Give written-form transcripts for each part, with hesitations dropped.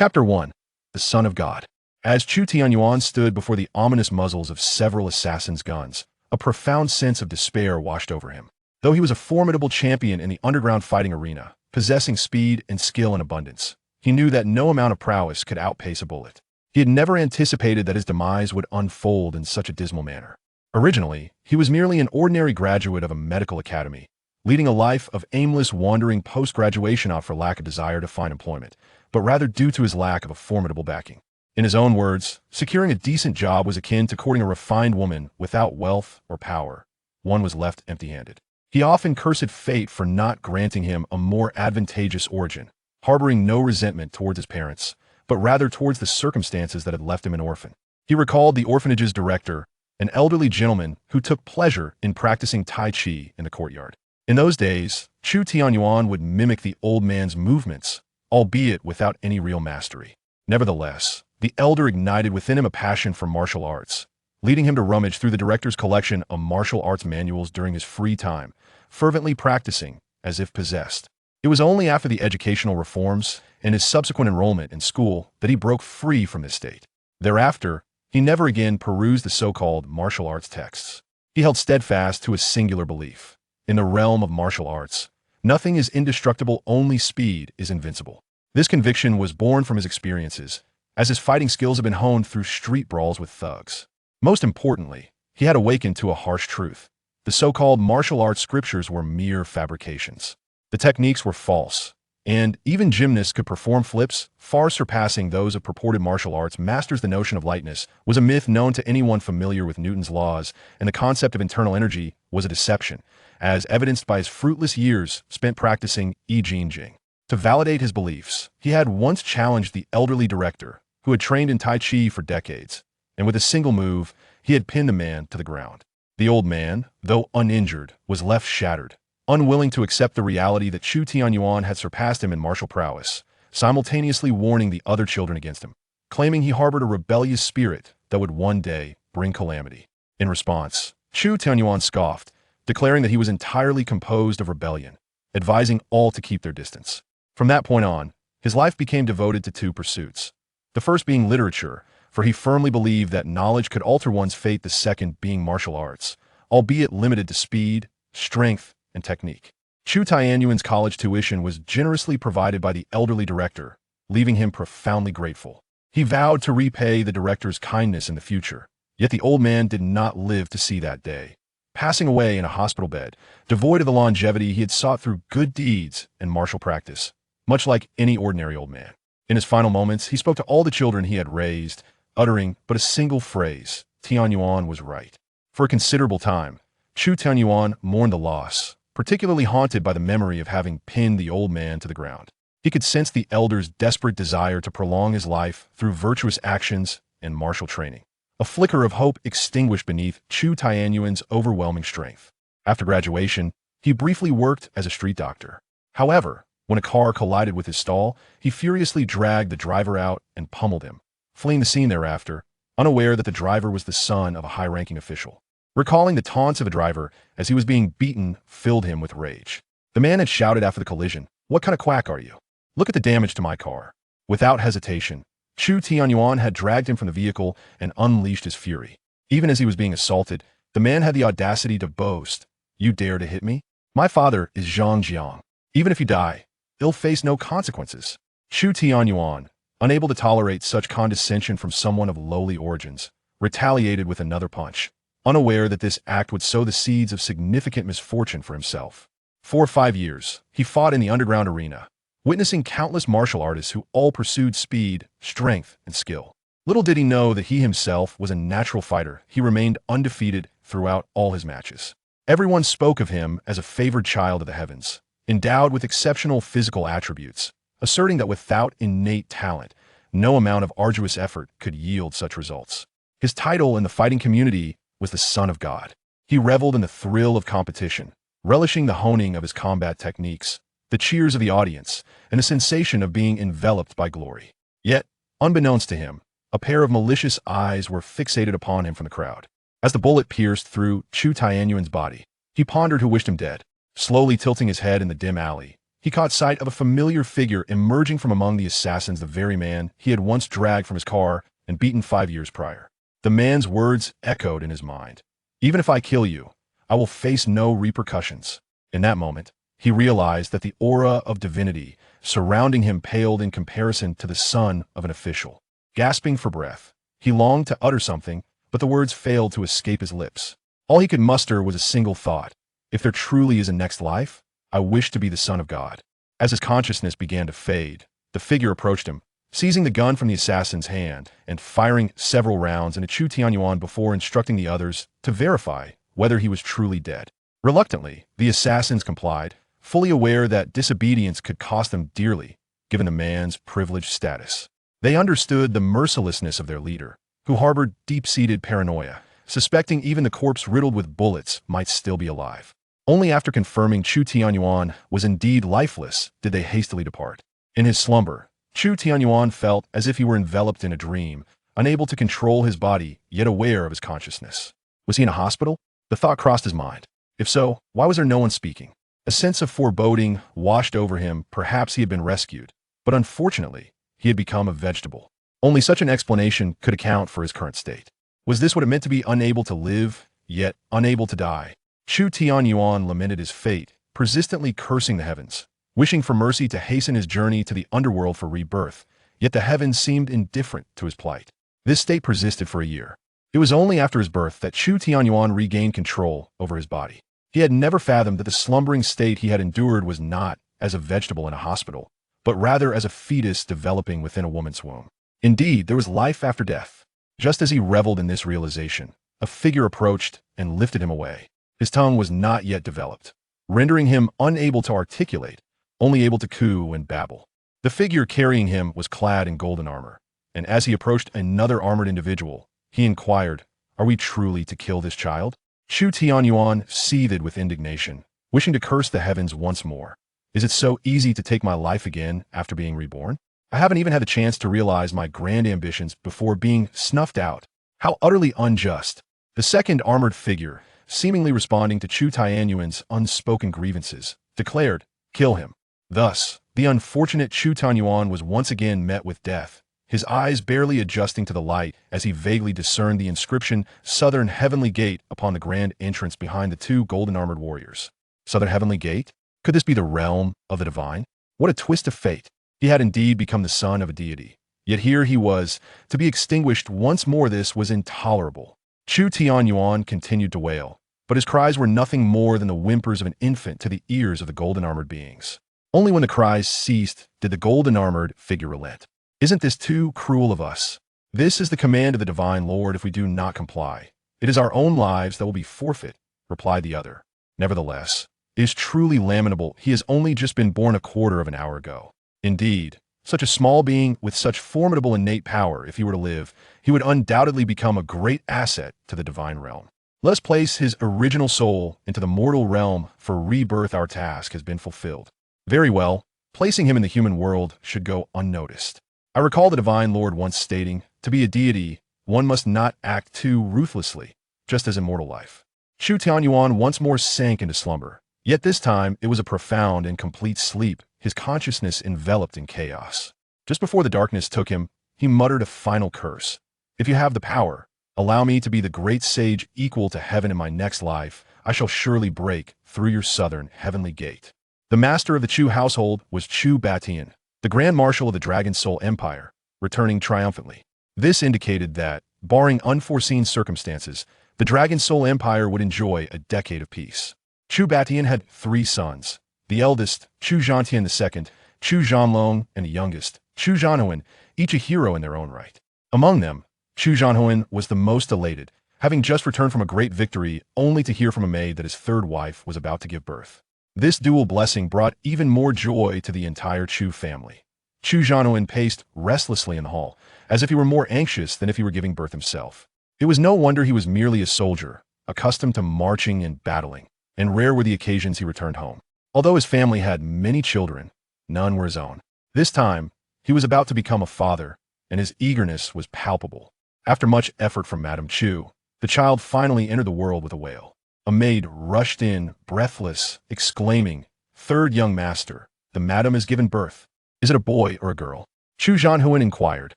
Chapter 1. The Son of God. As Chu Tianyuan stood before the ominous muzzles of several assassins' guns, a profound sense of despair washed over him. Though he was a formidable champion in the underground fighting arena, possessing speed and skill in abundance, he knew that no amount of prowess could outpace a bullet. He had never anticipated that his demise would unfold in such a dismal manner. Originally, he was merely an ordinary graduate of a medical academy, leading a life of aimless wandering post-graduation not for lack of desire to find employment, but rather due to his lack of a formidable backing. In his own words, securing a decent job was akin to courting a refined woman without wealth or power. One was left empty-handed. He often cursed fate for not granting him a more advantageous origin, harboring no resentment towards his parents, but rather towards the circumstances that had left him an orphan. He recalled the orphanage's director, an elderly gentleman who took pleasure in practicing Tai Chi in the courtyard. In those days, Chu Tianyuan would mimic the old man's movements, albeit without any real mastery. Nevertheless, the elder ignited within him a passion for martial arts, leading him to rummage through the director's collection of martial arts manuals during his free time, fervently practicing as if possessed. It was only after the educational reforms and his subsequent enrollment in school that he broke free from this state. Thereafter, he never again perused the so-called martial arts texts. He held steadfast to a singular belief. In the realm of martial arts, nothing is indestructible, only speed is invincible. This conviction was born from his experiences, as his fighting skills had been honed through street brawls with thugs. Most importantly, he had awakened to a harsh truth. The so-called martial arts scriptures were mere fabrications. The techniques were false, and even gymnasts could perform flips far surpassing those of purported martial arts masters. The notion of lightness was a myth known to anyone familiar with Newton's laws, and the concept of internal energy was a deception, as evidenced by his fruitless years spent practicing I Ching. To validate his beliefs, he had once challenged the elderly director, who had trained in Tai Chi for decades, and with a single move, he had pinned the man to the ground. The old man, though uninjured, was left shattered, unwilling to accept the reality that Chu Tianyuan had surpassed him in martial prowess, simultaneously warning the other children against him, claiming he harbored a rebellious spirit that would one day bring calamity. In response, Chu Tianyuan scoffed, declaring that he was entirely composed of rebellion, advising all to keep their distance. From that point on, his life became devoted to two pursuits. The first being literature, for he firmly believed that knowledge could alter one's fate, the second being martial arts, albeit limited to speed, strength, and technique. Chu Tianyuan's college tuition was generously provided by the elderly director, leaving him profoundly grateful. He vowed to repay the director's kindness in the future, yet the old man did not live to see that day, passing away in a hospital bed, devoid of the longevity he had sought through good deeds and martial practice, much like any ordinary old man. In his final moments, he spoke to all the children he had raised, uttering but a single phrase: Tianyuan was right. For a considerable time, Chu Tianyuan mourned the loss, particularly haunted by the memory of having pinned the old man to the ground. He could sense the elder's desperate desire to prolong his life through virtuous actions and martial training. A flicker of hope extinguished beneath Chu Tianyuan's overwhelming strength. After graduation, he briefly worked as a street doctor. However, when a car collided with his stall, he furiously dragged the driver out and pummeled him, fleeing the scene thereafter, unaware that the driver was the son of a high-ranking official. Recalling the taunts of the driver as he was being beaten filled him with rage. The man had shouted after the collision, "What kind of quack are you? Look at the damage to my car." Without hesitation, Chu Tianyuan had dragged him from the vehicle and unleashed his fury. Even as he was being assaulted, the man had the audacity to boast, "You dare to hit me? My father is Zhang Jiang. Even if you die, he'll face no consequences." Chu Tianyuan, unable to tolerate such condescension from someone of lowly origins, retaliated with another punch, unaware that this act would sow the seeds of significant misfortune for himself. For 5 years, he fought in the underground arena, witnessing countless martial artists who all pursued speed, strength, and skill. Little did he know that he himself was a natural fighter. He remained undefeated throughout all his matches. Everyone spoke of him as a favored child of the heavens, endowed with exceptional physical attributes, asserting that without innate talent, no amount of arduous effort could yield such results. His title in the fighting community was the Son of God. He reveled in the thrill of competition, relishing the honing of his combat techniques, the cheers of the audience, and the sensation of being enveloped by glory. Yet, unbeknownst to him, a pair of malicious eyes were fixated upon him from the crowd. As the bullet pierced through Chu Tianyuan's body, he pondered who wished him dead. Slowly tilting his head in the dim alley, he caught sight of a familiar figure emerging from among the assassins, the very man he had once dragged from his car and beaten 5 years prior. The man's words echoed in his mind. "Even if I kill you, I will face no repercussions." In that moment, he realized that the aura of divinity surrounding him paled in comparison to the son of an official. Gasping for breath, he longed to utter something, but the words failed to escape his lips. All he could muster was a single thought: if there truly is a next life, I wish to be the son of God. As his consciousness began to fade, the figure approached him, seizing the gun from the assassin's hand and firing several rounds into Chu Tianyuan before instructing the others to verify whether he was truly dead. Reluctantly, the assassins complied, fully aware that disobedience could cost them dearly, given the man's privileged status. They understood the mercilessness of their leader, who harbored deep-seated paranoia, suspecting even the corpse riddled with bullets might still be alive. Only after confirming Chu Tianyuan was indeed lifeless did they hastily depart. In his slumber, Chu Tianyuan felt as if he were enveloped in a dream, unable to control his body, yet aware of his consciousness. Was he in a hospital? The thought crossed his mind. If so, why was there no one speaking? A sense of foreboding washed over him. Perhaps he had been rescued, but unfortunately, he had become a vegetable. Only such an explanation could account for his current state. Was this what it meant to be unable to live, yet unable to die? Chu Tianyuan lamented his fate, persistently cursing the heavens, wishing for mercy to hasten his journey to the underworld for rebirth, yet the heavens seemed indifferent to his plight. This state persisted for a year. It was only after his birth that Chu Tianyuan regained control over his body. He had never fathomed that the slumbering state he had endured was not as a vegetable in a hospital, but rather as a fetus developing within a woman's womb. Indeed, there was life after death. Just as he reveled in this realization, a figure approached and lifted him away. His tongue was not yet developed, rendering him unable to articulate, only able to coo and babble. The figure carrying him was clad in golden armor, and as he approached another armored individual, he inquired, "Are we truly to kill this child?" Chu Tianyuan seethed with indignation, wishing to curse the heavens once more. "Is it so easy to take my life again after being reborn? I haven't even had the chance to realize my grand ambitions before being snuffed out. How utterly unjust." The second armored figure, seemingly responding to Chu Tianyuan's unspoken grievances, declared, "Kill him." Thus, the unfortunate Chu Tianyuan was once again met with death, his eyes barely adjusting to the light as he vaguely discerned the inscription "Southern Heavenly Gate" upon the grand entrance behind the two golden-armored warriors. Southern Heavenly Gate? Could this be the realm of the divine? What a twist of fate! He had indeed become the son of a deity. Yet here he was, to be extinguished once more. This was intolerable. Chu Tianyuan continued to wail, but his cries were nothing more than the whimpers of an infant to the ears of the golden-armored beings. Only when the cries ceased did the golden-armored figure relent. "Isn't this too cruel of us? This is the command of the divine Lord. If we do not comply, it is our own lives that will be forfeit," replied the other. "Nevertheless, it is truly lamentable. He has only just been born a quarter of an hour ago. Indeed, such a small being with such formidable innate power, if he were to live, he would undoubtedly become a great asset to the divine realm. Let us place his original soul into the mortal realm for rebirth. Our task has been fulfilled." Very well, placing him in the human world should go unnoticed. I recall the divine Lord once stating, "To be a deity, one must not act too ruthlessly, just as in mortal life." Chu Tianyuan once more sank into slumber, yet this time it was a profound and complete sleep, his consciousness enveloped in chaos. Just before the darkness took him, he muttered a final curse. "If you have the power, allow me to be the great sage equal to heaven in my next life. I shall surely break through your southern heavenly gate." The master of the Chu household was Chu Batian, the Grand Marshal of the Dragon Soul Empire, returning triumphantly. This indicated that, barring unforeseen circumstances, the Dragon Soul Empire would enjoy a decade of peace. Chu Batian had 3 sons. The eldest, Chu Zhantian II, Chu Zhanlong, and the youngest, Chu Zhanhuan, each a hero in their own right. Among them, Chu Zhanhuan was the most elated, having just returned from a great victory only to hear from a maid that his third wife was about to give birth. This dual blessing brought even more joy to the entire Chu family. Chu Zhanhuan paced restlessly in the hall, as if he were more anxious than if he were giving birth himself. It was no wonder he was merely a soldier, accustomed to marching and battling, and rare were the occasions he returned home. Although his family had many children, none were his own. This time, he was about to become a father, and his eagerness was palpable. After much effort from Madame Chu, the child finally entered the world with a wail. A maid rushed in, breathless, exclaiming, "Third young master, The madam has given birth. Is it a boy or a girl? Chu Zhanhuan inquired,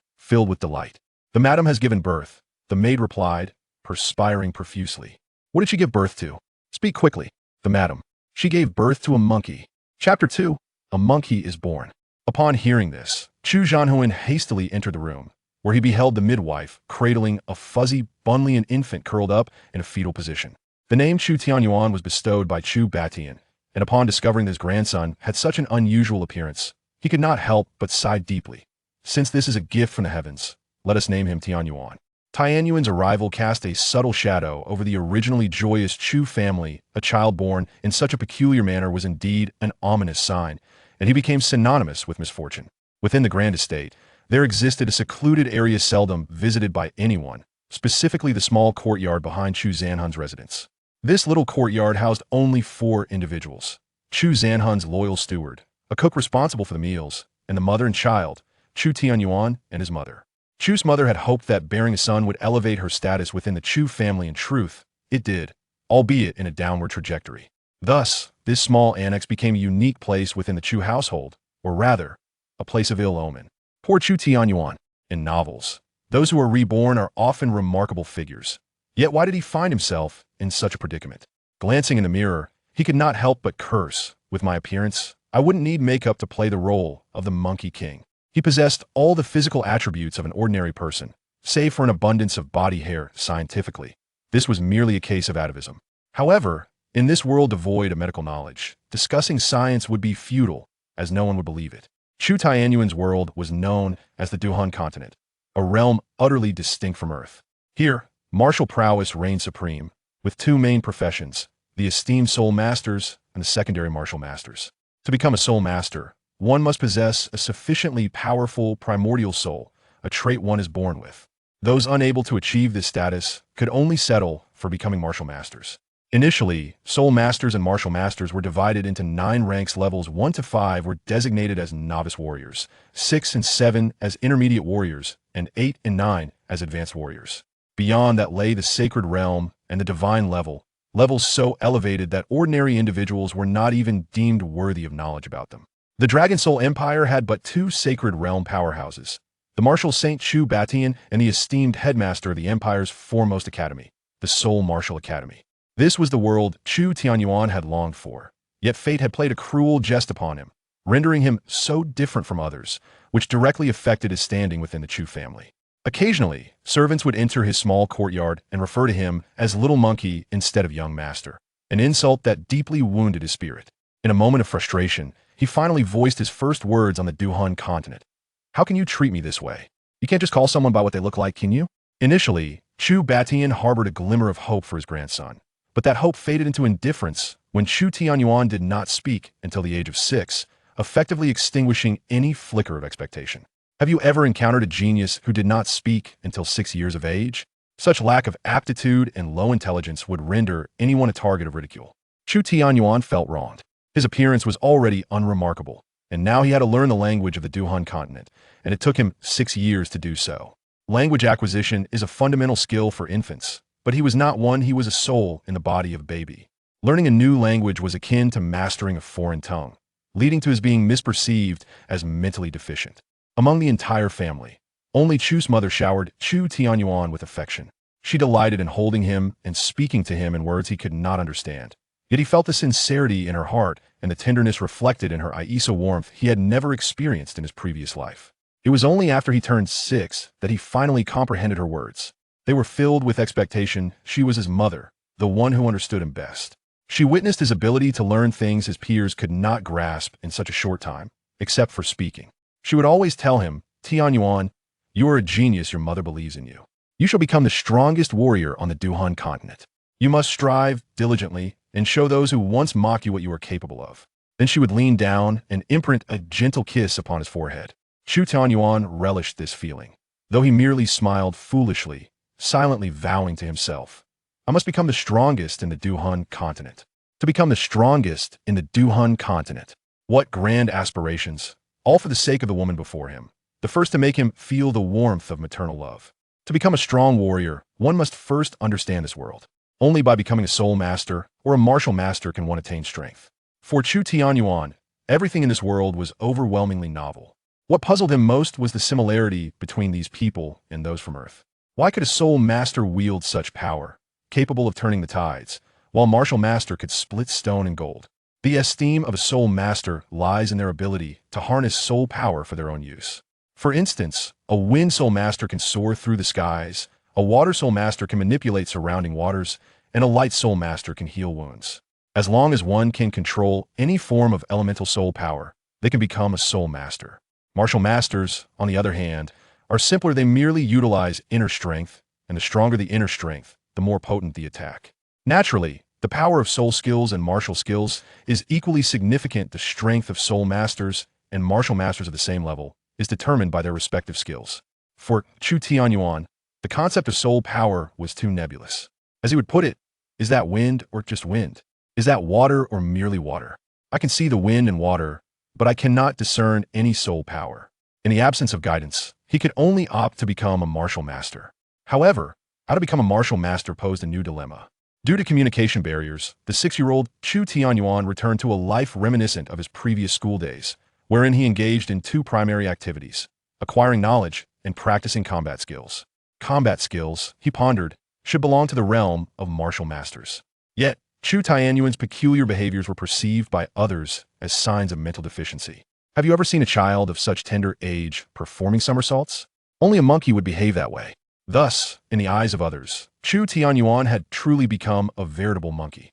filled with delight. The madam has given birth, the maid replied, perspiring profusely. What did she give birth to? Speak quickly. The madam. She gave birth to a monkey. Chapter 2. A monkey is born. Upon hearing this, Chu Zhanhuan hastily entered the room, where he beheld the midwife cradling a fuzzy, Bunlian infant curled up in a fetal position. The name Chu Tianyuan was bestowed by Chu Batian, and upon discovering that his grandson had such an unusual appearance, he could not help but sigh deeply. Since this is a gift from the heavens, let us name him Tianyuan. Tianyuan's arrival cast a subtle shadow over the originally joyous Chu family. A child born in such a peculiar manner was indeed an ominous sign, and he became synonymous with misfortune. Within the grand estate, there existed a secluded area seldom visited by anyone, specifically the small courtyard behind Chu Zhanhun's residence. This little courtyard housed only 4 individuals: Chu Zhanhun's loyal steward, a cook responsible for the meals, and the mother and child, Chu Tianyuan and his mother. Chu's mother had hoped that bearing a son would elevate her status within the Chu family. In truth, it did, albeit in a downward trajectory. Thus, this small annex became a unique place within the Chu household, or rather, a place of ill omen. Poor Chu Tianyuan. In novels, those who are reborn are often remarkable figures. Yet why did he find himself in such a predicament? Glancing in the mirror, he could not help but curse. With my appearance, I wouldn't need makeup to play the role of the Monkey King. He possessed all the physical attributes of an ordinary person, save for an abundance of body hair. Scientifically, this was merely a case of atavism. However, in this world devoid of medical knowledge, discussing science would be futile, as no one would believe it. Chu Tianyuan's world was known as the Douluo Continent, a realm utterly distinct from Earth. Here, martial prowess reigned supreme, with 2 main professions, the esteemed soul masters and the secondary martial masters. To become a soul master, one must possess a sufficiently powerful primordial soul, a trait one is born with. Those unable to achieve this status could only settle for becoming martial masters. Initially, soul masters and martial masters were divided into 9 ranks. Levels 1 to 5 were designated as novice warriors, 6 and 7 as intermediate warriors, and 8 and 9 as advanced warriors. Beyond that lay the sacred realm and the divine level, levels so elevated that ordinary individuals were not even deemed worthy of knowledge about them. The Dragon Soul Empire had but 2 sacred realm powerhouses, the martial Saint Chu Batian and the esteemed headmaster of the empire's foremost academy, the Soul Martial Academy. This was the world Chu Tianyuan had longed for, yet fate had played a cruel jest upon him, rendering him so different from others, which directly affected his standing within the Chu family. Occasionally, servants would enter his small courtyard and refer to him as Little Monkey instead of Young Master, an insult that deeply wounded his spirit. In a moment of frustration, he finally voiced his first words on the Douluo Continent. How can you treat me this way? You can't just call someone by what they look like, can you? Initially, Chu Batian harbored a glimmer of hope for his grandson, but that hope faded into indifference when Chu Tianyuan did not speak until the age of 6, effectively extinguishing any flicker of expectation. Have you ever encountered a genius who did not speak until 6 years of age? Such lack of aptitude and low intelligence would render anyone a target of ridicule. Chu Tianyuan felt wronged. His appearance was already unremarkable, and now he had to learn the language of the Douluo Continent, and it took him 6 years to do so. Language acquisition is a fundamental skill for infants, but he was not one. He was a soul in the body of a baby. Learning a new language was akin to mastering a foreign tongue, leading to his being misperceived as mentally deficient. Among the entire family, only Chu's mother showered Chu Tianyuan with affection. She delighted in holding him and speaking to him in words he could not understand. Yet he felt the sincerity in her heart and the tenderness reflected in her Aisa warmth he had never experienced in his previous life. It was only after he turned 6 that he finally comprehended her words. They were filled with expectation. She was his mother, the one who understood him best. She witnessed his ability to learn things his peers could not grasp in such a short time, except for speaking. She would always tell him, Tianyuan, you are a genius. Your mother believes in you. You shall become the strongest warrior on the Douluo Continent. You must strive diligently and show those who once mock you what you are capable of. Then she would lean down and imprint a gentle kiss upon his forehead. Chu Tianyuan relished this feeling, though he merely smiled foolishly, silently vowing to himself, I must become the strongest in the Douluo Continent. To become the strongest in the Douluo Continent. What grand aspirations, all for the sake of the woman before him, the first to make him feel the warmth of maternal love. To become a strong warrior, one must first understand this world. Only by becoming a soul master or a martial master can one attain strength. For Chu Tianyuan, Everything in this world was overwhelmingly novel. What puzzled him most was the similarity between these people and those from Earth. Why could a soul master wield such power, capable of turning the tides, while a martial master could split stone and gold? The esteem of a soul master lies in their ability to harness soul power for their own use. For instance, a wind soul master can soar through the skies, a water soul master can manipulate surrounding waters, and a light soul master can heal wounds. As long as one can control any form of elemental soul power, they can become a soul master. Martial masters, on the other hand, are simpler. They merely utilize inner strength, and the stronger the inner strength, the more potent the attack. Naturally, the power of soul skills and martial skills is equally significant. The strength of soul masters and martial masters of the same level is determined by their respective skills. For Chu Tianyuan, the concept of soul power was too nebulous. As he would put it, is that wind or just wind? Is that water or merely water? I can see the wind and water, but I cannot discern any soul power. In the absence of guidance, he could only opt to become a martial master. However, how to become a martial master posed a new dilemma. Due to communication barriers, the 6-year-old Chu Tianyuan returned to a life reminiscent of his previous school days, wherein he engaged in two primary activities: acquiring knowledge and practicing combat skills. Combat skills, he pondered, should belong to the realm of martial masters. Yet, Chu Tianyuan's peculiar behaviors were perceived by others as signs of mental deficiency. Have you ever seen a child of such tender age performing somersaults? Only a monkey would behave that way. Thus, in the eyes of others, Chu Tianyuan had truly become a veritable monkey.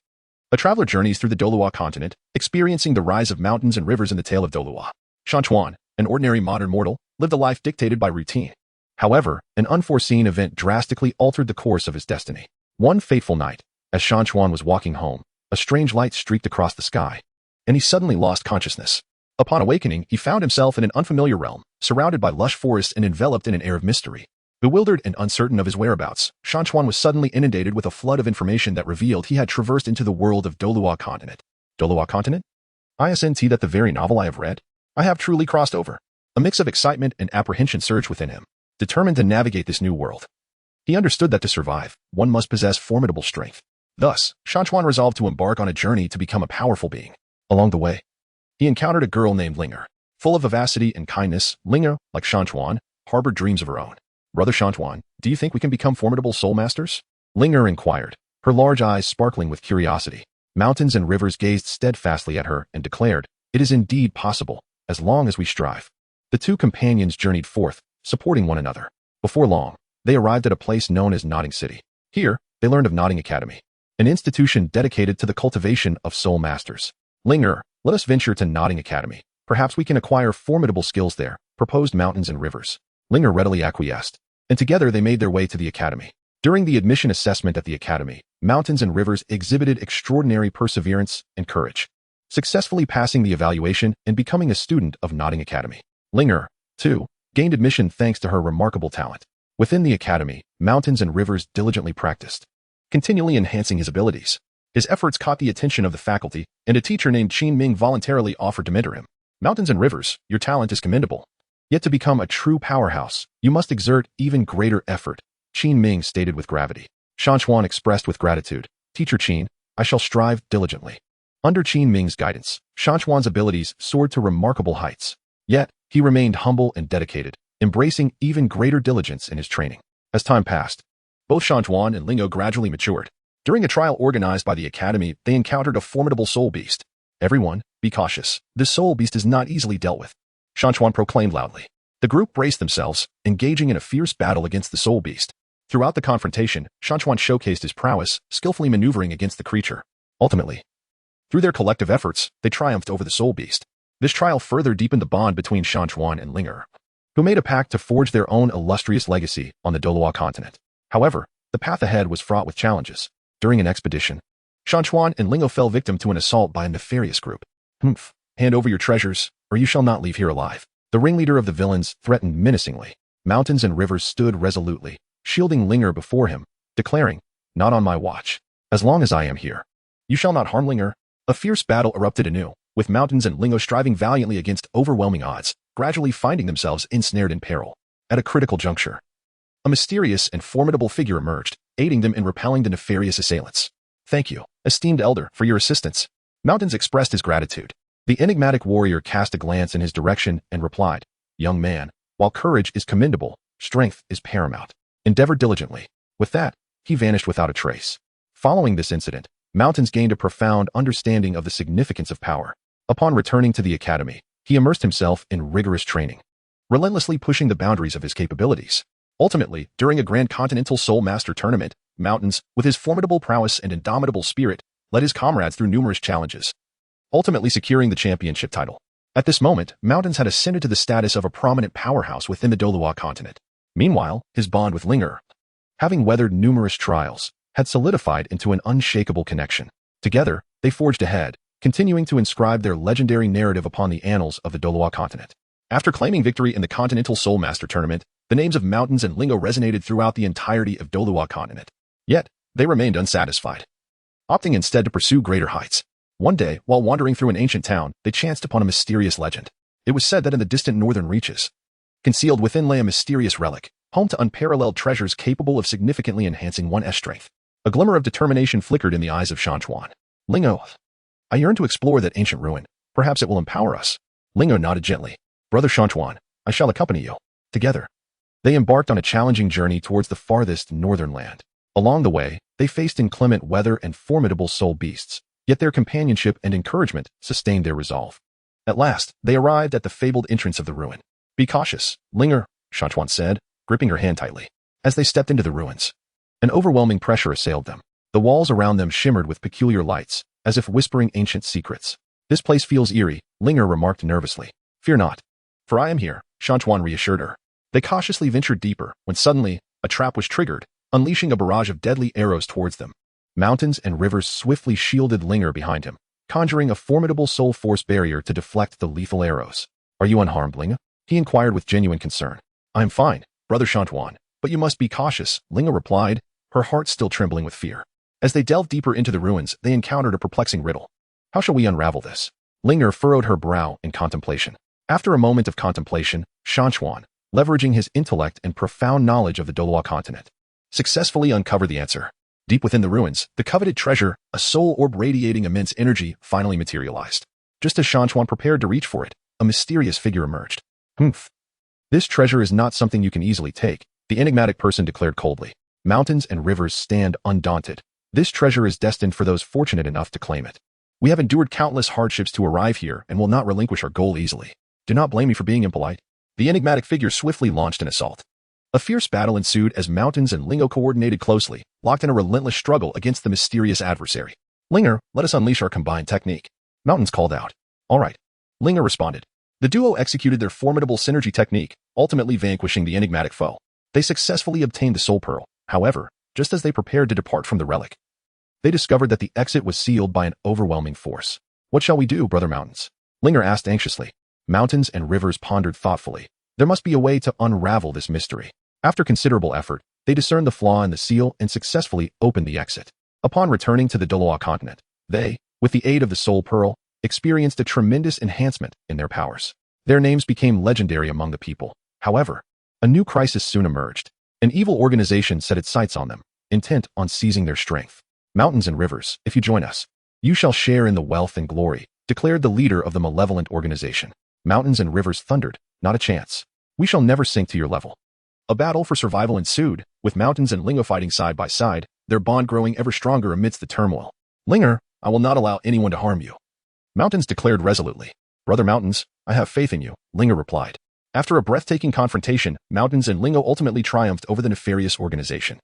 A traveler journeys through the Douluo Continent, experiencing the rise of mountains and rivers in the tale of Douluo. Shan Chuan, an ordinary modern mortal, lived a life dictated by routine. However, an unforeseen event drastically altered the course of his destiny. One fateful night, as Shan Chuan was walking home, a strange light streaked across the sky, and he suddenly lost consciousness. Upon awakening, he found himself in an unfamiliar realm, surrounded by lush forests and enveloped in an air of mystery. Bewildered and uncertain of his whereabouts, Shan Chuan was suddenly inundated with a flood of information that revealed he had traversed into the world of Douluo Continent. Douluo Continent? Isn't that the very novel I have read? I have truly crossed over. A mix of excitement and apprehension surged within him, determined to navigate this new world. He understood that to survive, one must possess formidable strength. Thus, Shan Chuan resolved to embark on a journey to become a powerful being. Along the way, he encountered a girl named Linger. Full of vivacity and kindness, Linger, like Shan Chuan, harbored dreams of her own. Brother Shan Chuan, do you think we can become formidable soul masters? Linger inquired, her large eyes sparkling with curiosity. Mountains and rivers gazed steadfastly at her and declared, it is indeed possible, as long as we strive. The two companions journeyed forth, supporting one another. Before long, they arrived at a place known as Nodding City. Here, they learned of Nodding Academy, an institution dedicated to the cultivation of soul masters. Linger, let us venture to Nodding Academy. Perhaps we can acquire formidable skills there, proposed Mountains and Rivers. Linger readily acquiesced, and together they made their way to the academy. During the admission assessment at the academy, Mountains and Rivers exhibited extraordinary perseverance and courage, successfully passing the evaluation and becoming a student of Nodding Academy. Linger, too, gained admission thanks to her remarkable talent. Within the academy, Mountains and Rivers diligently practiced, continually enhancing his abilities. His efforts caught the attention of the faculty, and a teacher named Qin Ming voluntarily offered to mentor him. Mountains and Rivers, your talent is commendable. Yet to become a true powerhouse, you must exert even greater effort, Qin Ming stated with gravity. Shan Chuan expressed with gratitude, Teacher Qin, I shall strive diligently. Under Qin Ming's guidance, Shan Chuan's abilities soared to remarkable heights. Yet, he remained humble and dedicated, embracing even greater diligence in his training. As time passed, both Shan Chuan and Lingo gradually matured. During a trial organized by the academy, they encountered a formidable soul beast. Everyone, be cautious. This soul beast is not easily dealt with, Shan Chuan proclaimed loudly. The group braced themselves, engaging in a fierce battle against the soul beast. Throughout the confrontation, Shan Chuan showcased his prowess, skillfully maneuvering against the creature. Ultimately, through their collective efforts, they triumphed over the soul beast. This trial further deepened the bond between Shan Chuan and Linger, who made a pact to forge their own illustrious legacy on the Douluo Continent. However, the path ahead was fraught with challenges. During an expedition, Shan Chuan and Lingo fell victim to an assault by a nefarious group. Hand over your treasures, or you shall not leave here alive. The ringleader of the villains threatened menacingly. Mountains and Rivers stood resolutely, shielding Linger before him, declaring, not on my watch. As long as I am here, you shall not harm Linger. A fierce battle erupted anew, with Mountains and Lingo striving valiantly against overwhelming odds, gradually finding themselves ensnared in peril. At a critical juncture, a mysterious and formidable figure emerged, aiding them in repelling the nefarious assailants. Thank you, esteemed elder, for your assistance. Mountains expressed his gratitude. The enigmatic warrior cast a glance in his direction and replied, "Young man, while courage is commendable, strength is paramount. Endeavor diligently." With that, he vanished without a trace. Following this incident, Mountains gained a profound understanding of the significance of power. Upon returning to the academy, he immersed himself in rigorous training, relentlessly pushing the boundaries of his capabilities. Ultimately, during a grand continental Soul Master tournament, Mountains, with his formidable prowess and indomitable spirit, led his comrades through numerous challenges, ultimately securing the championship title. At this moment, Mountains had ascended to the status of a prominent powerhouse within the Douluo Continent. Meanwhile, his bond with Linger, having weathered numerous trials, had solidified into an unshakable connection. Together, they forged ahead, continuing to inscribe their legendary narrative upon the annals of the Douluo Continent. After claiming victory in the Continental Soul Master Tournament, the names of Mountains and Lingo resonated throughout the entirety of Douluo Continent. Yet, they remained unsatisfied, opting instead to pursue greater heights. One day, while wandering through an ancient town, they chanced upon a mysterious legend. It was said that in the distant northern reaches, concealed within lay a mysterious relic, home to unparalleled treasures capable of significantly enhancing one's strength. A glimmer of determination flickered in the eyes of Shan Chuan. "Lingo, I yearn to explore that ancient ruin. Perhaps it will empower us." Lingo nodded gently. "Brother Shan Chuan, I shall accompany you." Together, they embarked on a challenging journey towards the farthest northern land. Along the way, they faced inclement weather and formidable soul beasts, yet their companionship and encouragement sustained their resolve. At last, they arrived at the fabled entrance of the ruin. "Be cautious, Linger," Shan Chuan said, gripping her hand tightly. As they stepped into the ruins, an overwhelming pressure assailed them. The walls around them shimmered with peculiar lights, as if whispering ancient secrets. "This place feels eerie," Linger remarked nervously. "Fear not, for I am here," Shan Chuan reassured her. They cautiously ventured deeper, when suddenly, a trap was triggered, unleashing a barrage of deadly arrows towards them. Mountains and rivers swiftly shielded Linger behind him, conjuring a formidable soul force barrier to deflect the lethal arrows. "Are you unharmed, Linger?" he inquired with genuine concern. "I am fine, Brother Shan Chuan, but you must be cautious," Linger replied, her heart still trembling with fear. As they delved deeper into the ruins, they encountered a perplexing riddle. "How shall we unravel this?" Linger furrowed her brow in contemplation. After a moment of contemplation, Shan Chuan, leveraging his intellect and profound knowledge of the Douluo Continent, successfully uncovered the answer. Deep within the ruins, the coveted treasure, a soul orb radiating immense energy, finally materialized. Just as Shan Chuan prepared to reach for it, a mysterious figure emerged. "Humph. This treasure is not something you can easily take," the enigmatic person declared coldly. "Mountains and rivers stand undaunted. This treasure is destined for those fortunate enough to claim it. We have endured countless hardships to arrive here and will not relinquish our goal easily. Do not blame me for being impolite." The enigmatic figure swiftly launched an assault. A fierce battle ensued as Mountains and Lingo coordinated closely, locked in a relentless struggle against the mysterious adversary. "Linger, let us unleash our combined technique," Mountains called out. "All right," Linger responded. The duo executed their formidable synergy technique, ultimately vanquishing the enigmatic foe. They successfully obtained the Soul Pearl. However, just as they prepared to depart from the relic, they discovered that the exit was sealed by an overwhelming force. "What shall we do, Brother Mountains?" Linger asked anxiously. Mountains and Rivers pondered thoughtfully. There must be a way to unravel this mystery. After considerable effort, they discerned the flaw in the seal and successfully opened the exit. Upon returning to the Douluo Continent, they, with the aid of the Soul Pearl, experienced a tremendous enhancement in their powers. Their names became legendary among the people. However, a new crisis soon emerged. An evil organization set its sights on them, intent on seizing their strength. "Mountains and Rivers, if you join us, you shall share in the wealth and glory," declared the leader of the malevolent organization. Mountains and Rivers thundered, "Not a chance. We shall never sink to your level." A battle for survival ensued, with Mountains and Lingo fighting side by side, their bond growing ever stronger amidst the turmoil. "Linger, I will not allow anyone to harm you," Mountains declared resolutely. "Brother Mountains, I have faith in you," Linger replied. After a breathtaking confrontation, Mountains and Lingo ultimately triumphed over the nefarious organization,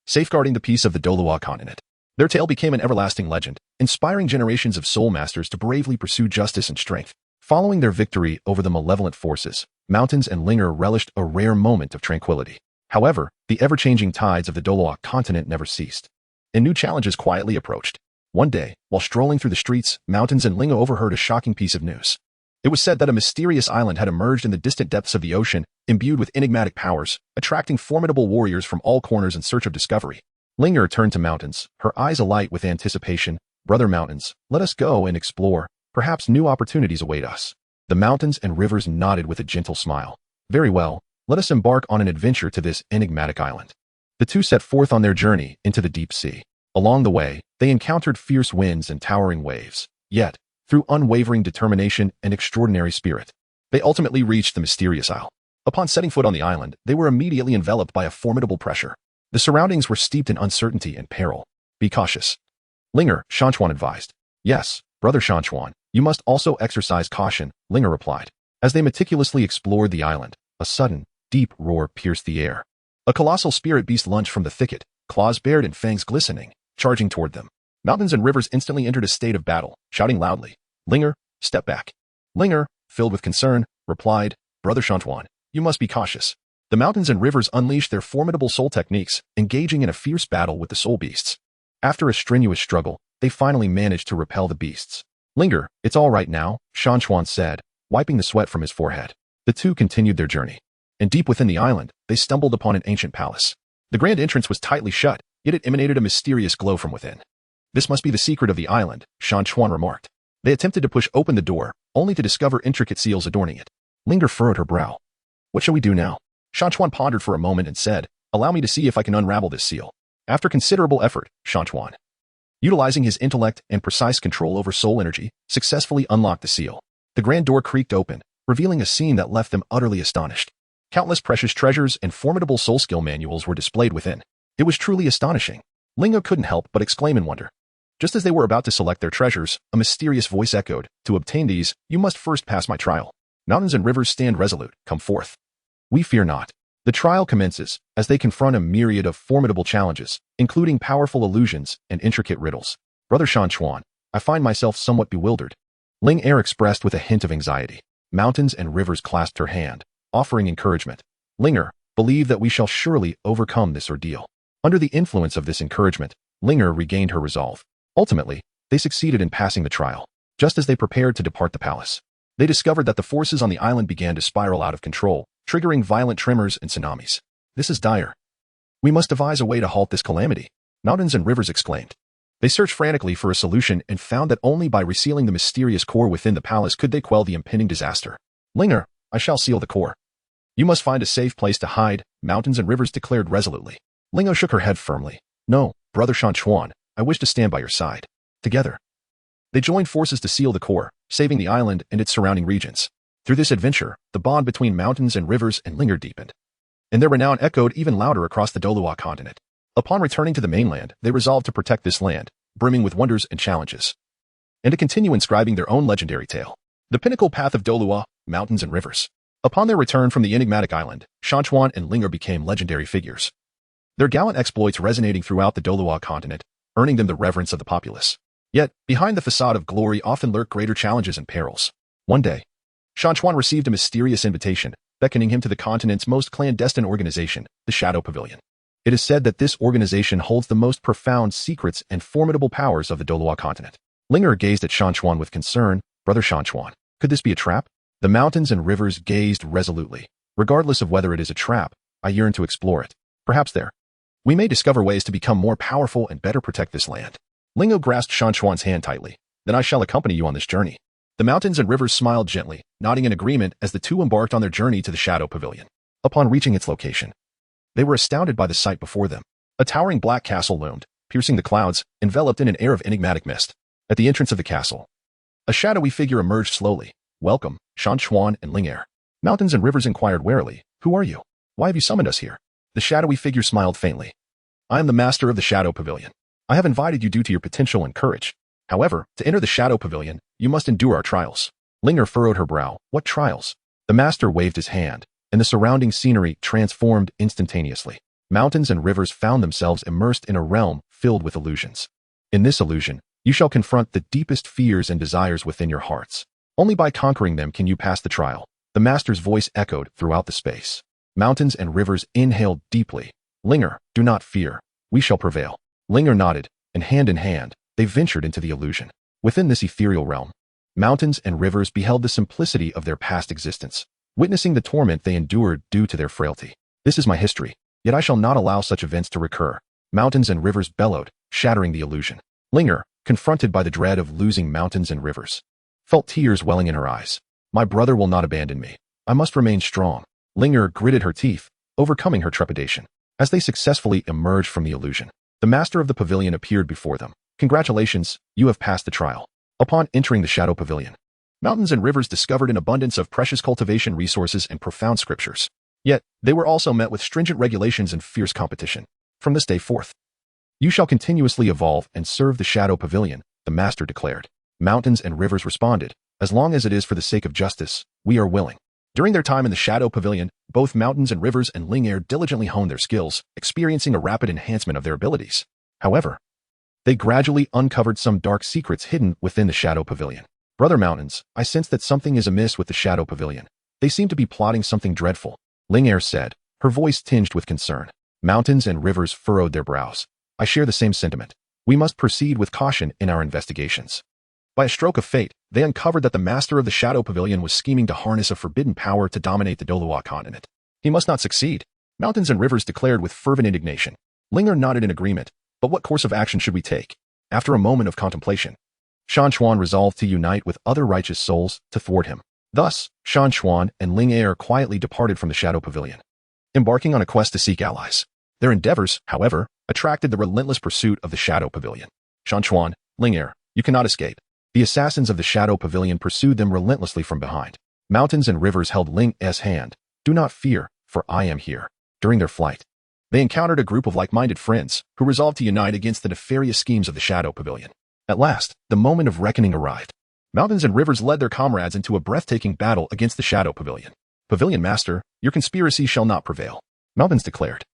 safeguarding the peace of the Douluo Continent. Their tale became an everlasting legend, inspiring generations of soul masters to bravely pursue justice and strength. Following their victory over the malevolent forces, Mountains and Linger relished a rare moment of tranquility. However, the ever-changing tides of the Douluo Continent never ceased, and new challenges quietly approached. One day, while strolling through the streets, Mountains and Lingo overheard a shocking piece of news. It was said that a mysterious island had emerged in the distant depths of the ocean, imbued with enigmatic powers, attracting formidable warriors from all corners in search of discovery. Linger turned to Mountains, her eyes alight with anticipation. "Brother Mountains, let us go and explore. Perhaps new opportunities await us." The Mountains and Rivers nodded with a gentle smile. "Very well, let us embark on an adventure to this enigmatic island." The two set forth on their journey into the deep sea. Along the way, they encountered fierce winds and towering waves. Yet, Through unwavering determination and extraordinary spirit, they ultimately reached the mysterious isle. Upon setting foot on the island, they were immediately enveloped by a formidable pressure. The surroundings were steeped in uncertainty and peril. Be cautious. Linger, Shan Chuan advised. Yes, brother Shan Chuan, you must also exercise caution, Linger replied. As they meticulously explored the island, a sudden, deep roar pierced the air. A colossal spirit beast lunged from the thicket, claws bared and fangs glistening, charging toward them. Mountains and rivers instantly entered a state of battle, shouting loudly, Linger, step back. Linger, filled with concern, replied, Brother Shan Chuan, you must be cautious. The mountains and rivers unleashed their formidable soul techniques, engaging in a fierce battle with the soul beasts. After a strenuous struggle, they finally managed to repel the beasts. Linger, it's all right now, Shan Chuan said, wiping the sweat from his forehead. The two continued their journey. And deep within the island, they stumbled upon an ancient palace. The grand entrance was tightly shut, yet it emanated a mysterious glow from within. This must be the secret of the island, Shan Chuan remarked. They attempted to push open the door, only to discover intricate seals adorning it. Linger furrowed her brow. What shall we do now? Shan Chuan pondered for a moment and said, allow me to see if I can unravel this seal. After considerable effort, Shan Chuan, utilizing his intellect and precise control over soul energy, successfully unlocked the seal. The grand door creaked open, revealing a scene that left them utterly astonished. Countless precious treasures and formidable soul skill manuals were displayed within. It was truly astonishing. Linger couldn't help but exclaim in wonder. Just as they were about to select their treasures, a mysterious voice echoed, to obtain these, you must first pass my trial. Mountains and rivers stand resolute, come forth. We fear not. The trial commences, as they confront a myriad of formidable challenges, including powerful illusions and intricate riddles. Brother Shan Chuan, I find myself somewhat bewildered. Ling Er expressed with a hint of anxiety. Mountains and rivers clasped her hand, offering encouragement. Linger, believe that we shall surely overcome this ordeal. Under the influence of this encouragement, Linger regained her resolve. Ultimately, they succeeded in passing the trial. Just as they prepared to depart the palace, they discovered that the forces on the island began to spiral out of control, triggering violent tremors and tsunamis. This is dire. We must devise a way to halt this calamity, Mountains and Rivers exclaimed. They searched frantically for a solution and found that only by resealing the mysterious core within the palace could they quell the impending disaster. Linger, I shall seal the core. You must find a safe place to hide, Mountains and Rivers declared resolutely. Lingo shook her head firmly. No, brother Shan Chuan, I wish to stand by your side. Together, they joined forces to seal the core, saving the island and its surrounding regions. Through this adventure, the bond between Mountains and Rivers and Linger deepened, and their renown echoed even louder across the Douluo Continent. Upon returning to the mainland, they resolved to protect this land, brimming with wonders and challenges, and to continue inscribing their own legendary tale. The pinnacle path of Douluo, Mountains and Rivers. Upon their return from the enigmatic island, Shan Chuan and Linger became legendary figures, their gallant exploits resonating throughout the Douluo Continent, earning them the reverence of the populace. Yet, behind the facade of glory often lurk greater challenges and perils. One day, Shan Chuan received a mysterious invitation, beckoning him to the continent's most clandestine organization, the Shadow Pavilion. It is said that this organization holds the most profound secrets and formidable powers of the Douluo Continent. Linger gazed at Shan Chuan with concern. Brother Shan Chuan, could this be a trap? The Mountains and Rivers gazed resolutely. Regardless of whether it is a trap, I yearn to explore it. Perhaps there, we may discover ways to become more powerful and better protect this land. Lingo grasped Shan Chuan's hand tightly. Then I shall accompany you on this journey. The Mountains and Rivers smiled gently, nodding in agreement as the two embarked on their journey to the Shadow Pavilion. Upon reaching its location, they were astounded by the sight before them. A towering black castle loomed, piercing the clouds, enveloped in an air of enigmatic mist. At the entrance of the castle, a shadowy figure emerged slowly. Welcome, Shan Chuan and Linger. Mountains and Rivers inquired warily. Who are you? Why have you summoned us here? The shadowy figure smiled faintly. I am the master of the Shadow Pavilion. I have invited you due to your potential and courage. However, to enter the Shadow Pavilion, you must endure our trials. Linger furrowed her brow. What trials? The master waved his hand, and the surrounding scenery transformed instantaneously. Mountains and Rivers found themselves immersed in a realm filled with illusions. In this illusion, you shall confront the deepest fears and desires within your hearts. Only by conquering them can you pass the trial. The master's voice echoed throughout the space. Mountains and Rivers inhaled deeply. Linger, do not fear. We shall prevail. Linger nodded, and hand in hand, they ventured into the illusion. Within this ethereal realm, Mountains and Rivers beheld the simplicity of their past existence, witnessing the torment they endured due to their frailty. This is my history, yet I shall not allow such events to recur. Mountains and Rivers bellowed, shattering the illusion. Linger, confronted by the dread of losing Mountains and Rivers, felt tears welling in her eyes. My brother will not abandon me. I must remain strong. Linger gritted her teeth, overcoming her trepidation. As they successfully emerged from the illusion, the master of the pavilion appeared before them. Congratulations, you have passed the trial. Upon entering the Shadow Pavilion, mountains and rivers discovered an abundance of precious cultivation resources and profound scriptures. Yet, they were also met with stringent regulations and fierce competition. From this day forth, you shall continuously evolve and serve the Shadow Pavilion, the master declared. Mountains and rivers responded, as long as it is for the sake of justice, we are willing. During their time in the Shadow Pavilion, both mountains and rivers and Ling Er diligently honed their skills, experiencing a rapid enhancement of their abilities. However, they gradually uncovered some dark secrets hidden within the Shadow Pavilion. Brother Mountains, I sense that something is amiss with the Shadow Pavilion. They seem to be plotting something dreadful, Ling Er said, her voice tinged with concern. Mountains and rivers furrowed their brows. I share the same sentiment. We must proceed with caution in our investigations. By a stroke of fate, they uncovered that the master of the Shadow Pavilion was scheming to harness a forbidden power to dominate the Douluo Continent. He must not succeed, mountains and rivers declared with fervent indignation. Ling Er nodded in agreement, but what course of action should we take? After a moment of contemplation, Shan Chuan resolved to unite with other righteous souls to thwart him. Thus, Shan Chuan and Ling Er quietly departed from the Shadow Pavilion, embarking on a quest to seek allies. Their endeavors, however, attracted the relentless pursuit of the Shadow Pavilion. Shan Chuan, Ling Er, you cannot escape. The assassins of the Shadow Pavilion pursued them relentlessly from behind. Mountains and rivers held Ling Er's hand. Do not fear, for I am here. During their flight, they encountered a group of like-minded friends who resolved to unite against the nefarious schemes of the Shadow Pavilion. At last, the moment of reckoning arrived. Mountains and rivers led their comrades into a breathtaking battle against the Shadow Pavilion. Pavilion Master, your conspiracy shall not prevail, Mountains declared.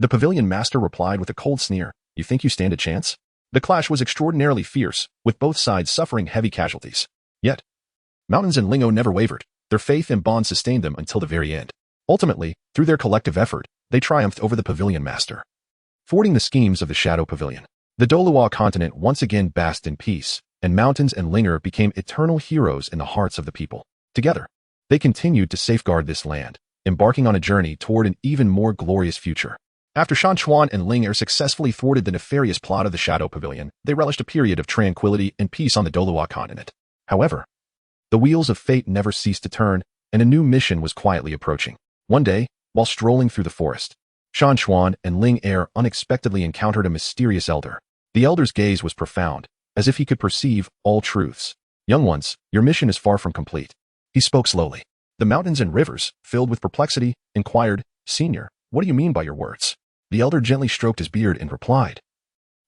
The Pavilion Master replied with a cold sneer, you think you stand a chance? The clash was extraordinarily fierce, with both sides suffering heavy casualties. Yet, Mountains and Lingo never wavered. Their faith and bond sustained them until the very end. Ultimately, through their collective effort, they triumphed over the Pavilion Master, thwarting the schemes of the Shadow Pavilion. The Douluo Continent once again basked in peace, and Mountains and Linger became eternal heroes in the hearts of the people. Together, they continued to safeguard this land, embarking on a journey toward an even more glorious future. After Shan Chuan and Ling Er successfully thwarted the nefarious plot of the Shadow Pavilion, they relished a period of tranquility and peace on the Douluo Continent. However, the wheels of fate never ceased to turn, and a new mission was quietly approaching. One day, while strolling through the forest, Shan Chuan and Ling Er unexpectedly encountered a mysterious elder. The elder's gaze was profound, as if he could perceive all truths. Young ones, your mission is far from complete. He spoke slowly. The mountains and rivers, filled with perplexity, inquired, Senior, what do you mean by your words? The elder gently stroked his beard and replied,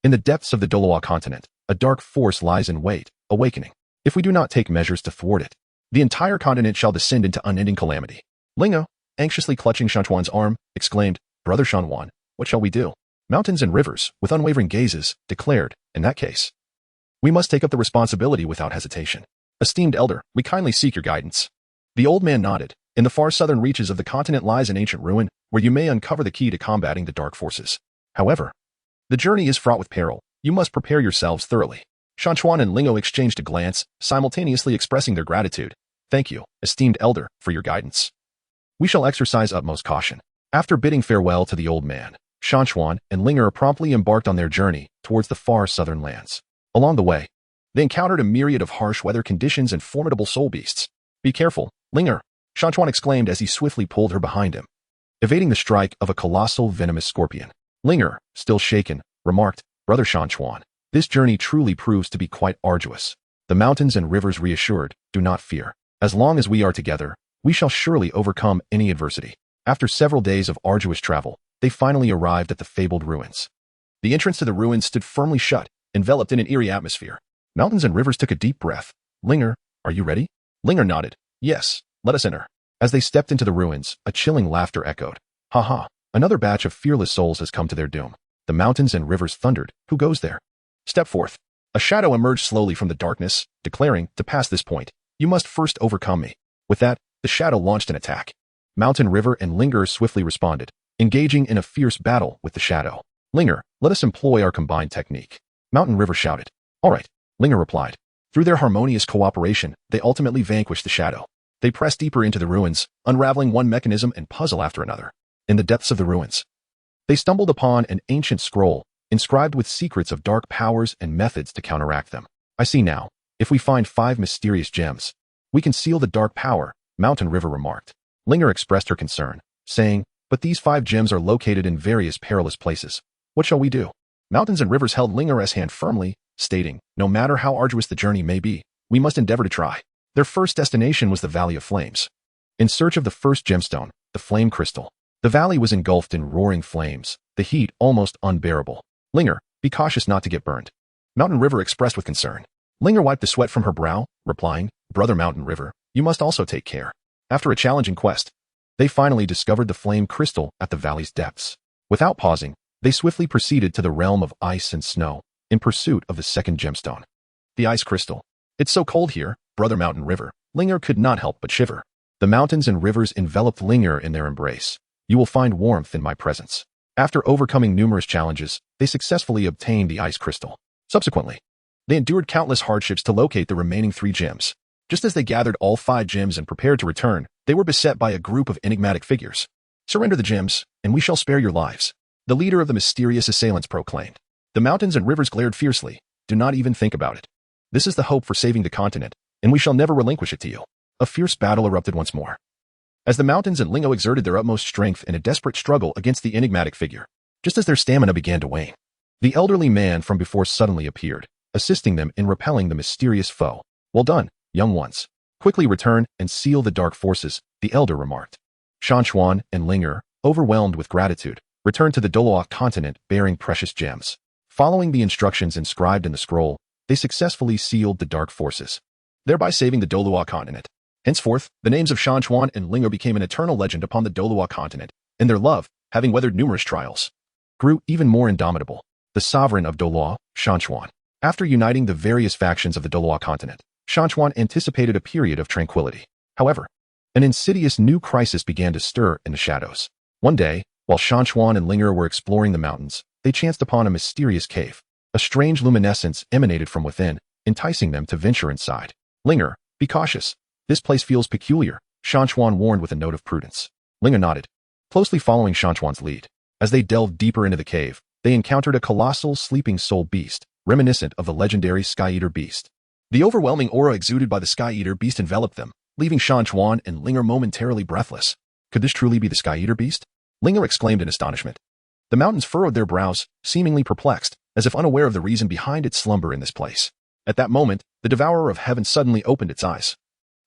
in the depths of the Douluo Continent, a dark force lies in wait, awakening. If we do not take measures to thwart it, the entire continent shall descend into unending calamity. Lingo, anxiously clutching Shan Chuan's arm, exclaimed, Brother Shan Chuan, what shall we do? Mountains and rivers, with unwavering gazes, declared, in that case, we must take up the responsibility without hesitation. Esteemed elder, we kindly seek your guidance. The old man nodded. In the far southern reaches of the continent lies an ancient ruin, where you may uncover the key to combating the dark forces. However, the journey is fraught with peril. You must prepare yourselves thoroughly. Shan Chuan and Lingo exchanged a glance, simultaneously expressing their gratitude. Thank you, esteemed elder, for your guidance. We shall exercise utmost caution. After bidding farewell to the old man, Shan Chuan and Linger promptly embarked on their journey towards the far southern lands. Along the way, they encountered a myriad of harsh weather conditions and formidable soul beasts. Be careful, Linger, Shan Chuan exclaimed as he swiftly pulled her behind him, evading the strike of a colossal venomous scorpion. Linger, still shaken, remarked, Brother Shan Chuan, this journey truly proves to be quite arduous. The mountains and rivers reassured, do not fear. As long as we are together, we shall surely overcome any adversity. After several days of arduous travel, they finally arrived at the fabled ruins. The entrance to the ruins stood firmly shut, enveloped in an eerie atmosphere. Mountains and rivers took a deep breath. Linger, are you ready? Linger nodded. Yes, let us enter. As they stepped into the ruins, a chilling laughter echoed. Ha ha, another batch of fearless souls has come to their doom. The mountains and rivers thundered. Who goes there? Step forth. A shadow emerged slowly from the darkness, declaring, to pass this point, you must first overcome me. With that, the shadow launched an attack. Mountain, river, and Linger swiftly responded, engaging in a fierce battle with the shadow. Linger, let us employ our combined technique. Mountain River shouted. All right, Linger replied. Through their harmonious cooperation, they ultimately vanquished the shadow. They pressed deeper into the ruins, unraveling one mechanism and puzzle after another. In the depths of the ruins, they stumbled upon an ancient scroll, inscribed with secrets of dark powers and methods to counteract them. I see now. If we find 5 mysterious gems, we can seal the dark power, Mountain River remarked. Linger expressed her concern, saying, but these 5 gems are located in various perilous places. What shall we do? Mountains and rivers held Linger's hand firmly, stating, "No matter how arduous the journey may be, we must endeavor to try." Their first destination was the Valley of Flames. In search of the first gemstone, the flame crystal, the valley was engulfed in roaring flames, the heat almost unbearable. "Linger, be cautious not to get burned," Mountain River expressed with concern. Linger wiped the sweat from her brow, replying, "Brother Mountain River, you must also take care." After a challenging quest, they finally discovered the flame crystal at the valley's depths. Without pausing, they swiftly proceeded to the realm of ice and snow in pursuit of the second gemstone. The ice crystal. "It's so cold here, Brother Mountain River." Linger could not help but shiver. The mountains and rivers enveloped Linger in their embrace. "You will find warmth in my presence." After overcoming numerous challenges, they successfully obtained the ice crystal. Subsequently, they endured countless hardships to locate the remaining 3 gems. Just as they gathered all 5 gems and prepared to return, they were beset by a group of enigmatic figures. "Surrender the gems, and we shall spare your lives," the leader of the mysterious assailants proclaimed. The mountains and rivers glared fiercely. "Do not even think about it. This is the hope for saving the continent, and we shall never relinquish it to you." A fierce battle erupted once more, as the mountains and Lingo exerted their utmost strength in a desperate struggle against the enigmatic figure. Just as their stamina began to wane, the elderly man from before suddenly appeared, assisting them in repelling the mysterious foe. "Well done, young ones. Quickly return and seal the dark forces," the elder remarked. Shan Chuan and Linger, overwhelmed with gratitude, returned to the Douluo Continent bearing precious gems. Following the instructions inscribed in the scroll, they successfully sealed the dark forces, thereby saving the Douluo Continent. Henceforth, the names of Shan Chuan and Linger became an eternal legend upon the Douluo Continent, and their love, having weathered numerous trials, grew even more indomitable. The sovereign of Douluo, Shan Chuan. After uniting the various factions of the Douluo Continent, Shan Chuan anticipated a period of tranquility. However, an insidious new crisis began to stir in the shadows. One day, while Shan Chuan and Linger were exploring the mountains, they chanced upon a mysterious cave. A strange luminescence emanated from within, enticing them to venture inside. "Linger, be cautious. This place feels peculiar," Shan Chuan warned with a note of prudence. Linger nodded, closely following Shan Chuan's lead. As they delved deeper into the cave, they encountered a colossal sleeping soul beast, reminiscent of the legendary Sky Eater beast. The overwhelming aura exuded by the Sky Eater beast enveloped them, leaving Shan Chuan and Linger momentarily breathless. Could this truly be the Sky Eater beast? Linger exclaimed in astonishment. The mountains furrowed their brows, seemingly perplexed, as if unaware of the reason behind its slumber in this place. At that moment, the Devourer of Heaven suddenly opened its eyes,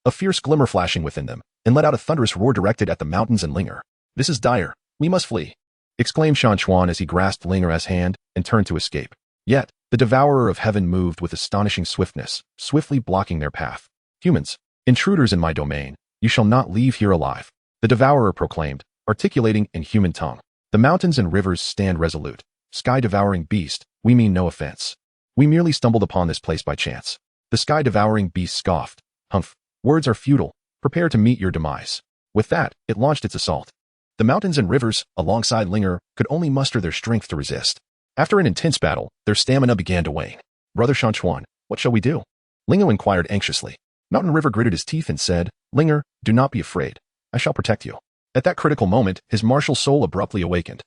a fierce glimmer flashing within them, and let out a thunderous roar directed at the mountains and Linger. "This is dire. We must flee," exclaimed Shan Chuan as he grasped Linger's hand and turned to escape. Yet, the Devourer of Heaven moved with astonishing swiftness, swiftly blocking their path. "Humans, intruders in my domain, you shall not leave here alive," the Devourer proclaimed, articulating in human tongue. "The mountains and rivers stand resolute. Sky-devouring beast, we mean no offense. We merely stumbled upon this place by chance." The sky-devouring beast scoffed. "Humph, words are futile. Prepare to meet your demise." With that, it launched its assault. The mountains and rivers, alongside Linger, could only muster their strength to resist. After an intense battle, their stamina began to wane. "Brother Shan Chuan, what shall we do?" Linger inquired anxiously. Mountain River gritted his teeth and said, "Linger, do not be afraid. I shall protect you." At that critical moment, his martial soul abruptly awakened,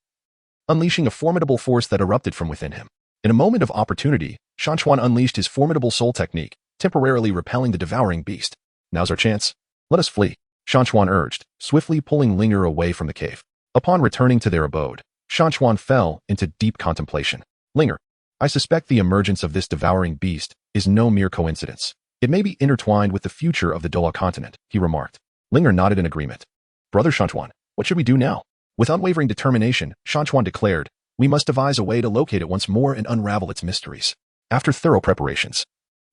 unleashing a formidable force that erupted from within him. In a moment of opportunity, Shan Chuan unleashed his formidable soul technique, temporarily repelling the devouring beast. "Now's our chance. Let us flee," Shan Chuan urged, swiftly pulling Linger away from the cave. Upon returning to their abode, Shan Chuan fell into deep contemplation. "Linger, I suspect the emergence of this devouring beast is no mere coincidence. It may be intertwined with the future of the Douluo Continent," he remarked. Linger nodded in agreement. "Brother Shan Chuan, what should we do now?" With unwavering determination, Shan Chuan declared, "We must devise a way to locate it once more and unravel its mysteries." After thorough preparations,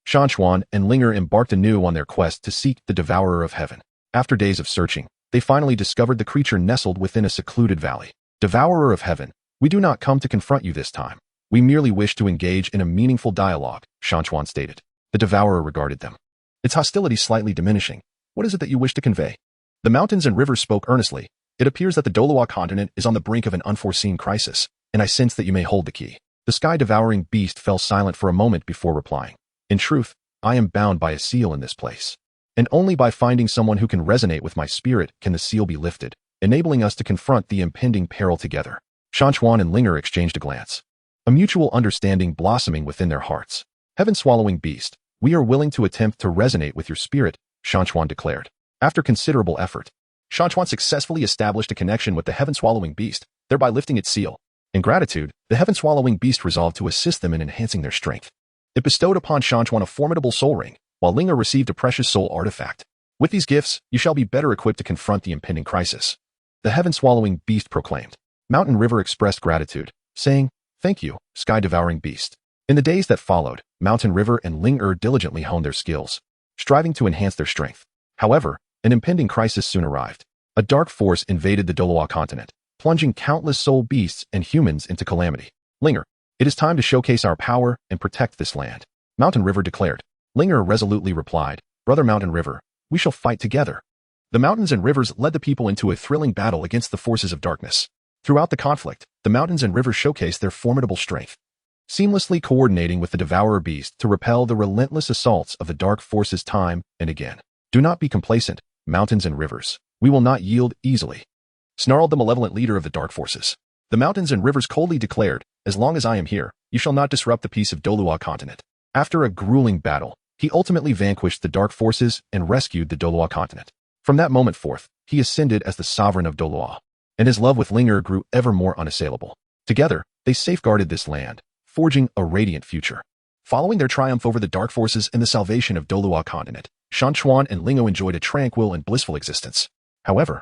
Shan Chuan and Linger embarked anew on their quest to seek the Devourer of Heaven. After days of searching, they finally discovered the creature nestled within a secluded valley. "Devourer of Heaven, we do not come to confront you this time. We merely wish to engage in a meaningful dialogue," Shan Chuan stated. The Devourer regarded them, its hostility slightly diminishing. "What is it that you wish to convey?" The mountains and rivers spoke earnestly. "It appears that the Douluo Continent is on the brink of an unforeseen crisis, and I sense that you may hold the key." The sky-devouring beast fell silent for a moment before replying. "In truth, I am bound by a seal in this place, and only by finding someone who can resonate with my spirit can the seal be lifted, enabling us to confront the impending peril together." Shan Chuan and Linger exchanged a glance, a mutual understanding blossoming within their hearts. "Heaven-swallowing beast, we are willing to attempt to resonate with your spirit," Shan Chuan declared. After considerable effort, Shan Chuan successfully established a connection with the heaven-swallowing beast, thereby lifting its seal. In gratitude, the heaven-swallowing beast resolved to assist them in enhancing their strength. It bestowed upon Shan Chuan a formidable soul ring, while Lingo received a precious soul artifact. With these gifts, you shall be better equipped to confront the impending crisis. The heaven-swallowing beast proclaimed. Mountain River expressed gratitude, saying, "Thank you, sky-devouring beast." In the days that followed, Mountain River and Ling diligently honed their skills, striving to enhance their strength. However, an impending crisis soon arrived. A dark force invaded the Douluo Continent, plunging countless soul beasts and humans into calamity. Linger, it is time to showcase our power and protect this land, Mountain River declared. Linger resolutely replied, "Brother Mountain River, we shall fight together." The mountains and rivers led the people into a thrilling battle against the forces of darkness. Throughout the conflict, the mountains and rivers showcased their formidable strength, seamlessly coordinating with the devourer beast to repel the relentless assaults of the dark forces time and again. "Do not be complacent, mountains and rivers. We will not yield easily," snarled the malevolent leader of the dark forces. The mountains and rivers coldly declared, "As long as I am here, you shall not disrupt the peace of Douluo Continent." After a grueling battle, he ultimately vanquished the dark forces and rescued the Douluo Continent. From that moment forth, he ascended as the sovereign of Douluo, and his love with Linger grew ever more unassailable. Together, they safeguarded this land, forging a radiant future. Following their triumph over the dark forces and the salvation of Douluo Continent, Shan Chuan and Lingo enjoyed a tranquil and blissful existence. However,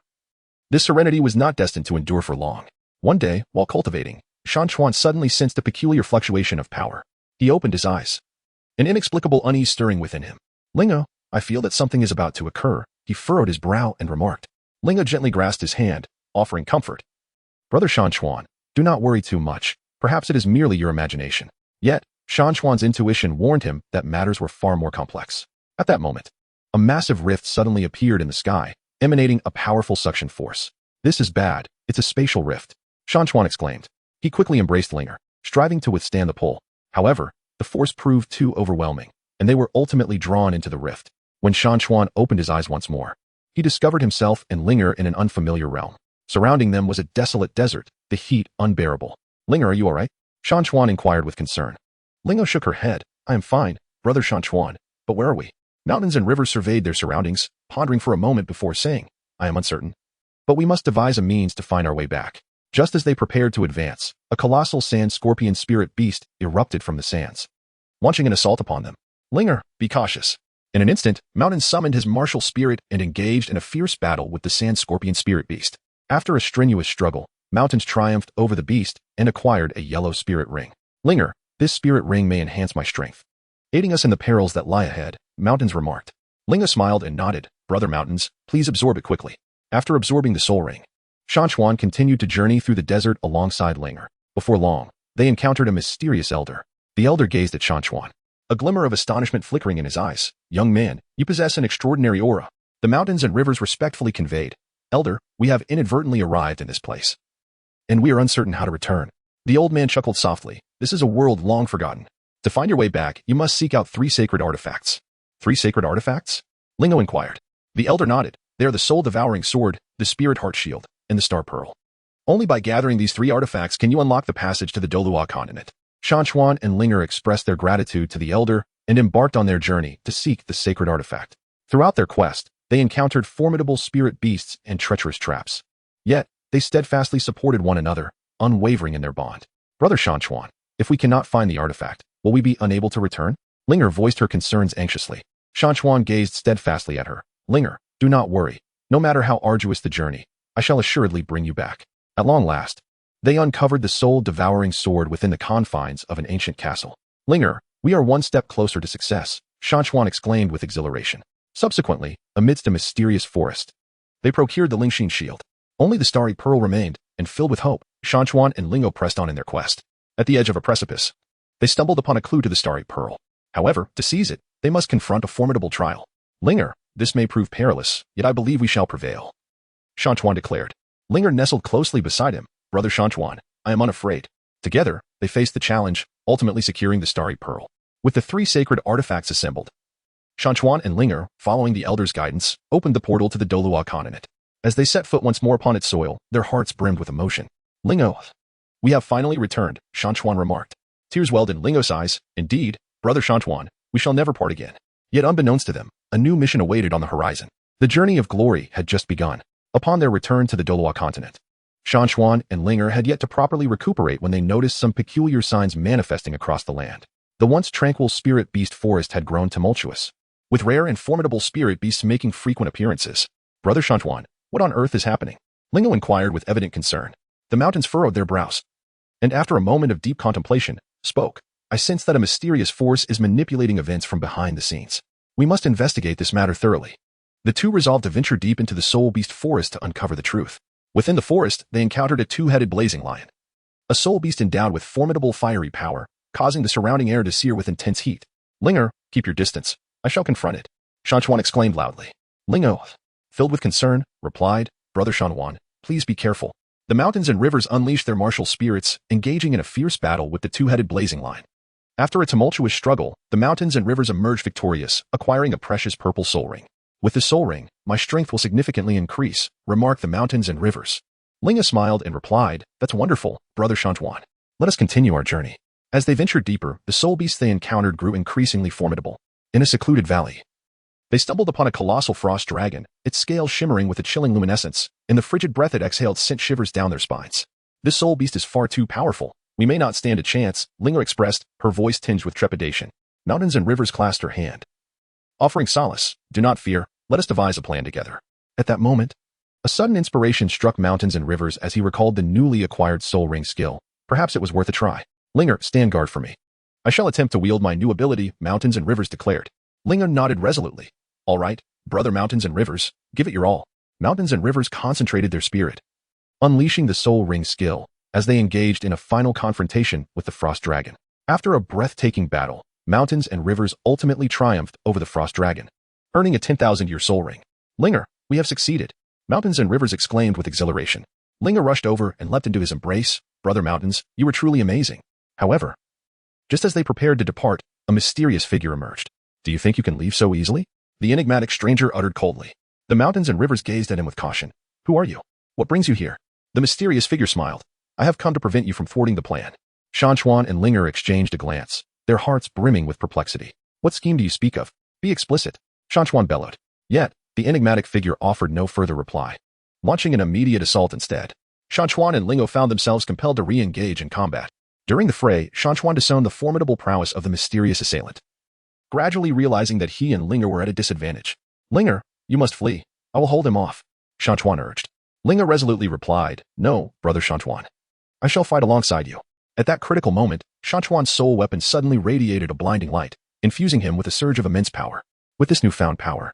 this serenity was not destined to endure for long. One day, while cultivating, Shan Chuan suddenly sensed a peculiar fluctuation of power. He opened his eyes, an inexplicable unease stirring within him. "Lingo, I feel that something is about to occur." He furrowed his brow and remarked. Lingo gently grasped his hand, offering comfort. "Brother Shan Chuan, do not worry too much. Perhaps it is merely your imagination." Yet, Shan Chuan's intuition warned him that matters were far more complex. At that moment, a massive rift suddenly appeared in the sky, emanating a powerful suction force. "This is bad. It's a spatial rift," Shan Chuan exclaimed. He quickly embraced Linger, striving to withstand the pull. However, the force proved too overwhelming, and they were ultimately drawn into the rift. When Shan Chuan opened his eyes once more, he discovered himself and Linger in an unfamiliar realm. Surrounding them was a desolate desert, the heat unbearable. "Linger, are you all right?" Shan Chuan inquired with concern. Lingo shook her head. "I am fine, Brother Shan Chuan, but where are we?" Mountains and rivers surveyed their surroundings, pondering for a moment before saying, "I am uncertain. But we must devise a means to find our way back." Just as they prepared to advance, a colossal sand scorpion spirit beast erupted from the sands, launching an assault upon them. "Linger, be cautious." In an instant, Mountain summoned his martial spirit and engaged in a fierce battle with the sand scorpion spirit beast. After a strenuous struggle, Mountains triumphed over the beast and acquired a yellow spirit ring. "Linger, this spirit ring may enhance my strength, aiding us in the perils that lie ahead," Mountains remarked. Lingo smiled and nodded. "Brother Mountains, please absorb it quickly." After absorbing the soul ring, Shan Chuan continued to journey through the desert alongside Linger. Before long, they encountered a mysterious elder. The elder gazed at Shan Chuan, a glimmer of astonishment flickering in his eyes. "Young man, you possess an extraordinary aura." The mountains and rivers respectfully conveyed, "Elder, we have inadvertently arrived in this place, and we are uncertain how to return." The old man chuckled softly. "This is a world long forgotten. To find your way back, you must seek out 3 sacred artifacts." "3 sacred artifacts?" Lingo inquired. The elder nodded. "They are the soul-devouring sword, the spirit heart shield, and the star pearl. Only by gathering these 3 artifacts can you unlock the passage to the Douluo Continent." Shan Chuan and Linger expressed their gratitude to the elder and embarked on their journey to seek the sacred artifact. Throughout their quest, they encountered formidable spirit beasts and treacherous traps. Yet, they steadfastly supported one another, unwavering in their bond. "Brother Shan Chuan, if we cannot find the artifact, will we be unable to return?" Linger voiced her concerns anxiously. Shan Chuan gazed steadfastly at her. "Linger, do not worry. No matter how arduous the journey, I shall assuredly bring you back." At long last, they uncovered the soul-devouring sword within the confines of an ancient castle. "Linger, we are one step closer to success," Shan Chuan exclaimed with exhilaration. Subsequently, amidst a mysterious forest, they procured the Lingxin shield. Only the starry pearl remained, and filled with hope, Shan Chuan and Lingo pressed on in their quest. At the edge of a precipice, they stumbled upon a clue to the starry pearl. However, to seize it, they must confront a formidable trial. "Linger, this may prove perilous, yet I believe we shall prevail," Shan Chuan declared. Linger nestled closely beside him. "Brother Shan Chuan, I am unafraid." Together, they faced the challenge, ultimately securing the starry pearl. With the 3 sacred artifacts assembled, Shan Chuan and Linger, following the elder's guidance, opened the portal to the Douluo Continent. As they set foot once more upon its soil, their hearts brimmed with emotion. "Lingo, we have finally returned," Shan Chuan remarked. Tears welled in Lingo's eyes. "Indeed, Brother Shan Chuan, we shall never part again." Yet unbeknownst to them, a new mission awaited on the horizon. The journey of glory had just begun. Upon their return to the Douluo Continent, Shan Chuan and Linger had yet to properly recuperate when they noticed some peculiar signs manifesting across the land. The once tranquil spirit beast forest had grown tumultuous, with rare and formidable spirit beasts making frequent appearances. Brother Shan Chuan, what on earth is happening? Lingo inquired with evident concern. The mountains furrowed their brows, and after a moment of deep contemplation, spoke. I sense that a mysterious force is manipulating events from behind the scenes. We must investigate this matter thoroughly. The two resolved to venture deep into the soul beast forest to uncover the truth. Within the forest, they encountered a two-headed blazing lion, a soul beast endowed with formidable fiery power, causing the surrounding air to sear with intense heat. Linger, keep your distance. I shall confront it. Shan Chuan exclaimed loudly. Lingo, filled with concern, replied, Brother Shan Chuan, please be careful. The mountains and rivers unleashed their martial spirits, engaging in a fierce battle with the two-headed blazing lion. After a tumultuous struggle, the mountains and rivers emerged victorious, acquiring a precious purple soul ring. With the soul ring, my strength will significantly increase, remarked the mountains and rivers. Linga smiled and replied, That's wonderful, Brother Shan Chuan. Let us continue our journey. As they ventured deeper, the soul beast they encountered grew increasingly formidable. In a secluded valley, they stumbled upon a colossal frost dragon, its scales shimmering with a chilling luminescence, and the frigid breath it exhaled sent shivers down their spines. This soul beast is far too powerful. We may not stand a chance, Linga expressed, her voice tinged with trepidation. Mountains and rivers clasped her hand, offering solace. Do not fear, let us devise a plan together. At that moment, a sudden inspiration struck mountains and rivers as he recalled the newly acquired soul ring skill. Perhaps it was worth a try. Linger, stand guard for me. I shall attempt to wield my new ability, Mountains and Rivers declared. Linger nodded resolutely. All right, brother Mountains and Rivers, give it your all. Mountains and Rivers concentrated their spirit, unleashing the soul ring skill, as they engaged in a final confrontation with the frost dragon. After a breathtaking battle, Mountains and Rivers ultimately triumphed over the frost dragon, earning a 10,000-year soul ring. Linger, we have succeeded. Mountains and Rivers exclaimed with exhilaration. Linger rushed over and leapt into his embrace. Brother Mountains, you were truly amazing. However, just as they prepared to depart, a mysterious figure emerged. Do you think you can leave so easily? The enigmatic stranger uttered coldly. The Mountains and Rivers gazed at him with caution. Who are you? What brings you here? The mysterious figure smiled. I have come to prevent you from thwarting the plan. Shan Chuan and Linger exchanged a glance, their hearts brimming with perplexity. What scheme do you speak of? Be explicit. Shan Chuan bellowed. Yet, the enigmatic figure offered no further reply, launching an immediate assault instead. Shan Chuan and Lingo found themselves compelled to re-engage in combat. During the fray, Shan Chuan discerned the formidable prowess of the mysterious assailant, gradually realizing that he and Linger were at a disadvantage. Linger, you must flee. I will hold him off, Shan Chuan urged. Linger resolutely replied, No, Brother Shan Chuan. I shall fight alongside you. At that critical moment, Shan Chuan's soul weapon suddenly radiated a blinding light, infusing him with a surge of immense power. With this newfound power,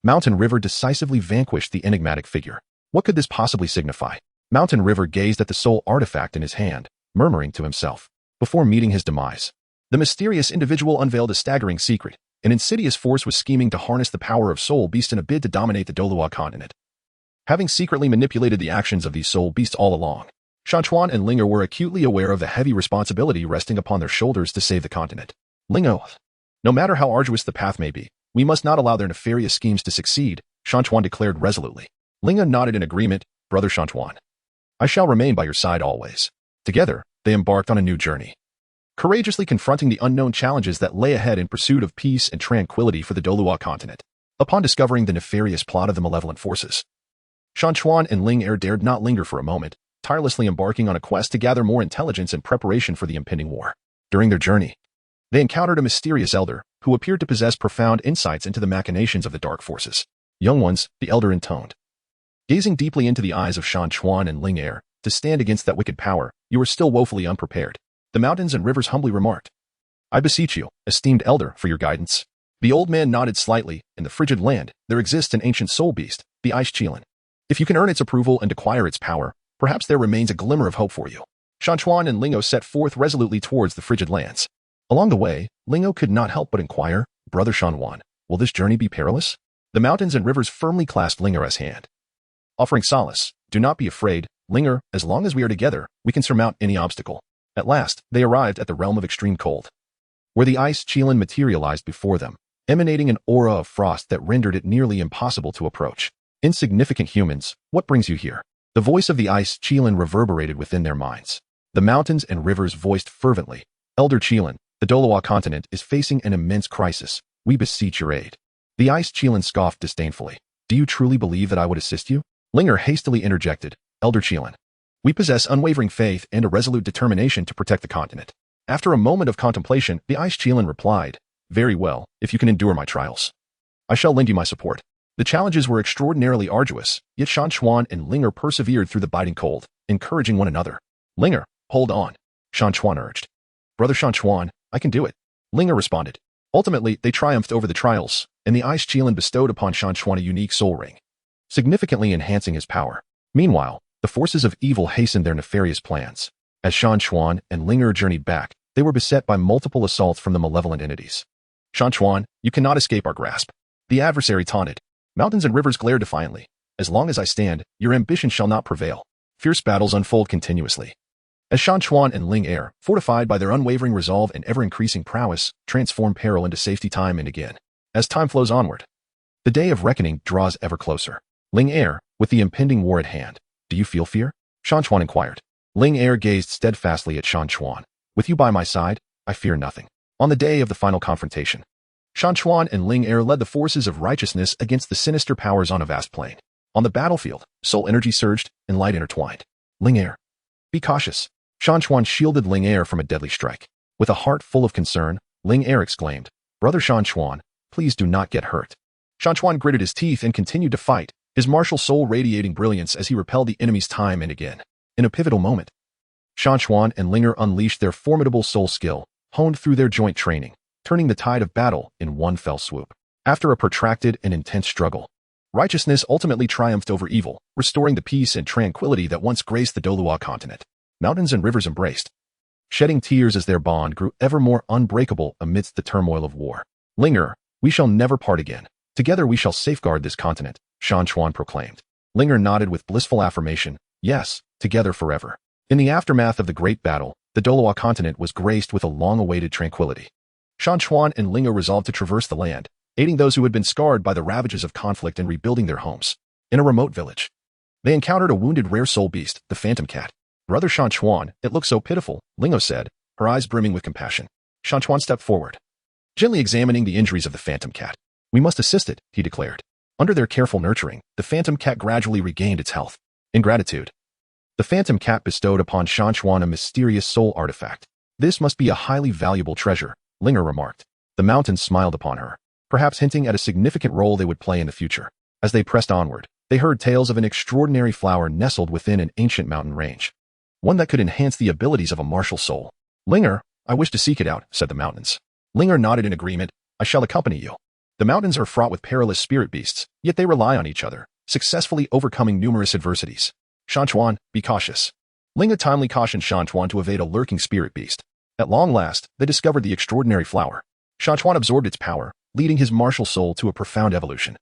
Mountain River decisively vanquished the enigmatic figure. What could this possibly signify? Mountain River gazed at the soul artifact in his hand, murmuring to himself. Before meeting his demise, the mysterious individual unveiled a staggering secret. An insidious force was scheming to harness the power of soul beasts in a bid to dominate the Douluo Continent. Having secretly manipulated the actions of these soul beasts all along, Shan Chuan and Linger were acutely aware of the heavy responsibility resting upon their shoulders to save the continent. Lingo, no matter how arduous the path may be, we must not allow their nefarious schemes to succeed, Shan Chuan declared resolutely. Linga nodded in agreement. Brother Shan Chuan, I shall remain by your side always. Together, they embarked on a new journey, courageously confronting the unknown challenges that lay ahead in pursuit of peace and tranquility for the Douluo Continent. Upon discovering the nefarious plot of the malevolent forces, Shan Chuan and Linger dared not linger for a moment, tirelessly embarking on a quest to gather more intelligence and preparation for the impending war. During their journey, they encountered a mysterious elder who appeared to possess profound insights into the machinations of the dark forces. Young ones, the elder intoned, gazing deeply into the eyes of Shan Chuan and Linger, to stand against that wicked power, you are still woefully unprepared. The Mountains and Rivers humbly remarked. I beseech you, esteemed elder, for your guidance. The old man nodded slightly. In the frigid land, there exists an ancient soul beast, the Ice Chelan. If you can earn its approval and acquire its power, perhaps there remains a glimmer of hope for you. Shan Chuan and Lingo set forth resolutely towards the frigid lands. Along the way, Lingo could not help but inquire, Brother Shan Chuan, will this journey be perilous? The Mountains and Rivers firmly clasped Linger's hand, offering solace. Do not be afraid, Linger, as long as we are together, we can surmount any obstacle. At last, they arrived at the realm of extreme cold, where the Ice Chelan materialized before them, emanating an aura of frost that rendered it nearly impossible to approach. Insignificant humans, what brings you here? The voice of the Ice Chelan reverberated within their minds. The Mountains and Rivers voiced fervently, Elder Chelan, the Douluo Continent is facing an immense crisis. We beseech your aid. The Ice Chelan scoffed disdainfully. Do you truly believe that I would assist you? Linger hastily interjected, Elder Chelan, we possess unwavering faith and a resolute determination to protect the continent. After a moment of contemplation, the Ice Chelan replied, "Very well, if you can endure my trials. I shall lend you my support." The challenges were extraordinarily arduous, yet Shan Chuan and Linger persevered through the biting cold, encouraging one another. "Linger, hold on," Shan Chuan urged. "Brother Shan Chuan, I can do it," Linger responded. Ultimately, they triumphed over the trials, and the Ice Chelan bestowed upon Shan Chuan a unique soul ring, significantly enhancing his power. Meanwhile, the forces of evil hastened their nefarious plans. As Shan Chuan and Linger journeyed back, they were beset by multiple assaults from the malevolent entities. "Shan Chuan, you cannot escape our grasp," the adversary taunted. Mountains and rivers glared defiantly. "As long as I stand, your ambition shall not prevail." Fierce battles unfold continuously. As Shan Chuan and Linger, fortified by their unwavering resolve and ever-increasing prowess, transform peril into safety time and again. As time flows onward, the day of reckoning draws ever closer. Linger, with the impending war at hand, "Do you feel fear?" Shan Chuan inquired. Linger gazed steadfastly at Shan Chuan. "With you by my side, I fear nothing." On the day of the final confrontation, Shan Chuan and Linger led the forces of righteousness against the sinister powers on a vast plain. On the battlefield, soul energy surged and light intertwined. "Linger, be cautious." Shan Chuan shielded Linger from a deadly strike. With a heart full of concern, Linger exclaimed, "Brother Shan Chuan, please do not get hurt." Shan Chuan gritted his teeth and continued to fight, his martial soul radiating brilliance as he repelled the enemies time and again. In a pivotal moment, Shan Chuan and Linger unleashed their formidable soul skill, honed through their joint training, turning the tide of battle in one fell swoop. After a protracted and intense struggle, righteousness ultimately triumphed over evil, restoring the peace and tranquility that once graced the Douluo Continent. Mountains and rivers embraced, shedding tears as their bond grew ever more unbreakable amidst the turmoil of war. "Linger, we shall never part again. Together we shall safeguard this continent," Shan Chuan proclaimed. Linger nodded with blissful affirmation, "Yes, together forever." In the aftermath of the great battle, the Douluo Continent was graced with a long-awaited tranquility. Shan Chuan and Linger resolved to traverse the land, aiding those who had been scarred by the ravages of conflict and rebuilding their homes. In a remote village, they encountered a wounded rare soul beast, the phantom cat. "Brother Shan Chuan, it looks so pitiful," Linger said, her eyes brimming with compassion. Shan Chuan stepped forward, gently examining the injuries of the phantom cat. "We must assist it," he declared. Under their careful nurturing, the phantom cat gradually regained its health. In gratitude, the phantom cat bestowed upon Shan Chuan a mysterious soul artifact. "This must be a highly valuable treasure," Linger remarked. The mountains smiled upon her, perhaps hinting at a significant role they would play in the future. As they pressed onward, they heard tales of an extraordinary flower nestled within an ancient mountain range, one that could enhance the abilities of a martial soul. "Linger, I wish to seek it out," said the mountains. Linger nodded in agreement. "I shall accompany you." The mountains are fraught with perilous spirit beasts, yet they rely on each other, successfully overcoming numerous adversities. "Shan Chuan, be cautious." Linger timely cautioned Shan Chuan to evade a lurking spirit beast. At long last, they discovered the extraordinary flower. Shan Chuan absorbed its power, leading his martial soul to a profound evolution,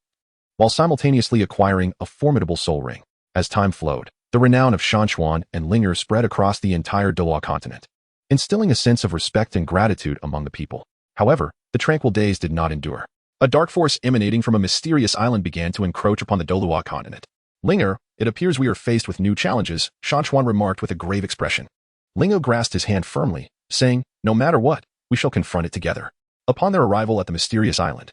while simultaneously acquiring a formidable soul ring. As time flowed, the renown of Shan Chuan and Linger spread across the entire Douluo Continent, instilling a sense of respect and gratitude among the people. However, the tranquil days did not endure. A dark force emanating from a mysterious island began to encroach upon the Douluo Continent. "Linger, it appears we are faced with new challenges," Shan Chuan remarked with a grave expression. Linger grasped his hand firmly, saying, "No matter what, we shall confront it together." Upon their arrival at the mysterious island,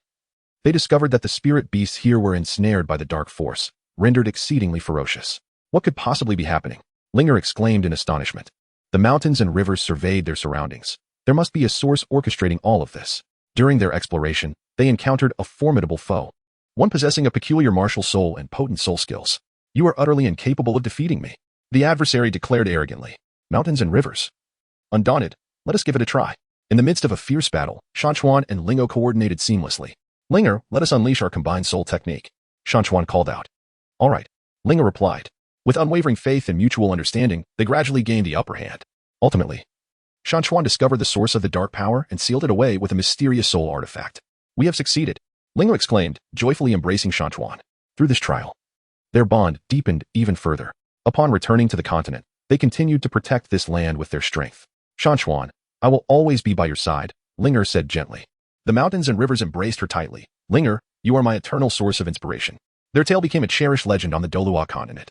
they discovered that the spirit beasts here were ensnared by the dark force, rendered exceedingly ferocious. "What could possibly be happening?" Linger exclaimed in astonishment. The mountains and rivers surveyed their surroundings. There must be a source orchestrating all of this. During their exploration, they encountered a formidable foe, one possessing a peculiar martial soul and potent soul skills. "You are utterly incapable of defeating me," the adversary declared arrogantly. "Mountains and rivers, undaunted, let us give it a try." In the midst of a fierce battle, Shan Chuan and Linger coordinated seamlessly. "Linger, let us unleash our combined soul technique," Shan Chuan called out. "All right," Linger replied. With unwavering faith and mutual understanding, they gradually gained the upper hand. Ultimately, Shan Chuan discovered the source of the dark power and sealed it away with a mysterious soul artifact. "We have succeeded," Linger exclaimed, joyfully embracing Shan Chuan. Through this trial, their bond deepened even further. Upon returning to the continent, they continued to protect this land with their strength. "Shan Chuan, I will always be by your side," Linger said gently. The mountains and rivers embraced her tightly. "Linger, you are my eternal source of inspiration." Their tale became a cherished legend on the Douluo Continent,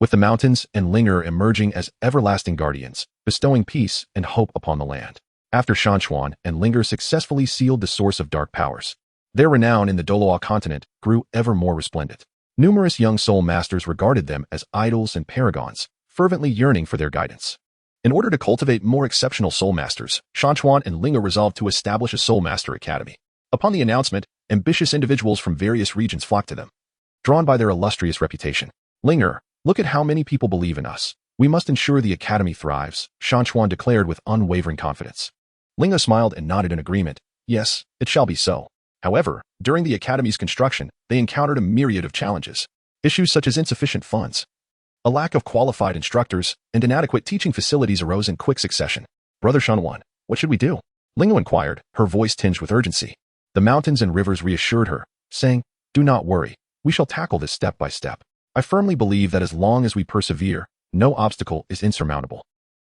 with the mountains and Linger emerging as everlasting guardians, bestowing peace and hope upon the land. After Shan Chuan and Linger successfully sealed the source of dark powers, their renown in the Douluo Continent grew ever more resplendent. Numerous young soul masters regarded them as idols and paragons, fervently yearning for their guidance. In order to cultivate more exceptional soul masters, Shan Chuan and Linga resolved to establish a soul master academy. Upon the announcement, ambitious individuals from various regions flocked to them, drawn by their illustrious reputation. Linga, look at how many people believe in us. We must ensure the academy thrives, Shan Chuan declared with unwavering confidence. Linga smiled and nodded in agreement. Yes, it shall be so. However, during the academy's construction, they encountered a myriad of challenges. Issues such as insufficient funds, a lack of qualified instructors, and inadequate teaching facilities arose in quick succession. Brother Shan Chuan, what should we do? Linga inquired, her voice tinged with urgency. The mountains and rivers reassured her, saying, do not worry, we shall tackle this step by step. I firmly believe that as long as we persevere, no obstacle is insurmountable.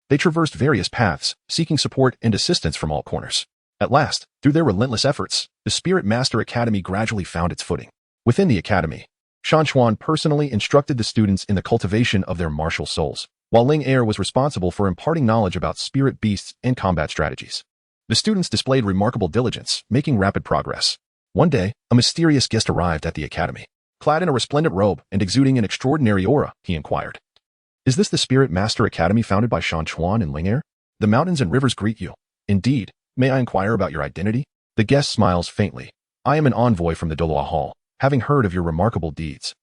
They traversed various paths, seeking support and assistance from all corners. At last, through their relentless efforts, the Spirit Master Academy gradually found its footing. Within the academy, Shan Chuan personally instructed the students in the cultivation of their martial souls, while Ling Er was responsible for imparting knowledge about spirit beasts and combat strategies. The students displayed remarkable diligence, making rapid progress. One day, a mysterious guest arrived at the academy. Clad in a resplendent robe and exuding an extraordinary aura, he inquired, is this the Spirit Master Academy founded by Shan Chuan and Ling Er? The mountains and rivers greet you. Indeed. May I inquire about your identity? The guest smiles faintly. I am an envoy from the Douluo Hall, having heard of your remarkable deeds.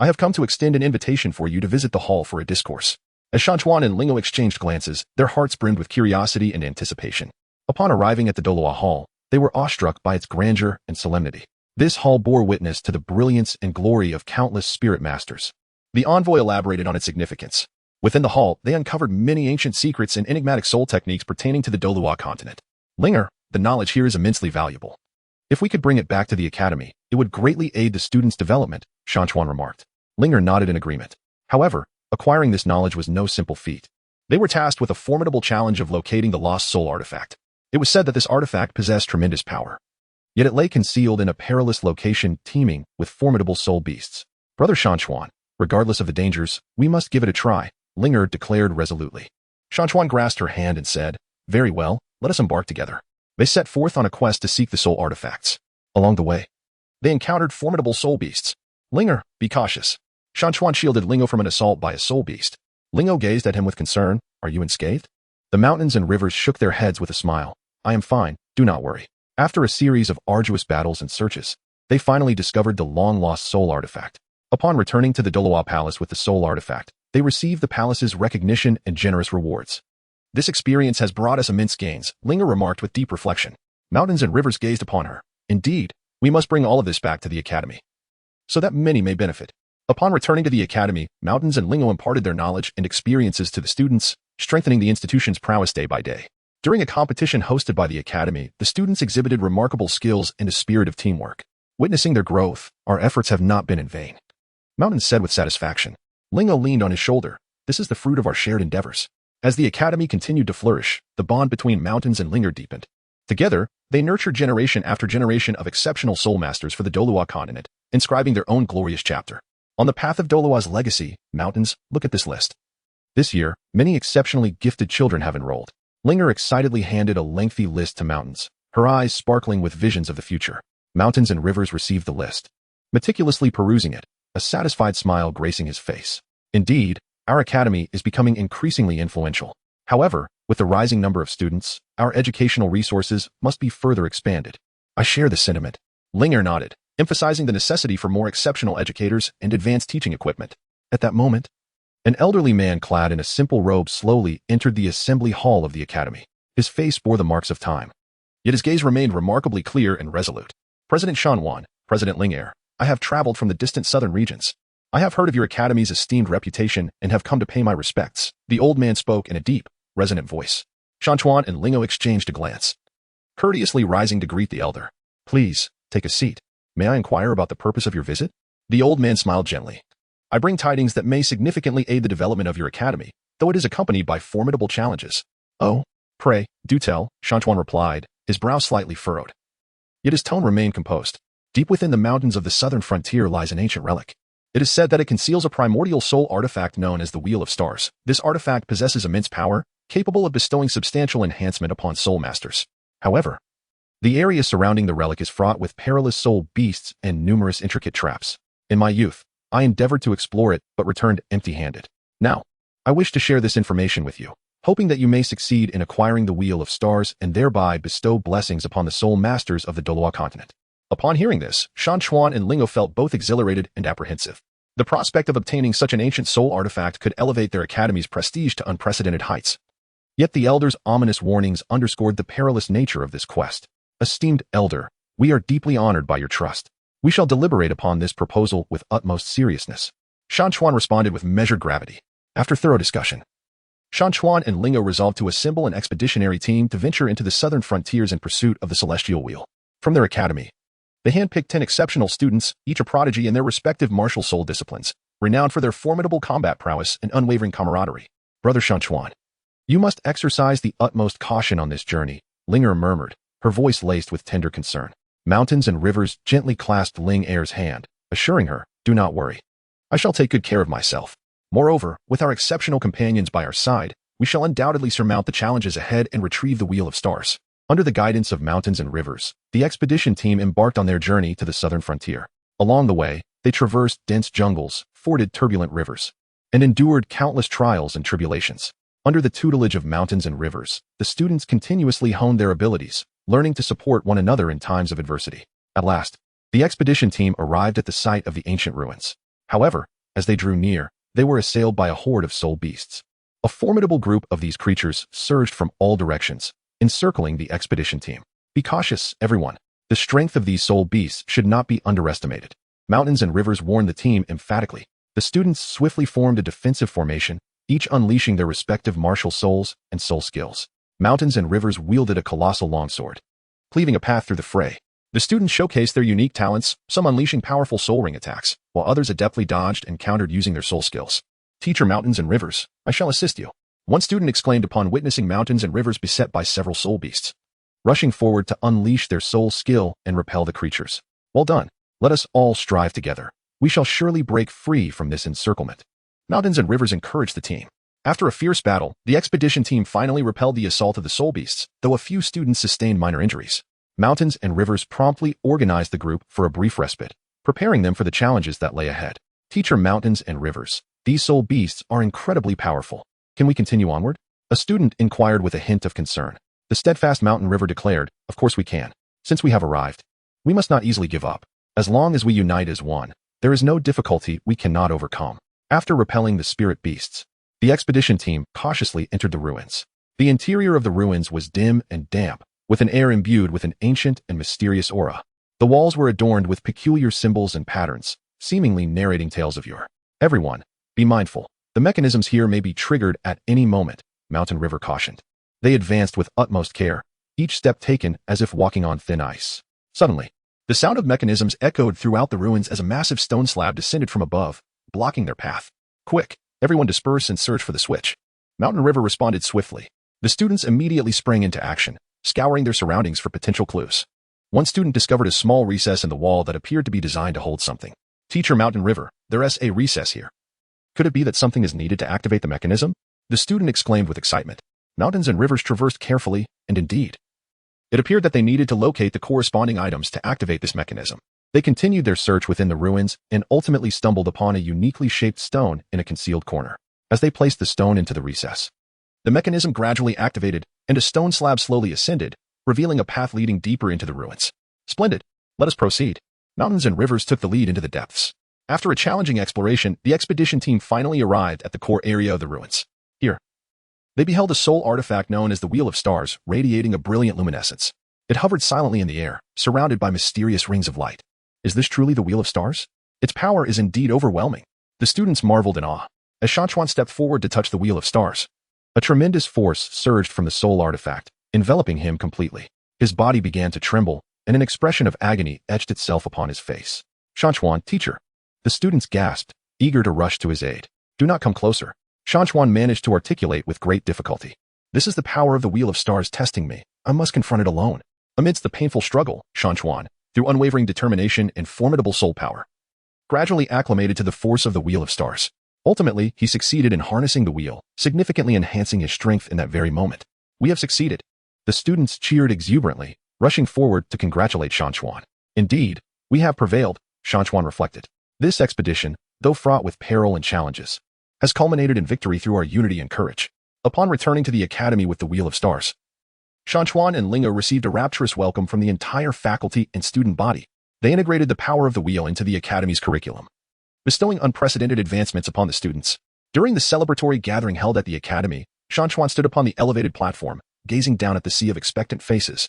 I have come to extend an invitation for you to visit the hall for a discourse. As Shan Chuan and Lingo exchanged glances, their hearts brimmed with curiosity and anticipation. Upon arriving at the Douluo Hall, they were awestruck by its grandeur and solemnity. This hall bore witness to the brilliance and glory of countless spirit masters. The envoy elaborated on its significance. Within the hall, they uncovered many ancient secrets and enigmatic soul techniques pertaining to the Douluo Continent. Linga, the knowledge here is immensely valuable. If we could bring it back to the academy, it would greatly aid the students' development, Shan Chuan remarked. Linga nodded in agreement. However, acquiring this knowledge was no simple feat. They were tasked with a formidable challenge of locating the lost soul artifact. It was said that this artifact possessed tremendous power. Yet it lay concealed in a perilous location teeming with formidable soul beasts. Brother Shan Chuan, regardless of the dangers, we must give it a try, Linga declared resolutely. Shan Chuan grasped her hand and said, very well, let us embark together. They set forth on a quest to seek the soul artifacts. Along the way, they encountered formidable soul beasts. Linga, be cautious. Shan Chuan shielded Lingo from an assault by a soul beast. Lingo gazed at him with concern. Are you unscathed? The mountains and rivers shook their heads with a smile. I am fine, do not worry. After a series of arduous battles and searches, they finally discovered the long-lost soul artifact. Upon returning to the Douluo Palace with the soul artifact, they received the palace's recognition and generous rewards. This experience has brought us immense gains, Linga remarked with deep reflection. Mountains and rivers gazed upon her. Indeed, we must bring all of this back to the academy, so that many may benefit. Upon returning to the academy, Mountains and Lingo imparted their knowledge and experiences to the students, strengthening the institution's prowess day by day. During a competition hosted by the academy, the students exhibited remarkable skills and a spirit of teamwork. Witnessing their growth, our efforts have not been in vain, Mountains said with satisfaction. Lingo leaned on his shoulder. This is the fruit of our shared endeavors. As the academy continued to flourish, the bond between Mountains and Linga deepened. Together, they nurtured generation after generation of exceptional soul masters for the Douluo Continent, inscribing their own glorious chapter. On the path of Douluo's legacy, Mountains, look at this list. This year, many exceptionally gifted children have enrolled. Linga excitedly handed a lengthy list to Mountains, her eyes sparkling with visions of the future. Mountains and Rivers received the list, meticulously perusing it, a satisfied smile gracing his face. Indeed, our academy is becoming increasingly influential. However, with the rising number of students, our educational resources must be further expanded. I share this sentiment. Linga nodded, emphasizing the necessity for more exceptional educators and advanced teaching equipment. At that moment, an elderly man clad in a simple robe slowly entered the assembly hall of the academy. His face bore the marks of time, yet his gaze remained remarkably clear and resolute. President Shan Chuan, President Linga, I have traveled from the distant southern regions. I have heard of your academy's esteemed reputation and have come to pay my respects. The old man spoke in a deep, resonant voice. Shan Chuan and Lingo exchanged a glance, courteously rising to greet the elder. Please, take a seat. May I inquire about the purpose of your visit? The old man smiled gently. I bring tidings that may significantly aid the development of your academy, though it is accompanied by formidable challenges. Oh, pray, do tell, Shan Chuan replied, his brow slightly furrowed. Yet his tone remained composed. Deep within the mountains of the southern frontier lies an ancient relic. It is said that it conceals a primordial soul artifact known as the Wheel of Stars. This artifact possesses immense power, capable of bestowing substantial enhancement upon soul masters. However, the area surrounding the relic is fraught with perilous soul beasts and numerous intricate traps. In my youth, I endeavored to explore it but returned empty-handed. Now, I wish to share this information with you. hoping that you may succeed in acquiring the Wheel of Stars and thereby bestow blessings upon the soul masters of the Douluo Continent. Upon hearing this, Shan Chuan and Lingo felt both exhilarated and apprehensive. The prospect of obtaining such an ancient soul artifact could elevate their academy's prestige to unprecedented heights. Yet the elder's ominous warnings underscored the perilous nature of this quest. Esteemed elder, we are deeply honored by your trust. We shall deliberate upon this proposal with utmost seriousness. Shan Chuan responded with measured gravity. After thorough discussion, Shan Chuan and Lingo resolved to assemble an expeditionary team to venture into the southern frontiers in pursuit of the Celestial Wheel. From their academy, they handpicked 10 exceptional students, each a prodigy in their respective martial soul disciplines, renowned for their formidable combat prowess and unwavering camaraderie. Brother Shan Chuan, you must exercise the utmost caution on this journey, Linger murmured, her voice laced with tender concern. Mountains and rivers gently clasped Ling Er's hand, assuring her, do not worry. I shall take good care of myself. Moreover, with our exceptional companions by our side, we shall undoubtedly surmount the challenges ahead and retrieve the Wheel of Stars. Under the guidance of mountains and rivers, the expedition team embarked on their journey to the southern frontier. Along the way, they traversed dense jungles, forded turbulent rivers, and endured countless trials and tribulations. Under the tutelage of mountains and rivers, the students continuously honed their abilities, learning to support one another in times of adversity. At last, the expedition team arrived at the site of the ancient ruins. However, as they drew near, they were assailed by a horde of soul beasts. A formidable group of these creatures surged from all directions, encircling the expedition team. Be cautious, everyone. The strength of these soul beasts should not be underestimated. Mountains and rivers warned the team emphatically. The students swiftly formed a defensive formation, each unleashing their respective martial souls and soul skills. Mountains and rivers wielded a colossal longsword, cleaving a path through the fray. The students showcased their unique talents, some unleashing powerful soul ring attacks, while others adeptly dodged and countered using their soul skills. Teacher Mountains and Rivers, I shall assist you. One student exclaimed upon witnessing mountains and rivers beset by several soul beasts, rushing forward to unleash their soul skill and repel the creatures. Well done. Let us all strive together. We shall surely break free from this encirclement. Mountains and rivers encouraged the team. After a fierce battle, the expedition team finally repelled the assault of the soul beasts, though a few students sustained minor injuries. Mountains and rivers promptly organized the group for a brief respite, preparing them for the challenges that lay ahead. Teacher Mountains and Rivers, these soul beasts are incredibly powerful. Can we continue onward? A student inquired with a hint of concern. The steadfast mountain river declared, of course we can. Since we have arrived, we must not easily give up. As long as we unite as one, there is no difficulty we cannot overcome. After repelling the spirit beasts, the expedition team cautiously entered the ruins. The interior of the ruins was dim and damp, with an air imbued with an ancient and mysterious aura. The walls were adorned with peculiar symbols and patterns, seemingly narrating tales of yore. Everyone, be mindful. The mechanisms here may be triggered at any moment, Mountain River cautioned. They advanced with utmost care, each step taken as if walking on thin ice. Suddenly, the sound of mechanisms echoed throughout the ruins as a massive stone slab descended from above, blocking their path. Quick, everyone disperse and search for the switch. Mountain River responded swiftly. The students immediately sprang into action, scouring their surroundings for potential clues. One student discovered a small recess in the wall that appeared to be designed to hold something. Teacher Mountain River, there's a recess here. Could it be that something is needed to activate the mechanism? The student exclaimed with excitement. Mountains and rivers traversed carefully, and indeed, it appeared that they needed to locate the corresponding items to activate this mechanism. They continued their search within the ruins and ultimately stumbled upon a uniquely shaped stone in a concealed corner. As they placed the stone into the recess, the mechanism gradually activated, and a stone slab slowly ascended, revealing a path leading deeper into the ruins. Splendid. Let us proceed. Mountains and rivers took the lead into the depths. After a challenging exploration, the expedition team finally arrived at the core area of the ruins. Here, they beheld a soul artifact known as the Wheel of Stars, radiating a brilliant luminescence. It hovered silently in the air, surrounded by mysterious rings of light. Is this truly the Wheel of Stars? Its power is indeed overwhelming. The students marveled in awe. As Shan Chuan stepped forward to touch the Wheel of Stars, a tremendous force surged from the soul artifact, enveloping him completely. His body began to tremble, and an expression of agony etched itself upon his face. Shan Chuan, teacher. The students gasped, eager to rush to his aid. Do not come closer. Shan Chuan managed to articulate with great difficulty. This is the power of the Wheel of Stars testing me. I must confront it alone. Amidst the painful struggle, Shan Chuan, through unwavering determination and formidable soul power, gradually acclimated to the force of the Wheel of Stars. Ultimately, he succeeded in harnessing the wheel, significantly enhancing his strength in that very moment. We have succeeded. The students cheered exuberantly, rushing forward to congratulate Shan Chuan. Indeed, we have prevailed, Shan Chuan reflected. This expedition, though fraught with peril and challenges, has culminated in victory through our unity and courage. Upon returning to the academy with the Wheel of Stars, Shan Chuan and Lingo received a rapturous welcome from the entire faculty and student body. They integrated the power of the wheel into the academy's curriculum, bestowing unprecedented advancements upon the students. During the celebratory gathering held at the academy, Shan Chuan stood upon the elevated platform, gazing down at the sea of expectant faces,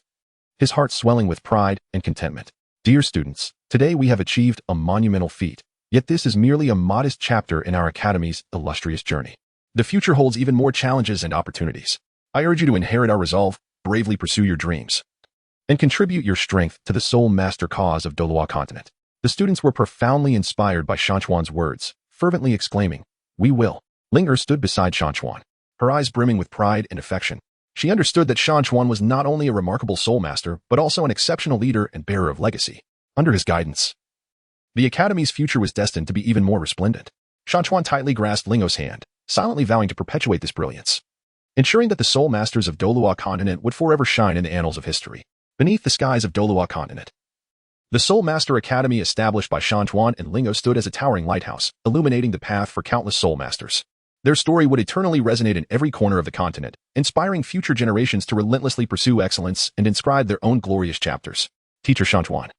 his heart swelling with pride and contentment. Dear students, today we have achieved a monumental feat, yet this is merely a modest chapter in our academy's illustrious journey. The future holds even more challenges and opportunities. I urge you to inherit our resolve, bravely pursue your dreams, and contribute your strength to the sole master cause of Douluo Continent. The students were profoundly inspired by Shan Chuan's words, fervently exclaiming, "We will." Linger stood beside Shan Chuan, her eyes brimming with pride and affection. She understood that Shan Chuan was not only a remarkable soul master, but also an exceptional leader and bearer of legacy. Under his guidance, the academy's future was destined to be even more resplendent. Shan Chuan tightly grasped Lingo's hand, silently vowing to perpetuate this brilliance, ensuring that the soul masters of Douluo Continent would forever shine in the annals of history. Beneath the skies of Douluo Continent, the Soul Master Academy established by Shan Chuan and Lingo stood as a towering lighthouse, illuminating the path for countless soul masters. Their story would eternally resonate in every corner of the continent, inspiring future generations to relentlessly pursue excellence and inscribe their own glorious chapters. Teacher Shan Chuan.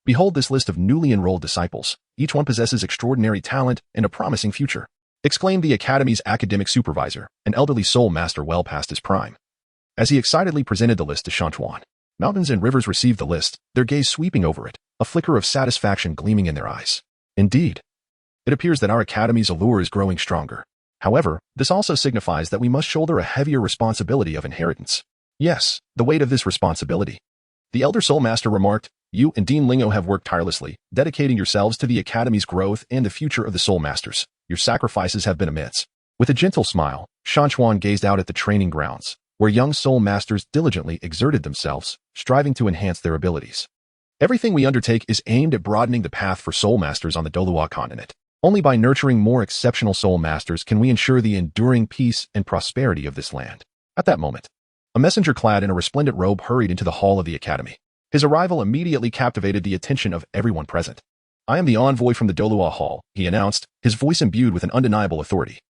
Behold this list of newly enrolled disciples. Each one possesses extraordinary talent and a promising future, exclaimed the academy's academic supervisor, an elderly soul master well past his prime. As he excitedly presented the list to Shan Chuan, mountains and rivers received the list, their gaze sweeping over it, a flicker of satisfaction gleaming in their eyes. Indeed, it appears that our academy's allure is growing stronger. However, this also signifies that we must shoulder a heavier responsibility of inheritance. Yes, the weight of this responsibility. The elder soul master remarked, "You and Dean Lingo have worked tirelessly, dedicating yourselves to the academy's growth and the future of the soul masters. Your sacrifices have been immense." With a gentle smile, Shan Chuan gazed out at the training grounds, where young soul masters diligently exerted themselves, striving to enhance their abilities. Everything we undertake is aimed at broadening the path for soul masters on the Douluo Continent. Only by nurturing more exceptional soul masters can we ensure the enduring peace and prosperity of this land. At that moment, a messenger clad in a resplendent robe hurried into the hall of the academy. His arrival immediately captivated the attention of everyone present. "I am the envoy from the Douluo Hall," he announced, his voice imbued with an undeniable authority.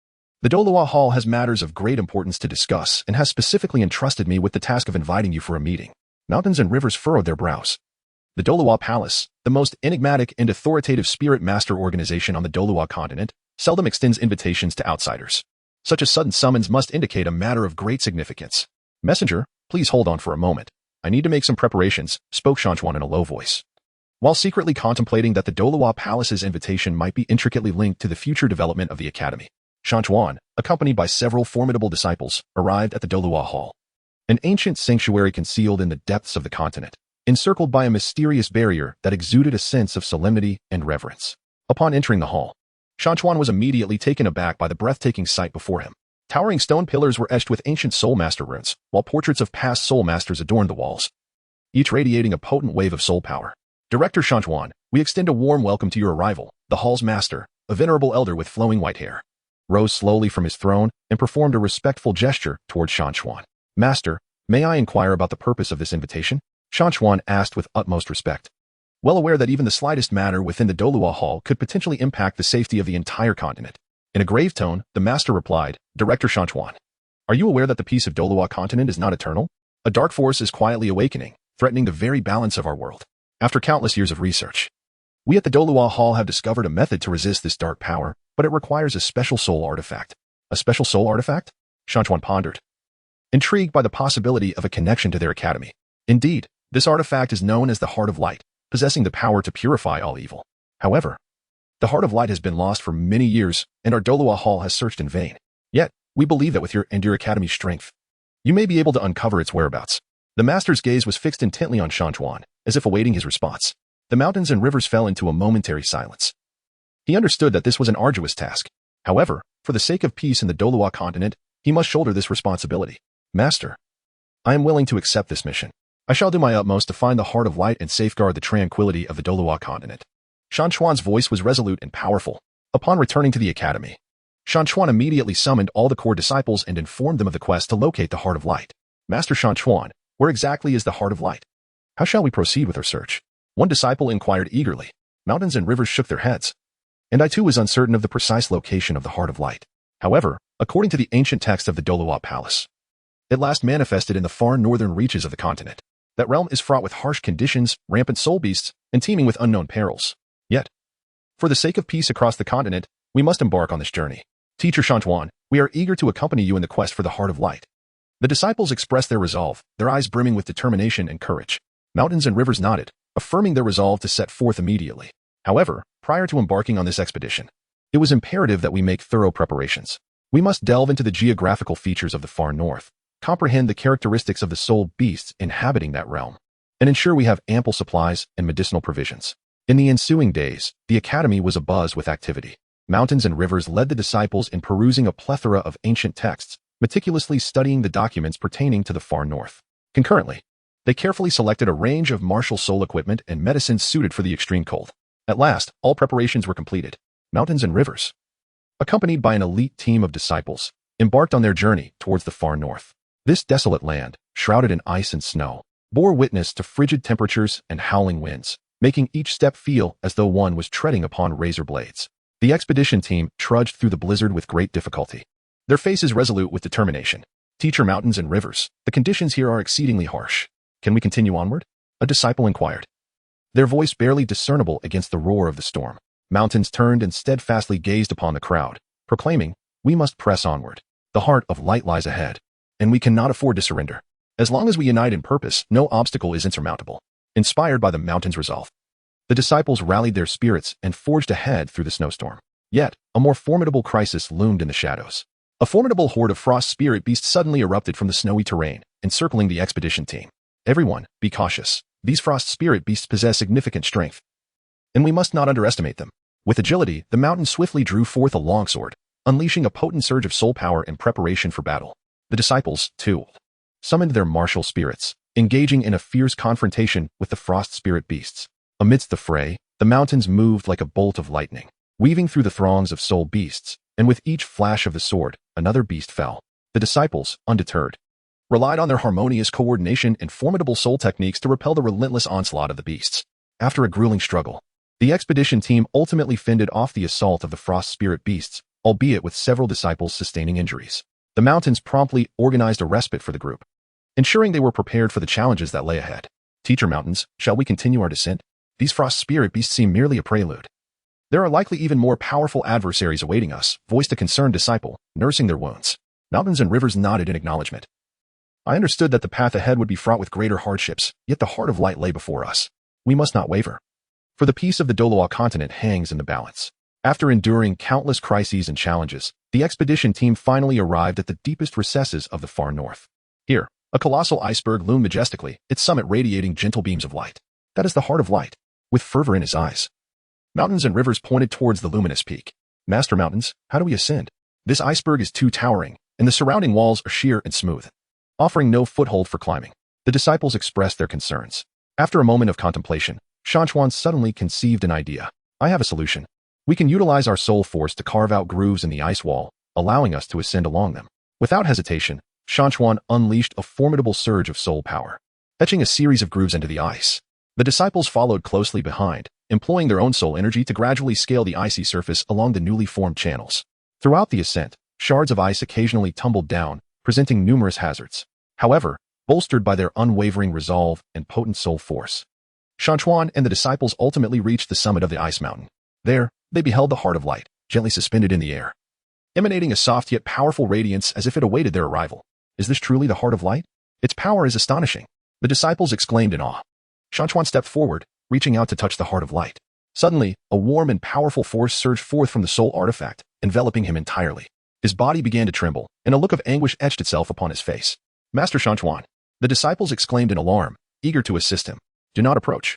"The Douluo Hall has matters of great importance to discuss and has specifically entrusted me with the task of inviting you for a meeting." Mountains and rivers furrowed their brows. The Douluo Palace, the most enigmatic and authoritative spirit master organization on the Douluo Continent, seldom extends invitations to outsiders. Such a sudden summons must indicate a matter of great significance. "Messenger, please hold on for a moment. I need to make some preparations," spoke Shan Chuan in a low voice, while secretly contemplating that the Douluo Palace's invitation might be intricately linked to the future development of the academy. Shan Chuan, accompanied by several formidable disciples, arrived at the Douluo Hall, an ancient sanctuary concealed in the depths of the continent, encircled by a mysterious barrier that exuded a sense of solemnity and reverence. Upon entering the hall, Shan Chuan was immediately taken aback by the breathtaking sight before him. Towering stone pillars were etched with ancient soul master runes, while portraits of past soul masters adorned the walls, each radiating a potent wave of soul power. "Director Shan Chuan, we extend a warm welcome to your arrival." The hall's master, a venerable elder with flowing white hair, rose slowly from his throne and performed a respectful gesture toward Shan Chuan. "Master, may I inquire about the purpose of this invitation?" Shan Chuan asked with utmost respect, well aware that even the slightest matter within the Douluo Hall could potentially impact the safety of the entire continent. In a grave tone, the master replied, "Director Shan Chuan, are you aware that the peace of Douluo Continent is not eternal? A dark force is quietly awakening, threatening the very balance of our world. After countless years of research, we at the Douluo Hall have discovered a method to resist this dark power, but it requires a special soul artifact." "A special soul artifact?" Shan Chuan pondered, intrigued by the possibility of a connection to their academy. Indeed, this artifact is known as the Heart of Light, possessing the power to purify all evil. However, the Heart of Light has been lost for many years, and our Douluo Hall has searched in vain. Yet, we believe that with your academy's strength, you may be able to uncover its whereabouts. The master's gaze was fixed intently on Shan Chuan, as if awaiting his response. The mountains and rivers fell into a momentary silence. He understood that this was an arduous task. However, for the sake of peace in the Douluo Continent, he must shoulder this responsibility. "Master, I am willing to accept this mission. I shall do my utmost to find the Heart of Light and safeguard the tranquility of the Douluo Continent." Shan Chuan's voice was resolute and powerful. Upon returning to the academy, Shan Chuan immediately summoned all the core disciples and informed them of the quest to locate the Heart of Light. "Master Shan Chuan, where exactly is the Heart of Light? How shall we proceed with our search?" One disciple inquired eagerly. Mountains and rivers shook their heads, and I too was uncertain of the precise location of the Heart of Light. However, according to the ancient text of the Douluo Palace. It last manifested in the far northern reaches of the continent. That realm is fraught with harsh conditions, rampant soul beasts, and teeming with unknown perils. Yet, for the sake of peace across the continent, we must embark on this journey. Teacher Shan Chuan, we are eager to accompany you in the quest for the Heart of Light. The disciples expressed their resolve, their eyes brimming with determination and courage. Mountains and rivers nodded, affirming their resolve to set forth immediately. However, prior to embarking on this expedition, it was imperative that we make thorough preparations. We must delve into the geographical features of the far north, comprehend the characteristics of the soul beasts inhabiting that realm, and ensure we have ample supplies and medicinal provisions. In the ensuing days, the academy was abuzz with activity. Mountains and rivers led the disciples in perusing a plethora of ancient texts, meticulously studying the documents pertaining to the far north. Concurrently, they carefully selected a range of martial soul equipment and medicines suited for the extreme cold. At last, all preparations were completed. Mountains and rivers, accompanied by an elite team of disciples, embarked on their journey towards the far north. This desolate land, shrouded in ice and snow, bore witness to frigid temperatures and howling winds, making each step feel as though one was treading upon razor blades. The expedition team trudged through the blizzard with great difficulty, their faces resolute with determination. Teacher, mountains and rivers, the conditions here are exceedingly harsh. Can we continue onward? A disciple inquired, their voice barely discernible against the roar of the storm. Mountains turned and steadfastly gazed upon the crowd, proclaiming, we must press onward. The heart of light lies ahead, and we cannot afford to surrender. As long as we unite in purpose, no obstacle is insurmountable. Inspired by the mountain's resolve, the disciples rallied their spirits and forged ahead through the snowstorm. Yet, a more formidable crisis loomed in the shadows. A formidable horde of frost spirit beasts suddenly erupted from the snowy terrain, encircling the expedition team. Everyone, be cautious. These frost spirit beasts possess significant strength, and we must not underestimate them. With agility, the mountain swiftly drew forth a longsword, unleashing a potent surge of soul power in preparation for battle. The disciples, too, summoned their martial spirits, engaging in a fierce confrontation with the frost spirit beasts. Amidst the fray, the mountains moved like a bolt of lightning, weaving through the throngs of soul beasts, and with each flash of the sword, another beast fell. The disciples, undeterred, relied on their harmonious coordination and formidable soul techniques to repel the relentless onslaught of the beasts. After a grueling struggle, the expedition team ultimately fended off the assault of the frost spirit beasts, albeit with several disciples sustaining injuries. The mountains promptly organized a respite for the group, ensuring they were prepared for the challenges that lay ahead. Teacher, mountains, shall we continue our descent? These frost spirit beasts seem merely a prelude. There are likely even more powerful adversaries awaiting us, voiced a concerned disciple, nursing their wounds. Mountains and rivers nodded in acknowledgement. I understood that the path ahead would be fraught with greater hardships, yet the heart of light lay before us. We must not waver, for the peace of the Douluo Continent hangs in the balance. After enduring countless crises and challenges, the expedition team finally arrived at the deepest recesses of the far north. Here, a colossal iceberg loomed majestically, its summit radiating gentle beams of light. That is the Heart of Light, with fervor in his eyes. Mountains and rivers pointed towards the luminous peak. Master Mountains, how do we ascend? This iceberg is too towering, and the surrounding walls are sheer and smooth, offering no foothold for climbing. The disciples expressed their concerns. After a moment of contemplation, Shan Chuan suddenly conceived an idea. I have a solution. We can utilize our soul force to carve out grooves in the ice wall, allowing us to ascend along them. Without hesitation, Shan Chuan unleashed a formidable surge of soul power, etching a series of grooves into the ice. The disciples followed closely behind, employing their own soul energy to gradually scale the icy surface along the newly formed channels. Throughout the ascent, shards of ice occasionally tumbled down, presenting numerous hazards. However, bolstered by their unwavering resolve and potent soul force, Shan Chuan and the disciples ultimately reached the summit of the ice mountain. There, they beheld the Heart of Light, gently suspended in the air, emanating a soft yet powerful radiance as if it awaited their arrival. Is this truly the Heart of Light? Its power is astonishing, the disciples exclaimed in awe. Shan Chuan stepped forward, reaching out to touch the Heart of Light. Suddenly, a warm and powerful force surged forth from the soul artifact, enveloping him entirely. His body began to tremble, and a look of anguish etched itself upon his face. Master Shan Chuan, the disciples exclaimed in alarm, eager to assist him. Do not approach.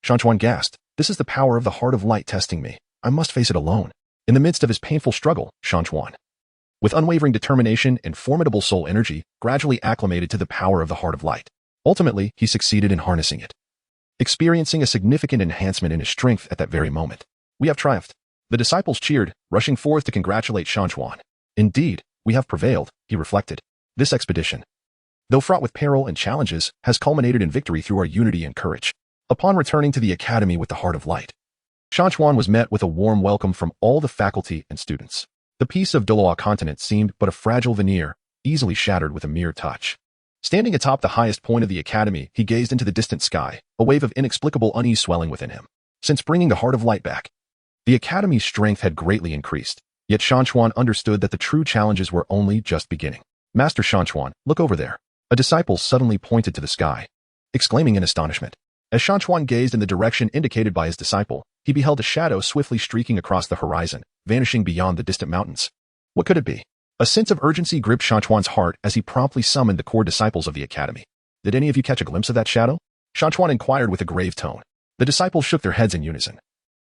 Shan Chuan gasped. This is the power of the Heart of Light testing me. I must face it alone. In the midst of his painful struggle, Shan Chuan, with unwavering determination and formidable soul energy, gradually acclimated to the power of the Heart of Light. Ultimately, he succeeded in harnessing it, experiencing a significant enhancement in his strength at that very moment. We have triumphed. The disciples cheered, rushing forth to congratulate Shan Chuan. Indeed, we have prevailed, he reflected. This expedition, though fraught with peril and challenges, has culminated in victory through our unity and courage. Upon returning to the academy with the Heart of Light, Shan Chuan was met with a warm welcome from all the faculty and students. The piece of Douluo Continent seemed but a fragile veneer, easily shattered with a mere touch. Standing atop the highest point of the academy, he gazed into the distant sky, a wave of inexplicable unease swelling within him. Since bringing the Heart of Light back, the academy's strength had greatly increased, yet Shan Chuan understood that the true challenges were only just beginning. Master Shan Chuan, look over there. A disciple suddenly pointed to the sky, exclaiming in astonishment. As Shan Chuan gazed in the direction indicated by his disciple, he beheld a shadow swiftly streaking across the horizon, vanishing beyond the distant mountains. What could it be? A sense of urgency gripped Shan Chuan's heart as he promptly summoned the core disciples of the academy. Did any of you catch a glimpse of that shadow? Shan Chuan inquired with a grave tone. The disciples shook their heads in unison,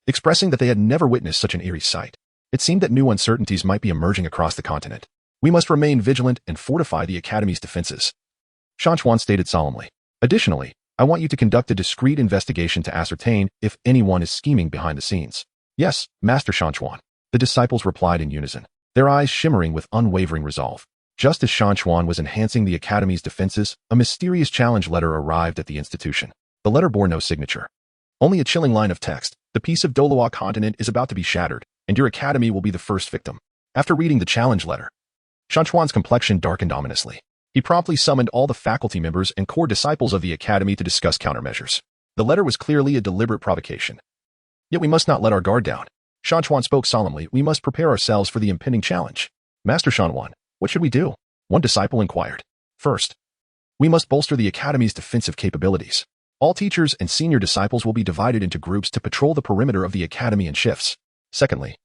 expressing that they had never witnessed such an eerie sight. It seemed that new uncertainties might be emerging across the continent. We must remain vigilant and fortify the academy's defenses, Shan Chuan stated solemnly. Additionally, I want you to conduct a discreet investigation to ascertain if anyone is scheming behind the scenes. Yes, Master Shan Chuan, the disciples replied in unison, their eyes shimmering with unwavering resolve. Just as Shan Chuan was enhancing the academy's defenses, a mysterious challenge letter arrived at the institution. The letter bore no signature, only a chilling line of text. The piece of Douluo Continent is about to be shattered, and your academy will be the first victim. After reading the challenge letter, Shan Chuan's complexion darkened ominously. He promptly summoned all the faculty members and core disciples of the academy to discuss countermeasures. The letter was clearly a deliberate provocation. Yet we must not let our guard down. Shan Chuan spoke solemnly. We must prepare ourselves for the impending challenge. Master Shan Chuan, what should we do? One disciple inquired. First, we must bolster the academy's defensive capabilities. All teachers and senior disciples will be divided into groups to patrol the perimeter of the academy in shifts. Secondly,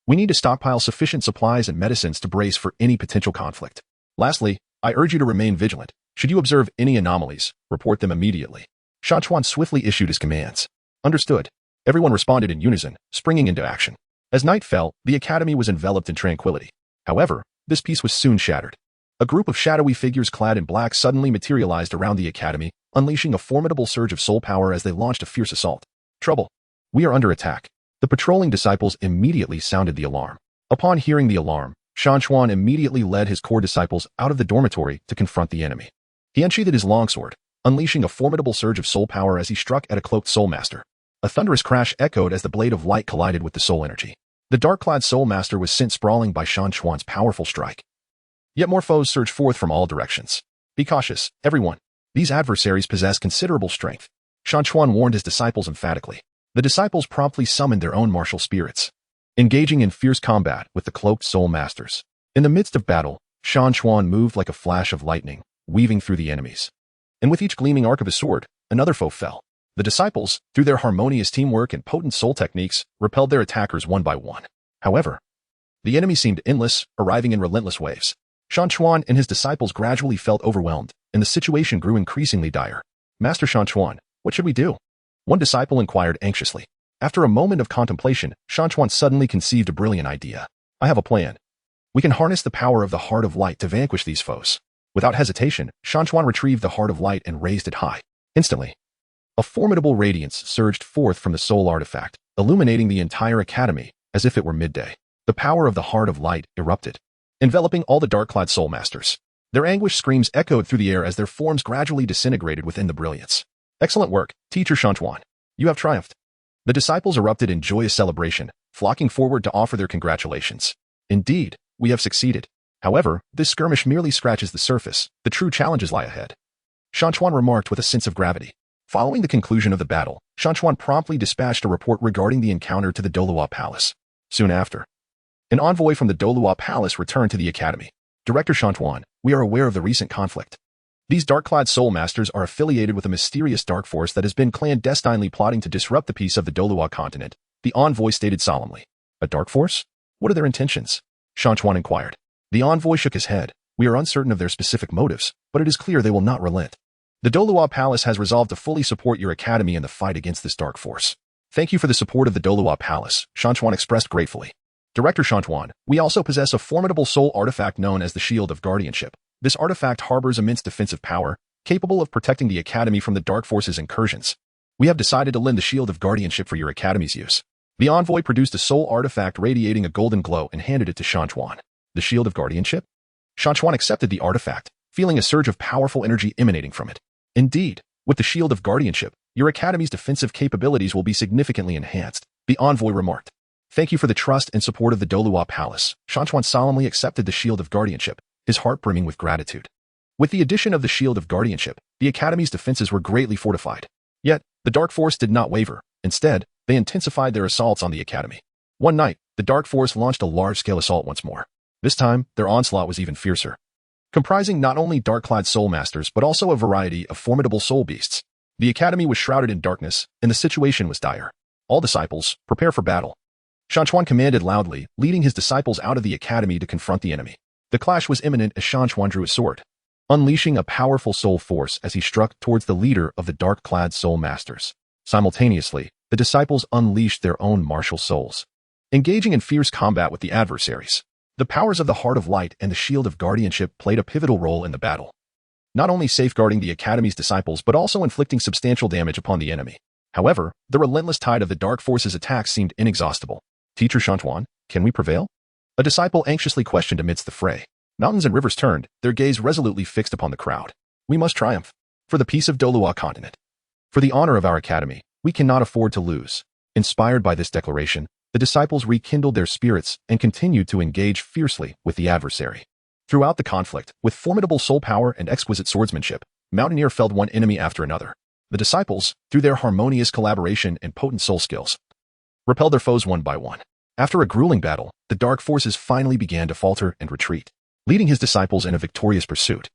we need to stockpile sufficient supplies and medicines to brace for any potential conflict. Lastly, I urge you to remain vigilant. Should you observe any anomalies, report them immediately. Shan Chuan swiftly issued his commands. Understood. Everyone responded in unison, springing into action. As night fell, the academy was enveloped in tranquility. However, this peace was soon shattered. A group of shadowy figures clad in black suddenly materialized around the academy, unleashing a formidable surge of soul power as they launched a fierce assault. Trouble. We are under attack. The patrolling disciples immediately sounded the alarm. Upon hearing the alarm, Shan Chuan immediately led his core disciples out of the dormitory to confront the enemy. He unsheathed his longsword, unleashing a formidable surge of soul power as he struck at a cloaked soul master. A thunderous crash echoed as the blade of light collided with the soul energy. The dark-clad soul master was sent sprawling by Shan Chuan's powerful strike. Yet more foes surged forth from all directions. Be cautious, everyone. These adversaries possess considerable strength. Shan Chuan warned his disciples emphatically. The disciples promptly summoned their own martial spirits, engaging in fierce combat with the cloaked soul masters. In the midst of battle, Shan Chuan moved like a flash of lightning, weaving through the enemies. And with each gleaming arc of his sword, another foe fell. The disciples, through their harmonious teamwork and potent soul techniques, repelled their attackers one by one. However, the enemy seemed endless, arriving in relentless waves. Shan Chuan and his disciples gradually felt overwhelmed, and the situation grew increasingly dire. Master Shan Chuan, what should we do? One disciple inquired anxiously. After a moment of contemplation, Shan Chuan suddenly conceived a brilliant idea. I have a plan. We can harness the power of the Heart of Light to vanquish these foes. Without hesitation, Shan Chuan retrieved the Heart of Light and raised it high. Instantly, a formidable radiance surged forth from the soul artifact, illuminating the entire academy as if it were midday. The power of the Heart of Light erupted, enveloping all the dark-clad soul masters. Their anguished screams echoed through the air as their forms gradually disintegrated within the brilliance. Excellent work, Teacher Shan Chuan. You have triumphed. The disciples erupted in joyous celebration, flocking forward to offer their congratulations. Indeed, we have succeeded. However, this skirmish merely scratches the surface. The true challenges lie ahead. Shan Chuan remarked with a sense of gravity. Following the conclusion of the battle, Shan Chuan promptly dispatched a report regarding the encounter to the Douluo Palace. Soon after, an envoy from the Douluo Palace returned to the academy. Director Shan Chuan, we are aware of the recent conflict. These dark-clad soul masters are affiliated with a mysterious dark force that has been clandestinely plotting to disrupt the peace of the Douluo Continent, the envoy stated solemnly. A dark force? What are their intentions? Shan Chuan inquired. The envoy shook his head. We are uncertain of their specific motives, but it is clear they will not relent. The Douluo Palace has resolved to fully support your academy in the fight against this dark force. Thank you for the support of the Douluo Palace, Shan Chuan expressed gratefully. Director Shan Chuan, we also possess a formidable soul artifact known as the Shield of Guardianship. This artifact harbors immense defensive power, capable of protecting the academy from the dark force's incursions. We have decided to lend the Shield of Guardianship for your academy's use. The envoy produced a soul artifact radiating a golden glow and handed it to Shan Chuan. The Shield of Guardianship? Shan Chuan accepted the artifact, feeling a surge of powerful energy emanating from it. Indeed, with the Shield of Guardianship, your academy's defensive capabilities will be significantly enhanced, the envoy remarked. Thank you for the trust and support of the Douluo Palace. Shan Chuan solemnly accepted the shield of guardianship, his heart brimming with gratitude. With the addition of the shield of guardianship, the academy's defenses were greatly fortified. Yet, the Dark Force did not waver. Instead, they intensified their assaults on the academy. One night, the Dark Force launched a large-scale assault once more. This time, their onslaught was even fiercer. Comprising not only dark-clad soul masters but also a variety of formidable soul beasts, the academy was shrouded in darkness, and the situation was dire. All disciples, prepare for battle. Shan Chuan commanded loudly, leading his disciples out of the academy to confront the enemy. The clash was imminent as Shan Chuan drew his sword, unleashing a powerful soul force as he struck towards the leader of the dark-clad soul masters. Simultaneously, the disciples unleashed their own martial souls, engaging in fierce combat with the adversaries. The powers of the Heart of Light and the Shield of Guardianship played a pivotal role in the battle, not only safeguarding the academy's disciples but also inflicting substantial damage upon the enemy. However, the relentless tide of the Dark Force's attacks seemed inexhaustible. Teacher Shan Chuan, can we prevail? A disciple anxiously questioned amidst the fray. Mountains and rivers turned, their gaze resolutely fixed upon the crowd. We must triumph. For the peace of Douluo Continent. For the honor of our academy, we cannot afford to lose. Inspired by this declaration, the disciples rekindled their spirits and continued to engage fiercely with the adversary. Throughout the conflict, with formidable soul power and exquisite swordsmanship, Mountaineer felled one enemy after another. The disciples, through their harmonious collaboration and potent soul skills, repelled their foes one by one. After a grueling battle, the Dark Forces finally began to falter and retreat, leading his disciples in a victorious pursuit.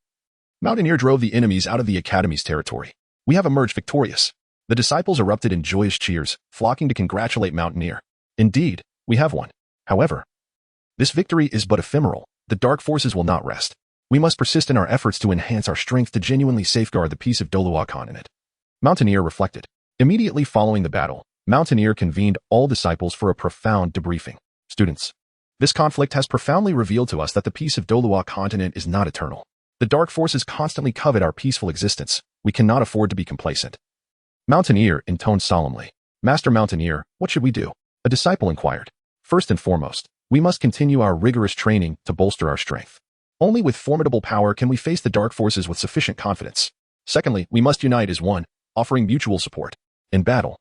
Mountaineer drove the enemies out of the academy's territory. We have emerged victorious. The disciples erupted in joyous cheers, flocking to congratulate Mountaineer. Indeed, we have won. However, this victory is but ephemeral. The Dark Forces will not rest. We must persist in our efforts to enhance our strength to genuinely safeguard the peace of Douluo Continent. Mountaineer reflected. Immediately following the battle, Mountaineer convened all disciples for a profound debriefing. Students, this conflict has profoundly revealed to us that the peace of Douluo Continent is not eternal. The Dark Forces constantly covet our peaceful existence. We cannot afford to be complacent. Mountaineer intoned solemnly. Master Mountaineer, what should we do? A disciple inquired. First and foremost, we must continue our rigorous training to bolster our strength. Only with formidable power can we face the Dark Forces with sufficient confidence. Secondly, we must unite as one, offering mutual support. In battle,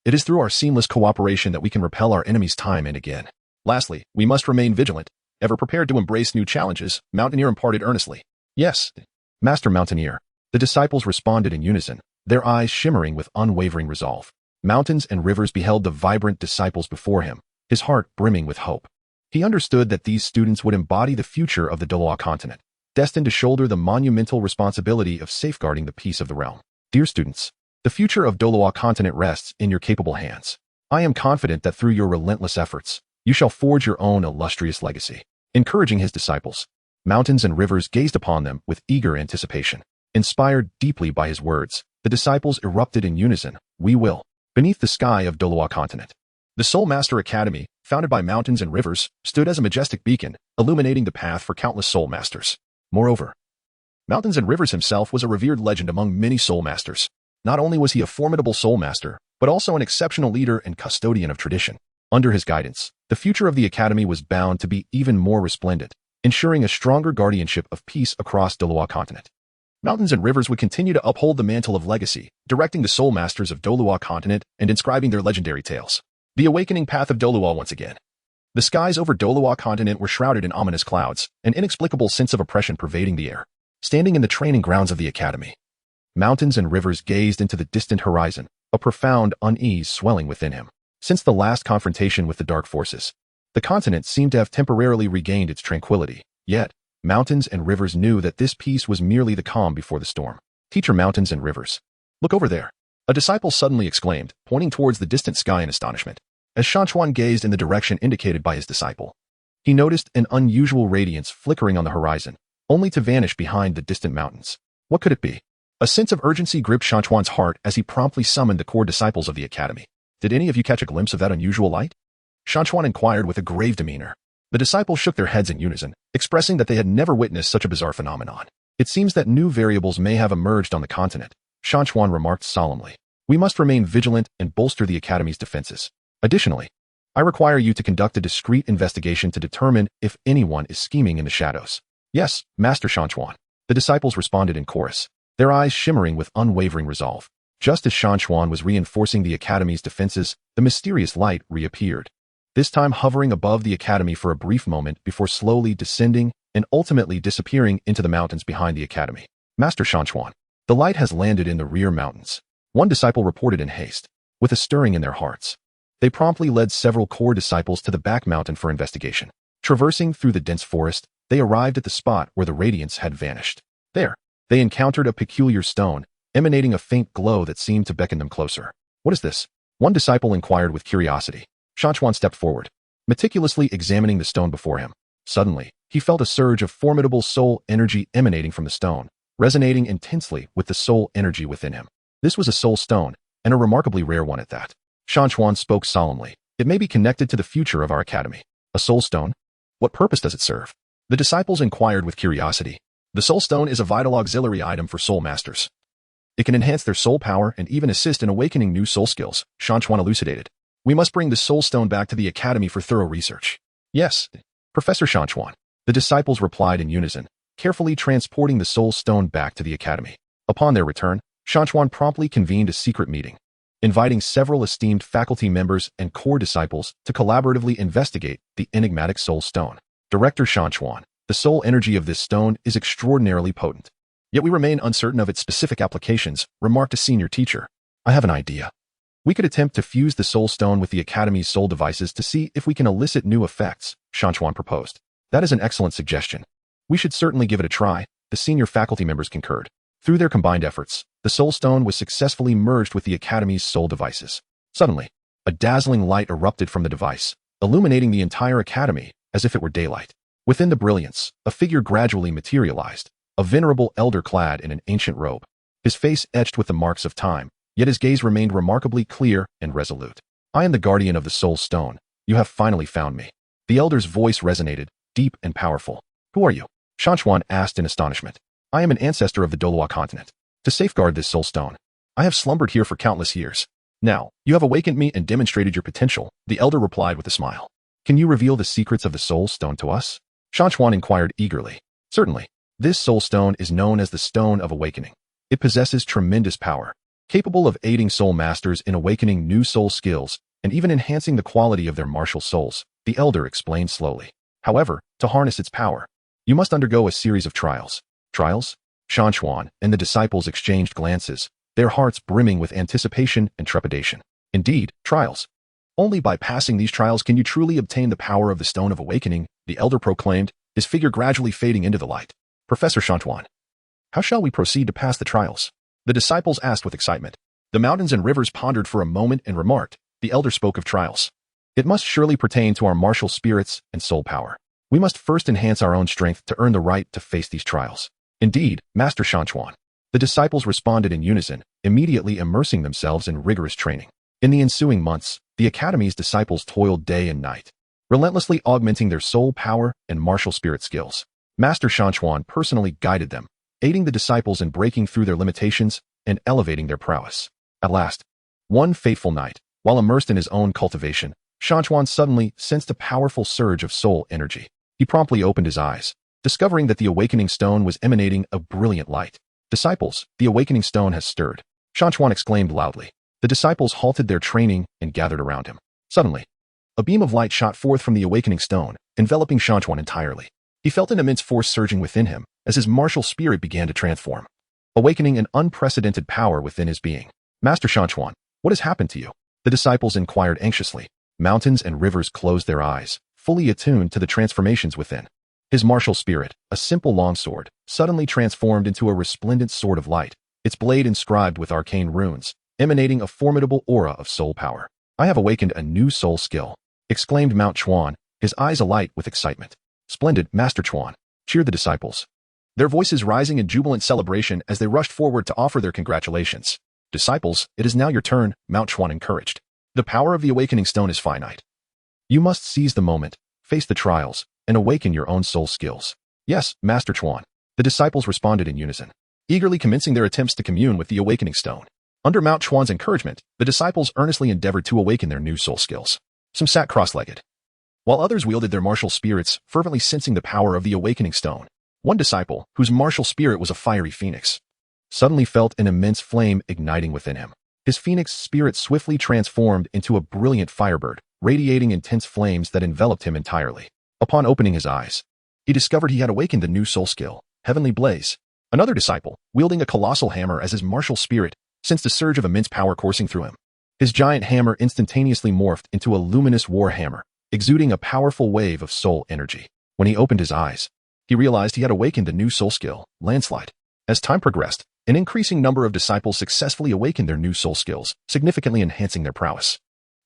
it is through our seamless cooperation that we can repel our enemies time and again. Lastly, we must remain vigilant, ever prepared to embrace new challenges, Mountaineer imparted earnestly. Yes, Master Mountaineer. The disciples responded in unison, their eyes shimmering with unwavering resolve. Mountains and rivers beheld the vibrant disciples before him, his heart brimming with hope. He understood that these students would embody the future of the Douluo Continent, destined to shoulder the monumental responsibility of safeguarding the peace of the realm. Dear students, the future of Douluo Continent rests in your capable hands. I am confident that through your relentless efforts, you shall forge your own illustrious legacy. Encouraging his disciples, mountains and rivers gazed upon them with eager anticipation. Inspired deeply by his words, the disciples erupted in unison, we will. Beneath the sky of Douluo Continent, the Soul Master Academy, founded by mountains and rivers, stood as a majestic beacon, illuminating the path for countless soul masters. Moreover, Mountains and Rivers himself was a revered legend among many soul masters. Not only was he a formidable soul master, but also an exceptional leader and custodian of tradition. Under his guidance, the future of the academy was bound to be even more resplendent, ensuring a stronger guardianship of peace across Douluo Continent. Mountains and Rivers would continue to uphold the mantle of legacy, directing the soul masters of Douluo Continent and inscribing their legendary tales. The awakening path of Douluo once again. The skies over Douluo Continent were shrouded in ominous clouds, an inexplicable sense of oppression pervading the air. Standing in the training grounds of the academy, Mountains and Rivers gazed into the distant horizon, a profound unease swelling within him. Since the last confrontation with the Dark Forces, the continent seemed to have temporarily regained its tranquility. Yet, Mountains and Rivers knew that this peace was merely the calm before the storm. Teacher Mountains and Rivers, look over there. A disciple suddenly exclaimed, pointing towards the distant sky in astonishment. As Shan Chuan gazed in the direction indicated by his disciple, he noticed an unusual radiance flickering on the horizon, only to vanish behind the distant mountains. What could it be? A sense of urgency gripped Shan Chuan's heart as he promptly summoned the core disciples of the academy. Did any of you catch a glimpse of that unusual light? Shan Chuan inquired with a grave demeanor. The disciples shook their heads in unison, expressing that they had never witnessed such a bizarre phenomenon. It seems that new variables may have emerged on the continent, Shan Chuan remarked solemnly. We must remain vigilant and bolster the academy's defenses. Additionally, I require you to conduct a discreet investigation to determine if anyone is scheming in the shadows. Yes, Master Shan Chuan. The disciples responded in chorus, their eyes shimmering with unwavering resolve. Just as Shan Chuan was reinforcing the academy's defenses, the mysterious light reappeared. this time hovering above the academy for a brief moment before slowly descending and ultimately disappearing into the mountains behind the academy. Master Shan Chuan. The light has landed in the rear mountains. One disciple reported in haste, with a stirring in their hearts. They promptly led several core disciples to the back mountain for investigation. Traversing through the dense forest, they arrived at the spot where the radiance had vanished. There, they encountered a peculiar stone, emanating a faint glow that seemed to beckon them closer. What is this? One disciple inquired with curiosity. Shan Chuan stepped forward, meticulously examining the stone before him. Suddenly, he felt a surge of formidable soul energy emanating from the stone, resonating intensely with the soul energy within him. This was a soul stone, and a remarkably rare one at that. Shan Chuan spoke solemnly. It may be connected to the future of our academy. A soul stone? What purpose does it serve? The disciples inquired with curiosity. The soul stone is a vital auxiliary item for soul masters. It can enhance their soul power and even assist in awakening new soul skills, Shan Chuan elucidated. We must bring the soul stone back to the academy for thorough research. Yes, Professor Shan Chuan. The disciples replied in unison, carefully transporting the soul stone back to the academy. Upon their return, Shan Chuan promptly convened a secret meeting, inviting several esteemed faculty members and core disciples to collaboratively investigate the enigmatic soul stone. Director Shan Chuan. The soul energy of this stone is extraordinarily potent. Yet we remain uncertain of its specific applications, remarked a senior teacher. I have an idea. We could attempt to fuse the soul stone with the academy's soul devices to see if we can elicit new effects, Shan Chuan proposed. That is an excellent suggestion. We should certainly give it a try, the senior faculty members concurred. Through their combined efforts, the soul stone was successfully merged with the academy's soul devices. Suddenly, a dazzling light erupted from the device, illuminating the entire academy as if it were daylight. Within the brilliance, a figure gradually materialized, a venerable elder clad in an ancient robe. His face etched with the marks of time, yet his gaze remained remarkably clear and resolute. I am the guardian of the soul stone. You have finally found me. The elder's voice resonated, deep and powerful. Who are you? Shan Chuan asked in astonishment. I am an ancestor of the Douluo Continent. To safeguard this soul stone, I have slumbered here for countless years. Now, you have awakened me and demonstrated your potential, the elder replied with a smile. Can you reveal the secrets of the soul stone to us? Shan Chuan inquired eagerly. Certainly. This soul stone is known as the Stone of Awakening. It possesses tremendous power, capable of aiding soul masters in awakening new soul skills and even enhancing the quality of their martial souls, the elder explained slowly. However, to harness its power, you must undergo a series of trials. Trials? Shan Chuan and the disciples exchanged glances, their hearts brimming with anticipation and trepidation. Indeed, trials. Only by passing these trials can you truly obtain the power of the Stone of Awakening, the elder proclaimed, his figure gradually fading into the light. Professor Shan Chuan. How shall we proceed to pass the trials? The disciples asked with excitement. The mountains and rivers pondered for a moment and remarked, the elder spoke of trials. It must surely pertain to our martial spirits and soul power. We must first enhance our own strength to earn the right to face these trials. Indeed, Master Shan Chuan. The disciples responded in unison, immediately immersing themselves in rigorous training. In the ensuing months, the academy's disciples toiled day and night, relentlessly augmenting their soul power and martial spirit skills. Master Shan Chuan personally guided them, aiding the disciples in breaking through their limitations and elevating their prowess. At last, one fateful night, while immersed in his own cultivation, Shan Chuan suddenly sensed a powerful surge of soul energy. He promptly opened his eyes, discovering that the awakening stone was emanating a brilliant light. Disciples, the awakening stone has stirred. Shan Chuan exclaimed loudly. The disciples halted their training and gathered around him. Suddenly, a beam of light shot forth from the awakening stone, enveloping Shan Chuan entirely. He felt an immense force surging within him as his martial spirit began to transform, awakening an unprecedented power within his being. Master Shan Chuan, what has happened to you? The disciples inquired anxiously. Mountains and rivers closed their eyes, fully attuned to the transformations within. His martial spirit, a simple longsword, suddenly transformed into a resplendent sword of light, its blade inscribed with arcane runes, emanating a formidable aura of soul power. I have awakened a new soul skill, exclaimed Mount Chuan, his eyes alight with excitement. Splendid, Master Chuan, cheered the disciples, their voices rising in jubilant celebration as they rushed forward to offer their congratulations. Disciples, it is now your turn, Mount Chuan encouraged. The power of the awakening stone is finite. You must seize the moment, face the trials, and awaken your own soul skills. Yes, Master Chuan. The disciples responded in unison, eagerly commencing their attempts to commune with the awakening stone. Under Mount Chuan's encouragement, the disciples earnestly endeavored to awaken their new soul skills. Some sat cross-legged, while others wielded their martial spirits, fervently sensing the power of the awakening stone. One disciple, whose martial spirit was a fiery phoenix, suddenly felt an immense flame igniting within him. His phoenix spirit swiftly transformed into a brilliant firebird, radiating intense flames that enveloped him entirely. Upon opening his eyes, he discovered he had awakened a new soul skill, Heavenly Blaze. Another disciple, wielding a colossal hammer as his martial spirit, sensed a surge of immense power coursing through him. His giant hammer instantaneously morphed into a luminous war hammer, exuding a powerful wave of soul energy. When he opened his eyes, he realized he had awakened a new soul skill, Landslide. As time progressed, an increasing number of disciples successfully awakened their new soul skills, significantly enhancing their prowess.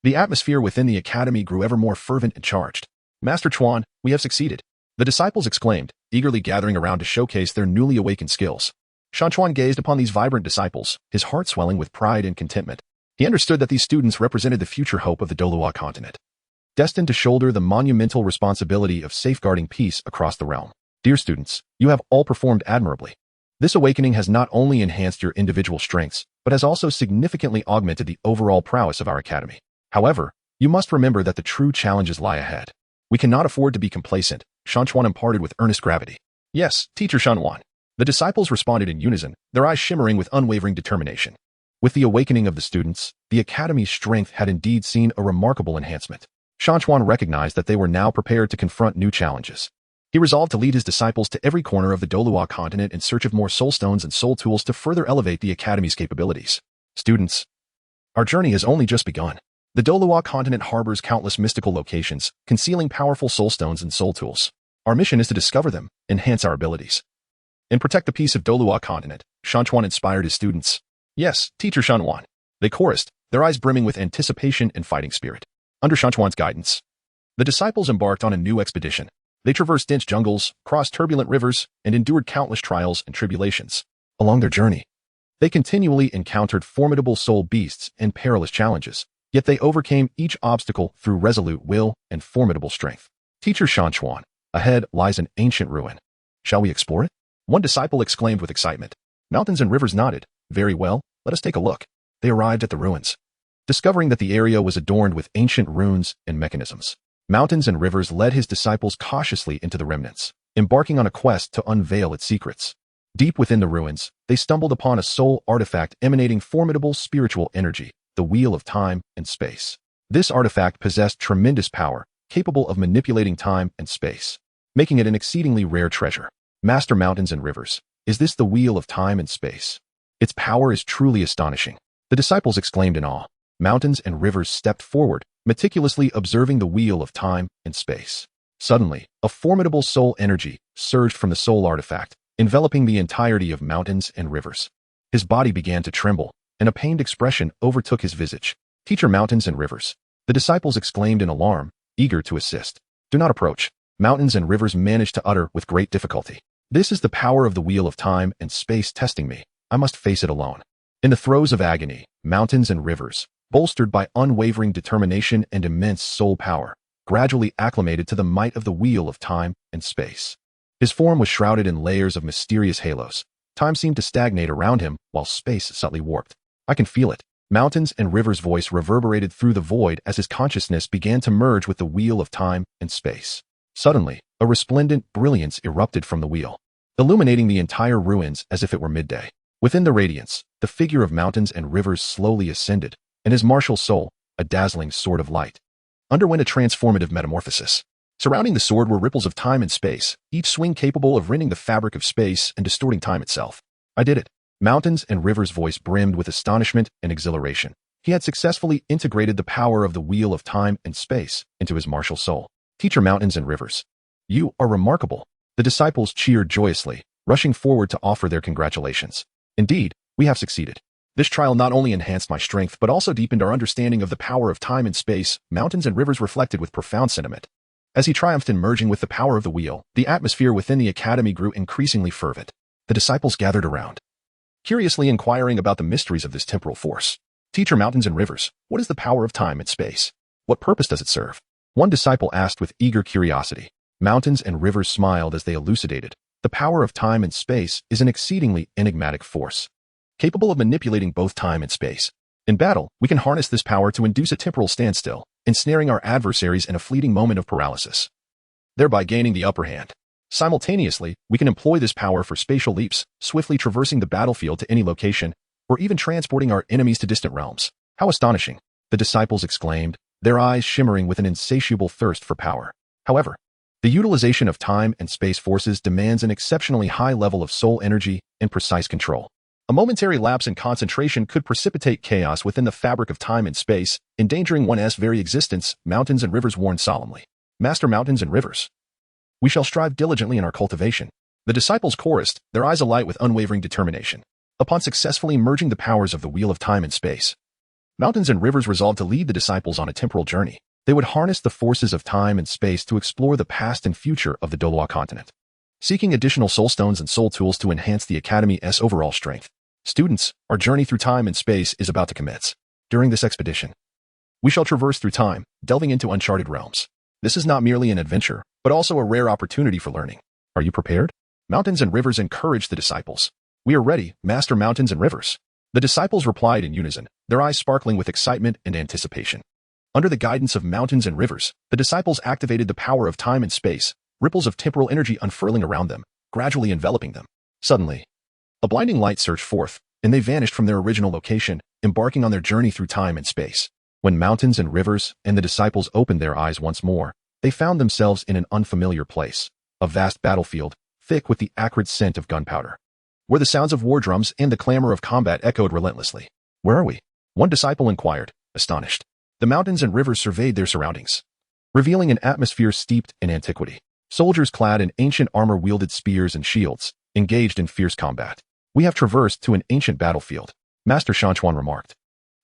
The atmosphere within the academy grew ever more fervent and charged. Master Chuan, we have succeeded. The disciples exclaimed, eagerly gathering around to showcase their newly awakened skills. Shan Chuan gazed upon these vibrant disciples, his heart swelling with pride and contentment. He understood that these students represented the future hope of the Douluo Continent, destined to shoulder the monumental responsibility of safeguarding peace across the realm. Dear students, you have all performed admirably. This awakening has not only enhanced your individual strengths, but has also significantly augmented the overall prowess of our academy. However, you must remember that the true challenges lie ahead. We cannot afford to be complacent, Shan Chuan imparted with earnest gravity. Yes, Teacher Shan Chuan. The disciples responded in unison, their eyes shimmering with unwavering determination. With the awakening of the students, the academy's strength had indeed seen a remarkable enhancement. Shan Chuan recognized that they were now prepared to confront new challenges. He resolved to lead his disciples to every corner of the Douluo Continent in search of more soul stones and soul tools to further elevate the academy's capabilities. Students, our journey has only just begun. The Douluo Continent harbors countless mystical locations, concealing powerful soul stones and soul tools. Our mission is to discover them, enhance our abilities, and protect the peace of Douluo Continent. Shan Chuan inspired his students. Yes, Teacher Shan Chuan. They chorused, their eyes brimming with anticipation and fighting spirit. Under Shan Chuan's guidance, the disciples embarked on a new expedition. They traversed dense jungles, crossed turbulent rivers, and endured countless trials and tribulations. Along their journey, they continually encountered formidable soul beasts and perilous challenges, yet they overcame each obstacle through resolute will and formidable strength. Teacher Shan Chuan, ahead lies an ancient ruin. Shall we explore it? One disciple exclaimed with excitement. Mountains and rivers nodded. Very well, let us take a look. They arrived at the ruins, discovering that the area was adorned with ancient runes and mechanisms. Mountains and rivers led his disciples cautiously into the remnants, embarking on a quest to unveil its secrets. Deep within the ruins, they stumbled upon a soul artifact emanating formidable spiritual energy, the Wheel of Time and Space. This artifact possessed tremendous power, capable of manipulating time and space, making it an exceedingly rare treasure. Master Mountains and Rivers, is this the Wheel of Time and Space? Its power is truly astonishing. The disciples exclaimed in awe. Mountains and rivers stepped forward, meticulously observing the wheel of time and space. Suddenly, a formidable soul energy surged from the soul artifact, enveloping the entirety of mountains and rivers. His body began to tremble, and a pained expression overtook his visage. Teacher Mountains and Rivers, the disciples exclaimed in alarm, eager to assist. Do not approach. Mountains and Rivers managed to utter with great difficulty. This is the power of the wheel of time and space testing me. I must face it alone. In the throes of agony, Mountains and Rivers, bolstered by unwavering determination and immense soul power, gradually acclimated to the might of the wheel of time and space. His form was shrouded in layers of mysterious halos. Time seemed to stagnate around him, while space subtly warped. I can feel it. Mountains and Rivers' voice reverberated through the void as his consciousness began to merge with the wheel of time and space. Suddenly, a resplendent brilliance erupted from the wheel, illuminating the entire ruins as if it were midday. Within the radiance, the figure of Mountains and Rivers slowly ascended, and his martial soul, a dazzling sword of light, underwent a transformative metamorphosis. Surrounding the sword were ripples of time and space, each swing capable of rending the fabric of space and distorting time itself. I did it. Mountains and Rivers' voice brimmed with astonishment and exhilaration. He had successfully integrated the power of the wheel of time and space into his martial soul. Teacher Mountains and Rivers, you are remarkable. The disciples cheered joyously, rushing forward to offer their congratulations. Indeed, we have succeeded. This trial not only enhanced my strength but also deepened our understanding of the power of time and space. Mountains and Rivers reflected with profound sentiment. As he triumphed in merging with the power of the wheel, the atmosphere within the academy grew increasingly fervent. The disciples gathered around, curiously inquiring about the mysteries of this temporal force. Teacher Mountains and Rivers, what is the power of time and space? What purpose does it serve? One disciple asked with eager curiosity. Mountains and Rivers smiled as they elucidated. The power of time and space is an exceedingly enigmatic force, capable of manipulating both time and space. In battle, we can harness this power to induce a temporal standstill, ensnaring our adversaries in a fleeting moment of paralysis, thereby gaining the upper hand. Simultaneously, we can employ this power for spatial leaps, swiftly traversing the battlefield to any location, or even transporting our enemies to distant realms. How astonishing! The disciples exclaimed, their eyes shimmering with an insatiable thirst for power. However, the utilization of time and space forces demands an exceptionally high level of soul energy and precise control. A momentary lapse in concentration could precipitate chaos within the fabric of time and space, endangering one's very existence. Mountains and rivers warned solemnly. Master, mountains and rivers, we shall strive diligently in our cultivation. The disciples chorused, their eyes alight with unwavering determination. Upon successfully merging the powers of the wheel of time and space, mountains and rivers resolved to lead the disciples on a temporal journey. They would harness the forces of time and space to explore the past and future of the Douluo Continent, seeking additional soul stones and soul tools to enhance the Academy's overall strength. Students, our journey through time and space is about to commence. During this expedition, we shall traverse through time, delving into uncharted realms. This is not merely an adventure, but also a rare opportunity for learning. Are you prepared? Mountains and rivers encouraged the disciples. We are ready, Master. Mountains and rivers, the disciples replied in unison, their eyes sparkling with excitement and anticipation. Under the guidance of mountains and rivers, the disciples activated the power of time and space, ripples of temporal energy unfurling around them, gradually enveloping them. Suddenly, a blinding light surged forth, and they vanished from their original location, embarking on their journey through time and space. When mountains and rivers and the disciples opened their eyes once more, they found themselves in an unfamiliar place, a vast battlefield, thick with the acrid scent of gunpowder, where the sounds of war drums and the clamor of combat echoed relentlessly. Where are we? One disciple inquired, astonished. The mountains and rivers surveyed their surroundings, revealing an atmosphere steeped in antiquity. Soldiers clad in ancient armor wielded spears and shields, engaged in fierce combat. We have traversed to an ancient battlefield, Master Shan Chuan remarked.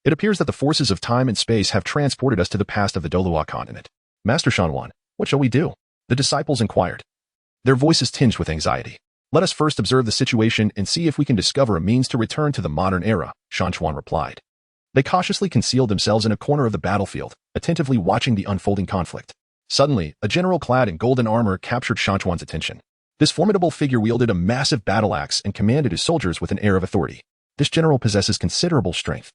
It appears that the forces of time and space have transported us to the past of the Douluo Continent. Master Shan Chuan, what shall we do? The disciples inquired, their voices tinged with anxiety. Let us first observe the situation and see if we can discover a means to return to the modern era, Shan Chuan replied. They cautiously concealed themselves in a corner of the battlefield, attentively watching the unfolding conflict. Suddenly, a general clad in golden armor captured Shan Chuan's attention. This formidable figure wielded a massive battle axe and commanded his soldiers with an air of authority. This general possesses considerable strength.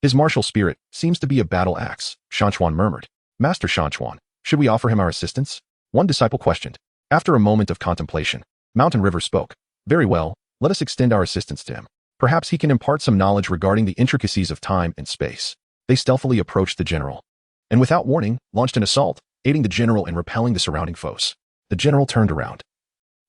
His martial spirit seems to be a battle axe, Shan Chuan murmured. Master Shan Chuan, should we offer him our assistance? One disciple questioned. After a moment of contemplation, Mountain River spoke. Very well, let us extend our assistance to him. Perhaps he can impart some knowledge regarding the intricacies of time and space. They stealthily approached the general, and without warning, launched an assault, aiding the general in repelling the surrounding foes. The general turned around,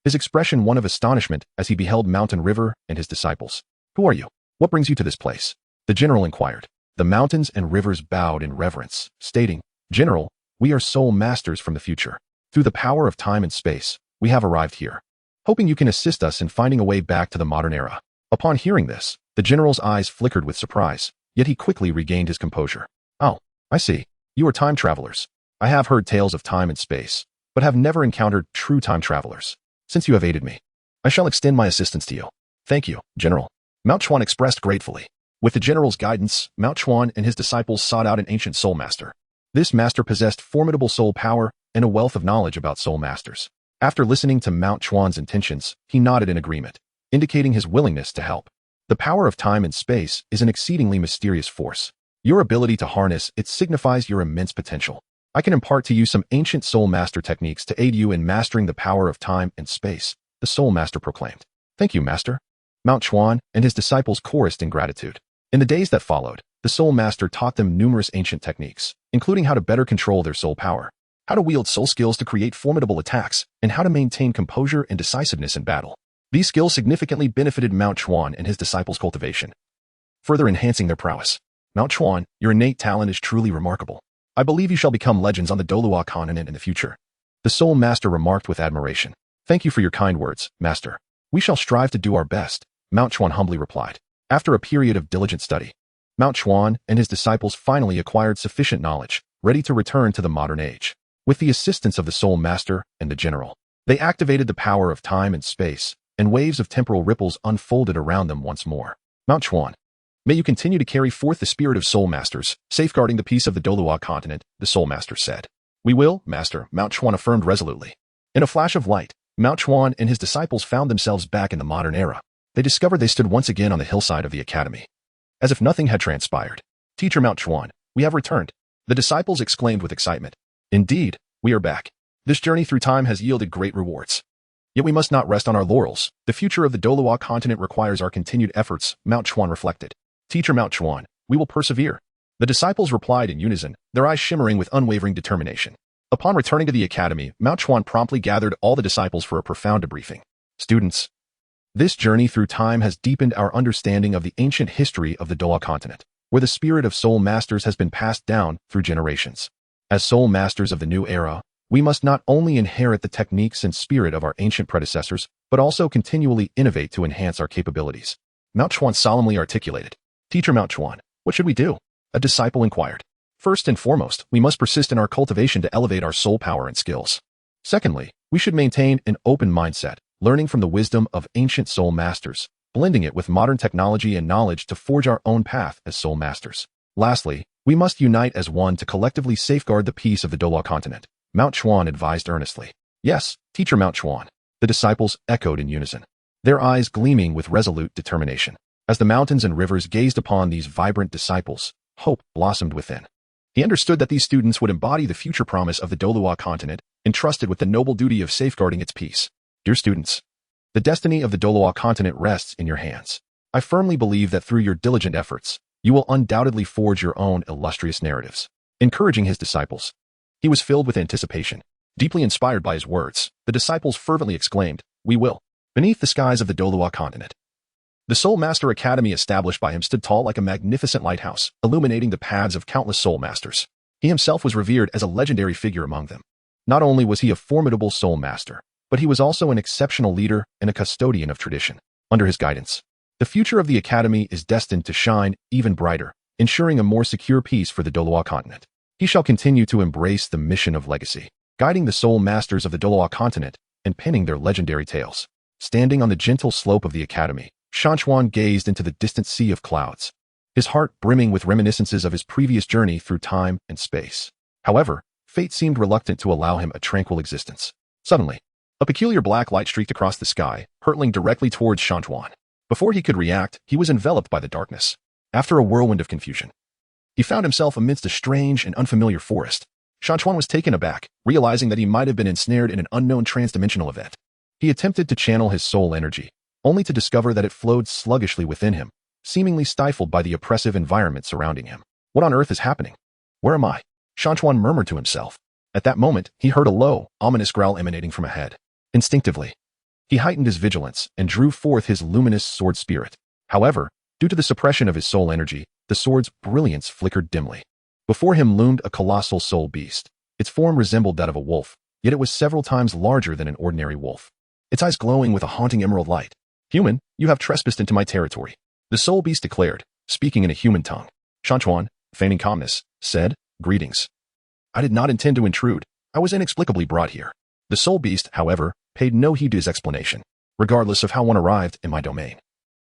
his expression one of astonishment as he beheld Mountain River and his disciples. Who are you? What brings you to this place? The general inquired. The mountains and rivers bowed in reverence, stating, General, we are soul masters from the future. Through the power of time and space, we have arrived here, hoping you can assist us in finding a way back to the modern era. Upon hearing this, the general's eyes flickered with surprise, yet he quickly regained his composure. Oh, I see. You are time travelers. I have heard tales of time and space, but have never encountered true time travelers. Since you have aided me, I shall extend my assistance to you. Thank you, General. Mount Chuan expressed gratefully. With the general's guidance, Mount Chuan and his disciples sought out an ancient soul master. This master possessed formidable soul power and a wealth of knowledge about soul masters. After listening to Mount Chuan's intentions, he nodded in agreement, indicating his willingness to help. The power of time and space is an exceedingly mysterious force. Your ability to harness it signifies your immense potential. I can impart to you some ancient soul master techniques to aid you in mastering the power of time and space, the soul master proclaimed. Thank you, Master. Mount Chuan and his disciples chorused in gratitude. In the days that followed, the soul master taught them numerous ancient techniques, including how to better control their soul power, how to wield soul skills to create formidable attacks, and how to maintain composure and decisiveness in battle. These skills significantly benefited Mount Chuan and his disciples' cultivation, further enhancing their prowess. Mount Chuan, your innate talent is truly remarkable. I believe you shall become legends on the Douluo Continent in the future. The soul master remarked with admiration. Thank you for your kind words, Master. We shall strive to do our best, Mount Chuan humbly replied. After a period of diligent study, Mount Chuan and his disciples finally acquired sufficient knowledge, ready to return to the modern age. With the assistance of the soul master and the general, they activated the power of time and space, and waves of temporal ripples unfolded around them once more. Mount Chuan, may you continue to carry forth the spirit of soul masters, safeguarding the peace of the Douluo Continent, the soul master said. We will, Master, Mount Chuan affirmed resolutely. In a flash of light, Mount Chuan and his disciples found themselves back in the modern era. They discovered they stood once again on the hillside of the academy, as if nothing had transpired. Teacher Mount Chuan, we have returned. The disciples exclaimed with excitement. Indeed, we are back. This journey through time has yielded great rewards. Yet we must not rest on our laurels. The future of the Douluo Continent requires our continued efforts, Mount Chuan reflected. Teacher Mount Chuan, we will persevere. The disciples replied in unison, their eyes shimmering with unwavering determination. Upon returning to the academy, Mount Chuan promptly gathered all the disciples for a profound debriefing. Students, this journey through time has deepened our understanding of the ancient history of the Douluo Continent, where the spirit of soul masters has been passed down through generations. As soul masters of the new era, we must not only inherit the techniques and spirit of our ancient predecessors, but also continually innovate to enhance our capabilities. Mount Chuan solemnly articulated. Teacher Mount Chuan, what should we do? A disciple inquired. First and foremost, we must persist in our cultivation to elevate our soul power and skills. Secondly, we should maintain an open mindset, learning from the wisdom of ancient soul masters, blending it with modern technology and knowledge to forge our own path as soul masters. Lastly, we must unite as one to collectively safeguard the peace of the Douluo Continent, Mount Chuan advised earnestly. Yes, Teacher Mount Chuan, the disciples echoed in unison, their eyes gleaming with resolute determination. As the mountains and rivers gazed upon these vibrant disciples, hope blossomed within. He understood that these students would embody the future promise of the Douluo Continent, entrusted with the noble duty of safeguarding its peace. Dear students, the destiny of the Douluo Continent rests in your hands. I firmly believe that through your diligent efforts, you will undoubtedly forge your own illustrious narratives. Encouraging his disciples, he was filled with anticipation. Deeply inspired by his words, the disciples fervently exclaimed, "We will." Beneath the skies of the Douluo Continent, the Soul Master Academy established by him stood tall like a magnificent lighthouse, illuminating the paths of countless soul masters. He himself was revered as a legendary figure among them. Not only was he a formidable soul master, but he was also an exceptional leader and a custodian of tradition. Under his guidance, the future of the Academy is destined to shine even brighter, ensuring a more secure peace for the Douluo Continent. He shall continue to embrace the mission of legacy, guiding the soul masters of the Douluo Continent and penning their legendary tales. Standing on the gentle slope of the Academy, Shan Chuan gazed into the distant sea of clouds, his heart brimming with reminiscences of his previous journey through time and space. However, fate seemed reluctant to allow him a tranquil existence. Suddenly, a peculiar black light streaked across the sky, hurtling directly towards Shan Chuan. Before he could react, he was enveloped by the darkness. After a whirlwind of confusion, he found himself amidst a strange and unfamiliar forest. Shan Chuan was taken aback, realizing that he might have been ensnared in an unknown transdimensional event. He attempted to channel his soul energy, only to discover that it flowed sluggishly within him, seemingly stifled by the oppressive environment surrounding him. What on earth is happening? Where am I? Shan Chuan murmured to himself. At that moment, he heard a low, ominous growl emanating from ahead. Instinctively, he heightened his vigilance and drew forth his luminous sword spirit. However, due to the suppression of his soul energy, the sword's brilliance flickered dimly. Before him loomed a colossal soul beast. Its form resembled that of a wolf, yet it was several times larger than an ordinary wolf. Its eyes glowing with a haunting emerald light. "Human, you have trespassed into my territory," the soul beast declared, speaking in a human tongue. Shan Chuan, feigning calmness, said, "Greetings. I did not intend to intrude. I was inexplicably brought here." The soul beast, however, paid no heed to his explanation, regardless of how one arrived in my domain.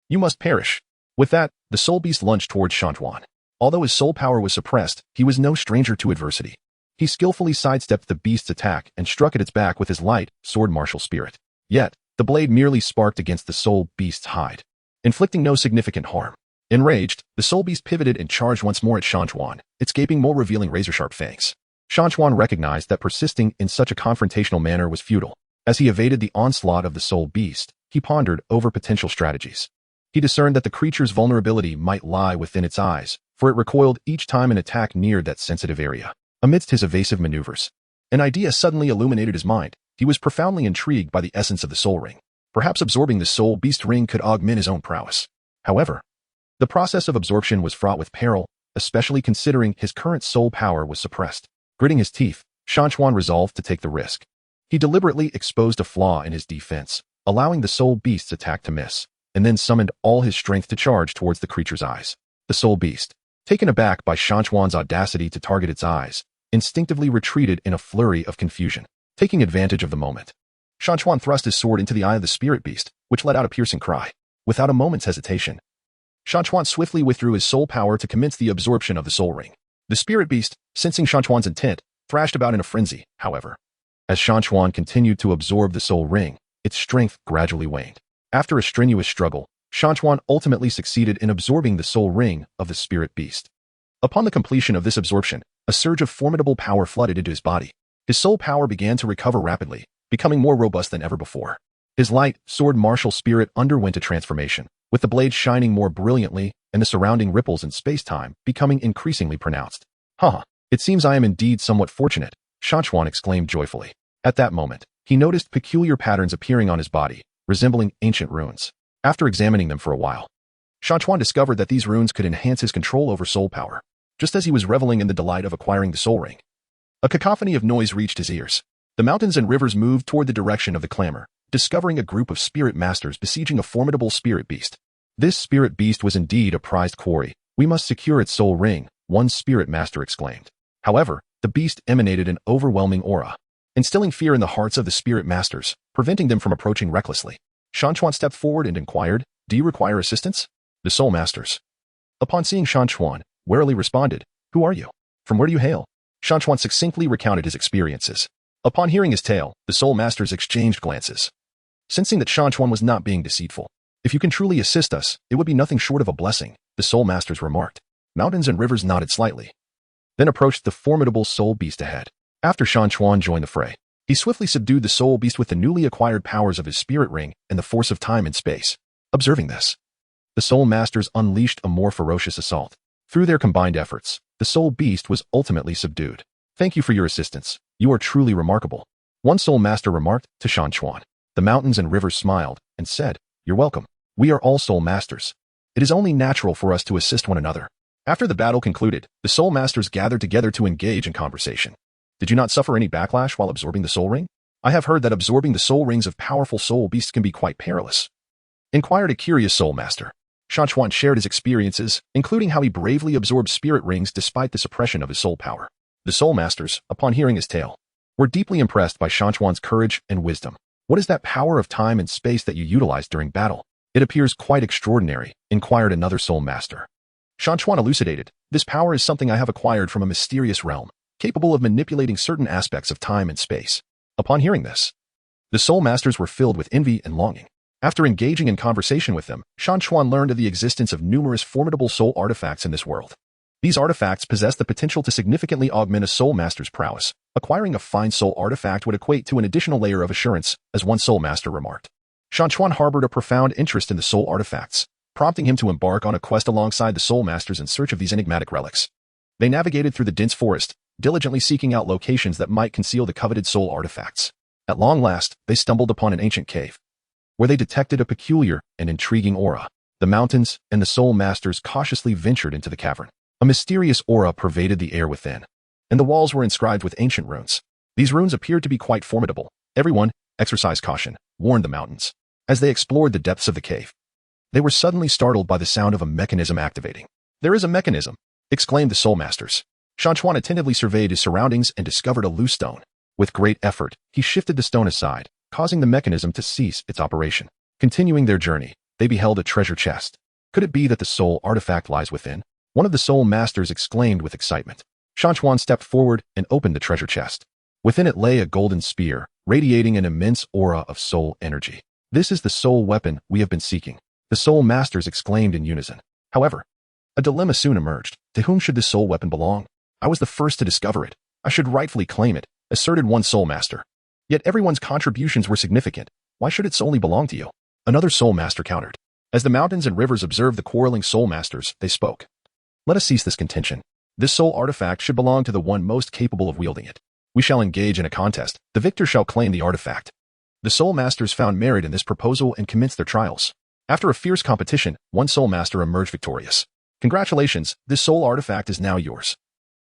"You must perish." With that, the soul beast lunged towards Shan Chuan. Although his soul power was suppressed, he was no stranger to adversity. He skillfully sidestepped the beast's attack and struck at its back with his light, sword martial spirit. Yet, the blade merely sparked against the soul beast's hide, inflicting no significant harm. Enraged, the soul beast pivoted and charged once more at Shan Chuan, its gaping maw revealing razor-sharp fangs. Shan Chuan recognized that persisting in such a confrontational manner was futile. As he evaded the onslaught of the soul beast, he pondered over potential strategies. He discerned that the creature's vulnerability might lie within its eyes, for it recoiled each time an attack neared that sensitive area. Amidst his evasive maneuvers, an idea suddenly illuminated his mind. He was profoundly intrigued by the essence of the soul ring. Perhaps absorbing the soul beast ring could augment his own prowess. However, the process of absorption was fraught with peril, especially considering his current soul power was suppressed. Gritting his teeth, Shan Chuan resolved to take the risk. He deliberately exposed a flaw in his defense, allowing the soul beast's attack to miss, and then summoned all his strength to charge towards the creature's eyes. The soul beast, taken aback by Shan Chuan's audacity to target its eyes, instinctively retreated in a flurry of confusion. Taking advantage of the moment, Shan Chuan thrust his sword into the eye of the spirit beast, which let out a piercing cry. Without a moment's hesitation, Shan Chuan swiftly withdrew his soul power to commence the absorption of the soul ring. The spirit beast, sensing Shan Chuan's intent, thrashed about in a frenzy. However, as Shan Chuan continued to absorb the soul ring, its strength gradually waned. After a strenuous struggle, Shan Chuan ultimately succeeded in absorbing the soul ring of the spirit beast. Upon the completion of this absorption, a surge of formidable power flooded into his body. His soul power began to recover rapidly, becoming more robust than ever before. His light, sword martial spirit underwent a transformation, with the blade shining more brilliantly and the surrounding ripples in space-time becoming increasingly pronounced. Huh, it seems I am indeed somewhat fortunate, Shan Chuan exclaimed joyfully. At that moment, he noticed peculiar patterns appearing on his body, resembling ancient runes. After examining them for a while, Shan Chuan discovered that these runes could enhance his control over soul power, just as he was reveling in the delight of acquiring the soul ring. A cacophony of noise reached his ears. The mountains and rivers moved toward the direction of the clamor, discovering a group of spirit masters besieging a formidable spirit beast. This spirit beast was indeed a prized quarry. We must secure its soul ring, one spirit master exclaimed. However, the beast emanated an overwhelming aura, instilling fear in the hearts of the spirit masters, preventing them from approaching recklessly. Shan Chuan stepped forward and inquired, "Do you require assistance?" The soul masters, upon seeing Shan Chuan, warily responded, "Who are you? From where do you hail?" Shan Chuan succinctly recounted his experiences. Upon hearing his tale, the soul masters exchanged glances. Sensing that Shan Chuan was not being deceitful, "If you can truly assist us, it would be nothing short of a blessing," the soul masters remarked. Mountains and rivers nodded slightly, then approached the formidable soul beast ahead. After Shan Chuan joined the fray, he swiftly subdued the soul beast with the newly acquired powers of his spirit ring and the force of time and space. Observing this, the soul masters unleashed a more ferocious assault. Through their combined efforts, the soul beast was ultimately subdued. "Thank you for your assistance. You are truly remarkable," one soul master remarked to Shan Chuan. The mountains and rivers smiled and said, "You're welcome. We are all soul masters. It is only natural for us to assist one another." After the battle concluded, the soul masters gathered together to engage in conversation. "Did you not suffer any backlash while absorbing the soul ring? I have heard that absorbing the soul rings of powerful soul beasts can be quite perilous," inquired a curious soul master. Shan Chuan shared his experiences, including how he bravely absorbed spirit rings despite the suppression of his soul power. The soul masters, upon hearing his tale, were deeply impressed by Shan Chuan's courage and wisdom. "What is that power of time and space that you utilized during battle? It appears quite extraordinary," inquired another soul master. Shan Chuan elucidated, "This power is something I have acquired from a mysterious realm, capable of manipulating certain aspects of time and space." Upon hearing this, the soul masters were filled with envy and longing. After engaging in conversation with them, Shan Chuan learned of the existence of numerous formidable soul artifacts in this world. These artifacts possess the potential to significantly augment a soul master's prowess. Acquiring a fine soul artifact would equate to an additional layer of assurance, as one soul master remarked. Shan Chuan harbored a profound interest in the soul artifacts, prompting him to embark on a quest alongside the soul masters in search of these enigmatic relics. They navigated through the dense forest, diligently seeking out locations that might conceal the coveted soul artifacts. At long last, they stumbled upon an ancient cave, where they detected a peculiar and intriguing aura. The mountains and the soul masters cautiously ventured into the cavern. A mysterious aura pervaded the air within, and the walls were inscribed with ancient runes. These runes appeared to be quite formidable. "Everyone, exercise caution," warned the mountains. As they explored the depths of the cave, they were suddenly startled by the sound of a mechanism activating. "There is a mechanism," exclaimed the soul masters. Shan Chuan attentively surveyed his surroundings and discovered a loose stone. With great effort, he shifted the stone aside, causing the mechanism to cease its operation. Continuing their journey, they beheld a treasure chest. Could it be that the soul artifact lies within? One of the soul masters exclaimed with excitement. Shan Chuan stepped forward and opened the treasure chest. Within it lay a golden spear, radiating an immense aura of soul energy. "This is the soul weapon we have been seeking," the soul masters exclaimed in unison. However, a dilemma soon emerged. To whom should this soul weapon belong? "I was the first to discover it. I should rightfully claim it," asserted one soul master. "Yet everyone's contributions were significant. Why should it solely belong to you?" Another soul master countered. As the mountains and rivers observed the quarreling soul masters, they spoke. "Let us cease this contention. This soul artifact should belong to the one most capable of wielding it. We shall engage in a contest. The victor shall claim the artifact." The soul masters found merit in this proposal and commenced their trials. After a fierce competition, one soul master emerged victorious. "Congratulations, this soul artifact is now yours,"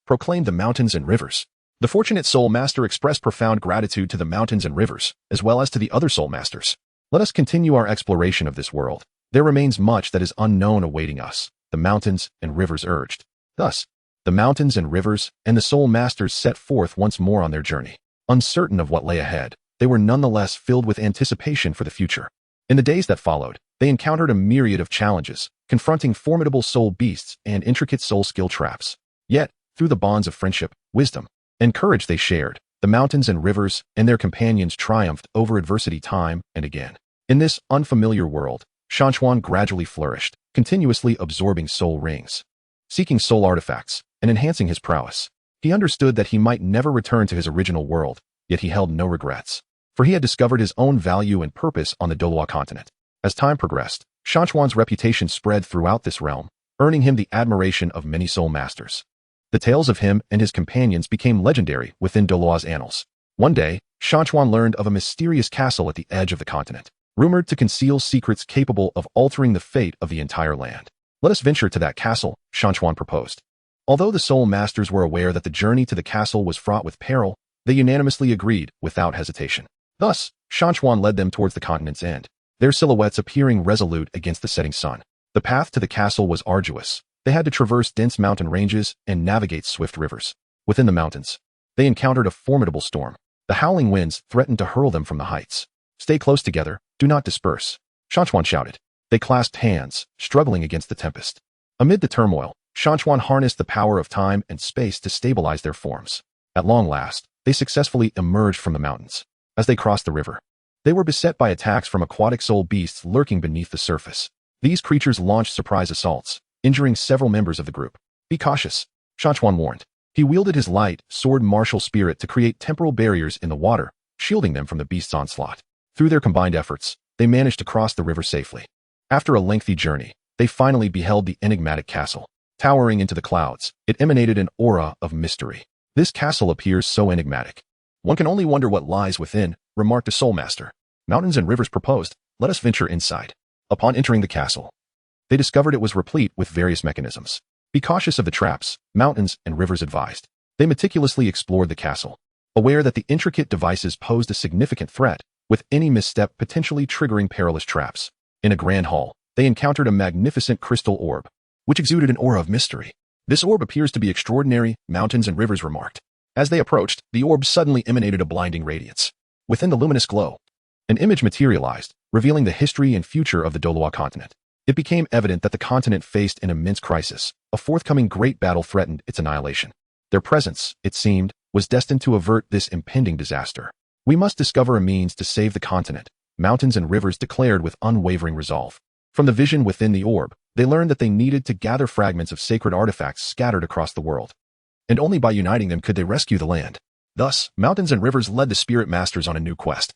proclaimed the mountains and rivers. The fortunate soul master expressed profound gratitude to the mountains and rivers, as well as to the other soul masters. "Let us continue our exploration of this world. There remains much that is unknown awaiting us," the mountains and rivers urged. Thus, the mountains and rivers and the soul masters set forth once more on their journey. Uncertain of what lay ahead, they were nonetheless filled with anticipation for the future. In the days that followed, they encountered a myriad of challenges, confronting formidable soul beasts and intricate soul skill traps. Yet, through the bonds of friendship, wisdom, and courage they shared, the mountains and rivers and their companions triumphed over adversity time and again. In this unfamiliar world, Shan Chuan gradually flourished, continuously absorbing soul rings, seeking soul artifacts, and enhancing his prowess. He understood that he might never return to his original world, yet he held no regrets, for he had discovered his own value and purpose on the Douluo Continent. As time progressed, Shan Chuan's reputation spread throughout this realm, earning him the admiration of many soul masters. The tales of him and his companions became legendary within Douluo's annals. One day, Shan Chuan learned of a mysterious castle at the edge of the continent, rumored to conceal secrets capable of altering the fate of the entire land. "Let us venture to that castle," Shan Chuan proposed. Although the soul masters were aware that the journey to the castle was fraught with peril, they unanimously agreed without hesitation. Thus, Shan Chuan led them towards the continent's end, their silhouettes appearing resolute against the setting sun. The path to the castle was arduous. They had to traverse dense mountain ranges and navigate swift rivers. Within the mountains, they encountered a formidable storm. The howling winds threatened to hurl them from the heights. "Stay close together, do not disperse," Shan Chuan shouted. They clasped hands, struggling against the tempest. Amid the turmoil, Shan Chuan harnessed the power of time and space to stabilize their forms. At long last, they successfully emerged from the mountains. As they crossed the river, they were beset by attacks from aquatic soul beasts lurking beneath the surface. These creatures launched surprise assaults, injuring several members of the group. "Be cautious," Shan Chuan warned. He wielded his light, sword martial spirit to create temporal barriers in the water, shielding them from the beast's onslaught. Through their combined efforts, they managed to cross the river safely. After a lengthy journey, they finally beheld the enigmatic castle. Towering into the clouds, it emanated an aura of mystery. "This castle appears so enigmatic. One can only wonder what lies within," remarked a soul master. "Mountains and rivers proposed, let us venture inside." Upon entering the castle, they discovered it was replete with various mechanisms. "Be cautious of the traps," mountains and rivers advised. They meticulously explored the castle, aware that the intricate devices posed a significant threat, with any misstep potentially triggering perilous traps. In a grand hall, they encountered a magnificent crystal orb, which exuded an aura of mystery. "This orb appears to be extraordinary," mountains and rivers remarked. As they approached, the orb suddenly emanated a blinding radiance. Within the luminous glow, an image materialized, revealing the history and future of the Douluo Continent. It became evident that the continent faced an immense crisis. A forthcoming great battle threatened its annihilation. Their presence, it seemed, was destined to avert this impending disaster. "We must discover a means to save the continent," mountains and rivers declared with unwavering resolve. From the vision within the orb, they learned that they needed to gather fragments of sacred artifacts scattered across the world. And only by uniting them could they rescue the land. Thus, mountains and rivers led the spirit masters on a new quest,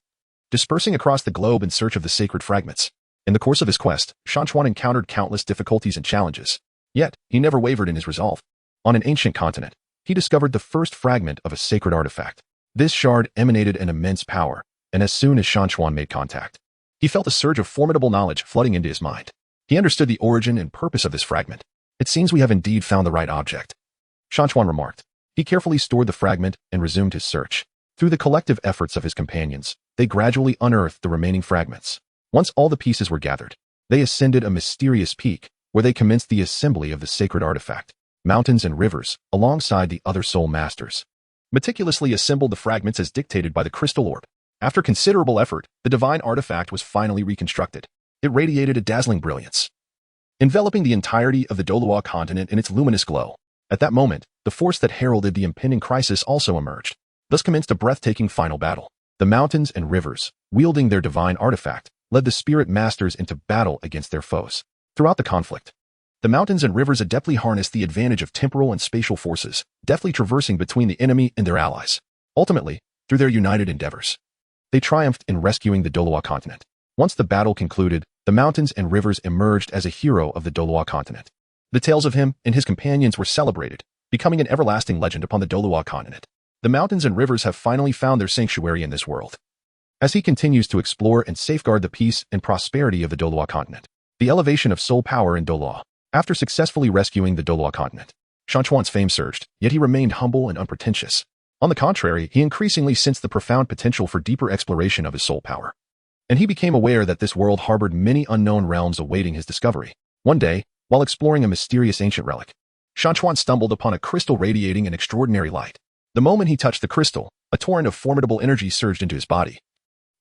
dispersing across the globe in search of the sacred fragments. In the course of his quest, Shan Chuan encountered countless difficulties and challenges. Yet, he never wavered in his resolve. On an ancient continent, he discovered the first fragment of a sacred artifact. This shard emanated an immense power, and as soon as Shan Chuan made contact, he felt a surge of formidable knowledge flooding into his mind. He understood the origin and purpose of this fragment. "It seems we have indeed found the right object," Shan Chuan remarked. He carefully stored the fragment and resumed his search. Through the collective efforts of his companions, they gradually unearthed the remaining fragments. Once all the pieces were gathered, they ascended a mysterious peak, where they commenced the assembly of the sacred artifact. Mountains and rivers, alongside the other soul masters, meticulously assembled the fragments as dictated by the crystal orb. After considerable effort, the divine artifact was finally reconstructed. It radiated a dazzling brilliance, enveloping the entirety of the Douluo continent in its luminous glow. At that moment, the force that heralded the impending crisis also emerged. Thus commenced a breathtaking final battle. The mountains and rivers, wielding their divine artifact, led the spirit masters into battle against their foes. Throughout the conflict, the mountains and rivers adeptly harnessed the advantage of temporal and spatial forces, deftly traversing between the enemy and their allies. Ultimately, through their united endeavors, they triumphed in rescuing the Douluo continent. Once the battle concluded, the mountains and rivers emerged as a hero of the Douluo continent. The tales of him and his companions were celebrated, becoming an everlasting legend upon the Douluo continent. The mountains and rivers have finally found their sanctuary in this world. As he continues to explore and safeguard the peace and prosperity of the Douluo continent, the elevation of soul power in Douluo. After successfully rescuing the Douluo continent, Shan Chuan's fame surged, yet he remained humble and unpretentious. On the contrary, he increasingly sensed the profound potential for deeper exploration of his soul power. And he became aware that this world harbored many unknown realms awaiting his discovery. One day, while exploring a mysterious ancient relic, Shan Chuan stumbled upon a crystal radiating an extraordinary light. The moment he touched the crystal, a torrent of formidable energy surged into his body,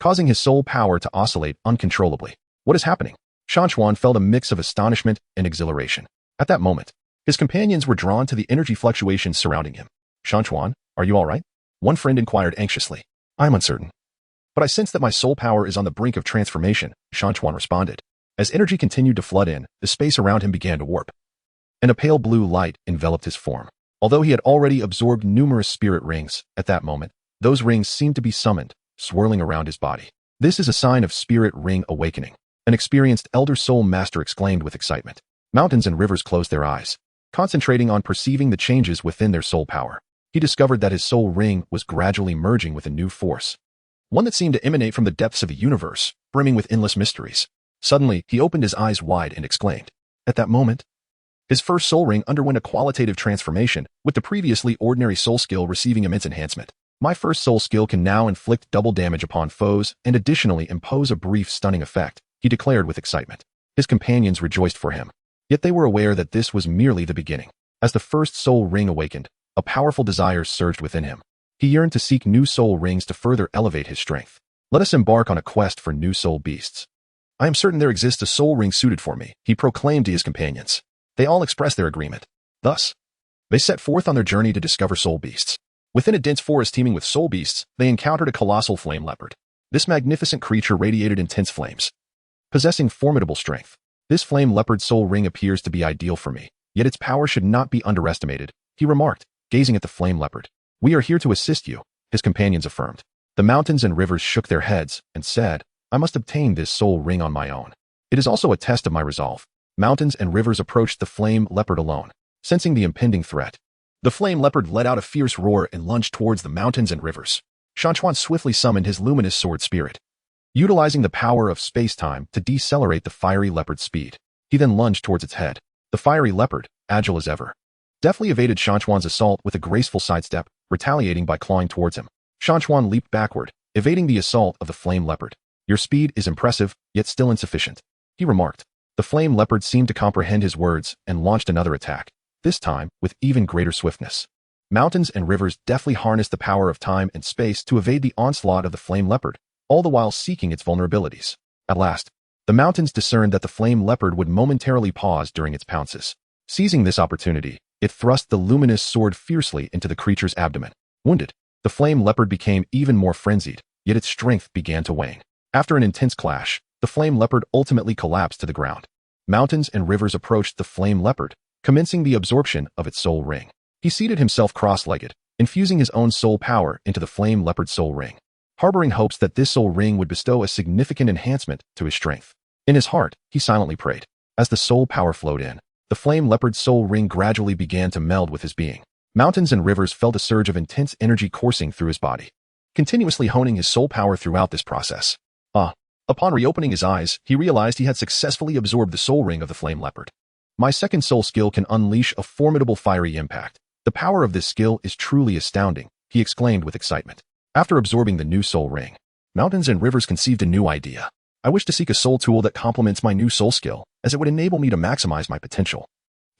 causing his soul power to oscillate uncontrollably. "What is happening?" Shan Chuan felt a mix of astonishment and exhilaration. At that moment, his companions were drawn to the energy fluctuations surrounding him. "Shan Chuan, are you all right?" one friend inquired anxiously. "I'm uncertain, but I sense that my soul power is on the brink of transformation," Shan Chuan responded. As energy continued to flood in, the space around him began to warp, and a pale blue light enveloped his form. Although he had already absorbed numerous spirit rings, at that moment, those rings seemed to be summoned, swirling around his body. "This is a sign of spirit ring awakening," an experienced elder soul master exclaimed with excitement. Mountains and rivers closed their eyes, concentrating on perceiving the changes within their soul power. He discovered that his soul ring was gradually merging with a new force, one that seemed to emanate from the depths of a universe, brimming with endless mysteries. Suddenly, he opened his eyes wide and exclaimed. At that moment, his first soul ring underwent a qualitative transformation, with the previously ordinary soul skill receiving immense enhancement. My first soul skill can now inflict double damage upon foes and additionally impose a brief stunning effect, he declared with excitement. His companions rejoiced for him. Yet they were aware that this was merely the beginning. As the first soul ring awakened, a powerful desire surged within him. He yearned to seek new soul rings to further elevate his strength. Let us embark on a quest for new soul beasts. I am certain there exists a soul ring suited for me, he proclaimed to his companions. They all expressed their agreement. Thus, they set forth on their journey to discover soul beasts. Within a dense forest teeming with soul beasts, they encountered a colossal flame leopard. This magnificent creature radiated intense flames, possessing formidable strength. This flame leopard soul ring appears to be ideal for me, yet its power should not be underestimated, he remarked, gazing at the flame leopard. We are here to assist you, his companions affirmed. The mountains and rivers shook their heads and said, I must obtain this soul ring on my own. It is also a test of my resolve. Mountains and rivers approached the flame leopard alone, sensing the impending threat. The flame leopard let out a fierce roar and lunged towards the mountains and rivers. Shan Chuan swiftly summoned his luminous sword spirit, utilizing the power of space-time to decelerate the fiery leopard's speed. He then lunged towards its head. The fiery leopard, agile as ever, deftly evaded Shan Chuan's assault with a graceful sidestep, retaliating by clawing towards him. Shan Chuan leaped backward, evading the assault of the flame leopard. Your speed is impressive, yet still insufficient, he remarked. The flame leopard seemed to comprehend his words and launched another attack, this time with even greater swiftness. Mountains and rivers deftly harnessed the power of time and space to evade the onslaught of the flame leopard, all the while seeking its vulnerabilities. At last, the mountains discerned that the flame leopard would momentarily pause during its pounces. Seizing this opportunity, it thrust the luminous sword fiercely into the creature's abdomen. Wounded, the flame leopard became even more frenzied, yet its strength began to wane. After an intense clash, the flame leopard ultimately collapsed to the ground. Mountains and rivers approached the flame leopard, commencing the absorption of its soul ring. He seated himself cross-legged, infusing his own soul power into the flame leopard's soul ring, harboring hopes that this soul ring would bestow a significant enhancement to his strength. In his heart, he silently prayed. As the soul power flowed in, the flame leopard's soul ring gradually began to meld with his being. Mountains and rivers felt a surge of intense energy coursing through his body, continuously honing his soul power throughout this process. Upon reopening his eyes, he realized he had successfully absorbed the soul ring of the flame leopard. My second soul skill can unleash a formidable fiery impact. The power of this skill is truly astounding, he exclaimed with excitement. After absorbing the new soul ring, mountains and rivers conceived a new idea. I wish to seek a soul tool that complements my new soul skill, as it would enable me to maximize my potential,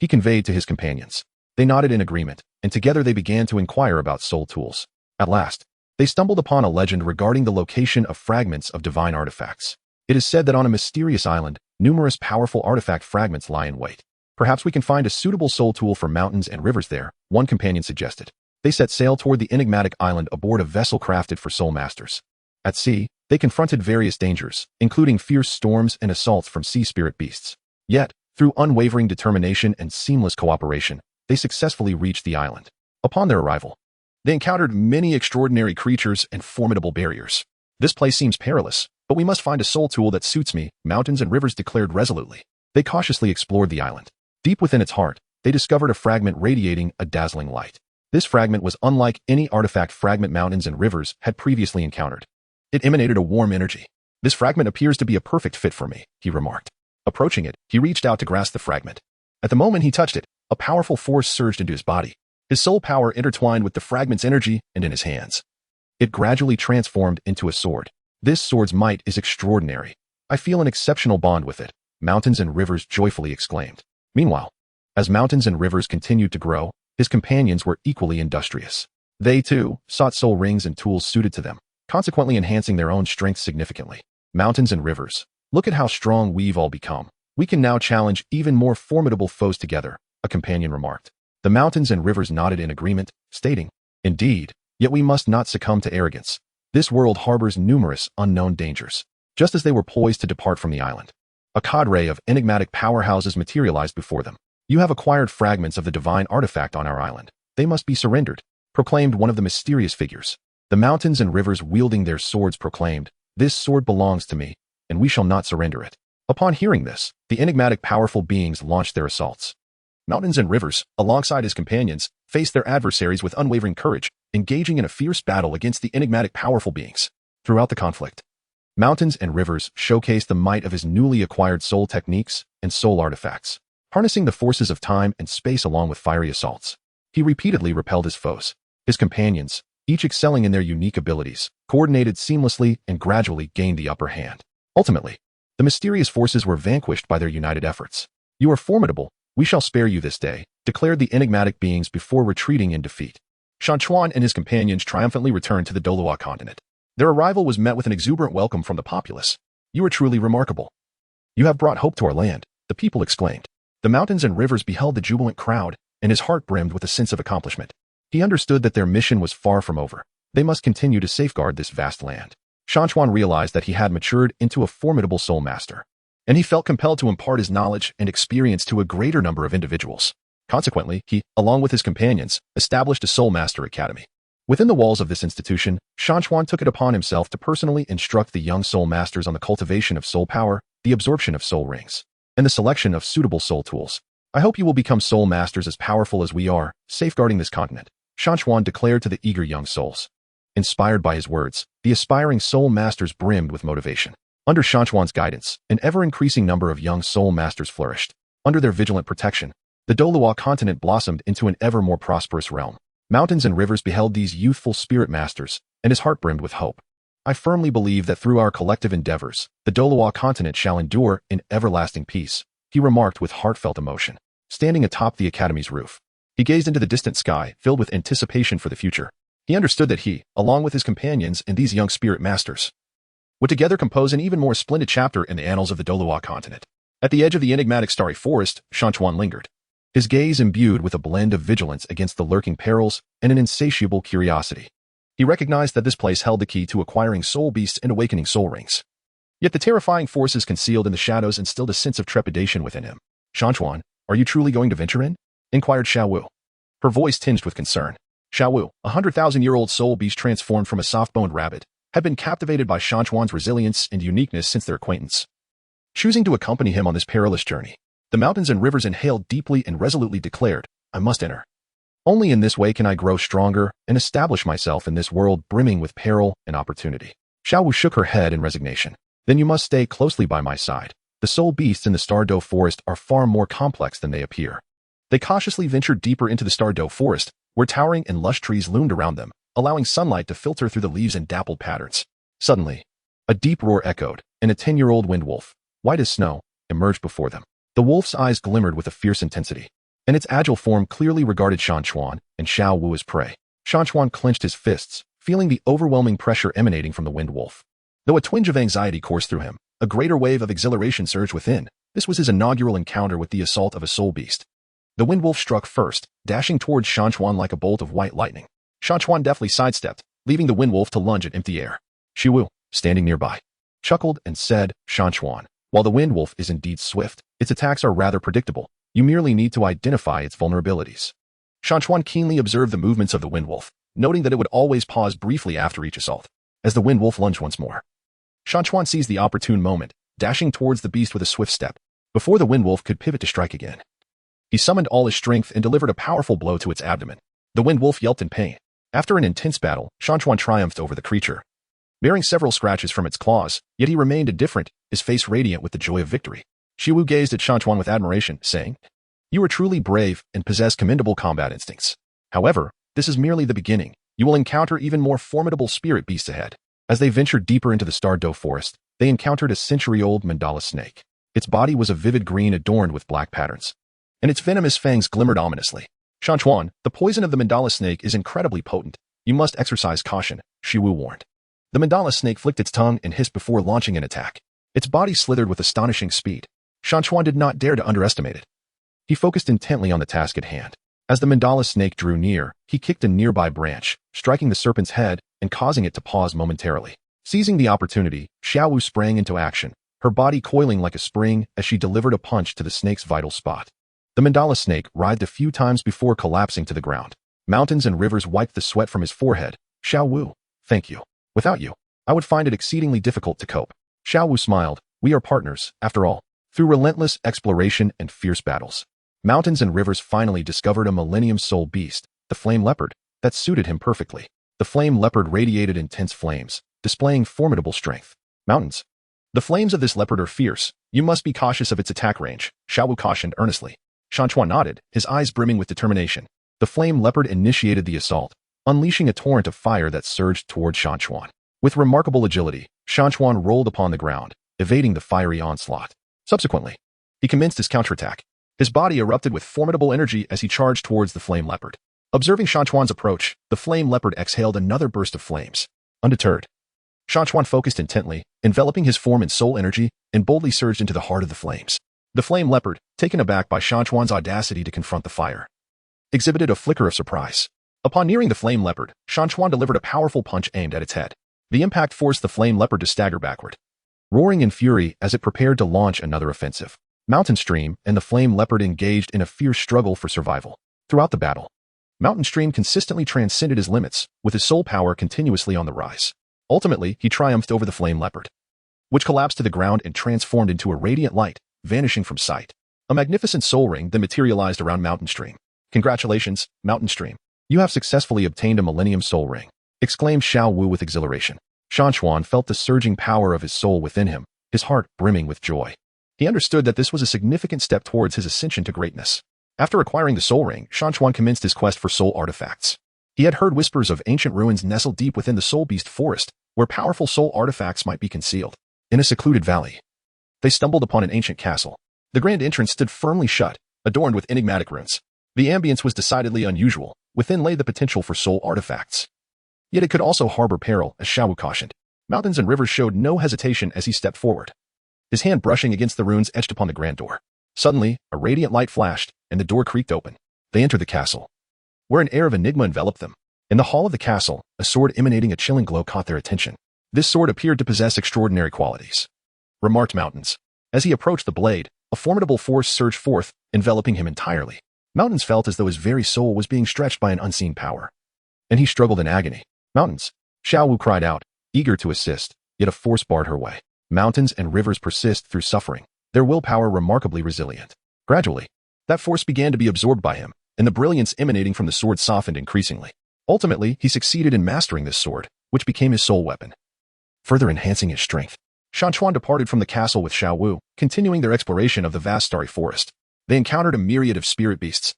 he conveyed to his companions. They nodded in agreement, and together they began to inquire about soul tools. At last, they stumbled upon a legend regarding the location of fragments of divine artifacts. It is said that on a mysterious island, numerous powerful artifact fragments lie in wait. Perhaps we can find a suitable soul tool for mountains and rivers there, one companion suggested. They set sail toward the enigmatic island aboard a vessel crafted for soul masters. At sea, they confronted various dangers, including fierce storms and assaults from sea spirit beasts. Yet, through unwavering determination and seamless cooperation, they successfully reached the island. Upon their arrival, they encountered many extraordinary creatures and formidable barriers. This place seems perilous, but we must find a soul tool that suits me, mountains and rivers declared resolutely. They cautiously explored the island. Deep within its heart, they discovered a fragment radiating a dazzling light. This fragment was unlike any artifact fragment mountains and rivers had previously encountered. It emanated a warm energy. This fragment appears to be a perfect fit for me, he remarked. Approaching it, he reached out to grasp the fragment. At the moment he touched it, a powerful force surged into his body. His soul power intertwined with the fragment's energy and in his hands. It gradually transformed into a sword. This sword's might is extraordinary. I feel an exceptional bond with it, mountains and rivers joyfully exclaimed. Meanwhile, as mountains and rivers continued to grow, his companions were equally industrious. They, too, sought soul rings and tools suited to them, consequently enhancing their own strength significantly. Mountains and rivers, look at how strong we've all become. We can now challenge even more formidable foes together, a companion remarked. The mountains and rivers nodded in agreement, stating, Indeed, yet we must not succumb to arrogance. This world harbors numerous unknown dangers. Just as they were poised to depart from the island, a cadre of enigmatic powerhouses materialized before them. You have acquired fragments of the divine artifact on our island. They must be surrendered, proclaimed one of the mysterious figures. The mountains and rivers wielding their swords proclaimed, This sword belongs to me, and we shall not surrender it. Upon hearing this, the enigmatic powerful beings launched their assaults. Mountains and rivers, alongside his companions, faced their adversaries with unwavering courage, engaging in a fierce battle against the enigmatic powerful beings. Throughout the conflict, Mountains and Rivers showcased the might of his newly acquired soul techniques and soul artifacts, harnessing the forces of time and space along with fiery assaults. He repeatedly repelled his foes. His companions, each excelling in their unique abilities, coordinated seamlessly and gradually gained the upper hand. Ultimately, the mysterious forces were vanquished by their united efforts. "You are formidable. We shall spare you this day," declared the enigmatic beings before retreating in defeat. Shan Chuan and his companions triumphantly returned to the Douluo Continent. Their arrival was met with an exuberant welcome from the populace. "You are truly remarkable. You have brought hope to our land," the people exclaimed. The Mountains and Rivers beheld the jubilant crowd, and his heart brimmed with a sense of accomplishment. He understood that their mission was far from over. They must continue to safeguard this vast land. Shan Chuan realized that he had matured into a formidable soul master, and he felt compelled to impart his knowledge and experience to a greater number of individuals. Consequently, he, along with his companions, established a Soul Master Academy. Within the walls of this institution, Shan Chuan took it upon himself to personally instruct the young soul masters on the cultivation of soul power, the absorption of soul rings, and the selection of suitable soul tools. "I hope you will become soul masters as powerful as we are, safeguarding this continent," Shan Chuan declared to the eager young souls. Inspired by his words, the aspiring soul masters brimmed with motivation. Under Shan Chuan's guidance, an ever-increasing number of young soul masters flourished. Under their vigilant protection, the Douluo Continent blossomed into an ever more prosperous realm. Mountains and Rivers beheld these youthful spirit masters, and his heart brimmed with hope. "I firmly believe that through our collective endeavors, the Douluo Continent shall endure in everlasting peace," he remarked with heartfelt emotion. Standing atop the academy's roof, he gazed into the distant sky, filled with anticipation for the future. He understood that he, along with his companions and these young spirit masters, would together compose an even more splendid chapter in the annals of the Douluo Continent. At the edge of the enigmatic starry forest, Shan Chuan lingered, his gaze imbued with a blend of vigilance against the lurking perils and an insatiable curiosity. He recognized that this place held the key to acquiring soul beasts and awakening soul rings. Yet the terrifying forces concealed in the shadows instilled a sense of trepidation within him. "Shan Chuan, are you truly going to venture in?" inquired Xiao Wu, her voice tinged with concern. Xiao Wu, a 100,000-year-old soul beast transformed from a soft-boned rabbit, had been captivated by Shan Chuan's resilience and uniqueness since their acquaintance. Choosing to accompany him on this perilous journey, the Mountains and Rivers inhaled deeply and resolutely declared, "I must enter. Only in this way can I grow stronger and establish myself in this world brimming with peril and opportunity." Xiao Wu shook her head in resignation. "Then you must stay closely by my side. The soul beasts in the Stardow Forest are far more complex than they appear." They cautiously ventured deeper into the Stardow Forest, where towering and lush trees loomed around them, allowing sunlight to filter through the leaves in dappled patterns. Suddenly, a deep roar echoed, and a 10-year-old wind wolf, white as snow, emerged before them. The wolf's eyes glimmered with a fierce intensity, and its agile form clearly regarded Shan Chuan and Xiao Wu as prey. Shan Chuan clenched his fists, feeling the overwhelming pressure emanating from the wind wolf. Though a twinge of anxiety coursed through him, a greater wave of exhilaration surged within. This was his inaugural encounter with the assault of a soul beast. The wind wolf struck first, dashing towards Shan Chuan like a bolt of white lightning. Shan Chuan deftly sidestepped, leaving the wind wolf to lunge at empty air. Xiao Wu, standing nearby, chuckled and said, "Shan Chuan, while the wind wolf is indeed swift, its attacks are rather predictable. You merely need to identify its vulnerabilities." Shan Chuan keenly observed the movements of the wind wolf, noting that it would always pause briefly after each assault. As the wind wolf lunged once more, Shan Chuan seized the opportune moment, dashing towards the beast with a swift step. Before the wind wolf could pivot to strike again, he summoned all his strength and delivered a powerful blow to its abdomen. The wind wolf yelped in pain. After an intense battle, Shan Chuan triumphed over the creature, bearing several scratches from its claws, yet he remained indifferent, his face radiant with the joy of victory. Xiao Wu gazed at Shan Chuan with admiration, saying, "You are truly brave and possess commendable combat instincts. However, this is merely the beginning. You will encounter even more formidable spirit beasts ahead." As they ventured deeper into the Stardow Forest, they encountered a century-old mandala snake. Its body was a vivid green adorned with black patterns, and its venomous fangs glimmered ominously. "Shan Chuan, the poison of the mandala snake is incredibly potent. You must exercise caution," Xiao Wu warned. The mandala snake flicked its tongue and hissed before launching an attack. Its body slithered with astonishing speed. Shan Chuan did not dare to underestimate it. He focused intently on the task at hand. As the mandala snake drew near, he kicked a nearby branch, striking the serpent's head and causing it to pause momentarily. Seizing the opportunity, Xiao Wu sprang into action, her body coiling like a spring as she delivered a punch to the snake's vital spot. The mandala snake writhed a few times before collapsing to the ground. Mountains and Rivers wiped the sweat from his forehead. "Xiao Wu, thank you. Without you, I would find it exceedingly difficult to cope." Xiao Wu smiled, We are partners, after all. Through relentless exploration and fierce battles, mountains and rivers finally discovered a Millennium Soul beast, the flame leopard, that suited him perfectly. The flame leopard radiated intense flames, displaying formidable strength. Mountains. The flames of this leopard are fierce. You must be cautious of its attack range, Xiao Wu cautioned earnestly. Shan Chuan nodded, his eyes brimming with determination. The flame leopard initiated the assault, unleashing a torrent of fire that surged toward Shan Chuan. With remarkable agility, Shan Chuan rolled upon the ground, evading the fiery onslaught. Subsequently, he commenced his counterattack. His body erupted with formidable energy as he charged towards the flame leopard. Observing Shan Chuan's approach, the flame leopard exhaled another burst of flames. Undeterred, Shan Chuan focused intently, enveloping his form in soul energy, and boldly surged into the heart of the flames. The flame leopard, taken aback by Shan Chuan's audacity to confront the fire, exhibited a flicker of surprise. Upon nearing the flame leopard, Shan Chuan delivered a powerful punch aimed at its head. The impact forced the flame leopard to stagger backward, roaring in fury as it prepared to launch another offensive. Mountain Stream and the flame leopard engaged in a fierce struggle for survival. Throughout the battle, Mountain Stream consistently transcended his limits, with his soul power continuously on the rise. Ultimately, he triumphed over the flame leopard, which collapsed to the ground and transformed into a radiant light, vanishing from sight. A magnificent soul ring then materialized around Mountain Stream. Congratulations, Mountain Stream. You have successfully obtained a Millennium Soul Ring, exclaimed Xiao Wu with exhilaration. Shan Chuan felt the surging power of his soul within him, his heart brimming with joy. He understood that this was a significant step towards his ascension to greatness. After acquiring the soul ring, Shan Chuan commenced his quest for soul artifacts. He had heard whispers of ancient ruins nestled deep within the Soul Beast forest, where powerful soul artifacts might be concealed. In a secluded valley, they stumbled upon an ancient castle. The grand entrance stood firmly shut, adorned with enigmatic runes. The ambience was decidedly unusual. Within lay the potential for soul artifacts. Yet it could also harbor peril, as Xiao Wu cautioned. Mountains and rivers showed no hesitation as he stepped forward, his hand brushing against the runes etched upon the grand door. Suddenly, a radiant light flashed, and the door creaked open. They entered the castle, where an air of enigma enveloped them. In the hall of the castle, a sword emanating a chilling glow caught their attention. This sword appeared to possess extraordinary qualities, remarked Mountains. As he approached the blade, a formidable force surged forth, enveloping him entirely. Mountains felt as though his very soul was being stretched by an unseen power, and he struggled in agony. Mountains, Xiao Wu cried out, eager to assist, yet a force barred her way. Mountains and rivers persist through suffering, their willpower remarkably resilient. Gradually, that force began to be absorbed by him, and the brilliance emanating from the sword softened increasingly. Ultimately, he succeeded in mastering this sword, which became his soul weapon, further enhancing his strength. Shan Chuan departed from the castle with Xiao Wu, continuing their exploration of the vast starry forest. They encountered a myriad of spirit beasts,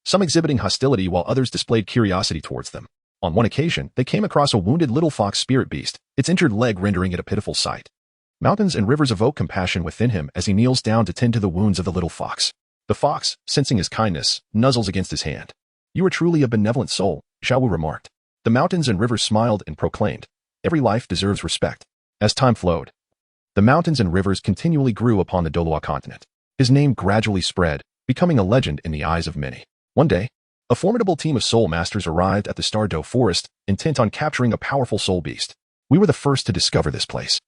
some exhibiting hostility while others displayed curiosity towards them. On one occasion, they came across a wounded little fox spirit beast, its injured leg rendering it a pitiful sight. Mountains and rivers evoke compassion within him as he kneels down to tend to the wounds of the little fox. The fox, sensing his kindness, nuzzles against his hand. You are truly a benevolent soul, Xiao Wu remarked. The mountains and rivers smiled and proclaimed, every life deserves respect. As time flowed, the mountains and rivers continually grew upon the Douluo Continent. His name gradually spread, becoming a legend in the eyes of many. One day, a formidable team of soul masters arrived at the Stardow Forest, intent on capturing a powerful soul beast. We were the first to discover this place.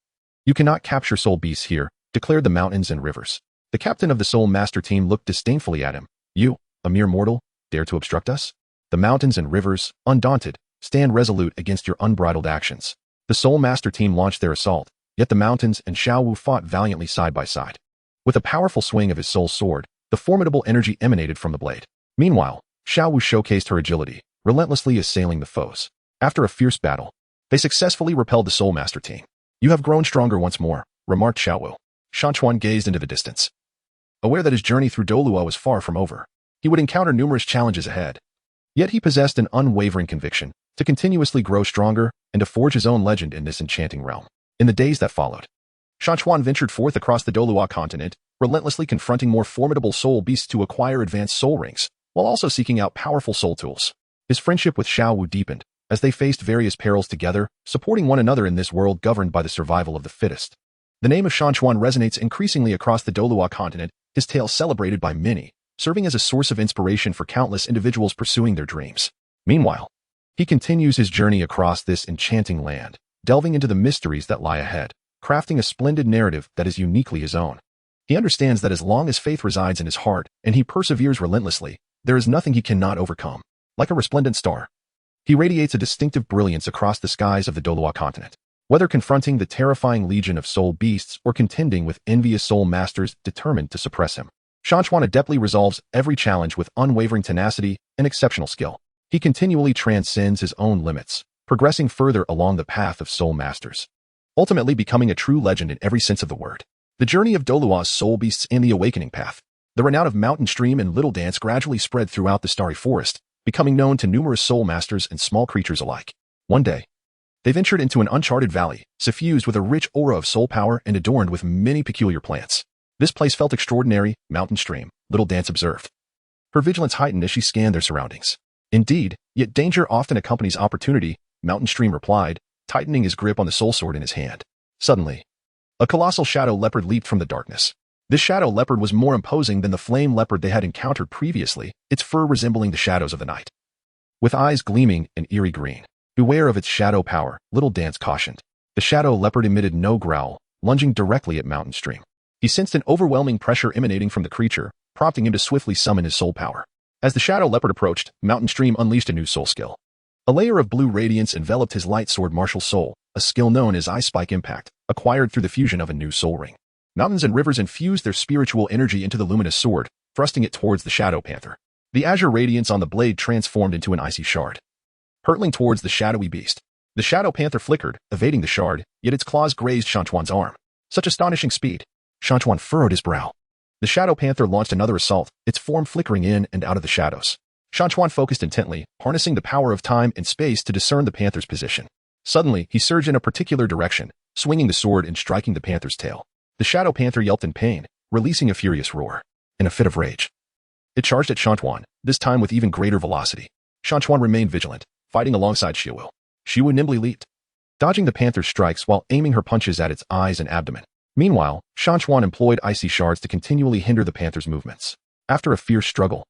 You cannot capture soul beasts here, declared the mountains and rivers. The captain of the soul master team looked disdainfully at him. You, a mere mortal, dare to obstruct us? The mountains and rivers, undaunted, stand resolute against your unbridled actions. The soul master team launched their assault, yet the mountains and Xiao Wu fought valiantly side by side. With a powerful swing of his soul sword, the formidable energy emanated from the blade. Meanwhile, Xiao Wu showcased her agility, relentlessly assailing the foes. After a fierce battle, they successfully repelled the Soul Master team. You have grown stronger once more, remarked Xiao Wu. Shan Chuan gazed into the distance, aware that his journey through Douluo was far from over. He would encounter numerous challenges ahead. Yet he possessed an unwavering conviction to continuously grow stronger and to forge his own legend in this enchanting realm. In the days that followed, Shan Chuan ventured forth across the Douluo Continent, relentlessly confronting more formidable soul beasts to acquire advanced soul rings, while also seeking out powerful soul tools. His friendship with Xiao Wu deepened, as they faced various perils together, supporting one another in this world governed by the survival of the fittest. The name of Shan Chuan resonates increasingly across the Douluo Continent, his tale celebrated by many, serving as a source of inspiration for countless individuals pursuing their dreams. Meanwhile, he continues his journey across this enchanting land, delving into the mysteries that lie ahead, crafting a splendid narrative that is uniquely his own. He understands that as long as faith resides in his heart and he perseveres relentlessly, there is nothing he cannot overcome. Like a resplendent star, he radiates a distinctive brilliance across the skies of the Douluo Continent. whether confronting the terrifying legion of soul beasts or contending with envious soul masters determined to suppress him. Shan Chuan adeptly resolves every challenge with unwavering tenacity and exceptional skill. He continually transcends his own limits, progressing further along the path of soul masters, ultimately becoming a true legend in every sense of the word. The journey of Douluo's soul beasts and the awakening path. The renown of Mountain Stream and Little Dance gradually spread throughout the starry forest, becoming known to numerous soul masters and small creatures alike. One day, they ventured into an uncharted valley, suffused with a rich aura of soul power and adorned with many peculiar plants. This place felt extraordinary, Mountain Stream, Little Dance observed. Her vigilance heightened as she scanned their surroundings. Indeed, yet danger often accompanies opportunity, Mountain Stream replied, tightening his grip on the soul sword in his hand. Suddenly, a colossal shadow leopard leaped from the darkness. This shadow leopard was more imposing than the flame leopard they had encountered previously, its fur resembling the shadows of the night. With eyes gleaming an eerie green, beware of its shadow power, Little Dance cautioned. The shadow leopard emitted no growl, lunging directly at Mountain Stream. He sensed an overwhelming pressure emanating from the creature, prompting him to swiftly summon his soul power. As the shadow leopard approached, Mountain Stream unleashed a new soul skill. A layer of blue radiance enveloped his light sword martial soul, a skill known as Eye Spike Impact, acquired through the fusion of a new soul ring. Mountains and rivers infused their spiritual energy into the luminous sword, thrusting it towards the shadow panther. The azure radiance on the blade transformed into an icy shard, hurtling towards the shadowy beast. The shadow panther flickered, evading the shard, yet its claws grazed Shan Chuan's arm. Such astonishing speed! Shan Chuan furrowed his brow. The shadow panther launched another assault, its form flickering in and out of the shadows. Shan Chuan focused intently, harnessing the power of time and space to discern the panther's position. Suddenly, he surged in a particular direction, swinging the sword and striking the panther's tail. The shadow panther yelped in pain, releasing a furious roar. In a fit of rage, it charged at Shan Chuan, this time with even greater velocity. Shan Chuan remained vigilant, fighting alongside Shiwu. Shiwu nimbly leaped, dodging the panther's strikes while aiming her punches at its eyes and abdomen. Meanwhile, Shan Chuan employed icy shards to continually hinder the panther's movements. After a fierce struggle,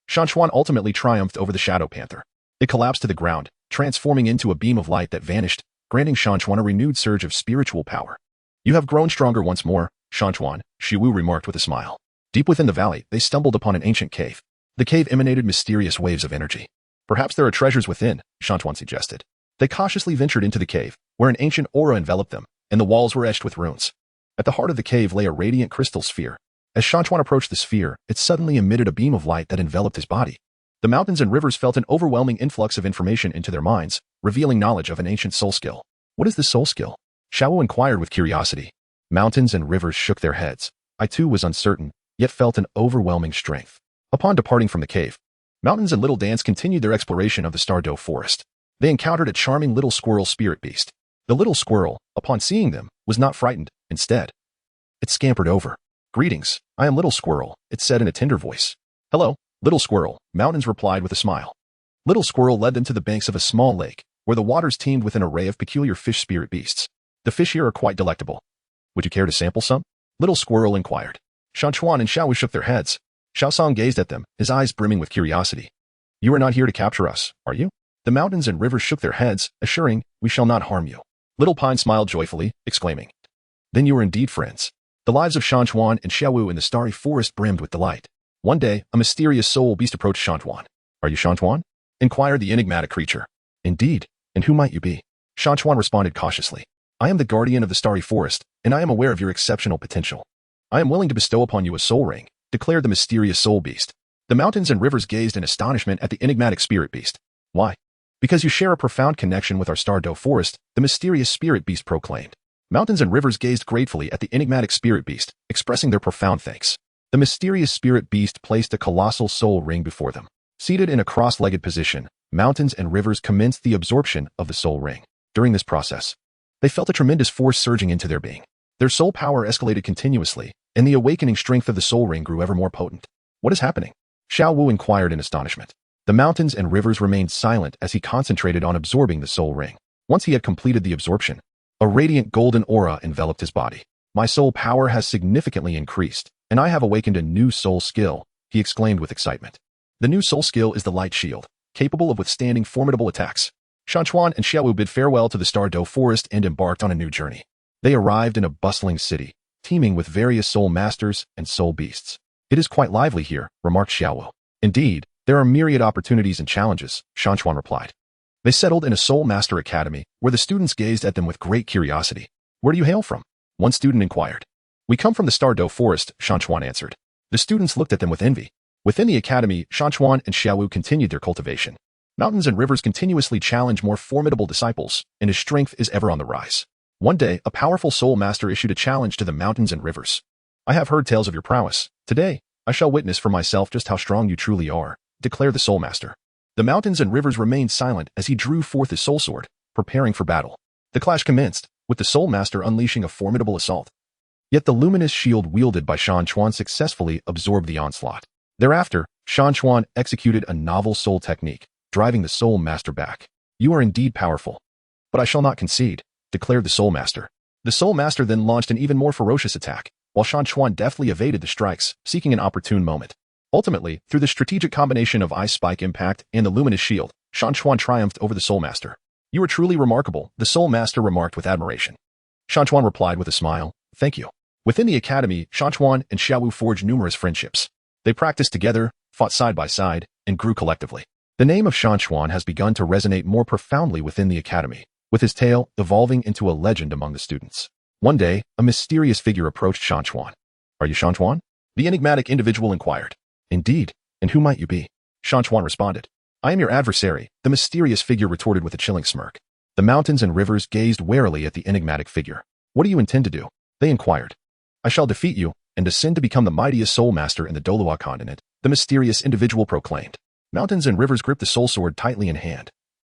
Shan Chuan ultimately triumphed over the shadow panther. It collapsed to the ground, transforming into a beam of light that vanished, granting Shan Chuan a renewed surge of spiritual power. You have grown stronger once more, Shan Chuan, Shiwu remarked with a smile. Deep within the valley, they stumbled upon an ancient cave. The cave emanated mysterious waves of energy. Perhaps there are treasures within, Shan Chuan suggested. They cautiously ventured into the cave, where an ancient aura enveloped them, and the walls were etched with runes. At the heart of the cave lay a radiant crystal sphere. As Shan Chuan approached the sphere, it suddenly emitted a beam of light that enveloped his body. The mountains and rivers felt an overwhelming influx of information into their minds, revealing knowledge of an ancient soul skill. What is this soul skill? Xiao inquired with curiosity. Mountains and rivers shook their heads. I too was uncertain, yet felt an overwhelming strength. Upon departing from the cave, Mountains and Little Dance continued their exploration of the Douluo forest. They encountered a charming little squirrel spirit beast. The little squirrel, upon seeing them, was not frightened. Instead, it scampered over. Greetings, I am Little Squirrel, it said in a tender voice. Hello, Little Squirrel, Mountains replied with a smile. Little Squirrel led them to the banks of a small lake, where the waters teemed with an array of peculiar fish spirit beasts. The fish here are quite delectable. Would you care to sample some? Little Squirrel inquired. Shan Chuan and Xiao shook their heads. Xiaosong gazed at them, his eyes brimming with curiosity. You are not here to capture us, are you? The mountains and rivers shook their heads, assuring, we shall not harm you. Little Pine smiled joyfully, exclaiming. Then you are indeed friends. The lives of Shan Chuan and Xiaowu in the starry forest brimmed with delight. One day, a mysterious soul beast approached Shan Chuan. Are you Shan Chuan? Inquired the enigmatic creature. Indeed, and who might you be? Shan Chuan responded cautiously. I am the guardian of the starry forest, and I am aware of your exceptional potential. I am willing to bestow upon you a soul ring, declared the mysterious soul beast. The mountains and rivers gazed in astonishment at the enigmatic spirit beast. Why? Because you share a profound connection with our Douluo forest, the mysterious spirit beast proclaimed. Mountains and rivers gazed gratefully at the enigmatic spirit beast, expressing their profound thanks. The mysterious spirit beast placed a colossal soul ring before them. Seated in a cross-legged position, mountains and rivers commenced the absorption of the soul ring. During this process, they felt a tremendous force surging into their being. Their soul power escalated continuously, and the awakening strength of the soul ring grew ever more potent. What is happening? Xiao Wu inquired in astonishment. The mountains and rivers remained silent as he concentrated on absorbing the soul ring. Once he had completed the absorption, a radiant golden aura enveloped his body. My soul power has significantly increased, and I have awakened a new soul skill, he exclaimed with excitement. The new soul skill is the light shield, capable of withstanding formidable attacks. Shan Chuan and Xiaowu bid farewell to the Douluo forest and embarked on a new journey. They arrived in a bustling city, teeming with various soul masters and soul beasts. It is quite lively here, remarked Xiaowu. Indeed, there are myriad opportunities and challenges, Shan Chuan replied. They settled in a Soul Master Academy, where the students gazed at them with great curiosity. Where do you hail from? One student inquired. We come from the Stardow Forest, Shan Chuan answered. The students looked at them with envy. Within the academy, Shan Chuan and Xiaowu continued their cultivation. Mountains and rivers continuously challenge more formidable disciples, and his strength is ever on the rise. One day, a powerful soul master issued a challenge to the mountains and rivers. I have heard tales of your prowess. Today, I shall witness for myself just how strong you truly are, declared the soul master. The mountains and rivers remained silent as he drew forth his soul sword, preparing for battle. The clash commenced, with the soul master unleashing a formidable assault. Yet the luminous shield wielded by Shan Chuan successfully absorbed the onslaught. Thereafter, Shan Chuan executed a novel soul technique, driving the soul master back. You are indeed powerful. But I shall not concede, declared the soul master. The soul master then launched an even more ferocious attack, while Shan Chuan deftly evaded the strikes, seeking an opportune moment. Ultimately, through the strategic combination of Ice Spike Impact and the Luminous Shield, Shan Chuan triumphed over the Soul Master. You are truly remarkable, the Soul Master remarked with admiration. Shan Chuan replied with a smile, thank you. Within the academy, Shan Chuan and Xiaowu forged numerous friendships. They practiced together, fought side by side, and grew collectively. The name of Shan Chuan has begun to resonate more profoundly within the academy, with his tale evolving into a legend among the students. One day, a mysterious figure approached Shan Chuan. Are you Shan Chuan? The enigmatic individual inquired. Indeed, and who might you be? Shan Chuan responded. I am your adversary, the mysterious figure retorted with a chilling smirk. The mountains and rivers gazed warily at the enigmatic figure. What do you intend to do? They inquired. I shall defeat you, and ascend to become the mightiest soul master in the Douluo Continent, the mysterious individual proclaimed. Mountains and rivers gripped the soul sword tightly in hand,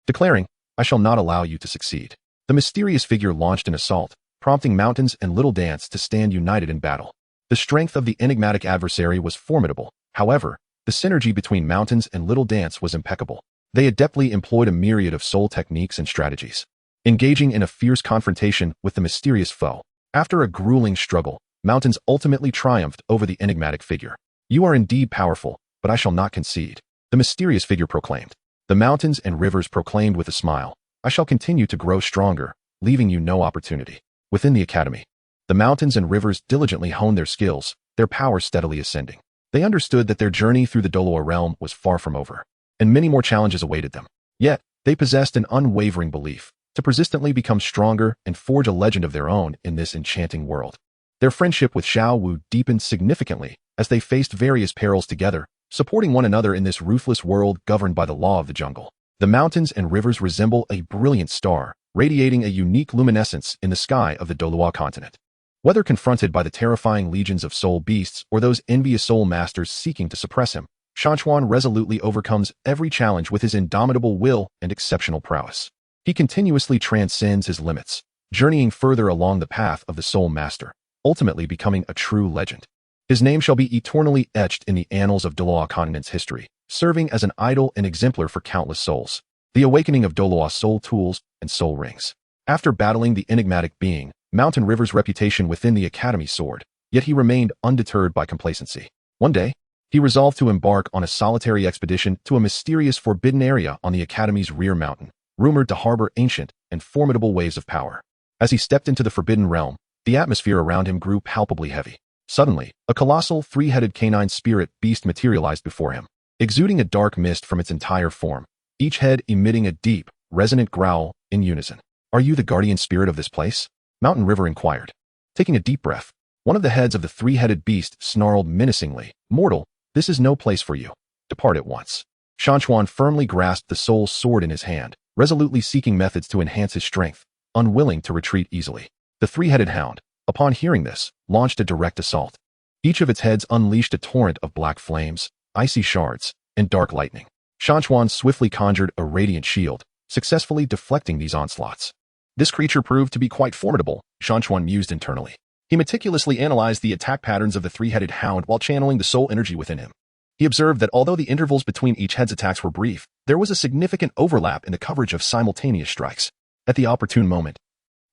declaring, I shall not allow you to succeed. The mysterious figure launched an assault, prompting mountains and Little Dance to stand united in battle. The strength of the enigmatic adversary was formidable. However, the synergy between mountains and Little Dance was impeccable. They adeptly employed a myriad of soul techniques and strategies, engaging in a fierce confrontation with the mysterious foe. After a grueling struggle, mountains ultimately triumphed over the enigmatic figure. You are indeed powerful, but I shall not concede, the mysterious figure proclaimed. The mountains and rivers proclaimed with a smile, I shall continue to grow stronger, leaving you no opportunity. Within the academy, the mountains and rivers diligently honed their skills, their power steadily ascending. They understood that their journey through the Douluo realm was far from over, and many more challenges awaited them. Yet, they possessed an unwavering belief to persistently become stronger and forge a legend of their own in this enchanting world. Their friendship with Xiaowu deepened significantly as they faced various perils together, supporting one another in this ruthless world governed by the law of the jungle. The mountains and rivers resemble a brilliant star, radiating a unique luminescence in the sky of the Douluo Continent. Whether confronted by the terrifying legions of soul beasts or those envious soul masters seeking to suppress him, Shan Chuan resolutely overcomes every challenge with his indomitable will and exceptional prowess. He continuously transcends his limits, journeying further along the path of the soul master, ultimately becoming a true legend. His name shall be eternally etched in the annals of Douluo Continent's history, serving as an idol and exemplar for countless souls. The awakening of Douluo soul tools and soul rings. After battling the enigmatic being, Mountain River's reputation within the academy soared, yet he remained undeterred by complacency. One day, he resolved to embark on a solitary expedition to a mysterious forbidden area on the academy's rear mountain, rumored to harbor ancient and formidable waves of power. As he stepped into the forbidden realm, the atmosphere around him grew palpably heavy. Suddenly, a colossal three-headed canine spirit beast materialized before him, exuding a dark mist from its entire form, each head emitting a deep, resonant growl in unison. Are you the guardian spirit of this place? Mountain River inquired. Taking a deep breath, one of the heads of the three-headed beast snarled menacingly, Mortal, this is no place for you. Depart at once. Shan Chuan firmly grasped the soul sword in his hand, resolutely seeking methods to enhance his strength, unwilling to retreat easily. The three-headed hound, upon hearing this, launched a direct assault. Each of its heads unleashed a torrent of black flames, icy shards, and dark lightning. Shan Chuan swiftly conjured a radiant shield, successfully deflecting these onslaughts. This creature proved to be quite formidable, Shan Chuan mused internally. He meticulously analyzed the attack patterns of the three-headed hound while channeling the soul energy within him. He observed that although the intervals between each head's attacks were brief, there was a significant overlap in the coverage of simultaneous strikes. At the opportune moment,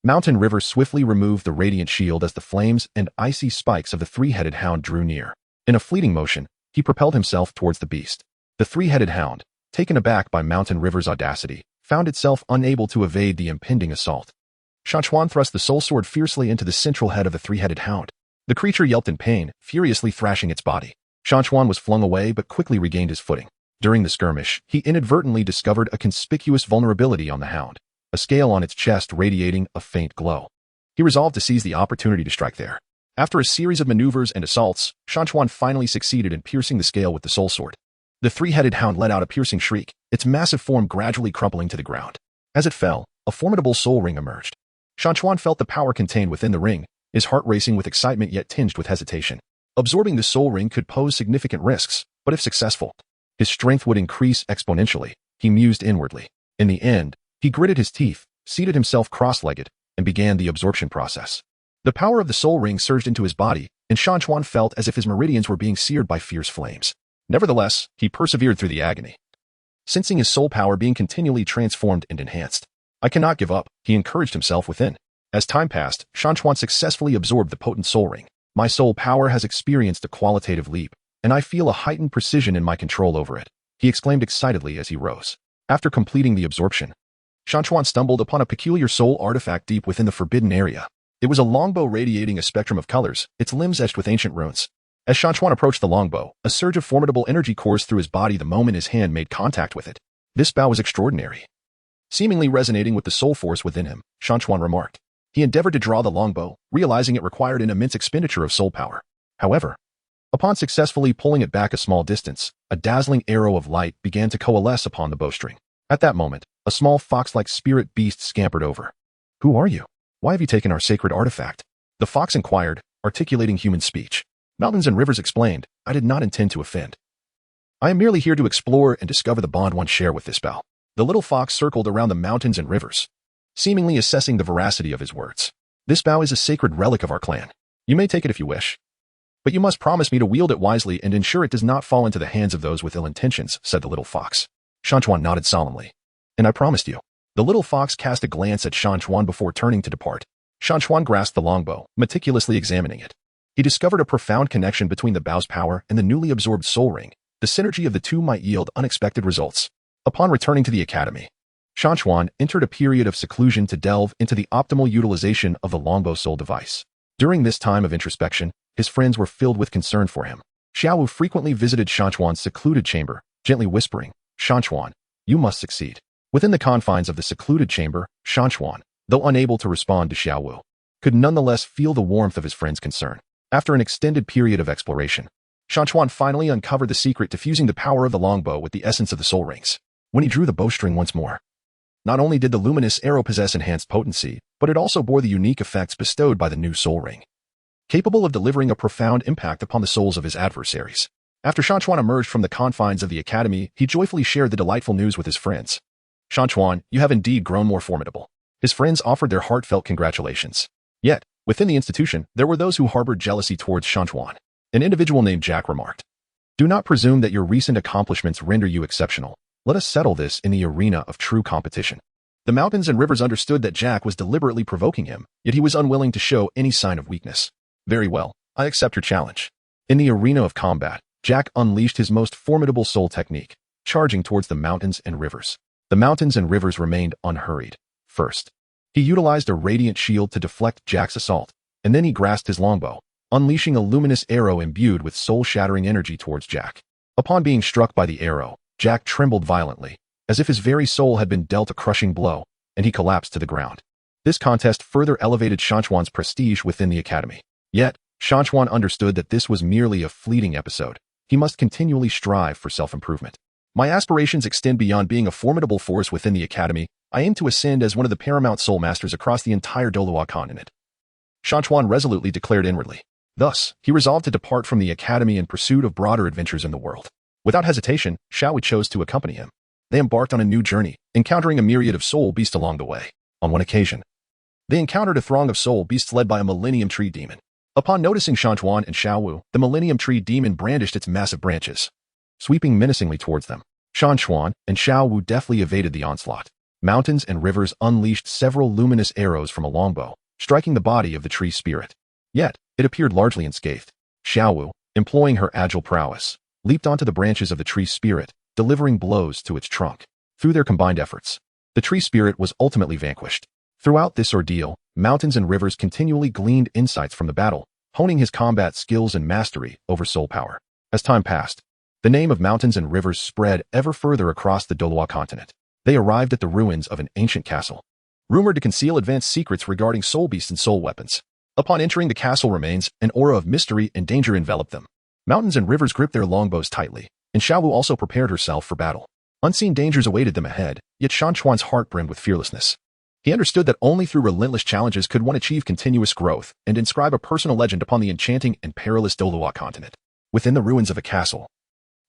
Mountain River swiftly removed the radiant shield as the flames and icy spikes of the three-headed hound drew near. In a fleeting motion, he propelled himself towards the beast. The three-headed hound, taken aback by Mountain River's audacity, found itself unable to evade the impending assault. Shan Chuan thrust the soul sword fiercely into the central head of the three-headed hound. The creature yelped in pain, furiously thrashing its body. Shan Chuan was flung away but quickly regained his footing. During the skirmish, he inadvertently discovered a conspicuous vulnerability on the hound, a scale on its chest radiating a faint glow. He resolved to seize the opportunity to strike there. After a series of maneuvers and assaults, Shan Chuan finally succeeded in piercing the scale with the soul sword. The three-headed hound let out a piercing shriek, its massive form gradually crumpling to the ground. As it fell, a formidable soul ring emerged. Shan Chuan felt the power contained within the ring, his heart racing with excitement yet tinged with hesitation. Absorbing the soul ring could pose significant risks, but if successful, his strength would increase exponentially, he mused inwardly. In the end, he gritted his teeth, seated himself cross-legged, and began the absorption process. The power of the soul ring surged into his body, and Shan Chuan felt as if his meridians were being seared by fierce flames. Nevertheless, he persevered through the agony, sensing his soul power being continually transformed and enhanced. I cannot give up, he encouraged himself within. As time passed, Shan Chuan successfully absorbed the potent soul ring. My soul power has experienced a qualitative leap, and I feel a heightened precision in my control over it, he exclaimed excitedly as he rose. After completing the absorption, Shan Chuan stumbled upon a peculiar soul artifact deep within the forbidden area. It was a longbow radiating a spectrum of colors, its limbs etched with ancient runes. As Shan Chuan approached the longbow, a surge of formidable energy coursed through his body the moment his hand made contact with it. This bow was extraordinary. Seemingly resonating with the soul force within him, Shan Chuan remarked. He endeavored to draw the longbow, realizing it required an immense expenditure of soul power. However, upon successfully pulling it back a small distance, a dazzling arrow of light began to coalesce upon the bowstring. At that moment, a small fox-like spirit beast scampered over. Who are you? Why have you taken our sacred artifact? The fox inquired, articulating human speech. Mountains and Rivers explained, I did not intend to offend. I am merely here to explore and discover the bond one share with this bow. The little fox circled around the mountains and rivers, seemingly assessing the veracity of his words. This bow is a sacred relic of our clan. You may take it if you wish, but you must promise me to wield it wisely and ensure it does not fall into the hands of those with ill intentions, said the little fox. Shan Chuan nodded solemnly. And I promised you. The little fox cast a glance at Shan Chuan before turning to depart. Shan Chuan grasped the longbow, meticulously examining it. He discovered a profound connection between the bow's power and the newly absorbed soul ring. The synergy of the two might yield unexpected results. Upon returning to the academy, Shan Chuan entered a period of seclusion to delve into the optimal utilization of the longbow soul device. During this time of introspection, his friends were filled with concern for him. Xiaowu frequently visited Shan Chuan's secluded chamber, gently whispering, Shan Chuan, you must succeed. Within the confines of the secluded chamber, Shan Chuan, though unable to respond to Xiaowu, could nonetheless feel the warmth of his friend's concern. After an extended period of exploration, Shan Chuan finally uncovered the secret to fusing the power of the longbow with the essence of the soul rings. When he drew the bowstring once more, not only did the luminous arrow possess enhanced potency, but it also bore the unique effects bestowed by the new soul ring, capable of delivering a profound impact upon the souls of his adversaries. After Shan Chuan emerged from the confines of the academy, he joyfully shared the delightful news with his friends. Shan Chuan, you have indeed grown more formidable. His friends offered their heartfelt congratulations. Yet, within the institution, there were those who harbored jealousy towards Shan Chuan. An individual named Jack remarked, do not presume that your recent accomplishments render you exceptional. Let us settle this in the arena of true competition. The mountains and rivers understood that Jack was deliberately provoking him, yet he was unwilling to show any sign of weakness. Very well, I accept your challenge. In the arena of combat, Jack unleashed his most formidable soul technique, charging towards the mountains and rivers. The mountains and rivers remained unhurried. First, he utilized a radiant shield to deflect Jack's assault, and then he grasped his longbow, unleashing a luminous arrow imbued with soul-shattering energy towards Jack. Upon being struck by the arrow, Jack trembled violently, as if his very soul had been dealt a crushing blow, and he collapsed to the ground. This contest further elevated Shan Chuan's prestige within the academy. Yet, Shan Chuan understood that this was merely a fleeting episode. He must continually strive for self-improvement. My aspirations extend beyond being a formidable force within the academy. I aim to ascend as one of the paramount soul masters across the entire Douluo Continent, Shan Chuan resolutely declared inwardly. Thus, he resolved to depart from the academy in pursuit of broader adventures in the world. Without hesitation, Xiaowu chose to accompany him. They embarked on a new journey, encountering a myriad of soul beasts along the way. On one occasion, they encountered a throng of soul beasts led by a Millennium Tree Demon. Upon noticing Shan Chuan and Xiaowu, the Millennium Tree Demon brandished its massive branches, sweeping menacingly towards them. Shan Chuan and Xiaowu deftly evaded the onslaught. Mountains and rivers unleashed several luminous arrows from a longbow, striking the body of the tree spirit. Yet, it appeared largely unscathed. Xiaowu, employing her agile prowess, leaped onto the branches of the tree spirit, delivering blows to its trunk. Through their combined efforts, the tree spirit was ultimately vanquished. Throughout this ordeal, mountains and rivers continually gleaned insights from the battle, honing his combat skills and mastery over soul power. As time passed, The name of mountains and rivers spread ever further across the Douluo Continent. They arrived at the ruins of an ancient castle, rumored to conceal advanced secrets regarding soul beasts and soul weapons. Upon entering the castle remains, an aura of mystery and danger enveloped them. Mountains and rivers gripped their longbows tightly, and Xiaowu also prepared herself for battle. Unseen dangers awaited them ahead, yet Shan Chuan's heart brimmed with fearlessness. He understood that only through relentless challenges could one achieve continuous growth and inscribe a personal legend upon the enchanting and perilous Douluo Continent. Within the ruins of a castle,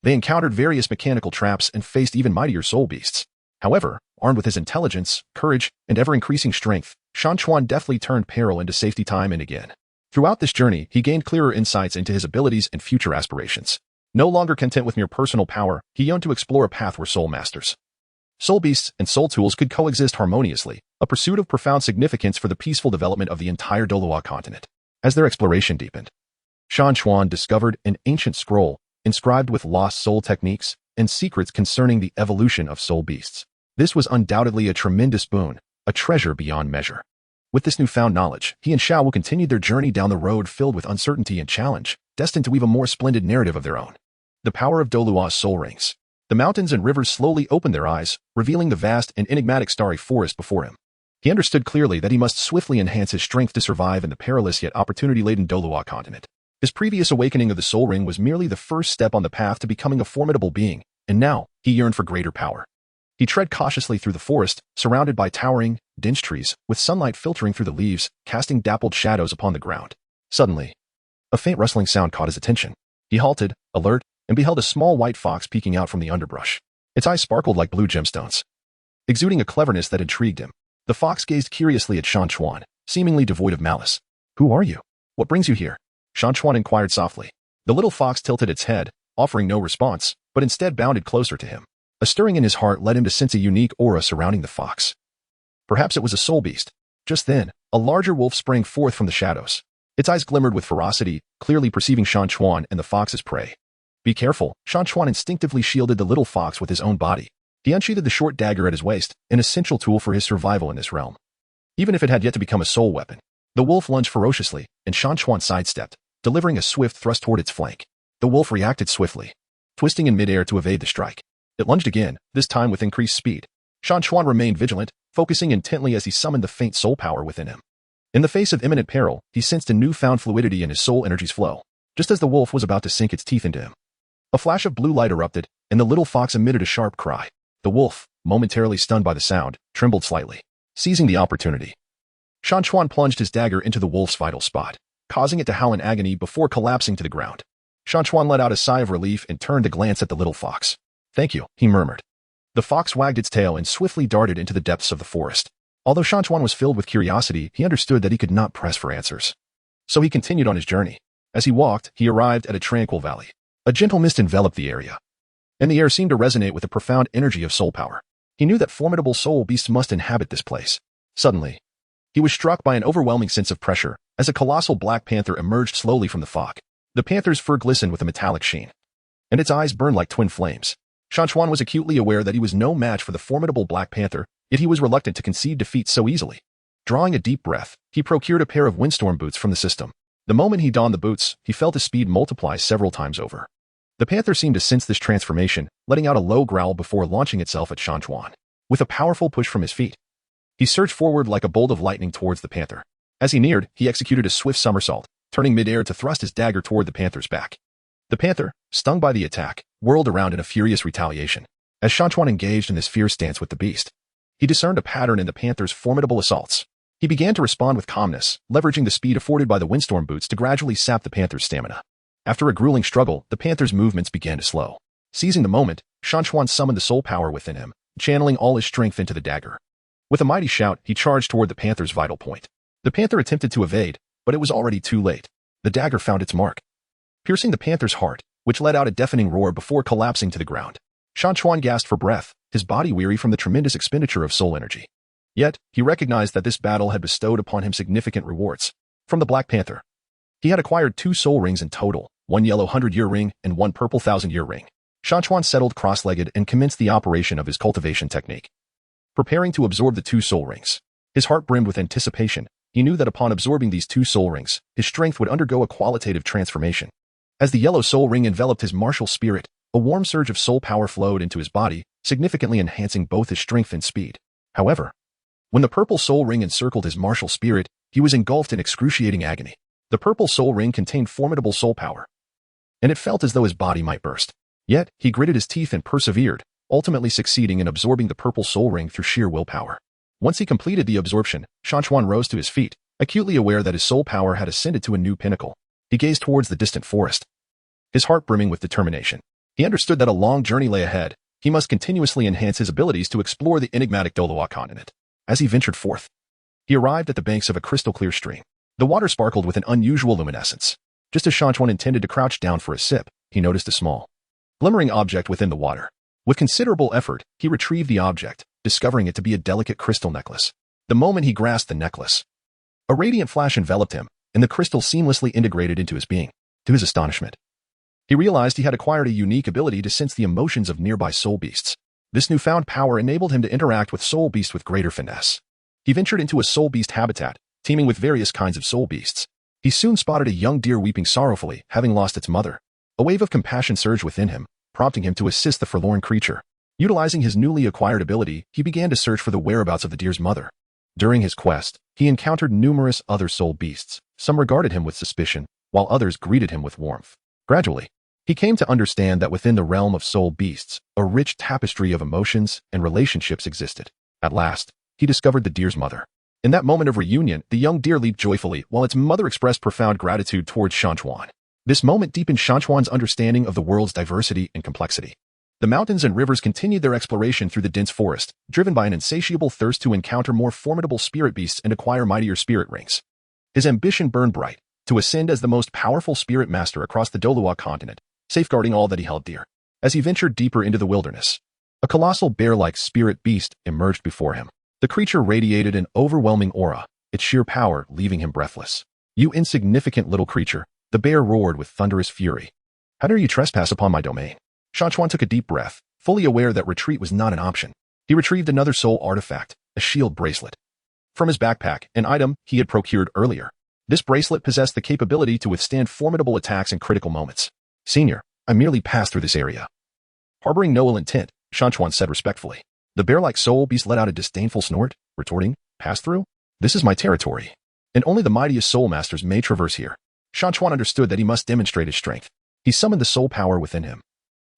they encountered various mechanical traps and faced even mightier soul beasts. However, armed with his intelligence, courage, and ever-increasing strength, Shan Chuan deftly turned peril into safety time and again. Throughout this journey, he gained clearer insights into his abilities and future aspirations. No longer content with mere personal power, he yearned to explore a path where soul masters, soul beasts, and soul tools could coexist harmoniously, a pursuit of profound significance for the peaceful development of the entire Douluo Continent. As their exploration deepened, Shan Chuan discovered an ancient scroll inscribed with lost soul techniques and secrets concerning the evolution of soul beasts. This was undoubtedly a tremendous boon, a treasure beyond measure. With this newfound knowledge, he and Xiao continued their journey down the road filled with uncertainty and challenge, destined to weave a more splendid narrative of their own. The power of Douluo's soul rings. The mountains and rivers slowly opened their eyes, revealing the vast and enigmatic starry forest before him. He understood clearly that he must swiftly enhance his strength to survive in the perilous yet opportunity-laden Douluo Continent. His previous awakening of the soul ring was merely the first step on the path to becoming a formidable being, and now he yearned for greater power. He tread cautiously through the forest, surrounded by towering, dense trees, with sunlight filtering through the leaves, casting dappled shadows upon the ground. Suddenly, a faint rustling sound caught his attention. He halted, alert, and beheld a small white fox peeking out from the underbrush. Its eyes sparkled like blue gemstones, exuding a cleverness that intrigued him. The fox gazed curiously at Shan Chuan, seemingly devoid of malice. "Who are you? What brings you here?" Shan Chuan inquired softly. The little fox tilted its head, offering no response, but instead bounded closer to him. A stirring in his heart led him to sense a unique aura surrounding the fox. Perhaps it was a soul beast. Just then, a larger wolf sprang forth from the shadows. Its eyes glimmered with ferocity, clearly perceiving Shan Chuan and the fox's prey. "Be careful." Shan Chuan instinctively shielded the little fox with his own body. He unsheathed the short dagger at his waist, an essential tool for his survival in this realm. Even if it had yet to become a soul weapon, the wolf lunged ferociously, and Shan Chuan sidestepped, delivering a swift thrust toward its flank. The wolf reacted swiftly, twisting in midair to evade the strike. It lunged again, this time with increased speed. Shan Chuan remained vigilant, focusing intently as he summoned the faint soul power within him. In the face of imminent peril, he sensed a newfound fluidity in his soul energy's flow, just as the wolf was about to sink its teeth into him. A flash of blue light erupted, and the little fox emitted a sharp cry. The wolf, momentarily stunned by the sound, trembled slightly. Seizing the opportunity, Shan Chuan plunged his dagger into the wolf's vital spot, causing it to howl in agony before collapsing to the ground. Shan Chuan let out a sigh of relief and turned to glance at the little fox. "Thank you," he murmured. The fox wagged its tail and swiftly darted into the depths of the forest. Although Shan Chuan was filled with curiosity, he understood that he could not press for answers. So he continued on his journey. As he walked, he arrived at a tranquil valley. A gentle mist enveloped the area, and the air seemed to resonate with the profound energy of soul power. He knew that formidable soul beasts must inhabit this place. Suddenly, he was struck by an overwhelming sense of pressure as a colossal black panther emerged slowly from the fog. The panther's fur glistened with a metallic sheen, and its eyes burned like twin flames. Shan Chuan was acutely aware that he was no match for the formidable black panther, yet he was reluctant to concede defeat so easily. Drawing a deep breath, he procured a pair of windstorm boots from the system. The moment he donned the boots, he felt his speed multiply several times over. The panther seemed to sense this transformation, letting out a low growl before launching itself at Shan Chuan. With a powerful push from his feet, he surged forward like a bolt of lightning towards the panther. As he neared, he executed a swift somersault, turning midair to thrust his dagger toward the panther's back. The panther, stung by the attack, whirled around in a furious retaliation. As Shan Chuan engaged in this fierce stance with the beast, he discerned a pattern in the panther's formidable assaults. He began to respond with calmness, leveraging the speed afforded by the windstorm boots to gradually sap the panther's stamina. After a grueling struggle, the panther's movements began to slow. Seizing the moment, Shan Chuan summoned the soul power within him, channeling all his strength into the dagger. With a mighty shout, he charged toward the panther's vital point. The panther attempted to evade, but it was already too late. The dagger found its mark, piercing the panther's heart, which let out a deafening roar before collapsing to the ground. Shan Chuan gasped for breath, his body weary from the tremendous expenditure of soul energy. Yet, he recognized that this battle had bestowed upon him significant rewards. From the Black Panther, he had acquired 2 soul rings in total, 1 yellow 100-year ring and 1 purple 1,000-year ring. Shan Chuan settled cross-legged and commenced the operation of his cultivation technique, preparing to absorb the 2 soul rings. His heart brimmed with anticipation. He knew that upon absorbing these 2 soul rings, his strength would undergo a qualitative transformation. As the yellow soul ring enveloped his martial spirit, A warm surge of soul power flowed into his body, significantly enhancing both his strength and speed. However, when the purple soul ring encircled his martial spirit, he was engulfed in excruciating agony. The purple soul ring contained formidable soul power, and it felt as though his body might burst. Yet, he gritted his teeth and persevered, ultimately succeeding in absorbing the purple soul ring through sheer willpower. Once he completed the absorption, Shan Chuan rose to his feet, acutely aware that his soul power had ascended to a new pinnacle. He gazed towards the distant forest, his heart brimming with determination. He understood that a long journey lay ahead. He must continuously enhance his abilities to explore the enigmatic Douluo Continent. As he ventured forth, he arrived at the banks of a crystal-clear stream. The water sparkled with an unusual luminescence. Just as Shan Chuan intended to crouch down for a sip, he noticed a small, glimmering object within the water. With considerable effort, he retrieved the object, discovering it to be a delicate crystal necklace. The moment he grasped the necklace, a radiant flash enveloped him, and the crystal seamlessly integrated into his being. To his astonishment, he realized he had acquired a unique ability to sense the emotions of nearby soul beasts. This newfound power enabled him to interact with soul beasts with greater finesse. He ventured into a soul beast habitat, teeming with various kinds of soul beasts. He soon spotted a young deer weeping sorrowfully, having lost its mother. A wave of compassion surged within him, prompting him to assist the forlorn creature. Utilizing his newly acquired ability, he began to search for the whereabouts of the deer's mother. During his quest, he encountered numerous other soul beasts. Some regarded him with suspicion, while others greeted him with warmth. Gradually, he came to understand that within the realm of soul beasts, a rich tapestry of emotions and relationships existed. At last, he discovered the deer's mother. In that moment of reunion, the young deer leaped joyfully, while its mother expressed profound gratitude towards Shan Chuan. This moment deepened Shan Chuan's understanding of the world's diversity and complexity. The mountains and rivers continued their exploration through the dense forest, driven by an insatiable thirst to encounter more formidable spirit beasts and acquire mightier spirit rings. His ambition burned bright, to ascend as the most powerful spirit master across the Douluo Continent, safeguarding all that he held dear. As he ventured deeper into the wilderness, a colossal bear-like spirit beast emerged before him. The creature radiated an overwhelming aura, its sheer power leaving him breathless. "You insignificant little creature," the bear roared with thunderous fury. "How dare you trespass upon my domain?" Shan Chuan took a deep breath, fully aware that retreat was not an option. He retrieved another soul artifact, a shield bracelet, from his backpack, an item he had procured earlier. This bracelet possessed the capability to withstand formidable attacks in critical moments. "Senior, I merely passed through this area." Harboring no ill intent, Shan Chuan said respectfully. The bear-like soul beast let out a disdainful snort, retorting, "Pass through? This is my territory, and only the mightiest soul masters may traverse here." Shan Chuan understood that he must demonstrate his strength. He summoned the soul power within him,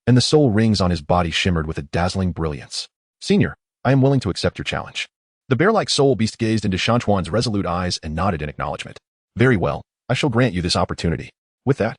and the soul rings on his body shimmered with a dazzling brilliance. "Senior, I am willing to accept your challenge." The bear-like soul beast gazed into Shan Chuan's resolute eyes and nodded in acknowledgement. "Very well, I shall grant you this opportunity." With that,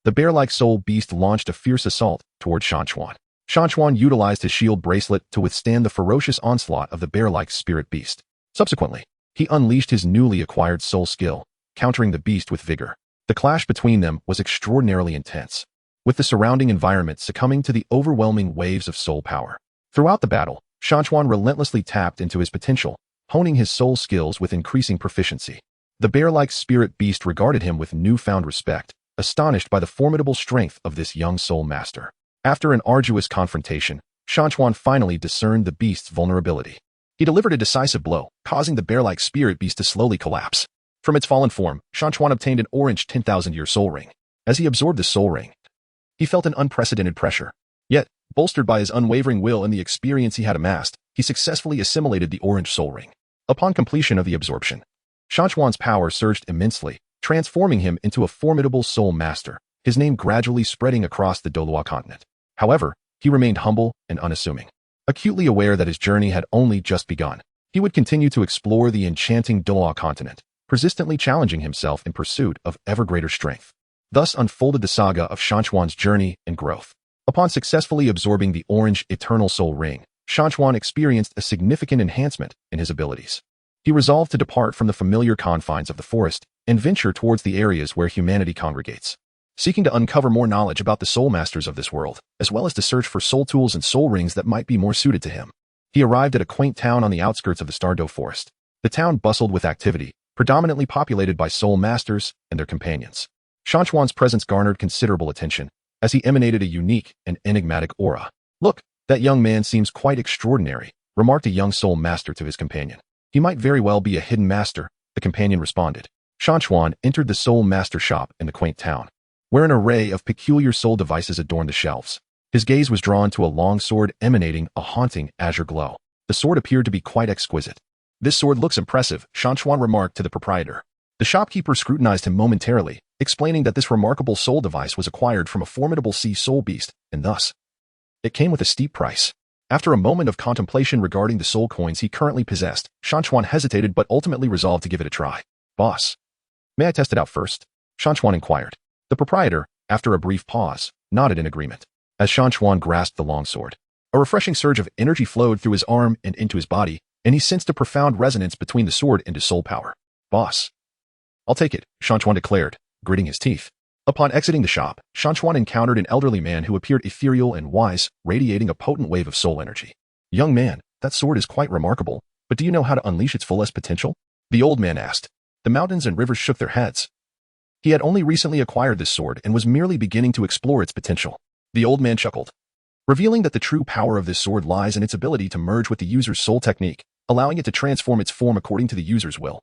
the bear-like soul beast launched a fierce assault toward Shan Chuan. Shan Chuan utilized his shield bracelet to withstand the ferocious onslaught of the bear-like spirit beast. Subsequently, he unleashed his newly acquired soul skill, countering the beast with vigor. The clash between them was extraordinarily intense, with the surrounding environment succumbing to the overwhelming waves of soul power. Throughout the battle, Shan Chuan relentlessly tapped into his potential, honing his soul skills with increasing proficiency. The bear-like spirit beast regarded him with newfound respect, astonished by the formidable strength of this young soul master. After an arduous confrontation, Shan Chuan finally discerned the beast's vulnerability. He delivered a decisive blow, causing the bear-like spirit beast to slowly collapse. From its fallen form, Shan Chuan obtained an orange 10,000-year soul ring. As he absorbed the soul ring, he felt an unprecedented pressure. Yet, bolstered by his unwavering will and the experience he had amassed, he successfully assimilated the orange soul ring. Upon completion of the absorption, Shan Chuan's power surged immensely, transforming him into a formidable soul master, his name gradually spreading across the Douluo Continent. However, he remained humble and unassuming. Acutely aware that his journey had only just begun, he would continue to explore the enchanting Douluo Continent, persistently challenging himself in pursuit of ever greater strength. Thus unfolded the saga of Shan Chuan's journey and growth. Upon successfully absorbing the orange eternal soul ring, Shan Chuan experienced a significant enhancement in his abilities. He resolved to depart from the familiar confines of the forest and venture towards the areas where humanity congregates, seeking to uncover more knowledge about the soul masters of this world, as well as to search for soul tools and soul rings that might be more suited to him. He arrived at a quaint town on the outskirts of the Stardow Forest. The town bustled with activity, predominantly populated by soul masters and their companions. Shan Chuan's presence garnered considerable attention, as he emanated a unique and enigmatic aura. "Look, that young man seems quite extraordinary," remarked a young soul master to his companion. "He might very well be a hidden master," the companion responded. Shan Chuan entered the soul master shop in the quaint town, where an array of peculiar soul devices adorned the shelves. His gaze was drawn to a long sword emanating a haunting azure glow. The sword appeared to be quite exquisite. "This sword looks impressive," Shan Chuan remarked to the proprietor. The shopkeeper scrutinized him momentarily, explaining that this remarkable soul device was acquired from a formidable sea soul beast, and thus, it came with a steep price. After a moment of contemplation regarding the soul coins he currently possessed, Shan Chuan hesitated but ultimately resolved to give it a try. "Boss, may I test it out first?" Shan Chuan inquired. The proprietor, after a brief pause, nodded in agreement. As Shan Chuan grasped the longsword, a refreshing surge of energy flowed through his arm and into his body, and he sensed a profound resonance between the sword and his soul power. "Boss, I'll take it," Shan Chuan declared, gritting his teeth. Upon exiting the shop, Shan Chuan encountered an elderly man who appeared ethereal and wise, radiating a potent wave of soul energy. "Young man, that sword is quite remarkable, but do you know how to unleash its fullest potential?" the old man asked. The mountains and rivers shook their heads. He had only recently acquired this sword and was merely beginning to explore its potential. The old man chuckled, revealing that the true power of this sword lies in its ability to merge with the user's soul technique, allowing it to transform its form according to the user's will.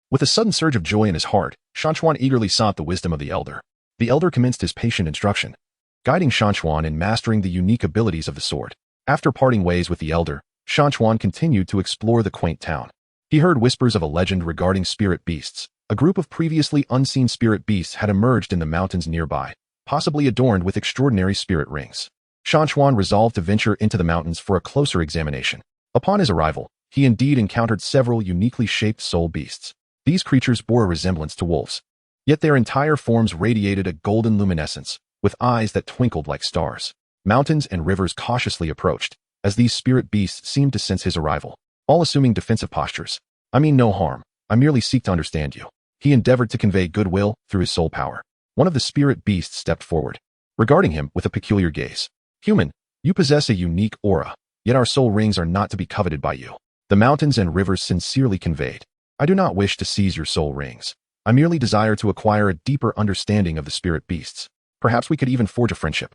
With a sudden surge of joy in his heart, Shan Chuan eagerly sought the wisdom of the elder. The elder commenced his patient instruction, guiding Shan Chuan in mastering the unique abilities of the sword. After parting ways with the elder, Shan Chuan continued to explore the quaint town. He heard whispers of a legend regarding spirit beasts. A group of previously unseen spirit beasts had emerged in the mountains nearby, possibly adorned with extraordinary spirit rings. Shan Chuan resolved to venture into the mountains for a closer examination. Upon his arrival, he indeed encountered several uniquely shaped soul beasts. These creatures bore a resemblance to wolves, yet their entire forms radiated a golden luminescence, with eyes that twinkled like stars. Mountains and rivers cautiously approached, as these spirit beasts seemed to sense his arrival, all assuming defensive postures. "I mean no harm, I merely seek to understand you." He endeavored to convey goodwill through his soul power. One of the spirit beasts stepped forward, regarding him with a peculiar gaze. "Human, you possess a unique aura, yet our soul rings are not to be coveted by you." The mountains and rivers sincerely conveyed, "I do not wish to seize your soul rings. I merely desire to acquire a deeper understanding of the spirit beasts. Perhaps we could even forge a friendship."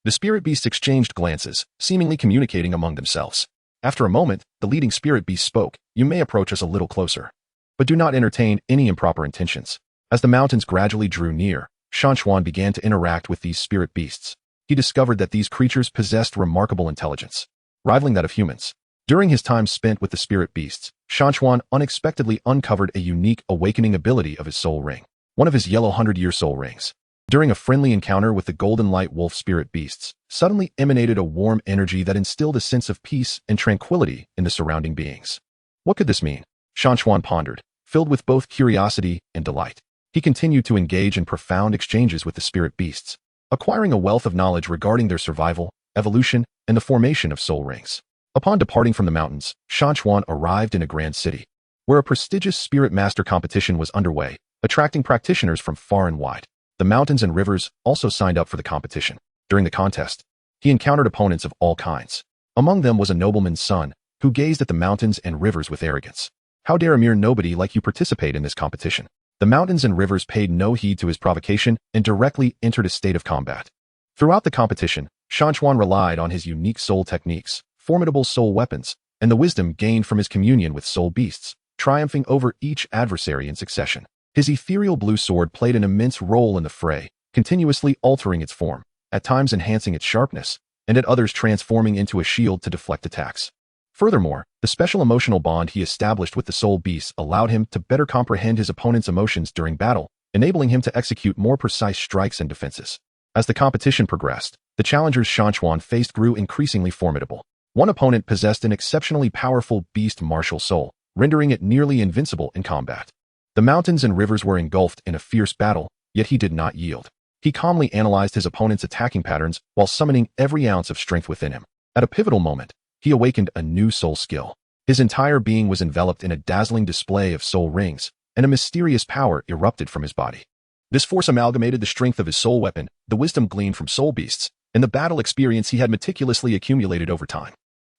The spirit beasts exchanged glances, seemingly communicating among themselves. After a moment, the leading spirit beast spoke, "You may approach us a little closer, but do not entertain any improper intentions." As the mountains gradually drew near, Shan Chuan began to interact with these spirit beasts. He discovered that these creatures possessed remarkable intelligence, rivaling that of humans. During his time spent with the spirit beasts, Shan Chuan unexpectedly uncovered a unique awakening ability of his soul ring, one of his yellow 100-year soul rings. During a friendly encounter with the golden light wolf spirit beasts, suddenly emanated a warm energy that instilled a sense of peace and tranquility in the surrounding beings. What could this mean? Shan Chuan pondered, filled with both curiosity and delight. He continued to engage in profound exchanges with the spirit beasts, acquiring a wealth of knowledge regarding their survival, evolution, and the formation of soul rings. Upon departing from the mountains, Shan Chuan arrived in a grand city, where a prestigious spirit master competition was underway, attracting practitioners from far and wide. The mountains and rivers also signed up for the competition. During the contest, he encountered opponents of all kinds. Among them was a nobleman's son, who gazed at the mountains and rivers with arrogance. "How dare a mere nobody like you participate in this competition?" The mountains and rivers paid no heed to his provocation and directly entered a state of combat. Throughout the competition, Shan Chuan relied on his unique soul techniques, formidable soul weapons, and the wisdom gained from his communion with soul beasts, triumphing over each adversary in succession. His ethereal blue sword played an immense role in the fray, continuously altering its form, at times enhancing its sharpness, and at others transforming into a shield to deflect attacks. Furthermore, the special emotional bond he established with the soul beasts allowed him to better comprehend his opponent's emotions during battle, enabling him to execute more precise strikes and defenses. As the competition progressed, the challengers Shan Chuan faced grew increasingly formidable. One opponent possessed an exceptionally powerful beast martial soul, rendering it nearly invincible in combat. The mountains and rivers were engulfed in a fierce battle, yet he did not yield. He calmly analyzed his opponent's attacking patterns while summoning every ounce of strength within him. At a pivotal moment, he awakened a new soul skill. His entire being was enveloped in a dazzling display of soul rings, and a mysterious power erupted from his body. This force amalgamated the strength of his soul weapon, the wisdom gleaned from soul beasts, and the battle experience he had meticulously accumulated over time.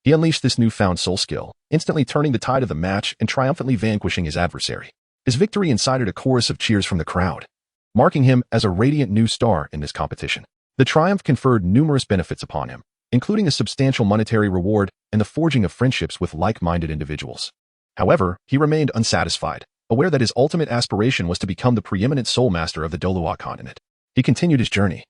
He unleashed this newfound soul skill, instantly turning the tide of the match and triumphantly vanquishing his adversary. His victory incited a chorus of cheers from the crowd, marking him as a radiant new star in this competition. The triumph conferred numerous benefits upon him, including a substantial monetary reward and the forging of friendships with like-minded individuals. However, he remained unsatisfied, aware that his ultimate aspiration was to become the preeminent soul master of the Douluo Continent. He continued his journey,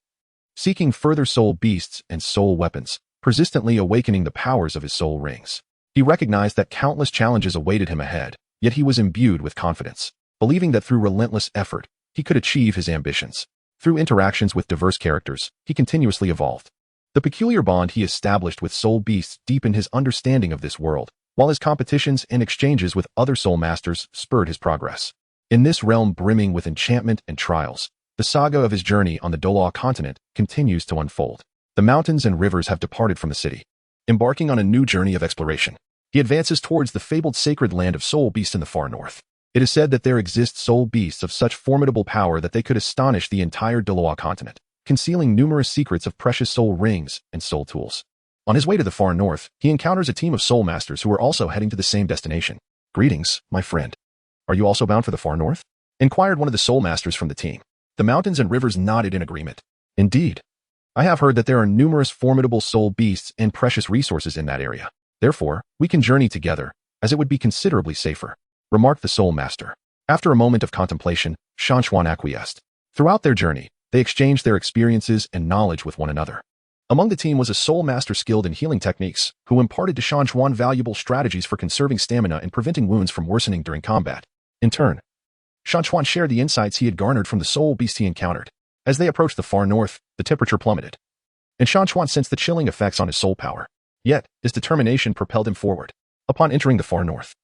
seeking further soul beasts and soul weapons, persistently awakening the powers of his soul rings. He recognized that countless challenges awaited him ahead, yet he was imbued with confidence, believing that through relentless effort, he could achieve his ambitions. Through interactions with diverse characters, he continuously evolved. The peculiar bond he established with soul beasts deepened his understanding of this world, while his competitions and exchanges with other soul masters spurred his progress. In this realm brimming with enchantment and trials, the saga of his journey on the Douluo Continent continues to unfold. The mountains and rivers have departed from the city, embarking on a new journey of exploration. He advances towards the fabled sacred land of soul beasts in the far north. It is said that there exist soul beasts of such formidable power that they could astonish the entire Douluo Continent, concealing numerous secrets of precious soul rings and soul tools. On his way to the far north, he encounters a team of soul masters who are also heading to the same destination. "Greetings, my friend. Are you also bound for the far north?" inquired one of the soul masters from the team. The mountains and rivers nodded in agreement. "Indeed. I have heard that there are numerous formidable soul beasts and precious resources in that area. Therefore, we can journey together, as it would be considerably safer," remarked the soul master. After a moment of contemplation, Shan Chuan acquiesced. Throughout their journey, they exchanged their experiences and knowledge with one another. Among the team was a soul master skilled in healing techniques, who imparted to Shan Chuan valuable strategies for conserving stamina and preventing wounds from worsening during combat. In turn, Shan Chuan shared the insights he had garnered from the soul beast he encountered. As they approached the far north, the temperature plummeted, and Shan Chuan sensed the chilling effects on his soul power. Yet, his determination propelled him forward. Upon entering the far north,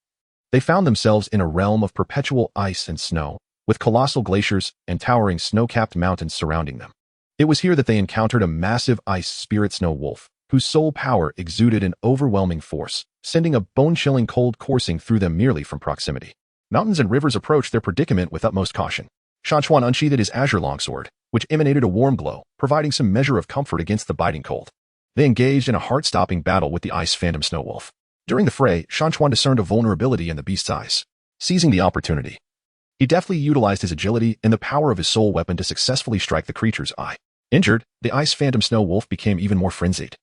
they found themselves in a realm of perpetual ice and snow, with colossal glaciers and towering snow-capped mountains surrounding them. It was here that they encountered a massive ice spirit snow wolf, whose soul power exuded an overwhelming force, sending a bone-chilling cold coursing through them merely from proximity. Mountains and rivers approached their predicament with utmost caution. Shan Chuan unsheathed his azure longsword, which emanated a warm glow, providing some measure of comfort against the biting cold. They engaged in a heart-stopping battle with the ice phantom snow wolf. During the fray, Shan Chuan discerned a vulnerability in the beast's eyes. Seizing the opportunity, he deftly utilized his agility and the power of his soul weapon to successfully strike the creature's eye. Injured, the ice phantom snow wolf became even more frenzied.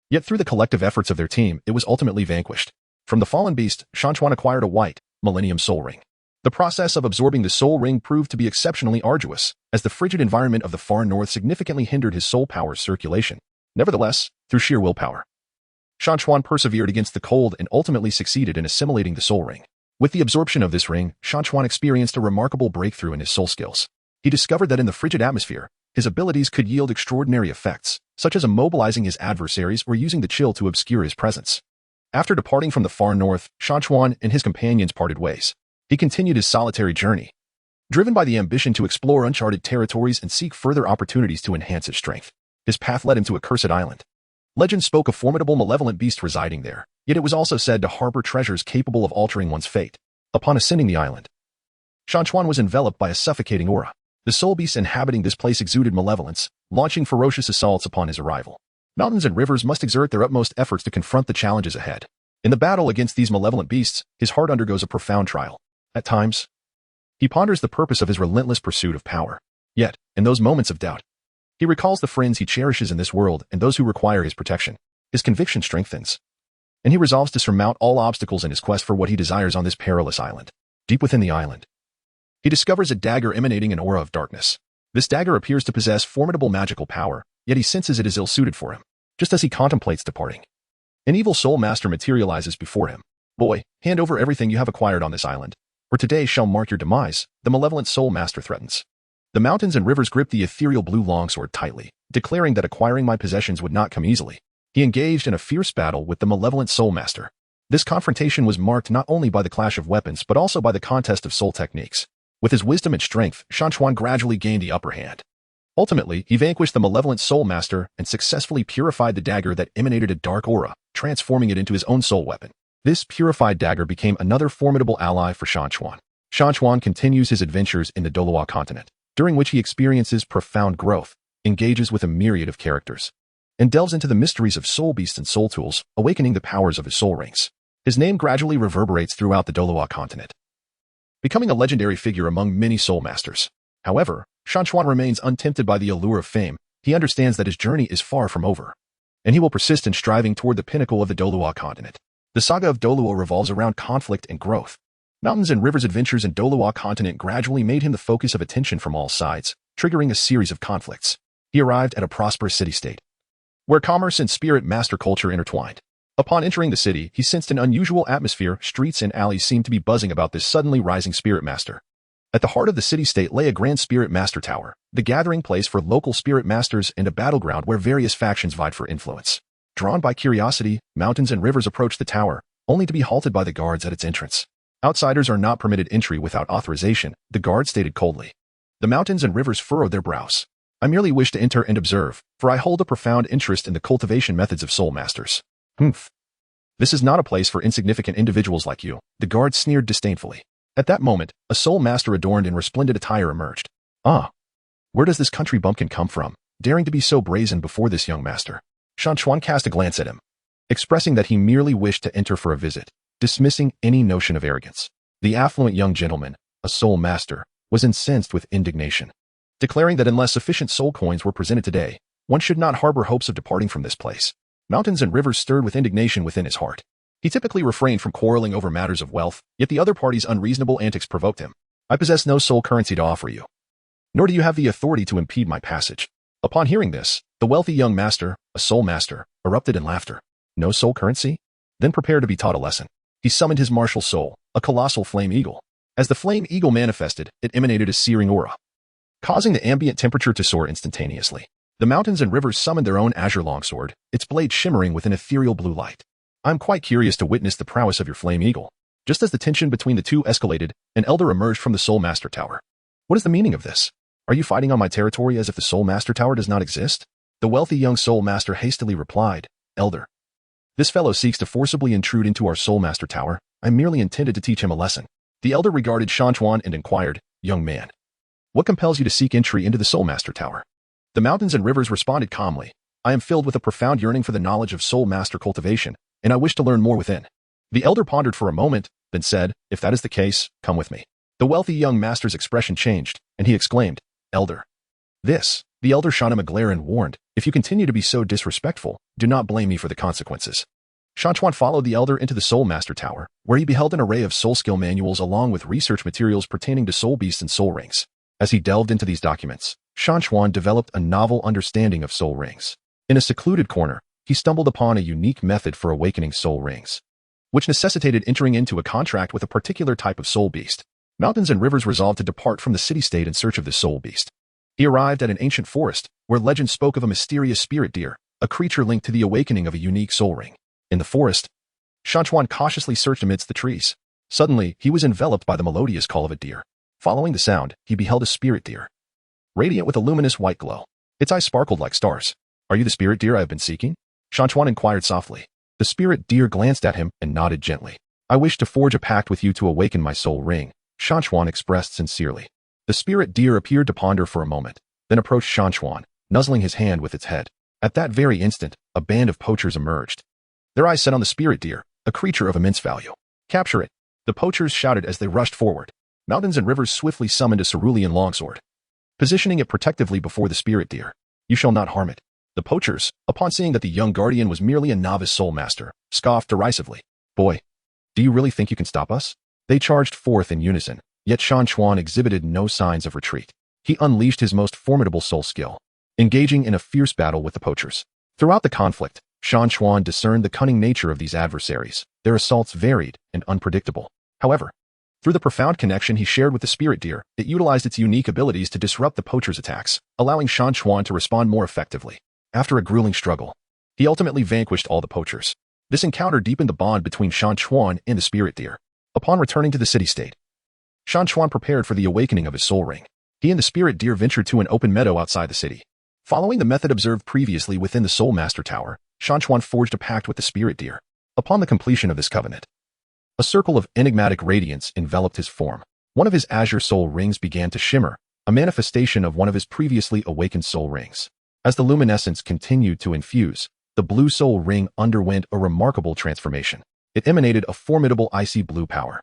Yet through the collective efforts of their team, it was ultimately vanquished. From the fallen beast, Shan Chuan acquired a white, Millennium Soul Ring. The process of absorbing the soul ring proved to be exceptionally arduous, as the frigid environment of the far north significantly hindered his soul power's circulation. Nevertheless, through sheer willpower, Shan Chuan persevered against the cold and ultimately succeeded in assimilating the soul ring. With the absorption of this ring, Shan Chuan experienced a remarkable breakthrough in his soul skills. He discovered that in the frigid atmosphere, his abilities could yield extraordinary effects, such as immobilizing his adversaries or using the chill to obscure his presence. After departing from the far north, Shan Chuan and his companions parted ways. He continued his solitary journey, driven by the ambition to explore uncharted territories and seek further opportunities to enhance his strength. His path led him to a cursed island. Legend spoke of formidable malevolent beasts residing there, yet it was also said to harbor treasures capable of altering one's fate. Upon ascending the island, Shan Chuan was enveloped by a suffocating aura. The soul beasts inhabiting this place exuded malevolence, launching ferocious assaults upon his arrival. Mountains and rivers must exert their utmost efforts to confront the challenges ahead. In the battle against these malevolent beasts, his heart undergoes a profound trial. At times, he ponders the purpose of his relentless pursuit of power. Yet, in those moments of doubt, he recalls the friends he cherishes in this world and those who require his protection. His conviction strengthens, and he resolves to surmount all obstacles in his quest for what he desires on this perilous island. Deep within the island, he discovers a dagger emanating an aura of darkness. This dagger appears to possess formidable magical power, yet he senses it is ill-suited for him. Just as he contemplates departing, an evil soul master materializes before him. "Boy, hand over everything you have acquired on this island, or today shall mark your demise," the malevolent soul master threatens. The mountains and rivers grip the ethereal blue longsword tightly, declaring that acquiring my possessions would not come easily. He engaged in a fierce battle with the malevolent soul master. This confrontation was marked not only by the clash of weapons but also by the contest of soul techniques. With his wisdom and strength, Shan Chuan gradually gained the upper hand. Ultimately, he vanquished the malevolent soul master and successfully purified the dagger that emanated a dark aura, transforming it into his own soul weapon. This purified dagger became another formidable ally for Shan Chuan. Shan Chuan continues his adventures in the Douluo Continent, during which he experiences profound growth, engages with a myriad of characters, and delves into the mysteries of soul beasts and soul tools, awakening the powers of his soul rings. His name gradually reverberates throughout the Douluo Continent, becoming a legendary figure among many soul masters. However, Shan Chuan remains untempted by the allure of fame. He understands that his journey is far from over, and he will persist in striving toward the pinnacle of the Douluo Continent. The saga of Douluo revolves around conflict and growth. Mountains and rivers adventures in Douluo Continent gradually made him the focus of attention from all sides, triggering a series of conflicts. He arrived at a prosperous city-state, where commerce and spirit master culture intertwined. Upon entering the city, he sensed an unusual atmosphere. Streets and alleys seemed to be buzzing about this suddenly rising spirit master. At the heart of the city-state lay a grand spirit master tower, the gathering place for local spirit masters and a battleground where various factions vied for influence. Drawn by curiosity, mountains and rivers approached the tower, only to be halted by the guards at its entrance. Outsiders are not permitted entry without authorization, the guard stated coldly. The mountains and rivers furrowed their brows. I merely wish to enter and observe, for I hold a profound interest in the cultivation methods of soul masters. Humph. This is not a place for insignificant individuals like you, the guard sneered disdainfully. At that moment, a soul master adorned in resplendent attire emerged. Ah, where does this country bumpkin come from, daring to be so brazen before this young master? Shan Chuan cast a glance at him, expressing that he merely wished to enter for a visit, dismissing any notion of arrogance. The affluent young gentleman, a soul master, was incensed with indignation, declaring that unless sufficient soul coins were presented today, one should not harbor hopes of departing from this place. Mountains and rivers stirred with indignation within his heart. He typically refrained from quarreling over matters of wealth, yet the other party's unreasonable antics provoked him. I possess no soul currency to offer you, nor do you have the authority to impede my passage. Upon hearing this, the wealthy young master, a soul master, erupted in laughter. No soul currency? Then prepare to be taught a lesson. He summoned his martial soul, a colossal flame eagle. As the flame eagle manifested, it emanated a searing aura, causing the ambient temperature to soar instantaneously. The mountains and rivers summoned their own azure longsword, its blade shimmering with an ethereal blue light. I'm quite curious to witness the prowess of your flame eagle. Just as the tension between the two escalated, an elder emerged from the Soul Master Tower. What is the meaning of this? Are you fighting on my territory as if the Soul Master Tower does not exist? The wealthy young Soul Master hastily replied, Elder, this fellow seeks to forcibly intrude into our Soul Master Tower. I merely intended to teach him a lesson. The elder regarded Shan Chuan and inquired, Young man, what compels you to seek entry into the Soul Master Tower? The mountains and rivers responded calmly. I am filled with a profound yearning for the knowledge of Soul Master cultivation, and I wish to learn more within. The elder pondered for a moment, then said, If that is the case, come with me. The wealthy young master's expression changed, and he exclaimed, Elder. This. The elder shot him a glare and warned, If you continue to be so disrespectful, do not blame me for the consequences. Shan Chuan followed the elder into the Soul Master Tower, where he beheld an array of soul skill manuals along with research materials pertaining to soul beasts and soul rings. As he delved into these documents, Shan Chuan developed a novel understanding of soul rings. In a secluded corner, he stumbled upon a unique method for awakening soul rings, which necessitated entering into a contract with a particular type of soul beast. Mountains and rivers resolved to depart from the city-state in search of this soul beast. He arrived at an ancient forest, where legend spoke of a mysterious spirit deer, a creature linked to the awakening of a unique soul ring. In the forest, Shan Chuan cautiously searched amidst the trees. Suddenly, he was enveloped by the melodious call of a deer. Following the sound, he beheld a spirit deer, radiant with a luminous white glow. Its eyes sparkled like stars. Are you the spirit deer I have been seeking? Shan Chuan inquired softly. The spirit deer glanced at him and nodded gently. I wish to forge a pact with you to awaken my soul ring, Shan Chuan expressed sincerely. The spirit deer appeared to ponder for a moment, then approached Shan Chuan, nuzzling his hand with its head. At that very instant, a band of poachers emerged, their eyes set on the spirit deer, a creature of immense value. Capture it! The poachers shouted as they rushed forward. Mountains and rivers swiftly summoned a cerulean longsword, positioning it protectively before the spirit deer. You shall not harm it. The poachers, upon seeing that the young guardian was merely a novice soul master, scoffed derisively. Boy, do you really think you can stop us? They charged forth in unison, yet Shan Chuan exhibited no signs of retreat. He unleashed his most formidable soul skill, engaging in a fierce battle with the poachers. Throughout the conflict, Shan Chuan discerned the cunning nature of these adversaries. Their assaults varied and unpredictable. However, through the profound connection he shared with the spirit deer, it utilized its unique abilities to disrupt the poachers' attacks, allowing Shan Chuan to respond more effectively. After a grueling struggle, he ultimately vanquished all the poachers. This encounter deepened the bond between Shan Chuan and the spirit deer. Upon returning to the city-state, Shan Chuan prepared for the awakening of his soul ring. He and the spirit deer ventured to an open meadow outside the city. Following the method observed previously within the Soul Master Tower, Shan Chuan forged a pact with the spirit deer. Upon the completion of this covenant, a circle of enigmatic radiance enveloped his form. One of his azure soul rings began to shimmer, a manifestation of one of his previously awakened soul rings. As the luminescence continued to infuse, the blue soul ring underwent a remarkable transformation. It emanated a formidable icy blue power,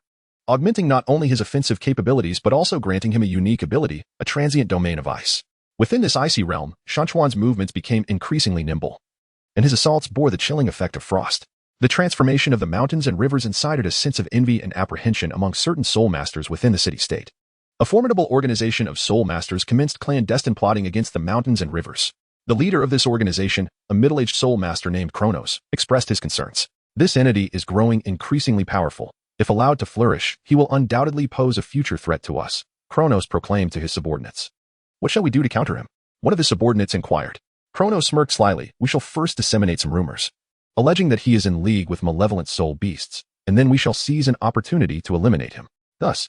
augmenting not only his offensive capabilities but also granting him a unique ability, a transient domain of ice. Within this icy realm, Shan Chuan's movements became increasingly nimble, and his assaults bore the chilling effect of frost. The transformation of the mountains and rivers incited a sense of envy and apprehension among certain soul masters within the city-state. A formidable organization of soul masters commenced clandestine plotting against the mountains and rivers. The leader of this organization, a middle-aged soul master named Kronos, expressed his concerns. This entity is growing increasingly powerful. If allowed to flourish, he will undoubtedly pose a future threat to us, Kronos proclaimed to his subordinates. What shall we do to counter him? One of his subordinates inquired. Kronos smirked slyly. We shall first disseminate some rumors, alleging that he is in league with malevolent soul beasts, and then we shall seize an opportunity to eliminate him. Thus,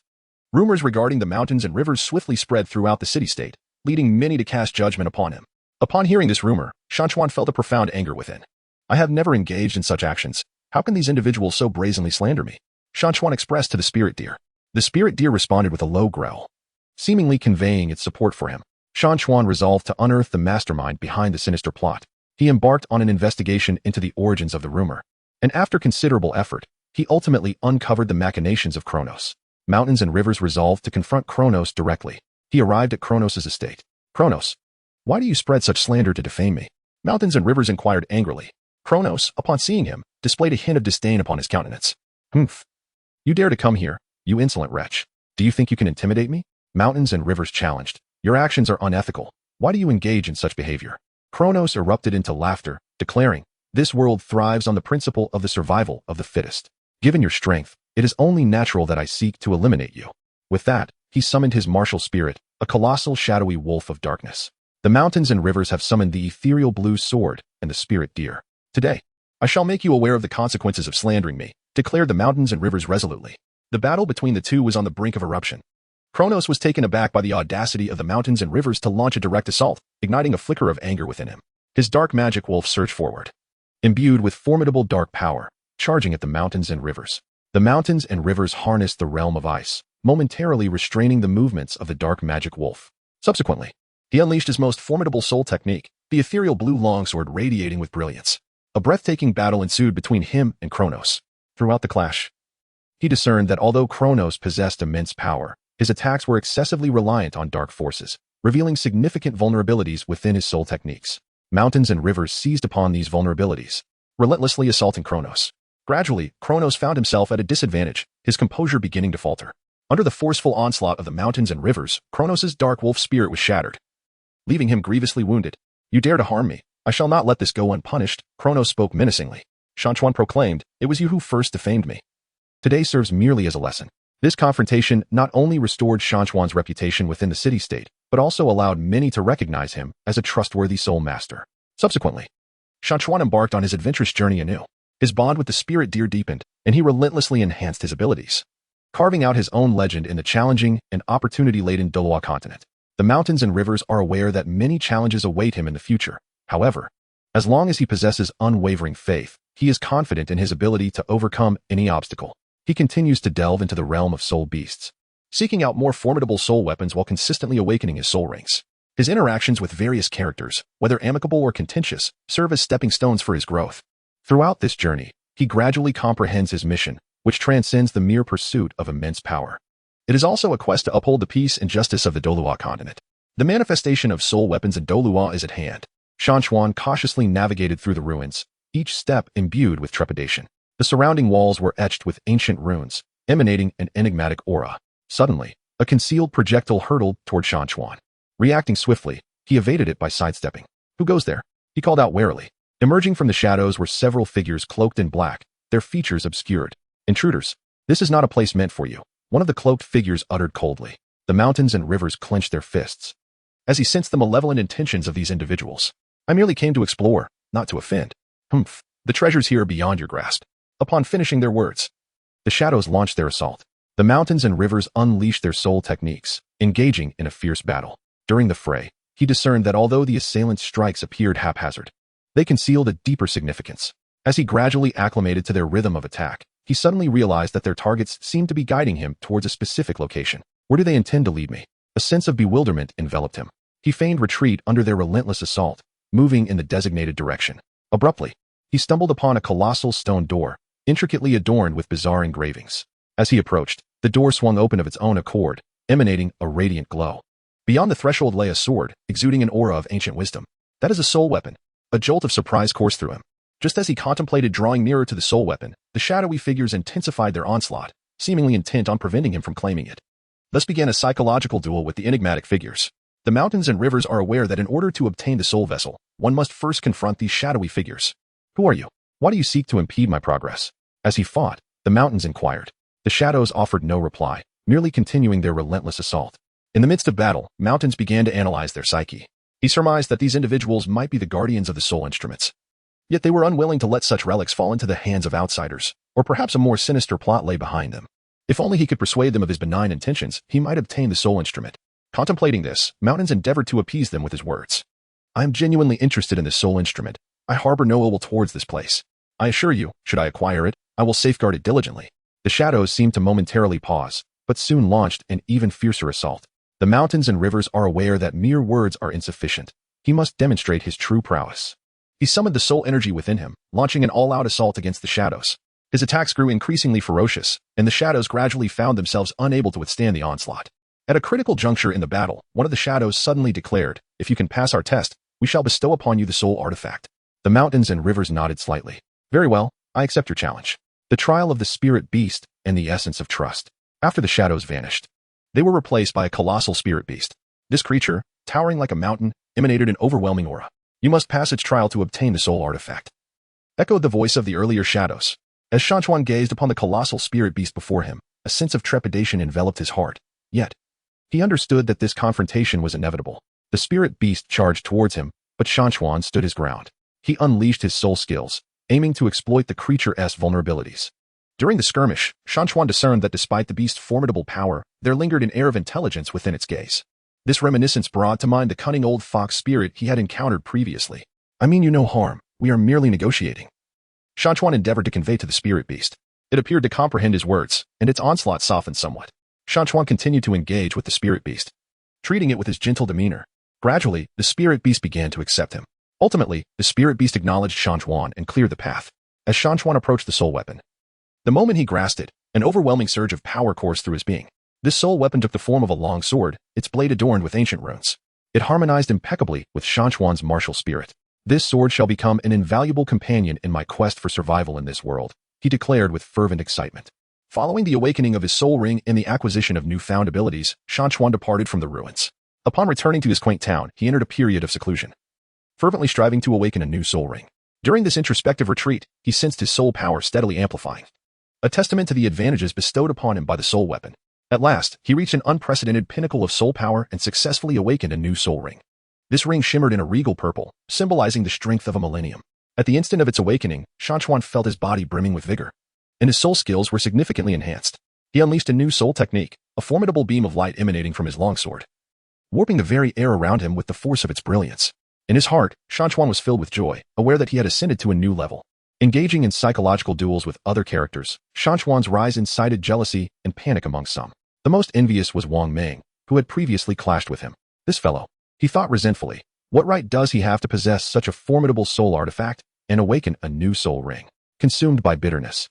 rumors regarding the mountains and rivers swiftly spread throughout the city-state, leading many to cast judgment upon him. Upon hearing this rumor, Shan Chuan felt a profound anger within. I have never engaged in such actions. How can these individuals so brazenly slander me? Shan Chuan expressed to the spirit deer. The spirit deer responded with a low growl, seemingly conveying its support for him. Shan Chuan resolved to unearth the mastermind behind the sinister plot. He embarked on an investigation into the origins of the rumor, and after considerable effort, he ultimately uncovered the machinations of Kronos. Mountains and rivers resolved to confront Kronos directly. He arrived at Kronos' estate. Kronos, why do you spread such slander to defame me? Mountains and rivers inquired angrily. Kronos, upon seeing him, displayed a hint of disdain upon his countenance. Humph. You dare to come here, you insolent wretch. Do you think you can intimidate me? Mountains and rivers challenged. Your actions are unethical. Why do you engage in such behavior? Kronos erupted into laughter, declaring, this world thrives on the principle of the survival of the fittest. Given your strength, it is only natural that I seek to eliminate you. With that, he summoned his martial spirit, a colossal shadowy wolf of darkness. The mountains and rivers have summoned the ethereal blue sword and the spirit deer. Today, I shall make you aware of the consequences of slandering me, declared the mountains and rivers resolutely. The battle between the two was on the brink of eruption. Kronos was taken aback by the audacity of the mountains and rivers to launch a direct assault, igniting a flicker of anger within him. His dark magic wolf surged forward, imbued with formidable dark power, charging at the mountains and rivers. The mountains and rivers harnessed the realm of ice, momentarily restraining the movements of the dark magic wolf. Subsequently, he unleashed his most formidable soul technique, the ethereal blue longsword radiating with brilliance. A breathtaking battle ensued between him and Kronos. Throughout the clash, he discerned that although Kronos possessed immense power, his attacks were excessively reliant on dark forces, revealing significant vulnerabilities within his soul techniques. Mountains and rivers seized upon these vulnerabilities, relentlessly assaulting Kronos. Gradually, Kronos found himself at a disadvantage, his composure beginning to falter. Under the forceful onslaught of the mountains and rivers, Kronos' dark wolf spirit was shattered, leaving him grievously wounded. You dare to harm me. I shall not let this go unpunished, Kronos spoke menacingly. Shan Chuan proclaimed, it was you who first defamed me. Today serves merely as a lesson. This confrontation not only restored Shan Chuan's reputation within the city-state, but also allowed many to recognize him as a trustworthy soul master. Subsequently, Shan Chuan embarked on his adventurous journey anew. His bond with the spirit deer deepened, and he relentlessly enhanced his abilities, carving out his own legend in the challenging and opportunity-laden Douluo Continent. The mountains and rivers are aware that many challenges await him in the future. However, as long as he possesses unwavering faith, he is confident in his ability to overcome any obstacle. He continues to delve into the realm of soul beasts, seeking out more formidable soul weapons while consistently awakening his soul ranks. His interactions with various characters, whether amicable or contentious, serve as stepping stones for his growth. Throughout this journey, he gradually comprehends his mission, which transcends the mere pursuit of immense power. It is also a quest to uphold the peace and justice of the Douluo Continent. The manifestation of soul weapons in Douluo is at hand. Shan Chuan cautiously navigated through the ruins, each step imbued with trepidation. The surrounding walls were etched with ancient runes, emanating an enigmatic aura. Suddenly, a concealed projectile hurtled toward Shan Chuan. Reacting swiftly, he evaded it by sidestepping. Who goes there? He called out warily. Emerging from the shadows were several figures cloaked in black, their features obscured. Intruders, this is not a place meant for you, one of the cloaked figures uttered coldly. The mountains and rivers clenched their fists, as he sensed the malevolent intentions of these individuals. I merely came to explore, not to offend. Humph, the treasures here are beyond your grasp. Upon finishing their words, the shadows launched their assault. The mountains and rivers unleashed their soul techniques, engaging in a fierce battle. During the fray, he discerned that although the assailants' strikes appeared haphazard, they concealed a deeper significance. As he gradually acclimated to their rhythm of attack, he suddenly realized that their targets seemed to be guiding him towards a specific location. Where do they intend to lead me? A sense of bewilderment enveloped him. He feigned retreat under their relentless assault, moving in the designated direction. Abruptly, he stumbled upon a colossal stone door, intricately adorned with bizarre engravings. As he approached, the door swung open of its own accord, emanating a radiant glow. Beyond the threshold lay a sword, exuding an aura of ancient wisdom. That is a soul weapon. A jolt of surprise coursed through him. Just as he contemplated drawing nearer to the soul weapon, the shadowy figures intensified their onslaught, seemingly intent on preventing him from claiming it. Thus began a psychological duel with the enigmatic figures. The mountains and rivers are aware that in order to obtain the soul vessel, one must first confront these shadowy figures. Who are you? Why do you seek to impede my progress? As he fought, the mountains inquired. The shadows offered no reply, merely continuing their relentless assault. In the midst of battle, mountains began to analyze their psyche. He surmised that these individuals might be the guardians of the soul instruments. Yet they were unwilling to let such relics fall into the hands of outsiders, or perhaps a more sinister plot lay behind them. If only he could persuade them of his benign intentions, he might obtain the soul instrument. Contemplating this, Mountains endeavored to appease them with his words. I am genuinely interested in this soul instrument. I harbor no ill will towards this place. I assure you, should I acquire it, I will safeguard it diligently. The shadows seemed to momentarily pause, but soon launched an even fiercer assault. The mountains and rivers are aware that mere words are insufficient. He must demonstrate his true prowess. He summoned the soul energy within him, launching an all-out assault against the shadows. His attacks grew increasingly ferocious, and the shadows gradually found themselves unable to withstand the onslaught. At a critical juncture in the battle, one of the shadows suddenly declared, if you can pass our test, we shall bestow upon you the soul artifact. The mountains and rivers nodded slightly. Very well, I accept your challenge. The trial of the spirit beast and the essence of trust. After the shadows vanished, they were replaced by a colossal spirit beast. This creature, towering like a mountain, emanated an overwhelming aura. You must pass its trial to obtain the soul artifact. Echoed the voice of the earlier shadows. As Shan Chuan gazed upon the colossal spirit beast before him, a sense of trepidation enveloped his heart. Yet, he understood that this confrontation was inevitable. The spirit beast charged towards him, but Shan Chuan stood his ground. He unleashed his soul skills, aiming to exploit the creature's vulnerabilities. During the skirmish, Shan Chuan discerned that despite the beast's formidable power, there lingered an air of intelligence within its gaze. This reminiscence brought to mind the cunning old fox spirit he had encountered previously. I mean you no harm, we are merely negotiating. Shan Chuan endeavored to convey to the spirit beast. It appeared to comprehend his words, and its onslaught softened somewhat. Shan Chuan continued to engage with the spirit beast, treating it with his gentle demeanor. Gradually, the spirit beast began to accept him. Ultimately, the spirit beast acknowledged Shan Chuan and cleared the path. As Shan Chuan approached the soul weapon, the moment he grasped it, an overwhelming surge of power coursed through his being. This soul weapon took the form of a long sword, its blade adorned with ancient runes. It harmonized impeccably with Shan Chuan's martial spirit. This sword shall become an invaluable companion in my quest for survival in this world, he declared with fervent excitement. Following the awakening of his soul ring and the acquisition of newfound abilities, Shan Chuan departed from the ruins. Upon returning to his quaint town, he entered a period of seclusion, fervently striving to awaken a new soul ring. During this introspective retreat, he sensed his soul power steadily amplifying, a testament to the advantages bestowed upon him by the soul weapon. At last, he reached an unprecedented pinnacle of soul power and successfully awakened a new soul ring. This ring shimmered in a regal purple, symbolizing the strength of a millennium. At the instant of its awakening, Shan Chuan felt his body brimming with vigor, and his soul skills were significantly enhanced. He unleashed a new soul technique, a formidable beam of light emanating from his longsword, warping the very air around him with the force of its brilliance. In his heart, Shan Chuan was filled with joy, aware that he had ascended to a new level. Engaging in psychological duels with other characters, Shan Chuan's rise incited jealousy and panic among some. The most envious was Wang Ming, who had previously clashed with him. This fellow, he thought resentfully, what right does he have to possess such a formidable soul artifact and awaken a new soul ring? Consumed by bitterness,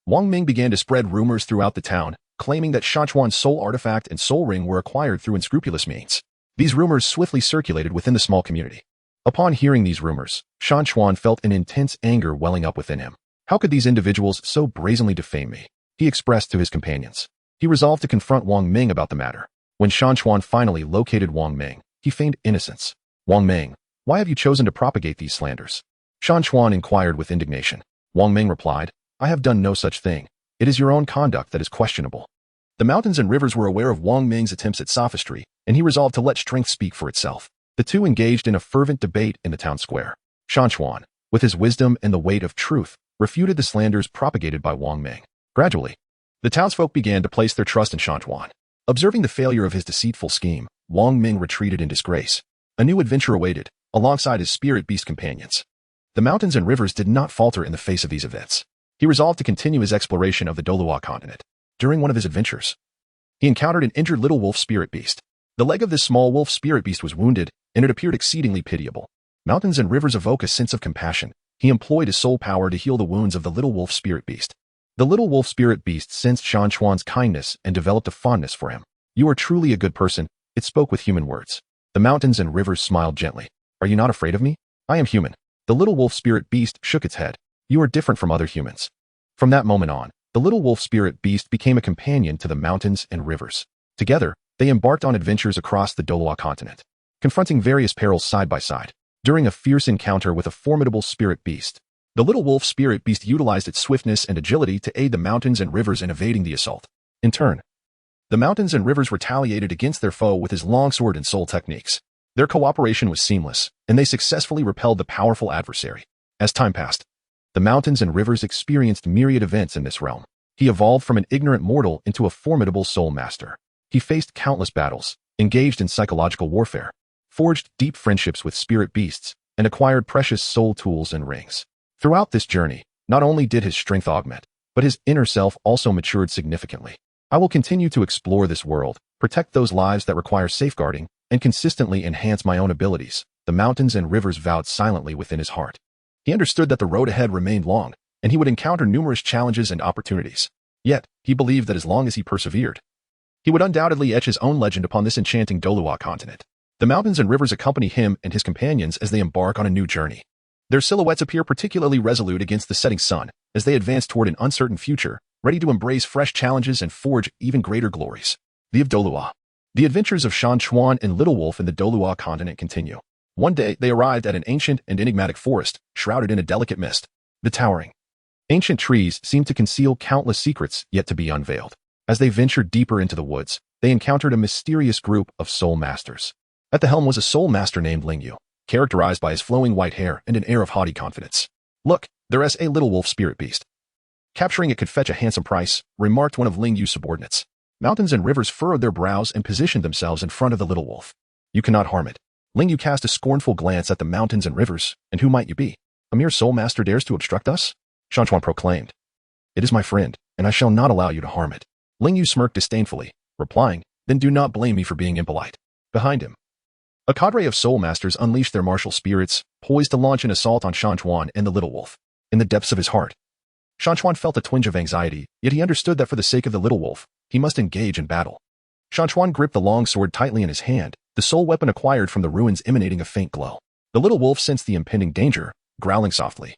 Wang Ming began to spread rumors throughout the town, claiming that Shan Chuan's soul artifact and soul ring were acquired through unscrupulous means. These rumors swiftly circulated within the small community. Upon hearing these rumors, Shan Chuan felt an intense anger welling up within him. How could these individuals so brazenly defame me? He expressed to his companions. He resolved to confront Wang Ming about the matter. When Shan Chuan finally located Wang Ming, he feigned innocence. Wang Ming, why have you chosen to propagate these slanders? Shan Chuan inquired with indignation. Wang Ming replied, I have done no such thing. It is your own conduct that is questionable. The mountains and rivers were aware of Wang Ming's attempts at sophistry, and he resolved to let strength speak for itself. The two engaged in a fervent debate in the town square. Shan Chuan, with his wisdom and the weight of truth, refuted the slanders propagated by Wang Ming. Gradually, the townsfolk began to place their trust in Shan Chuan. Observing the failure of his deceitful scheme, Wang Ming retreated in disgrace. A new adventure awaited, alongside his spirit beast companions. The mountains and rivers did not falter in the face of these events. He resolved to continue his exploration of the Douluo Continent. During one of his adventures, he encountered an injured little wolf spirit beast. The leg of this small wolf spirit beast was wounded, and it appeared exceedingly pitiable. Mountains and rivers evoke a sense of compassion. He employed his soul power to heal the wounds of the little wolf spirit beast. The little wolf spirit beast sensed Shan Chuan's kindness and developed a fondness for him. You are truly a good person, it spoke with human words. The mountains and rivers smiled gently. Are you not afraid of me? I am human. The little wolf spirit beast shook its head. You are different from other humans. From that moment on, the little wolf spirit beast became a companion to the mountains and rivers. Together, they embarked on adventures across the Douluo Continent. confronting various perils side by side. During a fierce encounter with a formidable spirit beast, the little wolf spirit beast utilized its swiftness and agility to aid the mountains and rivers in evading the assault. In turn, the mountains and rivers retaliated against their foe with his longsword and soul techniques. Their cooperation was seamless, and they successfully repelled the powerful adversary. As time passed, the mountains and rivers experienced myriad events in this realm. He evolved from an ignorant mortal into a formidable soul master. He faced countless battles, engaged in psychological warfare, forged deep friendships with spirit beasts, and acquired precious soul tools and rings. Throughout this journey, not only did his strength augment, but his inner self also matured significantly. I will continue to explore this world, protect those lives that require safeguarding, and consistently enhance my own abilities, the mountains and rivers vowed silently within his heart. He understood that the road ahead remained long, and he would encounter numerous challenges and opportunities. Yet, he believed that as long as he persevered, he would undoubtedly etch his own legend upon this enchanting Douluo Continent. The mountains and rivers accompany him and his companions as they embark on a new journey. Their silhouettes appear particularly resolute against the setting sun, as they advance toward an uncertain future, ready to embrace fresh challenges and forge even greater glories. The of Douluo. The adventures of Shan Chuan and Little Wolf in the Douluo Continent continue. One day, they arrived at an ancient and enigmatic forest, shrouded in a delicate mist. The towering, ancient trees seemed to conceal countless secrets yet to be unveiled. As they ventured deeper into the woods, they encountered a mysterious group of soul masters. At the helm was a soul master named Lingyu, characterized by his flowing white hair and an air of haughty confidence. "Look, there's a little wolf spirit beast. Capturing it could fetch a handsome price," remarked one of Lingyu's subordinates. Mountains and rivers furrowed their brows and positioned themselves in front of the little wolf. "You cannot harm it." Lingyu cast a scornful glance at the mountains and rivers. "And who might you be? A mere soul master dares to obstruct us?" Shan Chuan proclaimed. "It is my friend, and I shall not allow you to harm it." Lingyu smirked disdainfully, replying, "Then do not blame me for being impolite." Behind him, a cadre of soul masters unleashed their martial spirits, poised to launch an assault on Shan Chuan and the little wolf. In the depths of his heart, Shan Chuan felt a twinge of anxiety, yet he understood that for the sake of the little wolf, he must engage in battle. Shan Chuan gripped the long sword tightly in his hand, the soul weapon acquired from the ruins emanating a faint glow. The little wolf sensed the impending danger, growling softly,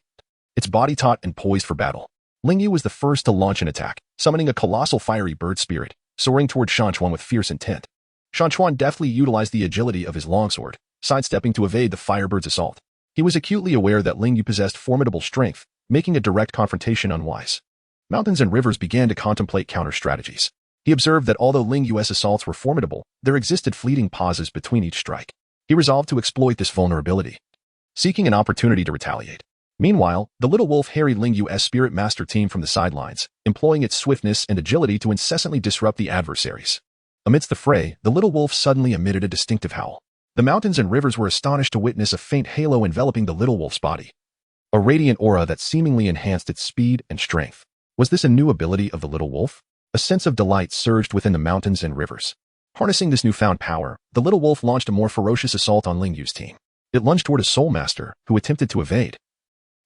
its body taut and poised for battle. Lingyu was the first to launch an attack, summoning a colossal fiery bird spirit, soaring toward Shan Chuan with fierce intent. Shan Chuan deftly utilized the agility of his longsword, sidestepping to evade the firebird's assault. He was acutely aware that Lingyu possessed formidable strength, making a direct confrontation unwise. Mountains and rivers began to contemplate counter-strategies. He observed that although Lingyu's assaults were formidable, there existed fleeting pauses between each strike. He resolved to exploit this vulnerability, seeking an opportunity to retaliate. Meanwhile, the little wolf harried Lingyu's spirit master team from the sidelines, employing its swiftness and agility to incessantly disrupt the adversaries. Amidst the fray, the little wolf suddenly emitted a distinctive howl. The mountains and rivers were astonished to witness a faint halo enveloping the little wolf's body, a radiant aura that seemingly enhanced its speed and strength. Was this a new ability of the little wolf? A sense of delight surged within the mountains and rivers. Harnessing this newfound power, the little wolf launched a more ferocious assault on Lingyu's team. It lunged toward a soul master, who attempted to evade.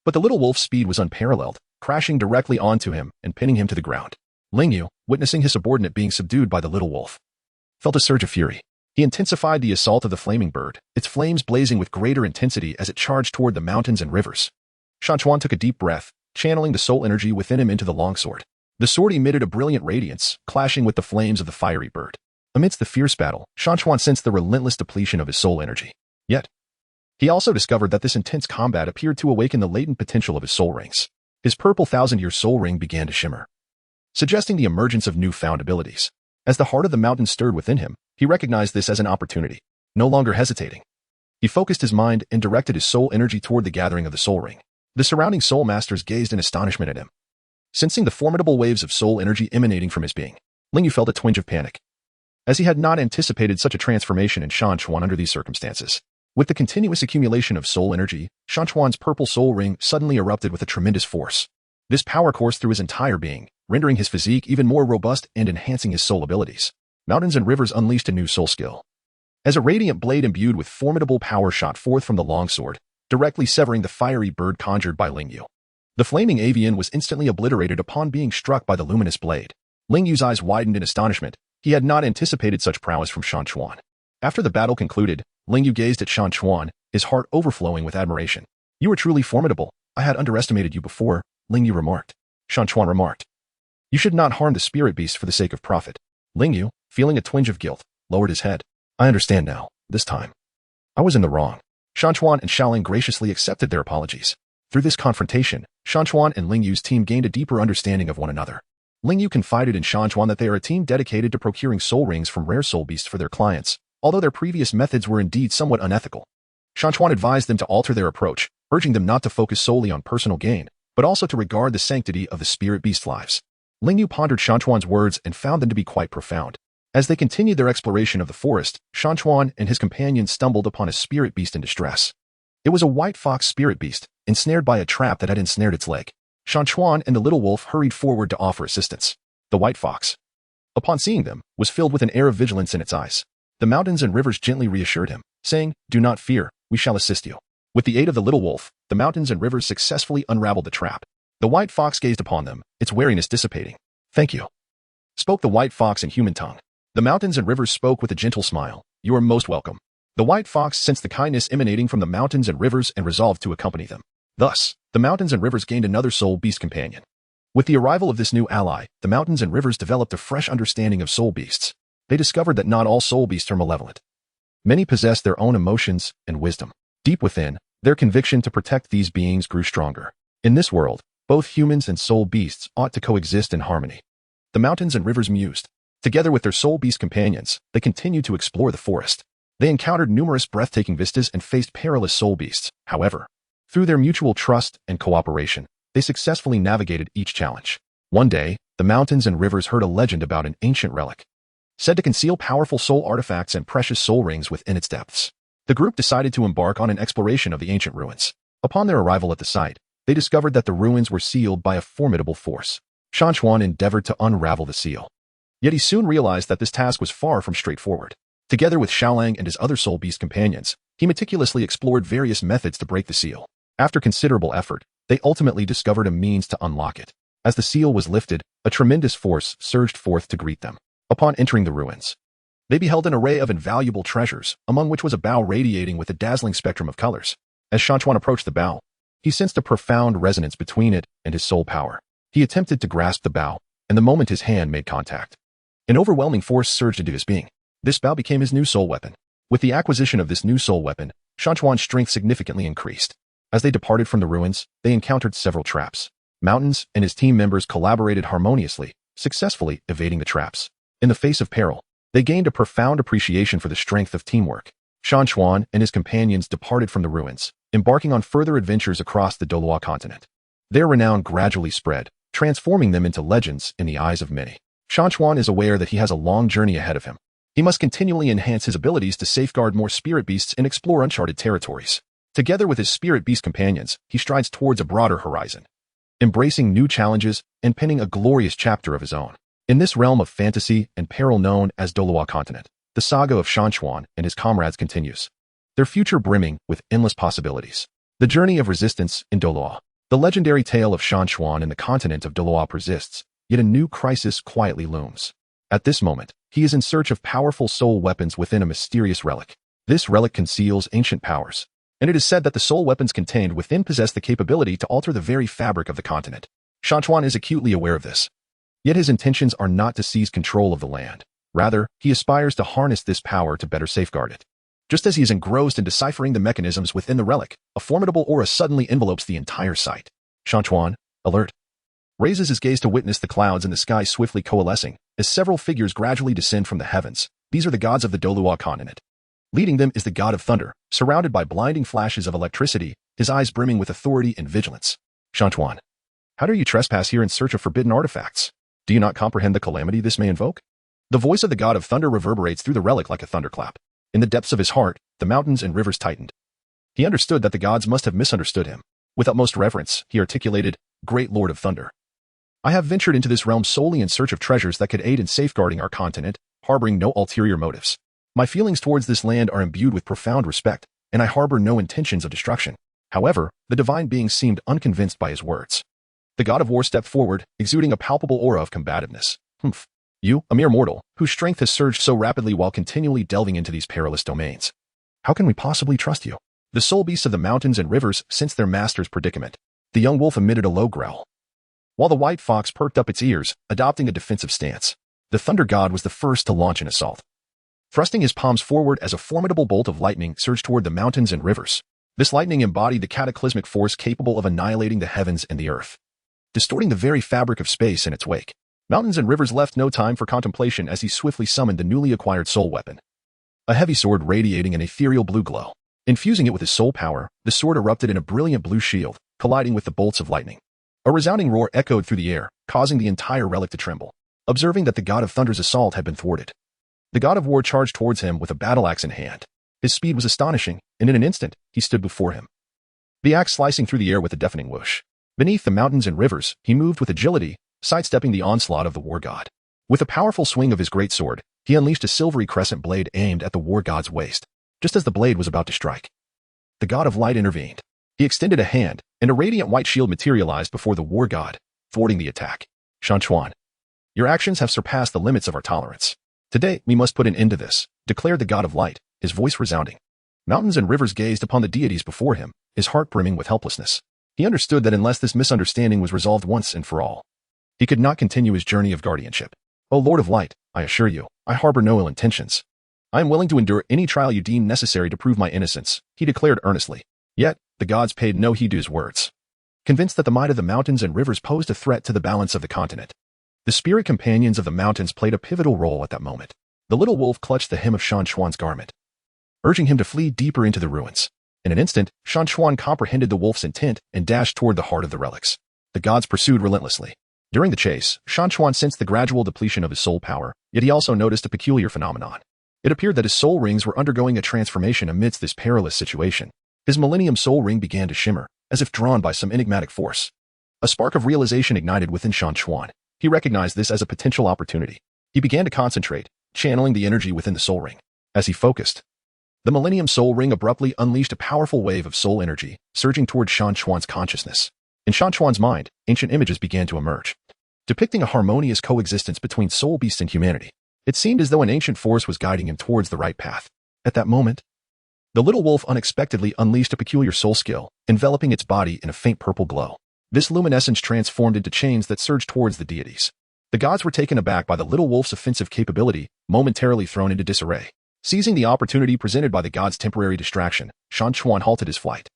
But the little wolf's speed was unparalleled, crashing directly onto him and pinning him to the ground. Lingyu, witnessing his subordinate being subdued by the little wolf, felt a surge of fury. He intensified the assault of the flaming bird, its flames blazing with greater intensity as it charged toward the mountains and rivers. Shan Chuan took a deep breath, channeling the soul energy within him into the longsword. The sword emitted a brilliant radiance, clashing with the flames of the fiery bird. Amidst the fierce battle, Shan Chuan sensed the relentless depletion of his soul energy. Yet, he also discovered that this intense combat appeared to awaken the latent potential of his soul rings. His purple thousand-year soul ring began to shimmer, suggesting the emergence of newfound abilities. As the heart of the mountain stirred within him, he recognized this as an opportunity. No longer hesitating, he focused his mind and directed his soul energy toward the gathering of the soul ring. The surrounding soul masters gazed in astonishment at him. Sensing the formidable waves of soul energy emanating from his being, Lingyu felt a twinge of panic, as he had not anticipated such a transformation in Shan Chuan under these circumstances. With the continuous accumulation of soul energy, Shan Chuan's purple soul ring suddenly erupted with a tremendous force. This power coursed through his entire being, rendering his physique even more robust and enhancing his soul abilities. Mountains and rivers unleashed a new soul skill, as a radiant blade imbued with formidable power shot forth from the longsword, directly severing the fiery bird conjured by Lingyu. The flaming avian was instantly obliterated upon being struck by the luminous blade. Lingyu's eyes widened in astonishment. He had not anticipated such prowess from Shan Chuan. After the battle concluded, Lingyu gazed at Shan Chuan, his heart overflowing with admiration. "You are truly formidable. I had underestimated you before," Lingyu remarked. Shan Chuan remarked, "You should not harm the spirit beast for the sake of profit." Lingyu, feeling a twinge of guilt, lowered his head. "I understand now, this time. I was in the wrong. Shan Chuan and Xiaoling graciously accepted their apologies. Through this confrontation, Shan Chuan and Ling Yu's team gained a deeper understanding of one another. Ling Yu confided in Shan Chuan that they are a team dedicated to procuring soul rings from rare soul beasts for their clients, although their previous methods were indeed somewhat unethical. Shan Chuan advised them to alter their approach, urging them not to focus solely on personal gain, but also to regard the sanctity of the spirit beast lives. Ling Yu pondered Shan Chuan's words and found them to be quite profound. As they continued their exploration of the forest, Shan Chuan and his companions stumbled upon a spirit beast in distress. It was a white fox spirit beast, ensnared by a trap that had ensnared its leg. Shan Chuan and the little wolf hurried forward to offer assistance. The white fox, upon seeing them, was filled with an air of vigilance in its eyes. The mountains and rivers gently reassured him, saying, "Do not fear, we shall assist you." With the aid of the little wolf, the mountains and rivers successfully unraveled the trap. The white fox gazed upon them, its wariness dissipating. "Thank you," spoke the white fox in human tongue. The mountains and rivers spoke with a gentle smile. "You are most welcome." The white fox sensed the kindness emanating from the mountains and rivers and resolved to accompany them. Thus, the mountains and rivers gained another soul beast companion. With the arrival of this new ally, the mountains and rivers developed a fresh understanding of soul beasts. They discovered that not all soul beasts are malevolent. Many possess their own emotions and wisdom. Deep within, their conviction to protect these beings grew stronger. In this world, both humans and soul beasts ought to coexist in harmony. The mountains and rivers mused. Together with their soul beast companions, they continued to explore the forest. They encountered numerous breathtaking vistas and faced perilous soul beasts. However, through their mutual trust and cooperation, they successfully navigated each challenge. One day, the mountains and rivers heard a legend about an ancient relic, said to conceal powerful soul artifacts and precious soul rings within its depths. The group decided to embark on an exploration of the ancient ruins. Upon their arrival at the site, they discovered that the ruins were sealed by a formidable force. Shan Chuan endeavored to unravel the seal. Yet he soon realized that this task was far from straightforward. Together with Xiaolang and his other soul beast companions, he meticulously explored various methods to break the seal. After considerable effort, they ultimately discovered a means to unlock it. As the seal was lifted, a tremendous force surged forth to greet them. Upon entering the ruins, they beheld an array of invaluable treasures, among which was a bow radiating with a dazzling spectrum of colors. As Shan Chuan approached the bow, he sensed a profound resonance between it and his soul power. He attempted to grasp the bow, and the moment his hand made contact, an overwhelming force surged into his being. This bow became his new soul weapon. With the acquisition of this new soul weapon, Shan Chuan's strength significantly increased. As they departed from the ruins, they encountered several traps. Mountains and his team members collaborated harmoniously, successfully evading the traps. In the face of peril, they gained a profound appreciation for the strength of teamwork. Shan Chuan and his companions departed from the ruins, embarking on further adventures across the Douluo Continent. Their renown gradually spread, transforming them into legends in the eyes of many. Shan Chuan is aware that he has a long journey ahead of him. He must continually enhance his abilities to safeguard more spirit beasts and explore uncharted territories. Together with his spirit beast companions, he strides towards a broader horizon, embracing new challenges and penning a glorious chapter of his own. In this realm of fantasy and peril known as Douluo Continent, the saga of Shan Chuan and his comrades continues, their future brimming with endless possibilities. The journey of resistance in Douluo. The legendary tale of Shan Chuan and the continent of Douluo persists, yet a new crisis quietly looms. At this moment, he is in search of powerful soul weapons within a mysterious relic. This relic conceals ancient powers, and it is said that the soul weapons contained within possess the capability to alter the very fabric of the continent. Shan Chuan is acutely aware of this. Yet his intentions are not to seize control of the land. Rather, he aspires to harness this power to better safeguard it. Just as he is engrossed in deciphering the mechanisms within the relic, a formidable aura suddenly envelopes the entire site. Shan Chuan, alert, raises his gaze to witness the clouds in the sky swiftly coalescing, as several figures gradually descend from the heavens. These are the gods of the Douluo Continent. Leading them is the god of thunder, surrounded by blinding flashes of electricity, his eyes brimming with authority and vigilance. Shan Chuan, how dare you trespass here in search of forbidden artifacts? Do you not comprehend the calamity this may invoke? The voice of the god of thunder reverberates through the relic like a thunderclap. In the depths of his heart, the mountains and rivers tightened. He understood that the gods must have misunderstood him. With utmost reverence, he articulated, "Great Lord of Thunder, I have ventured into this realm solely in search of treasures that could aid in safeguarding our continent, harboring no ulterior motives. My feelings towards this land are imbued with profound respect, and I harbor no intentions of destruction." However, the divine being seemed unconvinced by his words. The god of war stepped forward, exuding a palpable aura of combativeness. "Humph. You, a mere mortal, whose strength has surged so rapidly while continually delving into these perilous domains. How can we possibly trust you?" The soul beasts of the mountains and rivers sensed their master's predicament. The young wolf emitted a low growl, while the white fox perked up its ears, adopting a defensive stance. The thunder god was the first to launch an assault. Thrusting his palms forward as a formidable bolt of lightning surged toward the mountains and rivers. This lightning embodied the cataclysmic force capable of annihilating the heavens and the earth, distorting the very fabric of space in its wake. Mountains and rivers left no time for contemplation as he swiftly summoned the newly acquired soul weapon, a heavy sword radiating an ethereal blue glow. Infusing it with his soul power, the sword erupted in a brilliant blue shield, colliding with the bolts of lightning. A resounding roar echoed through the air, causing the entire relic to tremble. Observing that the god of thunder's assault had been thwarted, the god of war charged towards him with a battle axe in hand. His speed was astonishing, and in an instant, he stood before him, the axe slicing through the air with a deafening whoosh. Beneath the mountains and rivers, he moved with agility, sidestepping the onslaught of the war god. With a powerful swing of his great sword, he unleashed a silvery crescent blade aimed at the war god's waist. Just as the blade was about to strike, the god of light intervened. He extended a hand, and a radiant white shield materialized before the war god, thwarting the attack. Shan Chuan, your actions have surpassed the limits of our tolerance. Today, we must put an end to this, declared the god of light, his voice resounding. Mountains and rivers gazed upon the deities before him, his heart brimming with helplessness. He understood that unless this misunderstanding was resolved once and for all, he could not continue his journey of guardianship. O Lord of Light, I assure you, I harbor no ill intentions. I am willing to endure any trial you deem necessary to prove my innocence, he declared earnestly. Yet, the gods paid no heed to his words. Convinced that the might of the mountains and rivers posed a threat to the balance of the continent, the spirit companions of the mountains played a pivotal role at that moment. The little wolf clutched the hem of Shan Chuan's garment, urging him to flee deeper into the ruins. In an instant, Shan Chuan comprehended the wolf's intent and dashed toward the heart of the relics. The gods pursued relentlessly. During the chase, Shan Chuan sensed the gradual depletion of his soul power, yet he also noticed a peculiar phenomenon. It appeared that his soul rings were undergoing a transformation amidst this perilous situation. His Millennium Soul Ring began to shimmer, as if drawn by some enigmatic force. A spark of realization ignited within Shan Chuan. He recognized this as a potential opportunity. He began to concentrate, channeling the energy within the soul ring. As he focused, the Millennium Soul Ring abruptly unleashed a powerful wave of soul energy, surging toward Shan Chuan's consciousness. In Shan Chuan's mind, ancient images began to emerge, depicting a harmonious coexistence between soul beasts and humanity. It seemed as though an ancient force was guiding him towards the right path. At that moment, the little wolf unexpectedly unleashed a peculiar soul skill, enveloping its body in a faint purple glow. This luminescence transformed into chains that surged towards the deities. The gods were taken aback by the little wolf's offensive capability, momentarily thrown into disarray. Seizing the opportunity presented by the god's temporary distraction, Shan Chuan halted his flight.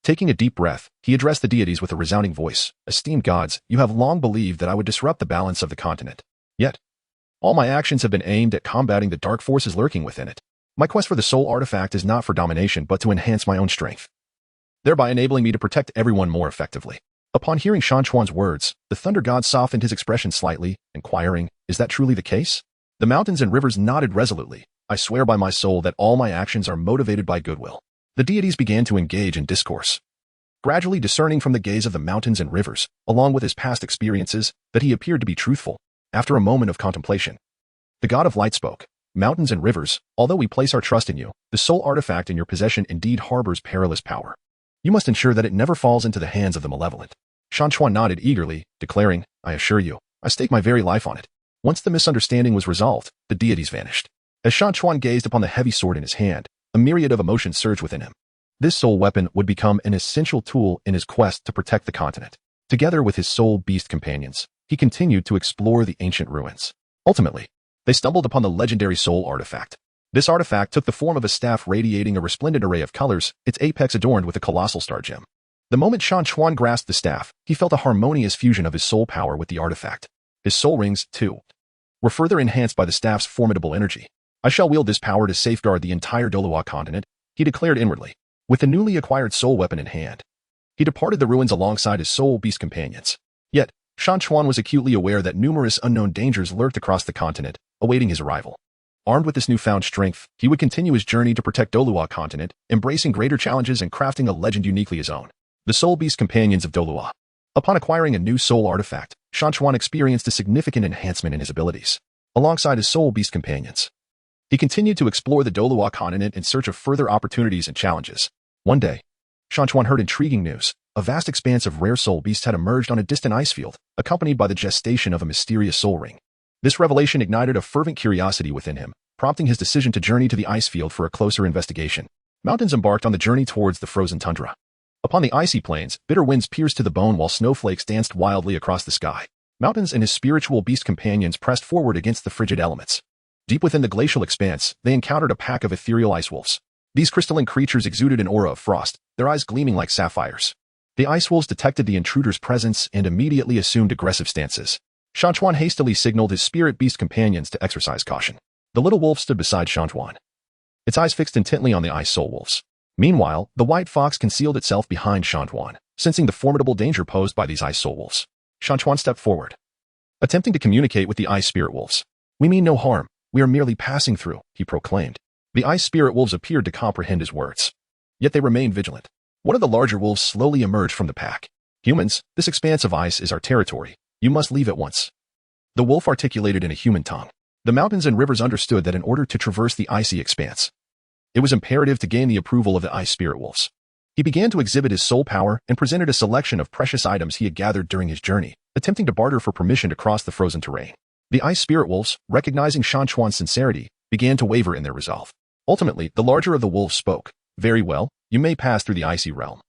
Taking a deep breath, he addressed the deities with a resounding voice. Esteemed gods, you have long believed that I would disrupt the balance of the continent. Yet, all my actions have been aimed at combating the dark forces lurking within it. My quest for the soul artifact is not for domination but to enhance my own strength, thereby enabling me to protect everyone more effectively. Upon hearing Shan Chuan's words, the thunder god softened his expression slightly, inquiring, is that truly the case? The mountains and rivers nodded resolutely. I swear by my soul that all my actions are motivated by goodwill. The deities began to engage in discourse, gradually discerning from the gaze of the mountains and rivers, along with his past experiences, that he appeared to be truthful. After a moment of contemplation, the god of light spoke. Mountains and rivers, although we place our trust in you, the soul artifact in your possession indeed harbors perilous power. You must ensure that it never falls into the hands of the malevolent. Shan Chuan nodded eagerly, declaring, I assure you, I stake my very life on it. Once the misunderstanding was resolved, the deities vanished. As Shan Chuan gazed upon the heavy sword in his hand, a myriad of emotions surged within him. This soul weapon would become an essential tool in his quest to protect the continent. Together with his soul beast companions, he continued to explore the ancient ruins. Ultimately, they stumbled upon the legendary soul artifact. This artifact took the form of a staff radiating a resplendent array of colors, its apex adorned with a colossal star gem. The moment Shan Chuan grasped the staff, he felt a harmonious fusion of his soul power with the artifact. His soul rings, too, were further enhanced by the staff's formidable energy. I shall wield this power to safeguard the entire Douluo Continent, he declared inwardly. With the newly acquired soul weapon in hand, he departed the ruins alongside his soul beast companions. Yet, Shan Chuan was acutely aware that numerous unknown dangers lurked across the continent, awaiting his arrival. Armed with this newfound strength, he would continue his journey to protect Douluo Continent, embracing greater challenges and crafting a legend uniquely his own. The soul beast companions of Douluo. Upon acquiring a new soul artifact, Shan Chuan experienced a significant enhancement in his abilities. Alongside his soul beast companions, he continued to explore the Douluo Continent in search of further opportunities and challenges. One day, Shan Chuan heard intriguing news. A vast expanse of rare soul beasts had emerged on a distant ice field, accompanied by the gestation of a mysterious soul ring. This revelation ignited a fervent curiosity within him, prompting his decision to journey to the ice field for a closer investigation. Mountains embarked on the journey towards the frozen tundra. Upon the icy plains, bitter winds pierced to the bone while snowflakes danced wildly across the sky. Mountains and his spiritual beast companions pressed forward against the frigid elements. Deep within the glacial expanse, they encountered a pack of ethereal ice wolves. These crystalline creatures exuded an aura of frost, their eyes gleaming like sapphires. The ice wolves detected the intruder's presence and immediately assumed aggressive stances. Shan Chuan hastily signaled his spirit beast companions to exercise caution. The little wolf stood beside Shan Chuan, its eyes fixed intently on the ice soul wolves. Meanwhile, the white fox concealed itself behind Shan Chuan, sensing the formidable danger posed by these ice soul wolves. Shan Chuan stepped forward, attempting to communicate with the ice spirit wolves. "We mean no harm. We are merely passing through," he proclaimed. The ice spirit wolves appeared to comprehend his words. Yet they remained vigilant. One of the larger wolves slowly emerged from the pack. "Humans, this expanse of ice is our territory. You must leave at once." The wolf articulated in a human tongue. The mountains and rivers understood that in order to traverse the icy expanse, it was imperative to gain the approval of the ice spirit wolves. He began to exhibit his soul power and presented a selection of precious items he had gathered during his journey, attempting to barter for permission to cross the frozen terrain. The ice spirit wolves, recognizing Shan Chuan's sincerity, began to waver in their resolve. Ultimately, the larger of the wolves spoke. "Very well, you may pass through the icy realm,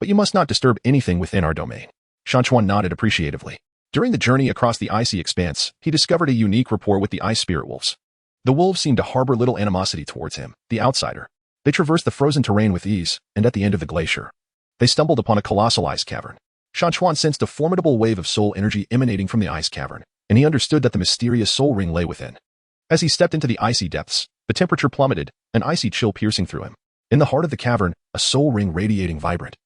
but you must not disturb anything within our domain." Shan Chuan nodded appreciatively. During the journey across the icy expanse, he discovered a unique rapport with the ice spirit wolves. The wolves seemed to harbor little animosity towards him, the outsider. They traversed the frozen terrain with ease, and at the end of the glacier, they stumbled upon a colossal ice cavern. Shan Chuan sensed a formidable wave of soul energy emanating from the ice cavern, and he understood that the mysterious soul ring lay within. As he stepped into the icy depths, the temperature plummeted, an icy chill piercing through him. In the heart of the cavern, a soul ring radiating vibrant,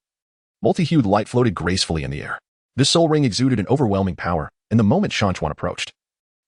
multi-hued light floated gracefully in the air. This soul ring exuded an overwhelming power, and the moment Shan Chuan approached,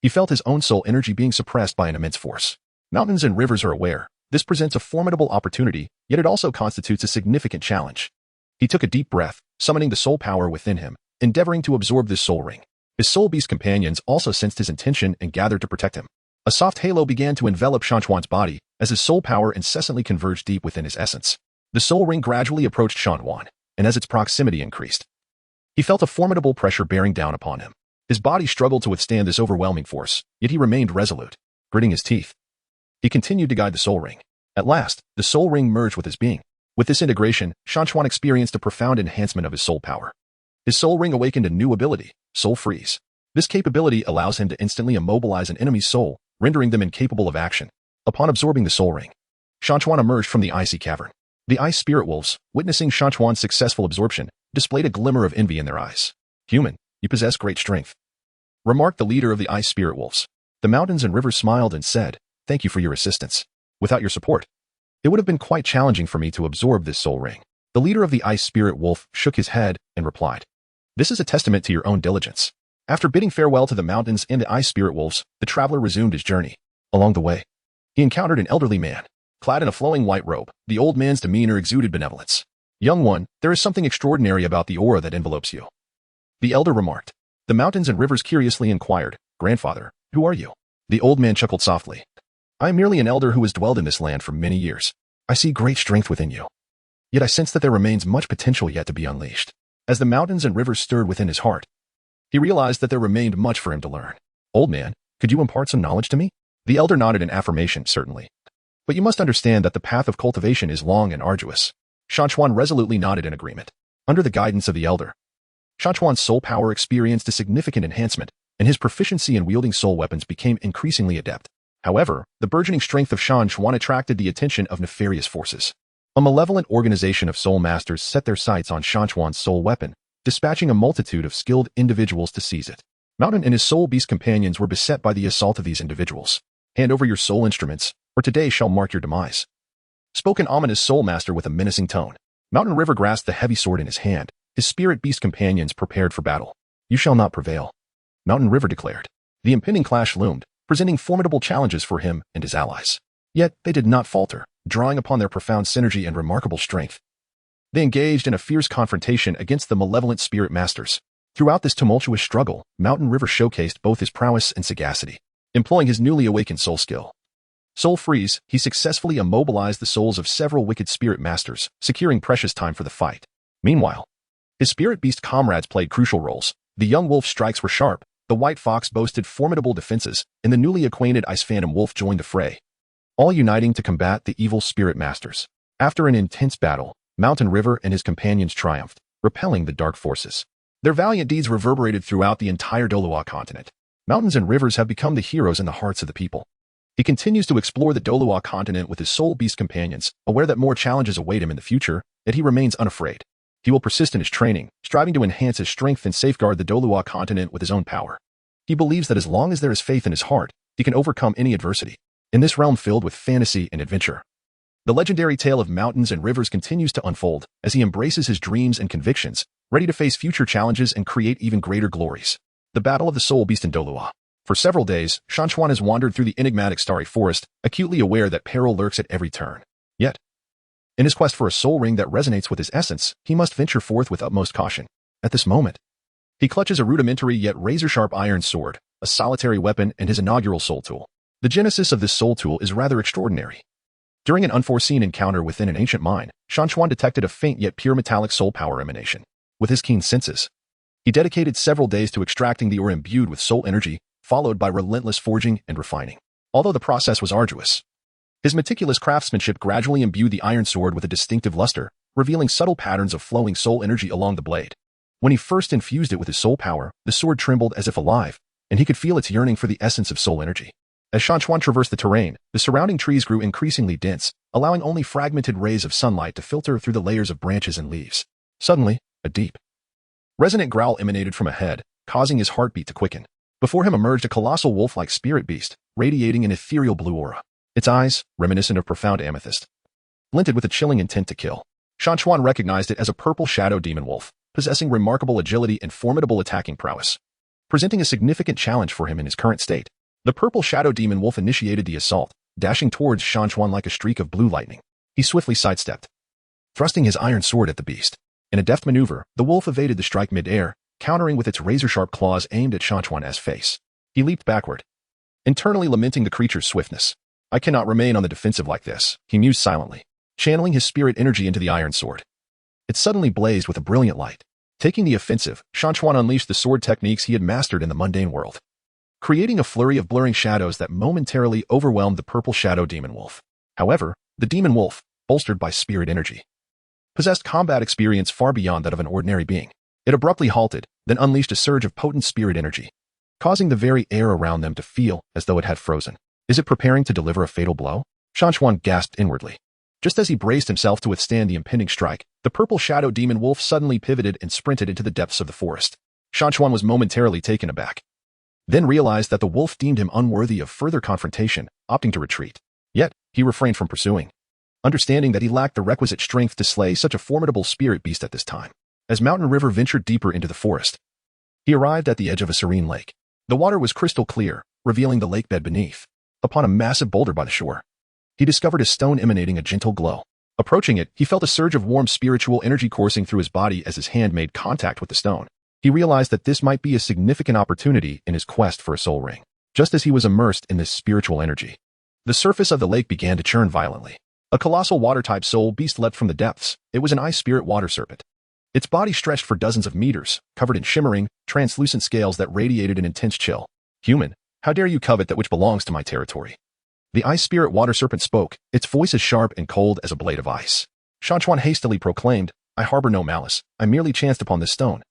he felt his own soul energy being suppressed by an immense force. Mountains and rivers are aware. This presents a formidable opportunity, yet it also constitutes a significant challenge. He took a deep breath, summoning the soul power within him, endeavoring to absorb this soul ring. His soul beast companions also sensed his intention and gathered to protect him. A soft halo began to envelop Shan Chuan's body as his soul power incessantly converged deep within his essence. The soul ring gradually approached Shan Chuan, and as its proximity increased, he felt a formidable pressure bearing down upon him. His body struggled to withstand this overwhelming force, yet he remained resolute. Gritting his teeth, he continued to guide the soul ring. At last, the soul ring merged with his being. With this integration, Shan Chuan experienced a profound enhancement of his soul power. His soul ring awakened a new ability, Soul Freeze. This capability allows him to instantly immobilize an enemy's soul, rendering them incapable of action. Upon absorbing the soul ring, Shan Chuan emerged from the icy cavern. The ice spirit wolves, witnessing Shan Chuan's successful absorption, displayed a glimmer of envy in their eyes. "Human, you possess great strength," remarked the leader of the ice spirit wolves. The mountains and rivers smiled and said, "Thank you for your assistance. Without your support, it would have been quite challenging for me to absorb this soul ring." The leader of the ice spirit wolf shook his head and replied, "This is a testament to your own diligence." After bidding farewell to the mountains and the ice spirit wolves, the traveler resumed his journey. Along the way, he encountered an elderly man, clad in a flowing white robe. The old man's demeanor exuded benevolence. "Young one, there is something extraordinary about the aura that envelopes you," the elder remarked. The mountains and rivers curiously inquired, "Grandfather, who are you?" The old man chuckled softly. "I am merely an elder who has dwelled in this land for many years. I see great strength within you, yet I sense that there remains much potential yet to be unleashed." As the mountains and rivers stirred within his heart, he realized that there remained much for him to learn. "Old man, could you impart some knowledge to me?" The elder nodded in affirmation, "Certainly. But you must understand that the path of cultivation is long and arduous." Shan Chuan resolutely nodded in agreement. Under the guidance of the elder, Shan Chuan's soul power experienced a significant enhancement, and his proficiency in wielding soul weapons became increasingly adept. However, the burgeoning strength of Shan Chuan attracted the attention of nefarious forces. A malevolent organization of soul masters set their sights on Shan Chuan's soul weapon, dispatching a multitude of skilled individuals to seize it. Mountain and his soul beast companions were beset by the assault of these individuals. "Hand over your soul instruments, or today shall mark your demise," spoke an ominous soul master with a menacing tone. Mountain River grasped the heavy sword in his hand. His spirit beast companions prepared for battle. "You shall not prevail," Mountain River declared. The impending clash loomed, presenting formidable challenges for him and his allies. Yet they did not falter, drawing upon their profound synergy and remarkable strength. They engaged in a fierce confrontation against the malevolent spirit masters. Throughout this tumultuous struggle, Mountain River showcased both his prowess and sagacity. Employing his newly awakened soul skill, Soul Freeze, he successfully immobilized the souls of several wicked spirit masters, securing precious time for the fight. Meanwhile, his spirit beast comrades played crucial roles. The young wolf's strikes were sharp, the white fox boasted formidable defenses, and the newly acquainted ice phantom wolf joined the fray, all uniting to combat the evil spirit masters. After an intense battle, Mountain River and his companions triumphed, repelling the dark forces. Their valiant deeds reverberated throughout the entire Douluo Continent. Mountains and rivers have become the heroes in the hearts of the people. He continues to explore the Douluo Continent with his soul beast companions, aware that more challenges await him in the future, yet he remains unafraid. He will persist in his training, striving to enhance his strength and safeguard the Douluo Continent with his own power. He believes that as long as there is faith in his heart, he can overcome any adversity. In this realm filled with fantasy and adventure, the legendary tale of mountains and rivers continues to unfold as he embraces his dreams and convictions, ready to face future challenges and create even greater glories. The Battle of the Soul Beast in Douluo. For several days, Shan Chuan has wandered through the enigmatic starry forest, acutely aware that peril lurks at every turn. Yet, in his quest for a soul ring that resonates with his essence, he must venture forth with utmost caution. At this moment, he clutches a rudimentary yet razor-sharp iron sword, a solitary weapon and his inaugural soul tool. The genesis of this soul tool is rather extraordinary. During an unforeseen encounter within an ancient mine, Shan Chuan detected a faint yet pure metallic soul power emanation. With his keen senses, he dedicated several days to extracting the ore imbued with soul energy, followed by relentless forging and refining. Although the process was arduous, his meticulous craftsmanship gradually imbued the iron sword with a distinctive luster, revealing subtle patterns of flowing soul energy along the blade. When he first infused it with his soul power, the sword trembled as if alive, and he could feel its yearning for the essence of soul energy. As Shan Chuan traversed the terrain, the surrounding trees grew increasingly dense, allowing only fragmented rays of sunlight to filter through the layers of branches and leaves. Suddenly, a deep, resonant growl emanated from ahead, causing his heartbeat to quicken. Before him emerged a colossal wolf-like spirit beast, radiating an ethereal blue aura. Its eyes, reminiscent of profound amethyst, glinted with a chilling intent to kill. Shan Chuan recognized it as a purple shadow demon wolf, possessing remarkable agility and formidable attacking prowess, presenting a significant challenge for him in his current state. The purple shadow demon wolf initiated the assault, dashing towards Shan Chuan like a streak of blue lightning. He swiftly sidestepped, thrusting his iron sword at the beast. In a deft maneuver, the wolf evaded the strike mid-air, countering with its razor-sharp claws aimed at Shan Chuan's face. He leaped backward, internally lamenting the creature's swiftness. I cannot remain on the defensive like this, he mused silently, channeling his spirit energy into the iron sword. It suddenly blazed with a brilliant light. Taking the offensive, Shan Chuan unleashed the sword techniques he had mastered in the mundane world, creating a flurry of blurring shadows that momentarily overwhelmed the purple shadow demon wolf. However, the demon wolf, bolstered by spirit energy, possessed combat experience far beyond that of an ordinary being. It abruptly halted, then unleashed a surge of potent spirit energy, causing the very air around them to feel as though it had frozen. Is it preparing to deliver a fatal blow? Shan Chuan gasped inwardly. Just as he braced himself to withstand the impending strike, the purple shadow demon wolf suddenly pivoted and sprinted into the depths of the forest. Shan Chuan was momentarily taken aback, then realized that the wolf deemed him unworthy of further confrontation, opting to retreat. Yet, he refrained from pursuing, understanding that he lacked the requisite strength to slay such a formidable spirit beast at this time. As Mountain River ventured deeper into the forest, he arrived at the edge of a serene lake. The water was crystal clear, revealing the lake bed beneath. Upon a massive boulder by the shore, he discovered a stone emanating a gentle glow. Approaching it, he felt a surge of warm spiritual energy coursing through his body as his hand made contact with the stone. He realized that this might be a significant opportunity in his quest for a soul ring. Just as he was immersed in this spiritual energy, the surface of the lake began to churn violently. A colossal water-type soul beast leapt from the depths. It was an ice spirit water serpent. Its body stretched for dozens of meters, covered in shimmering, translucent scales that radiated an intense chill. Human, how dare you covet that which belongs to my territory? The ice spirit water serpent spoke, its voice as sharp and cold as a blade of ice. Shan Chuan hastily proclaimed, I harbor no malice. I merely chanced upon this stone,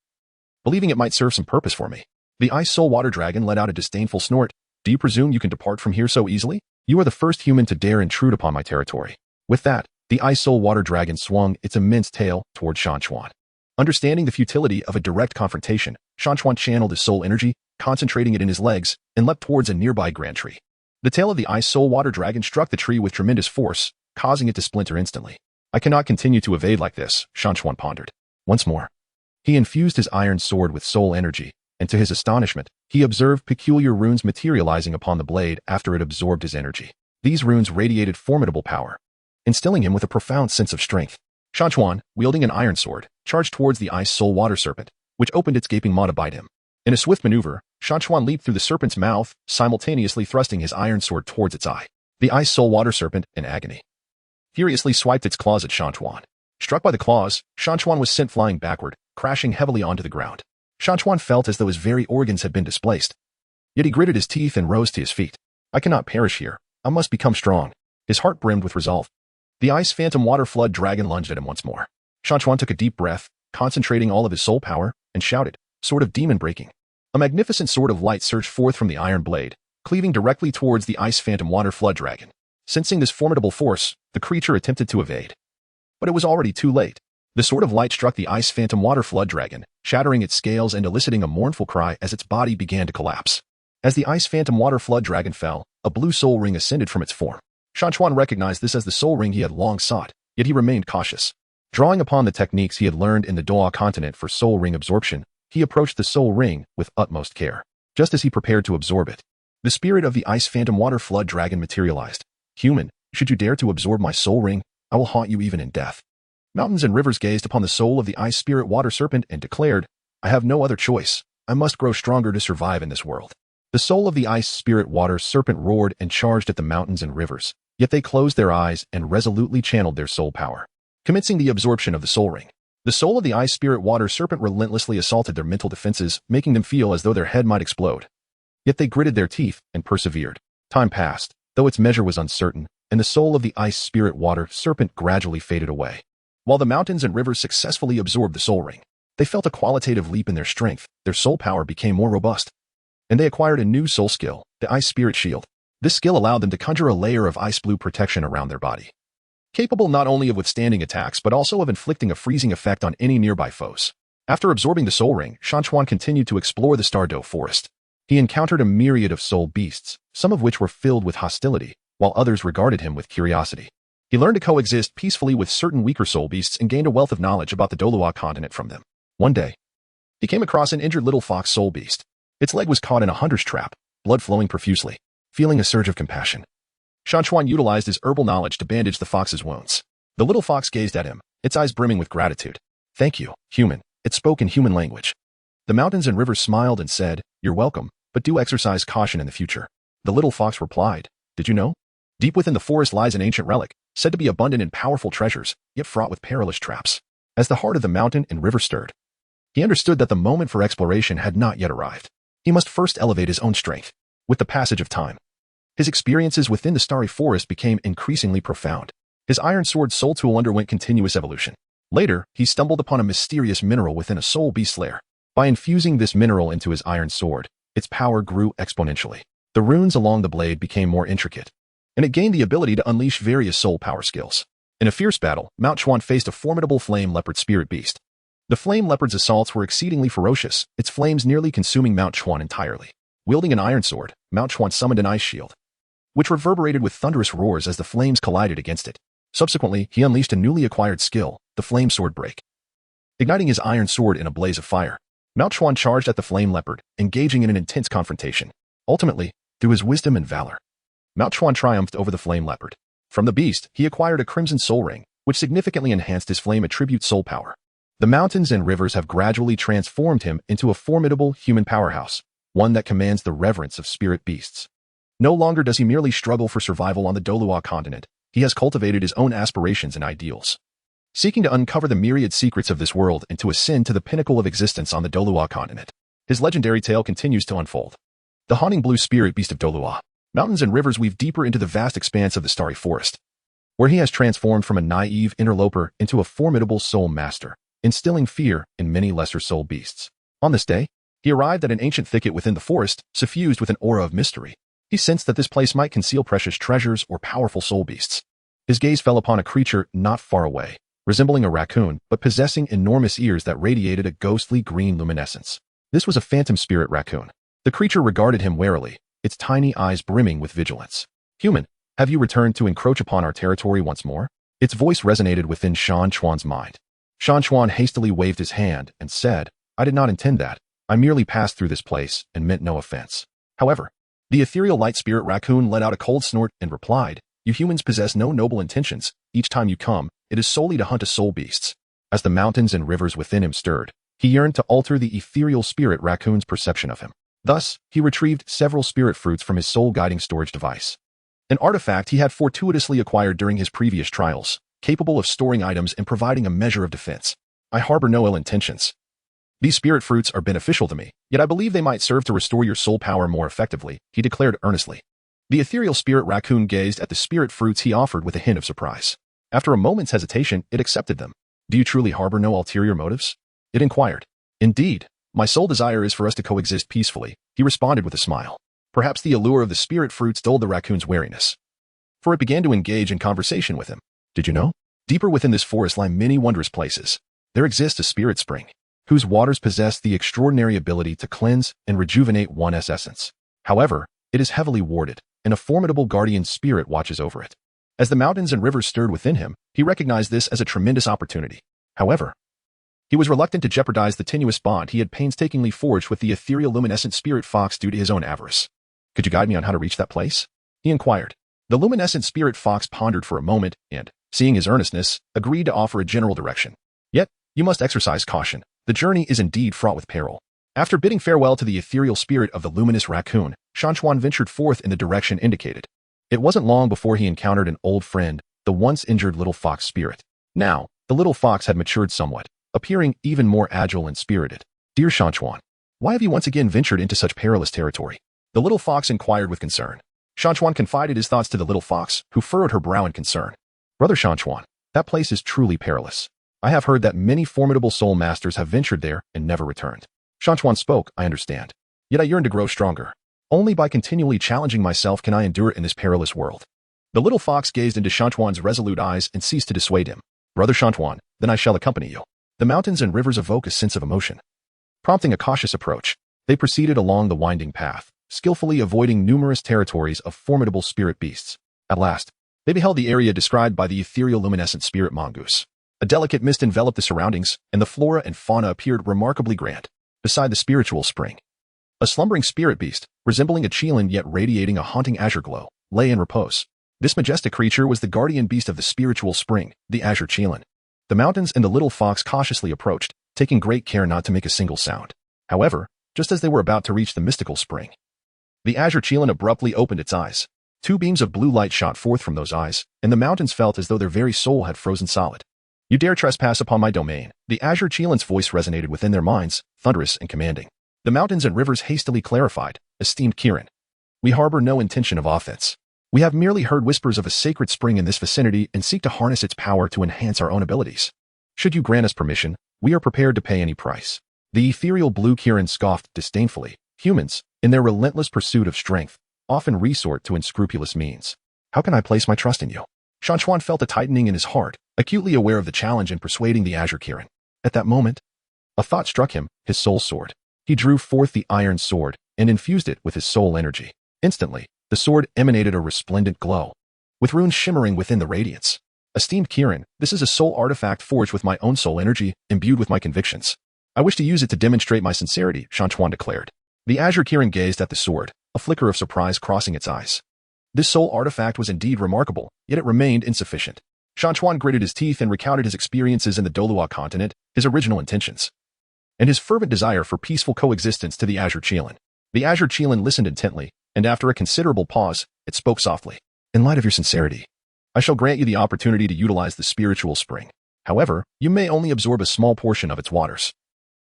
believing it might serve some purpose for me. The ice soul water dragon let out a disdainful snort. Do you presume you can depart from here so easily? You are the first human to dare intrude upon my territory. With that, the ice soul water dragon swung its immense tail toward Shan Chuan. Understanding the futility of a direct confrontation, Shan Chuan channeled his soul energy, concentrating it in his legs, and leapt towards a nearby grand tree. The tail of the ice soul water dragon struck the tree with tremendous force, causing it to splinter instantly. I cannot continue to evade like this, Shan Chuan pondered. Once more, he infused his iron sword with soul energy, and to his astonishment, he observed peculiar runes materializing upon the blade after it absorbed his energy. These runes radiated formidable power, instilling him with a profound sense of strength. Shan Chuan, wielding an iron sword, charged towards the ice soul water serpent, which opened its gaping maw to bite him. In a swift maneuver, Shan Chuan leaped through the serpent's mouth, simultaneously thrusting his iron sword towards its eye. The ice soul water serpent, in agony, furiously swiped its claws at Shan Chuan. Struck by the claws, Shan Chuan was sent flying backward, crashing heavily onto the ground. Shan Chuan felt as though his very organs had been displaced. Yet he gritted his teeth and rose to his feet. I cannot perish here. I must become strong. His heart brimmed with resolve. The ice phantom water flood dragon lunged at him once more. Shan Chuan took a deep breath, concentrating all of his soul power, and shouted, Sword of demon breaking. A magnificent sword of light surged forth from the iron blade, cleaving directly towards the ice phantom water flood dragon. Sensing this formidable force, the creature attempted to evade. But it was already too late. The sword of light struck the ice phantom water flood dragon, shattering its scales and eliciting a mournful cry as its body began to collapse. As the ice phantom water flood dragon fell, a blue soul ring ascended from its form. Shan Chuan recognized this as the soul ring he had long sought, yet he remained cautious. Drawing upon the techniques he had learned in the Douluo Continent for soul ring absorption, he approached the soul ring with utmost care. Just as he prepared to absorb it, the spirit of the ice phantom water flood dragon materialized. Human, should you dare to absorb my soul ring, I will haunt you even in death. Mountains and rivers gazed upon the soul of the ice spirit water serpent and declared, I have no other choice. I must grow stronger to survive in this world. The soul of the ice spirit water serpent roared and charged at the mountains and rivers, yet they closed their eyes and resolutely channeled their soul power. Commencing the absorption of the soul ring, the soul of the ice spirit water serpent relentlessly assaulted their mental defenses, making them feel as though their head might explode. Yet they gritted their teeth and persevered. Time passed, though its measure was uncertain, and the soul of the ice spirit water serpent gradually faded away. While the mountains and rivers successfully absorbed the soul ring, they felt a qualitative leap in their strength. Their soul power became more robust, and they acquired a new soul skill, the ice spirit shield. This skill allowed them to conjure a layer of ice blue protection around their body, capable not only of withstanding attacks but also of inflicting a freezing effect on any nearby foes. After absorbing the soul ring, Shan Chuan continued to explore the Stardoe forest. He encountered a myriad of soul beasts, some of which were filled with hostility, while others regarded him with curiosity. He learned to coexist peacefully with certain weaker soul beasts and gained a wealth of knowledge about the Douluo Continent from them. One day, he came across an injured little fox soul beast. Its leg was caught in a hunter's trap, blood flowing profusely. Feeling a surge of compassion, Shan Chuan utilized his herbal knowledge to bandage the fox's wounds. The little fox gazed at him, its eyes brimming with gratitude. Thank you, human. It spoke in human language. The mountains and rivers smiled and said, You're welcome, but do exercise caution in the future. The little fox replied, Did you know? Deep within the forest lies an ancient relic, said to be abundant in powerful treasures, yet fraught with perilous traps. As the heart of the mountain and river stirred, he understood that the moment for exploration had not yet arrived. He must first elevate his own strength. With the passage of time, his experiences within the starry forest became increasingly profound. His iron sword soul tool underwent continuous evolution. Later, he stumbled upon a mysterious mineral within a soul beast lair. By infusing this mineral into his iron sword, its power grew exponentially. The runes along the blade became more intricate, and it gained the ability to unleash various soul power skills. In a fierce battle, Mount Chuan faced a formidable flame leopard spirit beast. The flame leopard's assaults were exceedingly ferocious, its flames nearly consuming Mount Chuan entirely. Wielding an iron sword, Mount Chuan summoned an ice shield, which reverberated with thunderous roars as the flames collided against it. Subsequently, he unleashed a newly acquired skill, the flame sword break. Igniting his iron sword in a blaze of fire, Mount Chuan charged at the flame leopard, engaging in an intense confrontation. Ultimately, through his wisdom and valor, Mount Chuan triumphed over the flame leopard. From the beast, he acquired a crimson soul ring, which significantly enhanced his flame attribute soul power. The mountains and rivers have gradually transformed him into a formidable human powerhouse, one that commands the reverence of spirit beasts. No longer does he merely struggle for survival on the Douluo Continent, he has cultivated his own aspirations and ideals. Seeking to uncover the myriad secrets of this world and to ascend to the pinnacle of existence on the Douluo Continent, his legendary tale continues to unfold. The haunting blue spirit beast of Douluo. Mountains and rivers weave deeper into the vast expanse of the starry forest, where he has transformed from a naive interloper into a formidable soul master, instilling fear in many lesser soul beasts. On this day, he arrived at an ancient thicket within the forest, suffused with an aura of mystery. He sensed that this place might conceal precious treasures or powerful soul beasts. His gaze fell upon a creature not far away, resembling a raccoon, but possessing enormous ears that radiated a ghostly green luminescence. This was a phantom spirit raccoon. The creature regarded him warily, its tiny eyes brimming with vigilance. Human, have you returned to encroach upon our territory once more? Its voice resonated within Shan Chuan's mind. Shan Chuan hastily waved his hand and said, I did not intend that. I merely passed through this place and meant no offense. However, the ethereal light spirit raccoon let out a cold snort and replied, You humans possess no noble intentions. Each time you come, it is solely to hunt a soul beasts. As the mountains and rivers within him stirred, he yearned to alter the ethereal spirit raccoon's perception of him. Thus, he retrieved several spirit fruits from his soul-guiding storage device, an artifact he had fortuitously acquired during his previous trials, capable of storing items and providing a measure of defense. I harbor no ill intentions. These spirit fruits are beneficial to me, yet I believe they might serve to restore your soul power more effectively, he declared earnestly. The ethereal spirit raccoon gazed at the spirit fruits he offered with a hint of surprise. After a moment's hesitation, it accepted them. Do you truly harbor no ulterior motives? It inquired. Indeed, my sole desire is for us to coexist peacefully, he responded with a smile. Perhaps the allure of the spirit fruits dulled the raccoon's wariness, for it began to engage in conversation with him. Did you know? Deeper within this forest lie many wondrous places. There exists a spirit spring, whose waters possess the extraordinary ability to cleanse and rejuvenate one's essence. However, it is heavily warded, and a formidable guardian spirit watches over it. As the mountains and rivers stirred within him, he recognized this as a tremendous opportunity. However, he was reluctant to jeopardize the tenuous bond he had painstakingly forged with the ethereal luminescent spirit fox due to his own avarice. Could you guide me on how to reach that place? He inquired. The luminescent spirit fox pondered for a moment and, seeing his earnestness, agreed to offer a general direction. Yet, you must exercise caution. The journey is indeed fraught with peril. After bidding farewell to the ethereal spirit of the luminous raccoon, Shan Chuan ventured forth in the direction indicated. It wasn't long before he encountered an old friend, the once injured little fox spirit. Now, the little fox had matured somewhat, appearing even more agile and spirited. Dear Shan Chuan, why have you once again ventured into such perilous territory? The little fox inquired with concern. Shan Chuan confided his thoughts to the little fox, who furrowed her brow in concern. Brother Shan Chuan, that place is truly perilous. I have heard that many formidable soul masters have ventured there and never returned. Shan Chuan spoke, I understand. Yet I yearn to grow stronger. Only by continually challenging myself can I endure in this perilous world. The little fox gazed into Shan Chuan's resolute eyes and ceased to dissuade him. Brother Shan Chuan, then I shall accompany you. The mountains and rivers evoke a sense of emotion. Prompting a cautious approach, they proceeded along the winding path, skillfully avoiding numerous territories of formidable spirit beasts. At last, they beheld the area described by the ethereal luminescent spirit mongoose. A delicate mist enveloped the surroundings, and the flora and fauna appeared remarkably grand. Beside the spiritual spring, a slumbering spirit beast, resembling a qilin yet radiating a haunting azure glow, lay in repose. This majestic creature was the guardian beast of the spiritual spring, the azure qilin. The mountains and the little fox cautiously approached, taking great care not to make a single sound. However, just as they were about to reach the mystical spring, the azure qilin abruptly opened its eyes. 2 beams of blue light shot forth from those eyes, and the mountains felt as though their very soul had frozen solid. You dare trespass upon my domain. The azure qilin's voice resonated within their minds, thunderous and commanding. The mountains and rivers hastily clarified, esteemed Kirin. We harbor no intention of offense. We have merely heard whispers of a sacred spring in this vicinity and seek to harness its power to enhance our own abilities. Should you grant us permission, we are prepared to pay any price. The ethereal blue Kirin scoffed disdainfully. Humans, in their relentless pursuit of strength, often resort to unscrupulous means. How can I place my trust in you? Shan Chuan felt a tightening in his heart, acutely aware of the challenge in persuading the azure Kirin. At that moment, a thought struck him, his soul sword. He drew forth the iron sword and infused it with his soul energy. Instantly, the sword emanated a resplendent glow, with runes shimmering within the radiance. Esteemed Kirin, this is a soul artifact forged with my own soul energy, imbued with my convictions. I wish to use it to demonstrate my sincerity, Shan Chuan declared. The azure Kirin gazed at the sword, a flicker of surprise crossing its eyes. This soul artifact was indeed remarkable, yet it remained insufficient. Shan Chuan gritted his teeth and recounted his experiences in the Douluo Continent, his original intentions, and his fervent desire for peaceful coexistence to the azure qilin. The azure qilin listened intently, and after a considerable pause, it spoke softly. In light of your sincerity, I shall grant you the opportunity to utilize the spiritual spring. However, you may only absorb a small portion of its waters,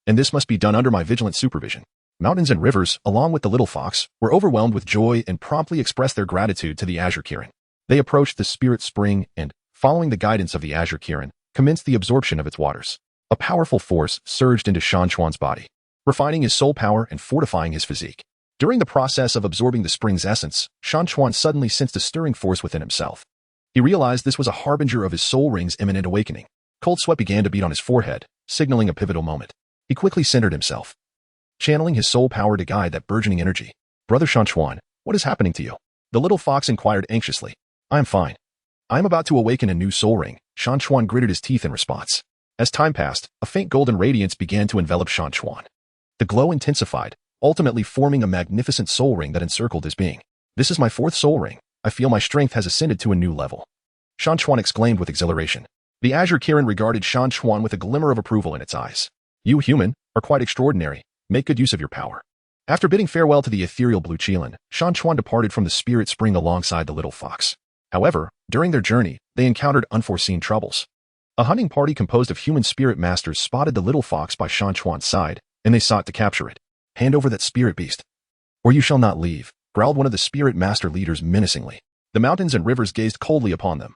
and this must be done under my vigilant supervision. Mountains and rivers, along with the little fox, were overwhelmed with joy and promptly expressed their gratitude to the azure Kirin. They approached the spirit spring and, following the guidance of the azure Kirin, commenced the absorption of its waters. A powerful force surged into Shan Chuan's body, refining his soul power and fortifying his physique. During the process of absorbing the spring's essence, Shan Chuan suddenly sensed a stirring force within himself. He realized this was a harbinger of his soul ring's imminent awakening. Cold sweat began to beat on his forehead, signaling a pivotal moment. He quickly centered himself, channeling his soul power to guide that burgeoning energy. Brother Shan Chuan, what is happening to you? The little fox inquired anxiously. I am fine. I am about to awaken a new soul ring. Shan Chuan gritted his teeth in response. As time passed, a faint golden radiance began to envelop Shan Chuan. The glow intensified, ultimately forming a magnificent soul ring that encircled his being. This is my 4th soul ring. I feel my strength has ascended to a new level. Shan Chuan exclaimed with exhilaration. The azure Kirin regarded Shan Chuan with a glimmer of approval in its eyes. You, human, are quite extraordinary. Make good use of your power. After bidding farewell to the ethereal blue qilin, Shan Chuan departed from the spirit spring alongside the little fox. However, during their journey, they encountered unforeseen troubles. A hunting party composed of human spirit masters spotted the little fox by Shan Chuan's side, and they sought to capture it. Hand over that spirit beast, or you shall not leave, growled one of the spirit master leaders menacingly. The mountains and rivers gazed coldly upon them.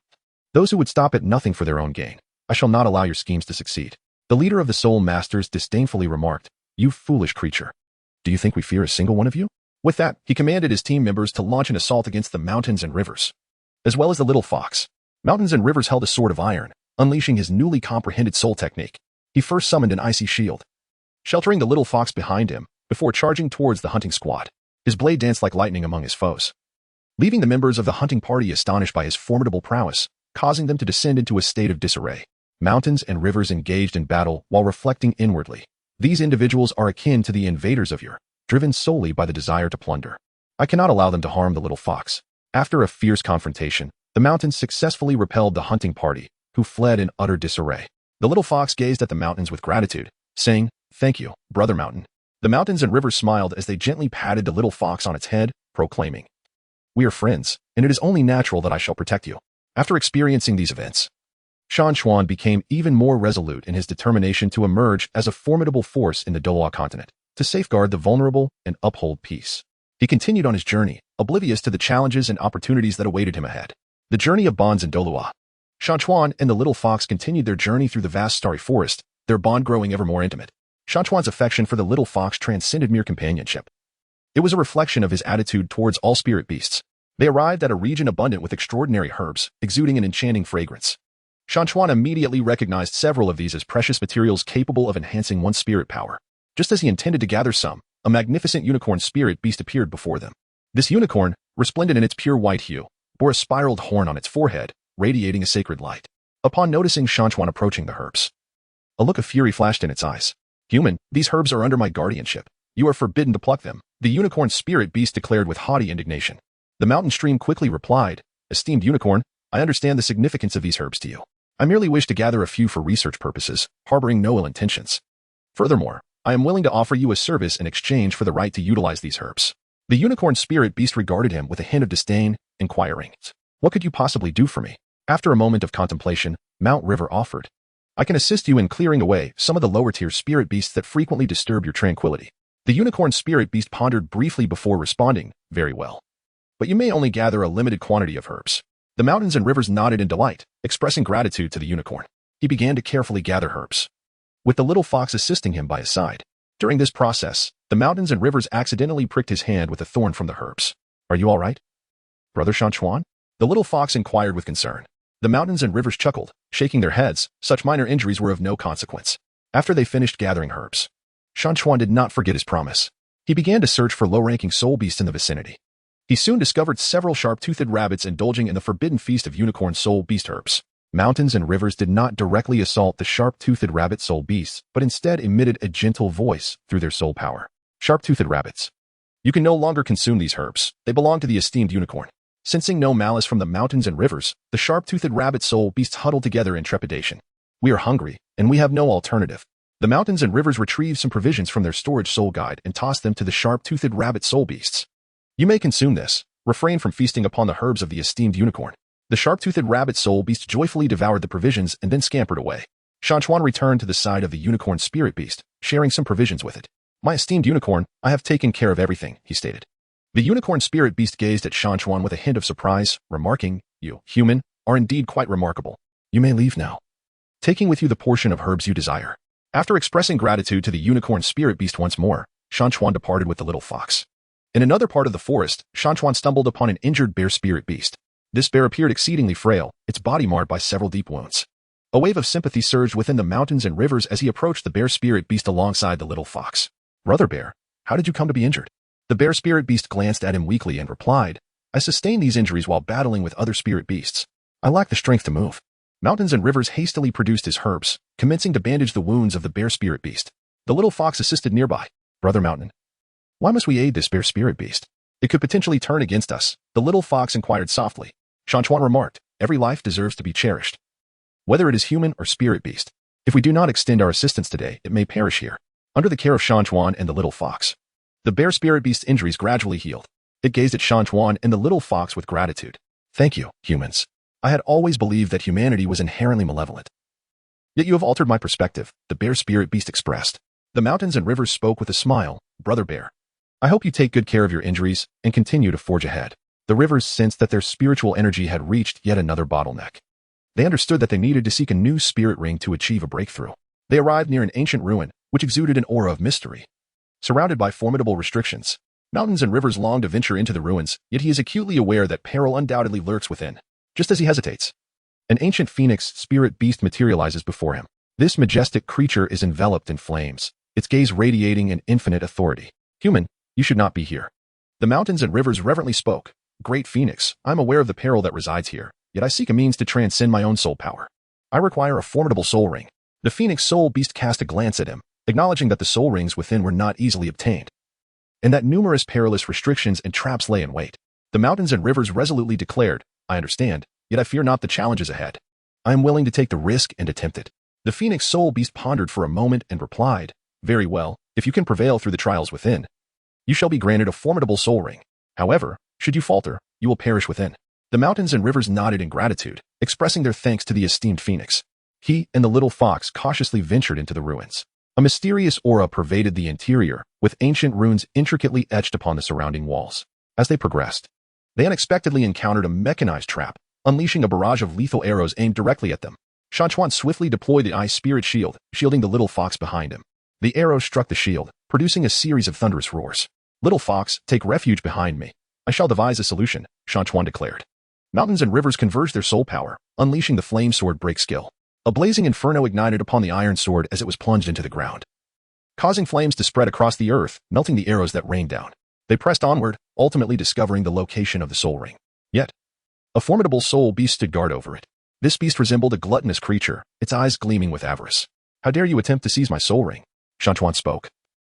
Those who would stop at nothing for their own gain. I shall not allow your schemes to succeed. The leader of the soul masters disdainfully remarked, You foolish creature. Do you think we fear a single one of you? With that, he commanded his team members to launch an assault against the mountains and rivers, as well as the little fox. Mountains and rivers held a sword of iron, unleashing his newly comprehended soul technique. He first summoned an icy shield, sheltering the little fox behind him, before charging towards the hunting squad. His blade danced like lightning among his foes, leaving the members of the hunting party astonished by his formidable prowess, causing them to descend into a state of disarray. Mountains and rivers engaged in battle while reflecting inwardly. These individuals are akin to the invaders of your, driven solely by the desire to plunder. I cannot allow them to harm the little fox. After a fierce confrontation, the mountains successfully repelled the hunting party, who fled in utter disarray. The little fox gazed at the mountains with gratitude, saying, "Thank you, brother mountain." The mountains and rivers smiled as they gently patted the little fox on its head, proclaiming, "We are friends, and it is only natural that I shall protect you." After experiencing these events, Shan Chuan became even more resolute in his determination to emerge as a formidable force in the Douluo Continent, to safeguard the vulnerable and uphold peace. He continued on his journey, oblivious to the challenges and opportunities that awaited him ahead. The journey of bonds in Douluo. Shan Chuan and the little fox continued their journey through the vast starry forest, their bond growing ever more intimate. Shan Chuan's affection for the little fox transcended mere companionship. It was a reflection of his attitude towards all spirit beasts. They arrived at a region abundant with extraordinary herbs, exuding an enchanting fragrance. Shan Chuan immediately recognized several of these as precious materials capable of enhancing one's spirit power. Just as he intended to gather some, a magnificent unicorn spirit beast appeared before them. This unicorn, resplendent in its pure white hue, bore a spiraled horn on its forehead, radiating a sacred light. Upon noticing Shan Chuan approaching the herbs, a look of fury flashed in its eyes. "Human, these herbs are under my guardianship. You are forbidden to pluck them," the unicorn spirit beast declared with haughty indignation. The mountain stream quickly replied, "Esteemed unicorn, I understand the significance of these herbs to you. I merely wish to gather a few for research purposes, harboring no ill intentions. Furthermore, I am willing to offer you a service in exchange for the right to utilize these herbs." The unicorn spirit beast regarded him with a hint of disdain, inquiring, "What could you possibly do for me?" After a moment of contemplation, Mount River offered, "I can assist you in clearing away some of the lower-tier spirit beasts that frequently disturb your tranquility." The unicorn spirit beast pondered briefly before responding, "Very well. But you may only gather a limited quantity of herbs." The mountains and rivers nodded in delight, expressing gratitude to the unicorn. He began to carefully gather herbs, with the little fox assisting him by his side. During this process, the mountains and rivers accidentally pricked his hand with a thorn from the herbs. "Are you all right, Brother Shan Chuan?" The little fox inquired with concern. The mountains and rivers chuckled, shaking their heads. Such minor injuries were of no consequence. After they finished gathering herbs, Shan Chuan did not forget his promise. He began to search for low-ranking soul beasts in the vicinity. He soon discovered several sharp-toothed rabbits indulging in the forbidden feast of unicorn soul beast herbs. Mountains and rivers did not directly assault the sharp-toothed rabbit soul beasts, but instead emitted a gentle voice through their soul power. Sharp-toothed rabbits. You can no longer consume these herbs. They belong to the esteemed unicorn. Sensing no malice from the mountains and rivers, the sharp-toothed rabbit soul beasts huddled together in trepidation. "We are hungry, and we have no alternative." The mountains and rivers retrieved some provisions from their storage soul guide and tossed them to the sharp-toothed rabbit soul beasts. "You may consume this. Refrain from feasting upon the herbs of the esteemed unicorn." The sharp-toothed rabbit soul beast joyfully devoured the provisions and then scampered away. Shan Chuan returned to the side of the unicorn spirit beast, sharing some provisions with it. "My esteemed unicorn, I have taken care of everything," he stated. The unicorn spirit beast gazed at Shan Chuan with a hint of surprise, remarking, "You, human, are indeed quite remarkable. You may leave now, taking with you the portion of herbs you desire." After expressing gratitude to the unicorn spirit beast once more, Shan Chuan departed with the little fox. In another part of the forest, Shan Chuan stumbled upon an injured bear spirit beast. This bear appeared exceedingly frail, its body marred by several deep wounds. A wave of sympathy surged within the mountains and rivers as he approached the bear spirit beast alongside the little fox. "Brother bear, how did you come to be injured?" The bear spirit beast glanced at him weakly and replied, "I sustained these injuries while battling with other spirit beasts. I lack the strength to move." Mountains and rivers hastily produced his herbs, commencing to bandage the wounds of the bear spirit beast. The little fox assisted nearby. "Brother mountain, why must we aid this bear spirit beast? It could potentially turn against us." The little fox inquired softly. Shan Chuan remarked, "Every life deserves to be cherished, whether it is human or spirit beast. If we do not extend our assistance today, it may perish here." Under the care of Shan Chuan and the little fox, the bear spirit beast's injuries gradually healed. It gazed at Shan Chuan and the little fox with gratitude. "Thank you, humans. I had always believed that humanity was inherently malevolent. Yet you have altered my perspective," the bear spirit beast expressed. The mountains and rivers spoke with a smile. "Brother bear, I hope you take good care of your injuries and continue to forge ahead." The rivers sensed that their spiritual energy had reached yet another bottleneck. They understood that they needed to seek a new spirit ring to achieve a breakthrough. They arrived near an ancient ruin, which exuded an aura of mystery. Surrounded by formidable restrictions, Mountains and rivers long to venture into the ruins, yet he is acutely aware that peril undoubtedly lurks within. Just as he hesitates, an ancient phoenix spirit beast materializes before him. This majestic creature is enveloped in flames, its gaze radiating an infinite authority. Human, you should not be here. The mountains and rivers reverently spoke. Great Phoenix, I am aware of the peril that resides here, yet I seek a means to transcend my own soul power. I require a formidable soul ring. The Phoenix soul beast cast a glance at him, acknowledging that the soul rings within were not easily obtained, and that numerous perilous restrictions and traps lay in wait. The mountains and rivers resolutely declared, I understand, yet I fear not the challenges ahead. I am willing to take the risk and attempt it. The Phoenix soul beast pondered for a moment and replied, very well, if you can prevail through the trials within, you shall be granted a formidable soul ring. However, should you falter, you will perish within. The mountains and rivers nodded in gratitude, expressing their thanks to the esteemed Phoenix. He and the little fox cautiously ventured into the ruins. A mysterious aura pervaded the interior, with ancient runes intricately etched upon the surrounding walls. As they progressed, they unexpectedly encountered a mechanized trap, unleashing a barrage of lethal arrows aimed directly at them. Shan Chuan swiftly deployed the ice spirit shield, shielding the little fox behind him. The arrows struck the shield, producing a series of thunderous roars. Little fox, take refuge behind me. I shall devise a solution, Shan Chuan declared. Mountains and rivers converged their soul power, unleashing the flame sword break skill. A blazing inferno ignited upon the iron sword as it was plunged into the ground, causing flames to spread across the earth, melting the arrows that rained down. They pressed onward, ultimately discovering the location of the soul ring. Yet, a formidable soul beast stood guard over it. This beast resembled a gluttonous creature, its eyes gleaming with avarice. How dare you attempt to seize my soul ring? Shan Chuan spoke.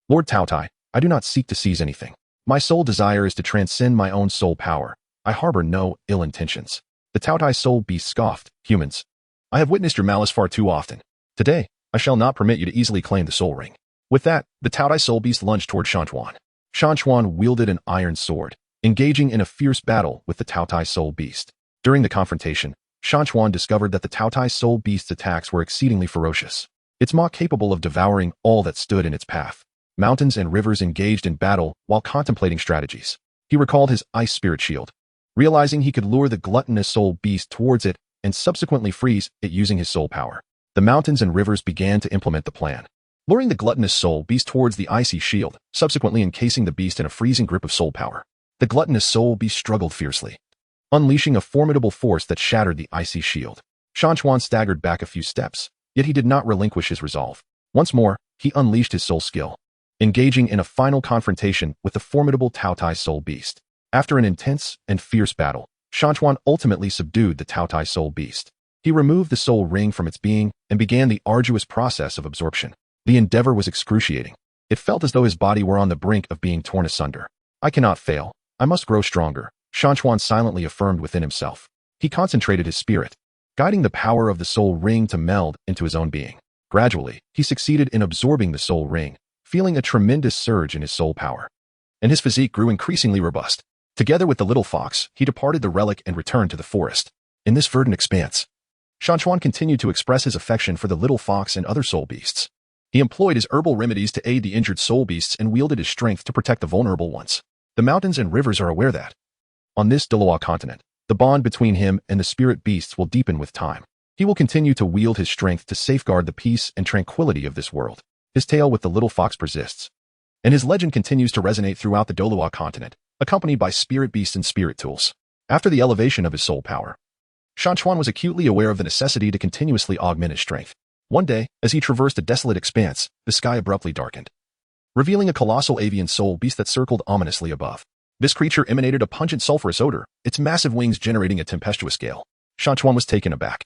Lord Taotai, I do not seek to seize anything. My sole desire is to transcend my own soul power. I harbor no ill intentions. The Taotai soul beast scoffed. Humans, I have witnessed your malice far too often. Today, I shall not permit you to easily claim the soul ring. With that, the Taotai soul beast lunged toward Shan Chuan. Shan Chuan wielded an iron sword, engaging in a fierce battle with the Taotai soul beast. During the confrontation, Shan Chuan discovered that the Taotai soul beast's attacks were exceedingly ferocious. Its maw capable of devouring all that stood in its path. Mountains and rivers engaged in battle while contemplating strategies. He recalled his ice spirit shield, realizing he could lure the gluttonous soul beast towards it and subsequently freeze it using his soul power. The mountains and rivers began to implement the plan, luring the gluttonous soul beast towards the icy shield, subsequently encasing the beast in a freezing grip of soul power. The gluttonous soul beast struggled fiercely, unleashing a formidable force that shattered the icy shield. Shan Chuan staggered back a few steps, yet he did not relinquish his resolve. Once more, he unleashed his soul skill, engaging in a final confrontation with the formidable Taotai soul beast. After an intense and fierce battle, Shan Chuan ultimately subdued the Taotai soul beast. He removed the soul ring from its being and began the arduous process of absorption. The endeavor was excruciating. It felt as though his body were on the brink of being torn asunder. I cannot fail. I must grow stronger, Shan Chuan silently affirmed within himself. He concentrated his spirit, guiding the power of the soul ring to meld into his own being. Gradually, he succeeded in absorbing the soul ring, feeling a tremendous surge in his soul power, and his physique grew increasingly robust. Together with the little fox, he departed the relic and returned to the forest. In this verdant expanse, Shan Chuan continued to express his affection for the little fox and other soul beasts. He employed his herbal remedies to aid the injured soul beasts and wielded his strength to protect the vulnerable ones. The mountains and rivers are aware that, on this Douluo Continent, the bond between him and the spirit beasts will deepen with time. He will continue to wield his strength to safeguard the peace and tranquility of this world. His tale with the little fox persists, and his legend continues to resonate throughout the Douluo Continent, accompanied by spirit beasts and spirit tools. After the elevation of his soul power, Shan Chuan was acutely aware of the necessity to continuously augment his strength. One day, as he traversed a desolate expanse, the sky abruptly darkened, revealing a colossal avian soul beast that circled ominously above. This creature emanated a pungent sulfurous odor, its massive wings generating a tempestuous gale. Shan Chuan was taken aback.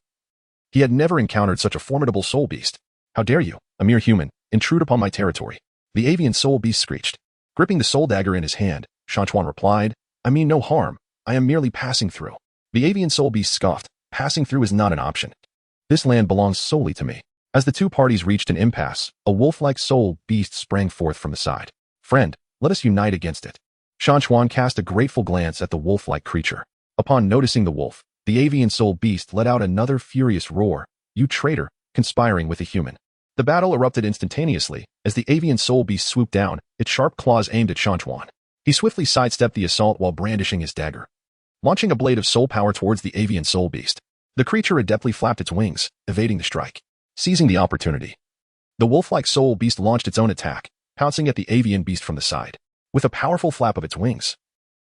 He had never encountered such a formidable soul beast. How dare you, a mere human, intrude upon my territory? The avian soul beast screeched. Gripping the soul dagger in his hand, Shan Chuan replied, I mean no harm. I am merely passing through. The avian soul beast scoffed. Passing through is not an option. This land belongs solely to me. As the two parties reached an impasse, a wolf-like soul beast sprang forth from the side. Friend, let us unite against it. Shan Chuan cast a grateful glance at the wolf-like creature. Upon noticing the wolf, the avian soul beast let out another furious roar. You traitor, conspiring with a human. The battle erupted instantaneously as the avian soul beast swooped down, its sharp claws aimed at Shan Chuan. He swiftly sidestepped the assault while brandishing his dagger, launching a blade of soul power towards the avian soul beast. The creature adeptly flapped its wings, evading the strike. Seizing the opportunity, the wolf-like soul beast launched its own attack, pouncing at the avian beast from the side. With a powerful flap of its wings,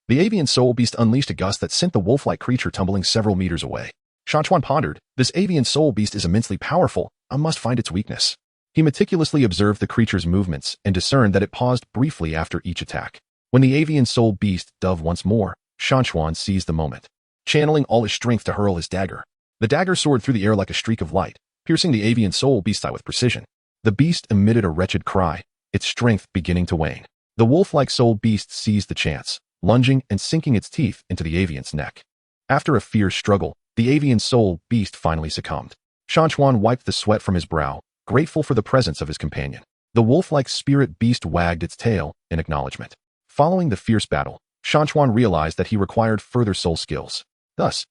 the avian soul beast unleashed a gust that sent the wolf-like creature tumbling several meters away. Shan Chuan pondered, this avian soul beast is immensely powerful, I must find its weakness. He meticulously observed the creature's movements and discerned that it paused briefly after each attack. When the avian soul beast dove once more, Shan Chuan seized the moment, channeling all his strength to hurl his dagger. The dagger soared through the air like a streak of light, piercing the avian soul beast's eye with precision. The beast emitted a wretched cry, its strength beginning to wane. The wolf-like soul beast seized the chance, lunging and sinking its teeth into the avian's neck. After a fierce struggle, the avian soul beast finally succumbed. Shan Chuan wiped the sweat from his brow, grateful for the presence of his companion. The wolf-like spirit beast wagged its tail in acknowledgement. Following the fierce battle, Shan Chuan realized that he required further soul skills. Thus,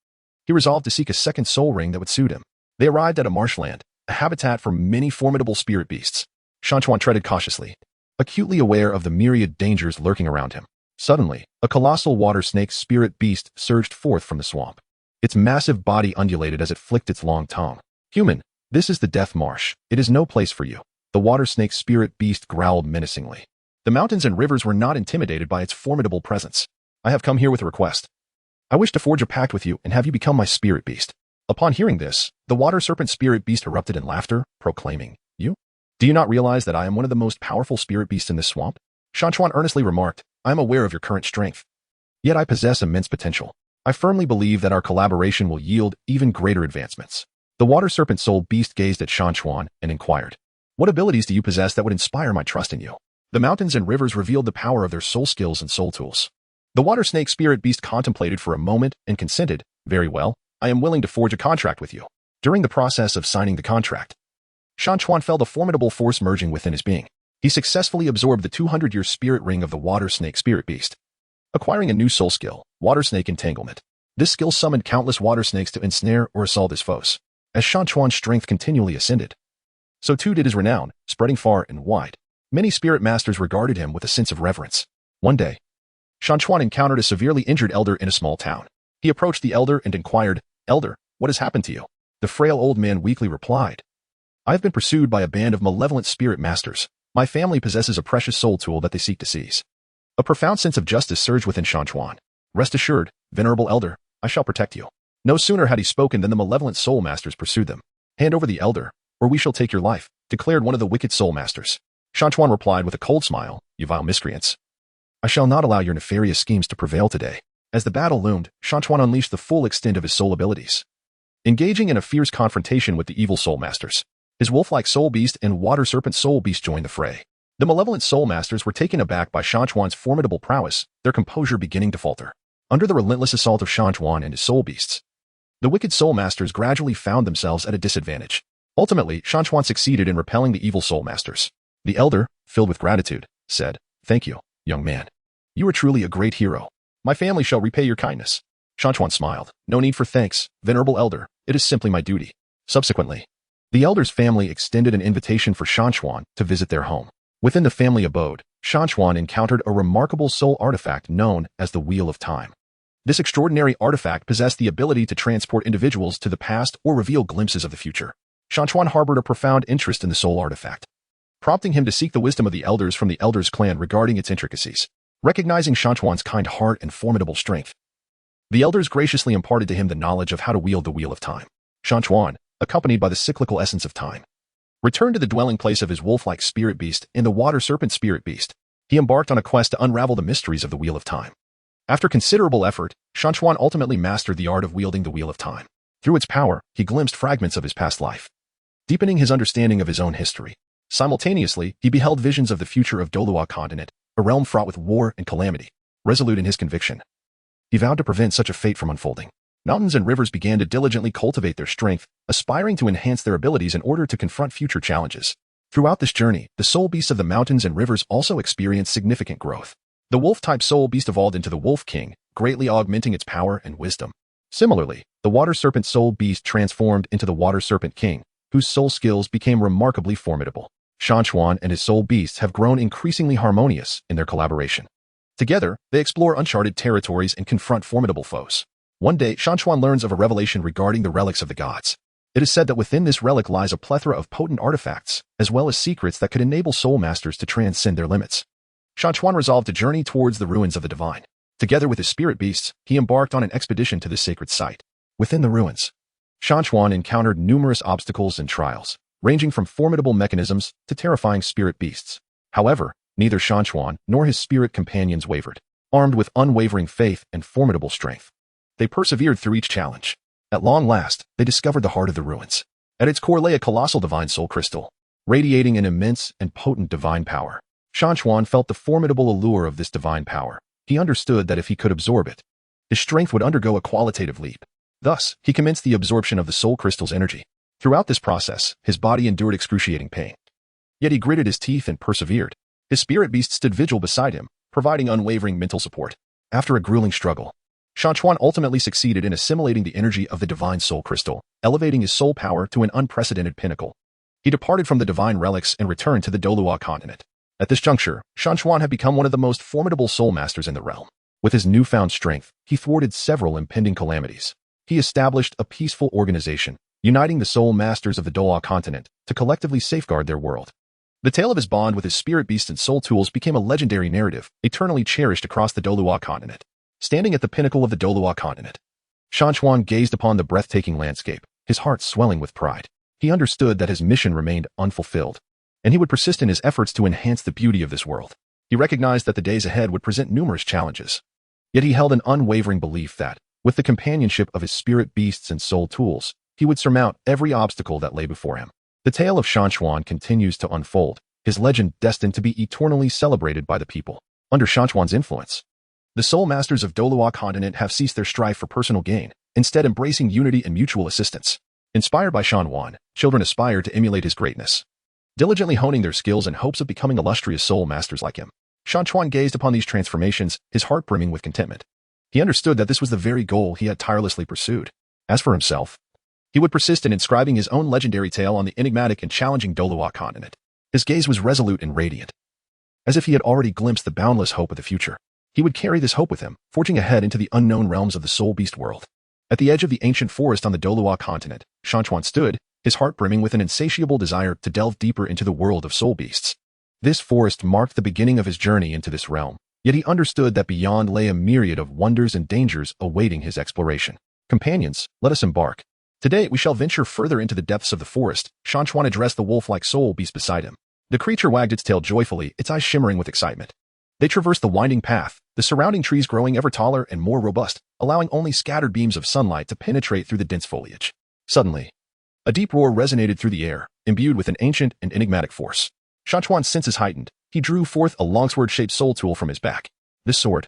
he resolved to seek a second soul ring that would suit him. They arrived at a marshland, a habitat for many formidable spirit beasts. Shan Chuan treaded cautiously, acutely aware of the myriad dangers lurking around him. Suddenly, a colossal water snake spirit beast surged forth from the swamp. Its massive body undulated as it flicked its long tongue. Human, this is the death marsh. It is no place for you. The water snake spirit beast growled menacingly. The mountains and rivers were not intimidated by its formidable presence. I have come here with a request. I wish to forge a pact with you and have you become my spirit beast. Upon hearing this, the water serpent spirit beast erupted in laughter, proclaiming, You? Do you not realize that I am one of the most powerful spirit beasts in this swamp? Shan Chuan earnestly remarked, I am aware of your current strength. Yet I possess immense potential. I firmly believe that our collaboration will yield even greater advancements. The water serpent soul beast gazed at Shan Chuan and inquired, What abilities do you possess that would inspire my trust in you? The mountains and rivers revealed the power of their soul skills and soul tools. The water snake spirit beast contemplated for a moment and consented, Very well, I am willing to forge a contract with you. During the process of signing the contract, Shan Chuan felt a formidable force merging within his being. He successfully absorbed the 200-year spirit ring of the water snake spirit beast, acquiring a new soul skill, water snake entanglement. This skill summoned countless water snakes to ensnare or assault his foes. As Shan Chuan's strength continually ascended, so too did his renown, spreading far and wide. Many spirit masters regarded him with a sense of reverence. One day, Shan Chuan encountered a severely injured elder in a small town. He approached the elder and inquired, Elder, what has happened to you? The frail old man weakly replied, I have been pursued by a band of malevolent spirit masters. My family possesses a precious soul tool that they seek to seize. A profound sense of justice surged within Shan Chuan. Rest assured, venerable elder, I shall protect you. No sooner had he spoken than the malevolent soul masters pursued them. Hand over the elder, or we shall take your life, declared one of the wicked soul masters. Shan Chuan replied with a cold smile, You vile miscreants. I shall not allow your nefarious schemes to prevail today. As the battle loomed, Shan Chuan unleashed the full extent of his soul abilities, engaging in a fierce confrontation with the evil soul masters. His wolf-like soul beast and water serpent soul beast joined the fray. The malevolent soul masters were taken aback by Shan Chuan's formidable prowess, their composure beginning to falter. Under the relentless assault of Shan Chuan and his soul beasts, the wicked soul masters gradually found themselves at a disadvantage. Ultimately, Shan Chuan succeeded in repelling the evil soul masters. The elder, filled with gratitude, said, Thank you, young man. You are truly a great hero. My family shall repay your kindness. Shan Chuan smiled. No need for thanks, venerable elder. It is simply my duty. Subsequently, the elder's family extended an invitation for Shan Chuan to visit their home. Within the family abode, Shan Chuan encountered a remarkable soul artifact known as the Wheel of Time. This extraordinary artifact possessed the ability to transport individuals to the past or reveal glimpses of the future. Shan Chuan harbored a profound interest in the soul artifact, prompting him to seek the wisdom of the elders from the elders' clan regarding its intricacies. Recognizing Shan Chuan's kind heart and formidable strength, the elders graciously imparted to him the knowledge of how to wield the Wheel of Time. Shan Chuan, accompanied by the cyclical essence of time, returned to the dwelling place of his wolf-like spirit beast and the water serpent spirit beast. He embarked on a quest to unravel the mysteries of the Wheel of Time. After considerable effort, Shan Chuan ultimately mastered the art of wielding the Wheel of Time. Through its power, he glimpsed fragments of his past life, deepening his understanding of his own history. Simultaneously, he beheld visions of the future of Douluo Continent, a realm fraught with war and calamity. Resolute in his conviction, he vowed to prevent such a fate from unfolding. Mountains and rivers began to diligently cultivate their strength, aspiring to enhance their abilities in order to confront future challenges. Throughout this journey, the soul beasts of the mountains and rivers also experienced significant growth. The wolf-type soul beast evolved into the Wolf King, greatly augmenting its power and wisdom. Similarly, the water serpent soul beast transformed into the water serpent king, whose soul skills became remarkably formidable. Shan Chuan and his soul beasts have grown increasingly harmonious in their collaboration. Together, they explore uncharted territories and confront formidable foes. One day, Shan Chuan learns of a revelation regarding the relics of the gods. It is said that within this relic lies a plethora of potent artifacts, as well as secrets that could enable soul masters to transcend their limits. Shan Chuan resolved to journey towards the ruins of the divine. Together with his spirit beasts, he embarked on an expedition to this sacred site. Within the ruins, Shan Chuan encountered numerous obstacles and trials, ranging from formidable mechanisms to terrifying spirit beasts. However, neither Shan Chuan nor his spirit companions wavered. Armed with unwavering faith and formidable strength, they persevered through each challenge. At long last, they discovered the heart of the ruins. At its core lay a colossal divine soul crystal, radiating an immense and potent divine power. Shan Chuan felt the formidable allure of this divine power. He understood that if he could absorb it, his strength would undergo a qualitative leap. Thus, he commenced the absorption of the soul crystal's energy. Throughout this process, his body endured excruciating pain. Yet he gritted his teeth and persevered. His spirit beast stood vigil beside him, providing unwavering mental support. After a grueling struggle, Shan Chuan ultimately succeeded in assimilating the energy of the divine soul crystal, elevating his soul power to an unprecedented pinnacle. He departed from the divine relics and returned to the Douluo Continent. At this juncture, Shan Chuan had become one of the most formidable soul masters in the realm. With his newfound strength, he thwarted several impending calamities. He established a peaceful organization, uniting the soul masters of the Douluo Continent to collectively safeguard their world. The tale of his bond with his spirit beast and soul tools became a legendary narrative, eternally cherished across the Douluo Continent. Standing at the pinnacle of the Douluo Continent, Shan Chuan gazed upon the breathtaking landscape, his heart swelling with pride. He understood that his mission remained unfulfilled, and he would persist in his efforts to enhance the beauty of this world. He recognized that the days ahead would present numerous challenges. Yet he held an unwavering belief that, with the companionship of his spirit beasts and soul tools, he would surmount every obstacle that lay before him. The tale of Shan Chuan continues to unfold, his legend destined to be eternally celebrated by the people. Under Shan Chuan's influence, the soul masters of Douluo Continent have ceased their strife for personal gain, instead embracing unity and mutual assistance. Inspired by Shan Chuan, children aspire to emulate his greatness, diligently honing their skills in hopes of becoming illustrious soul masters like him. Shan Chuan gazed upon these transformations, his heart brimming with contentment. He understood that this was the very goal he had tirelessly pursued. As for himself, he would persist in inscribing his own legendary tale on the enigmatic and challenging Douluo Continent. His gaze was resolute and radiant, as if he had already glimpsed the boundless hope of the future. He would carry this hope with him, forging ahead into the unknown realms of the soul beast world. At the edge of the ancient forest on the Douluo Continent, Shan Chuan stood, his heart brimming with an insatiable desire to delve deeper into the world of soul beasts. This forest marked the beginning of his journey into this realm, yet he understood that beyond lay a myriad of wonders and dangers awaiting his exploration. Companions, let us embark. Today we shall venture further into the depths of the forest. Shan Chuan addressed the wolf-like soul beast beside him. The creature wagged its tail joyfully, its eyes shimmering with excitement. They traversed the winding path, the surrounding trees growing ever taller and more robust, allowing only scattered beams of sunlight to penetrate through the dense foliage. Suddenly, a deep roar resonated through the air, imbued with an ancient and enigmatic force. Shan Chuan's senses heightened. He drew forth a longsword-shaped soul tool from his back. This sword,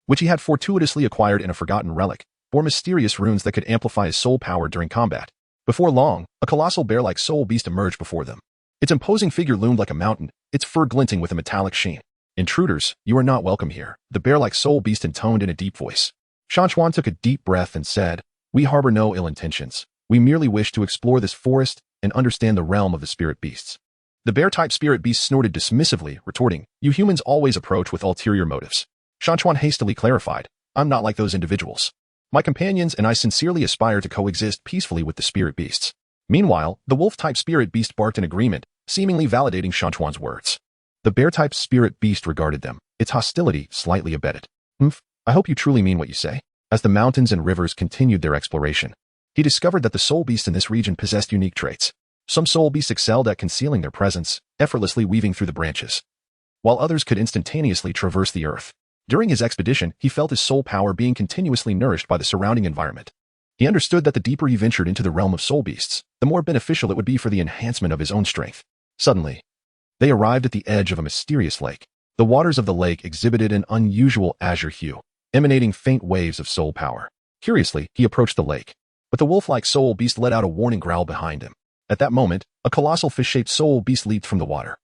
which he had fortuitously acquired in a forgotten relic, bore mysterious runes that could amplify his soul power during combat. Before long, a colossal bear-like soul beast emerged before them. Its imposing figure loomed like a mountain, its fur glinting with a metallic sheen. Intruders, you are not welcome here, the bear-like soul beast intoned in a deep voice. Shan Chuan took a deep breath and said, we harbor no ill intentions. We merely wish to explore this forest and understand the realm of the spirit beasts. The bear-type spirit beast snorted dismissively, retorting, you humans always approach with ulterior motives. Shan Chuan hastily clarified, I'm not like those individuals. My companions and I sincerely aspire to coexist peacefully with the spirit beasts. Meanwhile, the wolf-type spirit beast barked in agreement, seemingly validating Shan Chuan's words. The bear-type spirit beast regarded them, its hostility slightly abated. I hope you truly mean what you say. As the mountains and rivers continued their exploration, he discovered that the soul beasts in this region possessed unique traits. Some soul beasts excelled at concealing their presence, effortlessly weaving through the branches, while others could instantaneously traverse the earth. During his expedition, he felt his soul power being continuously nourished by the surrounding environment. He understood that the deeper he ventured into the realm of soul beasts, the more beneficial it would be for the enhancement of his own strength. Suddenly, they arrived at the edge of a mysterious lake. The waters of the lake exhibited an unusual azure hue, emanating faint waves of soul power. Curiously, he approached the lake, but the wolf-like soul beast let out a warning growl behind him. At that moment, a colossal fish-shaped soul beast leaped from the water.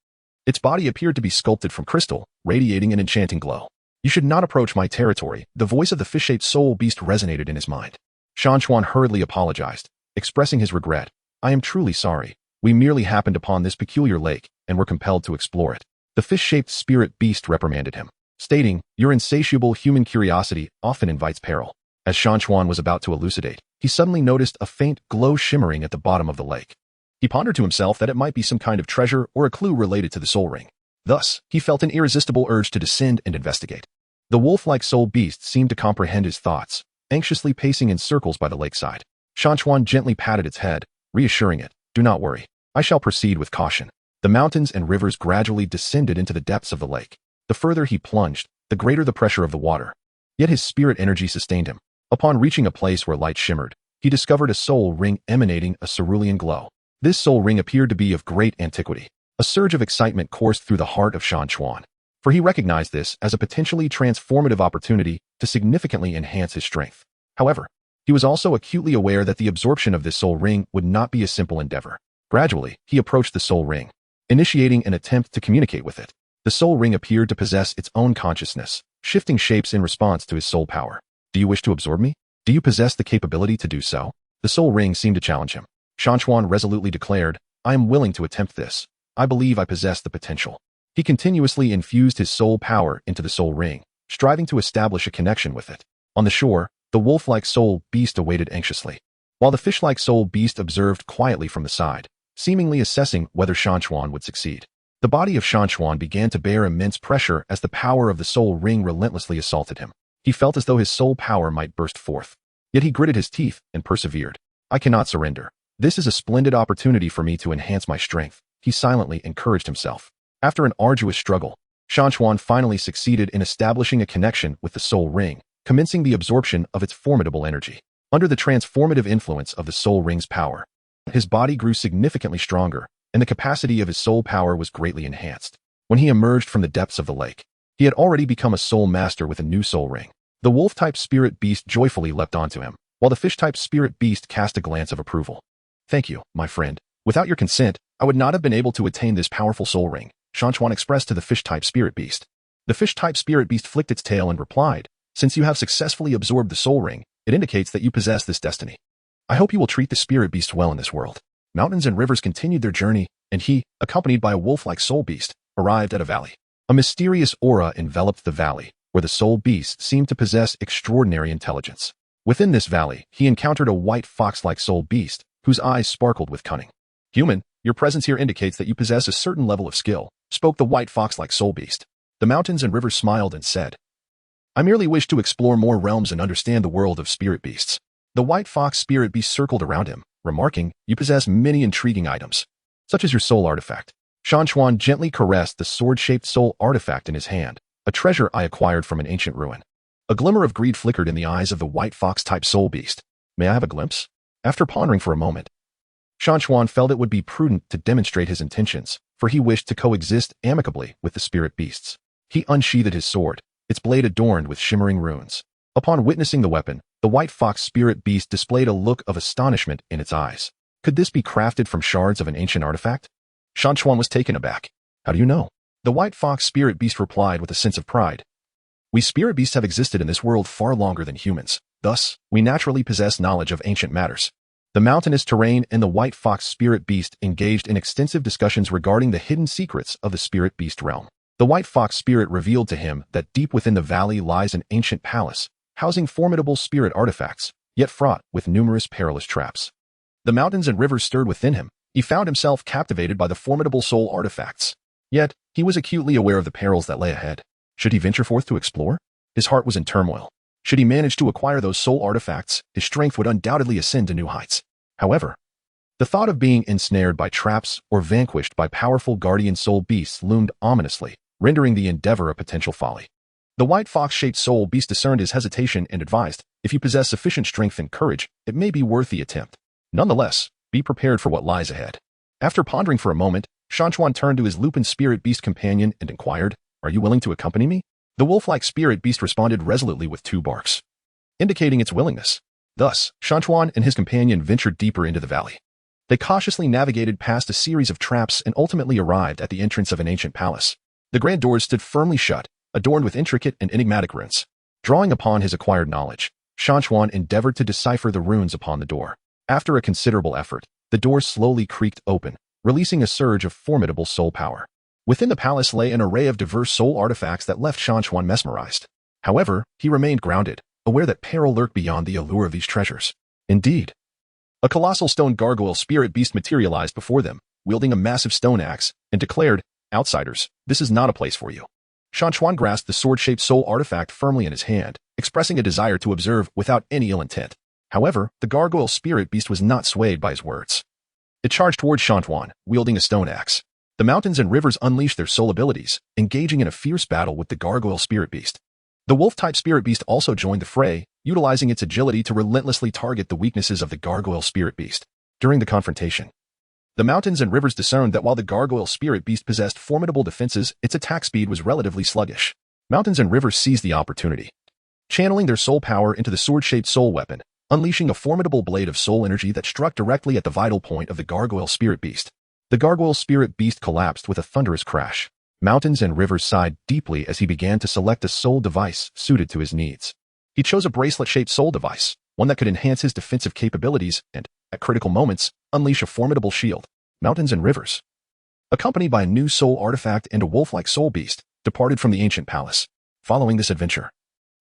Its body appeared to be sculpted from crystal, radiating an enchanting glow. You should not approach my territory. The voice of the fish-shaped soul beast resonated in his mind. Shan Chuan hurriedly apologized, expressing his regret. I am truly sorry. We merely happened upon this peculiar lake and were compelled to explore it. The fish-shaped spirit beast reprimanded him, stating, your insatiable human curiosity often invites peril. As Shan Chuan was about to elucidate, he suddenly noticed a faint glow shimmering at the bottom of the lake. He pondered to himself that it might be some kind of treasure or a clue related to the soul ring. Thus, he felt an irresistible urge to descend and investigate. The wolf-like soul beast seemed to comprehend his thoughts, anxiously pacing in circles by the lakeside. Shan Chuan gently patted its head, reassuring it, "Do not worry. I shall proceed with caution." The mountains and rivers gradually descended into the depths of the lake. The further he plunged, the greater the pressure of the water. Yet his spirit energy sustained him. Upon reaching a place where light shimmered, he discovered a soul ring emanating a cerulean glow. This soul ring appeared to be of great antiquity. A surge of excitement coursed through the heart of Shan Chuan, for he recognized this as a potentially transformative opportunity to significantly enhance his strength. However, he was also acutely aware that the absorption of this soul ring would not be a simple endeavor. Gradually, he approached the soul ring, initiating an attempt to communicate with it. The soul ring appeared to possess its own consciousness, shifting shapes in response to his soul power. "Do you wish to absorb me? Do you possess the capability to do so?" The soul ring seemed to challenge him. Shan Chuan resolutely declared, "I am willing to attempt this. I believe I possess the potential." He continuously infused his soul power into the soul ring, striving to establish a connection with it. On the shore, the wolf-like soul beast awaited anxiously, while the fish-like soul beast observed quietly from the side, seemingly assessing whether Shan Chuan would succeed. The body of Shan Chuan began to bear immense pressure as the power of the soul ring relentlessly assaulted him. He felt as though his soul power might burst forth. Yet he gritted his teeth and persevered. "I cannot surrender. This is a splendid opportunity for me to enhance my strength," he silently encouraged himself. After an arduous struggle, Shan Chuan finally succeeded in establishing a connection with the soul ring, commencing the absorption of its formidable energy. Under the transformative influence of the soul ring's power, his body grew significantly stronger, and the capacity of his soul power was greatly enhanced. When he emerged from the depths of the lake, he had already become a soul master with a new soul ring. The wolf-type spirit beast joyfully leapt onto him, while the fish-type spirit beast cast a glance of approval. "Thank you, my friend. Without your consent, I would not have been able to attain this powerful soul ring," Shan Chuan expressed to the fish-type spirit beast. The fish-type spirit beast flicked its tail and replied, "Since you have successfully absorbed the soul ring, it indicates that you possess this destiny. I hope you will treat the spirit beast well in this world." Mountains and rivers continued their journey, and he, accompanied by a wolf-like soul beast, arrived at a valley. A mysterious aura enveloped the valley, where the soul beast seemed to possess extraordinary intelligence. Within this valley, he encountered a white fox-like soul beast, whose eyes sparkled with cunning. "Human, your presence here indicates that you possess a certain level of skill," spoke the white fox-like soul beast. The mountains and rivers smiled and said, "I merely wish to explore more realms and understand the world of spirit beasts." The white fox spirit beast circled around him, remarking, "You possess many intriguing items, such as your soul artifact." Shan Chuan gently caressed the sword-shaped soul artifact in his hand, a treasure I acquired from an ancient ruin. A glimmer of greed flickered in the eyes of the white fox-type soul beast. "May I have a glimpse?" After pondering for a moment, Shan Chuan felt it would be prudent to demonstrate his intentions, for he wished to coexist amicably with the spirit beasts. He unsheathed his sword, its blade adorned with shimmering runes. Upon witnessing the weapon, the white fox spirit beast displayed a look of astonishment in its eyes. Could this be crafted from shards of an ancient artifact? Shan Chuan was taken aback. "How do you know?" The white fox spirit beast replied with a sense of pride. "We spirit beasts have existed in this world far longer than humans. Thus, we naturally possess knowledge of ancient matters." The mountainous terrain and the white fox spirit beast engaged in extensive discussions regarding the hidden secrets of the spirit beast realm. The white fox spirit revealed to him that deep within the valley lies an ancient palace, housing formidable spirit artifacts, yet fraught with numerous perilous traps. The mountains and rivers stirred within him. He found himself captivated by the formidable soul artifacts. Yet, he was acutely aware of the perils that lay ahead. Should he venture forth to explore? His heart was in turmoil. Should he manage to acquire those soul artifacts, his strength would undoubtedly ascend to new heights. However, the thought of being ensnared by traps or vanquished by powerful guardian soul beasts loomed ominously, rendering the endeavor a potential folly. The white fox-shaped soul beast discerned his hesitation and advised, "If you possess sufficient strength and courage, it may be worth the attempt. Nonetheless, be prepared for what lies ahead." After pondering for a moment, Shan Chuan turned to his lupin spirit beast companion and inquired, "Are you willing to accompany me?" The wolf-like spirit beast responded resolutely with 2 barks, indicating its willingness. Thus, Shan Chuan and his companion ventured deeper into the valley. They cautiously navigated past a series of traps and ultimately arrived at the entrance of an ancient palace. The grand doors stood firmly shut, adorned with intricate and enigmatic runes. Drawing upon his acquired knowledge, Shan Chuan endeavored to decipher the runes upon the door. After a considerable effort, the door slowly creaked open, releasing a surge of formidable soul power. Within the palace lay an array of diverse soul artifacts that left Shan Chuan mesmerized. However, he remained grounded, aware that peril lurked beyond the allure of these treasures. Indeed, a colossal stone gargoyle spirit beast materialized before them, wielding a massive stone axe, and declared, Outsiders, this is not a place for you. Shan Chuan grasped the sword-shaped soul artifact firmly in his hand, expressing a desire to observe without any ill intent. However, the gargoyle spirit beast was not swayed by his words. It charged towards Shan Chuan, wielding a stone axe. The mountains and rivers unleashed their soul abilities, engaging in a fierce battle with the gargoyle spirit beast. The wolf-type spirit beast also joined the fray, utilizing its agility to relentlessly target the weaknesses of the gargoyle spirit beast. During the confrontation, the mountains and rivers discerned that while the gargoyle spirit beast possessed formidable defenses, its attack speed was relatively sluggish. Mountains and rivers seized the opportunity, channeling their soul power into the sword-shaped soul weapon, unleashing a formidable blade of soul energy that struck directly at the vital point of the gargoyle spirit beast. The gargoyle spirit beast collapsed with a thunderous crash. Mountains and rivers sighed deeply as he began to select a soul device suited to his needs. He chose a bracelet-shaped soul device, one that could enhance his defensive capabilities and, at critical moments, unleash a formidable shield. Mountains and rivers, accompanied by a new soul artifact and a wolf-like soul beast, departed from the ancient palace. Following this adventure,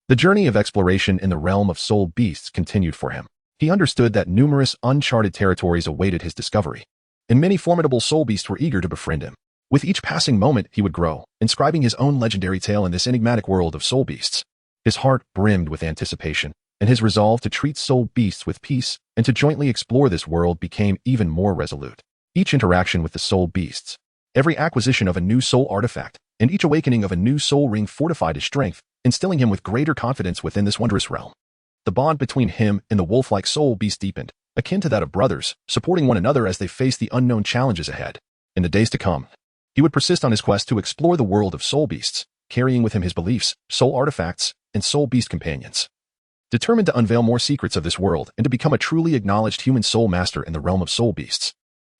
the journey of exploration in the realm of soul beasts continued for him. He understood that numerous uncharted territories awaited his discovery, and many formidable soul beasts were eager to befriend him. With each passing moment, he would grow, inscribing his own legendary tale in this enigmatic world of soul beasts. His heart brimmed with anticipation, and his resolve to treat soul beasts with peace and to jointly explore this world became even more resolute. Each interaction with the soul beasts, every acquisition of a new soul artifact, and each awakening of a new soul ring fortified his strength, instilling him with greater confidence within this wondrous realm. The bond between him and the wolf-like soul beast deepened, akin to that of brothers, supporting one another as they faced the unknown challenges ahead. In the days to come, he would persist on his quest to explore the world of soul beasts, carrying with him his beliefs, soul artifacts, and soul beast companions. Determined to unveil more secrets of this world and to become a truly acknowledged human soul master in the realm of soul beasts.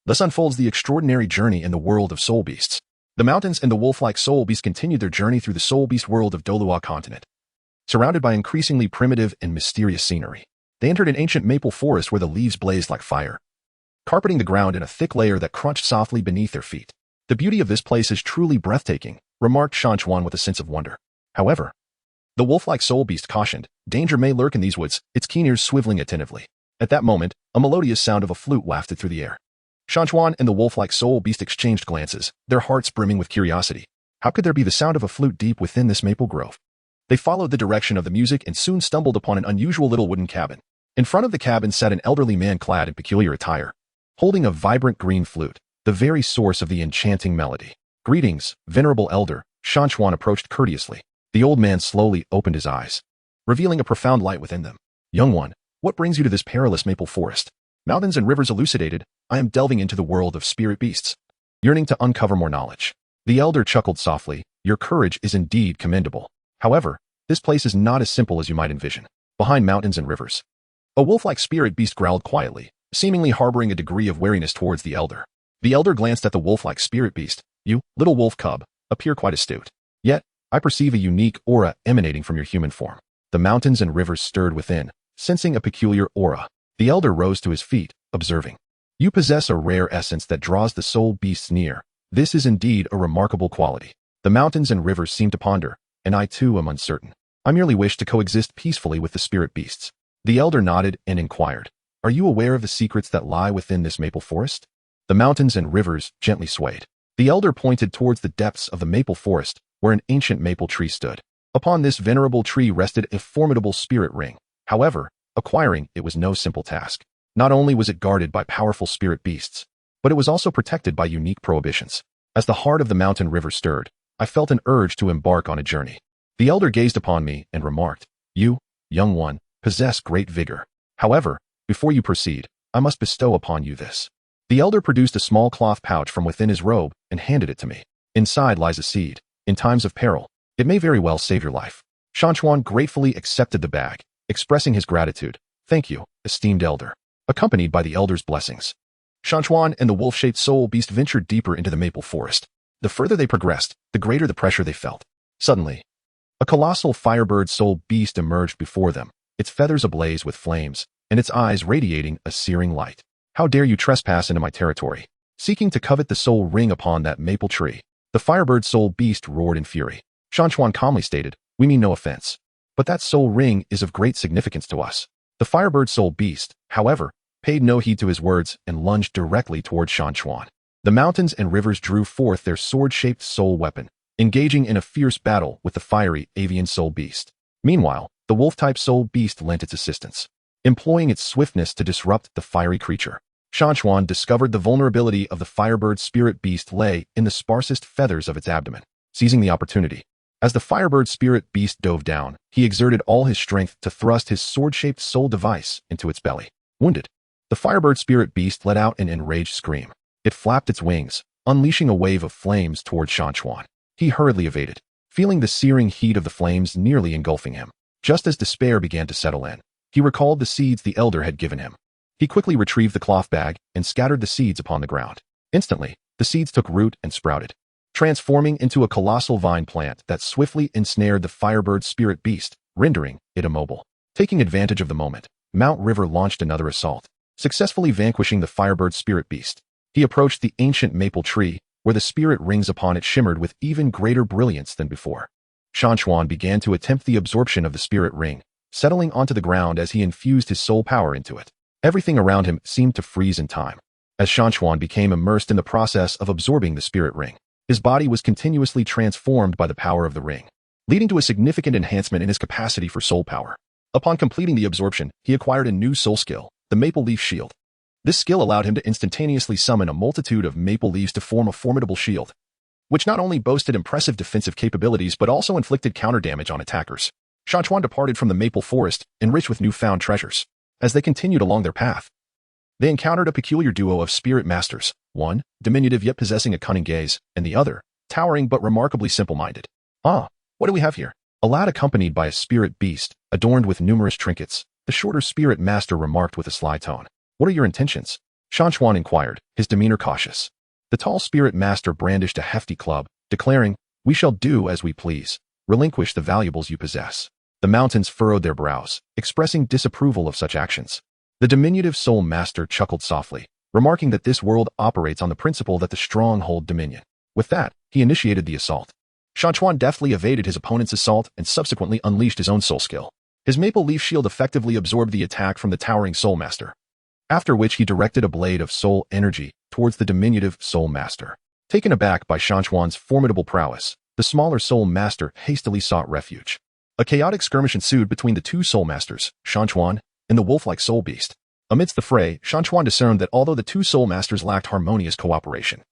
Thus unfolds the extraordinary journey in the world of soul beasts. The mountains and the wolf-like soul beasts continued their journey through the soul beast world of Douluo Continent. Surrounded by increasingly primitive and mysterious scenery, they entered an ancient maple forest where the leaves blazed like fire, carpeting the ground in a thick layer that crunched softly beneath their feet. The beauty of this place is truly breathtaking, remarked Shan Chuan with a sense of wonder. However, the wolf-like soul beast cautioned, danger may lurk in these woods, its keen ears swiveling attentively. At that moment, a melodious sound of a flute wafted through the air. Shan Chuan and the wolf-like soul beast exchanged glances, their hearts brimming with curiosity. How could there be the sound of a flute deep within this maple grove? They followed the direction of the music and soon stumbled upon an unusual little wooden cabin. In front of the cabin sat an elderly man clad in peculiar attire, holding a vibrant green flute, the very source of the enchanting melody. Greetings, venerable elder, Shan Chuan approached courteously. The old man slowly opened his eyes, revealing a profound light within them. Young one, what brings you to this perilous maple forest? Mountains and rivers elucidated, I am delving into the world of spirit beasts, yearning to uncover more knowledge. The elder chuckled softly, your courage is indeed commendable. However, this place is not as simple as you might envision. Behind mountains and rivers, a wolf-like spirit beast growled quietly, seemingly harboring a degree of wariness towards the elder. The elder glanced at the wolf-like spirit beast. You, little wolf cub, appear quite astute. Yet, I perceive a unique aura emanating from your human form. The mountains and rivers stirred within, sensing a peculiar aura. The elder rose to his feet, observing. You possess a rare essence that draws the soul beasts near. This is indeed a remarkable quality. The mountains and rivers seem to ponder, and I too am uncertain. I merely wish to coexist peacefully with the spirit beasts. The elder nodded and inquired, are you aware of the secrets that lie within this maple forest? The mountains and rivers gently swayed. The elder pointed towards the depths of the maple forest, where an ancient maple tree stood. Upon this venerable tree rested a formidable spirit ring. However, acquiring it was no simple task. Not only was it guarded by powerful spirit beasts, but it was also protected by unique prohibitions. As the heart of the mountain river stirred, I felt an urge to embark on a journey. The elder gazed upon me and remarked, you, young one, possess great vigor. However, before you proceed, I must bestow upon you this. The elder produced a small cloth pouch from within his robe and handed it to me. Inside lies a seed. In times of peril, it may very well save your life. Shan Chuan gratefully accepted the bag, expressing his gratitude. Thank you, esteemed elder. Accompanied by the elder's blessings, Shan Chuan and the wolf-shaped soul beast ventured deeper into the maple forest. The further they progressed, the greater the pressure they felt. Suddenly, a colossal firebird soul beast emerged before them, its feathers ablaze with flames, and its eyes radiating a searing light. How dare you trespass into my territory, seeking to covet the soul ring upon that maple tree? The firebird soul beast roared in fury. Shan Chuan calmly stated, we mean no offense, but that soul ring is of great significance to us. The firebird soul beast, however, paid no heed to his words and lunged directly towards Shan Chuan. The mountains and rivers drew forth their sword-shaped soul weapon, engaging in a fierce battle with the fiery avian soul beast. Meanwhile, the wolf-type soul beast lent its assistance, employing its swiftness to disrupt the fiery creature. Shan Chuan discovered the vulnerability of the firebird spirit beast lay in the sparsest feathers of its abdomen. Seizing the opportunity, as the firebird spirit beast dove down, he exerted all his strength to thrust his sword-shaped soul device into its belly. Wounded, the firebird spirit beast let out an enraged scream. It flapped its wings, unleashing a wave of flames toward Shan Chuan. He hurriedly evaded, feeling the searing heat of the flames nearly engulfing him. Just as despair began to settle in, he recalled the seeds the elder had given him. He quickly retrieved the cloth bag and scattered the seeds upon the ground. Instantly, the seeds took root and sprouted, transforming into a colossal vine plant that swiftly ensnared the firebird spirit beast, rendering it immobile. Taking advantage of the moment, Mount River launched another assault, successfully vanquishing the firebird spirit beast. He approached the ancient maple tree, where the spirit rings upon it shimmered with even greater brilliance than before. Shan Chuan began to attempt the absorption of the spirit ring, settling onto the ground as he infused his soul power into it. Everything around him seemed to freeze in time, as Shan Chuan became immersed in the process of absorbing the spirit ring. His body was continuously transformed by the power of the ring, leading to a significant enhancement in his capacity for soul power. Upon completing the absorption, he acquired a new soul skill, the Maple Leaf Shield. This skill allowed him to instantaneously summon a multitude of maple leaves to form a formidable shield, which not only boasted impressive defensive capabilities but also inflicted counter damage on attackers. Shan Chuan departed from the maple forest, enriched with newfound treasures. As they continued along their path, they encountered a peculiar duo of spirit masters, one, diminutive yet possessing a cunning gaze, and the other, towering but remarkably simple-minded. "Ah, what do we have here?" A lad accompanied by a spirit beast, adorned with numerous trinkets, the shorter spirit master remarked with a sly tone. "What are your intentions?" Shan Chuan inquired, his demeanor cautious. The tall spirit master brandished a hefty club, declaring, "We shall do as we please. Relinquish the valuables you possess." The mountains furrowed their brows, expressing disapproval of such actions. The diminutive soul master chuckled softly, remarking that this world operates on the principle that the strong hold dominion. With that, he initiated the assault. Shan Chuan deftly evaded his opponent's assault and subsequently unleashed his own soul skill. His maple leaf shield effectively absorbed the attack from the towering soul master, after which he directed a blade of soul energy towards the diminutive soul master. Taken aback by Shan Chuan's formidable prowess, the smaller soul master hastily sought refuge. A chaotic skirmish ensued between the two soul masters, Shan Chuan and the wolf-like soul beast. Amidst the fray, Shan Chuan discerned that although the two soul masters lacked harmonious cooperation,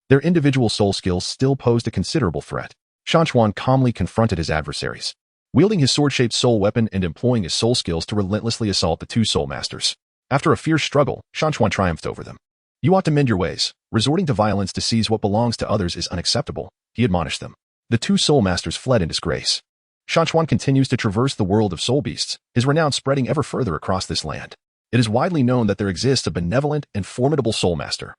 their individual soul skills still posed a considerable threat. Shan Chuan calmly confronted his adversaries, wielding his sword-shaped soul weapon and employing his soul skills to relentlessly assault the two soul masters. After a fierce struggle, Shan Chuan triumphed over them. "You ought to mend your ways. Resorting to violence to seize what belongs to others is unacceptable," he admonished them. The two soul masters fled in disgrace. Shan Chuan continues to traverse the world of soul beasts, his renown spreading ever further across this land. It is widely known that there exists a benevolent and formidable soul master,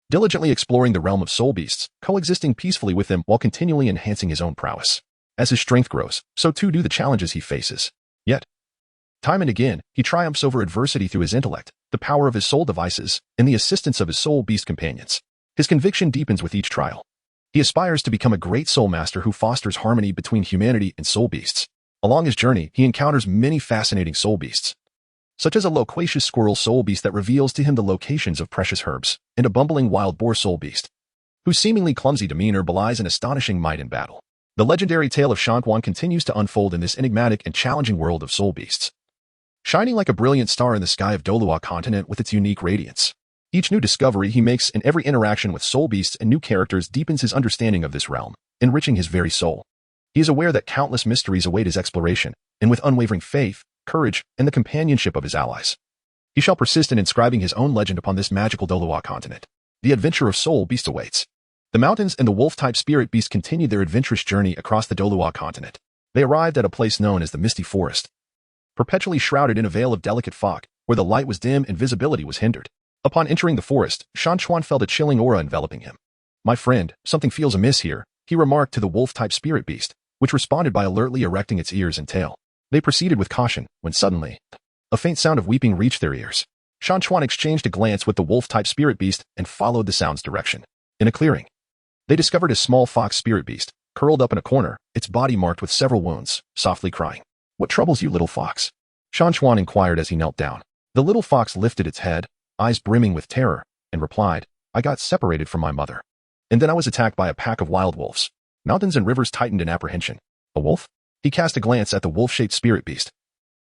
diligently exploring the realm of soul beasts, coexisting peacefully with them while continually enhancing his own prowess. As his strength grows, so too do the challenges he faces. Yet, time and again, he triumphs over adversity through his intellect, the power of his soul devices, and the assistance of his soul beast companions. His conviction deepens with each trial. He aspires to become a great soul master who fosters harmony between humanity and soul beasts. Along his journey, he encounters many fascinating soul beasts, such as a loquacious squirrel soul beast that reveals to him the locations of precious herbs, and a bumbling wild boar soul beast, whose seemingly clumsy demeanor belies an astonishing might in battle. The legendary tale of Shan Chuan continues to unfold in this enigmatic and challenging world of soul beasts, shining like a brilliant star in the sky of Douluo Continent with its unique radiance. Each new discovery he makes and every interaction with soul beasts and new characters deepens his understanding of this realm, enriching his very soul. He is aware that countless mysteries await his exploration, and with unwavering faith, courage, and the companionship of his allies, he shall persist in inscribing his own legend upon this magical Douluo Continent. The adventure of soul beast awaits. The mountains and the wolf-type spirit beast continued their adventurous journey across the Douluo Continent. They arrived at a place known as the Misty Forest, perpetually shrouded in a veil of delicate fog, where the light was dim and visibility was hindered. Upon entering the forest, Shan Chuan felt a chilling aura enveloping him. "My friend, something feels amiss here," he remarked to the wolf-type spirit beast, which responded by alertly erecting its ears and tail. They proceeded with caution, when suddenly, a faint sound of weeping reached their ears. Shan Chuan exchanged a glance with the wolf-type spirit beast and followed the sound's direction. In a clearing, they discovered a small fox spirit beast, curled up in a corner, its body marked with several wounds, softly crying. "What troubles you, little fox?" Shan Chuan inquired as he knelt down. The little fox lifted its head, eyes brimming with terror, and replied, I got separated from my mother. And then I was attacked by a pack of wild wolves. Mountains and rivers tightened in apprehension. A wolf? He cast a glance at the wolf-shaped spirit beast,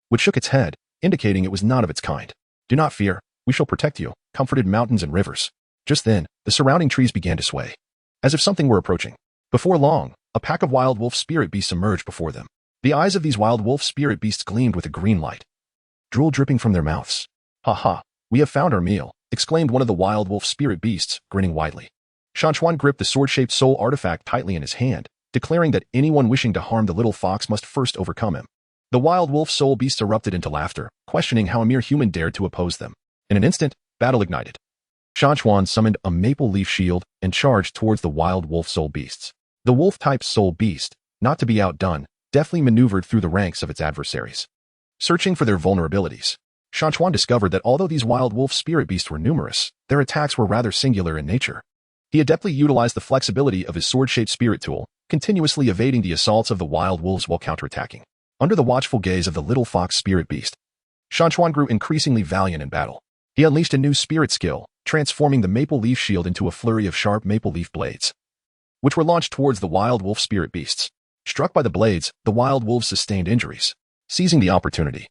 which shook its head, indicating it was not of its kind. Do not fear, we shall protect you, comforted mountains and rivers. Just then, the surrounding trees began to sway, as if something were approaching. Before long, a pack of wild wolf spirit beasts emerged before them. The eyes of these wild wolf spirit beasts gleamed with a green light, drool dripping from their mouths. Ha ha, we have found our meal, exclaimed one of the wild wolf spirit beasts, grinning widely. Shan Chuan gripped the sword-shaped soul artifact tightly in his hand, declaring that anyone wishing to harm the little fox must first overcome him. The wild wolf soul beasts erupted into laughter, questioning how a mere human dared to oppose them. In an instant, battle ignited. Shan Chuan summoned a maple leaf shield and charged towards the wild wolf soul beasts. The wolf-type soul beast, not to be outdone, deftly maneuvered through the ranks of its adversaries. Searching for their vulnerabilities, Shan Chuan discovered that although these wild wolf spirit beasts were numerous, their attacks were rather singular in nature. He adeptly utilized the flexibility of his sword-shaped spirit tool, continuously evading the assaults of the wild wolves while counterattacking. Under the watchful gaze of the little fox spirit beast, Shan Chuan grew increasingly valiant in battle. He unleashed a new spirit skill, transforming the maple leaf shield into a flurry of sharp maple leaf blades, which were launched towards the wild wolf spirit beasts. Struck by the blades, the wild wolves sustained injuries. Seizing the opportunity,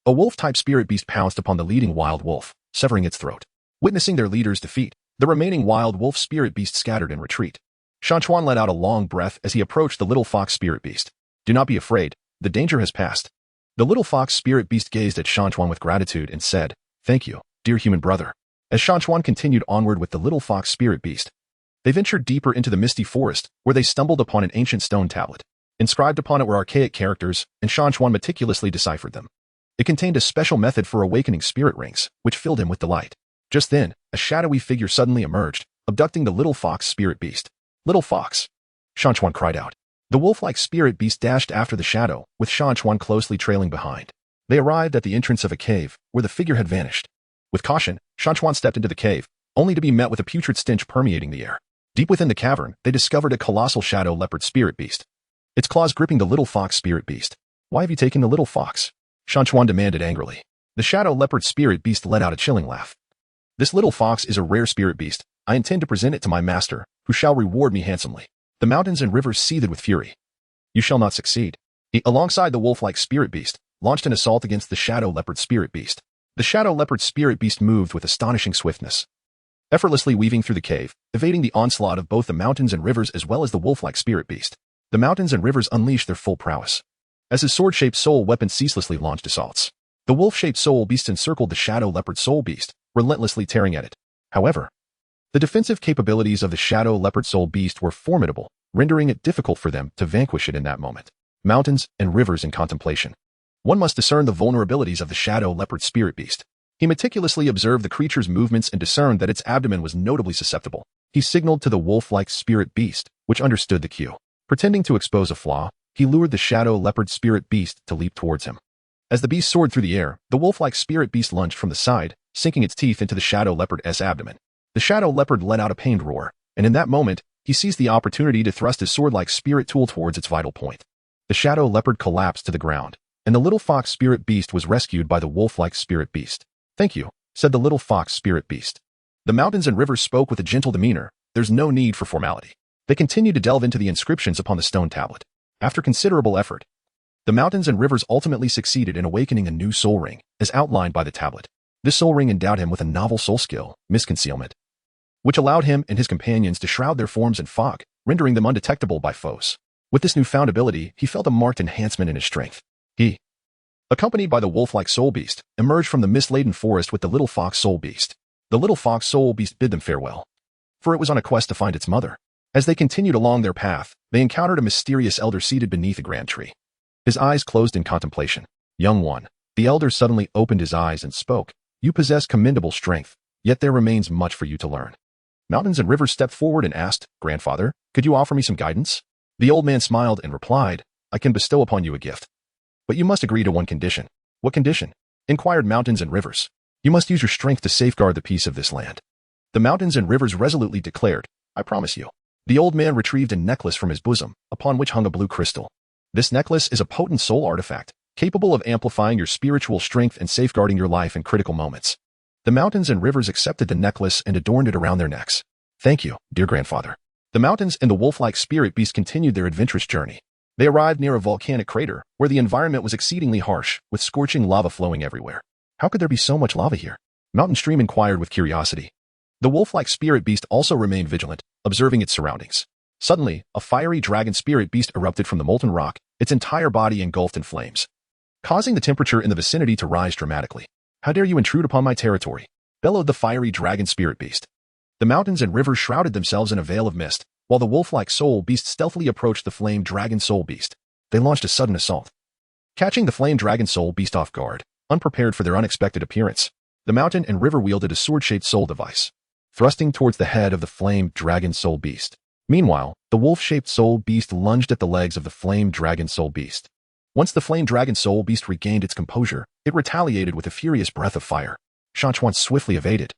a wolf-type spirit beast pounced upon the leading wild wolf, severing its throat. Witnessing their leader's defeat, the remaining wild wolf spirit beast scattered in retreat. Shan Chuan let out a long breath as he approached the little fox spirit beast. Do not be afraid, the danger has passed. The little fox spirit beast gazed at Shan Chuan with gratitude and said, Thank you, dear human brother. As Shan Chuan continued onward with the little fox spirit beast, they ventured deeper into the misty forest, where they stumbled upon an ancient stone tablet. Inscribed upon it were archaic characters, and Shan Chuan meticulously deciphered them. It contained a special method for awakening spirit rings, which filled him with delight. Just then, a shadowy figure suddenly emerged, abducting the little fox spirit beast. Little fox! Shan Chuan cried out. The wolf-like spirit beast dashed after the shadow, with Shan Chuan closely trailing behind. They arrived at the entrance of a cave, where the figure had vanished. With caution, Shan Chuan stepped into the cave, only to be met with a putrid stench permeating the air. Deep within the cavern, they discovered a colossal shadow leopard spirit beast, its claws gripping the little fox spirit beast. Why have you taken the little fox? Shan Chuan demanded angrily. The shadow leopard spirit beast let out a chilling laugh. This little fox is a rare spirit beast. I intend to present it to my master, who shall reward me handsomely. The mountains and rivers seethed with fury. You shall not succeed. He, alongside the wolf-like spirit beast, launched an assault against the shadow leopard spirit beast. The shadow leopard spirit beast moved with astonishing swiftness, effortlessly weaving through the cave, evading the onslaught of both the mountains and rivers as well as the wolf-like spirit beast. The mountains and rivers unleashed their full prowess, as his sword-shaped soul weapon ceaselessly launched assaults. The wolf-shaped soul beast encircled the shadow leopard soul beast, relentlessly tearing at it. However, the defensive capabilities of the shadow leopard soul beast were formidable, rendering it difficult for them to vanquish it in that moment. Mountains and rivers in contemplation. One must discern the vulnerabilities of the shadow leopard spirit beast. He meticulously observed the creature's movements and discerned that its abdomen was notably susceptible. He signaled to the wolf-like spirit beast, which understood the cue. Pretending to expose a flaw, he lured the shadow leopard spirit beast to leap towards him. As the beast soared through the air, the wolf-like spirit beast lunged from the side, sinking its teeth into the shadow leopard's abdomen. The shadow leopard let out a pained roar, and in that moment, he seized the opportunity to thrust his sword-like spirit tool towards its vital point. The shadow leopard collapsed to the ground, and the little fox spirit beast was rescued by the wolf-like spirit beast. Thank you, said the little fox spirit beast. The mountains and rivers spoke with a gentle demeanor. There's no need for formality. They continued to delve into the inscriptions upon the stone tablet. After considerable effort, the mountains and rivers ultimately succeeded in awakening a new soul ring, as outlined by the tablet. This soul ring endowed him with a novel soul skill, misconcealment, which allowed him and his companions to shroud their forms in fog, rendering them undetectable by foes. With this newfound ability, he felt a marked enhancement in his strength. He, accompanied by the wolf-like soul beast, emerged from the mist-laden forest with the little fox soul beast. The little fox soul beast bid them farewell, for it was on a quest to find its mother. As they continued along their path, they encountered a mysterious elder seated beneath a grand tree. His eyes closed in contemplation. Young one, the elder suddenly opened his eyes and spoke. You possess commendable strength, yet there remains much for you to learn. Mountains and rivers stepped forward and asked, Grandfather, could you offer me some guidance? The old man smiled and replied, I can bestow upon you a gift. But you must agree to one condition. What condition? Inquired mountains and rivers. You must use your strength to safeguard the peace of this land. The mountains and rivers resolutely declared, I promise you. The old man retrieved a necklace from his bosom, upon which hung a blue crystal. This necklace is a potent soul artifact, capable of amplifying your spiritual strength and safeguarding your life in critical moments. The mountains and rivers accepted the necklace and adorned it around their necks. Thank you, dear grandfather. The mountains and the wolf-like spirit beast continued their adventurous journey. They arrived near a volcanic crater, where the environment was exceedingly harsh, with scorching lava flowing everywhere. How could there be so much lava here? Mountain Stream inquired with curiosity. The wolf-like spirit beast also remained vigilant, observing its surroundings. Suddenly, a fiery dragon spirit beast erupted from the molten rock, its entire body engulfed in flames, causing the temperature in the vicinity to rise dramatically. How dare you intrude upon my territory? Bellowed the fiery dragon spirit beast. The mountains and rivers shrouded themselves in a veil of mist, while the wolf-like soul beast stealthily approached the flame dragon soul beast. They launched a sudden assault, catching the flame dragon soul beast off guard, unprepared for their unexpected appearance. The mountain and river wielded a sword-shaped soul device, thrusting towards the head of the flame dragon soul beast. Meanwhile, the wolf-shaped soul beast lunged at the legs of the flame dragon soul beast. Once the flame dragon soul beast regained its composure, it retaliated with a furious breath of fire. Shan Chuan swiftly evaded,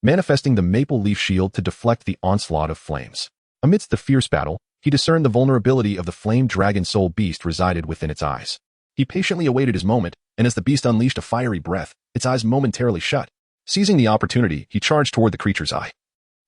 manifesting the maple leaf shield to deflect the onslaught of flames. Amidst the fierce battle, he discerned the vulnerability of the flame dragon soul beast resided within its eyes. He patiently awaited his moment, and as the beast unleashed a fiery breath, its eyes momentarily shut. Seizing the opportunity, he charged toward the creature's eye,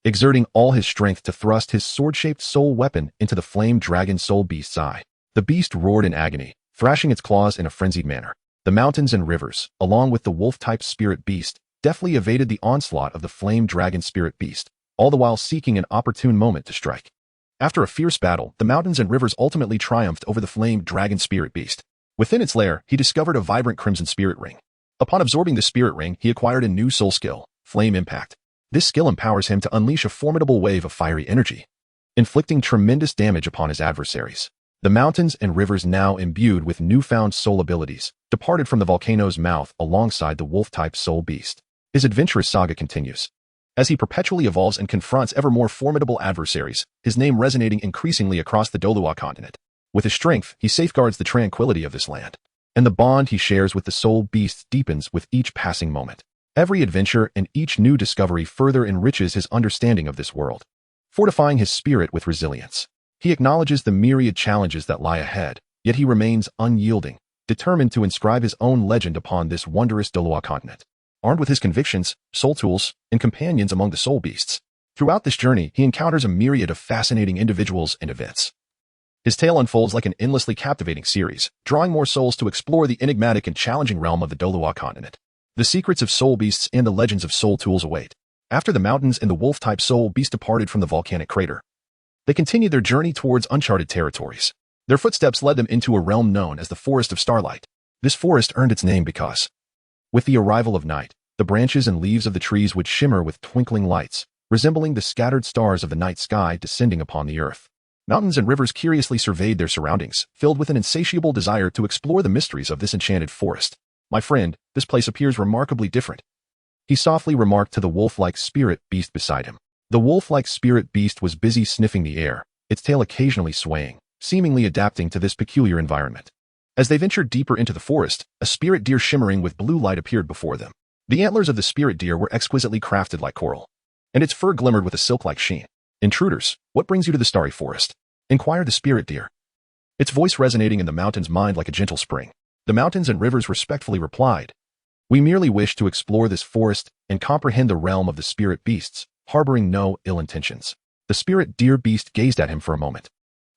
exerting all his strength to thrust his sword-shaped soul weapon into the flame dragon soul beast's eye. The beast roared in agony, thrashing its claws in a frenzied manner. The mountains and rivers, along with the wolf-type spirit beast, deftly evaded the onslaught of the flame dragon spirit beast, all the while seeking an opportune moment to strike. After a fierce battle, the mountains and rivers ultimately triumphed over the flame dragon spirit beast. Within its lair, he discovered a vibrant crimson spirit ring. Upon absorbing the spirit ring, he acquired a new soul skill, Flame Impact. This skill empowers him to unleash a formidable wave of fiery energy, inflicting tremendous damage upon his adversaries. The mountains and rivers, now imbued with newfound soul abilities, departed from the volcano's mouth alongside the wolf-type soul beast. His adventurous saga continues. As he perpetually evolves and confronts ever more formidable adversaries, his name resonating increasingly across the Douluo Continent. With his strength, he safeguards the tranquility of this land, and the bond he shares with the soul beast deepens with each passing moment. Every adventure and each new discovery further enriches his understanding of this world, fortifying his spirit with resilience. He acknowledges the myriad challenges that lie ahead, yet he remains unyielding, determined to inscribe his own legend upon this wondrous Douluo Continent. Armed with his convictions, soul tools, and companions among the soul beasts, throughout this journey he encounters a myriad of fascinating individuals and events. His tale unfolds like an endlessly captivating series, drawing more souls to explore the enigmatic and challenging realm of the Douluo Continent. The secrets of soul beasts and the legends of soul tools await. After the mountains and the wolf-type soul beast departed from the volcanic crater, they continued their journey towards uncharted territories. Their footsteps led them into a realm known as the Forest of Starlight. This forest earned its name because, with the arrival of night, the branches and leaves of the trees would shimmer with twinkling lights, resembling the scattered stars of the night sky descending upon the earth. Mountains and rivers curiously surveyed their surroundings, filled with an insatiable desire to explore the mysteries of this enchanted forest. My friend, this place appears remarkably different, he softly remarked to the wolf-like spirit beast beside him. The wolf-like spirit beast was busy sniffing the air, its tail occasionally swaying, seemingly adapting to this peculiar environment. As they ventured deeper into the forest, a spirit deer shimmering with blue light appeared before them. The antlers of the spirit deer were exquisitely crafted like coral, and its fur glimmered with a silk-like sheen. Intruders, what brings you to the starry forest? Inquired the spirit deer, its voice resonating in the mountain's mind like a gentle spring. The mountains and rivers respectfully replied, we merely wish to explore this forest and comprehend the realm of the spirit beasts, harboring no ill intentions. The spirit deer beast gazed at him for a moment,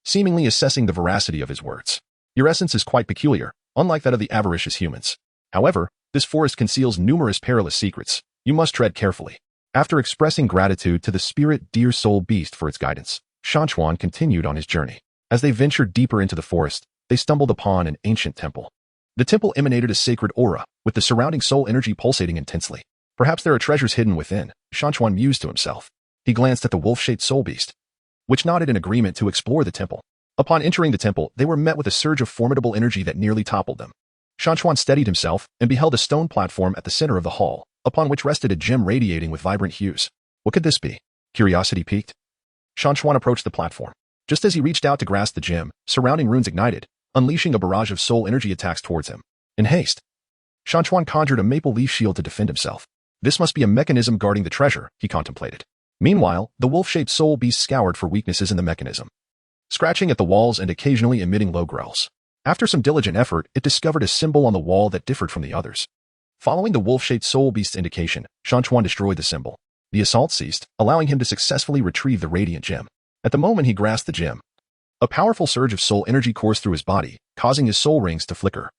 seemingly assessing the veracity of his words. Your essence is quite peculiar, unlike that of the avaricious humans. However, this forest conceals numerous perilous secrets. You must tread carefully. After expressing gratitude to the spirit deer soul beast for its guidance, Shan Chuan continued on his journey. As they ventured deeper into the forest, they stumbled upon an ancient temple. The temple emanated a sacred aura, with the surrounding soul energy pulsating intensely. Perhaps there are treasures hidden within, Shan Chuan mused to himself. He glanced at the wolf-shaped soul beast, which nodded in agreement to explore the temple. Upon entering the temple, they were met with a surge of formidable energy that nearly toppled them. Shan Chuan steadied himself and beheld a stone platform at the center of the hall, upon which rested a gem radiating with vibrant hues. What could this be? Curiosity piqued. Shan Chuan approached the platform. Just as he reached out to grasp the gem, surrounding runes ignited, unleashing a barrage of soul energy attacks towards him. In haste, Shan Chuan conjured a maple leaf shield to defend himself. This must be a mechanism guarding the treasure, he contemplated. Meanwhile, the wolf-shaped soul beast scoured for weaknesses in the mechanism, scratching at the walls and occasionally emitting low growls. After some diligent effort, it discovered a symbol on the wall that differed from the others. Following the wolf-shaped soul beast's indication, Shan Chuan destroyed the symbol. The assault ceased, allowing him to successfully retrieve the radiant gem. At the moment he grasped the gem, a powerful surge of soul energy coursed through his body, causing his soul rings to flicker.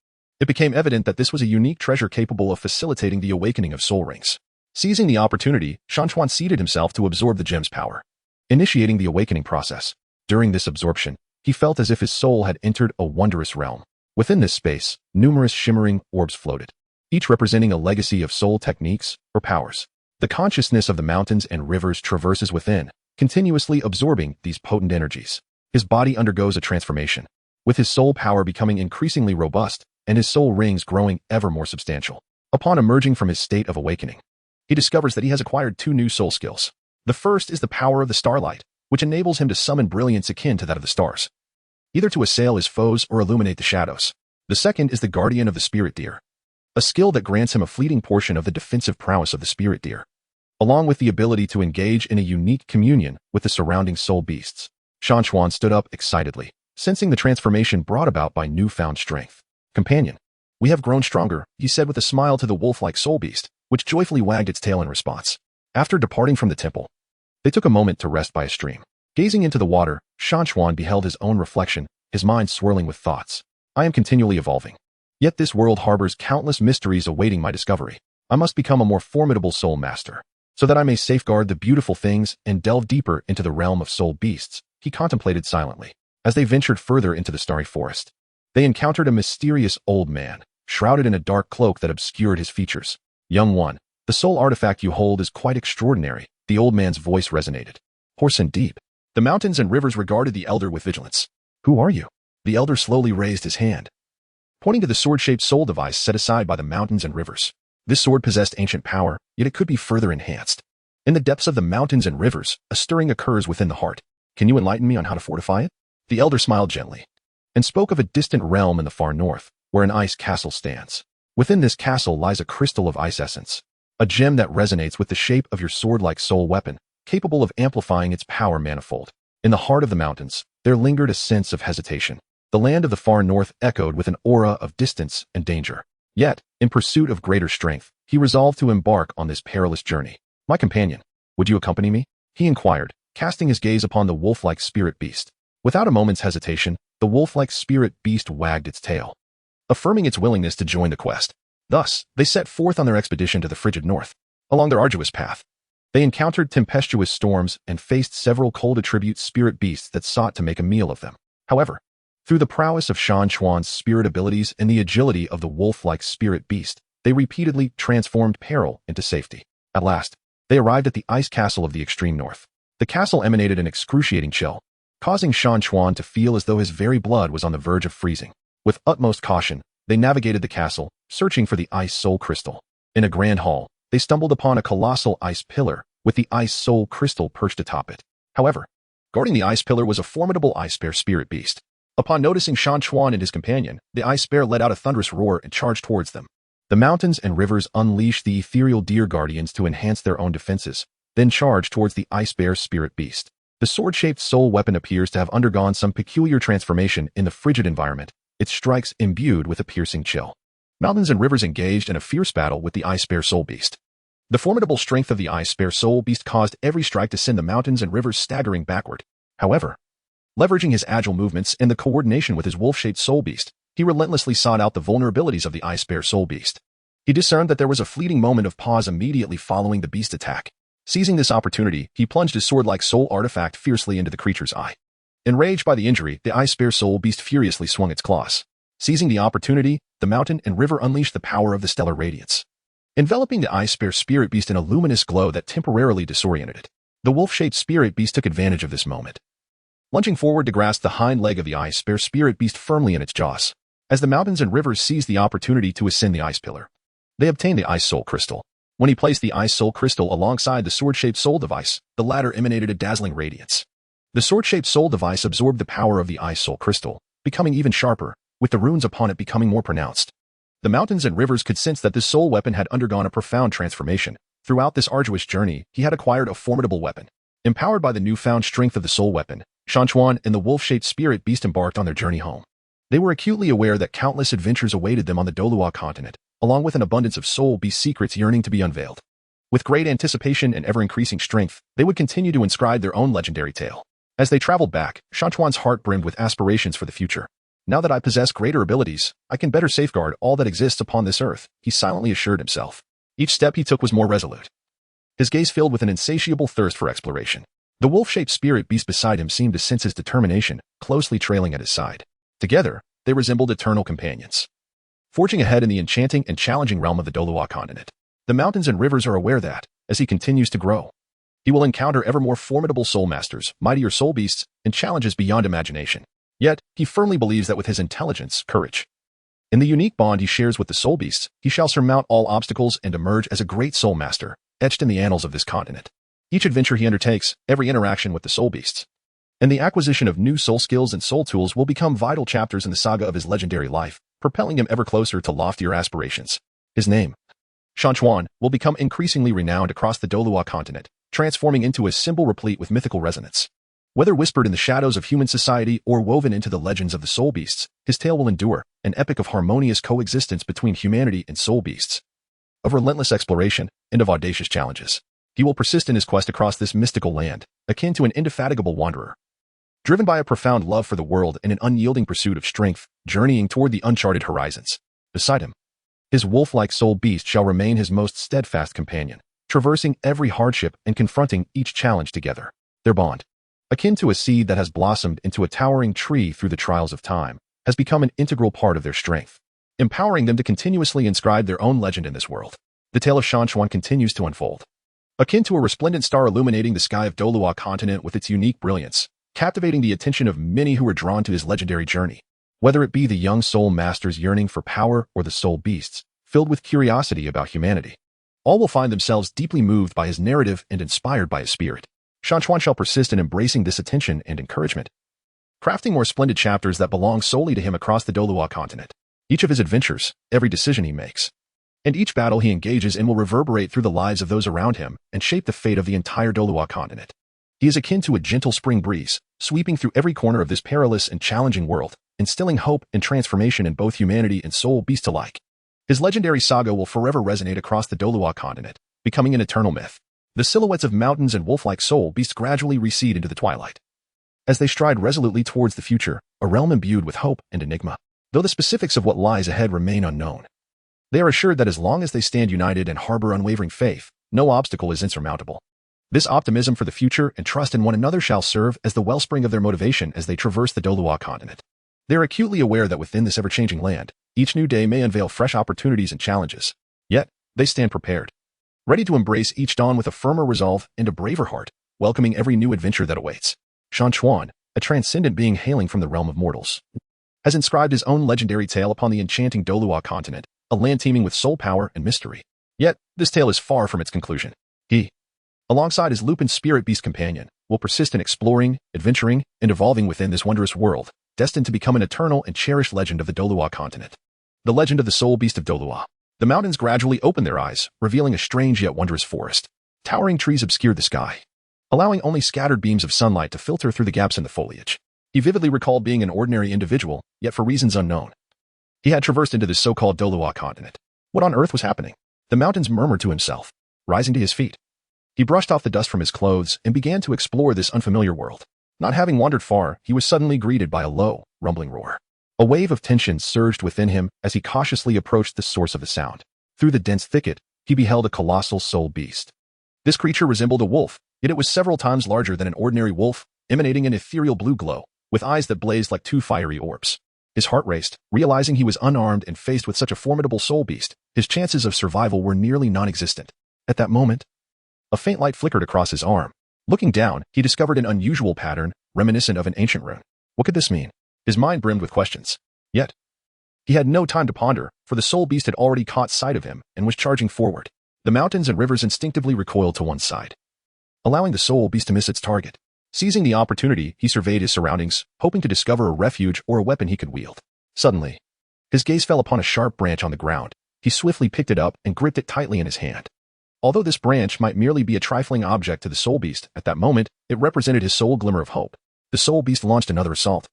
It became evident that this was a unique treasure capable of facilitating the awakening of soul rings. Seizing the opportunity, Shan Chuan seated himself to absorb the gem's power, initiating the awakening process. During this absorption, he felt as if his soul had entered a wondrous realm. Within this space, numerous shimmering orbs floated, each representing a legacy of soul techniques or powers. The consciousness of the mountains and rivers traverses within, continuously absorbing these potent energies. His body undergoes a transformation, with his soul power becoming increasingly robust and his soul rings growing ever more substantial. Upon emerging from his state of awakening, he discovers that he has acquired two new soul skills. The first is the power of the starlight, which enables him to summon brilliance akin to that of the stars, either to assail his foes or illuminate the shadows. The second is the guardian of the spirit deer, a skill that grants him a fleeting portion of the defensive prowess of the spirit deer, along with the ability to engage in a unique communion with the surrounding soul beasts. Shan Chuan stood up excitedly, sensing the transformation brought about by newfound strength. "Companion, we have grown stronger," he said with a smile to the wolf-like soul beast, which joyfully wagged its tail in response. After departing from the temple, they took a moment to rest by a stream. Gazing into the water, Shan Chuan beheld his own reflection, his mind swirling with thoughts. "I am continually evolving. Yet this world harbors countless mysteries awaiting my discovery. I must become a more formidable soul master, so that I may safeguard the beautiful things and delve deeper into the realm of soul beasts," he contemplated silently. As they ventured further into the starry forest, they encountered a mysterious old man, shrouded in a dark cloak that obscured his features. "Young one, the soul artifact you hold is quite extraordinary," the old man's voice resonated, hoarse and deep. The mountains and rivers regarded the elder with vigilance. "Who are you?" The elder slowly raised his hand, pointing to the sword-shaped soul device set aside by the mountains and rivers. This sword possessed ancient power, yet it could be further enhanced. In the depths of the mountains and rivers, a stirring occurs within the heart. "Can you enlighten me on how to fortify it?" The elder smiled gently, and spoke of a distant realm in the far north, where an ice castle stands. Within this castle lies a crystal of ice essence, a gem that resonates with the shape of your sword-like soul weapon, capable of amplifying its power manifold. In the heart of the mountains, there lingered a sense of hesitation. The land of the far north echoed with an aura of distance and danger. Yet, in pursuit of greater strength, he resolved to embark on this perilous journey. "My companion, would you accompany me?" he inquired, casting his gaze upon the wolf-like spirit beast. Without a moment's hesitation, the wolf-like spirit beast wagged its tail, affirming its willingness to join the quest. Thus, they set forth on their expedition to the frigid north. Along their arduous path, they encountered tempestuous storms and faced several cold attribute spirit beasts that sought to make a meal of them. However, through the prowess of Shan Chuan's spirit abilities and the agility of the wolf-like spirit beast, they repeatedly transformed peril into safety. At last, they arrived at the ice castle of the extreme north. The castle emanated an excruciating chill, causing Shan Chuan to feel as though his very blood was on the verge of freezing. With utmost caution, they navigated the castle, searching for the ice soul crystal. In a grand hall, they stumbled upon a colossal ice pillar, with the ice soul crystal perched atop it. However, guarding the ice pillar was a formidable ice bear spirit beast. Upon noticing Shan Chuan and his companion, the ice bear let out a thunderous roar and charged towards them. The mountains and rivers unleashed the ethereal deer guardians to enhance their own defenses, then charged towards the ice bear spirit beast. The sword-shaped soul weapon appears to have undergone some peculiar transformation in the frigid environment, its strikes imbued with a piercing chill. Mountains and rivers engaged in a fierce battle with the ice bear soul beast. The formidable strength of the ice bear soul beast caused every strike to send the mountains and rivers staggering backward. However, leveraging his agile movements and the coordination with his wolf-shaped soul beast, he relentlessly sought out the vulnerabilities of the ice bear soul beast. He discerned that there was a fleeting moment of pause immediately following the beast's attack. Seizing this opportunity, he plunged his sword-like soul artifact fiercely into the creature's eye. Enraged by the injury, the ice bear soul beast furiously swung its claws. Seizing the opportunity, the mountain and river unleashed the power of the stellar radiance, enveloping the ice bear spirit beast in a luminous glow that temporarily disoriented it. The wolf-shaped spirit beast took advantage of this moment, lunging forward to grasp the hind leg of the ice bear spirit beast firmly in its jaws. As the mountains and rivers seized the opportunity to ascend the ice pillar, they obtained the ice soul crystal. When he placed the ice soul crystal alongside the sword-shaped soul device, the latter emanated a dazzling radiance. The sword-shaped soul device absorbed the power of the ice soul crystal, becoming even sharper, with the runes upon it becoming more pronounced. The mountains and rivers could sense that this soul weapon had undergone a profound transformation. Throughout this arduous journey, he had acquired a formidable weapon. Empowered by the newfound strength of the soul weapon, Shan Chuan and the wolf-shaped spirit beast embarked on their journey home. They were acutely aware that countless adventures awaited them on the Douluo Continent, along with an abundance of soul beast secrets yearning to be unveiled. With great anticipation and ever-increasing strength, they would continue to inscribe their own legendary tale. As they traveled back, Shan Chuan's heart brimmed with aspirations for the future. Now that I possess greater abilities, I can better safeguard all that exists upon this earth, he silently assured himself. Each step he took was more resolute. His gaze filled with an insatiable thirst for exploration. The wolf-shaped spirit beast beside him seemed to sense his determination, closely trailing at his side. Together, they resembled eternal companions, forging ahead in the enchanting and challenging realm of the Douluo Continent. The mountains and rivers are aware that, as he continues to grow, he will encounter ever more formidable soul masters, mightier soul beasts, and challenges beyond imagination. Yet, he firmly believes that with his intelligence, courage, and the unique bond he shares with the soul beasts, he shall surmount all obstacles and emerge as a great soul master, etched in the annals of this continent. Each adventure he undertakes, every interaction with the soul beasts, and the acquisition of new soul skills and soul tools will become vital chapters in the saga of his legendary life, propelling him ever closer to loftier aspirations. His name, Shan Chuan, will become increasingly renowned across the Douluo Continent, transforming into a symbol replete with mythical resonance. Whether whispered in the shadows of human society or woven into the legends of the soul beasts, his tale will endure, an epic of harmonious coexistence between humanity and soul beasts, of relentless exploration, and of audacious challenges. He will persist in his quest across this mystical land, akin to an indefatigable wanderer, driven by a profound love for the world and an unyielding pursuit of strength, journeying toward the uncharted horizons. Beside him, his wolf-like soul beast shall remain his most steadfast companion, traversing every hardship and confronting each challenge together. Their bond, akin to a seed that has blossomed into a towering tree through the trials of time, has become an integral part of their strength, empowering them to continuously inscribe their own legend in this world. The tale of Shan Chuan continues to unfold, akin to a resplendent star illuminating the sky of Douluo Continent with its unique brilliance, captivating the attention of many who are drawn to his legendary journey. Whether it be the young soul masters yearning for power or the soul beasts, filled with curiosity about humanity, all will find themselves deeply moved by his narrative and inspired by his spirit. Shan Chuan shall persist in embracing this attention and encouragement, crafting more splendid chapters that belong solely to him across the Douluo Continent. Each of his adventures, every decision he makes, and each battle he engages in will reverberate through the lives of those around him and shape the fate of the entire Douluo Continent. He is akin to a gentle spring breeze, sweeping through every corner of this perilous and challenging world, instilling hope and transformation in both humanity and soul beasts alike. His legendary saga will forever resonate across the Douluo Continent, becoming an eternal myth. The silhouettes of mountains and wolf-like soul beasts gradually recede into the twilight, as they stride resolutely towards the future, a realm imbued with hope and enigma. Though the specifics of what lies ahead remain unknown, they are assured that as long as they stand united and harbor unwavering faith, no obstacle is insurmountable. This optimism for the future and trust in one another shall serve as the wellspring of their motivation as they traverse the Douluo Continent. They are acutely aware that within this ever-changing land, each new day may unveil fresh opportunities and challenges. Yet, they stand prepared, ready to embrace each dawn with a firmer resolve and a braver heart, welcoming every new adventure that awaits. Shan Chuan, a transcendent being hailing from the realm of mortals, has inscribed his own legendary tale upon the enchanting Douluo Continent, a land teeming with soul power and mystery. Yet, this tale is far from its conclusion. He, alongside his lupin spirit beast companion, will persist in exploring, adventuring, and evolving within this wondrous world, destined to become an eternal and cherished legend of the Douluo Continent. The legend of the soul beast of Douluo. The mountains gradually open their eyes, revealing a strange yet wondrous forest. Towering trees obscured the sky, allowing only scattered beams of sunlight to filter through the gaps in the foliage. He vividly recalled being an ordinary individual, yet for reasons unknown, he had traversed into this so-called Douluo Continent. What on earth was happening? The mountains murmured to himself, rising to his feet. He brushed off the dust from his clothes and began to explore this unfamiliar world. Not having wandered far, he was suddenly greeted by a low, rumbling roar. A wave of tension surged within him as he cautiously approached the source of the sound. Through the dense thicket, he beheld a colossal soul beast. This creature resembled a wolf, yet it was several times larger than an ordinary wolf, emanating an ethereal blue glow, with eyes that blazed like two fiery orbs. His heart raced, realizing he was unarmed and faced with such a formidable soul beast. His chances of survival were nearly non-existent. At that moment, a faint light flickered across his arm. Looking down, he discovered an unusual pattern, reminiscent of an ancient rune. What could this mean? His mind brimmed with questions. Yet, he had no time to ponder, for the soul beast had already caught sight of him and was charging forward. The mountains and rivers instinctively recoiled to one side, allowing the soul beast to miss its target. Seizing the opportunity, he surveyed his surroundings, hoping to discover a refuge or a weapon he could wield. Suddenly, his gaze fell upon a sharp branch on the ground. He swiftly picked it up and gripped it tightly in his hand. Although this branch might merely be a trifling object to the soul beast, at that moment, it represented his sole glimmer of hope. The soul beast launched another assault,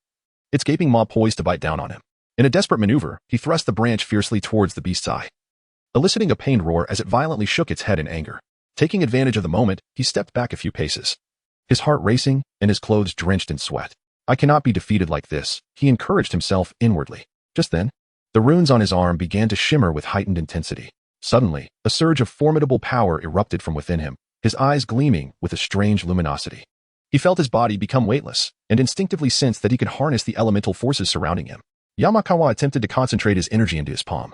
its gaping maw poised to bite down on him. In a desperate maneuver, he thrust the branch fiercely towards the beast's eye. eliciting a pained roar as it violently shook its head in anger. Taking advantage of the moment, he stepped back a few paces, his heart racing and his clothes drenched in sweat. I cannot be defeated like this, he encouraged himself inwardly. Just then, the runes on his arm began to shimmer with heightened intensity. Suddenly, a surge of formidable power erupted from within him, his eyes gleaming with a strange luminosity. He felt his body become weightless, and instinctively sensed that he could harness the elemental forces surrounding him. Yamakawa attempted to concentrate his energy into his palm,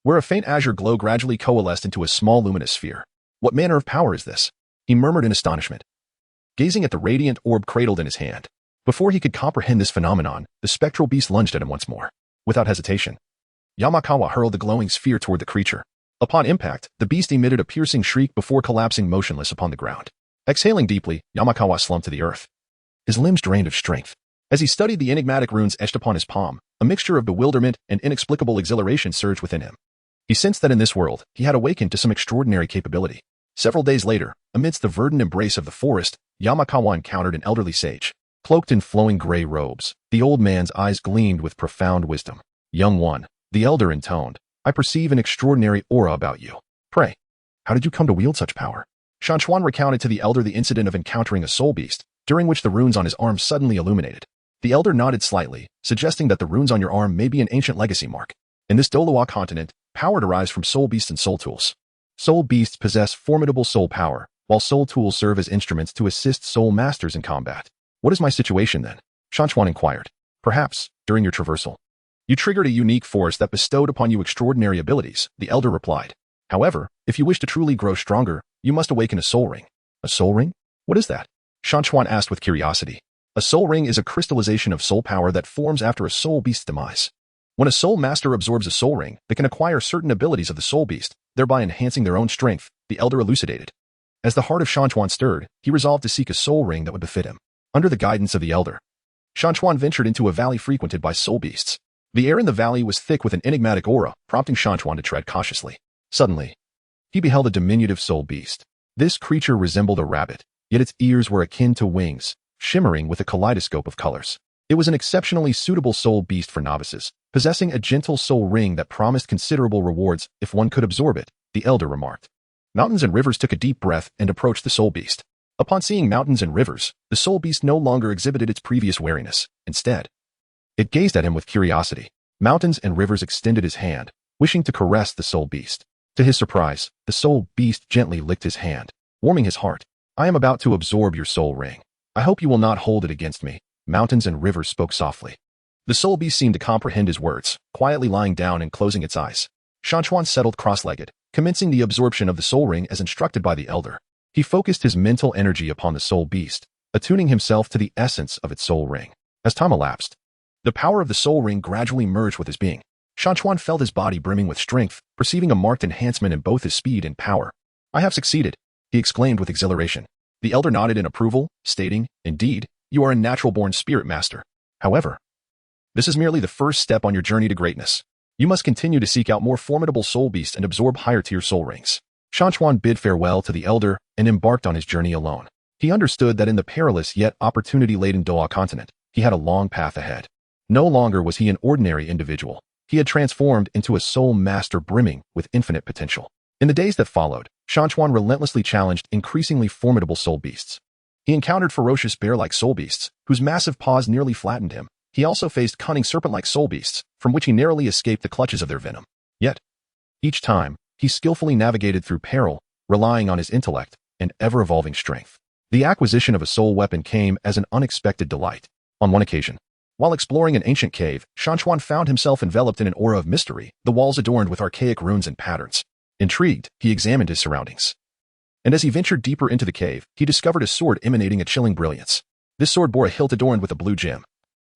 where a faint azure glow gradually coalesced into a small luminous sphere. What manner of power is this? He murmured in astonishment, gazing at the radiant orb cradled in his hand. Before he could comprehend this phenomenon, the spectral beast lunged at him once more. Without hesitation, Yamakawa hurled the glowing sphere toward the creature. Upon impact, the beast emitted a piercing shriek before collapsing motionless upon the ground. Exhaling deeply, Yamakawa slumped to the earth, his limbs drained of strength. As he studied the enigmatic runes etched upon his palm, a mixture of bewilderment and inexplicable exhilaration surged within him. He sensed that in this world, he had awakened to some extraordinary capability. Several days later, amidst the verdant embrace of the forest, Yamakawa encountered an elderly sage. Cloaked in flowing gray robes, the old man's eyes gleamed with profound wisdom. Young one, the elder intoned, I perceive an extraordinary aura about you. Pray, how did you come to wield such power? Shan Chuan recounted to the elder the incident of encountering a soul beast, during which the runes on his arm suddenly illuminated. The elder nodded slightly, suggesting that the runes on your arm may be an ancient legacy mark. In this Douluo Continent, power derives from soul beasts and soul tools. Soul beasts possess formidable soul power, while soul tools serve as instruments to assist soul masters in combat. What is my situation then? Shan Chuan inquired. Perhaps, during your traversal, you triggered a unique force that bestowed upon you extraordinary abilities, the elder replied. However, if you wish to truly grow stronger, you must awaken a soul ring. A soul ring? What is that? Shan Chuan asked with curiosity. A soul ring is a crystallization of soul power that forms after a soul beast's demise. When a soul master absorbs a soul ring, they can acquire certain abilities of the soul beast, thereby enhancing their own strength, the elder elucidated. As the heart of Shan Chuan stirred, he resolved to seek a soul ring that would befit him. Under the guidance of the elder, Shan Chuan ventured into a valley frequented by soul beasts. The air in the valley was thick with an enigmatic aura, prompting Shan Chuan to tread cautiously. Suddenly, he beheld a diminutive soul beast. This creature resembled a rabbit, yet its ears were akin to wings, shimmering with a kaleidoscope of colors. It was an exceptionally suitable soul beast for novices, possessing a gentle soul ring that promised considerable rewards if one could absorb it, the elder remarked. Mountains and rivers took a deep breath and approached the soul beast. Upon seeing mountains and rivers, the soul beast no longer exhibited its previous wariness. Instead, it gazed at him with curiosity. Mountains and rivers extended his hand, wishing to caress the soul beast. To his surprise, the soul beast gently licked his hand, warming his heart. I am about to absorb your soul ring. I hope you will not hold it against me. Mountains and rivers spoke softly. The soul beast seemed to comprehend his words, quietly lying down and closing its eyes. Shan Chuan settled cross-legged, commencing the absorption of the soul ring as instructed by the elder. He focused his mental energy upon the soul beast, attuning himself to the essence of its soul ring. As time elapsed, the power of the soul ring gradually merged with his being. Shan Chuan felt his body brimming with strength, perceiving a marked enhancement in both his speed and power. I have succeeded, he exclaimed with exhilaration. The elder nodded in approval, stating, Indeed, you are a natural-born spirit master. However, this is merely the first step on your journey to greatness. You must continue to seek out more formidable soul beasts and absorb higher-tier soul rings. Shan Chuan bid farewell to the elder and embarked on his journey alone. He understood that in the perilous yet opportunity-laden Douluo Continent, he had a long path ahead. No longer was he an ordinary individual. He had transformed into a soul master brimming with infinite potential. In the days that followed, Shan Chuan relentlessly challenged increasingly formidable soul beasts. He encountered ferocious bear-like soul beasts, whose massive paws nearly flattened him. He also faced cunning serpent-like soul beasts, from which he narrowly escaped the clutches of their venom. Yet, each time, he skillfully navigated through peril, relying on his intellect and ever-evolving strength. The acquisition of a soul weapon came as an unexpected delight. On one occasion, while exploring an ancient cave, Shan Chuan found himself enveloped in an aura of mystery, the walls adorned with archaic runes and patterns. Intrigued, he examined his surroundings. And as he ventured deeper into the cave, he discovered a sword emanating a chilling brilliance. This sword bore a hilt adorned with a blue gem,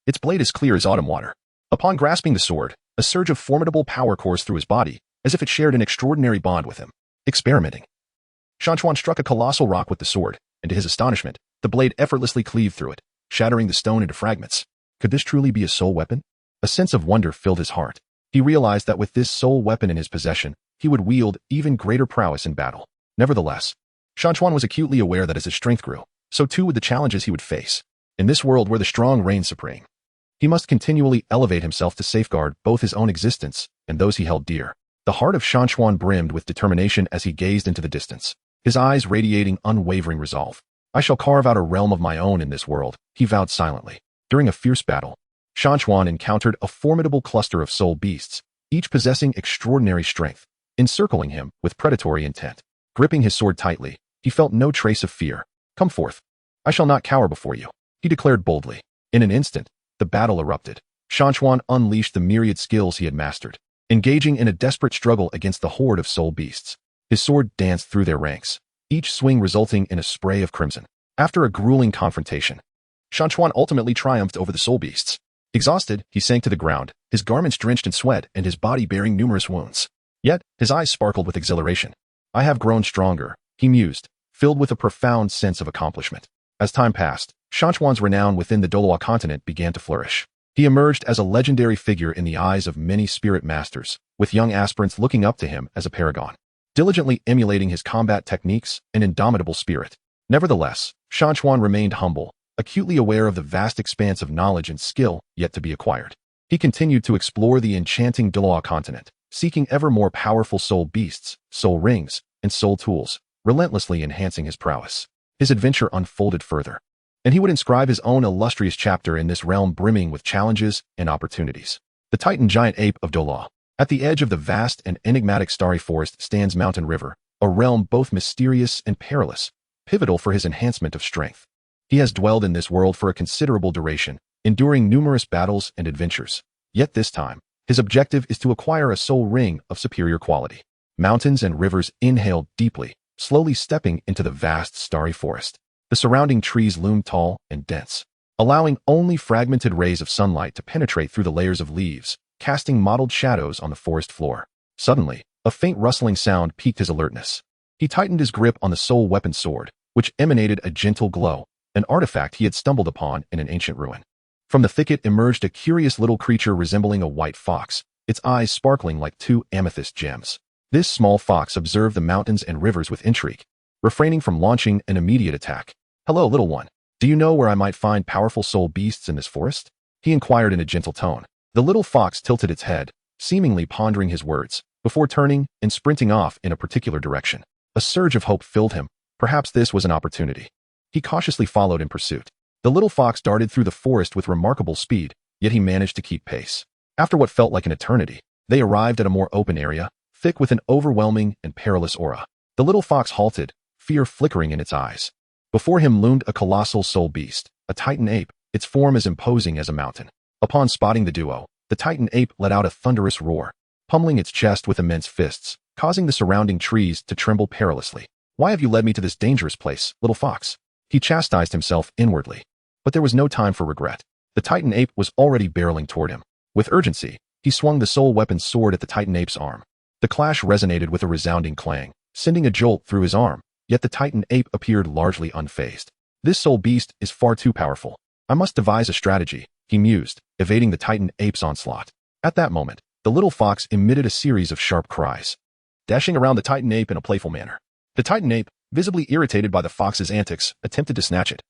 its blade as clear as autumn water. Upon grasping the sword, a surge of formidable power coursed through his body, as if it shared an extraordinary bond with him. Experimenting, Shan Chuan struck a colossal rock with the sword, and to his astonishment, the blade effortlessly cleaved through it, shattering the stone into fragments. Could this truly be a soul weapon? A sense of wonder filled his heart. He realized that with this soul weapon in his possession, he would wield even greater prowess in battle. Nevertheless, Shan Chuan was acutely aware that as his strength grew, so too would the challenges he would face. In this world where the strong reign supreme, he must continually elevate himself to safeguard both his own existence and those he held dear. The heart of Shan Chuan brimmed with determination as he gazed into the distance, his eyes radiating unwavering resolve. I shall carve out a realm of my own in this world, he vowed silently. During a fierce battle, Shan Chuan encountered a formidable cluster of soul beasts, each possessing extraordinary strength, encircling him with predatory intent. Gripping his sword tightly, he felt no trace of fear. Come forth. I shall not cower before you, he declared boldly. In an instant, the battle erupted. Shan Chuan unleashed the myriad skills he had mastered, engaging in a desperate struggle against the horde of soul beasts. His sword danced through their ranks, each swing resulting in a spray of crimson. After a grueling confrontation, Shan Chuan ultimately triumphed over the soul beasts. Exhausted, he sank to the ground, his garments drenched in sweat and his body bearing numerous wounds. Yet, his eyes sparkled with exhilaration. I have grown stronger, he mused, filled with a profound sense of accomplishment. As time passed, Shan Chuan's renown within the Douluo Continent began to flourish. He emerged as a legendary figure in the eyes of many spirit masters, with young aspirants looking up to him as a paragon, diligently emulating his combat techniques and indomitable spirit. Nevertheless, Shan Chuan remained humble, acutely aware of the vast expanse of knowledge and skill yet to be acquired. He continued to explore the enchanting Douluo Continent, seeking ever more powerful soul beasts, soul rings, and soul tools, relentlessly enhancing his prowess. His adventure unfolded further, and he would inscribe his own illustrious chapter in this realm brimming with challenges and opportunities. The Titan giant ape of Douluo. At the edge of the vast and enigmatic starry forest stands Mountain River, a realm both mysterious and perilous, pivotal for his enhancement of strength. He has dwelled in this world for a considerable duration, enduring numerous battles and adventures. Yet this time, his objective is to acquire a soul ring of superior quality. Mountains and rivers inhaled deeply, slowly stepping into the vast starry forest. The surrounding trees loomed tall and dense, allowing only fragmented rays of sunlight to penetrate through the layers of leaves, casting mottled shadows on the forest floor. Suddenly, a faint rustling sound piqued his alertness. He tightened his grip on the soul weapon sword, which emanated a gentle glow, an artifact he had stumbled upon in an ancient ruin. From the thicket emerged a curious little creature resembling a white fox, its eyes sparkling like two amethyst gems. This small fox observed the mountains and rivers with intrigue, refraining from launching an immediate attack. Hello, little one. Do you know where I might find powerful soul beasts in this forest? He inquired in a gentle tone. The little fox tilted its head, seemingly pondering his words, before turning and sprinting off in a particular direction. A surge of hope filled him. Perhaps this was an opportunity. He cautiously followed in pursuit. The little fox darted through the forest with remarkable speed, yet he managed to keep pace. After what felt like an eternity, they arrived at a more open area, thick with an overwhelming and perilous aura. The little fox halted, fear flickering in its eyes. Before him loomed a colossal soul beast, a titan ape, its form as imposing as a mountain. Upon spotting the duo, the titan ape let out a thunderous roar, pummeling its chest with immense fists, causing the surrounding trees to tremble perilously. Why have you led me to this dangerous place, little fox? He chastised himself inwardly. But there was no time for regret. The titan ape was already barreling toward him. With urgency, he swung the soul weapon's sword at the titan ape's arm. The clash resonated with a resounding clang, sending a jolt through his arm, yet the titan ape appeared largely unfazed. This soul beast is far too powerful. I must devise a strategy, he mused, evading the titan ape's onslaught. At that moment, the little fox emitted a series of sharp cries, dashing around the titan ape in a playful manner. The titan ape, visibly irritated by the fox's antics, attempted to snatch it.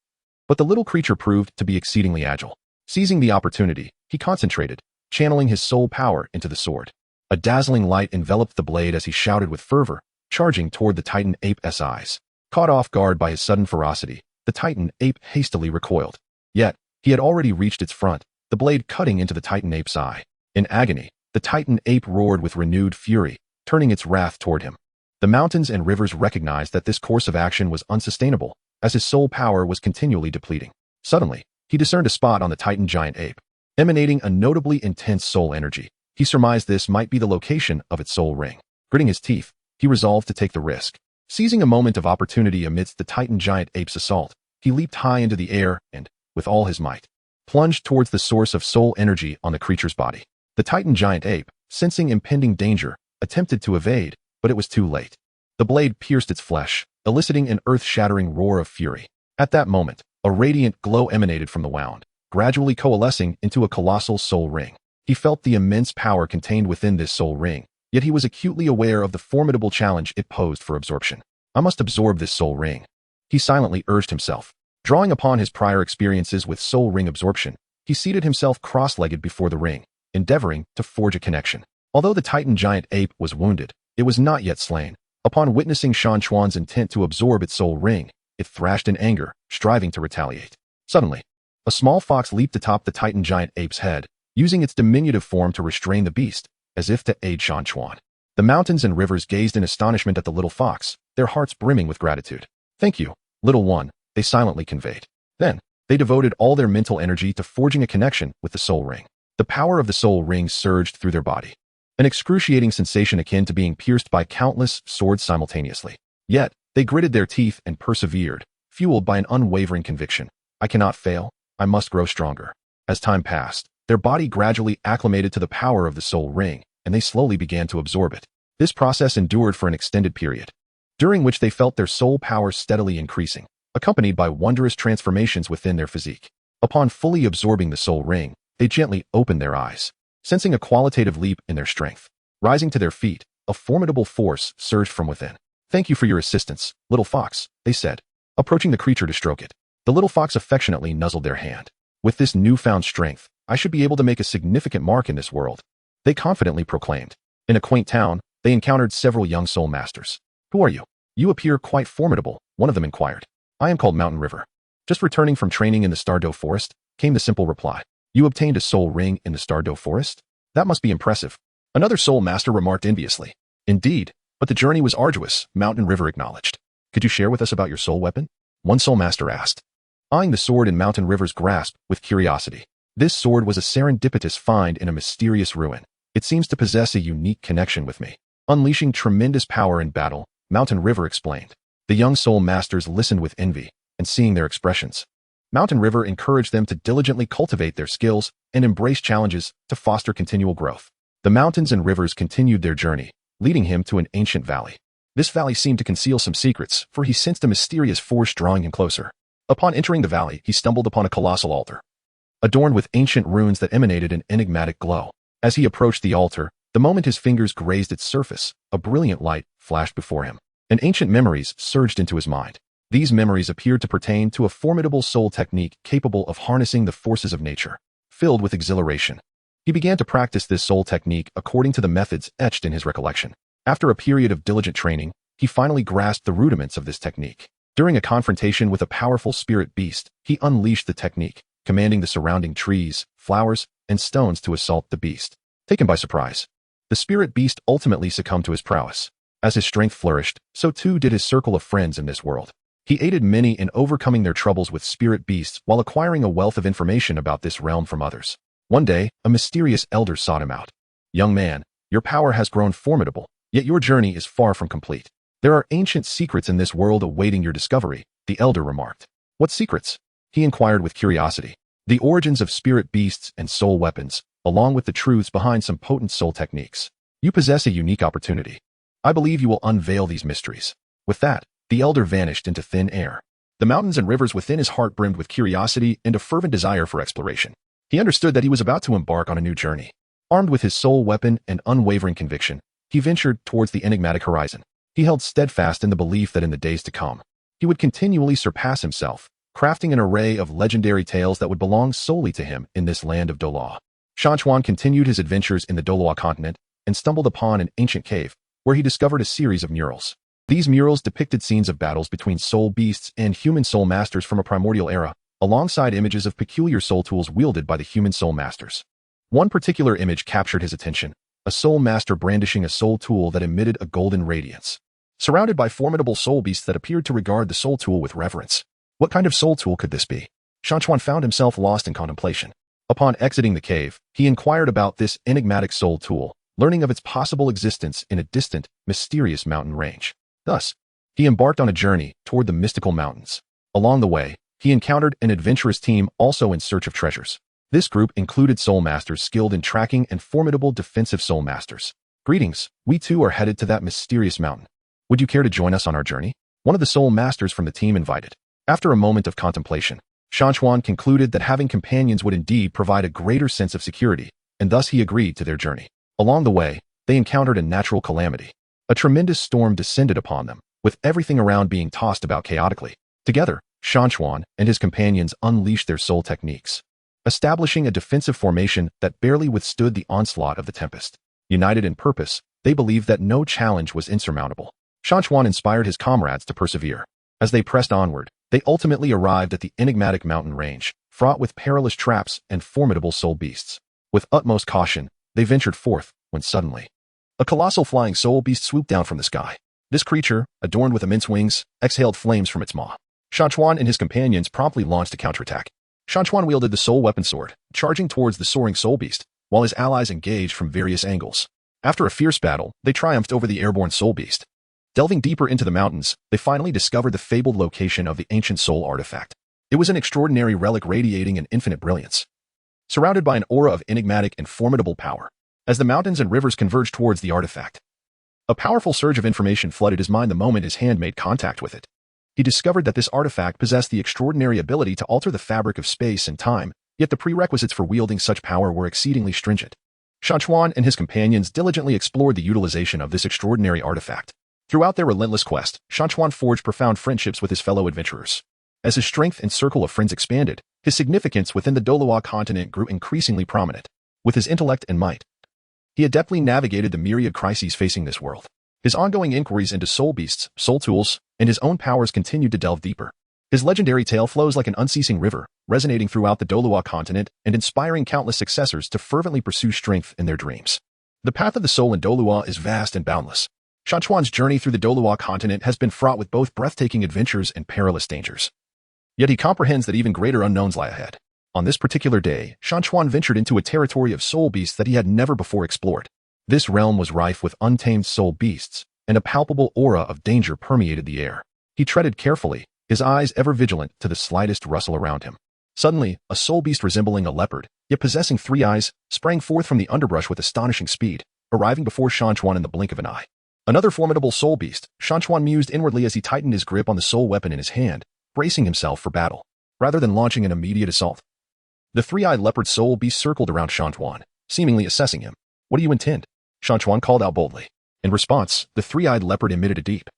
But the little creature proved to be exceedingly agile. Seizing the opportunity, he concentrated, channeling his soul power into the sword. A dazzling light enveloped the blade as he shouted with fervor, charging toward the titan ape's eyes. Caught off guard by his sudden ferocity, the titan ape hastily recoiled. Yet, he had already reached its front, the blade cutting into the titan ape's eye. In agony, the titan ape roared with renewed fury, turning its wrath toward him. The mountains and rivers recognized that this course of action was unsustainable, as his soul power was continually depleting. Suddenly, he discerned a spot on the titan giant ape, emanating a notably intense soul energy. He surmised this might be the location of its soul ring. Gritting his teeth, he resolved to take the risk. Seizing a moment of opportunity amidst the titan giant ape's assault, he leaped high into the air and, with all his might, plunged towards the source of soul energy on the creature's body. The titan giant ape, sensing impending danger, attempted to evade, but it was too late. The blade pierced its flesh, eliciting an earth-shattering roar of fury. At that moment, a radiant glow emanated from the wound, gradually coalescing into a colossal soul ring. He felt the immense power contained within this soul ring, yet he was acutely aware of the formidable challenge it posed for absorption. I must absorb this soul ring, he silently urged himself. Drawing upon his prior experiences with soul ring absorption, he seated himself cross-legged before the ring, endeavoring to forge a connection. Although the Titan giant ape was wounded, it was not yet slain. Upon witnessing Shan Chuan's intent to absorb its soul ring, it thrashed in anger, striving to retaliate. Suddenly, a small fox leaped atop the Titan giant ape's head, using its diminutive form to restrain the beast, as if to aid Shan Chuan. The mountains and rivers gazed in astonishment at the little fox, their hearts brimming with gratitude. "Thank you, little one," they silently conveyed. Then, they devoted all their mental energy to forging a connection with the soul ring. The power of the soul ring surged through their body, an excruciating sensation akin to being pierced by countless swords simultaneously. Yet, they gritted their teeth and persevered, fueled by an unwavering conviction. "I cannot fail, I must grow stronger." As time passed, their body gradually acclimated to the power of the soul ring, and they slowly began to absorb it. This process endured for an extended period, during which they felt their soul power steadily increasing, accompanied by wondrous transformations within their physique. Upon fully absorbing the soul ring, they gently opened their eyes, sensing a qualitative leap in their strength. Rising to their feet, a formidable force surged from within. "Thank you for your assistance, little fox," they said, approaching the creature to stroke it. The little fox affectionately nuzzled their hand. "With this newfound strength, I should be able to make a significant mark in this world," they confidently proclaimed. In a quaint town, they encountered several young soul masters. "Who are you? You appear quite formidable," one of them inquired. "I am called Mountain River. Just returning from training in the Stardow Forest," came the simple reply. "You obtained a soul ring in the Stardow Forest? That must be impressive," another soul master remarked enviously. "Indeed, but the journey was arduous," Mountain River acknowledged. "Could you share with us about your soul weapon?" one soul master asked, eyeing the sword in Mountain River's grasp with curiosity. "This sword was a serendipitous find in a mysterious ruin. It seems to possess a unique connection with me, unleashing tremendous power in battle," Mountain River explained. The young soul masters listened with envy, and seeing their expressions, Mountain River encouraged them to diligently cultivate their skills and embrace challenges to foster continual growth. The mountains and rivers continued their journey, leading him to an ancient valley. This valley seemed to conceal some secrets, for he sensed a mysterious force drawing him closer. Upon entering the valley, he stumbled upon a colossal altar, adorned with ancient runes that emanated an enigmatic glow. As he approached the altar, the moment his fingers grazed its surface, a brilliant light flashed before him, and ancient memories surged into his mind. These memories appeared to pertain to a formidable soul technique capable of harnessing the forces of nature. Filled with exhilaration, he began to practice this soul technique according to the methods etched in his recollection. After a period of diligent training, he finally grasped the rudiments of this technique. During a confrontation with a powerful spirit beast, he unleashed the technique, commanding the surrounding trees, flowers, and stones to assault the beast. Taken by surprise, the spirit beast ultimately succumbed to his prowess. As his strength flourished, so too did his circle of friends in this world. He aided many in overcoming their troubles with spirit beasts while acquiring a wealth of information about this realm from others. One day, a mysterious elder sought him out. "Young man, your power has grown formidable, yet your journey is far from complete. There are ancient secrets in this world awaiting your discovery," the elder remarked. "What secrets?" he inquired with curiosity. "The origins of spirit beasts and soul weapons, along with the truths behind some potent soul techniques. You possess a unique opportunity. I believe you will unveil these mysteries." With that, the elder vanished into thin air. The mountains and rivers within his heart brimmed with curiosity and a fervent desire for exploration. He understood that he was about to embark on a new journey. Armed with his soul weapon and unwavering conviction, he ventured towards the enigmatic horizon. He held steadfast in the belief that in the days to come, he would continually surpass himself, crafting an array of legendary tales that would belong solely to him in this land of Douluo. Shan Chuan continued his adventures in the Douluo Continent and stumbled upon an ancient cave, where he discovered a series of murals. These murals depicted scenes of battles between soul beasts and human soul masters from a primordial era, alongside images of peculiar soul tools wielded by the human soul masters. One particular image captured his attention, a soul master brandishing a soul tool that emitted a golden radiance, surrounded by formidable soul beasts that appeared to regard the soul tool with reverence. What kind of soul tool could this be? Shan Chuan found himself lost in contemplation. Upon exiting the cave, he inquired about this enigmatic soul tool, learning of its possible existence in a distant, mysterious mountain range. Thus, he embarked on a journey toward the mystical mountains. Along the way, he encountered an adventurous team also in search of treasures. This group included soul masters skilled in tracking and formidable defensive soul masters. "Greetings, we too are headed to that mysterious mountain. Would you care to join us on our journey?" one of the soul masters from the team invited. After a moment of contemplation, Shan Chuan concluded that having companions would indeed provide a greater sense of security, and thus he agreed to their journey. Along the way, they encountered a natural calamity. A tremendous storm descended upon them, with everything around being tossed about chaotically. Together, Shan Chuan and his companions unleashed their soul techniques, establishing a defensive formation that barely withstood the onslaught of the tempest. United in purpose, they believed that no challenge was insurmountable. Shan Chuan inspired his comrades to persevere. As they pressed onward, they ultimately arrived at the enigmatic mountain range, fraught with perilous traps and formidable soul beasts. With utmost caution, they ventured forth, when suddenly, a colossal flying soul beast swooped down from the sky. This creature, adorned with immense wings, exhaled flames from its maw. Shan Chuan and his companions promptly launched a counterattack. Shan Chuan wielded the soul weapon sword, charging towards the soaring soul beast, while his allies engaged from various angles. After a fierce battle, they triumphed over the airborne soul beast. Delving deeper into the mountains, they finally discovered the fabled location of the ancient soul artifact. It was an extraordinary relic radiating an infinite brilliance, surrounded by an aura of enigmatic and formidable power. As the mountains and rivers converged towards the artifact, a powerful surge of information flooded his mind the moment his hand made contact with it. He discovered that this artifact possessed the extraordinary ability to alter the fabric of space and time, yet the prerequisites for wielding such power were exceedingly stringent. Shan Chuan and his companions diligently explored the utilization of this extraordinary artifact. Throughout their relentless quest, Shan Chuan forged profound friendships with his fellow adventurers. As his strength and circle of friends expanded, his significance within the Douluo Continent grew increasingly prominent. With his intellect and might, he adeptly navigated the myriad crises facing this world. His ongoing inquiries into soul beasts, soul tools, and his own powers continued to delve deeper. His legendary tale flows like an unceasing river, resonating throughout the Douluo Continent and inspiring countless successors to fervently pursue strength in their dreams. The path of the soul in Douluo is vast and boundless. Shan Chuan's journey through the Douluo Continent has been fraught with both breathtaking adventures and perilous dangers. Yet he comprehends that even greater unknowns lie ahead. On this particular day, Shan Chuan ventured into a territory of soul beasts that he had never before explored. This realm was rife with untamed soul beasts, and a palpable aura of danger permeated the air. He treaded carefully, his eyes ever vigilant to the slightest rustle around him. Suddenly, a soul beast resembling a leopard, yet possessing 3 eyes, sprang forth from the underbrush with astonishing speed, arriving before Shan Chuan in the blink of an eye. Another formidable soul beast, Shan Chuan mused inwardly as he tightened his grip on the soul weapon in his hand, bracing himself for battle, rather than launching an immediate assault. The 3-eyed leopard soul beast circled around Shan Chuan, seemingly assessing him. "What do you intend?" Shan Chuan called out boldly. In response, the 3-eyed leopard emitted a deep,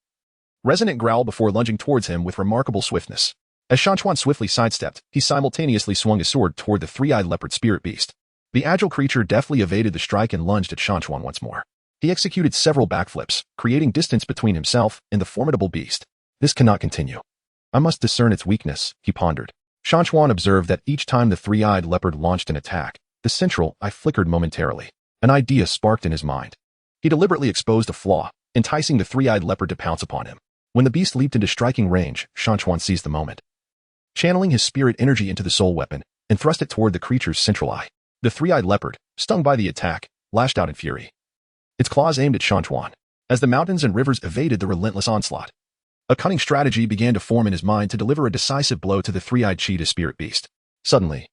resonant growl before lunging towards him with remarkable swiftness. As Shan Chuan swiftly sidestepped, he simultaneously swung his sword toward the 3-eyed leopard spirit beast. The agile creature deftly evaded the strike and lunged at Shan Chuan once more. He executed several backflips, creating distance between himself and the formidable beast. This cannot continue. I must discern its weakness, he pondered. Shan Chuan observed that each time the 3-eyed leopard launched an attack, the central eye flickered momentarily. An idea sparked in his mind. He deliberately exposed a flaw, enticing the 3-eyed leopard to pounce upon him. When the beast leaped into striking range, Shan Chuan seized the moment, channeling his spirit energy into the soul weapon, and thrust it toward the creature's central eye. The 3-eyed leopard, stung by the attack, lashed out in fury, its claws aimed at Shan Chuan. As the mountains and rivers evaded the relentless onslaught, a cunning strategy began to form in his mind to deliver a decisive blow to the 3-eyed cheetah spirit beast. Suddenly,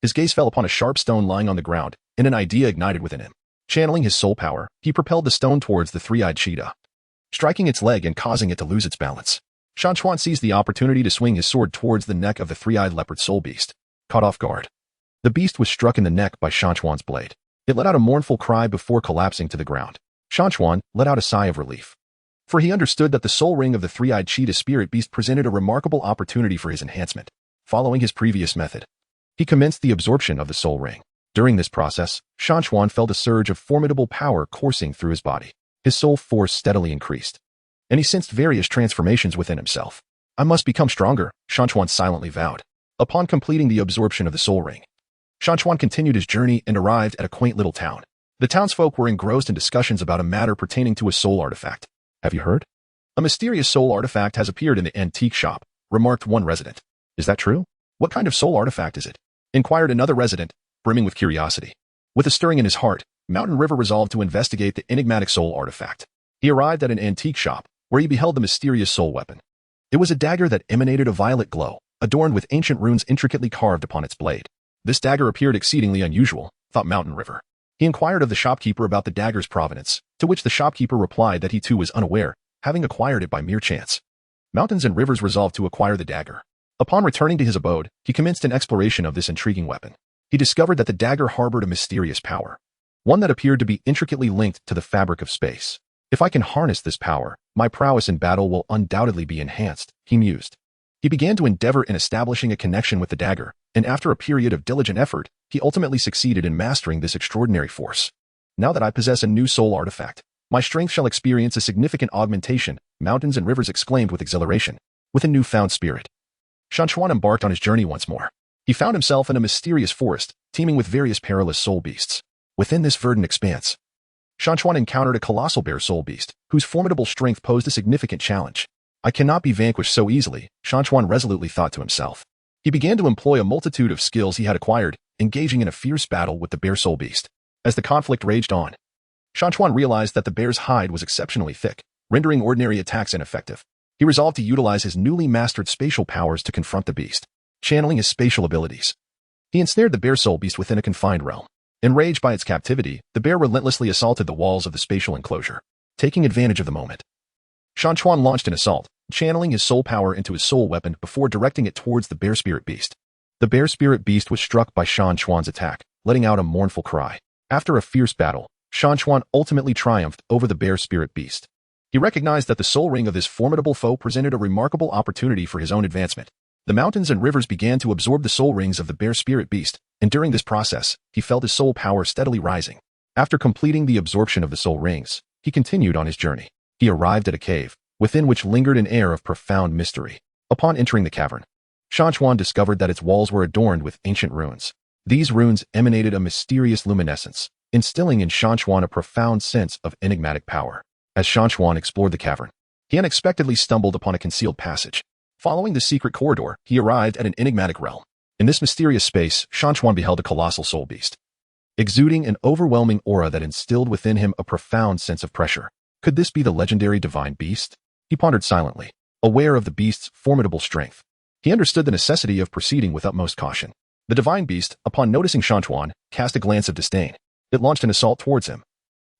his gaze fell upon a sharp stone lying on the ground, and an idea ignited within him. Channeling his soul power, he propelled the stone towards the 3-eyed cheetah, striking its leg and causing it to lose its balance. Shan Chuan seized the opportunity to swing his sword towards the neck of the 3-eyed leopard soul beast. Caught off guard, the beast was struck in the neck by Shan Chuan's blade. It let out a mournful cry before collapsing to the ground. Shan Chuan let out a sigh of relief, for he understood that the soul ring of the 3-eyed cheetah spirit beast presented a remarkable opportunity for his enhancement. Following his previous method, he commenced the absorption of the soul ring. During this process, Shan Chuan felt a surge of formidable power coursing through his body. His soul force steadily increased, and he sensed various transformations within himself. I must become stronger, Shan Chuan silently vowed. Upon completing the absorption of the soul ring, Shan Chuan continued his journey and arrived at a quaint little town. The townsfolk were engrossed in discussions about a matter pertaining to a soul artifact. Have you heard? A mysterious soul artifact has appeared in the antique shop, remarked one resident. Is that true? What kind of soul artifact is it? Inquired another resident, brimming with curiosity. With a stirring in his heart, Mountain River resolved to investigate the enigmatic soul artifact. He arrived at an antique shop, where he beheld the mysterious soul weapon. It was a dagger that emanated a violet glow, adorned with ancient runes intricately carved upon its blade. This dagger appeared exceedingly unusual, thought Mountain River. He inquired of the shopkeeper about the dagger's provenance, to which the shopkeeper replied that he too was unaware, having acquired it by mere chance. Mountains and Rivers resolved to acquire the dagger. Upon returning to his abode, he commenced an exploration of this intriguing weapon. He discovered that the dagger harbored a mysterious power, one that appeared to be intricately linked to the fabric of space. If I can harness this power, my prowess in battle will undoubtedly be enhanced, he mused. He began to endeavor in establishing a connection with the dagger, and after a period of diligent effort, he ultimately succeeded in mastering this extraordinary force. Now that I possess a new soul artifact, my strength shall experience a significant augmentation, mountains and rivers exclaimed with exhilaration. With a newfound spirit, Shan Chuan embarked on his journey once more. He found himself in a mysterious forest, teeming with various perilous soul beasts. Within this verdant expanse, Shan Chuan encountered a colossal bear soul beast, whose formidable strength posed a significant challenge. I cannot be vanquished so easily, Shan Chuan resolutely thought to himself. He began to employ a multitude of skills he had acquired, engaging in a fierce battle with the bear soul beast. As the conflict raged on, Shan Chuan realized that the bear's hide was exceptionally thick, rendering ordinary attacks ineffective. He resolved to utilize his newly mastered spatial powers to confront the beast. Channeling his spatial abilities, he ensnared the bear soul beast within a confined realm. Enraged by its captivity, the bear relentlessly assaulted the walls of the spatial enclosure. Taking advantage of the moment, Shan Chuan launched an assault, channeling his soul power into his soul weapon before directing it towards the bear spirit beast. The bear spirit beast was struck by Shan Chuan's attack, letting out a mournful cry. After a fierce battle, Shan Chuan ultimately triumphed over the bear spirit beast. He recognized that the soul ring of this formidable foe presented a remarkable opportunity for his own advancement. The mountains and rivers began to absorb the soul rings of the bear spirit beast, and during this process, he felt his soul power steadily rising. After completing the absorption of the soul rings, he continued on his journey. He arrived at a cave, within which lingered an air of profound mystery. Upon entering the cavern, Shan Chuan discovered that its walls were adorned with ancient runes. These runes emanated a mysterious luminescence, instilling in Shan Chuan a profound sense of enigmatic power. As Shan Chuan explored the cavern, he unexpectedly stumbled upon a concealed passage. Following the secret corridor, he arrived at an enigmatic realm. In this mysterious space, Shan Chuan beheld a colossal soul beast, exuding an overwhelming aura that instilled within him a profound sense of pressure. Could this be the legendary divine beast? He pondered silently, aware of the beast's formidable strength. He understood the necessity of proceeding with utmost caution. The divine beast, upon noticing Shan Chuan, cast a glance of disdain. It launched an assault towards him,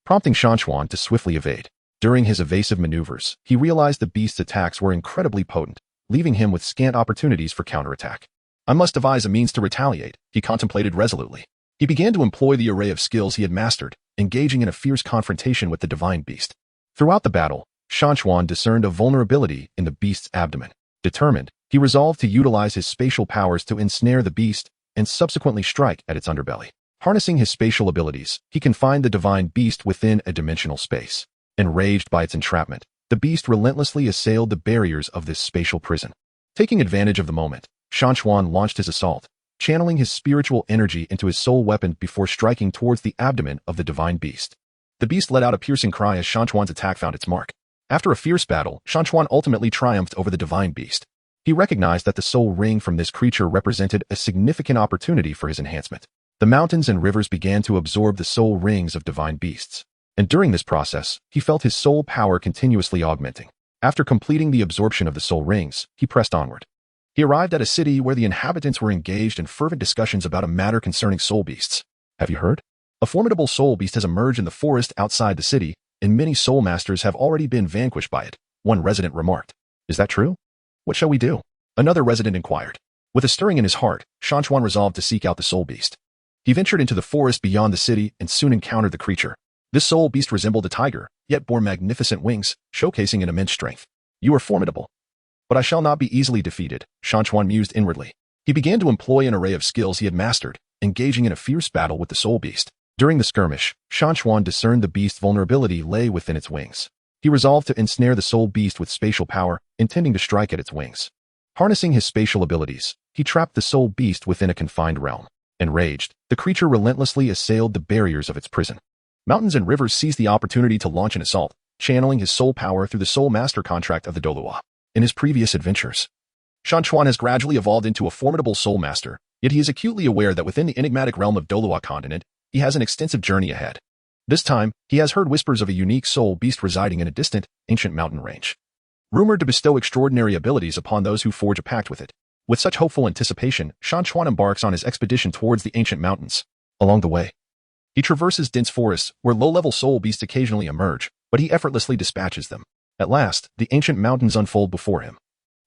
prompting Shan Chuan to swiftly evade. During his evasive maneuvers, he realized the beast's attacks were incredibly potent, leaving him with scant opportunities for counterattack. I must devise a means to retaliate, he contemplated resolutely. He began to employ the array of skills he had mastered, engaging in a fierce confrontation with the divine beast. Throughout the battle, Shan Chuan discerned a vulnerability in the beast's abdomen. Determined, he resolved to utilize his spatial powers to ensnare the beast and subsequently strike at its underbelly. Harnessing his spatial abilities, he confined the divine beast within a dimensional space. Enraged by its entrapment, the beast relentlessly assailed the barriers of this spatial prison. Taking advantage of the moment, Shan Chuan launched his assault, channeling his spiritual energy into his soul weapon before striking towards the abdomen of the divine beast. The beast let out a piercing cry as Shan Chuan's attack found its mark. After a fierce battle, Shan Chuan ultimately triumphed over the divine beast. He recognized that the soul ring from this creature represented a significant opportunity for his enhancement. The mountains and rivers began to absorb the soul rings of divine beasts, and during this process, he felt his soul power continuously augmenting. After completing the absorption of the soul rings, he pressed onward. He arrived at a city where the inhabitants were engaged in fervent discussions about a matter concerning soul beasts. Have you heard? A formidable soul beast has emerged in the forest outside the city, and many soul masters have already been vanquished by it, one resident remarked. Is that true? What shall we do? Another resident inquired. With a stirring in his heart, Shan Chuan resolved to seek out the soul beast. He ventured into the forest beyond the city and soon encountered the creature. This soul beast resembled a tiger, yet bore magnificent wings, showcasing an immense strength. You are formidable. But I shall not be easily defeated, Shan Chuan mused inwardly. He began to employ an array of skills he had mastered, engaging in a fierce battle with the soul beast. During the skirmish, Shan Chuan discerned the beast's vulnerability lay within its wings. He resolved to ensnare the soul beast with spatial power, intending to strike at its wings. Harnessing his spatial abilities, he trapped the soul beast within a confined realm. Enraged, the creature relentlessly assailed the barriers of its prison. Mountains and rivers seized the opportunity to launch an assault, channeling his soul power through the soul master contract of the Douluo. In his previous adventures, Shan Chuan has gradually evolved into a formidable soul master, yet he is acutely aware that within the enigmatic realm of Douluo Continent, he has an extensive journey ahead. This time, he has heard whispers of a unique soul beast residing in a distant, ancient mountain range, rumored to bestow extraordinary abilities upon those who forge a pact with it. With such hopeful anticipation, Shan Chuan embarks on his expedition towards the ancient mountains. Along the way, he traverses dense forests where low-level soul beasts occasionally emerge, but he effortlessly dispatches them. At last, the ancient mountains unfold before him,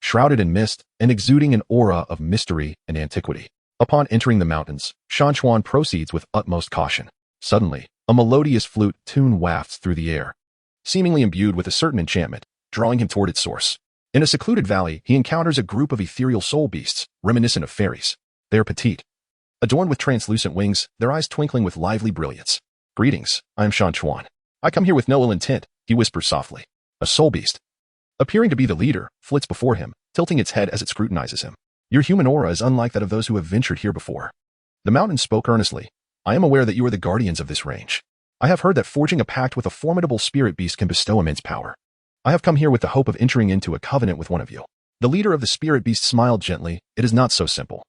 shrouded in mist and exuding an aura of mystery and antiquity. Upon entering the mountains, Shan Chuan proceeds with utmost caution. Suddenly, a melodious flute tune wafts through the air, seemingly imbued with a certain enchantment, drawing him toward its source. In a secluded valley, he encounters a group of ethereal soul beasts, reminiscent of fairies. They are petite, adorned with translucent wings, their eyes twinkling with lively brilliance. Greetings, I am Shan Chuan. I come here with no ill intent, he whispers softly. A soul beast, appearing to be the leader, flits before him, tilting its head as it scrutinizes him. Your human aura is unlike that of those who have ventured here before. The mountain spoke earnestly. I am aware that you are the guardians of this range. I have heard that forging a pact with a formidable spirit beast can bestow immense power. I have come here with the hope of entering into a covenant with one of you. The leader of the spirit beast smiled gently. It is not so simple.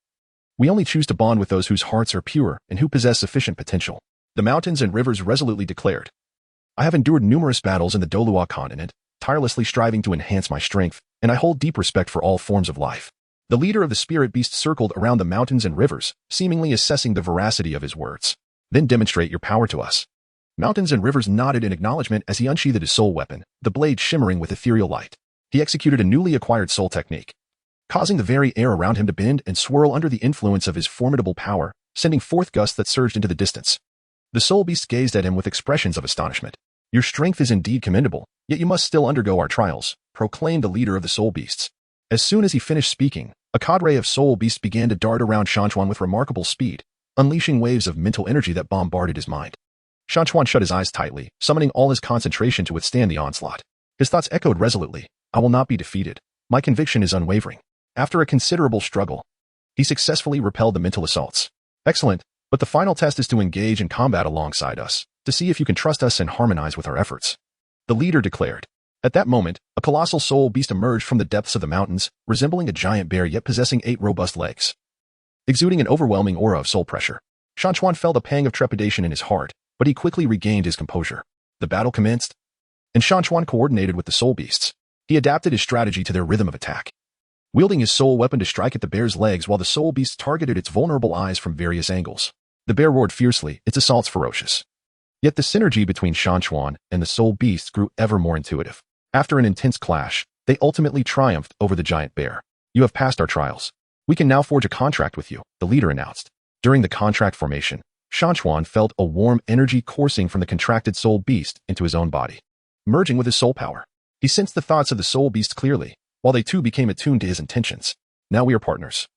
We only choose to bond with those whose hearts are pure and who possess sufficient potential. The mountains and rivers resolutely declared. I have endured numerous battles in the Douluo Continent, tirelessly striving to enhance my strength, and I hold deep respect for all forms of life. The leader of the spirit beast circled around the mountains and rivers, seemingly assessing the veracity of his words. Then demonstrate your power to us. Mountains and rivers nodded in acknowledgement as he unsheathed his soul weapon, the blade shimmering with ethereal light. He executed a newly acquired soul technique, causing the very air around him to bend and swirl under the influence of his formidable power, sending forth gusts that surged into the distance. The soul beast gazed at him with expressions of astonishment. Your strength is indeed commendable, yet you must still undergo our trials, proclaimed the leader of the soul beasts. As soon as he finished speaking, a cadre of soul beasts began to dart around Shan Chuan with remarkable speed, unleashing waves of mental energy that bombarded his mind. Shan Chuan shut his eyes tightly, summoning all his concentration to withstand the onslaught. His thoughts echoed resolutely. I will not be defeated. My conviction is unwavering. After a considerable struggle, he successfully repelled the mental assaults. Excellent, but the final test is to engage in combat alongside us, to see if you can trust us and harmonize with our efforts. The leader declared. At that moment, a colossal soul beast emerged from the depths of the mountains, resembling a giant bear yet possessing 8 robust legs. Exuding an overwhelming aura of soul pressure, Shan Chuan felt a pang of trepidation in his heart, but he quickly regained his composure. The battle commenced, and Shan Chuan coordinated with the soul beasts. He adapted his strategy to their rhythm of attack, wielding his soul weapon to strike at the bear's legs while the soul beast targeted its vulnerable eyes from various angles. The bear roared fiercely, its assaults ferocious. Yet the synergy between Shan Chuan and the soul beasts grew ever more intuitive. After an intense clash, they ultimately triumphed over the giant bear. You have passed our trials. We can now forge a contract with you, the leader announced. During the contract formation, Shan Chuan felt a warm energy coursing from the contracted soul beast into his own body, merging with his soul power. He sensed the thoughts of the soul beast clearly, while they too became attuned to his intentions. Now we are partners,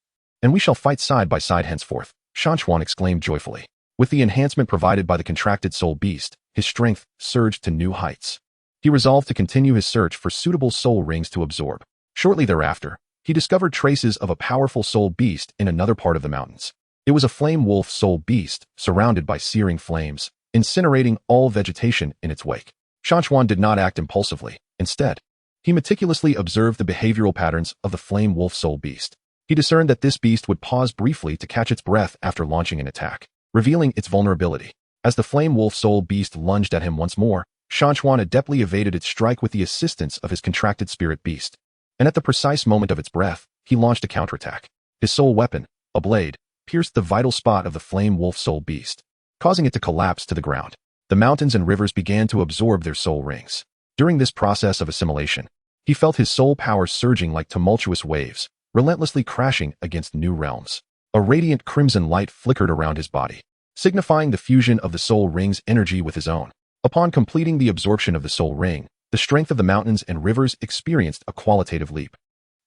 and we shall fight side by side henceforth, Shan Chuan exclaimed joyfully. With the enhancement provided by the contracted soul beast, his strength surged to new heights. He resolved to continue his search for suitable soul rings to absorb. Shortly thereafter, he discovered traces of a powerful soul beast in another part of the mountains. It was a flame wolf soul beast, surrounded by searing flames, incinerating all vegetation in its wake. Shan Chuan did not act impulsively. Instead, he meticulously observed the behavioral patterns of the flame wolf soul beast. He discerned that this beast would pause briefly to catch its breath after launching an attack, revealing its vulnerability. As the flame wolf soul beast lunged at him once more, Shan Chuan adeptly evaded its strike with the assistance of his contracted spirit beast. And at the precise moment of its breath, he launched a counterattack. His soul weapon, a blade, pierced the vital spot of the flame wolf soul beast, causing it to collapse to the ground. The mountains and rivers began to absorb their soul rings. During this process of assimilation, he felt his soul power surging like tumultuous waves, relentlessly crashing against new realms. A radiant crimson light flickered around his body, signifying the fusion of the soul ring's energy with his own. Upon completing the absorption of the soul ring, the strength of the mountains and rivers experienced a qualitative leap.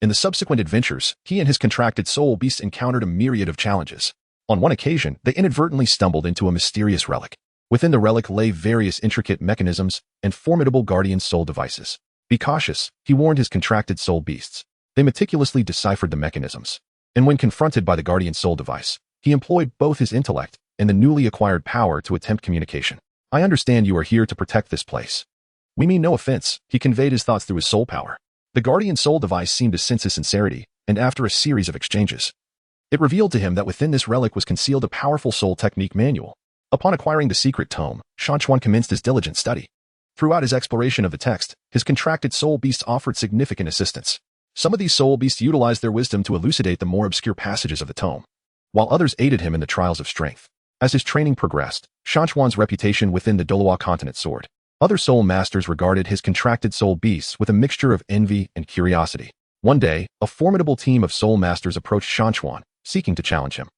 In the subsequent adventures, he and his contracted soul beasts encountered a myriad of challenges. On one occasion, they inadvertently stumbled into a mysterious relic. Within the relic lay various intricate mechanisms and formidable guardian soul devices. Be cautious, he warned his contracted soul beasts. They meticulously deciphered the mechanisms, and when confronted by the guardian soul device, he employed both his intellect and the newly acquired power to attempt communication. I understand you are here to protect this place. We mean no offense, he conveyed his thoughts through his soul power. The guardian soul device seemed to sense his sincerity, and after a series of exchanges, it revealed to him that within this relic was concealed a powerful soul technique manual. Upon acquiring the secret tome, Shan Chuan commenced his diligent study. Throughout his exploration of the text, his contracted soul beasts offered significant assistance. Some of these soul beasts utilized their wisdom to elucidate the more obscure passages of the tome, while others aided him in the trials of strength. As his training progressed, Shan Chuan's reputation within the Douluo Continent soared. Other soul masters regarded his contracted soul beasts with a mixture of envy and curiosity. One day, a formidable team of soul masters approached Shan Chuan, seeking to challenge him.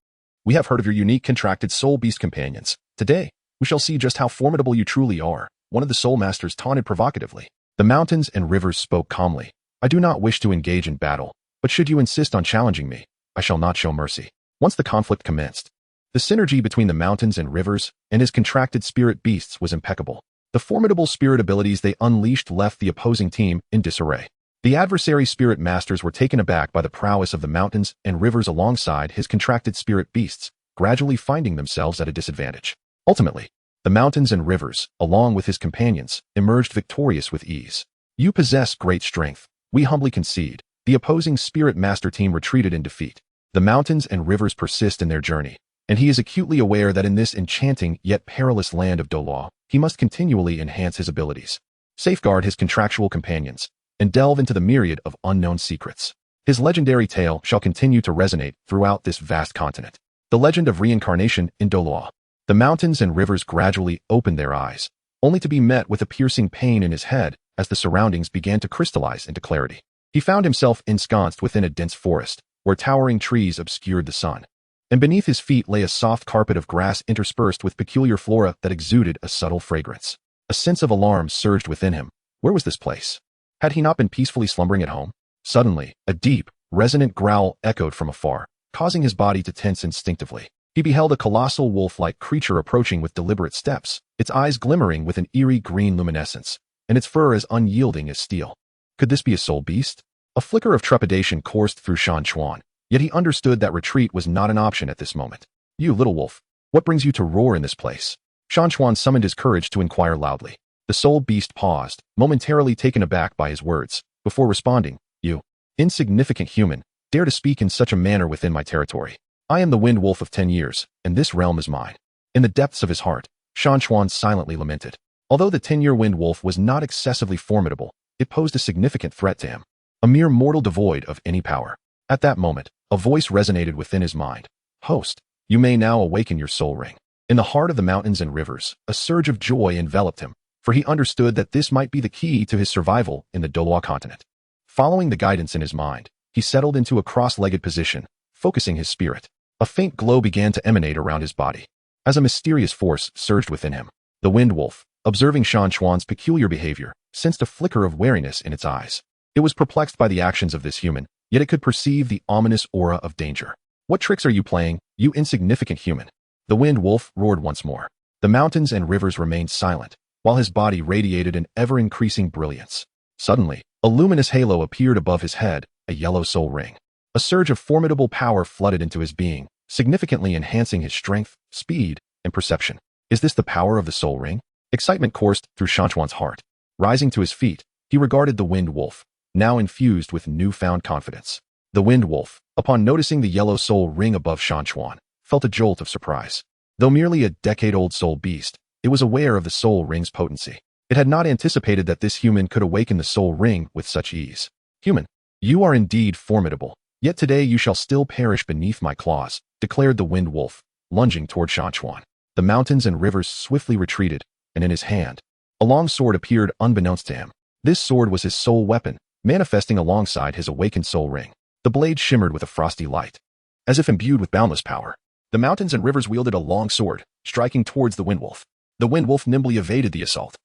We have heard of your unique contracted soul beast companions. Today, we shall see just how formidable you truly are, one of the soul masters taunted provocatively. The mountains and rivers spoke calmly. I do not wish to engage in battle, but should you insist on challenging me, I shall not show mercy. Once the conflict commenced, The synergy between the mountains and rivers and his contracted spirit beasts was impeccable. The formidable spirit abilities they unleashed left the opposing team in disarray. The adversary spirit masters were taken aback by the prowess of the mountains and rivers alongside his contracted spirit beasts, gradually finding themselves at a disadvantage. Ultimately, the mountains and rivers, along with his companions, emerged victorious with ease. You possess great strength, we humbly concede. The opposing spirit master team retreated in defeat. The mountains and rivers persist in their journey, and he is acutely aware that in this enchanting yet perilous land of Douluo, he must continually enhance his abilities, safeguard his contractual companions, and delve into the myriad of unknown secrets. His legendary tale shall continue to resonate throughout this vast continent. The legend of reincarnation in Douluo. The mountains and rivers gradually opened their eyes, only to be met with a piercing pain in his head as the surroundings began to crystallize into clarity. He found himself ensconced within a dense forest, where towering trees obscured the sun, and beneath his feet lay a soft carpet of grass interspersed with peculiar flora that exuded a subtle fragrance. A sense of alarm surged within him. Where was this place? Had he not been peacefully slumbering at home? Suddenly, a deep, resonant growl echoed from afar, causing his body to tense instinctively. He beheld a colossal wolf-like creature approaching with deliberate steps, its eyes glimmering with an eerie green luminescence, and its fur as unyielding as steel. Could this be a soul beast? A flicker of trepidation coursed through Shan Chuan, yet he understood that retreat was not an option at this moment. You little wolf, what brings you to roar in this place? Shan Chuan summoned his courage to inquire loudly. The soul beast paused, momentarily taken aback by his words, before responding, You, insignificant human, dare to speak in such a manner within my territory. I am the wind wolf of 10 years, and this realm is mine. In the depths of his heart, Shan Chuan silently lamented. Although the 10-year wind wolf was not excessively formidable, it posed a significant threat to him. A mere mortal devoid of any power. At that moment, a voice resonated within his mind. Host, you may now awaken your soul ring. In the heart of the mountains and rivers, a surge of joy enveloped him, for he understood that this might be the key to his survival in the Douluo Continent. Following the guidance in his mind, he settled into a cross-legged position, focusing his spirit. A faint glow began to emanate around his body, as a mysterious force surged within him. The wind wolf, observing Shan Chuan's peculiar behavior, sensed a flicker of wariness in its eyes. It was perplexed by the actions of this human, yet it could perceive the ominous aura of danger. What tricks are you playing, you insignificant human? The wind wolf roared once more. The mountains and rivers remained silent, while his body radiated an ever-increasing brilliance. Suddenly, a luminous halo appeared above his head, a yellow soul ring. A surge of formidable power flooded into his being, significantly enhancing his strength, speed, and perception. Is this the power of the soul ring? Excitement coursed through Shan Chuan's heart. Rising to his feet, he regarded the wind wolf, now infused with newfound confidence. The wind wolf, upon noticing the yellow soul ring above Shan Chuan, felt a jolt of surprise. Though merely a decade-old soul beast, it was aware of the soul ring's potency. It had not anticipated that this human could awaken the soul ring with such ease. Human, you are indeed formidable, yet today you shall still perish beneath my claws, declared the wind wolf, lunging toward Shan Chuan. The mountains and rivers swiftly retreated, and in his hand, a long sword appeared unbeknownst to him. This sword was his sole weapon, manifesting alongside his awakened soul ring. The blade shimmered with a frosty light, as if imbued with boundless power. The mountains and rivers wielded a long sword, striking towards the wind wolf. The wind wolf nimbly evaded the assault,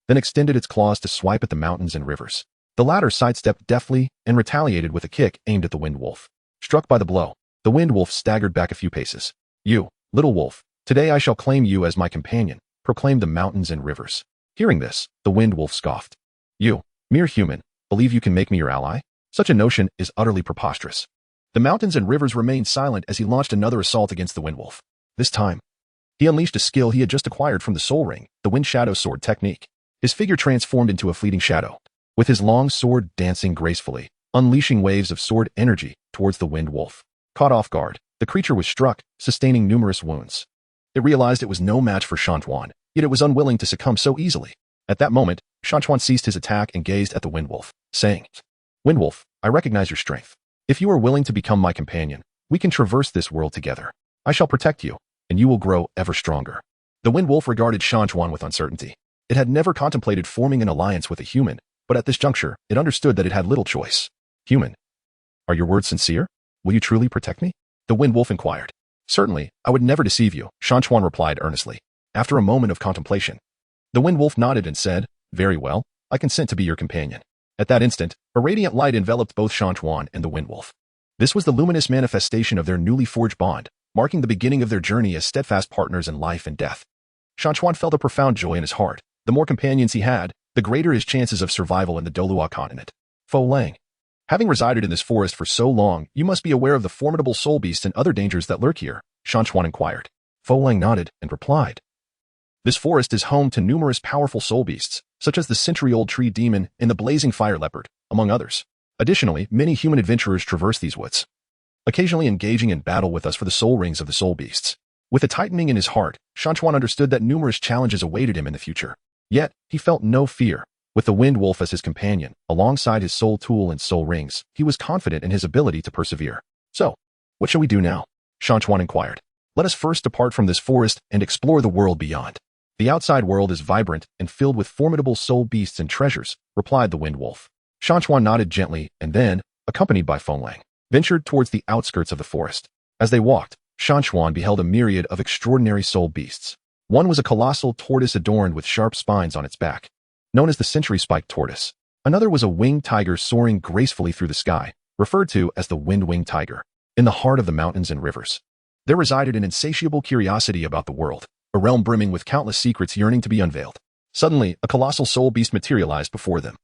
then extended its claws to swipe at the mountains and rivers. The latter sidestepped deftly and retaliated with a kick aimed at the wind wolf. Struck by the blow, the wind wolf staggered back a few paces. You, little wolf, today I shall claim you as my companion, proclaimed the mountains and rivers. Hearing this, the wind wolf scoffed. You, mere human, believe you can make me your ally? Such a notion is utterly preposterous. The mountains and rivers remained silent as he launched another assault against the wind wolf. This time, he unleashed a skill he had just acquired from the soul ring, the wind shadow sword technique. His figure transformed into a fleeting shadow, with his long sword dancing gracefully, unleashing waves of sword energy towards the wind wolf. Caught off guard, the creature was struck, sustaining numerous wounds. It realized it was no match for Shan Chuan, yet it was unwilling to succumb so easily. At that moment, Shan Chuan ceased his attack and gazed at the wind wolf, saying, Wind wolf, I recognize your strength. If you are willing to become my companion, we can traverse this world together. I shall protect you, and you will grow ever stronger. The wind wolf regarded Shan Chuan with uncertainty. It had never contemplated forming an alliance with a human, but at this juncture, it understood that it had little choice. Human, are your words sincere? Will you truly protect me? The wind wolf inquired. Certainly, I would never deceive you, Shan Chuan replied earnestly. After a moment of contemplation, the wind wolf nodded and said, Very well, I consent to be your companion. At that instant, a radiant light enveloped both Shan Chuan and the wind wolf. This was the luminous manifestation of their newly forged bond, marking the beginning of their journey as steadfast partners in life and death. Shan Chuan felt a profound joy in his heart. The more companions he had, the greater his chances of survival in the Douluo Continent. Fo Lang. Having resided in this forest for so long, you must be aware of the formidable soul beasts and other dangers that lurk here, Shan Chuan inquired. Fo Lang nodded and replied. This forest is home to numerous powerful soul beasts, such as the century-old tree demon and the blazing fire leopard, among others. Additionally, many human adventurers traverse these woods, occasionally engaging in battle with us for the soul rings of the soul beasts. With a tightening in his heart, Shan Chuan understood that numerous challenges awaited him in the future. Yet, he felt no fear. With the wind wolf as his companion, alongside his soul tool and soul rings, he was confident in his ability to persevere. So, what shall we do now? Shan Chuan inquired. Let us first depart from this forest and explore the world beyond. The outside world is vibrant and filled with formidable soul beasts and treasures, replied the wind wolf. Shan Chuan nodded gently and then, accompanied by Fo Lang, ventured towards the outskirts of the forest. As they walked, Shan Chuan beheld a myriad of extraordinary soul beasts. One was a colossal tortoise adorned with sharp spines on its back, known as the century-spiked tortoise. Another was a winged tiger soaring gracefully through the sky, referred to as the wind-winged tiger. In the heart of the mountains and rivers, there resided an insatiable curiosity about the world, a realm brimming with countless secrets yearning to be unveiled. Suddenly, a colossal soul beast materialized before them.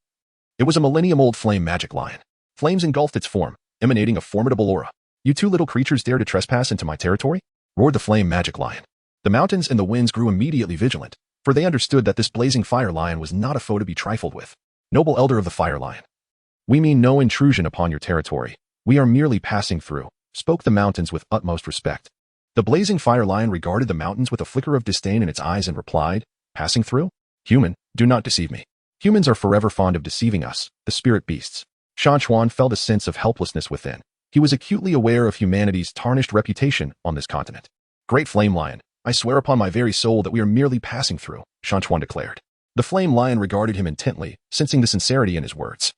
It was a millennium-old flame magic lion. Flames engulfed its form, emanating a formidable aura. You two little creatures dare to trespass into my territory? Roared the flame magic lion. The mountains and the winds grew immediately vigilant, for they understood that this blazing fire lion was not a foe to be trifled with. Noble elder of the fire lion, we mean no intrusion upon your territory. We are merely passing through, spoke the mountains with utmost respect. The blazing fire lion regarded the mountains with a flicker of disdain in its eyes and replied, passing through? Human, do not deceive me. Humans are forever fond of deceiving us, the spirit beasts. Shan Chuan felt a sense of helplessness within. He was acutely aware of humanity's tarnished reputation on this continent. Great flame lion, I swear upon my very soul that we are merely passing through, Shan Chuan declared. The flame lion regarded him intently, sensing the sincerity in his words.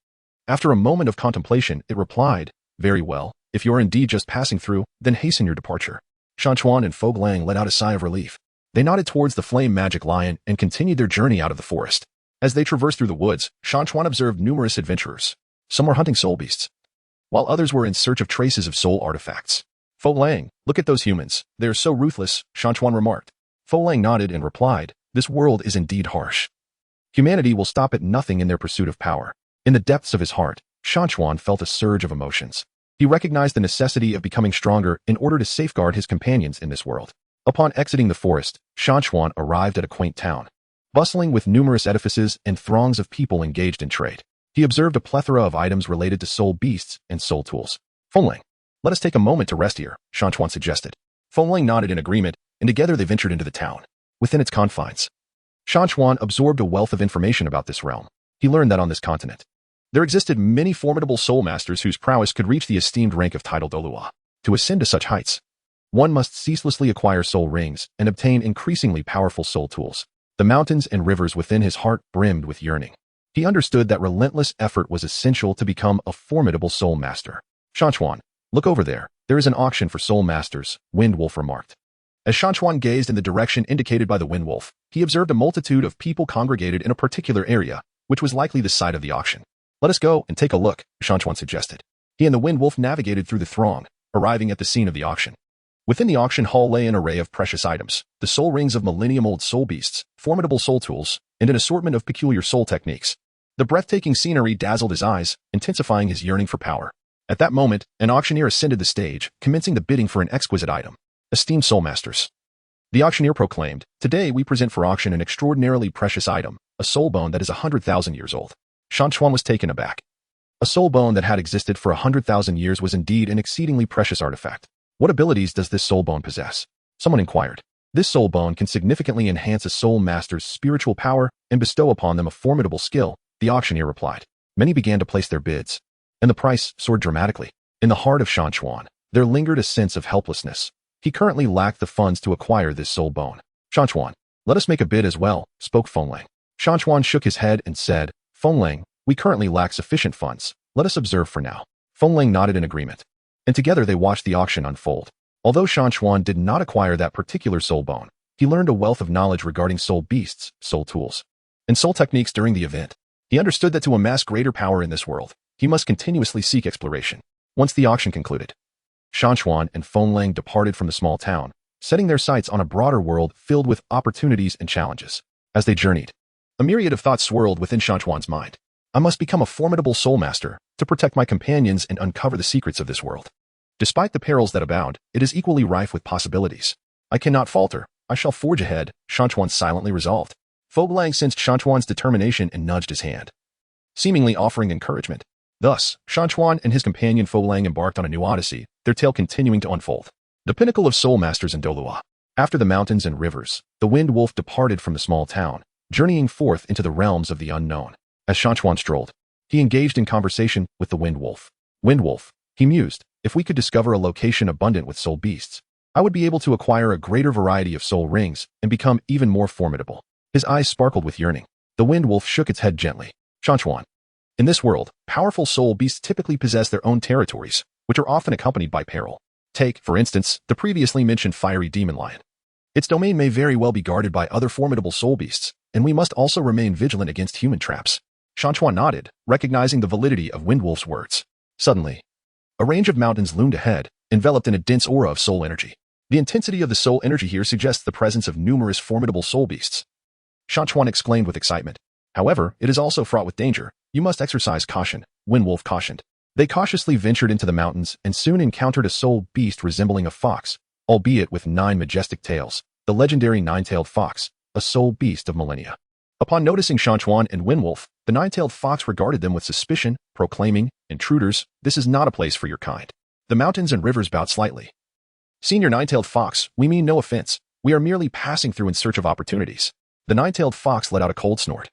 After a moment of contemplation, it replied, very well, if you are indeed just passing through, then hasten your departure. Shan Chuan and Fo Lang let out a sigh of relief. They nodded towards the flame magic lion and continued their journey out of the forest. As they traversed through the woods, Shan Chuan observed numerous adventurers. Some were hunting soul beasts, while others were in search of traces of soul artifacts. Fo Lang, look at those humans. They are so ruthless, Shan Chuan remarked. Fo Lang nodded and replied, this world is indeed harsh. Humanity will stop at nothing in their pursuit of power. In the depths of his heart, Shan Chuan felt a surge of emotions. He recognized the necessity of becoming stronger in order to safeguard his companions in this world. Upon exiting the forest, Shan Chuan arrived at a quaint town, bustling with numerous edifices and throngs of people engaged in trade. He observed a plethora of items related to soul beasts and soul tools. Fo Lang, let us take a moment to rest here, Shan Chuan suggested. Fo Lang nodded in agreement, and together they ventured into the town. Within its confines, Shan Chuan absorbed a wealth of information about this realm. He learned that on this continent, there existed many formidable soul masters whose prowess could reach the esteemed rank of title Douluo. To ascend to such heights, one must ceaselessly acquire soul rings and obtain increasingly powerful soul tools. The mountains and rivers within his heart brimmed with yearning. He understood that relentless effort was essential to become a formidable soul master. Shan Chuan, look over there. There is an auction for soul masters, Wind Wolf remarked. As Shan Chuan gazed in the direction indicated by the Wind Wolf, he observed a multitude of people congregated in a particular area, which was likely the site of the auction. Let us go and take a look, Shan Chuan suggested. He and the Wind Wolf navigated through the throng, arriving at the scene of the auction. Within the auction hall lay an array of precious items, the soul rings of millennium-old soul beasts, formidable soul tools, and an assortment of peculiar soul techniques. The breathtaking scenery dazzled his eyes, intensifying his yearning for power. At that moment, an auctioneer ascended the stage, commencing the bidding for an exquisite item. Esteemed soul masters, the auctioneer proclaimed, today we present for auction an extraordinarily precious item, a soul bone that is 100,000 years old. Shan Chuan was taken aback. A soul bone that had existed for 100,000 years was indeed an exceedingly precious artifact. What abilities does this soul bone possess? Someone inquired. This soul bone can significantly enhance a soul master's spiritual power and bestow upon them a formidable skill, the auctioneer replied. Many began to place their bids, and the price soared dramatically. In the heart of Shan Chuan, there lingered a sense of helplessness. He currently lacked the funds to acquire this soul bone. Shan Chuan, let us make a bid as well, spoke Fo Lang. Shan Chuan shook his head and said, Fo Lang, we currently lack sufficient funds. Let us observe for now. Fo Lang nodded in agreement, and together they watched the auction unfold. Although Shan Chuan did not acquire that particular soul bone, he learned a wealth of knowledge regarding soul beasts, soul tools, and soul techniques during the event. He understood that to amass greater power in this world, he must continuously seek exploration. Once the auction concluded, Shan Chuan and Fenglang departed from the small town, setting their sights on a broader world filled with opportunities and challenges. As they journeyed, a myriad of thoughts swirled within Shan Chuan's mind. I must become a formidable soul master to protect my companions and uncover the secrets of this world. Despite the perils that abound, it is equally rife with possibilities. I cannot falter. I shall forge ahead, Shan Chuan silently resolved. Fenglang sensed Shan Chuan's determination and nudged his hand, seemingly offering encouragement. Thus, Shan Chuan and his companion Fenglang embarked on a new odyssey, their tale continuing to unfold. The pinnacle of soul masters in Douluo. After the mountains and rivers, the wind wolf departed from the small town, journeying forth into the realms of the unknown. As Shan Chuan strolled, he engaged in conversation with the wind wolf. Wind wolf, he mused, if we could discover a location abundant with soul beasts, I would be able to acquire a greater variety of soul rings and become even more formidable. His eyes sparkled with yearning. The wind wolf shook its head gently. Shan Chuan. In this world, powerful soul beasts typically possess their own territories, which are often accompanied by peril. Take, for instance, the previously mentioned fiery demon lion. Its domain may very well be guarded by other formidable soul beasts, and we must also remain vigilant against human traps. Shan Chuan nodded, recognizing the validity of Wind Wolf's words. Suddenly, a range of mountains loomed ahead, enveloped in a dense aura of soul energy. The intensity of the soul energy here suggests the presence of numerous formidable soul beasts. Shan Chuan exclaimed with excitement. However, it is also fraught with danger. You must exercise caution, Wind Wolf cautioned. They cautiously ventured into the mountains and soon encountered a soul beast resembling a fox, albeit with 9 majestic tails, the legendary nine-tailed fox, a soul beast of millennia. Upon noticing Shan Chuan and Wind Wolf, the nine-tailed fox regarded them with suspicion, proclaiming, "Intruders, this is not a place for your kind." The mountains and rivers bowed slightly. "Senior nine-tailed fox, we mean no offense. We are merely passing through in search of opportunities." The nine-tailed fox let out a cold snort,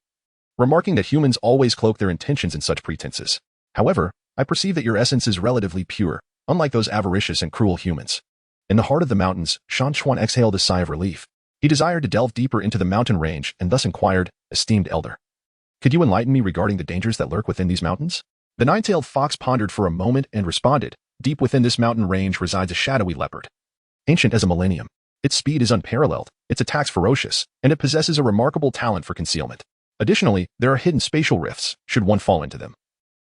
remarking that humans always cloak their intentions in such pretenses. "However, I perceive that your essence is relatively pure, unlike those avaricious and cruel humans." In the heart of the mountains, Shan Chuan exhaled a sigh of relief. He desired to delve deeper into the mountain range and thus inquired, "Esteemed elder, could you enlighten me regarding the dangers that lurk within these mountains?" The nine-tailed fox pondered for a moment and responded, "Deep within this mountain range resides a shadowy leopard. Ancient as a millennium, its speed is unparalleled, its attacks ferocious, and it possesses a remarkable talent for concealment. Additionally, there are hidden spatial rifts, should one fall into them.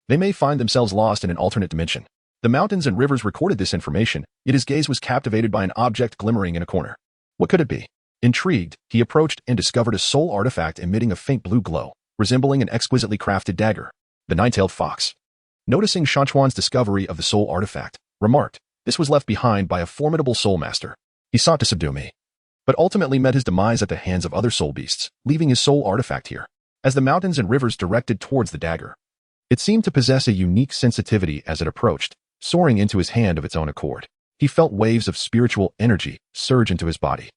They may find themselves lost in an alternate dimension." The mountains and rivers recorded this information, yet his gaze was captivated by an object glimmering in a corner. What could it be? Intrigued, he approached and discovered a soul artifact emitting a faint blue glow, resembling an exquisitely crafted dagger. The nine-tailed fox, noticing Shan Chuan's discovery of the soul artifact, remarked, "This was left behind by a formidable soul master. He sought to subdue me, but ultimately met his demise at the hands of other soul beasts, leaving his soul artifact here." As the mountains and rivers directed towards the dagger, it seemed to possess a unique sensitivity as it approached, soaring into his hand of its own accord. He felt waves of spiritual energy surge into his body,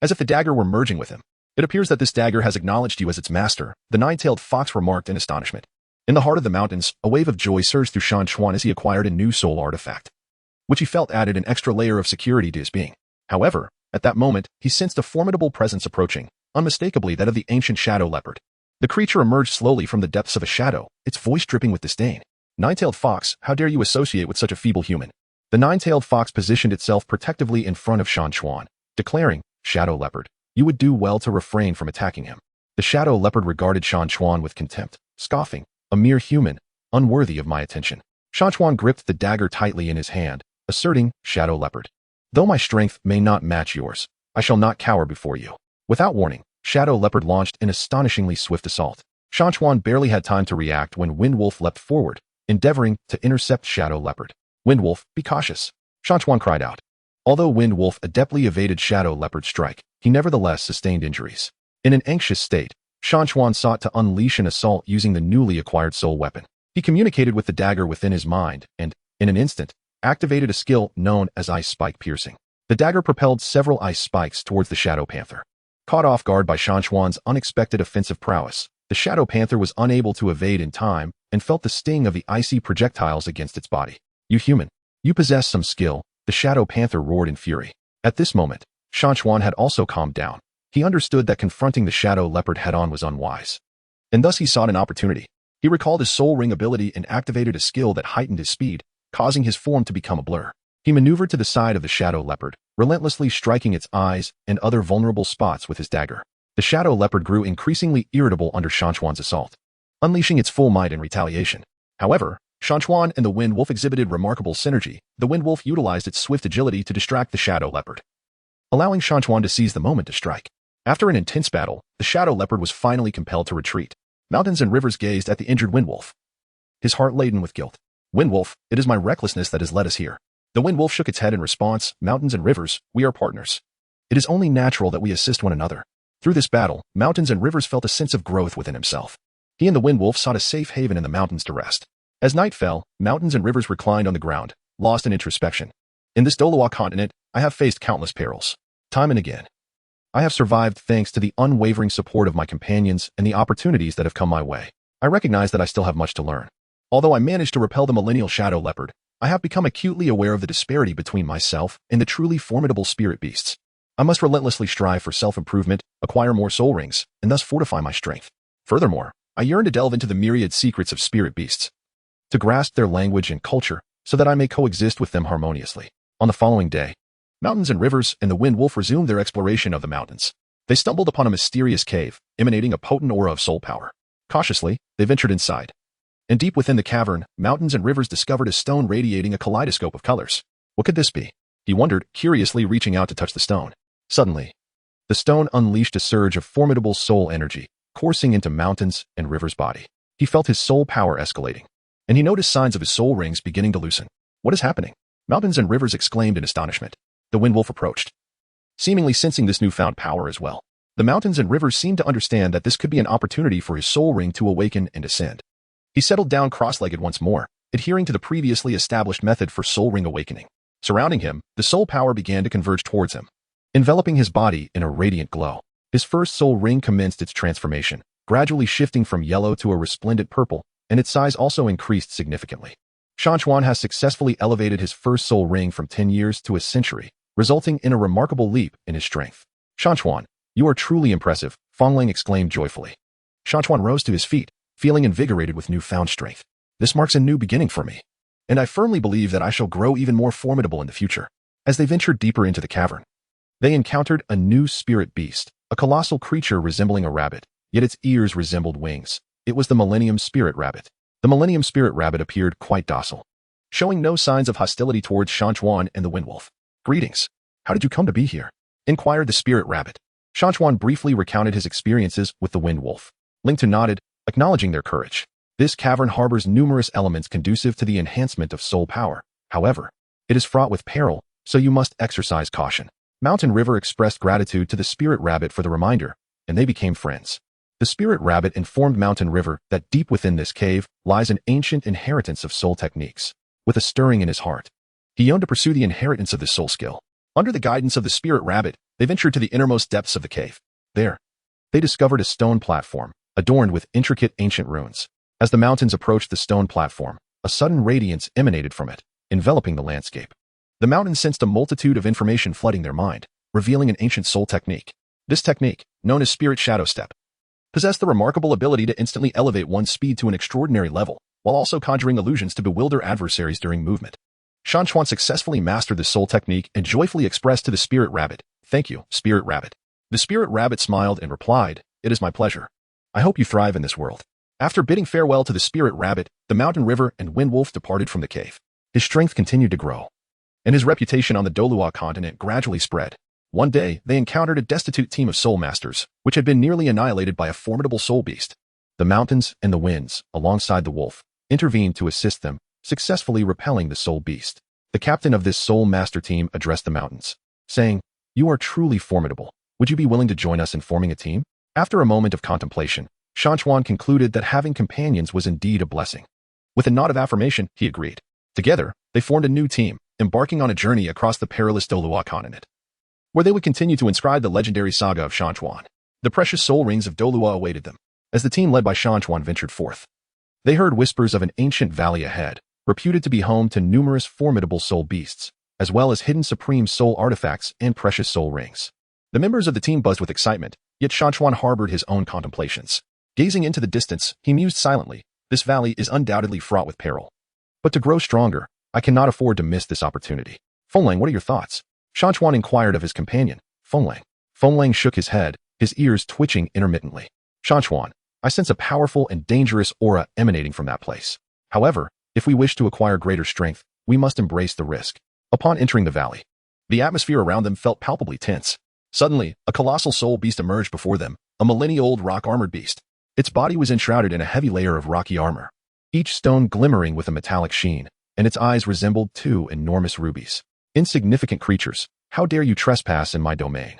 as if the dagger were merging with him. "It appears that this dagger has acknowledged you as its master," the nine-tailed fox remarked in astonishment. In the heart of the mountains, a wave of joy surged through Shan Chuan as he acquired a new soul artifact, which he felt added an extra layer of security to his being. However, at that moment, he sensed a formidable presence approaching, unmistakably that of the ancient shadow leopard. The creature emerged slowly from the depths of a shadow, its voice dripping with disdain. "Nine-tailed fox, how dare you associate with such a feeble human?" The nine-tailed fox positioned itself protectively in front of Shan Chuan, declaring, "Shadow leopard, you would do well to refrain from attacking him." The shadow leopard regarded Shan Chuan with contempt, scoffing, "A mere human, unworthy of my attention." Shan Chuan gripped the dagger tightly in his hand, asserting, "Shadow leopard, though my strength may not match yours, I shall not cower before you." Without warning, Shadow Leopard launched an astonishingly swift assault. Shan Chuan barely had time to react when Wind Wolf leapt forward, endeavoring to intercept Shadow Leopard. "Wind Wolf, be cautious," Shan Chuan cried out. Although Wind Wolf adeptly evaded Shadow Leopard's strike, he nevertheless sustained injuries. In an anxious state, Shan Chuan sought to unleash an assault using the newly acquired soul weapon. He communicated with the dagger within his mind and, in an instant, activated a skill known as Ice Spike Piercing. The dagger propelled several ice spikes towards the Shadow Panther. Caught off guard by Shan Chuan's unexpected offensive prowess, the Shadow Panther was unable to evade in time and felt the sting of the icy projectiles against its body. "You human, you possess some skill," the Shadow Panther roared in fury. At this moment, Shan Chuan had also calmed down. He understood that confronting the Shadow Leopard head-on was unwise, and thus he sought an opportunity. He recalled his soul ring ability and activated a skill that heightened his speed, causing his form to become a blur. He maneuvered to the side of the Shadow Leopard, relentlessly striking its eyes and other vulnerable spots with his dagger. The Shadow Leopard grew increasingly irritable under Shan Chuan's assault, unleashing its full might in retaliation. However, Shan Chuan and the Wind Wolf exhibited remarkable synergy. The Wind Wolf utilized its swift agility to distract the Shadow Leopard, allowing Shan Chuan to seize the moment to strike. After an intense battle, the Shadow Leopard was finally compelled to retreat. Mountains and rivers gazed at the injured Wind Wolf, his heart laden with guilt. Wind Wolf, it is my recklessness that has led us here. The Wind Wolf shook its head in response. Mountains and rivers, we are partners. It is only natural that we assist one another. Through this battle, Mountains and Rivers felt a sense of growth within himself. He and the Wind Wolf sought a safe haven in the mountains to rest. As night fell, Mountains and Rivers reclined on the ground, lost in introspection. In this Douluo Continent, I have faced countless perils. Time and again, I have survived thanks to the unwavering support of my companions and the opportunities that have come my way. I recognize that I still have much to learn. Although I managed to repel the millennial Shadow Leopard, I have become acutely aware of the disparity between myself and the truly formidable spirit beasts. I must relentlessly strive for self-improvement, acquire more soul rings, and thus fortify my strength. Furthermore, I yearn to delve into the myriad secrets of spirit beasts, to grasp their language and culture so that I may coexist with them harmoniously. On the following day, Mountains and Rivers and the Wind Wolf resumed their exploration of the mountains. They stumbled upon a mysterious cave, emanating a potent aura of soul power. Cautiously, they ventured inside. And deep within the cavern, Mountains and Rivers discovered a stone radiating a kaleidoscope of colors. What could this be? He wondered, curiously reaching out to touch the stone. Suddenly, the stone unleashed a surge of formidable soul energy, coursing into Mountains and Rivers' body. He felt his soul power escalating, and he noticed signs of his soul rings beginning to loosen. What is happening? Mountains and Rivers exclaimed in astonishment. The Wind Wolf approached, seemingly sensing this newfound power as well. The Mountains and Rivers seemed to understand that this could be an opportunity for his soul ring to awaken and ascend. He settled down cross-legged once more, adhering to the previously established method for soul ring awakening. Surrounding him, the soul power began to converge towards him, enveloping his body in a radiant glow. His first soul ring commenced its transformation, gradually shifting from yellow to a resplendent purple, and its size also increased significantly. Shan Chuan has successfully elevated his first soul ring from 10 years to a century, resulting in a remarkable leap in his strength. Shan Chuan, you are truly impressive, Fongling exclaimed joyfully. Shan Chuan rose to his feet, feeling invigorated with newfound strength. This marks a new beginning for me, and I firmly believe that I shall grow even more formidable in the future. As they ventured deeper into the cavern, they encountered a new spirit beast, a colossal creature resembling a rabbit, yet its ears resembled wings. It was the Millennium Spirit Rabbit. The Millennium Spirit Rabbit appeared quite docile, showing no signs of hostility towards Shan Chuan and the Wind Wolf. Greetings. How did you come to be here? Inquired the Spirit Rabbit. Shan Chuan briefly recounted his experiences with the Wind Wolf. Ling Tu nodded, acknowledging their courage. This cavern harbors numerous elements conducive to the enhancement of soul power. However, it is fraught with peril, so you must exercise caution. Mountain River expressed gratitude to the Spirit Rabbit for the reminder, and they became friends. The Spirit Rabbit informed Mountain River that deep within this cave lies an ancient inheritance of soul techniques. With a stirring in his heart, he yearned to pursue the inheritance of this soul skill. Under the guidance of the Spirit Rabbit, they ventured to the innermost depths of the cave. There, they discovered a stone platform, adorned with intricate ancient runes. As the mountains approached the stone platform, a sudden radiance emanated from it, enveloping the landscape. The mountains sensed a multitude of information flooding their mind, revealing an ancient soul technique. This technique, known as Spirit Shadow Step, possessed the remarkable ability to instantly elevate one's speed to an extraordinary level, while also conjuring illusions to bewilder adversaries during movement. Shan Chuan successfully mastered this soul technique and joyfully expressed to the Spirit Rabbit, "Thank you, Spirit Rabbit." The Spirit Rabbit smiled and replied, "It is my pleasure. I hope you thrive in this world." After bidding farewell to the Spirit Rabbit, the Mountain River and Wind Wolf departed from the cave. His strength continued to grow, and his reputation on the Douluo Continent gradually spread. One day, they encountered a destitute team of soul masters, which had been nearly annihilated by a formidable soul beast. The mountains and the winds, alongside the wolf, intervened to assist them, successfully repelling the soul beast. The captain of this soul master team addressed the mountains, saying, "You are truly formidable. Would you be willing to join us in forming a team?" After a moment of contemplation, Shan Chuan concluded that having companions was indeed a blessing. With a nod of affirmation, he agreed. Together, they formed a new team, embarking on a journey across the perilous Douluo Continent, where they would continue to inscribe the legendary saga of Shan Chuan. The precious soul rings of Douluo awaited them. As the team led by Shan Chuan ventured forth, they heard whispers of an ancient valley ahead, reputed to be home to numerous formidable soul beasts, as well as hidden supreme soul artifacts and precious soul rings. The members of the team buzzed with excitement, yet Shan Chuan harbored his own contemplations. Gazing into the distance, he mused silently, "This valley is undoubtedly fraught with peril. But to grow stronger, I cannot afford to miss this opportunity." "Fonglang, what are your thoughts?" Shan Chuan inquired of his companion, Fonglang. Fonglang shook his head, his ears twitching intermittently. "Shan Chuan, I sense a powerful and dangerous aura emanating from that place. However, If we wish to acquire greater strength, we must embrace the risk. Upon entering the valley, the atmosphere around them felt palpably tense. Suddenly, a colossal soul beast emerged before them, a millennia-old rock-armored beast. Its body was enshrouded in a heavy layer of rocky armor, each stone glimmering with a metallic sheen, and its eyes resembled two enormous rubies. Insignificant creatures, how dare you trespass in my domain?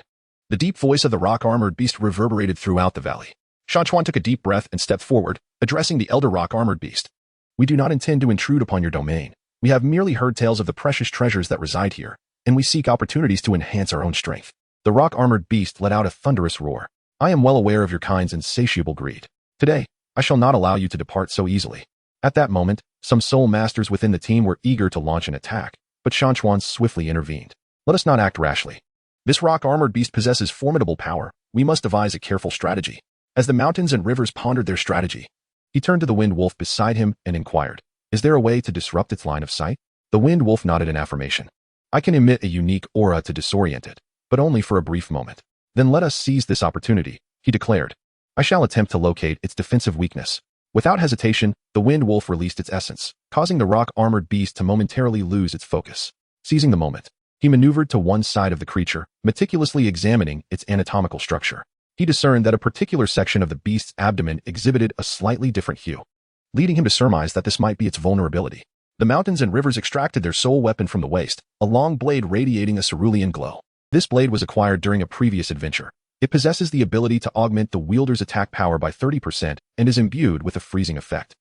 The deep voice of the rock-armored beast reverberated throughout the valley. Shan Chuan took a deep breath and stepped forward, addressing the elder rock-armored beast. We do not intend to intrude upon your domain. We have merely heard tales of the precious treasures that reside here, and we seek opportunities to enhance our own strength. The rock-armored beast let out a thunderous roar. I am well aware of your kind's insatiable greed. Today, I shall not allow you to depart so easily. At that moment, some soul masters within the team were eager to launch an attack, but Shan Chuan swiftly intervened. Let us not act rashly. This rock-armored beast possesses formidable power. We must devise a careful strategy. As the mountains and rivers pondered their strategy, he turned to the wind wolf beside him and inquired, is there a way to disrupt its line of sight? The wind wolf nodded in affirmation. I can emit a unique aura to disorient it, but only for a brief moment. Then let us seize this opportunity, he declared. I shall attempt to locate its defensive weakness. Without hesitation, the wind wolf released its essence, causing the rock-armored beast to momentarily lose its focus. Seizing the moment, he maneuvered to one side of the creature, meticulously examining its anatomical structure. He discerned that a particular section of the beast's abdomen exhibited a slightly different hue, leading him to surmise that this might be its vulnerability. The mountains and rivers extracted their sole weapon from the waist, a long blade radiating a cerulean glow. This blade was acquired during a previous adventure. It possesses the ability to augment the wielder's attack power by 30% and is imbued with a freezing effect.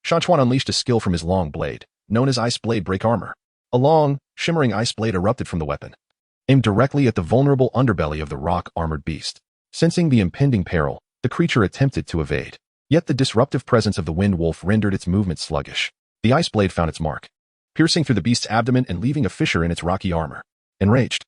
Shan Chuan unleashed a skill from his long blade, known as Ice Blade Break Armor. A long, shimmering ice blade erupted from the weapon, aimed directly at the vulnerable underbelly of the rock-armored beast. Sensing the impending peril, the creature attempted to evade. Yet the disruptive presence of the wind wolf rendered its movement sluggish. The ice blade found its mark, piercing through the beast's abdomen and leaving a fissure in its rocky armor. Enraged,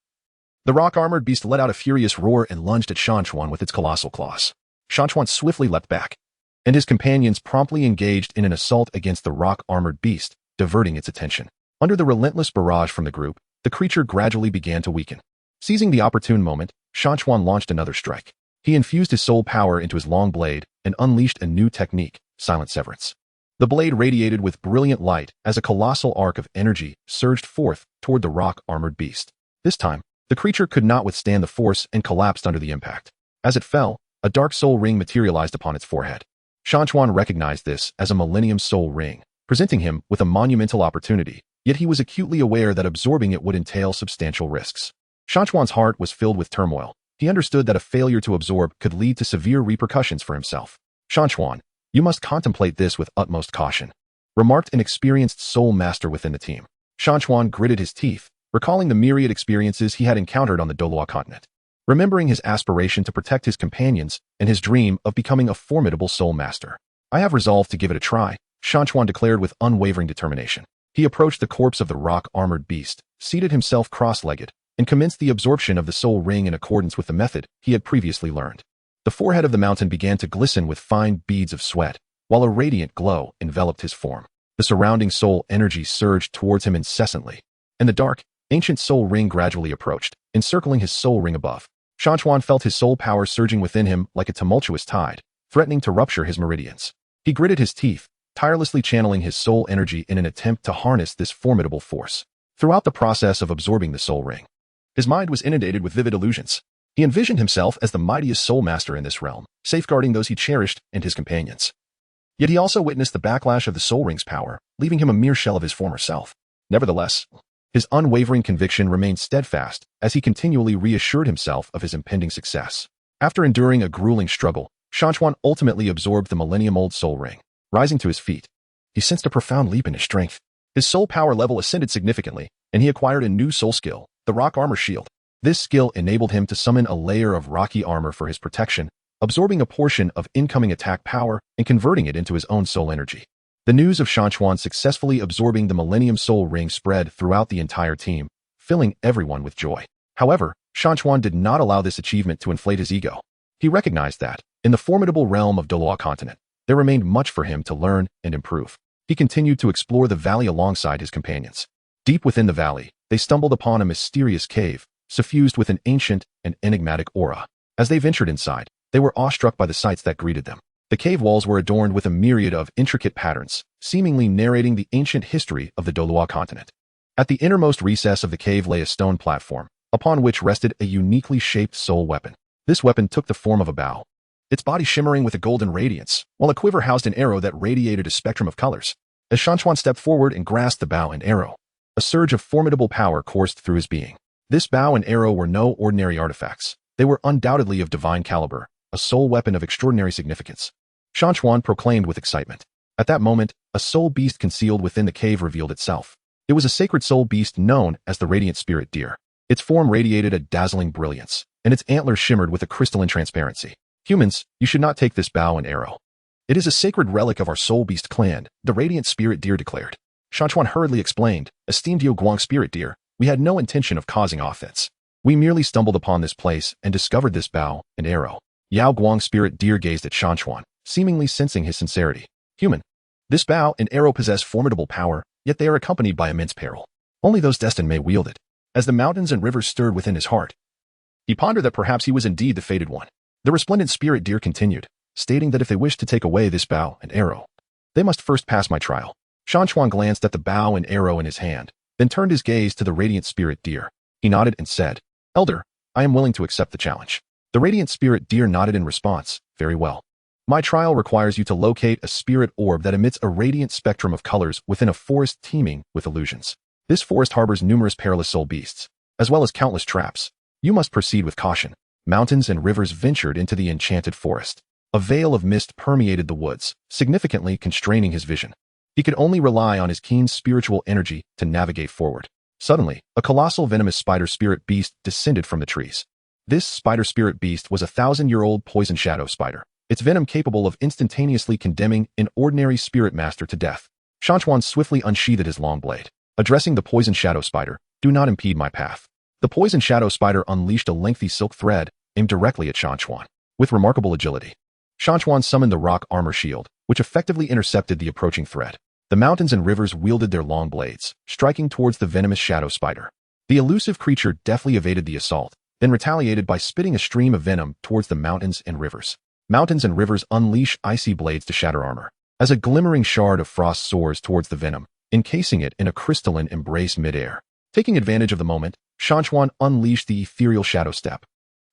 the rock-armored beast let out a furious roar and lunged at Shan Chuan with its colossal claws. Shan Chuan swiftly leapt back, and his companions promptly engaged in an assault against the rock-armored beast, diverting its attention. Under the relentless barrage from the group, the creature gradually began to weaken. Seizing the opportune moment, Shan Chuan launched another strike. He infused his soul power into his long blade and unleashed a new technique, Silent Severance. The blade radiated with brilliant light as a colossal arc of energy surged forth toward the rock-armored beast. This time, the creature could not withstand the force and collapsed under the impact. As it fell, a dark soul ring materialized upon its forehead. Shan Chuan recognized this as a Millennium Soul Ring, presenting him with a monumental opportunity, yet he was acutely aware that absorbing it would entail substantial risks. Shan Chuan's heart was filled with turmoil. He understood that a failure to absorb could lead to severe repercussions for himself. Shan Chuan, you must contemplate this with utmost caution, remarked an experienced soul master within the team. Shan Chuan gritted his teeth, recalling the myriad experiences he had encountered on the Douluo Continent. Remembering his aspiration to protect his companions and his dream of becoming a formidable soul master. I have resolved to give it a try, Shan Chuan declared with unwavering determination. He approached the corpse of the rock-armored beast, seated himself cross-legged, and commenced the absorption of the soul ring in accordance with the method he had previously learned. The forehead of the mountain began to glisten with fine beads of sweat, while a radiant glow enveloped his form. The surrounding soul energy surged towards him incessantly, and the dark, ancient soul ring gradually approached, encircling his soul ring above. Shan Chuan felt his soul power surging within him like a tumultuous tide, threatening to rupture his meridians. He gritted his teeth, tirelessly channeling his soul energy in an attempt to harness this formidable force. Throughout the process of absorbing the soul ring, his mind was inundated with vivid illusions. He envisioned himself as the mightiest soul master in this realm, safeguarding those he cherished and his companions. Yet he also witnessed the backlash of the soul ring's power, leaving him a mere shell of his former self. Nevertheless, his unwavering conviction remained steadfast as he continually reassured himself of his impending success. After enduring a grueling struggle, Shan Chuan ultimately absorbed the millennium-old soul ring. Rising to his feet, he sensed a profound leap in his strength. His soul power level ascended significantly, and he acquired a new soul skill, the Rock Armor Shield. This skill enabled him to summon a layer of rocky armor for his protection, absorbing a portion of incoming attack power and converting it into his own soul energy. The news of Shan Chuan successfully absorbing the Millennium Soul Ring spread throughout the entire team, filling everyone with joy. However, Shan Chuan did not allow this achievement to inflate his ego. He recognized that, in the formidable realm of Douluo Continent, there remained much for him to learn and improve. He continued to explore the valley alongside his companions. Deep within the valley, they stumbled upon a mysterious cave, suffused with an ancient and enigmatic aura. As they ventured inside, they were awestruck by the sights that greeted them. The cave walls were adorned with a myriad of intricate patterns, seemingly narrating the ancient history of the Douluo Continent. At the innermost recess of the cave lay a stone platform, upon which rested a uniquely shaped soul weapon. This weapon took the form of a bow, its body shimmering with a golden radiance, while a quiver housed an arrow that radiated a spectrum of colors. As Shan Chuan stepped forward and grasped the bow and arrow, a surge of formidable power coursed through his being. This bow and arrow were no ordinary artifacts. They were undoubtedly of divine caliber, a soul weapon of extraordinary significance. Shan Chuan proclaimed with excitement. At that moment, a soul beast concealed within the cave revealed itself. It was a sacred soul beast known as the Radiant Spirit Deer. Its form radiated a dazzling brilliance, and its antlers shimmered with a crystalline transparency. Humans, you should not take this bow and arrow. It is a sacred relic of our soul beast clan, the Radiant Spirit Deer declared. Shan Chuan hurriedly explained, esteemed Yao Guang Spirit Deer, we had no intention of causing offense. We merely stumbled upon this place and discovered this bow and arrow. Yao Guang Spirit Deer gazed at Shan Chuan, seemingly sensing his sincerity. Human, this bow and arrow possess formidable power, yet they are accompanied by immense peril. Only those destined may wield it. As the mountains and rivers stirred within his heart, he pondered that perhaps he was indeed the fated one. The resplendent spirit deer continued, stating that if they wished to take away this bow and arrow, they must first pass my trial. Shan Chuan glanced at the bow and arrow in his hand, then turned his gaze to the Radiant Spirit Deer. He nodded and said, Elder, I am willing to accept the challenge. The Radiant Spirit Deer nodded in response, very well. My trial requires you to locate a spirit orb that emits a radiant spectrum of colors within a forest teeming with illusions. This forest harbors numerous perilous soul beasts, as well as countless traps. You must proceed with caution. Mountains and rivers ventured into the enchanted forest. A veil of mist permeated the woods, significantly constraining his vision. He could only rely on his keen spiritual energy to navigate forward. Suddenly, a colossal venomous spider spirit beast descended from the trees. This spider spirit beast was a 1,000-year-old poison shadow spider, its venom capable of instantaneously condemning an ordinary spirit master to death. Shan Chuan swiftly unsheathed his long blade. Addressing the poison shadow spider, do not impede my path. The poison shadow spider unleashed a lengthy silk thread, aimed directly at Shan Chuan. With remarkable agility, Shan Chuan summoned the rock armor shield, which effectively intercepted the approaching thread. The mountains and rivers wielded their long blades, striking towards the venomous shadow spider. The elusive creature deftly evaded the assault, then retaliated by spitting a stream of venom towards the mountains and rivers. Mountains and rivers unleash icy blades to shatter armor. As a glimmering shard of frost soars towards the venom, encasing it in a crystalline embrace midair. Taking advantage of the moment, Shan Chuan unleashed the ethereal shadow step.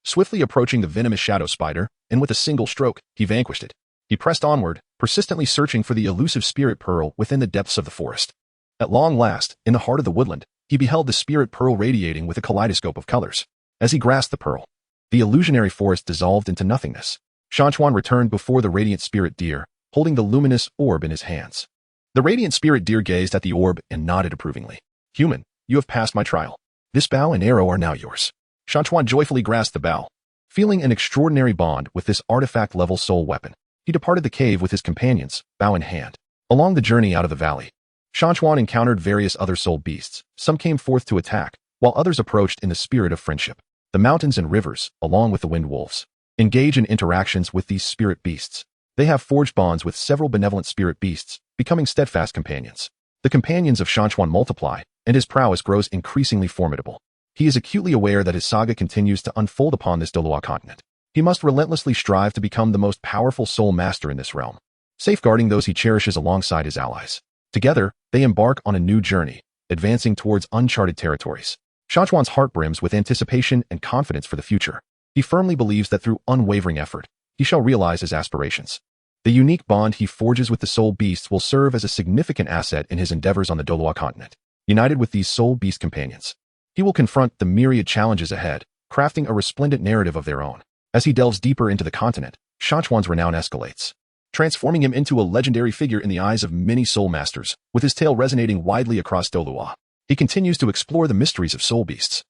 Swiftly approaching the venomous shadow spider, and with a single stroke, he vanquished it. He pressed onward, persistently searching for the elusive spirit pearl within the depths of the forest. At long last, in the heart of the woodland, he beheld the spirit pearl radiating with a kaleidoscope of colors. As he grasped the pearl, the illusionary forest dissolved into nothingness. Shan Chuan returned before the Radiant Spirit Deer, holding the luminous orb in his hands. The Radiant Spirit Deer gazed at the orb and nodded approvingly. Human, you have passed my trial. This bow and arrow are now yours. Shan Chuan joyfully grasped the bow. Feeling an extraordinary bond with this artifact-level soul weapon, he departed the cave with his companions, bow in hand. Along the journey out of the valley, Shan Chuan encountered various other soul beasts. Some came forth to attack, while others approached in the spirit of friendship. The mountains and rivers, along with the wind wolves, engage in interactions with these spirit beasts. They have forged bonds with several benevolent spirit beasts, becoming steadfast companions. The companions of Shan Chuan multiply, and his prowess grows increasingly formidable. He is acutely aware that his saga continues to unfold upon this Douluo continent. He must relentlessly strive to become the most powerful soul master in this realm, safeguarding those he cherishes alongside his allies. Together, they embark on a new journey, advancing towards uncharted territories. Shan Chuan's heart brims with anticipation and confidence for the future. He firmly believes that through unwavering effort, he shall realize his aspirations. The unique bond he forges with the soul beasts will serve as a significant asset in his endeavors on the Douluo continent. United with these soul beast companions, he will confront the myriad challenges ahead, crafting a resplendent narrative of their own. As he delves deeper into the continent, Shan Chuan's renown escalates, transforming him into a legendary figure in the eyes of many soul masters, with his tale resonating widely across Douluo. He continues to explore the mysteries of soul beasts,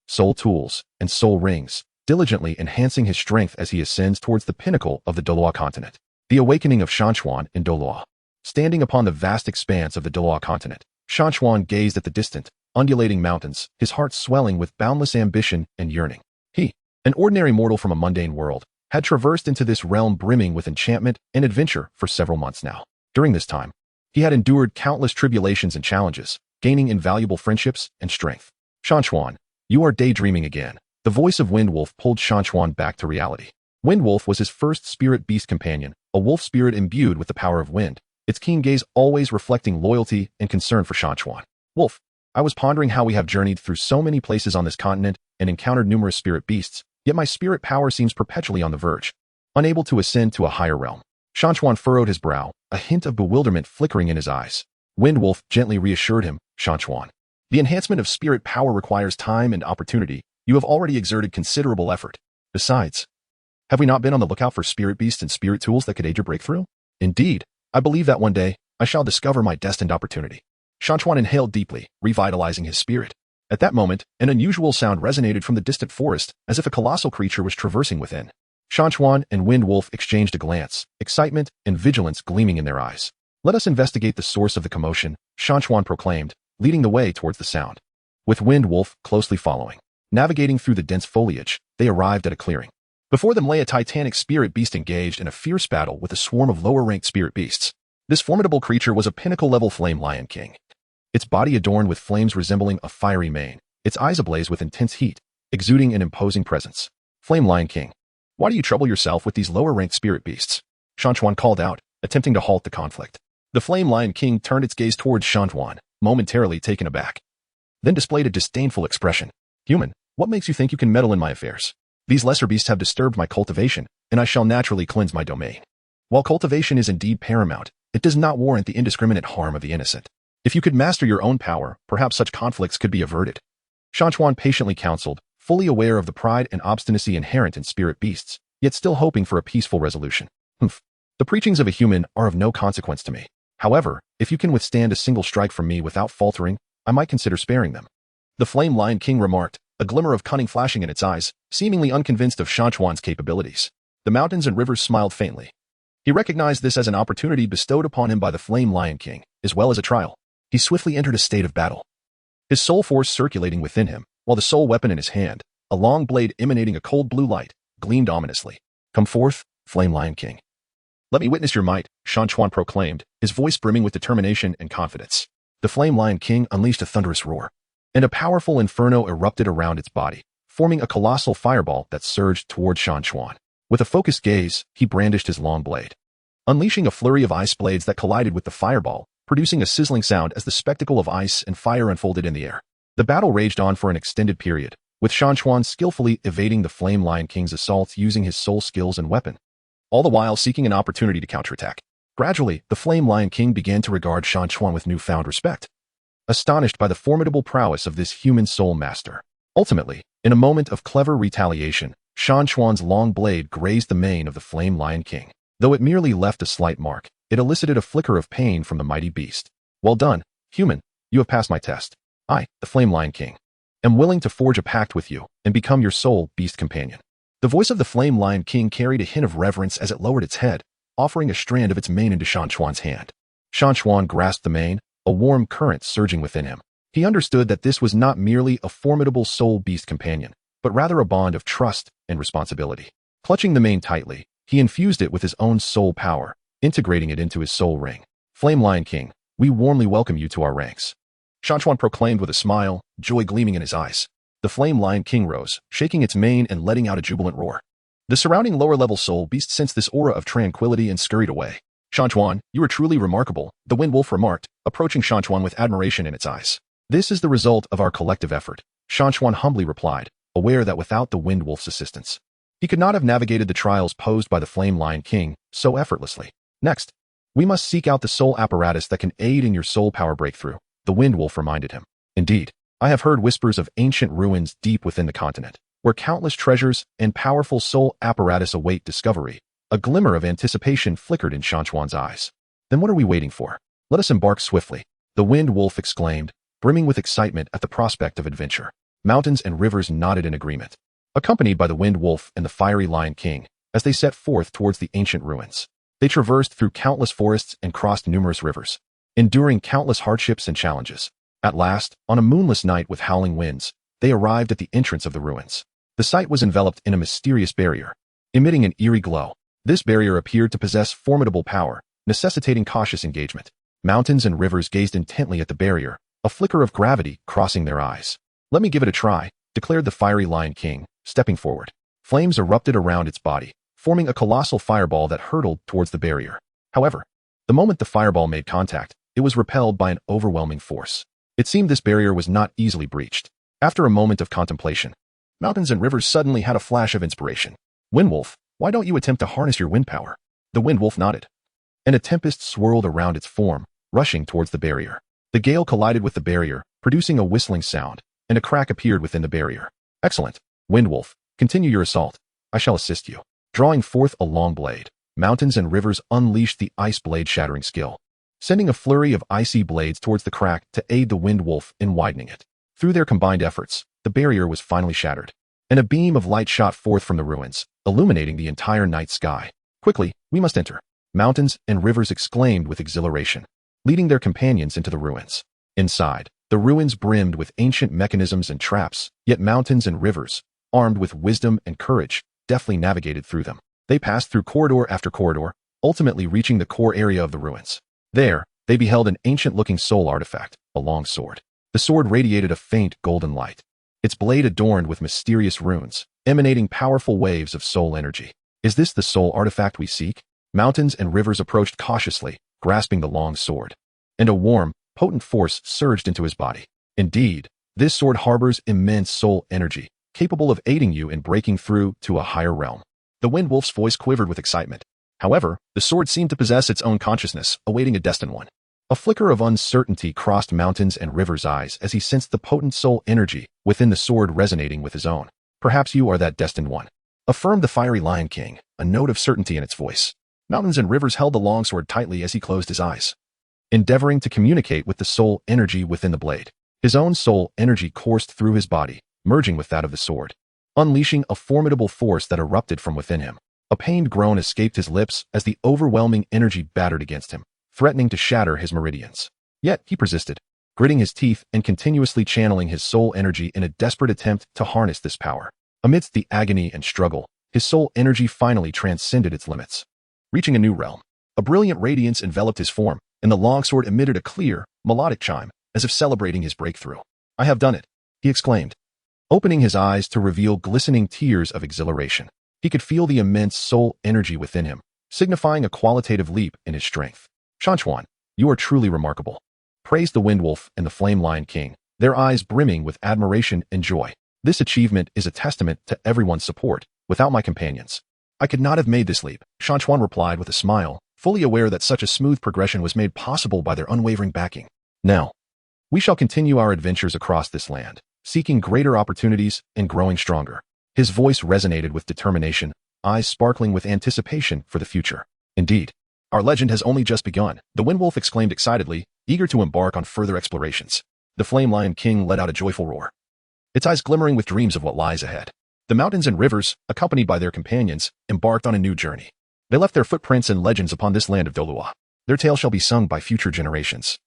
soul tools, and soul rings, diligently enhancing his strength as he ascends towards the pinnacle of the Douluo continent. The awakening of Shan Chuan in Douluo. Standing upon the vast expanse of the Douluo continent, Shan Chuan gazed at the distant, undulating mountains, his heart swelling with boundless ambition and yearning. He, an ordinary mortal from a mundane world, had traversed into this realm brimming with enchantment and adventure for several months now. During this time, he had endured countless tribulations and challenges, gaining invaluable friendships and strength. Shan Chuan, you are daydreaming again. The voice of Wind Wolf pulled Shan Chuan back to reality. Wind Wolf was his first spirit beast companion, a wolf spirit imbued with the power of wind, its keen gaze always reflecting loyalty and concern for Shan Chuan. Wolf, I was pondering how we have journeyed through so many places on this continent and encountered numerous spirit beasts, yet my spirit power seems perpetually on the verge, unable to ascend to a higher realm. Shan Chuan furrowed his brow, a hint of bewilderment flickering in his eyes. Wind Wolf gently reassured him, Shan Chuan. The enhancement of spirit power requires time and opportunity. You have already exerted considerable effort. Besides, have we not been on the lookout for spirit beasts and spirit tools that could aid your breakthrough? Indeed, I believe that one day, I shall discover my destined opportunity. Shan Chuan inhaled deeply, revitalizing his spirit. At that moment, an unusual sound resonated from the distant forest, as if a colossal creature was traversing within. Shan Chuan and Wind Wolf exchanged a glance, excitement and vigilance gleaming in their eyes. Let us investigate the source of the commotion, Shan Chuan proclaimed, leading the way towards the sound. With Wind Wolf closely following. Navigating through the dense foliage, they arrived at a clearing. Before them lay a titanic spirit beast engaged in a fierce battle with a swarm of lower-ranked spirit beasts. This formidable creature was a pinnacle-level flame lion king. Its body adorned with flames resembling a fiery mane, its eyes ablaze with intense heat, exuding an imposing presence. Flame Lion King, why do you trouble yourself with these lower-ranked spirit beasts? Shan Chuan called out, attempting to halt the conflict. The Flame Lion King turned its gaze towards Shan Chuan, momentarily taken aback. Then displayed a disdainful expression. Human, what makes you think you can meddle in my affairs? These lesser beasts have disturbed my cultivation, and I shall naturally cleanse my domain. While cultivation is indeed paramount, it does not warrant the indiscriminate harm of the innocent. If you could master your own power, perhaps such conflicts could be averted. Shan Chuan patiently counseled, fully aware of the pride and obstinacy inherent in spirit beasts, yet still hoping for a peaceful resolution. The preachings of a human are of no consequence to me. However, if you can withstand a single strike from me without faltering, I might consider sparing them. The Flame Lion King remarked, a glimmer of cunning flashing in its eyes, seemingly unconvinced of Shan Chuan's capabilities. The mountains and rivers smiled faintly. He recognized this as an opportunity bestowed upon him by the Flame Lion King, as well as a trial. He swiftly entered a state of battle. His soul force circulating within him, while the soul weapon in his hand, a long blade emanating a cold blue light, gleamed ominously. Come forth, Flame Lion King. Let me witness your might, Shan Chuan proclaimed, his voice brimming with determination and confidence. The Flame Lion King unleashed a thunderous roar, and a powerful inferno erupted around its body, forming a colossal fireball that surged toward Shan Chuan. With a focused gaze, he brandished his long blade, unleashing a flurry of ice blades that collided with the fireball, producing a sizzling sound as the spectacle of ice and fire unfolded in the air. The battle raged on for an extended period, with Shan Chuan skillfully evading the Flame Lion King's assaults using his soul skills and weapon, all the while seeking an opportunity to counterattack. Gradually, the Flame Lion King began to regard Shan Chuan with newfound respect, astonished by the formidable prowess of this human soul master. Ultimately, in a moment of clever retaliation, Shan Chuan's long blade grazed the mane of the Flame Lion King. Though it merely left a slight mark, it elicited a flicker of pain from the mighty beast. Well done, human, you have passed my test. I, the Flame Lion King, am willing to forge a pact with you and become your soul beast companion. The voice of the Flame Lion King carried a hint of reverence as it lowered its head, offering a strand of its mane into Shan Chuan's hand. Shan Chuan grasped the mane, a warm current surging within him. He understood that this was not merely a formidable soul beast companion, but rather a bond of trust and responsibility. Clutching the mane tightly, he infused it with his own soul power, integrating it into his soul ring. Flame Lion King, we warmly welcome you to our ranks. Shan Chuan proclaimed with a smile, joy gleaming in his eyes. The Flame Lion King rose, shaking its mane and letting out a jubilant roar. The surrounding lower-level soul beasts sensed this aura of tranquility and scurried away. Shan Chuan, you are truly remarkable, the Wind Wolf remarked, approaching Shan Chuan with admiration in its eyes. This is the result of our collective effort, Shan Chuan humbly replied, aware that without the Wind Wolf's assistance, he could not have navigated the trials posed by the Flame Lion King so effortlessly. Next, we must seek out the soul apparatus that can aid in your soul power breakthrough, the Wind Wolf reminded him. Indeed, I have heard whispers of ancient ruins deep within the continent, where countless treasures and powerful soul apparatus await discovery. A glimmer of anticipation flickered in Shan Chuan's eyes. Then what are we waiting for? Let us embark swiftly, the Wind Wolf exclaimed, brimming with excitement at the prospect of adventure. Mountains and rivers nodded in agreement, accompanied by the Wind Wolf and the Fiery Lion King, as they set forth towards the ancient ruins. They traversed through countless forests and crossed numerous rivers, enduring countless hardships and challenges. At last, on a moonless night with howling winds, they arrived at the entrance of the ruins. The site was enveloped in a mysterious barrier, emitting an eerie glow. This barrier appeared to possess formidable power, necessitating cautious engagement. Mountains and rivers gazed intently at the barrier, a flicker of gravity crossing their eyes. Let me give it a try, declared the Fiery Lion King, stepping forward. Flames erupted around its body, forming a colossal fireball that hurtled towards the barrier. However, the moment the fireball made contact, it was repelled by an overwhelming force. It seemed this barrier was not easily breached. After a moment of contemplation, Mountains and Rivers suddenly had a flash of inspiration. Windwolf, why don't you attempt to harness your wind power? The Windwolf nodded. And a tempest swirled around its form, rushing towards the barrier. The gale collided with the barrier, producing a whistling sound, and a crack appeared within the barrier. Excellent. Windwolf, continue your assault. I shall assist you. Drawing forth a long blade, Mountains and Rivers unleashed the ice blade shattering skill, sending a flurry of icy blades towards the crack to aid the Windwolf in widening it. Through their combined efforts, the barrier was finally shattered, and a beam of light shot forth from the ruins, illuminating the entire night sky. Quickly, we must enter. Mountains and Rivers exclaimed with exhilaration, leading their companions into the ruins. Inside, the ruins brimmed with ancient mechanisms and traps, yet Mountains and Rivers, armed with wisdom and courage, deftly navigated through them. They passed through corridor after corridor, ultimately reaching the core area of the ruins. There, they beheld an ancient-looking soul artifact, a long sword. The sword radiated a faint golden light, its blade adorned with mysterious runes, emanating powerful waves of soul energy. Is this the soul artifact we seek? Mountains and Rivers approached cautiously, grasping the long sword. And a warm, potent force surged into his body. Indeed, this sword harbors immense soul energy, capable of aiding you in breaking through to a higher realm. The Windwolf's voice quivered with excitement. However, the sword seemed to possess its own consciousness, awaiting a destined one. A flicker of uncertainty crossed Mountains and Rivers' eyes as he sensed the potent soul energy within the sword resonating with his own. Perhaps you are that destined one, affirmed the fiery Lion King, a note of certainty in its voice. Mountains and Rivers held the longsword tightly as he closed his eyes, endeavoring to communicate with the soul energy within the blade. His own soul energy coursed through his body, merging with that of the sword, unleashing a formidable force that erupted from within him. A pained groan escaped his lips as the overwhelming energy battered against him, threatening to shatter his meridians. Yet he persisted, gritting his teeth and continuously channeling his soul energy in a desperate attempt to harness this power. Amidst the agony and struggle, his soul energy finally transcended its limits, reaching a new realm. A brilliant radiance enveloped his form, and the longsword emitted a clear, melodic chime, as if celebrating his breakthrough. I have done it, he exclaimed, opening his eyes to reveal glistening tears of exhilaration. He could feel the immense soul energy within him, signifying a qualitative leap in his strength. Shan Chuan, you are truly remarkable, praised the Windwolf and the Flame Lion King, their eyes brimming with admiration and joy. This achievement is a testament to everyone's support. Without my companions, I could not have made this leap, Shan Chuan replied with a smile, fully aware that such a smooth progression was made possible by their unwavering backing. Now, we shall continue our adventures across this land, seeking greater opportunities and growing stronger. His voice resonated with determination, eyes sparkling with anticipation for the future. Indeed, our legend has only just begun, the Windwolf exclaimed excitedly, eager to embark on further explorations. The Flame Lion King let out a joyful roar, its eyes glimmering with dreams of what lies ahead. The Mountains and Rivers, accompanied by their companions, embarked on a new journey. They left their footprints and legends upon this land of Douluo. Their tale shall be sung by future generations,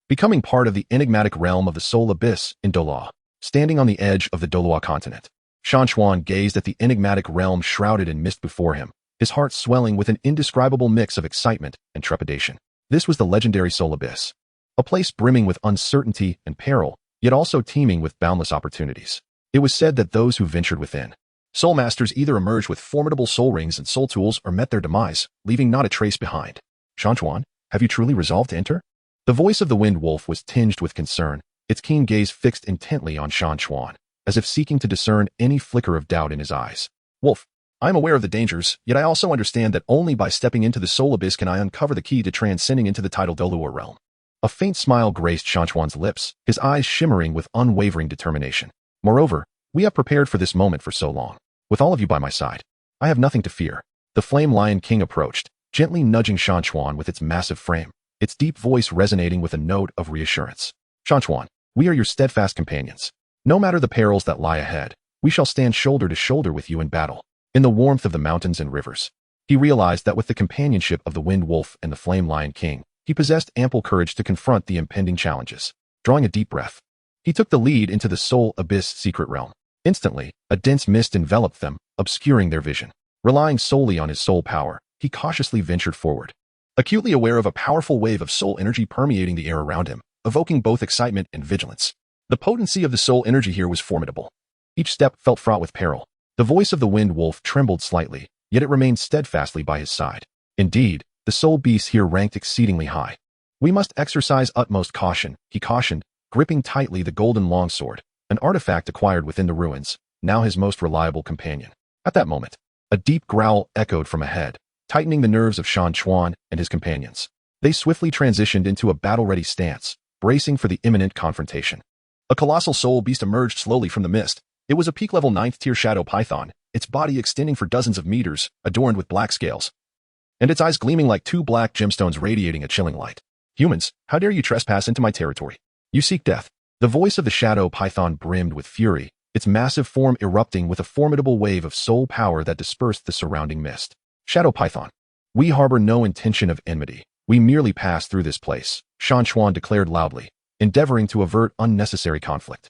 becoming part of the enigmatic realm of the Soul Abyss in Douluo. Standing on the edge of the Douluo Continent, Shan Chuan gazed at the enigmatic realm shrouded in mist before him, his heart swelling with an indescribable mix of excitement and trepidation. This was the legendary Soul Abyss, a place brimming with uncertainty and peril, yet also teeming with boundless opportunities. It was said that those who ventured within, soul masters either emerged with formidable soul rings and soul tools or met their demise, leaving not a trace behind. Shan Chuan, have you truly resolved to enter? The voice of the Windwolf was tinged with concern, its keen gaze fixed intently on Shan Chuan, as if seeking to discern any flicker of doubt in his eyes. Wolf, I am aware of the dangers, yet I also understand that only by stepping into the Soul Abyss can I uncover the key to transcending into the tidal Douluo realm. A faint smile graced Shan Chuan's lips, his eyes shimmering with unwavering determination. Moreover, we have prepared for this moment for so long. With all of you by my side, I have nothing to fear. The Flame Lion King approached, gently nudging Shan Chuan with its massive frame, its deep voice resonating with a note of reassurance. Shan Chuan, we are your steadfast companions. No matter the perils that lie ahead, we shall stand shoulder to shoulder with you in battle. In the warmth of the Mountains and Rivers, he realized that with the companionship of the Windwolf and the Flame Lion King, he possessed ample courage to confront the impending challenges. Drawing a deep breath, he took the lead into the Soul Abyss secret realm. Instantly, a dense mist enveloped them, obscuring their vision. Relying solely on his soul power, he cautiously ventured forward, acutely aware of a powerful wave of soul energy permeating the air around him, evoking both excitement and vigilance. The potency of the soul energy here was formidable. Each step felt fraught with peril. The voice of the Windwolf trembled slightly, yet it remained steadfastly by his side. Indeed, the soul beast here ranked exceedingly high. We must exercise utmost caution, he cautioned, gripping tightly the golden longsword, an artifact acquired within the ruins, now his most reliable companion. At that moment, a deep growl echoed from ahead, tightening the nerves of Shan Chuan and his companions. They swiftly transitioned into a battle-ready stance, bracing for the imminent confrontation. A colossal soul beast emerged slowly from the mist. It was a peak-level 9th-tier shadow python, its body extending for dozens of meters, adorned with black scales, and its eyes gleaming like two black gemstones radiating a chilling light. Humans, how dare you trespass into my territory? You seek death. The voice of the shadow python brimmed with fury, its massive form erupting with a formidable wave of soul power that dispersed the surrounding mist. Shadow python. We harbor no intention of enmity. We merely pass through this place, Shan Chuan declared loudly, endeavoring to avert unnecessary conflict.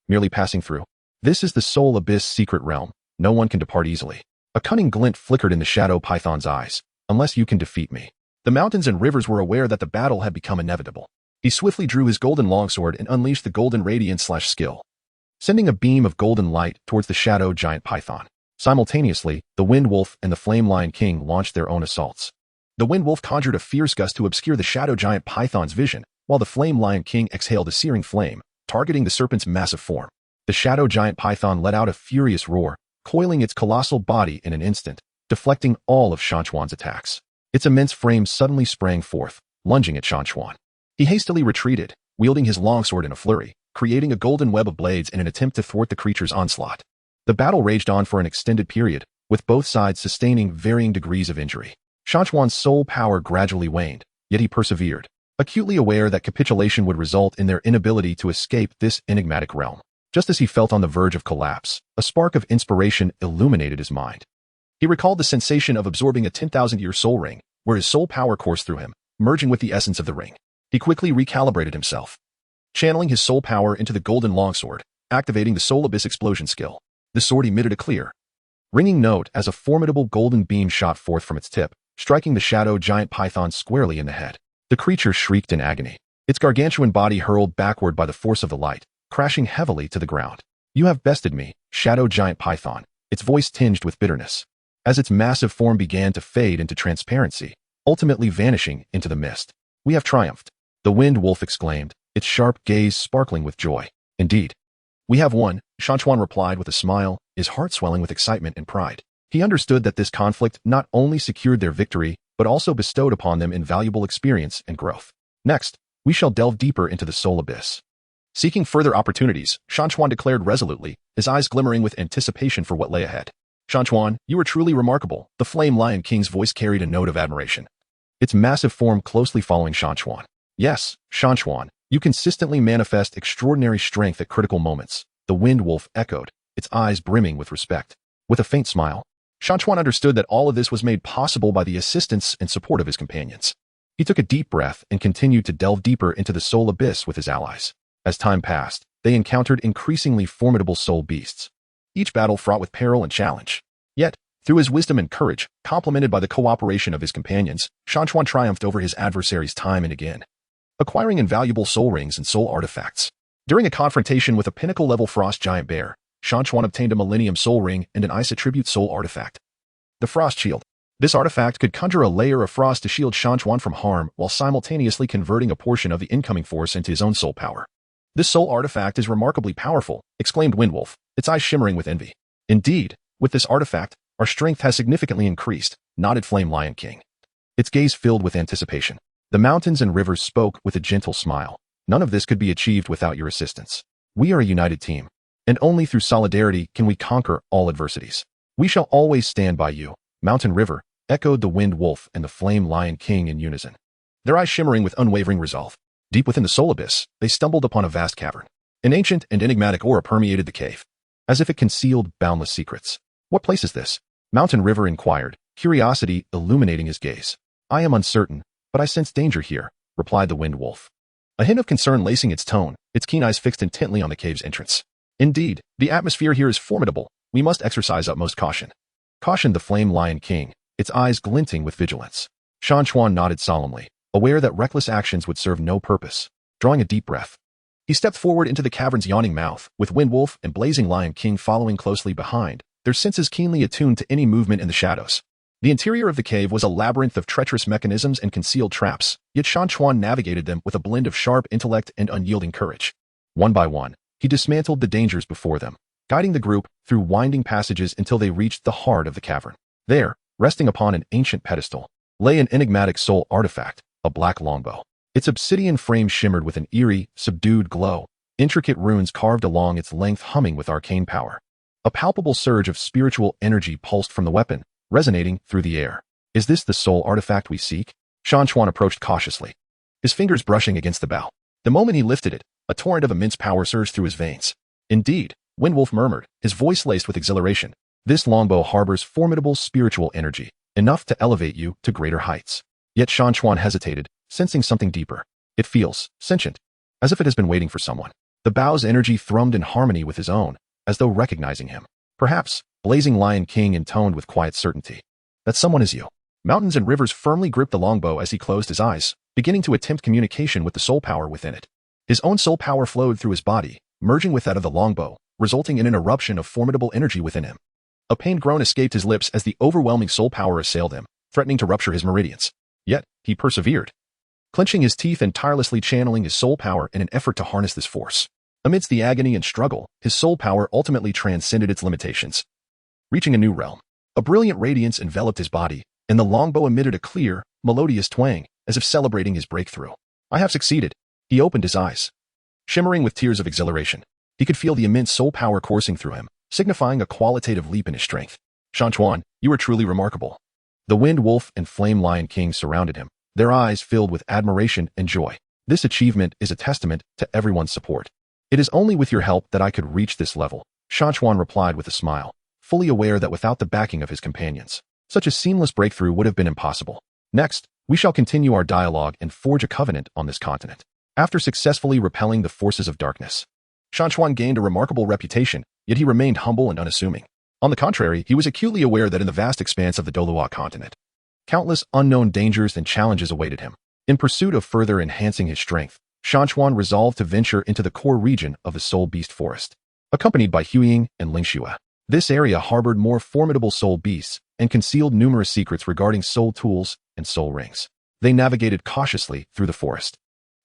Merely passing through. This is the soul abyss secret realm. No one can depart easily. A cunning glint flickered in the shadow python's eyes. Unless you can defeat me. The mountains and rivers were aware that the battle had become inevitable. He swiftly drew his golden longsword and unleashed the golden radiance/skill, sending a beam of golden light towards the shadow giant python. Simultaneously, the Wind Wolf and the Flame Lion King launched their own assaults. The Wind Wolf conjured a fierce gust to obscure the shadow giant python's vision, while the Flame Lion King exhaled a searing flame, targeting the serpent's massive form. The shadow giant python let out a furious roar, coiling its colossal body in an instant, deflecting all of Shan Chuan's attacks. Its immense frame suddenly sprang forth, lunging at Shan Chuan. He hastily retreated, wielding his longsword in a flurry, creating a golden web of blades in an attempt to thwart the creature's onslaught. The battle raged on for an extended period, with both sides sustaining varying degrees of injury. Shan Chuan's soul power gradually waned, yet he persevered, acutely aware that capitulation would result in their inability to escape this enigmatic realm. Just as he felt on the verge of collapse, a spark of inspiration illuminated his mind. He recalled the sensation of absorbing a 10,000-year soul ring, where his soul power coursed through him, merging with the essence of the ring. He quickly recalibrated himself, channeling his soul power into the golden longsword, activating the soul abyss explosion skill. The sword emitted a clear, ringing note as a formidable golden beam shot forth from its tip, striking the shadow giant python squarely in the head. The creature shrieked in agony, its gargantuan body hurled backward by the force of the light, crashing heavily to the ground. You have bested me, shadow giant python, its voice tinged with bitterness, as its massive form began to fade into transparency, ultimately vanishing into the mist. We have triumphed, the Wind Wolf exclaimed, its sharp gaze sparkling with joy. Indeed. We have won, Shan Chuan replied with a smile, his heart swelling with excitement and pride. He understood that this conflict not only secured their victory, but also bestowed upon them invaluable experience and growth. Next, we shall delve deeper into the soul abyss. Seeking further opportunities, Shan Chuan declared resolutely, his eyes glimmering with anticipation for what lay ahead. Shan Chuan, you are truly remarkable, the Flame Lion King's voice carried a note of admiration, its massive form closely following Shan Chuan. Yes, Shan Chuan, you consistently manifest extraordinary strength at critical moments, the Wind Wolf echoed, its eyes brimming with respect. With a faint smile, Shan Chuan understood that all of this was made possible by the assistance and support of his companions. He took a deep breath and continued to delve deeper into the soul abyss with his allies. As time passed, they encountered increasingly formidable soul beasts, each battle fraught with peril and challenge. Yet, through his wisdom and courage, complemented by the cooperation of his companions, Shan Chuan triumphed over his adversaries time and again, acquiring invaluable soul rings and soul artifacts. During a confrontation with a pinnacle-level frost giant bear, Shan Chuan obtained a Millennium Soul Ring and an Ice Attribute Soul Artifact, the Frost Shield. This artifact could conjure a layer of frost to shield Shan Chuan from harm while simultaneously converting a portion of the incoming force into his own soul power. This soul artifact is remarkably powerful, exclaimed Wind Wolf, its eyes shimmering with envy. Indeed, with this artifact, our strength has significantly increased, nodded Flame Lion King, its gaze filled with anticipation. The mountains and rivers spoke with a gentle smile. None of this could be achieved without your assistance. We are a united team, and only through solidarity can we conquer all adversities. We shall always stand by you, Mountain River, echoed the Wind Wolf and the Flame Lion King in unison, their eyes shimmering with unwavering resolve. Deep within the soul abyss, they stumbled upon a vast cavern. An ancient and enigmatic aura permeated the cave, as if it concealed boundless secrets. What place is this? Mountain River inquired, curiosity illuminating his gaze. I am uncertain, but I sense danger here, replied the Wind Wolf, a hint of concern lacing its tone, its keen eyes fixed intently on the cave's entrance. Indeed, the atmosphere here is formidable. We must exercise utmost caution, cautioned the Flame Lion King, its eyes glinting with vigilance. Shan Chuan nodded solemnly, aware that reckless actions would serve no purpose. Drawing a deep breath, he stepped forward into the cavern's yawning mouth, with Wind Wolf and Blazing Lion King following closely behind, their senses keenly attuned to any movement in the shadows. The interior of the cave was a labyrinth of treacherous mechanisms and concealed traps, yet Shan Chuan navigated them with a blend of sharp intellect and unyielding courage. One by one, he dismantled the dangers before them, guiding the group through winding passages until they reached the heart of the cavern. There, resting upon an ancient pedestal, lay an enigmatic soul artifact, a black longbow. Its obsidian frame shimmered with an eerie, subdued glow, intricate runes carved along its length humming with arcane power. A palpable surge of spiritual energy pulsed from the weapon, resonating through the air. Is this the soul artifact we seek? Shan Chuan approached cautiously, his fingers brushing against the bow. The moment he lifted it, a torrent of immense power surged through his veins. Indeed, Windwolf murmured, his voice laced with exhilaration. This longbow harbors formidable spiritual energy, enough to elevate you to greater heights. Yet Shan Chuan hesitated, sensing something deeper. It feels sentient, as if it has been waiting for someone. The bow's energy thrummed in harmony with his own, as though recognizing him. Perhaps, Blazing Lion King intoned with quiet certainty. That someone is you. Mountains and rivers firmly gripped the longbow as he closed his eyes, beginning to attempt communication with the soul power within it. His own soul power flowed through his body, merging with that of the longbow, resulting in an eruption of formidable energy within him. A pained groan escaped his lips as the overwhelming soul power assailed him, threatening to rupture his meridians. Yet, he persevered, clenching his teeth and tirelessly channeling his soul power in an effort to harness this force. Amidst the agony and struggle, his soul power ultimately transcended its limitations, reaching a new realm. A brilliant radiance enveloped his body, and the longbow emitted a clear, melodious twang, as if celebrating his breakthrough. I have succeeded. He opened his eyes, shimmering with tears of exhilaration. He could feel the immense soul power coursing through him, signifying a qualitative leap in his strength. Shan Chuan, you are truly remarkable. The Wind Wolf and Flame Lion King surrounded him, their eyes filled with admiration and joy. This achievement is a testament to everyone's support. It is only with your help that I could reach this level, Shan Chuan replied with a smile, fully aware that without the backing of his companions, such a seamless breakthrough would have been impossible. Next, we shall continue our dialogue and forge a covenant on this continent. After successfully repelling the forces of darkness, Shan Chuan gained a remarkable reputation, yet he remained humble and unassuming. On the contrary, he was acutely aware that in the vast expanse of the Douluo Continent, countless unknown dangers and challenges awaited him. In pursuit of further enhancing his strength, Shan Chuan resolved to venture into the core region of the Soul Beast Forest, accompanied by Huying and Lingxue. This area harbored more formidable soul beasts and concealed numerous secrets regarding soul tools and soul rings. They navigated cautiously through the forest,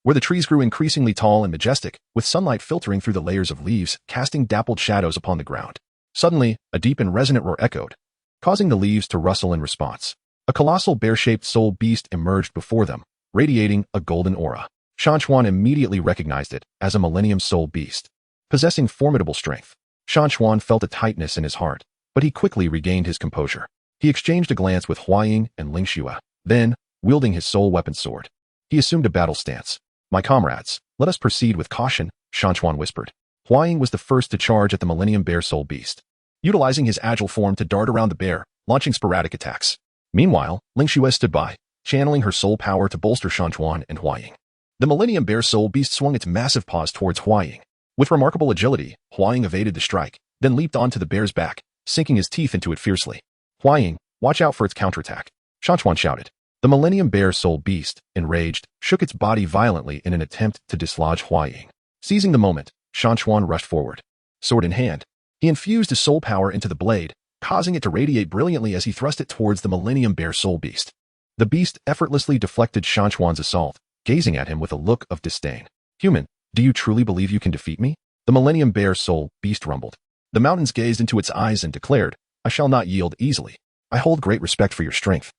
where the trees grew increasingly tall and majestic, with sunlight filtering through the layers of leaves, casting dappled shadows upon the ground. Suddenly, a deep and resonant roar echoed, causing the leaves to rustle in response. A colossal bear-shaped soul beast emerged before them, radiating a golden aura. Shan Chuan immediately recognized it as a Millennium Soul Beast, possessing formidable strength. Shan Chuan felt a tightness in his heart, but he quickly regained his composure. He exchanged a glance with Huying and Lingxue. Then, wielding his soul weapon sword, he assumed a battle stance. My comrades, let us proceed with caution, Shan Chuan whispered. Huying was the first to charge at the Millennium Bear Soul Beast, utilizing his agile form to dart around the bear, launching sporadic attacks. Meanwhile, Lingxue stood by, channeling her soul power to bolster Shan Chuan and Huying. The Millennium Bear Soul Beast swung its massive paws towards Huying. With remarkable agility, Huying evaded the strike, then leaped onto the bear's back, sinking his teeth into it fiercely. Huying, watch out for its counterattack, Shan Chuan shouted. The Millennium Bear Soul Beast, enraged, shook its body violently in an attempt to dislodge Huying. Seizing the moment, Shan Chuan rushed forward. Sword in hand, he infused his soul power into the blade, causing it to radiate brilliantly as he thrust it towards the Millennium Bear Soul Beast. The beast effortlessly deflected Shan Chuan's assault, gazing at him with a look of disdain. Human, do you truly believe you can defeat me? The Millennium Bear Soul Beast rumbled. The mountains gazed into its eyes and declared, I shall not yield easily. I hold great respect for your strength.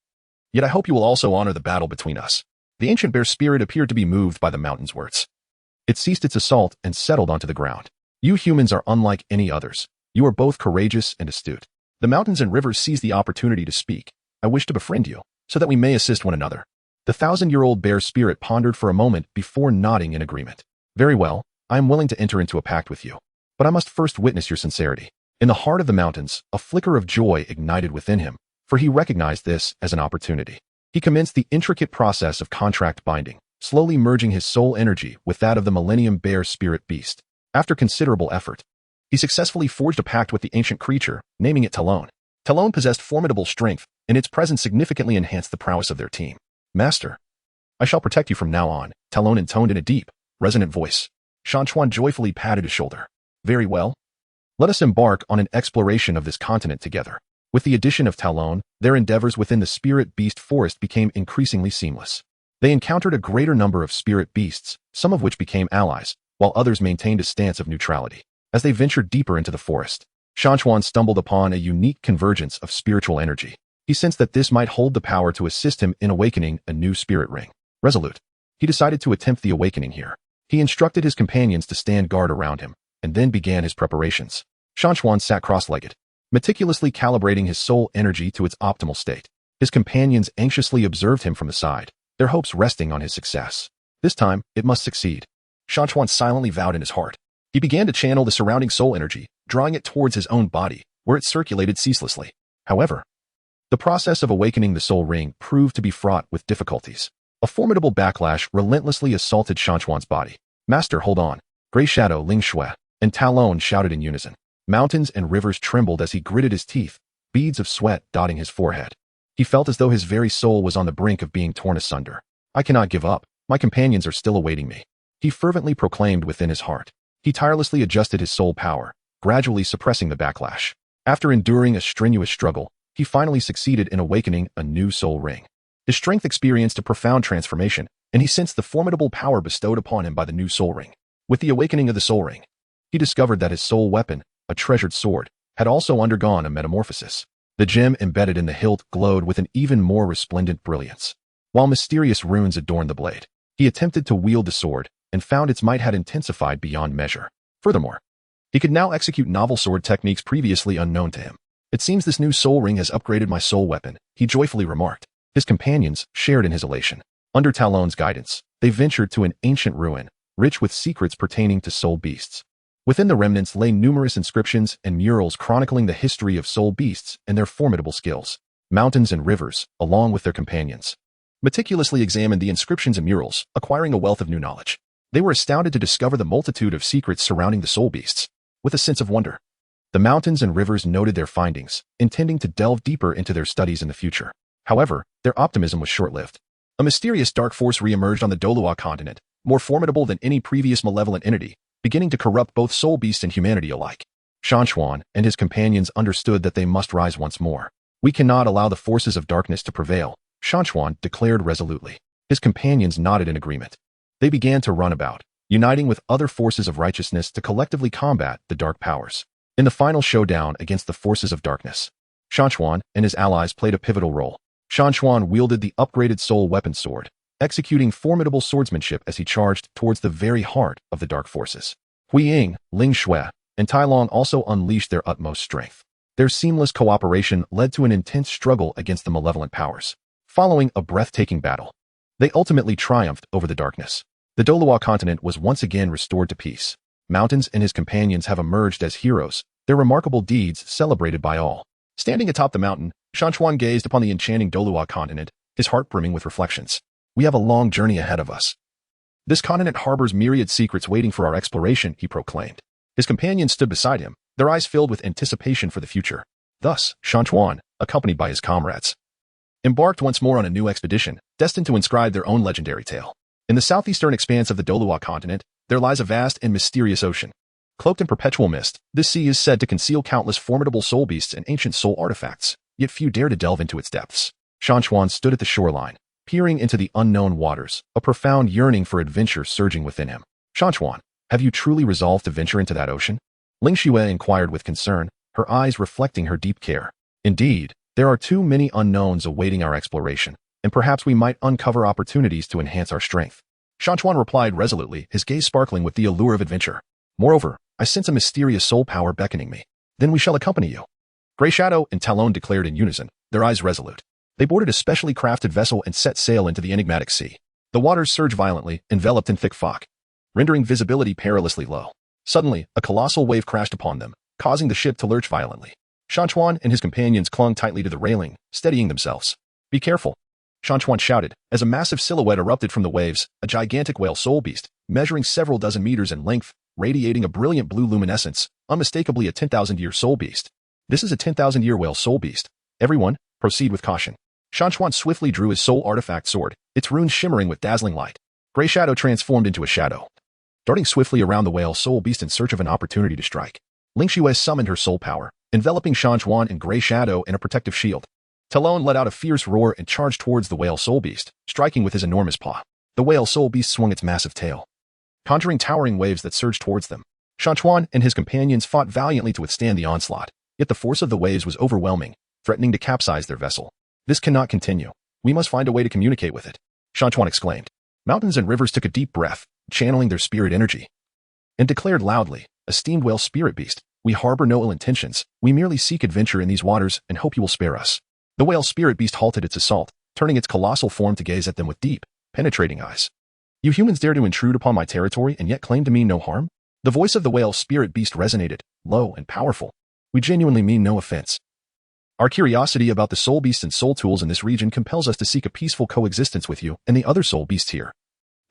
Yet I hope you will also honor the battle between us. The ancient bear spirit appeared to be moved by the mountain's words. It ceased its assault and settled onto the ground. You humans are unlike any others. You are both courageous and astute. The mountains and rivers seized the opportunity to speak. I wish to befriend you, so that we may assist one another. The 1,000-year-old bear spirit pondered for a moment before nodding in agreement. Very well, I am willing to enter into a pact with you. But I must first witness your sincerity. In the heart of the mountains, a flicker of joy ignited within him, for he recognized this as an opportunity. He commenced the intricate process of contract binding, slowly merging his soul energy with that of the Millennium Bear Spirit Beast. After considerable effort, he successfully forged a pact with the ancient creature, naming it Talon. Talon possessed formidable strength, and its presence significantly enhanced the prowess of their team. Master, I shall protect you from now on, Talon intoned in a deep, resonant voice. Shan Chuan joyfully patted his shoulder. Very well. Let us embark on an exploration of this continent together. With the addition of Talon, their endeavors within the spirit beast forest became increasingly seamless. They encountered a greater number of spirit beasts, some of which became allies, while others maintained a stance of neutrality. As they ventured deeper into the forest, Shan Chuan stumbled upon a unique convergence of spiritual energy. He sensed that this might hold the power to assist him in awakening a new spirit ring. Resolute, he decided to attempt the awakening here. He instructed his companions to stand guard around him, and then began his preparations. Shan Chuan sat cross-legged, meticulously calibrating his soul energy to its optimal state. His companions anxiously observed him from the side, their hopes resting on his success. This time, it must succeed. Shan Chuan silently vowed in his heart. He began to channel the surrounding soul energy, drawing it towards his own body, where it circulated ceaselessly. However, the process of awakening the soul ring proved to be fraught with difficulties. A formidable backlash relentlessly assaulted Shan Chuan's body. Master, hold on. Gray Shadow, Ling Shui, and Talon shouted in unison. Mountains and rivers trembled as he gritted his teeth, beads of sweat dotting his forehead. He felt as though his very soul was on the brink of being torn asunder. I cannot give up. My companions are still awaiting me. He fervently proclaimed within his heart. He tirelessly adjusted his soul power, gradually suppressing the backlash. After enduring a strenuous struggle, he finally succeeded in awakening a new soul ring. His strength experienced a profound transformation, and he sensed the formidable power bestowed upon him by the new soul ring. With the awakening of the soul ring, he discovered that his soul weapon, a treasured sword, had also undergone a metamorphosis. The gem embedded in the hilt glowed with an even more resplendent brilliance. While mysterious runes adorned the blade, he attempted to wield the sword and found its might had intensified beyond measure. Furthermore, he could now execute novel sword techniques previously unknown to him. It seems this new soul ring has upgraded my soul weapon, he joyfully remarked. His companions shared in his elation. Under Talon's guidance, they ventured to an ancient ruin, rich with secrets pertaining to soul beasts. Within the remnants lay numerous inscriptions and murals chronicling the history of soul beasts and their formidable skills. Mountains and rivers, along with their companions, meticulously examined the inscriptions and murals, acquiring a wealth of new knowledge. They were astounded to discover the multitude of secrets surrounding the soul beasts. With a sense of wonder, the mountains and rivers noted their findings, intending to delve deeper into their studies in the future. However, their optimism was short-lived. A mysterious dark force re-emerged on the Douluo Continent, more formidable than any previous malevolent entity, beginning to corrupt both soul beasts and humanity alike. Shan Chuan and his companions understood that they must rise once more. We cannot allow the forces of darkness to prevail, Shan Chuan declared resolutely. His companions nodded in agreement. They began to run about, uniting with other forces of righteousness to collectively combat the dark powers. In the final showdown against the forces of darkness, Shan Chuan and his allies played a pivotal role. Shan Chuan wielded the upgraded soul weapon sword, executing formidable swordsmanship as he charged towards the very heart of the dark forces. Hui Ying, Ling Shui, and Tai Long also unleashed their utmost strength. Their seamless cooperation led to an intense struggle against the malevolent powers. Following a breathtaking battle, they ultimately triumphed over the darkness. The Douluo Continent was once again restored to peace. Mountains and his companions have emerged as heroes, their remarkable deeds celebrated by all. Standing atop the mountain, Shan Chuan gazed upon the enchanting Douluo Continent, his heart brimming with reflections. We have a long journey ahead of us. This continent harbors myriad secrets waiting for our exploration, he proclaimed. His companions stood beside him, their eyes filled with anticipation for the future. Thus, Shan Chuan, accompanied by his comrades, embarked once more on a new expedition, destined to inscribe their own legendary tale. In the southeastern expanse of the Douluo Continent, there lies a vast and mysterious ocean. Cloaked in perpetual mist, this sea is said to conceal countless formidable soul beasts and ancient soul artifacts, yet few dare to delve into its depths. Shan Chuan stood at the shoreline, peering into the unknown waters, a profound yearning for adventure surging within him. Shan Chuan, have you truly resolved to venture into that ocean? Ling Shui inquired with concern, her eyes reflecting her deep care. Indeed, there are too many unknowns awaiting our exploration, and perhaps we might uncover opportunities to enhance our strength. Shan Chuan replied resolutely, his gaze sparkling with the allure of adventure. Moreover, I sense a mysterious soul power beckoning me. Then we shall accompany you. Gray Shadow and Talon declared in unison, their eyes resolute. They boarded a specially crafted vessel and set sail into the enigmatic sea. The waters surged violently, enveloped in thick fog, rendering visibility perilously low. Suddenly, a colossal wave crashed upon them, causing the ship to lurch violently. Shan Chuan and his companions clung tightly to the railing, steadying themselves. Be careful, Shan Chuan shouted, as a massive silhouette erupted from the waves, a gigantic whale soul beast, measuring several dozen meters in length, radiating a brilliant blue luminescence, unmistakably a 10,000-year soul beast. This is a 10,000-year whale soul beast. Everyone, proceed with caution. Shan Chuan swiftly drew his soul artifact sword, its runes shimmering with dazzling light. Gray Shadow transformed into a shadow, darting swiftly around the whale soul beast in search of an opportunity to strike. Ling Xue summoned her soul power, enveloping Shan Chuan in gray shadow and a protective shield. Talon let out a fierce roar and charged towards the whale soul beast, striking with his enormous paw. The whale soul beast swung its massive tail, conjuring towering waves that surged towards them. Shan Chuan and his companions fought valiantly to withstand the onslaught, yet the force of the waves was overwhelming, threatening to capsize their vessel. This cannot continue. We must find a way to communicate with it, Shan Chuan exclaimed. Mountains and rivers took a deep breath, channeling their spirit energy, and declared loudly, "Esteemed whale spirit beast, we harbor no ill intentions. We merely seek adventure in these waters and hope you will spare us." The whale spirit beast halted its assault, turning its colossal form to gaze at them with deep, penetrating eyes. "You humans dare to intrude upon my territory and yet claim to mean no harm?" The voice of the whale spirit beast resonated, low and powerful. "We genuinely mean no offense. Our curiosity about the soul beasts and soul tools in this region compels us to seek a peaceful coexistence with you and the other soul beasts here."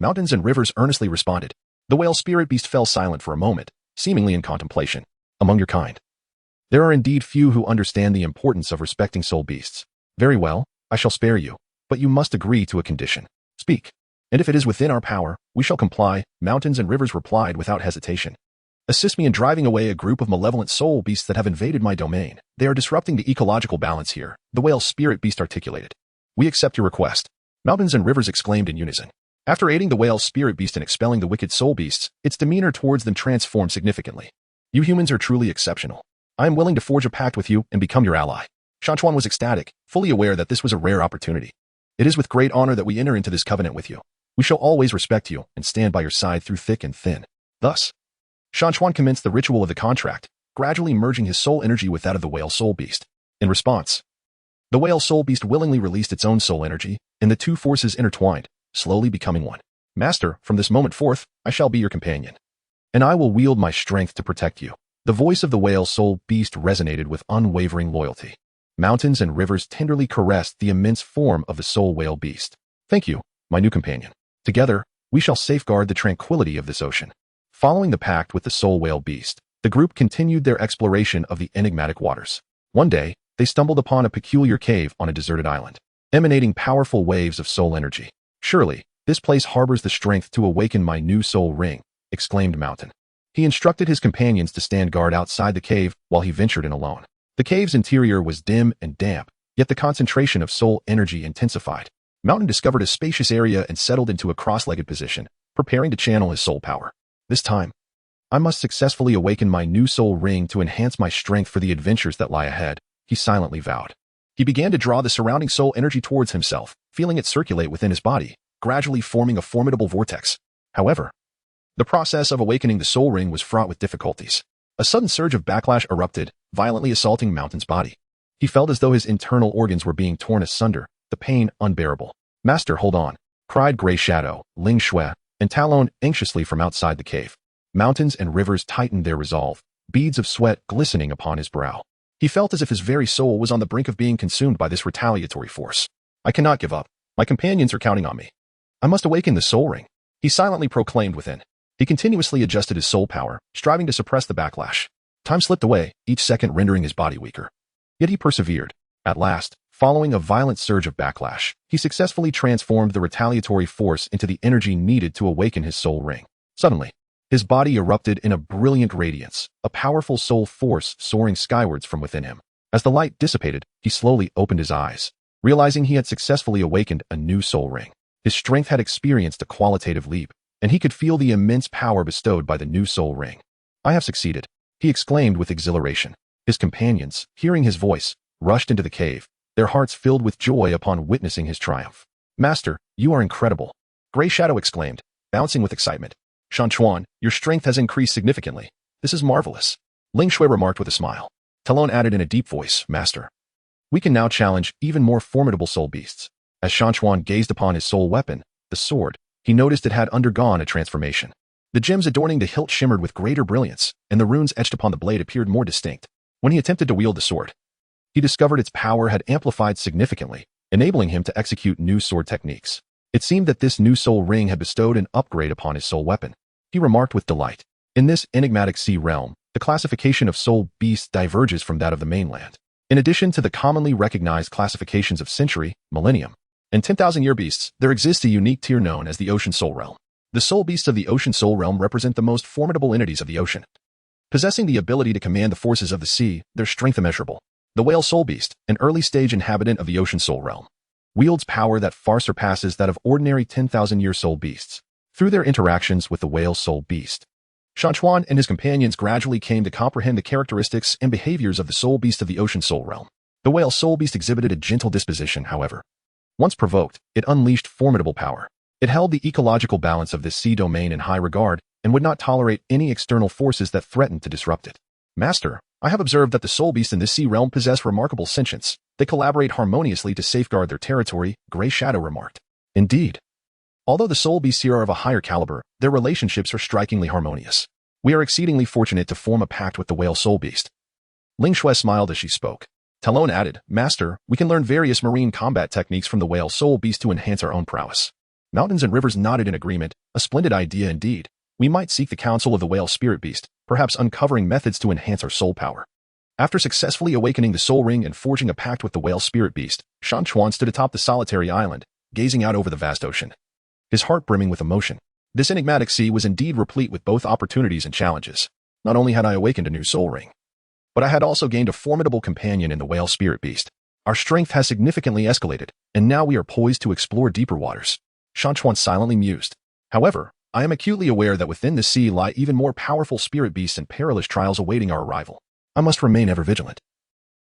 Mountains and rivers earnestly responded. The whale spirit beast fell silent for a moment, seemingly in contemplation. "Among your kind, there are indeed few who understand the importance of respecting soul beasts. Very well, I shall spare you, but you must agree to a condition. Speak, and if it is within our power, we shall comply," Mountains and rivers replied without hesitation. "Assist me in driving away a group of malevolent soul beasts that have invaded my domain. They are disrupting the ecological balance here," the whale spirit beast articulated. "We accept your request," Mountains and rivers exclaimed in unison. After aiding the whale spirit beast in expelling the wicked soul beasts, its demeanor towards them transformed significantly. "You humans are truly exceptional. I am willing to forge a pact with you and become your ally." Shan Chuan was ecstatic, fully aware that this was a rare opportunity. "It is with great honor that we enter into this covenant with you. We shall always respect you and stand by your side through thick and thin." Thus, Shan Chuan commenced the ritual of the contract, gradually merging his soul energy with that of the whale soul beast. In response, the whale soul beast willingly released its own soul energy, and the two forces intertwined, slowly becoming one. "Master, from this moment forth, I shall be your companion, and I will wield my strength to protect you." The voice of the whale soul beast resonated with unwavering loyalty. Mountains and rivers tenderly caressed the immense form of the soul whale beast. "Thank you, my new companion. Together, we shall safeguard the tranquility of this ocean." Following the pact with the soul whale beast, the group continued their exploration of the enigmatic waters. One day, they stumbled upon a peculiar cave on a deserted island, emanating powerful waves of soul energy. "Surely, this place harbors the strength to awaken my new soul ring," exclaimed Mountain. He instructed his companions to stand guard outside the cave while he ventured in alone. The cave's interior was dim and damp, yet the concentration of soul energy intensified. Mountain discovered a spacious area and settled into a cross-legged position, preparing to channel his soul power. "This time, I must successfully awaken my new soul ring to enhance my strength for the adventures that lie ahead," he silently vowed. He began to draw the surrounding soul energy towards himself, feeling it circulate within his body, gradually forming a formidable vortex. However, the process of awakening the soul ring was fraught with difficulties. A sudden surge of backlash erupted, violently assaulting Mountain's body. He felt as though his internal organs were being torn asunder, the pain unbearable. "Master, hold on," cried Gray Shadow, Ling Xue, and Talon anxiously from outside the cave. Mountains and rivers tightened their resolve, beads of sweat glistening upon his brow. He felt as if his very soul was on the brink of being consumed by this retaliatory force. "I cannot give up. My companions are counting on me. I must awaken the soul ring," he silently proclaimed within. He continuously adjusted his soul power, striving to suppress the backlash. Time slipped away, each second rendering his body weaker. Yet he persevered. At last, following a violent surge of backlash, he successfully transformed the retaliatory force into the energy needed to awaken his soul ring. Suddenly, his body erupted in a brilliant radiance, a powerful soul force soaring skywards from within him. As the light dissipated, he slowly opened his eyes, realizing he had successfully awakened a new soul ring. His strength had experienced a qualitative leap, and he could feel the immense power bestowed by the new soul ring. "I have succeeded," he exclaimed with exhilaration. His companions, hearing his voice, rushed into the cave, their hearts filled with joy upon witnessing his triumph. "Master, you are incredible," Gray Shadow exclaimed, bouncing with excitement. "Shan Chuan, your strength has increased significantly. This is marvelous," Ling Xue remarked with a smile. Talon added in a deep voice, "Master, we can now challenge even more formidable soul beasts." As Shan Chuan gazed upon his soul weapon, the sword, he noticed it had undergone a transformation. The gems adorning the hilt shimmered with greater brilliance, and the runes etched upon the blade appeared more distinct. When he attempted to wield the sword, he discovered its power had amplified significantly, enabling him to execute new sword techniques. It seemed that this new soul ring had bestowed an upgrade upon his soul weapon. He remarked with delight. In this enigmatic sea realm, the classification of soul beasts diverges from that of the mainland. In addition to the commonly recognized classifications of century, millennium, and 10,000-year beasts, there exists a unique tier known as the Ocean Soul Realm. The soul beasts of the Ocean Soul Realm represent the most formidable entities of the ocean. Possessing the ability to command the forces of the sea, their strength immeasurable. The whale soul beast, an early-stage inhabitant of the ocean soul realm, wields power that far surpasses that of ordinary 10,000-year soul beasts. Through their interactions with the whale soul beast, Shan Chuan and his companions gradually came to comprehend the characteristics and behaviors of the soul beast of the ocean soul realm. The whale soul beast exhibited a gentle disposition, however. Once provoked, it unleashed formidable power. It held the ecological balance of this sea domain in high regard and would not tolerate any external forces that threatened to disrupt it. Master, I have observed that the soul beasts in this sea realm possess remarkable sentience. They collaborate harmoniously to safeguard their territory, Grey Shadow remarked. Indeed. Although the soul beasts here are of a higher caliber, their relationships are strikingly harmonious. We are exceedingly fortunate to form a pact with the whale soul beast. Ling Shui smiled as she spoke. Talon added, Master, we can learn various marine combat techniques from the whale soul beast to enhance our own prowess. Mountains and rivers nodded in agreement, a splendid idea indeed. We might seek the counsel of the whale spirit beast, perhaps uncovering methods to enhance our soul power. After successfully awakening the soul ring and forging a pact with the whale spirit beast, Shan Chuan stood atop the solitary island, gazing out over the vast ocean, his heart brimming with emotion. This enigmatic sea was indeed replete with both opportunities and challenges. Not only had I awakened a new soul ring, but I had also gained a formidable companion in the whale spirit beast. Our strength has significantly escalated, and now we are poised to explore deeper waters. Shan Chuan silently mused. However, I am acutely aware that within the sea lie even more powerful spirit beasts and perilous trials awaiting our arrival. I must remain ever vigilant,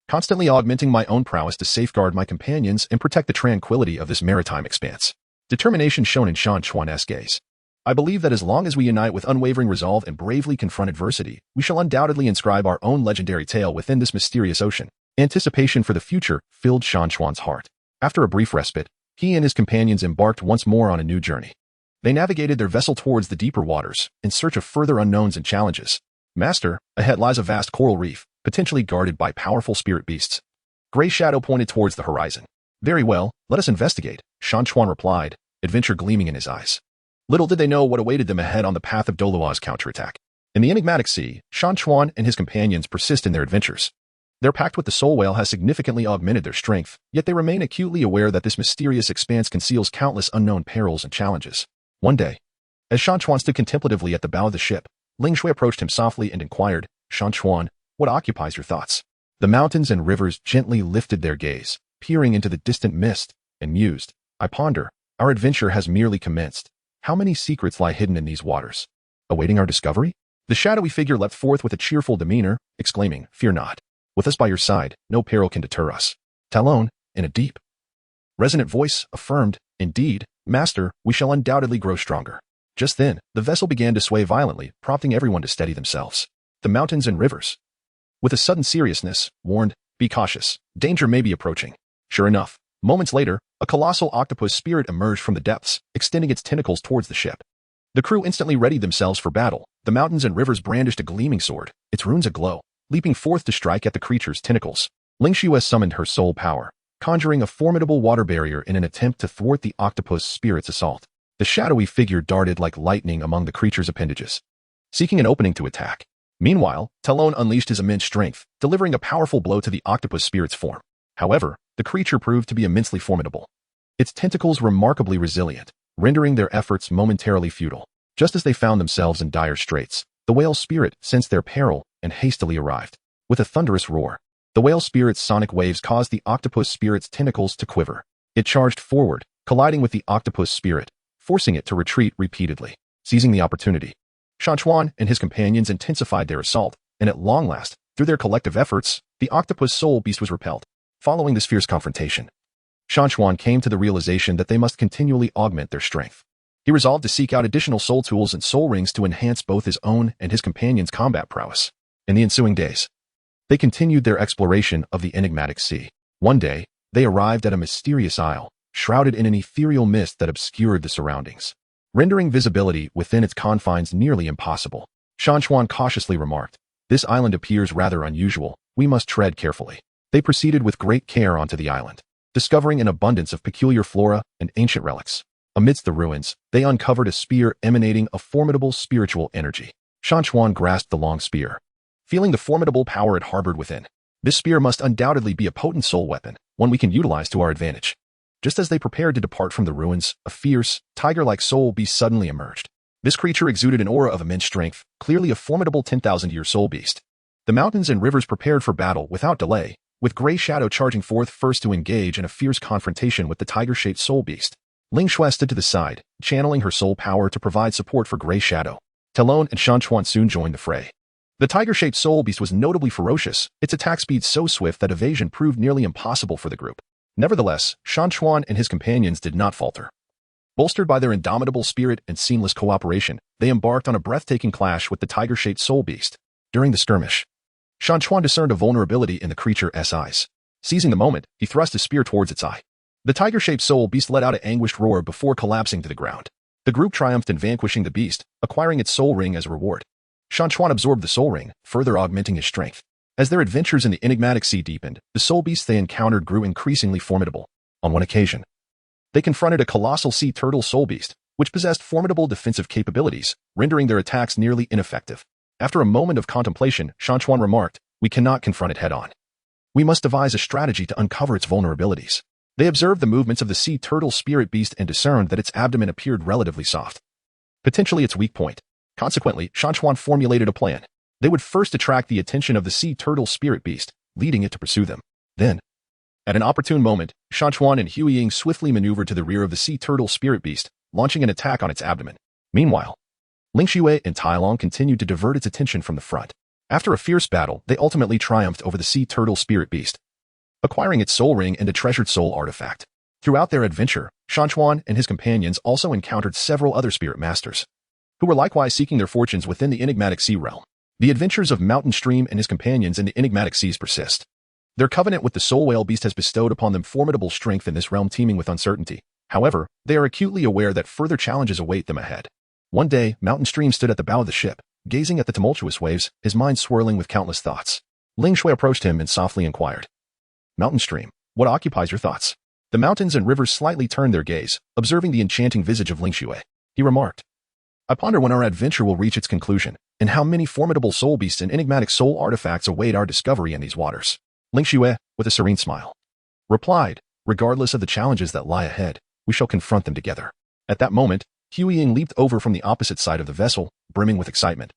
constantly augmenting my own prowess to safeguard my companions and protect the tranquility of this maritime expanse. Determination shone in Shan Chuan's gaze. I believe that as long as we unite with unwavering resolve and bravely confront adversity, we shall undoubtedly inscribe our own legendary tale within this mysterious ocean. Anticipation for the future filled Shan Chuan's heart. After a brief respite, he and his companions embarked once more on a new journey. They navigated their vessel towards the deeper waters, in search of further unknowns and challenges. Master, ahead lies a vast coral reef, potentially guarded by powerful spirit beasts. Grey Shadow pointed towards the horizon. Very well, let us investigate, Shan Chuan replied, adventure gleaming in his eyes. Little did they know what awaited them ahead on the path of Douluo's counterattack. In the enigmatic sea, Shan Chuan and his companions persist in their adventures. Their pact with the soul whale has significantly augmented their strength, yet they remain acutely aware that this mysterious expanse conceals countless unknown perils and challenges. One day, as Shan Chuan stood contemplatively at the bow of the ship, Ling Shui approached him softly and inquired, Shan Chuan, what occupies your thoughts? The mountains and rivers gently lifted their gaze, peering into the distant mist, and mused, I ponder, our adventure has merely commenced. How many secrets lie hidden in these waters, awaiting our discovery? The shadowy figure leapt forth with a cheerful demeanor, exclaiming, Fear not. With us by your side, no peril can deter us. Talon, in a deep, resonant voice, affirmed, Indeed, Master, we shall undoubtedly grow stronger. Just then, the vessel began to sway violently, prompting everyone to steady themselves. The mountains and rivers, with a sudden seriousness, warned, Be cautious, danger may be approaching. Sure enough, moments later, a colossal octopus spirit emerged from the depths, extending its tentacles towards the ship. The crew instantly readied themselves for battle. The mountains and rivers brandished a gleaming sword, its runes aglow, leaping forth to strike at the creature's tentacles. Ling Shui summoned her soul power, conjuring a formidable water barrier in an attempt to thwart the octopus spirit's assault. The shadowy figure darted like lightning among the creature's appendages, seeking an opening to attack. Meanwhile, Talon unleashed his immense strength, delivering a powerful blow to the octopus spirit's form. However, the creature proved to be immensely formidable, its tentacles remarkably resilient, rendering their efforts momentarily futile. Just as they found themselves in dire straits, the whale spirit sensed their peril and hastily arrived. With a thunderous roar, the whale spirit's sonic waves caused the octopus spirit's tentacles to quiver. It charged forward, colliding with the octopus spirit, forcing it to retreat repeatedly. Seizing the opportunity, Shan Chuan and his companions intensified their assault, and at long last, through their collective efforts, the octopus soul beast was repelled. Following this fierce confrontation, Shan Chuan came to the realization that they must continually augment their strength. He resolved to seek out additional soul tools and soul rings to enhance both his own and his companions' combat prowess. In the ensuing days, they continued their exploration of the enigmatic sea. One day, they arrived at a mysterious isle, shrouded in an ethereal mist that obscured the surroundings, rendering visibility within its confines nearly impossible. Shan Chuan cautiously remarked, This island appears rather unusual. We must tread carefully. They proceeded with great care onto the island, discovering an abundance of peculiar flora and ancient relics. Amidst the ruins, they uncovered a spear emanating a formidable spiritual energy. Shan Chuan grasped the long spear, feeling the formidable power it harbored within. This spear must undoubtedly be a potent soul weapon, one we can utilize to our advantage. Just as they prepared to depart from the ruins, a fierce, tiger-like soul beast suddenly emerged. This creature exuded an aura of immense strength, clearly a formidable 10,000-year soul beast. The mountains and rivers prepared for battle without delay, with Gray Shadow charging forth first to engage in a fierce confrontation with the tiger-shaped soul beast. Ling Shui stood to the side, channeling her soul power to provide support for Gray Shadow. Talon and Shan Chuan soon joined the fray. The tiger-shaped soul beast was notably ferocious, its attack speed so swift that evasion proved nearly impossible for the group. Nevertheless, Shan Chuan and his companions did not falter. Bolstered by their indomitable spirit and seamless cooperation, they embarked on a breathtaking clash with the tiger-shaped soul beast. During the skirmish, Shan Chuan discerned a vulnerability in the creature's eyes. Seizing the moment, he thrust his spear towards its eye. The tiger-shaped soul beast let out an anguished roar before collapsing to the ground. The group triumphed in vanquishing the beast, acquiring its soul ring as a reward. Shan Chuan absorbed the soul ring, further augmenting his strength. As their adventures in the enigmatic sea deepened, the soul beasts they encountered grew increasingly formidable. On one occasion, they confronted a colossal sea turtle soul beast, which possessed formidable defensive capabilities, rendering their attacks nearly ineffective. After a moment of contemplation, Shan Chuan remarked, "We cannot confront it head-on. We must devise a strategy to uncover its vulnerabilities." They observed the movements of the sea turtle spirit beast and discerned that its abdomen appeared relatively soft, potentially its weak point. Consequently, Shan Chuan formulated a plan. They would first attract the attention of the sea turtle spirit beast, leading it to pursue them. Then, at an opportune moment, Shan Chuan and Hu Ying swiftly maneuvered to the rear of the sea turtle spirit beast, launching an attack on its abdomen. Meanwhile, Ling Xue and Tai Long continued to divert its attention from the front. After a fierce battle, they ultimately triumphed over the sea turtle spirit beast, acquiring its soul ring and a treasured soul artifact. Throughout their adventure, Shan Chuan and his companions also encountered several other spirit masters, who were likewise seeking their fortunes within the enigmatic sea realm. The adventures of Mountain Stream and his companions in the enigmatic seas persist. Their covenant with the soul whale beast has bestowed upon them formidable strength in this realm teeming with uncertainty. However, they are acutely aware that further challenges await them ahead. One day, Mountain Stream stood at the bow of the ship, gazing at the tumultuous waves, his mind swirling with countless thoughts. Ling Shui approached him and softly inquired, "Mountain Stream, what occupies your thoughts?" The mountains and rivers slightly turned their gaze, observing the enchanting visage of Ling Shui. He remarked, "I ponder when our adventure will reach its conclusion, and how many formidable soul beasts and enigmatic soul artifacts await our discovery in these waters." Ling Shui, with a serene smile, replied, "Regardless of the challenges that lie ahead, we shall confront them together." At that moment, Hu Ying leaped over from the opposite side of the vessel, brimming with excitement,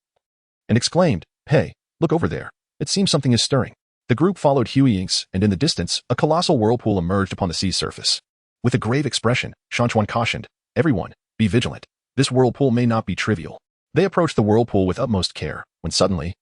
and exclaimed, "Hey, look over there. It seems something is stirring." The group followed Hu Ying's, and in the distance, a colossal whirlpool emerged upon the sea's surface. With a grave expression, Shan Chuan cautioned, "Everyone, be vigilant. This whirlpool may not be trivial." They approached the whirlpool with utmost care, when suddenly,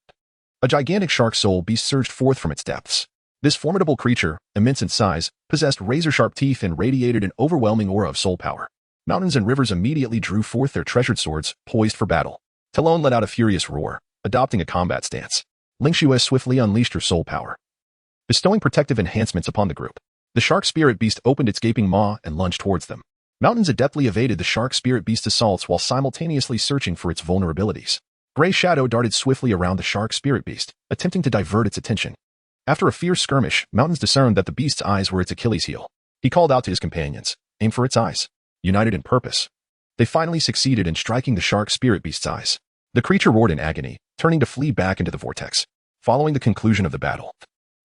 a gigantic shark soul beast surged forth from its depths. This formidable creature, immense in size, possessed razor-sharp teeth and radiated an overwhelming aura of soul power. Mountains and rivers immediately drew forth their treasured swords, poised for battle. Talon let out a furious roar, adopting a combat stance. Ling Xue swiftly unleashed her soul power, bestowing protective enhancements upon the group. The shark spirit beast opened its gaping maw and lunged towards them. Mountains adeptly evaded the shark spirit beast's assaults while simultaneously searching for its vulnerabilities. Gray Shadow darted swiftly around the shark spirit beast, attempting to divert its attention. After a fierce skirmish, Mountains discerned that the beast's eyes were its Achilles heel. He called out to his companions, "Aim for its eyes." United in purpose, they finally succeeded in striking the shark spirit beast's eyes. The creature roared in agony, turning to flee back into the vortex. Following the conclusion of the battle,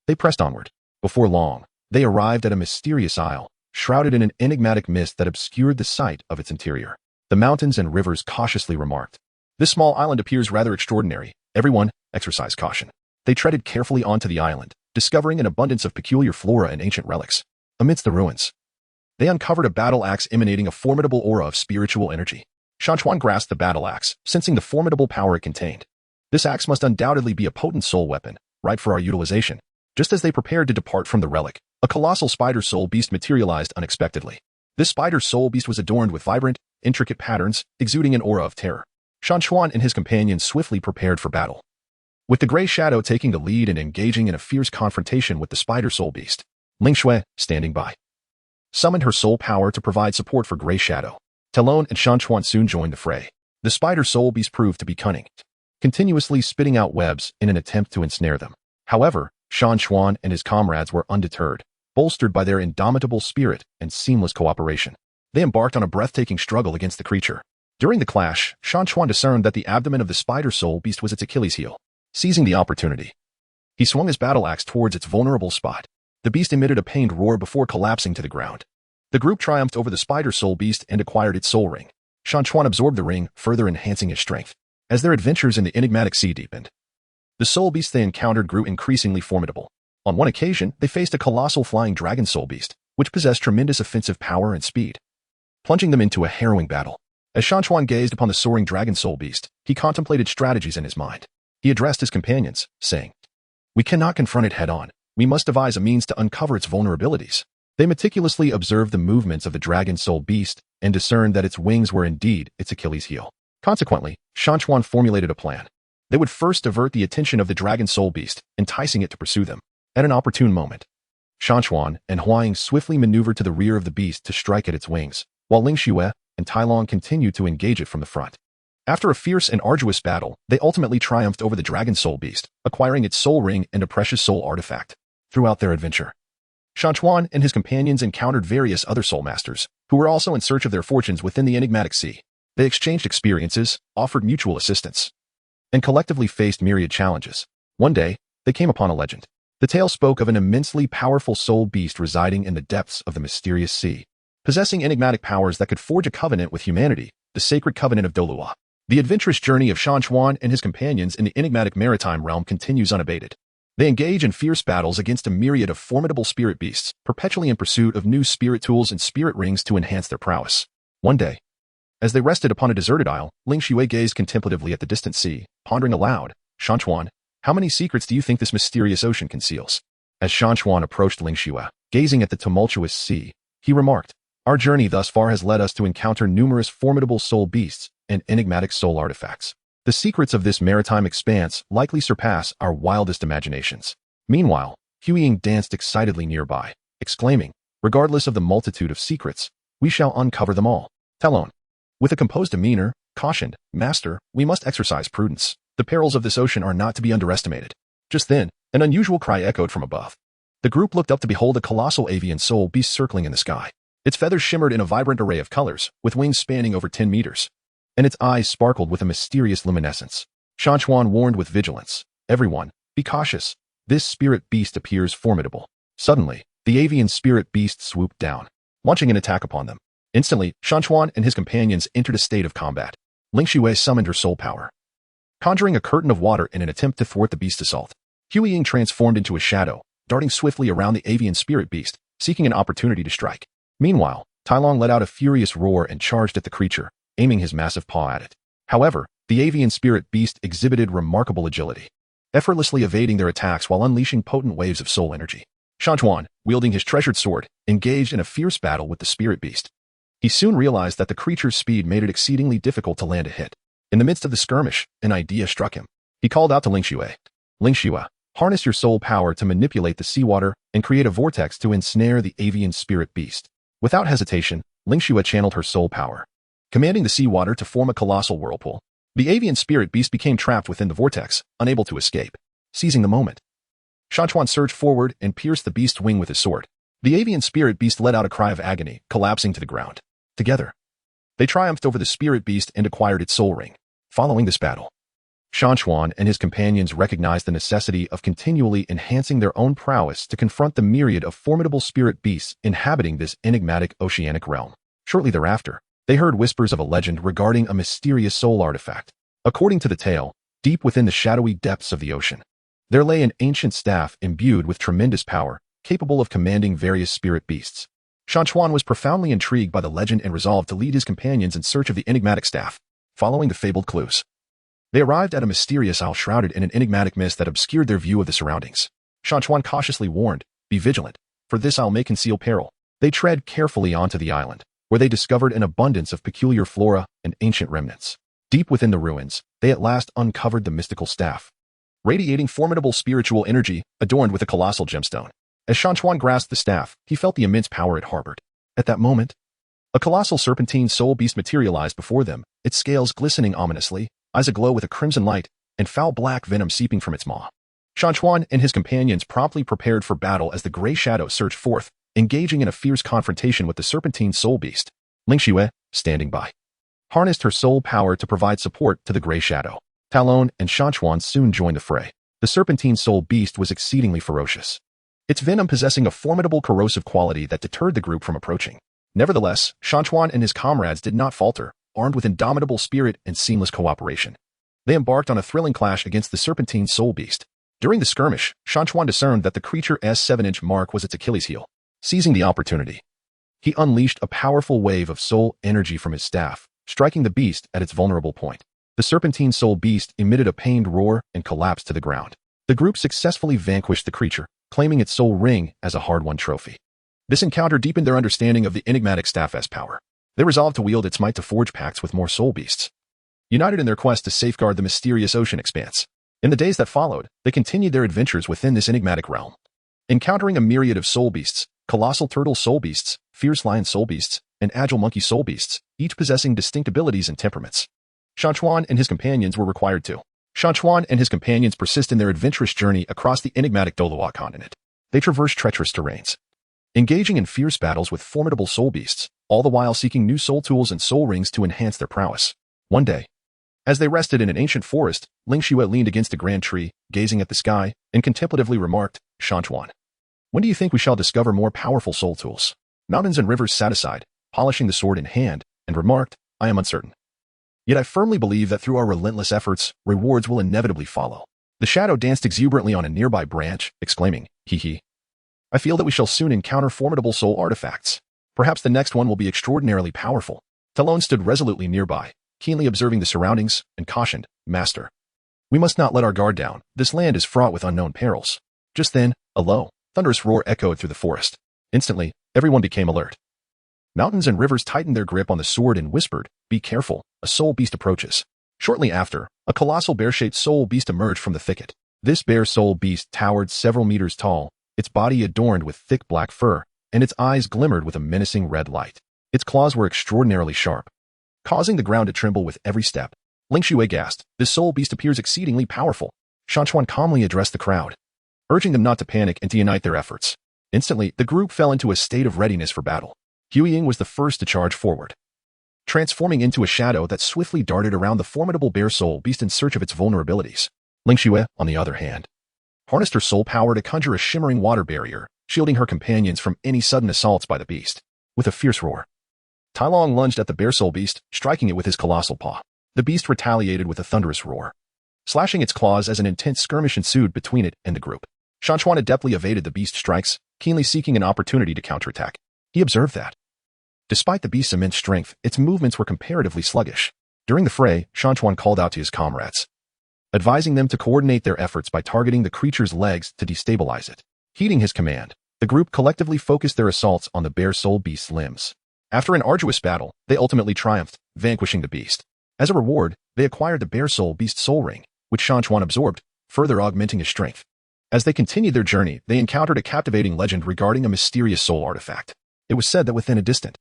they pressed onward. Before long, they arrived at a mysterious isle, shrouded in an enigmatic mist that obscured the sight of its interior. The mountains and rivers cautiously remarked, "This small island appears rather extraordinary. Everyone, exercise caution." They treaded carefully onto the island, discovering an abundance of peculiar flora and ancient relics. Amidst the ruins, they uncovered a battle axe emanating a formidable aura of spiritual energy. Shan Chuan grasped the battle axe, sensing the formidable power it contained. This axe must undoubtedly be a potent soul weapon, ripe for our utilization. Just as they prepared to depart from the relic, a colossal spider soul beast materialized unexpectedly. This spider soul beast was adorned with vibrant, intricate patterns, exuding an aura of terror. Shan Chuan and his companions swiftly prepared for battle, with the Gray Shadow taking the lead and engaging in a fierce confrontation with the spider soul beast. Ling Shui, standing by, summoned her soul power to provide support for Gray Shadow. Talon and Shan Chuan soon joined the fray. The spider soul beast proved to be cunning, continuously spitting out webs in an attempt to ensnare them. However, Shan Chuan and his comrades were undeterred, bolstered by their indomitable spirit and seamless cooperation. They embarked on a breathtaking struggle against the creature. During the clash, Shan Chuan discerned that the abdomen of the spider soul beast was its Achilles heel. Seizing the opportunity, he swung his battle axe towards its vulnerable spot. The beast emitted a pained roar before collapsing to the ground. The group triumphed over the spider soul beast and acquired its soul ring. Shan Chuan absorbed the ring, further enhancing his strength. As their adventures in the enigmatic sea deepened, the soul beast they encountered grew increasingly formidable. On one occasion, they faced a colossal flying dragon soul beast, which possessed tremendous offensive power and speed, plunging them into a harrowing battle. As Shan Chuan gazed upon the soaring dragon soul beast, he contemplated strategies in his mind. He addressed his companions, saying, "We cannot confront it head-on. We must devise a means to uncover its vulnerabilities." They meticulously observed the movements of the dragon soul beast and discerned that its wings were indeed its Achilles heel. Consequently, Shan Chuan formulated a plan. They would first divert the attention of the dragon soul beast, enticing it to pursue them. At an opportune moment, Shan Chuan and Huaying swiftly maneuvered to the rear of the beast to strike at its wings, while Ling Xue and Tai Long continued to engage it from the front. After a fierce and arduous battle, they ultimately triumphed over the dragon soul beast, acquiring its soul ring and a precious soul artifact. Throughout their adventure, Shan Chuan and his companions encountered various other soul masters, who were also in search of their fortunes within the enigmatic sea. They exchanged experiences, offered mutual assistance, and collectively faced myriad challenges. One day, they came upon a legend. The tale spoke of an immensely powerful soul beast residing in the depths of the mysterious sea, possessing enigmatic powers that could forge a covenant with humanity, the sacred covenant of Douluo. The adventurous journey of Shan Chuan and his companions in the enigmatic maritime realm continues unabated. They engage in fierce battles against a myriad of formidable spirit beasts, perpetually in pursuit of new spirit tools and spirit rings to enhance their prowess. One day, as they rested upon a deserted isle, Ling Xue gazed contemplatively at the distant sea, pondering aloud, "Shan Chuan, how many secrets do you think this mysterious ocean conceals?" As Shan Chuan approached Ling Xue, gazing at the tumultuous sea, he remarked, "Our journey thus far has led us to encounter numerous formidable soul beasts and enigmatic soul artifacts. The secrets of this maritime expanse likely surpass our wildest imaginations." Meanwhile, Huiying danced excitedly nearby, exclaiming, "Regardless of the multitude of secrets, we shall uncover them all." Talon, with a composed demeanor, cautioned, "Master, we must exercise prudence. The perils of this ocean are not to be underestimated." Just then, an unusual cry echoed from above. The group looked up to behold a colossal avian soul beast circling in the sky. Its feathers shimmered in a vibrant array of colors, with wings spanning over 10 meters, and its eyes sparkled with a mysterious luminescence. Shan Chuan warned with vigilance, "Everyone, be cautious. This spirit beast appears formidable." Suddenly, the avian spirit beast swooped down, launching an attack upon them. Instantly, Shan Chuan and his companions entered a state of combat. Ling Xue summoned her soul power, conjuring a curtain of water in an attempt to thwart the beast's assault. Huiying transformed into a shadow, darting swiftly around the avian spirit beast, seeking an opportunity to strike. Meanwhile, Tai Long let out a furious roar and charged at the creature, aiming his massive paw at it. However, the avian spirit beast exhibited remarkable agility, effortlessly evading their attacks while unleashing potent waves of soul energy. Shan Chuan, wielding his treasured sword, engaged in a fierce battle with the spirit beast. He soon realized that the creature's speed made it exceedingly difficult to land a hit. In the midst of the skirmish, an idea struck him. He called out to Ling Xue, "Ling Xue, harness your soul power to manipulate the seawater and create a vortex to ensnare the avian spirit beast." Without hesitation, Ling Xue channeled her soul power, commanding the seawater to form a colossal whirlpool. The avian spirit beast became trapped within the vortex, unable to escape. Seizing the moment, Shan Chuan surged forward and pierced the beast's wing with his sword. The avian spirit beast let out a cry of agony, collapsing to the ground. Together, they triumphed over the spirit beast and acquired its soul ring. Following this battle, Shan Chuan and his companions recognized the necessity of continually enhancing their own prowess to confront the myriad of formidable spirit beasts inhabiting this enigmatic oceanic realm. Shortly thereafter, they heard whispers of a legend regarding a mysterious soul artifact. According to the tale, deep within the shadowy depths of the ocean, there lay an ancient staff imbued with tremendous power, capable of commanding various spirit beasts. Shan Chuan was profoundly intrigued by the legend and resolved to lead his companions in search of the enigmatic staff. Following the fabled clues, they arrived at a mysterious isle shrouded in an enigmatic mist that obscured their view of the surroundings. Shan Chuan cautiously warned, "Be vigilant, for this isle may conceal peril." They tread carefully onto the island, where they discovered an abundance of peculiar flora and ancient remnants. Deep within the ruins, they at last uncovered the mystical staff, radiating formidable spiritual energy adorned with a colossal gemstone. As Shan Chuan grasped the staff, he felt the immense power it harbored. At that moment, a colossal serpentine soul beast materialized before them, its scales glistening ominously, eyes aglow with a crimson light, and foul black venom seeping from its maw. Shan Chuan and his companions promptly prepared for battle as the gray shadow surged forth, engaging in a fierce confrontation with the serpentine soul beast. Ling Xue, standing by, harnessed her soul power to provide support to the gray shadow. Talon and Shan Chuan soon joined the fray. The serpentine soul beast was exceedingly ferocious, its venom possessing a formidable corrosive quality that deterred the group from approaching. Nevertheless, Shan Chuan and his comrades did not falter, armed with indomitable spirit and seamless cooperation. They embarked on a thrilling clash against the serpentine soul beast. During the skirmish, Shan Chuan discerned that the creature's 7-inch mark was its Achilles heel. Seizing the opportunity, he unleashed a powerful wave of soul energy from his staff, striking the beast at its vulnerable point. The serpentine soul beast emitted a pained roar and collapsed to the ground. The group successfully vanquished the creature, claiming its soul ring as a hard-won trophy. This encounter deepened their understanding of the enigmatic staff's power. They resolved to wield its might to forge pacts with more soul beasts, united in their quest to safeguard the mysterious ocean expanse. In the days that followed, they continued their adventures within this enigmatic realm, encountering a myriad of soul beasts, colossal turtle soul beasts, fierce lion soul beasts, and agile monkey soul beasts, each possessing distinct abilities and temperaments. Shan Chuan and his companions persist in their adventurous journey across the enigmatic Douluo Continent. They traverse treacherous terrains, engaging in fierce battles with formidable soul beasts, all the while seeking new soul tools and soul rings to enhance their prowess. One day, as they rested in an ancient forest, Ling Xue leaned against a grand tree, gazing at the sky, and contemplatively remarked, "Shan Chuan, when do you think we shall discover more powerful soul tools?" Mountains and Rivers sat aside, polishing the sword in hand, and remarked, "I am uncertain. Yet I firmly believe that through our relentless efforts, rewards will inevitably follow." The shadow danced exuberantly on a nearby branch, exclaiming, "Hee hee. I feel that we shall soon encounter formidable soul artifacts. Perhaps the next one will be extraordinarily powerful." Talon stood resolutely nearby, keenly observing the surroundings, and cautioned, "Master, we must not let our guard down. This land is fraught with unknown perils." Just then, a low, thunderous roar echoed through the forest. Instantly, everyone became alert. Mountains and Rivers tightened their grip on the sword and whispered, "Be careful, a soul beast approaches." Shortly after, a colossal bear-shaped soul beast emerged from the thicket. This bear soul beast towered several meters tall, its body adorned with thick black fur, and its eyes glimmered with a menacing red light. Its claws were extraordinarily sharp, causing the ground to tremble with every step. Ling Xue gasped, "This soul beast appears exceedingly powerful." Shan Chuan calmly addressed the crowd, urging them not to panic and to unite their efforts. Instantly, the group fell into a state of readiness for battle. Huiying was the first to charge forward, transforming into a shadow that swiftly darted around the formidable bear soul beast in search of its vulnerabilities. Ling Xue, on the other hand, harnessed her soul power to conjure a shimmering water barrier, shielding her companions from any sudden assaults by the beast. With a fierce roar, Tai Long lunged at the bear soul beast, striking it with his colossal paw. The beast retaliated with a thunderous roar, slashing its claws as an intense skirmish ensued between it and the group. Shan Chuan adeptly evaded the beast's strikes, keenly seeking an opportunity to counterattack. He observed that, despite the beast's immense strength, its movements were comparatively sluggish. During the fray, Shan Chuan called out to his comrades, advising them to coordinate their efforts by targeting the creature's legs to destabilize it. Heeding his command, the group collectively focused their assaults on the bear soul beast's limbs. After an arduous battle, they ultimately triumphed, vanquishing the beast. As a reward, they acquired the bear soul beast's soul ring, which Shan Chuan absorbed, further augmenting his strength. As they continued their journey, they encountered a captivating legend regarding a mysterious soul artifact. It was said that within a distant,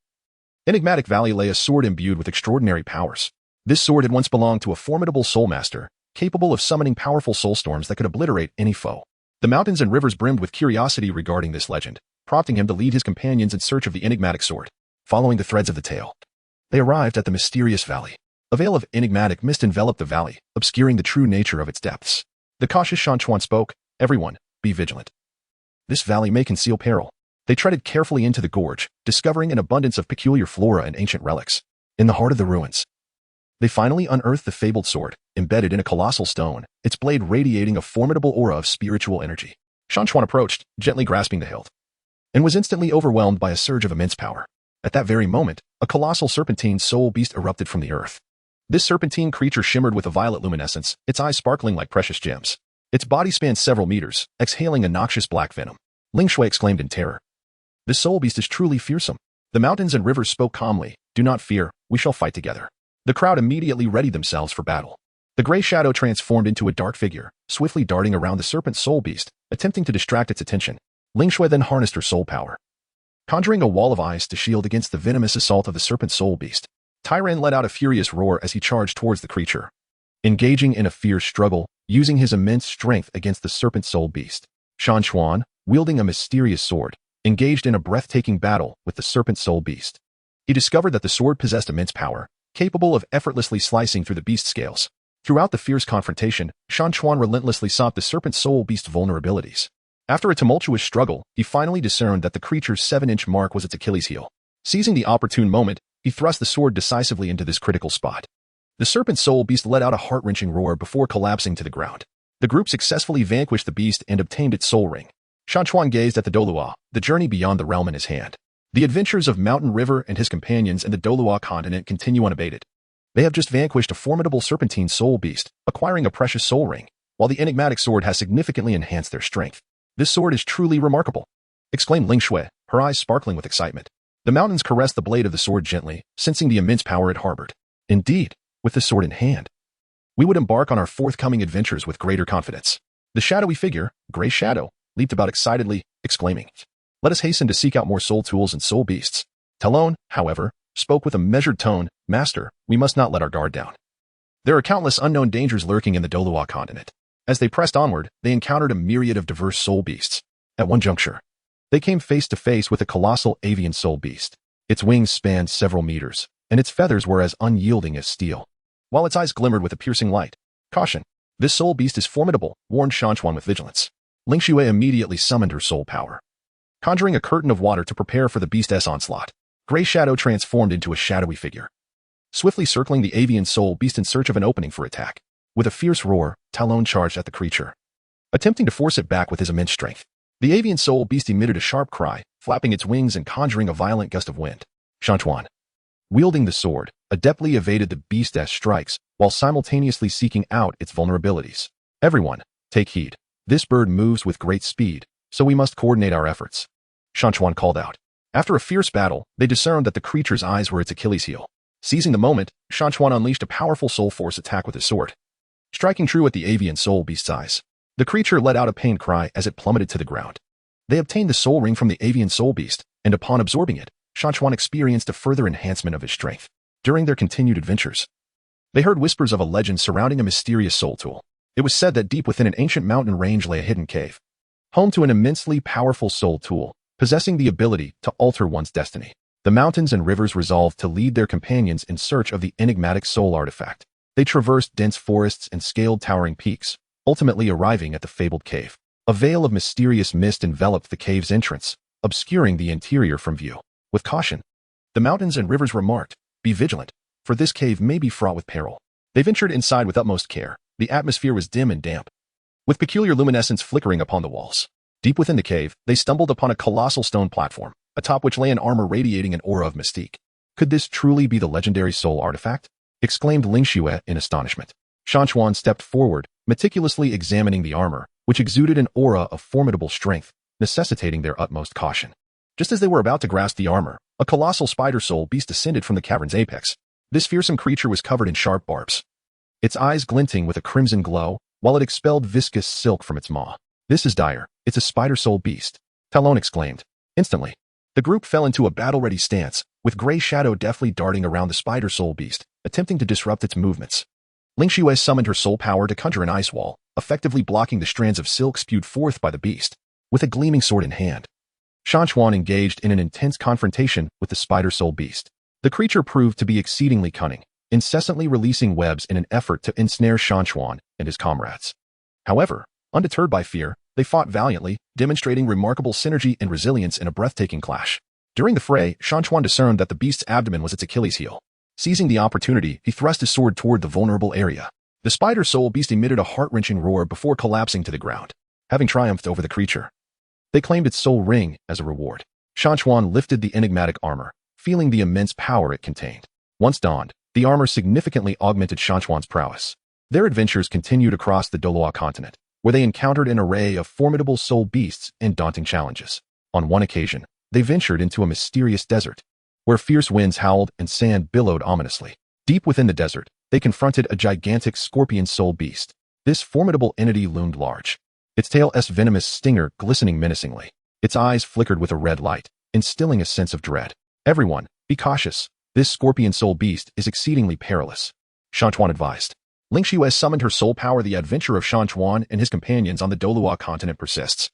enigmatic valley lay a sword imbued with extraordinary powers. This sword had once belonged to a formidable soul master, capable of summoning powerful soul storms that could obliterate any foe. The mountains and rivers brimmed with curiosity regarding this legend, prompting him to lead his companions in search of the enigmatic sword. Following the threads of the tale, they arrived at the mysterious valley. A veil of enigmatic mist enveloped the valley, obscuring the true nature of its depths. The cautious Shan Chuan spoke, "Everyone, be vigilant. This valley may conceal peril." They treaded carefully into the gorge, discovering an abundance of peculiar flora and ancient relics. In the heart of the ruins, they finally unearthed the fabled sword, embedded in a colossal stone, its blade radiating a formidable aura of spiritual energy. Shan Chuan approached, gently grasping the hilt, and was instantly overwhelmed by a surge of immense power. At that very moment, a colossal serpentine soul beast erupted from the earth. This serpentine creature shimmered with a violet luminescence, its eyes sparkling like precious gems. Its body spanned several meters, exhaling a noxious black venom. Ling Xue exclaimed in terror, "This soul beast is truly fearsome." The mountains and rivers spoke calmly, "Do not fear, we shall fight together." The crowd immediately readied themselves for battle. The gray shadow transformed into a dark figure, swiftly darting around the serpent soul beast, attempting to distract its attention. Ling Xue then harnessed her soul power, conjuring a wall of ice to shield against the venomous assault of the serpent soul beast. Tyran let out a furious roar as he charged towards the creature, engaging in a fierce struggle, using his immense strength against the serpent soul beast. Shan Chuan, wielding a mysterious sword, engaged in a breathtaking battle with the serpent soul beast. He discovered that the sword possessed immense power, capable of effortlessly slicing through the beast's scales. Throughout the fierce confrontation, Shan Chuan relentlessly sought the serpent soul beast's vulnerabilities. After a tumultuous struggle, he finally discerned that the creature's 7-inch mark was its Achilles heel. Seizing the opportune moment, He thrust the sword decisively into this critical spot. The serpent soul beast let out a heart-wrenching roar before collapsing to the ground. The group successfully vanquished the beast and obtained its soul ring. Shan Chuan gazed at the Douluo, the journey beyond the realm in his hand. The adventures of Mountain River and his companions in the Douluo Continent continue unabated. They have just vanquished a formidable serpentine soul beast, acquiring a precious soul ring, while the enigmatic sword has significantly enhanced their strength. This sword is truly remarkable, exclaimed Ling Shui, her eyes sparkling with excitement. The mountains caressed the blade of the sword gently, sensing the immense power it harbored. Indeed, with the sword in hand, we would embark on our forthcoming adventures with greater confidence. The shadowy figure, Gray Shadow, leaped about excitedly, exclaiming, "Let us hasten to seek out more soul tools and soul beasts." Talon, however, spoke with a measured tone, "Master, we must not let our guard down. There are countless unknown dangers lurking in the Douluo Continent." As they pressed onward, they encountered a myriad of diverse soul beasts. At one juncture, they came face to face with a colossal avian soul beast. Its wings spanned several meters, and its feathers were as unyielding as steel, while its eyes glimmered with a piercing light. "Caution! This soul beast is formidable," warned Shan Chuan with vigilance. Ling Shui immediately summoned her soul power, conjuring a curtain of water to prepare for the beast's onslaught. Gray Shadow transformed into a shadowy figure, swiftly circling the avian soul beast in search of an opening for attack. With a fierce roar, Talon charged at the creature, attempting to force it back with his immense strength. The avian soul beast emitted a sharp cry, flapping its wings and conjuring a violent gust of wind. Shan Chuan, wielding the sword, adeptly evaded the beast's strikes while simultaneously seeking out its vulnerabilities. "Everyone, take heed. This bird moves with great speed, so we must coordinate our efforts," Shan Chuan called out. After a fierce battle, they discerned that the creature's eyes were its Achilles heel. Seizing the moment, Shan Chuan unleashed a powerful soul force attack with his sword, striking true at the avian soul beast's eyes. The creature let out a pained cry as it plummeted to the ground. They obtained the soul ring from the avian soul beast, and upon absorbing it, Shan Chuan experienced a further enhancement of his strength. During their continued adventures, they heard whispers of a legend surrounding a mysterious soul tool. It was said that deep within an ancient mountain range lay a hidden cave, home to an immensely powerful soul tool, possessing the ability to alter one's destiny. The mountains and rivers resolved to lead their companions in search of the enigmatic soul artifact. They traversed dense forests and scaled towering peaks, ultimately arriving at the fabled cave. A veil of mysterious mist enveloped the cave's entrance, obscuring the interior from view. With caution, the mountains and rivers remarked, "Be vigilant, for this cave may be fraught with peril." They ventured inside with utmost care. The atmosphere was dim and damp, with peculiar luminescence flickering upon the walls. Deep within the cave, they stumbled upon a colossal stone platform, atop which lay an armor radiating an aura of mystique. "Could this truly be the legendary soul artifact?" exclaimed Ling Shui in astonishment. Shan Chuan stepped forward, meticulously examining the armor, which exuded an aura of formidable strength, necessitating their utmost caution. Just as they were about to grasp the armor, a colossal spider soul beast descended from the cavern's apex. This fearsome creature was covered in sharp barbs, its eyes glinting with a crimson glow, while it expelled viscous silk from its maw. "This is dire. It's a spider soul beast," Talon exclaimed. Instantly, the group fell into a battle-ready stance, with Gray Shadow deftly darting around the spider soul beast, attempting to disrupt its movements. Ling Shui summoned her soul power to conjure an ice wall, effectively blocking the strands of silk spewed forth by the beast. With a gleaming sword in hand, Shan Chuan engaged in an intense confrontation with the spider soul beast. The creature proved to be exceedingly cunning, incessantly releasing webs in an effort to ensnare Shan Chuan and his comrades. However, undeterred by fear, they fought valiantly, demonstrating remarkable synergy and resilience in a breathtaking clash. During the fray, Shan Chuan discerned that the beast's abdomen was its Achilles heel. Seizing the opportunity, he thrust his sword toward the vulnerable area. The spider soul beast emitted a heart-wrenching roar before collapsing to the ground. Having triumphed over the creature, they claimed its soul ring as a reward. Shan Chuan lifted the enigmatic armor, feeling the immense power it contained. Once donned, the armor significantly augmented Shan Chuan's prowess. Their adventures continued across the Douluo Continent, where they encountered an array of formidable soul beasts and daunting challenges. On one occasion, they ventured into a mysterious desert, where fierce winds howled and sand billowed ominously. Deep within the desert, they confronted a gigantic scorpion soul beast. This formidable entity loomed large, its tail's venomous stinger glistening menacingly. Its eyes flickered with a red light, instilling a sense of dread. "Everyone, be cautious. This scorpion soul beast is exceedingly perilous," Shan Chuan advised. Ling Shui summoned her soul power. The adventure of Shan Chuan and his companions on the Douluo Continent persists.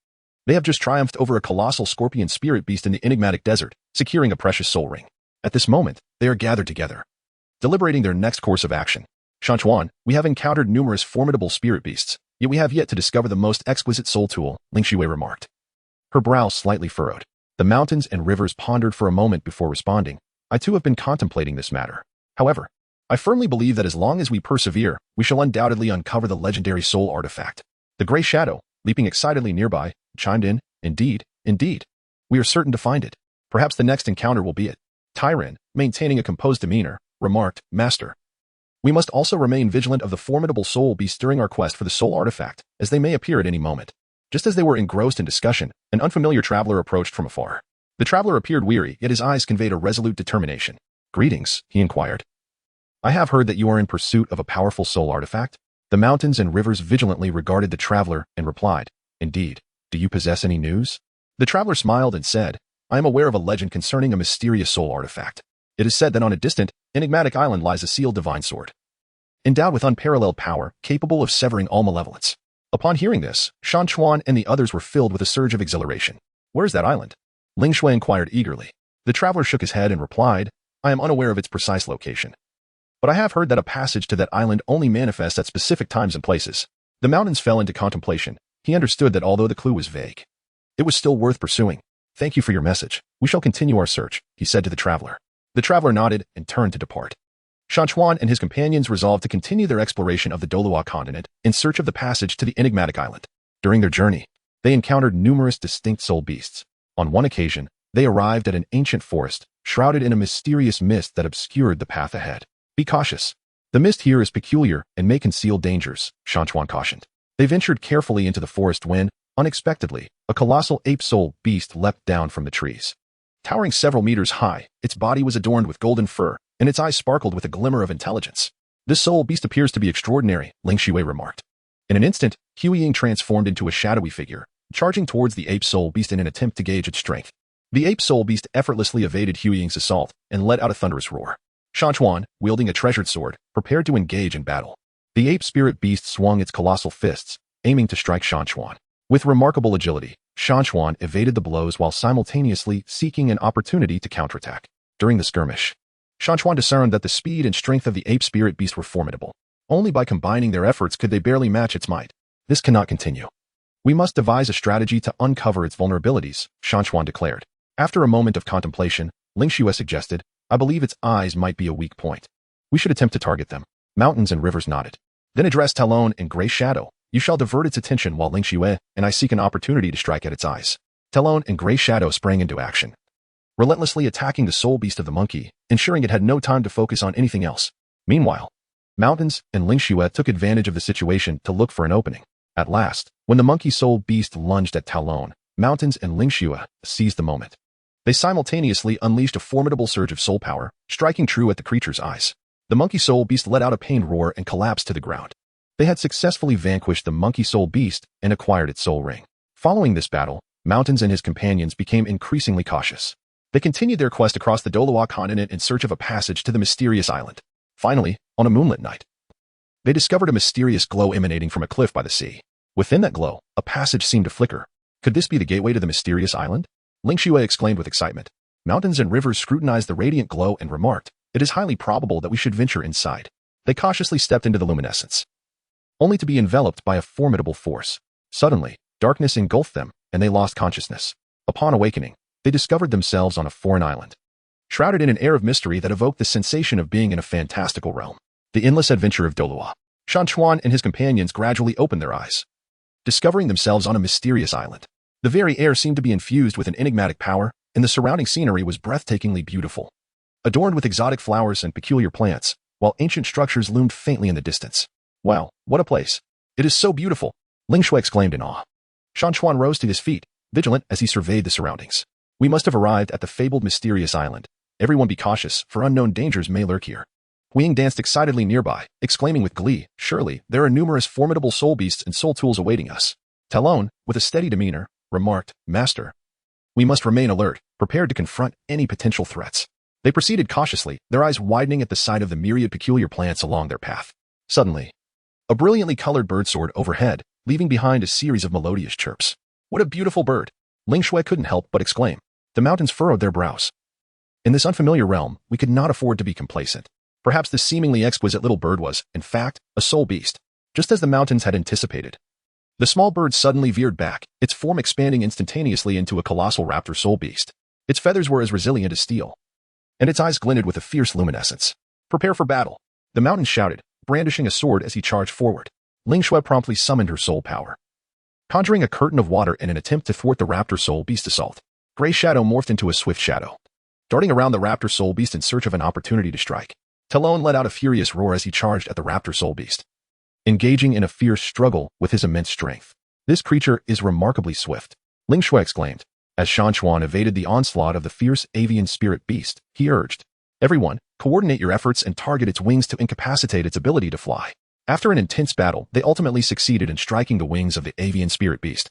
They have just triumphed over a colossal scorpion spirit beast in the enigmatic desert, securing a precious soul ring. At this moment, they are gathered together, deliberating their next course of action. "Shan Chuan, we have encountered numerous formidable spirit beasts, yet we have yet to discover the most exquisite soul tool," Ling Shui remarked, her brow slightly furrowed. The mountains and rivers pondered for a moment before responding, I too have been contemplating this matter. However, I firmly believe that as long as we persevere, we shall undoubtedly uncover the legendary soul artifact. The gray shadow, leaping excitedly nearby, chimed in, Indeed, indeed. We are certain to find it. Perhaps the next encounter will be it. Tyran, maintaining a composed demeanor, remarked, Master, we must also remain vigilant of the formidable soul beasts during our quest for the soul artifact, as they may appear at any moment. Just as they were engrossed in discussion, an unfamiliar traveler approached from afar. The traveler appeared weary, yet his eyes conveyed a resolute determination. Greetings, he inquired. I have heard that you are in pursuit of a powerful soul artifact. The mountains and rivers vigilantly regarded the traveler and replied, Indeed. Do you possess any news? The traveler smiled and said, I am aware of a legend concerning a mysterious soul artifact. It is said that on a distant, enigmatic island lies a sealed divine sword, endowed with unparalleled power, capable of severing all malevolence. Upon hearing this, Shan Chuan and the others were filled with a surge of exhilaration. Where is that island? Ling Shui inquired eagerly. The traveler shook his head and replied, I am unaware of its precise location. But I have heard that a passage to that island only manifests at specific times and places. The mountains fell into contemplation. He understood that although the clue was vague, it was still worth pursuing. Thank you for your message. We shall continue our search, he said to the traveler. The traveler nodded and turned to depart. Shan Chuan and his companions resolved to continue their exploration of the Douluo Continent in search of the passage to the enigmatic island. During their journey, they encountered numerous distinct soul beasts. On one occasion, they arrived at an ancient forest, shrouded in a mysterious mist that obscured the path ahead. Be cautious. The mist here is peculiar and may conceal dangers, Shan Chuan cautioned. They ventured carefully into the forest when, unexpectedly, a colossal ape soul beast leapt down from the trees. Towering several meters high, its body was adorned with golden fur, and its eyes sparkled with a glimmer of intelligence. This soul beast appears to be extraordinary, Ling Shui remarked. In an instant, Huiying transformed into a shadowy figure, charging towards the ape soul beast in an attempt to gauge its strength. The ape soul beast effortlessly evaded Huiying's assault and let out a thunderous roar. Shan Chuan, wielding a treasured sword, prepared to engage in battle. The ape spirit beast swung its colossal fists, aiming to strike Shan Chuan. With remarkable agility, Shan Chuan evaded the blows while simultaneously seeking an opportunity to counterattack. During the skirmish, Shan Chuan discerned that the speed and strength of the ape spirit beast were formidable. Only by combining their efforts could they barely match its might. This cannot continue. We must devise a strategy to uncover its vulnerabilities, Shan Chuan declared. After a moment of contemplation, Ling Shui suggested, I believe its eyes might be a weak point. We should attempt to target them. Mountains and rivers nodded. Then addressed Talon and Gray Shadow. You shall divert its attention while Ling Shui and I seek an opportunity to strike at its eyes. Talon and Gray Shadow sprang into action, relentlessly attacking the soul beast of the monkey, ensuring it had no time to focus on anything else. Meanwhile, Mountains and Ling Shui took advantage of the situation to look for an opening. At last, when the monkey soul beast lunged at Talon, Mountains and Ling Shui seized the moment. They simultaneously unleashed a formidable surge of soul power, striking true at the creature's eyes. The monkey soul beast let out a pained roar and collapsed to the ground. They had successfully vanquished the monkey soul beast and acquired its soul ring. Following this battle, Mountains and his companions became increasingly cautious. They continued their quest across the Douluo Continent in search of a passage to the mysterious island. Finally, on a moonlit night, they discovered a mysterious glow emanating from a cliff by the sea. Within that glow, a passage seemed to flicker. Could this be the gateway to the mysterious island? Ling Shui exclaimed with excitement. Mountains and rivers scrutinized the radiant glow and remarked, It is highly probable that we should venture inside. They cautiously stepped into the luminescence, only to be enveloped by a formidable force. Suddenly, darkness engulfed them, and they lost consciousness. Upon awakening, they discovered themselves on a foreign island, shrouded in an air of mystery that evoked the sensation of being in a fantastical realm. The endless adventure of Douluo. Shan Chuan and his companions gradually opened their eyes, discovering themselves on a mysterious island. The very air seemed to be infused with an enigmatic power, and the surrounding scenery was breathtakingly beautiful, adorned with exotic flowers and peculiar plants, while ancient structures loomed faintly in the distance. Wow, what a place. It is so beautiful, Ling Shui exclaimed in awe. Shan Chuan rose to his feet, vigilant as he surveyed the surroundings. We must have arrived at the fabled mysterious island. Everyone be cautious, for unknown dangers may lurk here. Huiying danced excitedly nearby, exclaiming with glee, Surely, there are numerous formidable soul beasts and soul tools awaiting us. Talon, with a steady demeanor, remarked, Master, we must remain alert, prepared to confront any potential threats. They proceeded cautiously, their eyes widening at the sight of the myriad peculiar plants along their path. Suddenly, a brilliantly colored bird soared overhead, leaving behind a series of melodious chirps. What a beautiful bird! Ling Shui couldn't help but exclaim. The mountains furrowed their brows. In this unfamiliar realm, we could not afford to be complacent. Perhaps this seemingly exquisite little bird was, in fact, a soul beast, just as the mountains had anticipated. The small bird suddenly veered back, its form expanding instantaneously into a colossal raptor soul beast. Its feathers were as resilient as steel, and its eyes glinted with a fierce luminescence. Prepare for battle, the mountain shouted, brandishing a sword as he charged forward. Ling Shui promptly summoned her soul power, conjuring a curtain of water in an attempt to thwart the raptor soul beast assault. Gray Shadow morphed into a swift shadow, darting around the raptor soul beast in search of an opportunity to strike. Talon let out a furious roar as he charged at the raptor soul beast, engaging in a fierce struggle with his immense strength. This creature is remarkably swift, Ling Shui exclaimed. As Shan Chuan evaded the onslaught of the fierce avian spirit beast, he urged, "Everyone, coordinate your efforts and target its wings to incapacitate its ability to fly." After an intense battle, they ultimately succeeded in striking the wings of the avian spirit beast,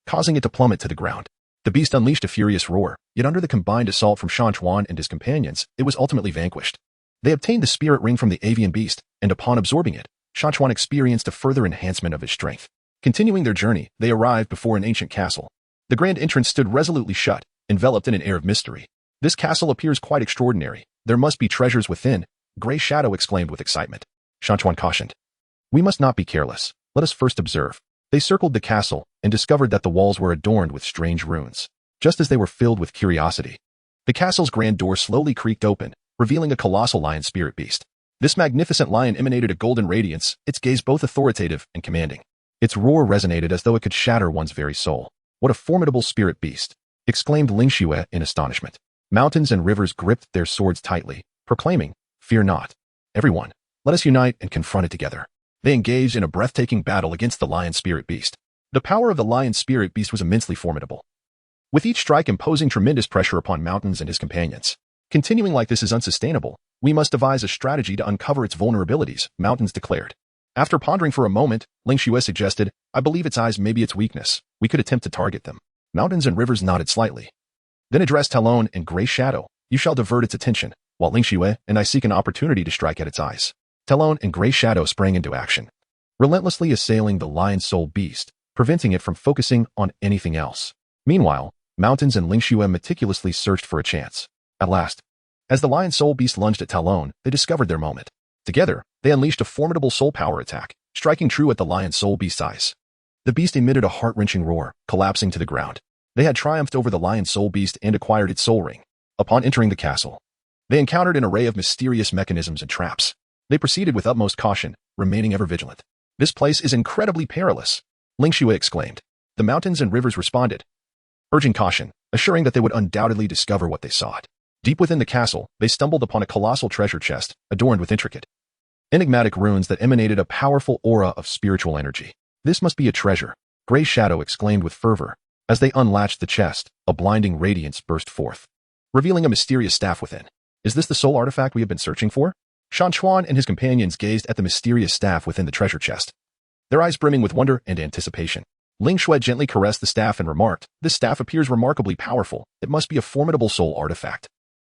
causing it to plummet to the ground. The beast unleashed a furious roar, yet under the combined assault from Shan Chuan and his companions, it was ultimately vanquished. They obtained the spirit ring from the avian beast, and upon absorbing it, Shan Chuan experienced a further enhancement of his strength. Continuing their journey, they arrived before an ancient castle. The grand entrance stood resolutely shut, enveloped in an air of mystery. "This castle appears quite extraordinary. There must be treasures within," Gray Shadow exclaimed with excitement. Shan Chuan cautioned, "We must not be careless. Let us first observe." They circled the castle and discovered that the walls were adorned with strange runes. Just as they were filled with curiosity, the castle's grand door slowly creaked open, revealing a colossal lion spirit beast. This magnificent lion emanated a golden radiance, its gaze both authoritative and commanding. Its roar resonated as though it could shatter one's very soul. "What a formidable spirit beast!" exclaimed Ling Xue in astonishment. Mountains and rivers gripped their swords tightly, proclaiming, "Fear not. Everyone, let us unite and confront it together." They engaged in a breathtaking battle against the lion spirit beast. The power of the lion spirit beast was immensely formidable, with each strike imposing tremendous pressure upon Mountains and his companions. "Continuing like this is unsustainable. We must devise a strategy to uncover its vulnerabilities," Mountains declared. After pondering for a moment, Ling Xue suggested, "I believe its eyes may be its weakness. We could attempt to target them." Mountains and Rivers nodded slightly, then addressed Talon and Gray Shadow. "You shall divert its attention, while Ling Xue and I seek an opportunity to strike at its eyes." Talon and Gray Shadow sprang into action, relentlessly assailing the lion soul beast, preventing it from focusing on anything else. Meanwhile, Mountains and Ling Xue meticulously searched for a chance. At last, as the lion soul beast lunged at Talon, they discovered their moment. Together, they unleashed a formidable soul power attack, striking true at the lion soul beast's eyes. The beast emitted a heart-wrenching roar, collapsing to the ground. They had triumphed over the lion soul beast and acquired its soul ring. Upon entering the castle, they encountered an array of mysterious mechanisms and traps. They proceeded with utmost caution, remaining ever vigilant. "This place is incredibly perilous," Ling Xue exclaimed. The Mountains and Rivers responded, urging caution, assuring that they would undoubtedly discover what they sought. Deep within the castle, they stumbled upon a colossal treasure chest, adorned with intricate, enigmatic runes that emanated a powerful aura of spiritual energy. "This must be a treasure," Gray Shadow exclaimed with fervor. As they unlatched the chest, a blinding radiance burst forth, revealing a mysterious staff within. "Is this the soul artifact we have been searching for?" Shan Chuan and his companions gazed at the mysterious staff within the treasure chest, their eyes brimming with wonder and anticipation. Ling Xue gently caressed the staff and remarked, "This staff appears remarkably powerful. It must be a formidable soul artifact."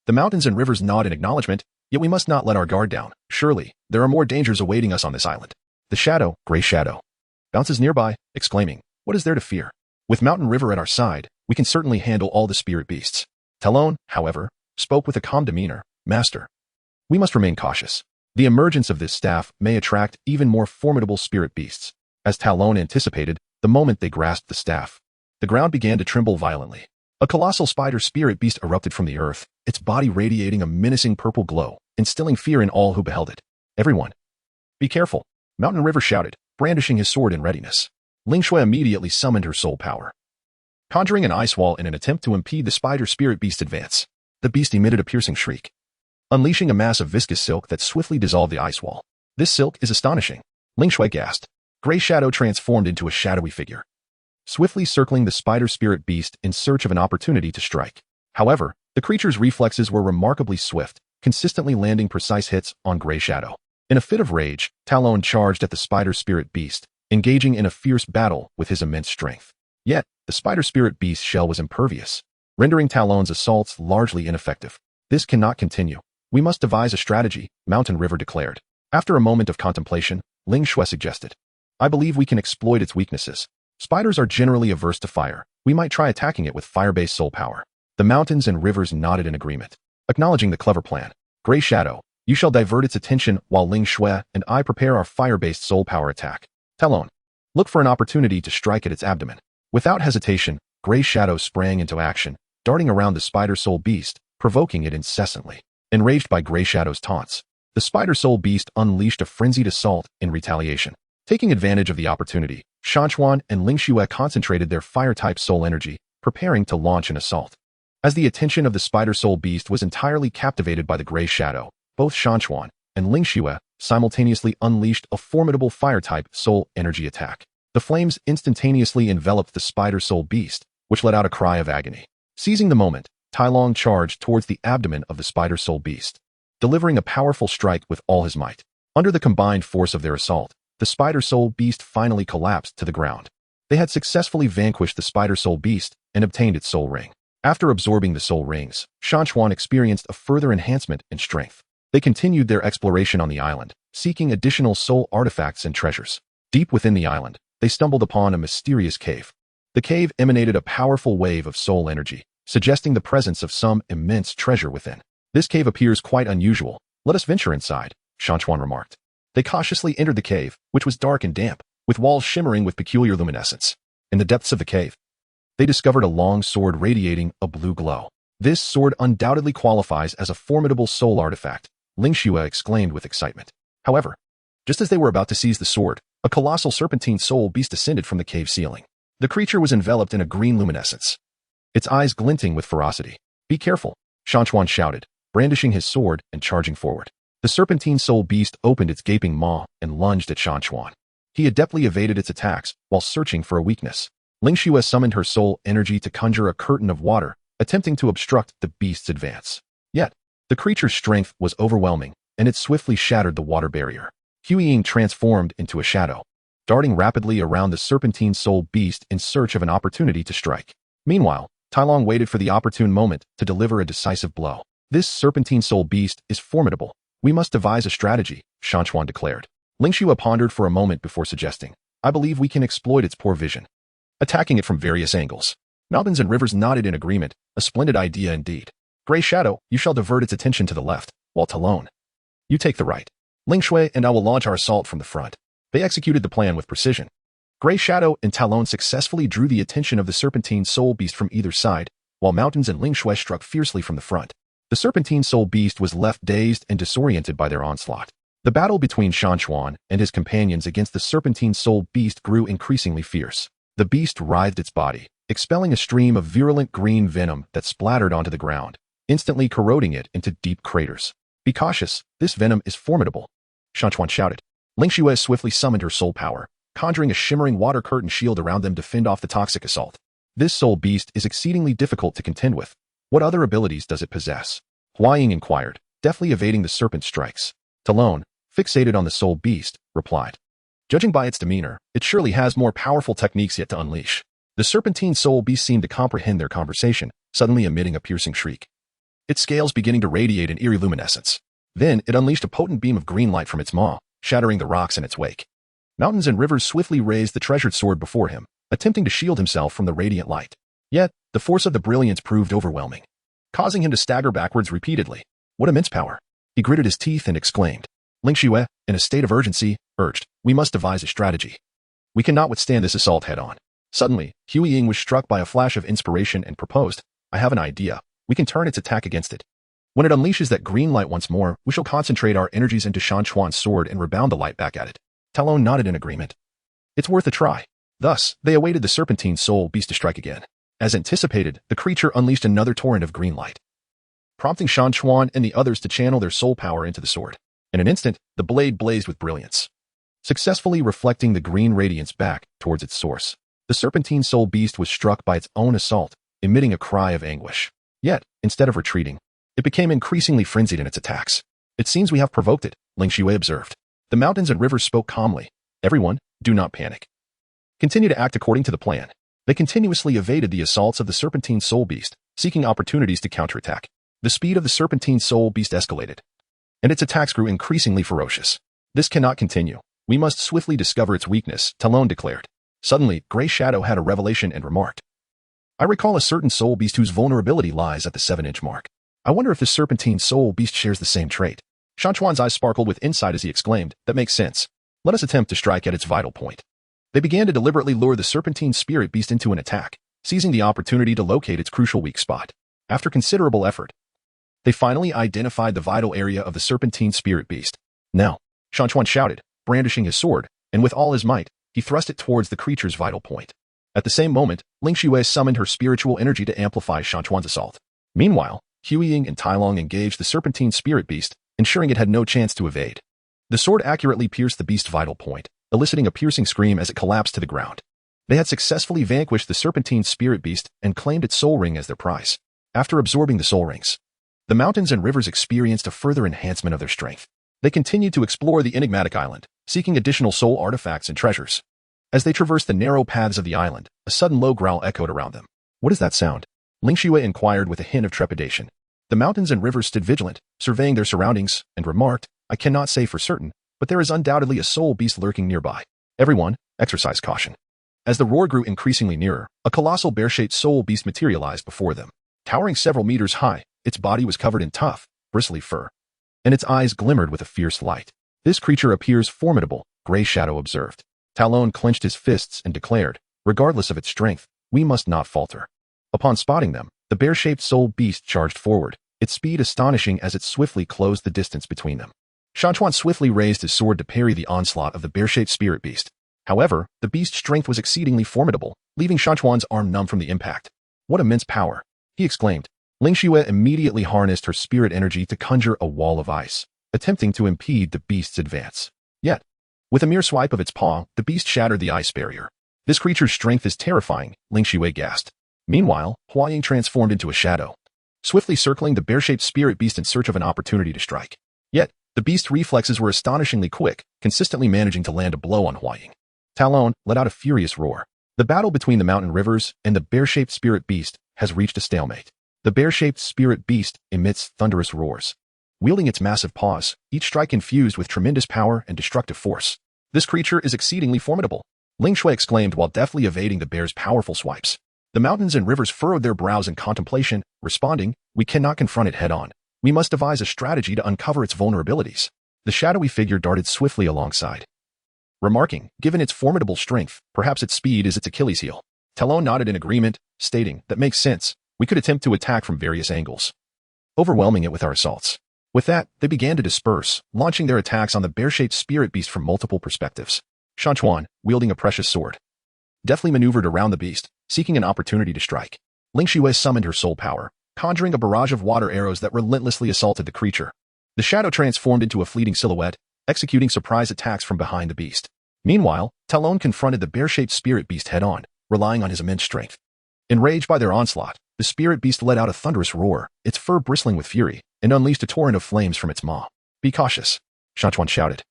The Mountains and Rivers nod in acknowledgement, yet we must not let our guard down. Surely, there are more dangers awaiting us on this island. The Shadow, Gray Shadow, bounces nearby, exclaiming, "What is there to fear? With Mountain River at our side, we can certainly handle all the spirit beasts." Talon, however, spoke with a calm demeanor, "Master, we must remain cautious. The emergence of this staff may attract even more formidable spirit beasts." As Talon anticipated, the moment they grasped the staff, the ground began to tremble violently. A colossal spider spirit beast erupted from the earth, its body radiating a menacing purple glow, instilling fear in all who beheld it. "Everyone, be careful," Mountain River shouted, brandishing his sword in readiness. Ling Xue immediately summoned her soul power, conjuring an ice wall in an attempt to impede the spider spirit beast's advance. The beast emitted a piercing shriek, unleashing a mass of viscous silk that swiftly dissolved the ice wall. "This silk is astonishing," Ling Xue gasped. Gray Shadow transformed into a shadowy figure, swiftly circling the spider spirit beast in search of an opportunity to strike. However, the creature's reflexes were remarkably swift, consistently landing precise hits on Gray Shadow. In a fit of rage, Talon charged at the spider spirit beast, engaging in a fierce battle with his immense strength. Yet, the spider spirit beast's shell was impervious, rendering Talon's assaults largely ineffective. "This cannot continue. We must devise a strategy," Mountain River declared. After a moment of contemplation, Ling Xue suggested, "I believe we can exploit its weaknesses. Spiders are generally averse to fire. We might try attacking it with fire-based soul power." The Mountains and Rivers nodded in agreement, acknowledging the clever plan. "Gray Shadow, you shall divert its attention while Ling Xue and I prepare our fire-based soul power attack. Talon, look for an opportunity to strike at its abdomen." Without hesitation, Gray Shadow sprang into action, darting around the spider soul beast, provoking it incessantly. Enraged by Gray Shadow's taunts, the Spider Soul Beast unleashed a frenzied assault in retaliation. Taking advantage of the opportunity, Shan Chuan and Ling Xue concentrated their fire-type soul energy, preparing to launch an assault. As the attention of the Spider Soul Beast was entirely captivated by the Gray Shadow, both Shan Chuan and Ling Xue simultaneously unleashed a formidable fire-type soul energy attack. The flames instantaneously enveloped the Spider Soul Beast, which let out a cry of agony. Seizing the moment, Tai Long charged towards the abdomen of the Spider Soul Beast, delivering a powerful strike with all his might. Under the combined force of their assault, the Spider Soul Beast finally collapsed to the ground. They had successfully vanquished the Spider Soul Beast and obtained its soul ring. After absorbing the soul rings, Shan Chuan experienced a further enhancement in strength. They continued their exploration on the island, seeking additional soul artifacts and treasures. Deep within the island, they stumbled upon a mysterious cave. The cave emanated a powerful wave of soul energy, suggesting the presence of some immense treasure within. This cave appears quite unusual. Let us venture inside, Shan Chuan remarked. They cautiously entered the cave, which was dark and damp, with walls shimmering with peculiar luminescence. In the depths of the cave, they discovered a long sword radiating a blue glow. This sword undoubtedly qualifies as a formidable soul artifact, Ling Xue exclaimed with excitement. However, just as they were about to seize the sword, a colossal serpentine soul beast descended from the cave ceiling. The creature was enveloped in a green luminescence, its eyes glinting with ferocity. Be careful, Shan Chuan shouted, brandishing his sword and charging forward. The serpentine soul beast opened its gaping maw and lunged at Shan Chuan. He adeptly evaded its attacks while searching for a weakness. Ling Xue summoned her soul energy to conjure a curtain of water, attempting to obstruct the beast's advance. Yet, the creature's strength was overwhelming, and it swiftly shattered the water barrier. Huiying transformed into a shadow, darting rapidly around the serpentine soul beast in search of an opportunity to strike. Meanwhile, Tai Long waited for the opportune moment to deliver a decisive blow. This serpentine soul beast is formidable. We must devise a strategy, Shan Chuan declared. Ling Xue pondered for a moment before suggesting, I believe we can exploit its poor vision, attacking it from various angles. Mountains and rivers nodded in agreement, a splendid idea indeed. Gray Shadow, you shall divert its attention to the left, while Talon, you take the right. Ling Xue and I will launch our assault from the front. They executed the plan with precision. Gray Shadow and Talon successfully drew the attention of the serpentine soul beast from either side, while Mountains and Ling Xue struck fiercely from the front. The serpentine soul beast was left dazed and disoriented by their onslaught. The battle between Shan Chuan and his companions against the serpentine soul beast grew increasingly fierce. The beast writhed its body, expelling a stream of virulent green venom that splattered onto the ground, instantly corroding it into deep craters. Be cautious, this venom is formidable, Shan Chuan shouted. Ling Xue swiftly summoned her soul power, conjuring a shimmering water curtain shield around them to fend off the toxic assault. This soul beast is exceedingly difficult to contend with. What other abilities does it possess? Huiying inquired, deftly evading the serpent strikes. Talon, fixated on the soul beast, replied. Judging by its demeanor, it surely has more powerful techniques yet to unleash. The serpentine soul beast seemed to comprehend their conversation, suddenly emitting a piercing shriek. Its scales beginning to radiate an eerie luminescence. Then it unleashed a potent beam of green light from its maw, shattering the rocks in its wake. Mountains and rivers swiftly raised the treasured sword before him, attempting to shield himself from the radiant light. Yet, the force of the brilliance proved overwhelming, causing him to stagger backwards repeatedly. What immense power! He gritted his teeth and exclaimed. Ling Xue, in a state of urgency, urged, we must devise a strategy. We cannot withstand this assault head-on. Suddenly, Huiying was struck by a flash of inspiration and proposed, I have an idea. We can turn its attack against it. When it unleashes that green light once more, we shall concentrate our energies into Shan Chuan's sword and rebound the light back at it. Talon nodded in agreement. It's worth a try. Thus, they awaited the serpentine soul beast to strike again. As anticipated, the creature unleashed another torrent of green light, prompting Shan Chuan and the others to channel their soul power into the sword. In an instant, the blade blazed with brilliance, successfully reflecting the green radiance back towards its source. The serpentine soul beast was struck by its own assault, emitting a cry of anguish. Yet, instead of retreating, it became increasingly frenzied in its attacks. It seems we have provoked it, Ling Xue observed. The mountains and rivers spoke calmly. Everyone, do not panic. Continue to act according to the plan. They continuously evaded the assaults of the serpentine soul beast, seeking opportunities to counterattack. The speed of the serpentine soul beast escalated, and its attacks grew increasingly ferocious. This cannot continue. We must swiftly discover its weakness, Talon declared. Suddenly, Gray Shadow had a revelation and remarked. I recall a certain soul beast whose vulnerability lies at the 7-inch mark. I wonder if this serpentine soul beast shares the same trait. Shan Chuan's eyes sparkled with insight as he exclaimed, that makes sense. Let us attempt to strike at its vital point. They began to deliberately lure the serpentine spirit beast into an attack, seizing the opportunity to locate its crucial weak spot. After considerable effort, They finally identified the vital area of the serpentine spirit beast. Now, Shan Chuan shouted, brandishing his sword, and with all his might, he thrust it towards the creature's vital point. At the same moment, Ling Xue summoned her spiritual energy to amplify Shan Chuan's assault. Meanwhile, Huiying and Tailong engaged the serpentine spirit beast, ensuring it had no chance to evade. The sword accurately pierced the beast's vital point, eliciting a piercing scream as it collapsed to the ground. They had successfully vanquished the serpentine spirit beast and claimed its soul ring as their prize. After absorbing the soul rings, the mountains and rivers experienced a further enhancement of their strength. They continued to explore the enigmatic island, seeking additional soul artifacts and treasures. As they traversed the narrow paths of the island, a sudden low growl echoed around them. What is that sound? Ling Xue inquired with a hint of trepidation. The mountains and rivers stood vigilant, surveying their surroundings, and remarked, I cannot say for certain, but there is undoubtedly a soul beast lurking nearby. Everyone, exercise caution. As the roar grew increasingly nearer, a colossal bear-shaped soul beast materialized before them. Towering several meters high, its body was covered in tough, bristly fur, and its eyes glimmered with a fierce light. This creature appears formidable, Gray Shadow observed. Talon clenched his fists and declared, regardless of its strength, we must not falter. Upon spotting them, the bear-shaped soul beast charged forward, its speed astonishing as it swiftly closed the distance between them. Shan Chuan swiftly raised his sword to parry the onslaught of the bear-shaped spirit beast. However, the beast's strength was exceedingly formidable, leaving Shan Chuan's arm numb from the impact. What immense power! He exclaimed. Ling Xue immediately harnessed her spirit energy to conjure a wall of ice, attempting to impede the beast's advance. Yet, with a mere swipe of its paw, the beast shattered the ice barrier. This creature's strength is terrifying, Ling Xue gasped. Meanwhile, Huaying transformed into a shadow, swiftly circling the bear-shaped spirit beast in search of an opportunity to strike. Yet, the beast's reflexes were astonishingly quick, consistently managing to land a blow on Huaying. Talon let out a furious roar. The battle between the mountain rivers and the bear-shaped spirit beast has reached a stalemate. The bear-shaped spirit beast emits thunderous roars, wielding its massive paws, each strike infused with tremendous power and destructive force. This creature is exceedingly formidable, Ling Xue exclaimed while deftly evading the bear's powerful swipes. The mountains and rivers furrowed their brows in contemplation, responding, we cannot confront it head-on. We must devise a strategy to uncover its vulnerabilities. The shadowy figure darted swiftly alongside, remarking, given its formidable strength, perhaps its speed is its Achilles heel. Talon nodded in agreement, stating, that makes sense. We could attempt to attack from various angles, overwhelming it with our assaults. With that, they began to disperse, launching their attacks on the bear-shaped spirit beast from multiple perspectives. Shan Chuan, wielding a precious sword, deftly maneuvered around the beast, seeking an opportunity to strike. Ling Xue summoned her soul power, conjuring a barrage of water arrows that relentlessly assaulted the creature. The shadow transformed into a fleeting silhouette, executing surprise attacks from behind the beast. Meanwhile, Talon confronted the bear-shaped spirit beast head-on, relying on his immense strength. Enraged by their onslaught, the spirit beast let out a thunderous roar, its fur bristling with fury, and unleashed a torrent of flames from its maw. Be cautious, Shan Chuan shouted.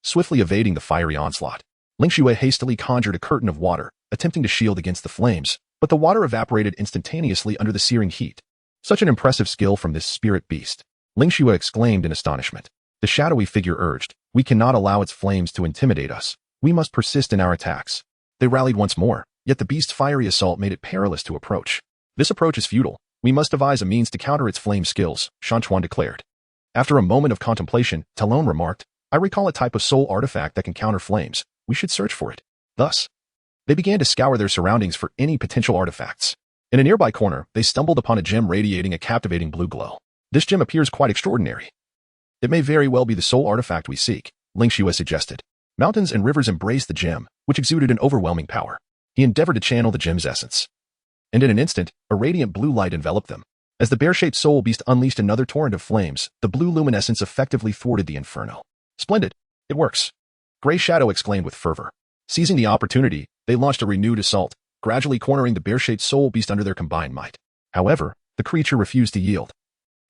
Swiftly evading the fiery onslaught, Ling Xue hastily conjured a curtain of water, attempting to shield against the flames, but the water evaporated instantaneously under the searing heat. Such an impressive skill from this spirit beast, Ling Xue exclaimed in astonishment. The shadowy figure urged, we cannot allow its flames to intimidate us. We must persist in our attacks. They rallied once more, yet the beast's fiery assault made it perilous to approach. This approach is futile. We must devise a means to counter its flame skills, Shan Chuan declared. After a moment of contemplation, Talon remarked, I recall a type of soul artifact that can counter flames. We should search for it. Thus, they began to scour their surroundings for any potential artifacts. In a nearby corner, they stumbled upon a gem radiating a captivating blue glow. This gem appears quite extraordinary. It may very well be the soul artifact we seek, Ling Xue suggested. Mountains and rivers embraced the gem, which exuded an overwhelming power. He endeavored to channel the gem's essence, and in an instant, a radiant blue light enveloped them. As the bear-shaped soul beast unleashed another torrent of flames, the blue luminescence effectively thwarted the inferno. Splendid! It works! Gray Shadow exclaimed with fervor. Seizing the opportunity, they launched a renewed assault, gradually cornering the bear-shaped soul beast under their combined might. However, the creature refused to yield.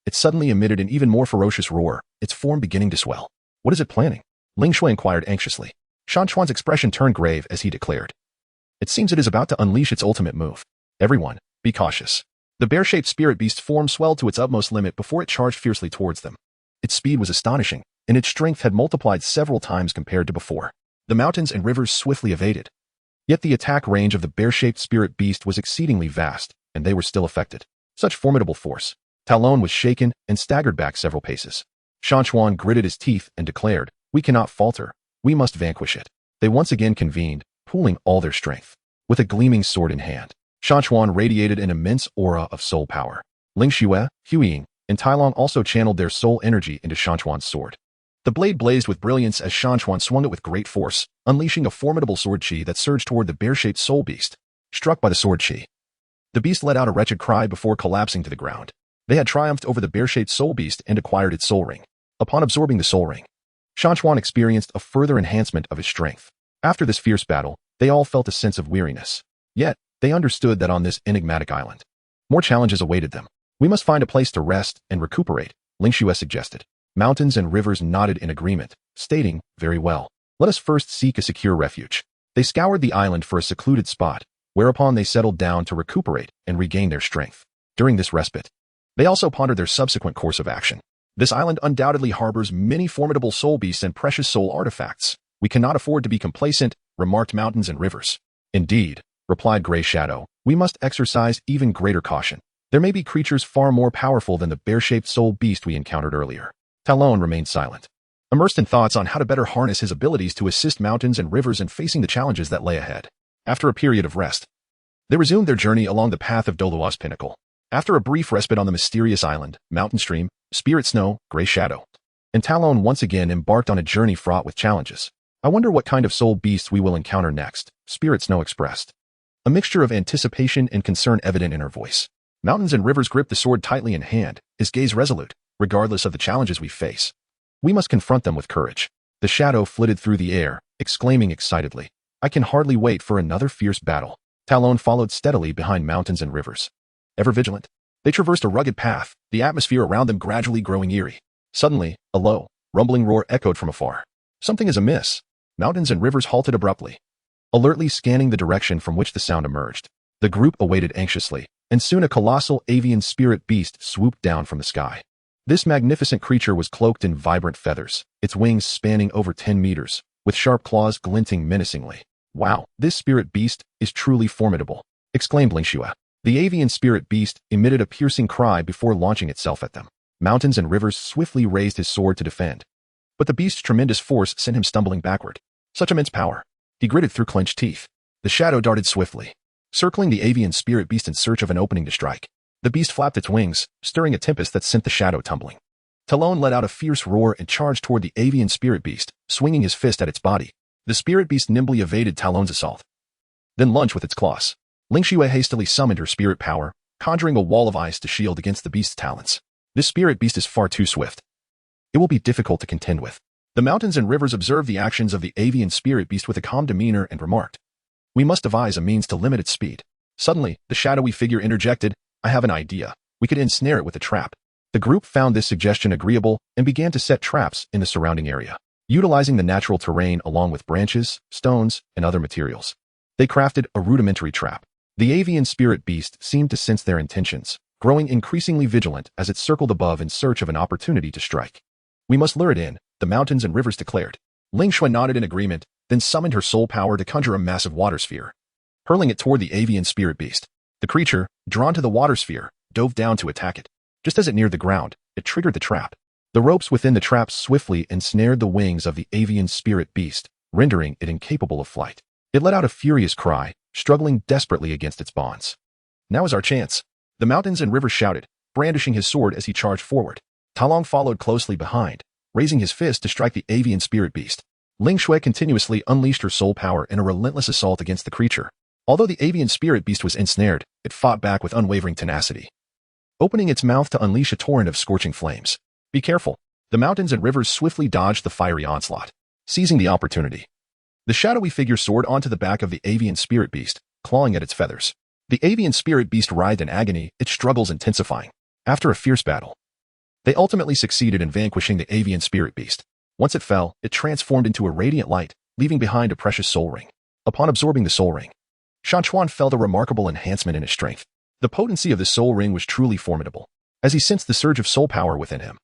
It suddenly emitted an even more ferocious roar, its form beginning to swell. What is it planning? Ling Xue inquired anxiously. Shan Chuan's expression turned grave as he declared. It seems it is about to unleash its ultimate move. Everyone, be cautious. The bear-shaped spirit beast's form swelled to its utmost limit before it charged fiercely towards them. Its speed was astonishing, and its strength had multiplied several times compared to before. The mountains and rivers swiftly evaded. Yet the attack range of the bear-shaped spirit beast was exceedingly vast, and they were still affected. Such formidable force. Talon was shaken and staggered back several paces. Shan Chuan gritted his teeth and declared, we cannot falter. We must vanquish it. They once again convened, pooling all their strength. With a gleaming sword in hand, Shan Chuan radiated an immense aura of soul power. Ling Xue, Huiying, and Tai Long also channeled their soul energy into Shan Chuan's sword. The blade blazed with brilliance as Shan Chuan swung it with great force, unleashing a formidable sword chi that surged toward the bear-shaped soul beast. Struck by the sword chi, the beast let out a wretched cry before collapsing to the ground. They had triumphed over the bear-shaped soul beast and acquired its soul ring. Upon absorbing the soul ring, Shan Chuan experienced a further enhancement of his strength. After this fierce battle, they all felt a sense of weariness. Yet, they understood that on this enigmatic island, more challenges awaited them. We must find a place to rest and recuperate, Ling Xue suggested. Mountains and rivers nodded in agreement, stating, very well. Let us first seek a secure refuge. They scoured the island for a secluded spot, whereupon they settled down to recuperate and regain their strength. During this respite, they also pondered their subsequent course of action. This island undoubtedly harbors many formidable soul beasts and precious soul artifacts. We cannot afford to be complacent, remarked Mountains and Rivers. Indeed, replied Gray Shadow, we must exercise even greater caution. There may be creatures far more powerful than the bear-shaped soul beast we encountered earlier. Talon remained silent, immersed in thoughts on how to better harness his abilities to assist Mountains and Rivers in facing the challenges that lay ahead. After a period of rest, they resumed their journey along the path of Douluo's pinnacle. After a brief respite on the mysterious island, Mountain Stream, Spirit Snow, Gray Shadow, and Talon once again embarked on a journey fraught with challenges. I wonder what kind of soul beasts we will encounter next, Spirit Snow expressed, a mixture of anticipation and concern evident in her voice. Mountains and Rivers gripped the sword tightly in hand, his gaze resolute, regardless of the challenges we face. We must confront them with courage. The shadow flitted through the air, exclaiming excitedly, I can hardly wait for another fierce battle. Talon followed steadily behind Mountains and Rivers. Ever vigilant, they traversed a rugged path, the atmosphere around them gradually growing eerie. Suddenly, a low, rumbling roar echoed from afar. Something is amiss. Mountains and Rivers halted abruptly, alertly scanning the direction from which the sound emerged. The group awaited anxiously, and soon a colossal avian spirit beast swooped down from the sky. This magnificent creature was cloaked in vibrant feathers, its wings spanning over 10 meters, with sharp claws glinting menacingly. Wow, this spirit beast is truly formidable, exclaimed Ling Xue. The avian spirit beast emitted a piercing cry before launching itself at them. Mountains and Rivers swiftly raised his sword to defend, but the beast's tremendous force sent him stumbling backward. Such immense power. He gritted through clenched teeth. The shadow darted swiftly, circling the avian spirit beast in search of an opening to strike. The beast flapped its wings, stirring a tempest that sent the shadow tumbling. Talon let out a fierce roar and charged toward the avian spirit beast, swinging his fist at its body. The spirit beast nimbly evaded Talon's assault, then lunged with its claws. Ling Xue hastily summoned her spirit power, conjuring a wall of ice to shield against the beast's talons. This spirit beast is far too swift. It will be difficult to contend with. The Mountains and Rivers observed the actions of the avian spirit beast with a calm demeanor and remarked, we must devise a means to limit its speed. Suddenly, the shadowy figure interjected, I have an idea. We could ensnare it with a trap. The group found this suggestion agreeable and began to set traps in the surrounding area, utilizing the natural terrain along with branches, stones, and other materials. They crafted a rudimentary trap. The avian spirit beast seemed to sense their intentions, growing increasingly vigilant as it circled above in search of an opportunity to strike. We must lure it in, the Mountains and Rivers declared. Ling Xue nodded in agreement, then summoned her soul power to conjure a massive water sphere, hurling it toward the avian spirit beast. The creature, drawn to the water sphere, dove down to attack it. Just as it neared the ground, it triggered the trap. The ropes within the trap swiftly ensnared the wings of the avian spirit beast, rendering it incapable of flight. It let out a furious cry, struggling desperately against its bonds. Now is our chance. The Mountains and Rivers shouted, brandishing his sword as he charged forward. Talon followed closely behind, raising his fist to strike the avian spirit beast. Ling Xue continuously unleashed her soul power in a relentless assault against the creature. Although the avian spirit beast was ensnared, it fought back with unwavering tenacity, opening its mouth to unleash a torrent of scorching flames. Be careful. The Mountains and Rivers swiftly dodged the fiery onslaught, seizing the opportunity. The shadowy figure soared onto the back of the avian spirit beast, clawing at its feathers. The avian spirit beast writhed in agony, its struggles intensifying. After a fierce battle, they ultimately succeeded in vanquishing the avian spirit beast. Once it fell, it transformed into a radiant light, leaving behind a precious soul ring. Upon absorbing the soul ring, Shan Chuan felt a remarkable enhancement in his strength. The potency of the soul ring was truly formidable. As he sensed the surge of soul power within him,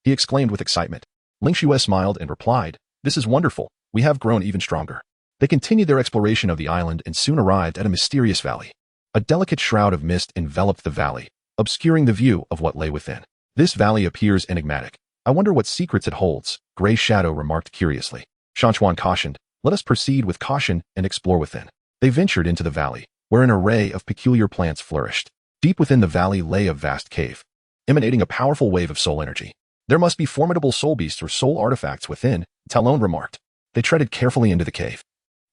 he exclaimed with excitement. Ling Xue smiled and replied, this is wonderful. We have grown even stronger. They continued their exploration of the island and soon arrived at a mysterious valley. A delicate shroud of mist enveloped the valley, obscuring the view of what lay within. This valley appears enigmatic. I wonder what secrets it holds, Gray Shadow remarked curiously. Shan Chuan cautioned, let us proceed with caution and explore within. They ventured into the valley, where an array of peculiar plants flourished. Deep within the valley lay a vast cave. emanating a powerful wave of soul energy. There must be formidable soul beasts or soul artifacts within, Talon remarked. They treaded carefully into the cave,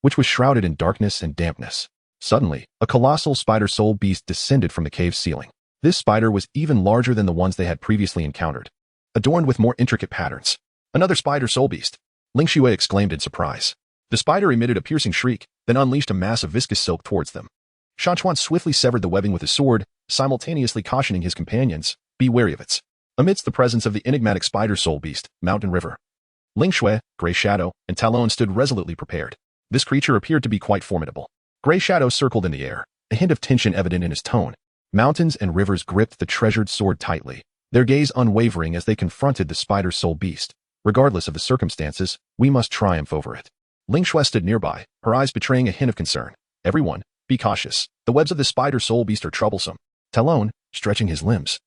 which was shrouded in darkness and dampness. Suddenly, a colossal spider soul beast descended from the cave's ceiling. This spider was even larger than the ones they had previously encountered, adorned with more intricate patterns. Another spider soul beast, Ling Xue exclaimed in surprise. The spider emitted a piercing shriek, then unleashed a mass of viscous silk towards them. Shan Chuan swiftly severed the webbing with his sword, simultaneously cautioning his companions, be wary of it. Amidst the presence of the enigmatic spider soul beast, Mountain River, Ling Xue, Grey Shadow, and Talon stood resolutely prepared. This creature appeared to be quite formidable. Grey Shadow circled in the air, a hint of tension evident in his tone. Mountains and rivers gripped the treasured sword tightly, their gaze unwavering as they confronted the spider soul beast. Regardless of the circumstances, we must triumph over it. Ling Xue stood nearby, her eyes betraying a hint of concern. Everyone, be cautious. The webs of the spider soul beast are troublesome. Talon, stretching his limbs,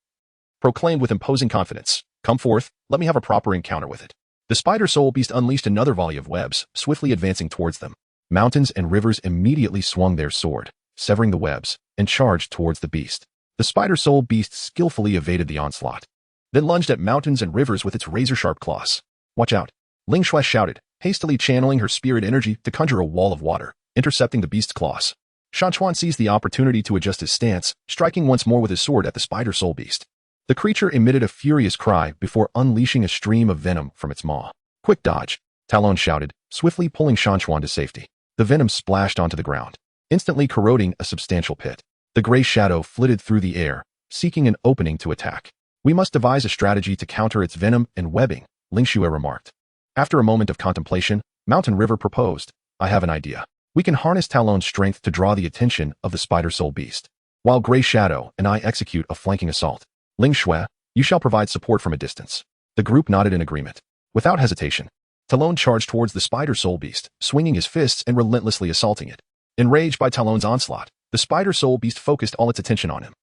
proclaimed with imposing confidence, come forth, let me have a proper encounter with it. The spider soul beast unleashed another volley of webs, swiftly advancing towards them. Mountains and rivers immediately swung their sword, severing the webs, and charged towards the beast. The spider soul beast skillfully evaded the onslaught, then lunged at mountains and rivers with its razor-sharp claws. Watch out! Ling Xue shouted, hastily channeling her spirit energy to conjure a wall of water, intercepting the beast's claws. Shan Chuan seized the opportunity to adjust his stance, striking once more with his sword at the spider soul beast. The creature emitted a furious cry before unleashing a stream of venom from its maw. Quick dodge! Talon shouted, swiftly pulling Shan Chuan to safety. The venom splashed onto the ground, instantly corroding a substantial pit. The Grey Shadow flitted through the air, seeking an opening to attack. We must devise a strategy to counter its venom and webbing, Ling Xue remarked. After a moment of contemplation, Mountain River proposed, I have an idea. We can harness Talon's strength to draw the attention of the spider soul beast, while Grey Shadow and I execute a flanking assault. Ling Xue, you shall provide support from a distance. The group nodded in agreement. Without hesitation, Talon charged towards the spider soul beast, swinging his fists and relentlessly assaulting it. Enraged by Talon's onslaught, the spider soul beast focused all its attention on him.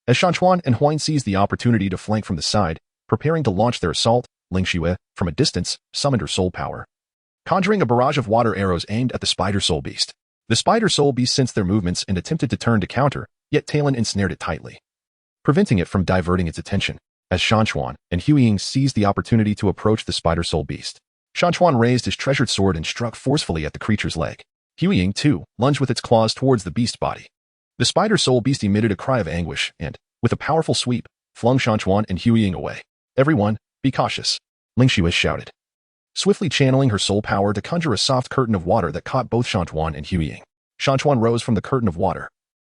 As Shan Chuan and Huang seized the opportunity to flank from the side, preparing to launch their assault, Ling Xue, from a distance, summoned her soul power, conjuring a barrage of water arrows aimed at the spider soul beast. The spider soul beast sensed their movements and attempted to turn to counter, yet Talon ensnared it tightly, preventing it from diverting its attention. As Shan Chuan and Huiying seized the opportunity to approach the spider soul beast, Shan Chuan raised his treasured sword and struck forcefully at the creature's leg. Huiying, too, lunged with its claws towards the beast's body. The spider soul beast emitted a cry of anguish and, with a powerful sweep, flung Shan Chuan and Huiying away. Everyone, be cautious, Ling Xue shouted, swiftly channeling her soul power to conjure a soft curtain of water that caught both Shan Chuan and Huiying. Shan Chuan rose from the curtain of water,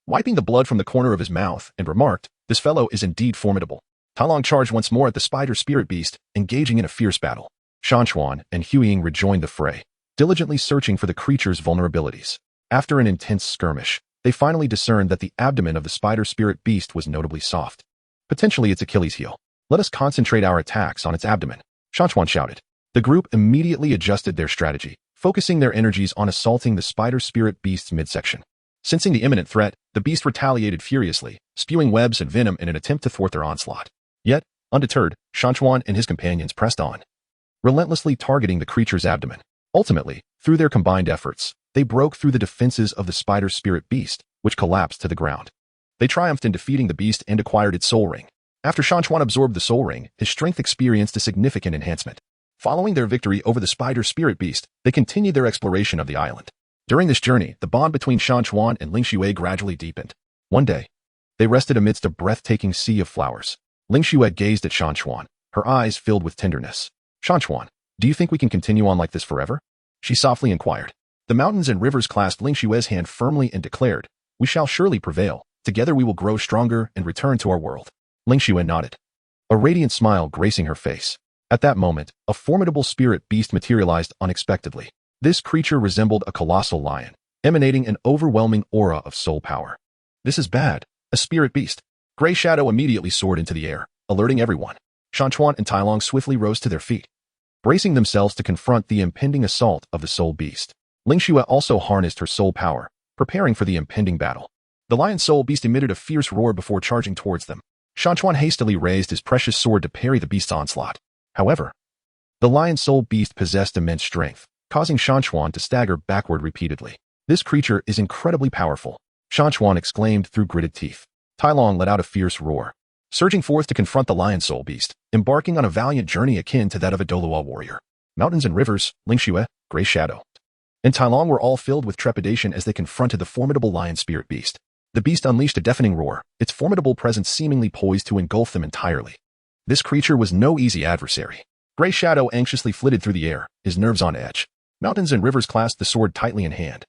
wiping the blood from the corner of his mouth, and remarked, this fellow is indeed formidable. Talon charged once more at the spider spirit beast, engaging in a fierce battle. Shan Chuan and Huiying rejoined the fray, diligently searching for the creature's vulnerabilities. After an intense skirmish, they finally discerned that the abdomen of the spider spirit beast was notably soft, potentially its Achilles heel. Let us concentrate our attacks on its abdomen, Shan Chuan shouted. The group immediately adjusted their strategy, focusing their energies on assaulting the spider spirit beast's midsection. Sensing the imminent threat, the beast retaliated furiously, spewing webs and venom in an attempt to thwart their onslaught. Yet, undeterred, Shan Chuan and his companions pressed on, relentlessly targeting the creature's abdomen. Ultimately, through their combined efforts, they broke through the defenses of the spider spirit beast, which collapsed to the ground. They triumphed in defeating the beast and acquired its soul ring. After Shan Chuan absorbed the soul ring, his strength experienced a significant enhancement. Following their victory over the spider spirit beast, they continued their exploration of the island. During this journey, the bond between Shan Chuan and Ling Xue gradually deepened. One day, they rested amidst a breathtaking sea of flowers. Ling Xue gazed at Shan Chuan, her eyes filled with tenderness. Shan Chuan, do you think we can continue on like this forever? She softly inquired. The mountains and rivers clasped Ling Xue's hand firmly and declared, we shall surely prevail. Together we will grow stronger and return to our world. Ling Xue nodded, a radiant smile gracing her face. At that moment, a formidable spirit beast materialized unexpectedly. This creature resembled a colossal lion, emanating an overwhelming aura of soul power. This is bad. A spirit beast. Grey Shadow immediately soared into the air, alerting everyone. Shan Chuan and Tai Long swiftly rose to their feet, bracing themselves to confront the impending assault of the soul beast. Ling Xue also harnessed her soul power, preparing for the impending battle. The lion soul beast emitted a fierce roar before charging towards them. Shan Chuan hastily raised his precious sword to parry the beast's onslaught. However, the lion soul beast possessed immense strength, causing Shan Chuan to stagger backward repeatedly. This creature is incredibly powerful, Shan Chuan exclaimed through gritted teeth. Tai Long let out a fierce roar, surging forth to confront the lion soul beast, embarking on a valiant journey akin to that of a Douluo warrior. Mountains and rivers, Lingxue, Gray Shadow, and Tai Long were all filled with trepidation as they confronted the formidable lion spirit beast. The beast unleashed a deafening roar, its formidable presence seemingly poised to engulf them entirely. This creature was no easy adversary. Gray Shadow anxiously flitted through the air, his nerves on edge. Mountains and rivers clasped the sword tightly in hand,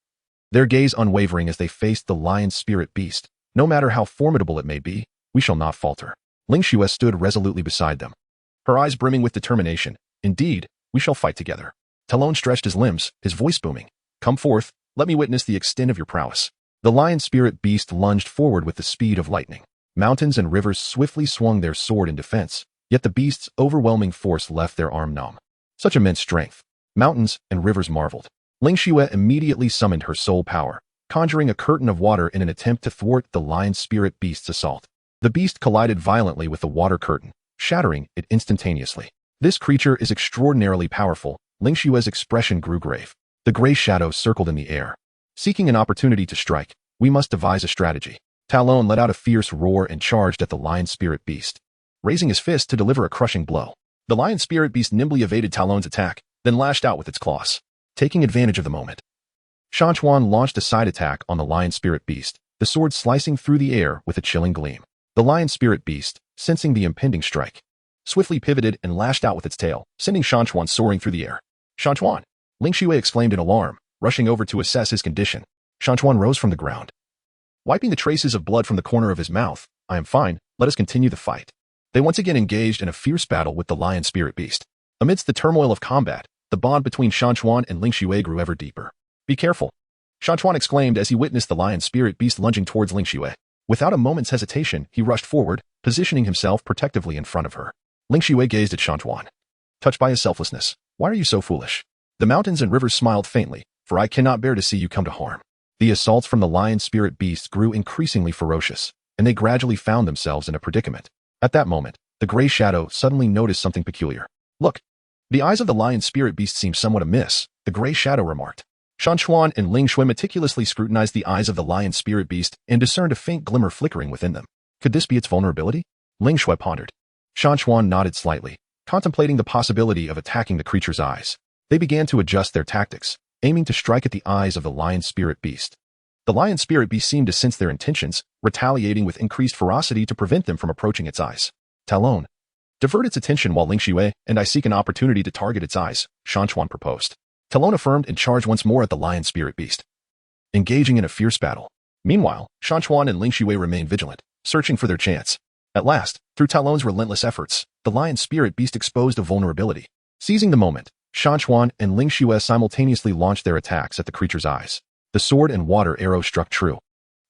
their gaze unwavering as they faced the lion spirit beast. No matter how formidable it may be, we shall not falter. Lingxue stood resolutely beside them, her eyes brimming with determination. Indeed, we shall fight together. Tai Long stretched his limbs, his voice booming. Come forth, let me witness the extent of your prowess. The lion spirit beast lunged forward with the speed of lightning. Mountains and rivers swiftly swung their sword in defense, yet the beast's overwhelming force left their arm numb. Such immense strength. Mountains and rivers marveled. Lingxue immediately summoned her soul power, conjuring a curtain of water in an attempt to thwart the lion spirit beast's assault. The beast collided violently with the water curtain, shattering it instantaneously. This creature is extraordinarily powerful. Lingxue's expression grew grave. The gray shadow circled in the air, seeking an opportunity to strike. We must devise a strategy. Tai Long let out a fierce roar and charged at the lion spirit beast, raising his fist to deliver a crushing blow. The lion spirit beast nimbly evaded Tai Long's attack, then lashed out with its claws, taking advantage of the moment. Shan Chuan launched a side attack on the lion spirit beast, the sword slicing through the air with a chilling gleam. The lion spirit beast, sensing the impending strike, swiftly pivoted and lashed out with its tail, sending Shan Chuan soaring through the air. Shan Chuan! Lingxue exclaimed in alarm, rushing over to assess his condition. Shan Chuan rose from the ground, wiping the traces of blood from the corner of his mouth. I am fine, let us continue the fight. They once again engaged in a fierce battle with the lion spirit beast. Amidst the turmoil of combat, the bond between Shan Chuan and Lingxue grew ever deeper. Be careful! Shan Chuan exclaimed as he witnessed the lion spirit beast lunging towards Lingxue. Without a moment's hesitation, he rushed forward, positioning himself protectively in front of her. Lingxue gazed at Shan Chuan, touched by his selflessness. Why are you so foolish? The mountains and rivers smiled faintly, for I cannot bear to see you come to harm. The assaults from the lion spirit beast grew increasingly ferocious, and they gradually found themselves in a predicament. At that moment, the gray shadow suddenly noticed something peculiar. Look! The eyes of the lion spirit beast seem somewhat amiss, the gray shadow remarked. Shan Chuan and Lingxue meticulously scrutinized the eyes of the lion spirit beast and discerned a faint glimmer flickering within them. Could this be its vulnerability? Lingxue pondered. Shan Chuan nodded slightly, contemplating the possibility of attacking the creature's eyes. They began to adjust their tactics, aiming to strike at the eyes of the lion spirit beast. The lion spirit beast seemed to sense their intentions, retaliating with increased ferocity to prevent them from approaching its eyes. Tai Long, divert its attention while Lingxue and I seek an opportunity to target its eyes, Shan Chuan proposed. Tai Long affirmed and charged once more at the lion spirit beast, engaging in a fierce battle. Meanwhile, Shan Chuan and Lingxue remained vigilant, searching for their chance. At last, through Tai Long's relentless efforts, the lion spirit beast exposed a vulnerability. Seizing the moment, Shan Chuan and Lingxue simultaneously launched their attacks at the creature's eyes. The sword and water arrow struck true,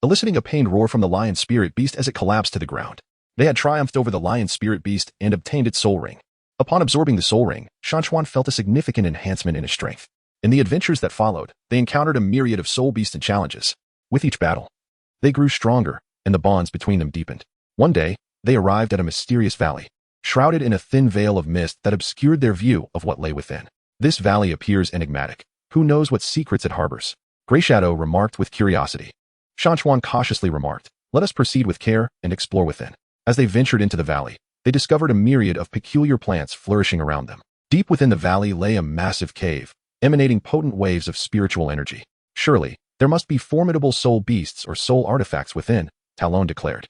eliciting a pained roar from the lion spirit beast as it collapsed to the ground. They had triumphed over the lion spirit beast and obtained its soul ring. Upon absorbing the soul ring, Shan Chuan felt a significant enhancement in his strength. In the adventures that followed, they encountered a myriad of soul beasts and challenges. With each battle, they grew stronger, and the bonds between them deepened. One day, they arrived at a mysterious valley, shrouded in a thin veil of mist that obscured their view of what lay within. This valley appears enigmatic. Who knows what secrets it harbors? Gray Shadow remarked with curiosity. Shan Chuan cautiously remarked, let us proceed with care and explore within. As they ventured into the valley, they discovered a myriad of peculiar plants flourishing around them. Deep within the valley lay a massive cave, emanating potent waves of spiritual energy. Surely, there must be formidable soul beasts or soul artifacts within, Tai Long declared.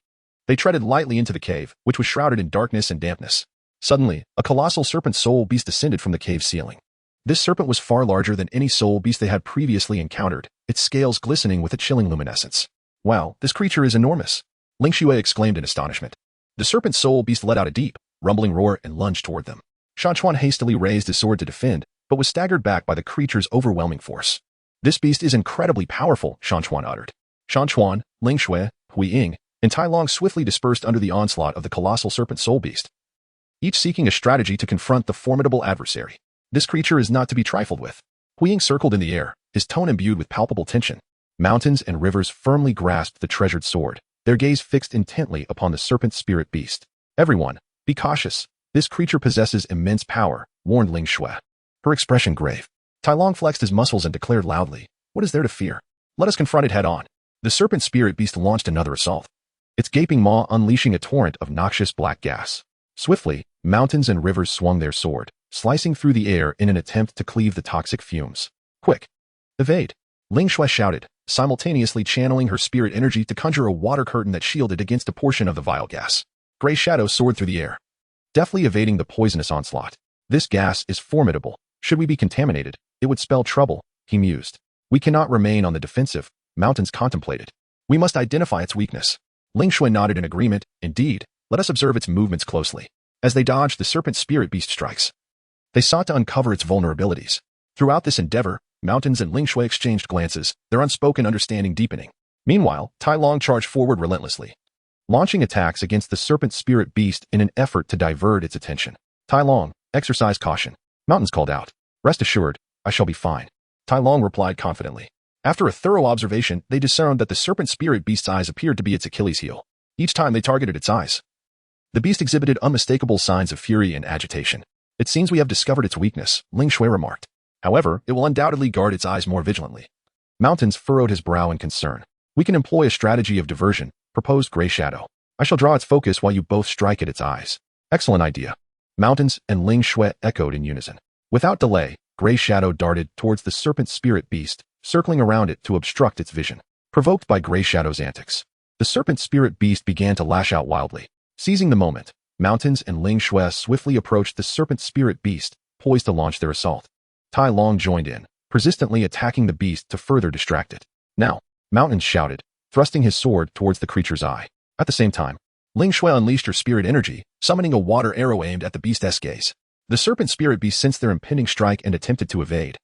They treaded lightly into the cave, which was shrouded in darkness and dampness. Suddenly, a colossal serpent soul beast descended from the cave ceiling. This serpent was far larger than any soul beast they had previously encountered, its scales glistening with a chilling luminescence. Wow, this creature is enormous! Lingxue exclaimed in astonishment. The serpent soul beast let out a deep, rumbling roar and lunged toward them. Shan Chuan hastily raised his sword to defend, but was staggered back by the creature's overwhelming force. This beast is incredibly powerful, Shan Chuan uttered. Shan Chuan, Lingxue, Hui Ying, and Tai Long swiftly dispersed under the onslaught of the colossal serpent soul beast, each seeking a strategy to confront the formidable adversary. This creature is not to be trifled with. Hui Ying circled in the air, his tone imbued with palpable tension. Mountains and rivers firmly grasped the treasured sword, their gaze fixed intently upon the serpent spirit beast. Everyone, be cautious. This creature possesses immense power, warned Lingxue, her expression grave. Tai Long flexed his muscles and declared loudly, what is there to fear? Let us confront it head on. The serpent spirit beast launched another assault. its gaping maw unleashing a torrent of noxious black gas. Swiftly, mountains and rivers swung their sword, slicing through the air in an attempt to cleave the toxic fumes. Quick! Evade! Ling Shui shouted, simultaneously channeling her spirit energy to conjure a water curtain that shielded against a portion of the vile gas. Gray shadow soared through the air, deftly evading the poisonous onslaught. This gas is formidable. Should we be contaminated, it would spell trouble, he mused. We cannot remain on the defensive, mountains contemplated. We must identify its weakness. Ling Shui nodded in agreement. Indeed, let us observe its movements closely. As they dodged the serpent spirit beast strikes, they sought to uncover its vulnerabilities. Throughout this endeavor, mountains and Ling Shui exchanged glances, their unspoken understanding deepening. Meanwhile, Tai Long charged forward relentlessly, launching attacks against the serpent spirit beast in an effort to divert its attention. Tai Long, exercise caution. Mountains called out. Rest assured, I shall be fine. Tai Long replied confidently. After a thorough observation, they discerned that the serpent spirit beast's eyes appeared to be its Achilles heel. Each time they targeted its eyes, the beast exhibited unmistakable signs of fury and agitation. It seems we have discovered its weakness, Ling Shui remarked. However, it will undoubtedly guard its eyes more vigilantly. Mountains furrowed his brow in concern. We can employ a strategy of diversion, proposed Gray Shadow. I shall draw its focus while you both strike at its eyes. Excellent idea. Mountains and Ling Shui echoed in unison. Without delay, Gray Shadow darted towards the serpent spirit beast, circling around it to obstruct its vision. Provoked by Gray Shadow's antics, the serpent spirit beast began to lash out wildly. Seizing the moment, Mountains and Ling Shui swiftly approached the serpent spirit beast, poised to launch their assault. Tai Long joined in, persistently attacking the beast to further distract it. Now, Mountains shouted, thrusting his sword towards the creature's eye. At the same time, Ling Shui unleashed her spirit energy, summoning a water arrow aimed at the beast's gaze. The serpent spirit beast sensed their impending strike and attempted to evade.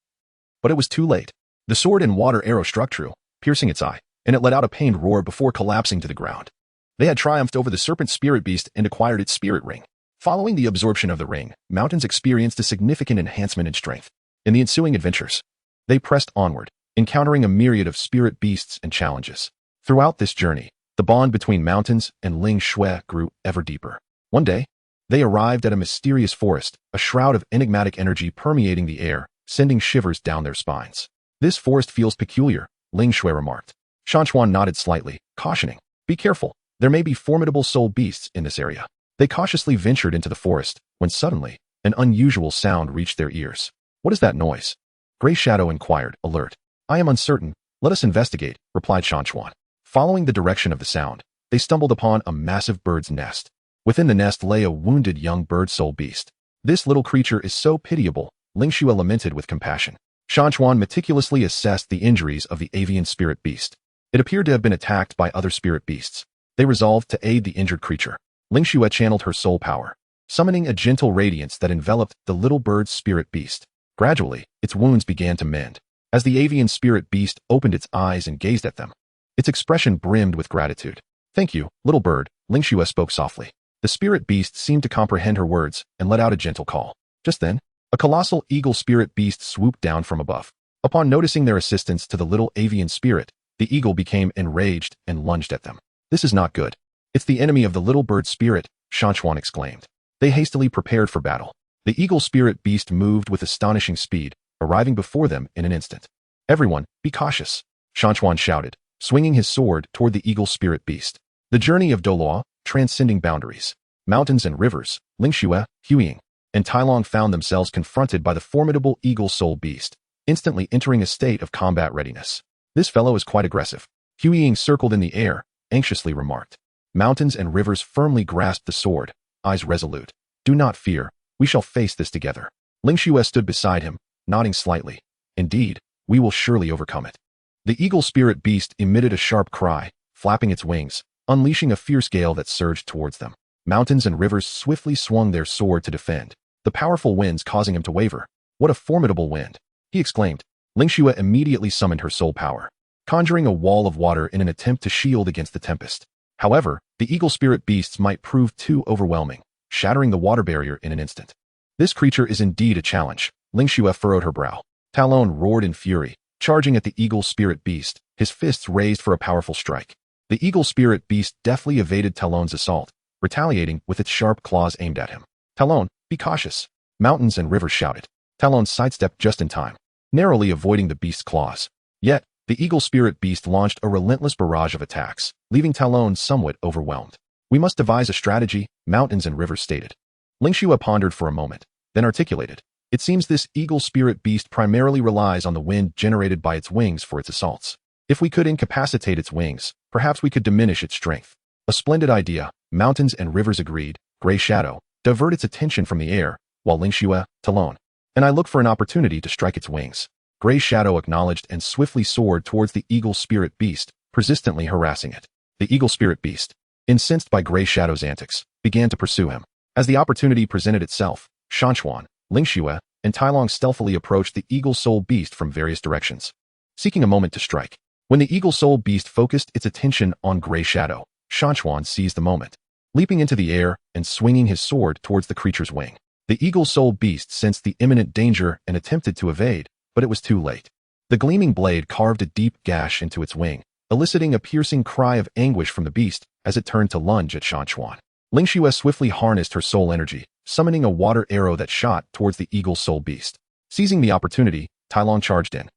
But it was too late. The sword and water arrow struck true, piercing its eye, and it let out a pained roar before collapsing to the ground. They had triumphed over the serpent spirit beast and acquired its spirit ring. Following the absorption of the ring, Mountains experienced a significant enhancement in strength. In the ensuing adventures, they pressed onward, encountering a myriad of spirit beasts and challenges. Throughout this journey, the bond between Mountains and Ling Shui grew ever deeper. One day, they arrived at a mysterious forest, a shroud of enigmatic energy permeating the air, sending shivers down their spines. This forest feels peculiar, Ling Shui remarked. Shan Chuan nodded slightly, cautioning, be careful. There may be formidable soul beasts in this area. They cautiously ventured into the forest, when suddenly, an unusual sound reached their ears. What is that noise? Gray Shadow inquired, alert. I am uncertain. Let us investigate, replied Shan Chuan. Following the direction of the sound, they stumbled upon a massive bird's nest. Within the nest lay a wounded young bird soul beast. This little creature is so pitiable, Ling Shui lamented with compassion. Shan Chuan meticulously assessed the injuries of the avian spirit beast. It appeared to have been attacked by other spirit beasts. They resolved to aid the injured creature. Ling Shui channeled her soul power, summoning a gentle radiance that enveloped the little bird's spirit beast. Gradually, its wounds began to mend. As the avian spirit beast opened its eyes and gazed at them, its expression brimmed with gratitude. Thank you, little bird, Ling Shui spoke softly. The spirit beast seemed to comprehend her words and let out a gentle call. Just then, a colossal eagle spirit beast swooped down from above. Upon noticing their assistance to the little avian spirit, the eagle became enraged and lunged at them. This is not good. It's the enemy of the little bird spirit, Shan Chuan exclaimed. They hastily prepared for battle. The eagle spirit beast moved with astonishing speed, arriving before them in an instant. Everyone, be cautious, Shan Chuan shouted, swinging his sword toward the eagle spirit beast. The journey of Douluo, transcending boundaries. Mountains and rivers, Ling Shui, Huiying, and Tai Long found themselves confronted by the formidable eagle soul beast, instantly entering a state of combat readiness. This fellow is quite aggressive. Huiying circled in the air, anxiously remarked. Mountains and rivers firmly grasped the sword, eyes resolute. Do not fear, we shall face this together. Ling Shui stood beside him, nodding slightly. Indeed, we will surely overcome it. The eagle spirit beast emitted a sharp cry, flapping its wings, unleashing a fierce gale that surged towards them. Mountains and rivers swiftly swung their sword to defend, the powerful winds causing him to waver. What a formidable wind, he exclaimed. Ling Shui immediately summoned her soul power, conjuring a wall of water in an attempt to shield against the tempest. However, the eagle spirit beasts might prove too overwhelming, shattering the water barrier in an instant. This creature is indeed a challenge, Ling Shui furrowed her brow. Talon roared in fury, charging at the eagle spirit beast, his fists raised for a powerful strike. The eagle spirit beast deftly evaded Talon's assault, retaliating with its sharp claws aimed at him. Talon, be cautious, Mountains and rivers shouted. Talon sidestepped just in time, narrowly avoiding the beast's claws. Yet, The eagle spirit beast launched a relentless barrage of attacks, leaving Talon somewhat overwhelmed. We must devise a strategy, mountains and rivers stated. Lingxue pondered for a moment, then articulated. It seems this eagle spirit beast primarily relies on the wind generated by its wings for its assaults. If we could incapacitate its wings, perhaps we could diminish its strength. A splendid idea, mountains and rivers agreed. Gray Shadow, divert its attention from the air, while Lingxue, Talon, and I look for an opportunity to strike its wings. Gray Shadow acknowledged and swiftly soared towards the eagle spirit beast, persistently harassing it. The eagle spirit beast, incensed by Gray Shadow's antics, began to pursue him. As the opportunity presented itself, Shan Chuan, Lingxue, and Tailong stealthily approached the eagle soul beast from various directions, seeking a moment to strike. When the eagle soul beast focused its attention on Gray Shadow, Shan Chuan seized the moment, leaping into the air and swinging his sword towards the creature's wing. The eagle soul beast sensed the imminent danger and attempted to evade, but it was too late. The gleaming blade carved a deep gash into its wing, eliciting a piercing cry of anguish from the beast as it turned to lunge at Shan Chuan. Lingxue swiftly harnessed her soul energy, summoning a water arrow that shot towards the eagle soul beast. Seizing the opportunity, Tailong charged in,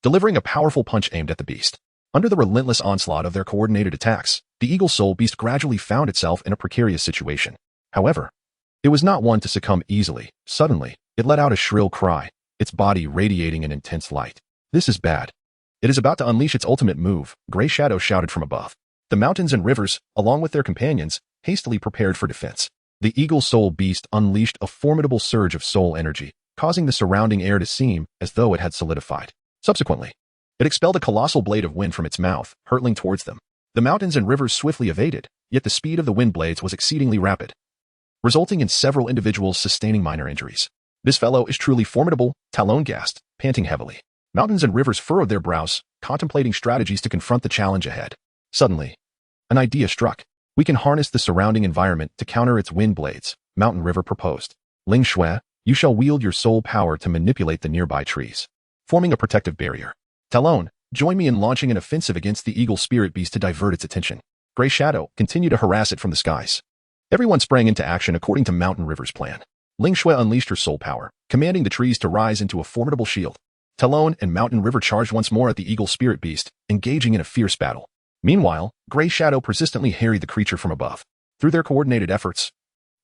delivering a powerful punch aimed at the beast. Under the relentless onslaught of their coordinated attacks, the eagle soul beast gradually found itself in a precarious situation. However, it was not one to succumb easily. Suddenly, it let out a shrill cry, its body radiating an intense light. This is bad. It is about to unleash its ultimate move, Gray Shadow shouted from above. The mountains and rivers, along with their companions, hastily prepared for defense. The eagle soul beast unleashed a formidable surge of soul energy, causing the surrounding air to seem as though it had solidified. Subsequently, it expelled a colossal blade of wind from its mouth, hurtling towards them. The mountains and rivers swiftly evaded, yet the speed of the wind blades was exceedingly rapid, resulting in several individuals sustaining minor injuries. This fellow is truly formidable, Talon gasped, panting heavily. Mountains and rivers furrowed their brows, contemplating strategies to confront the challenge ahead. Suddenly, an idea struck. We can harness the surrounding environment to counter its wind blades, Mountain River proposed. Lingxue, you shall wield your soul power to manipulate the nearby trees, forming a protective barrier. Talon, join me in launching an offensive against the eagle spirit beast to divert its attention. Gray Shadow, continue to harass it from the skies. Everyone sprang into action according to Mountain River's plan. Lingxue unleashed her soul power, commanding the trees to rise into a formidable shield. Talon and Mountain River charged once more at the eagle spirit beast, engaging in a fierce battle. Meanwhile, Gray Shadow persistently harried the creature from above. Through their coordinated efforts,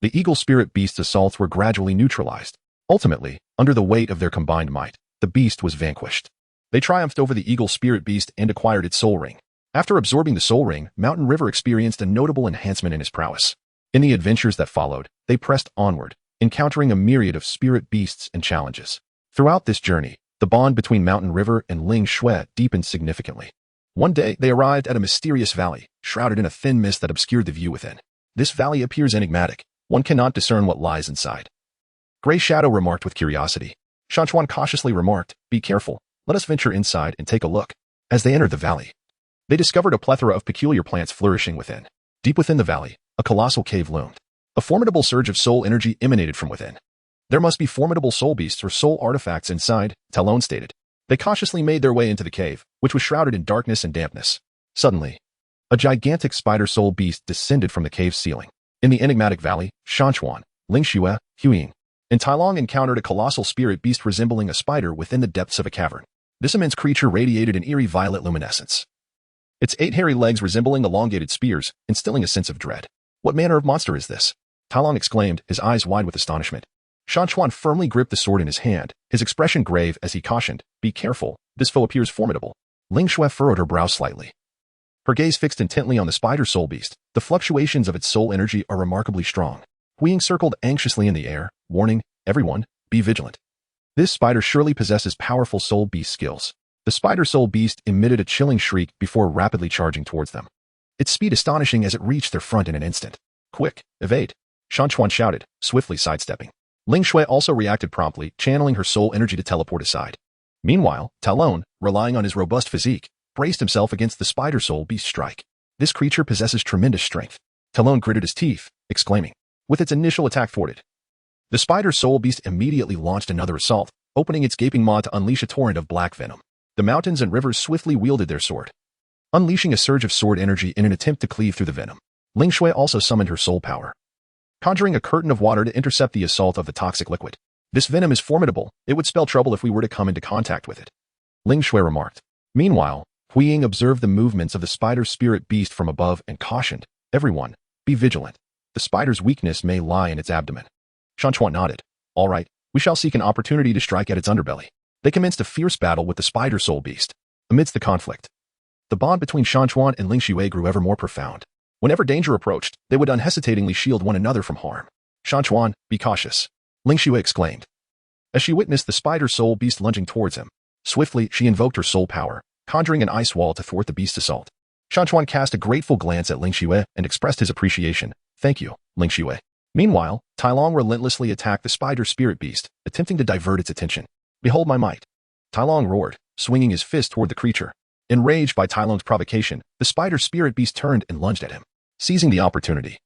the eagle spirit beast's assaults were gradually neutralized. Ultimately, under the weight of their combined might, the beast was vanquished. They triumphed over the eagle spirit beast and acquired its soul ring. After absorbing the soul ring, Mountain River experienced a notable enhancement in his prowess. In the adventures that followed, they pressed onward, encountering a myriad of spirit beasts and challenges. Throughout this journey, the bond between Mountain River and Lingxue deepened significantly. One day, they arrived at a mysterious valley, shrouded in a thin mist that obscured the view within. This valley appears enigmatic. One cannot discern what lies inside. Gray Shadow remarked with curiosity. Shan Chuan cautiously remarked, be careful. Let us venture inside and take a look. As they entered the valley, they discovered a plethora of peculiar plants flourishing within. Deep within the valley, a colossal cave loomed. A formidable surge of soul energy emanated from within. There must be formidable soul beasts or soul artifacts inside, Talon stated. They cautiously made their way into the cave, which was shrouded in darkness and dampness. Suddenly, a gigantic spider soul beast descended from the cave's ceiling. In the enigmatic valley, Shan Chuan, Lingxue, Huiying, and Tailong encountered a colossal spirit beast resembling a spider within the depths of a cavern. This immense creature radiated an eerie violet luminescence, its 8 hairy legs resembling elongated spears, instilling a sense of dread. What manner of monster is this? Tailong exclaimed, his eyes wide with astonishment. Shan Chuan firmly gripped the sword in his hand, his expression grave as he cautioned, be careful, this foe appears formidable. Lingxue furrowed her brow slightly, her gaze fixed intently on the spider soul beast. The fluctuations of its soul energy are remarkably strong. Huiying circled anxiously in the air, warning, everyone, be vigilant. This spider surely possesses powerful soul beast skills. The spider soul beast emitted a chilling shriek before rapidly charging towards them, its speed astonishing as it reached their front in an instant. Quick, evade, Shan Chuan shouted, swiftly sidestepping. Lingxue also reacted promptly, channeling her soul energy to teleport aside. Meanwhile, Talon, relying on his robust physique, braced himself against the spider soul beast's strike. This creature possesses tremendous strength. Talon gritted his teeth, exclaiming. With its initial attack thwarted, the spider soul beast immediately launched another assault, opening its gaping maw to unleash a torrent of black venom. The mountains and rivers swiftly wielded their sword, unleashing a surge of sword energy in an attempt to cleave through the venom. Lingxue also summoned her soul power, conjuring a curtain of water to intercept the assault of the toxic liquid. This venom is formidable. It would spell trouble if we were to come into contact with it, Lingxue remarked. Meanwhile, Hui Ying observed the movements of the spider spirit beast from above and cautioned, "Everyone, be vigilant. The spider's weakness may lie in its abdomen." Shan Chuan nodded. "All right, we shall seek an opportunity to strike at its underbelly." They commenced a fierce battle with the spider soul beast. Amidst the conflict, the bond between Shan Chuan and Ling Xue grew ever more profound. Whenever danger approached, they would unhesitatingly shield one another from harm. "Shan Chuan, be cautious," Ling Xue exclaimed, as she witnessed the spider soul beast lunging towards him. Swiftly, she invoked her soul power, conjuring an ice wall to thwart the beast's assault. Shan Chuan cast a grateful glance at Ling Xue and expressed his appreciation. "Thank you, Ling Xue." Meanwhile, Tai Long relentlessly attacked the spider spirit beast, attempting to divert its attention. "Behold my might!" Tai Long roared, swinging his fist toward the creature. Enraged by Tai Long's provocation, the spider spirit beast turned and lunged at him. Seizing the opportunity,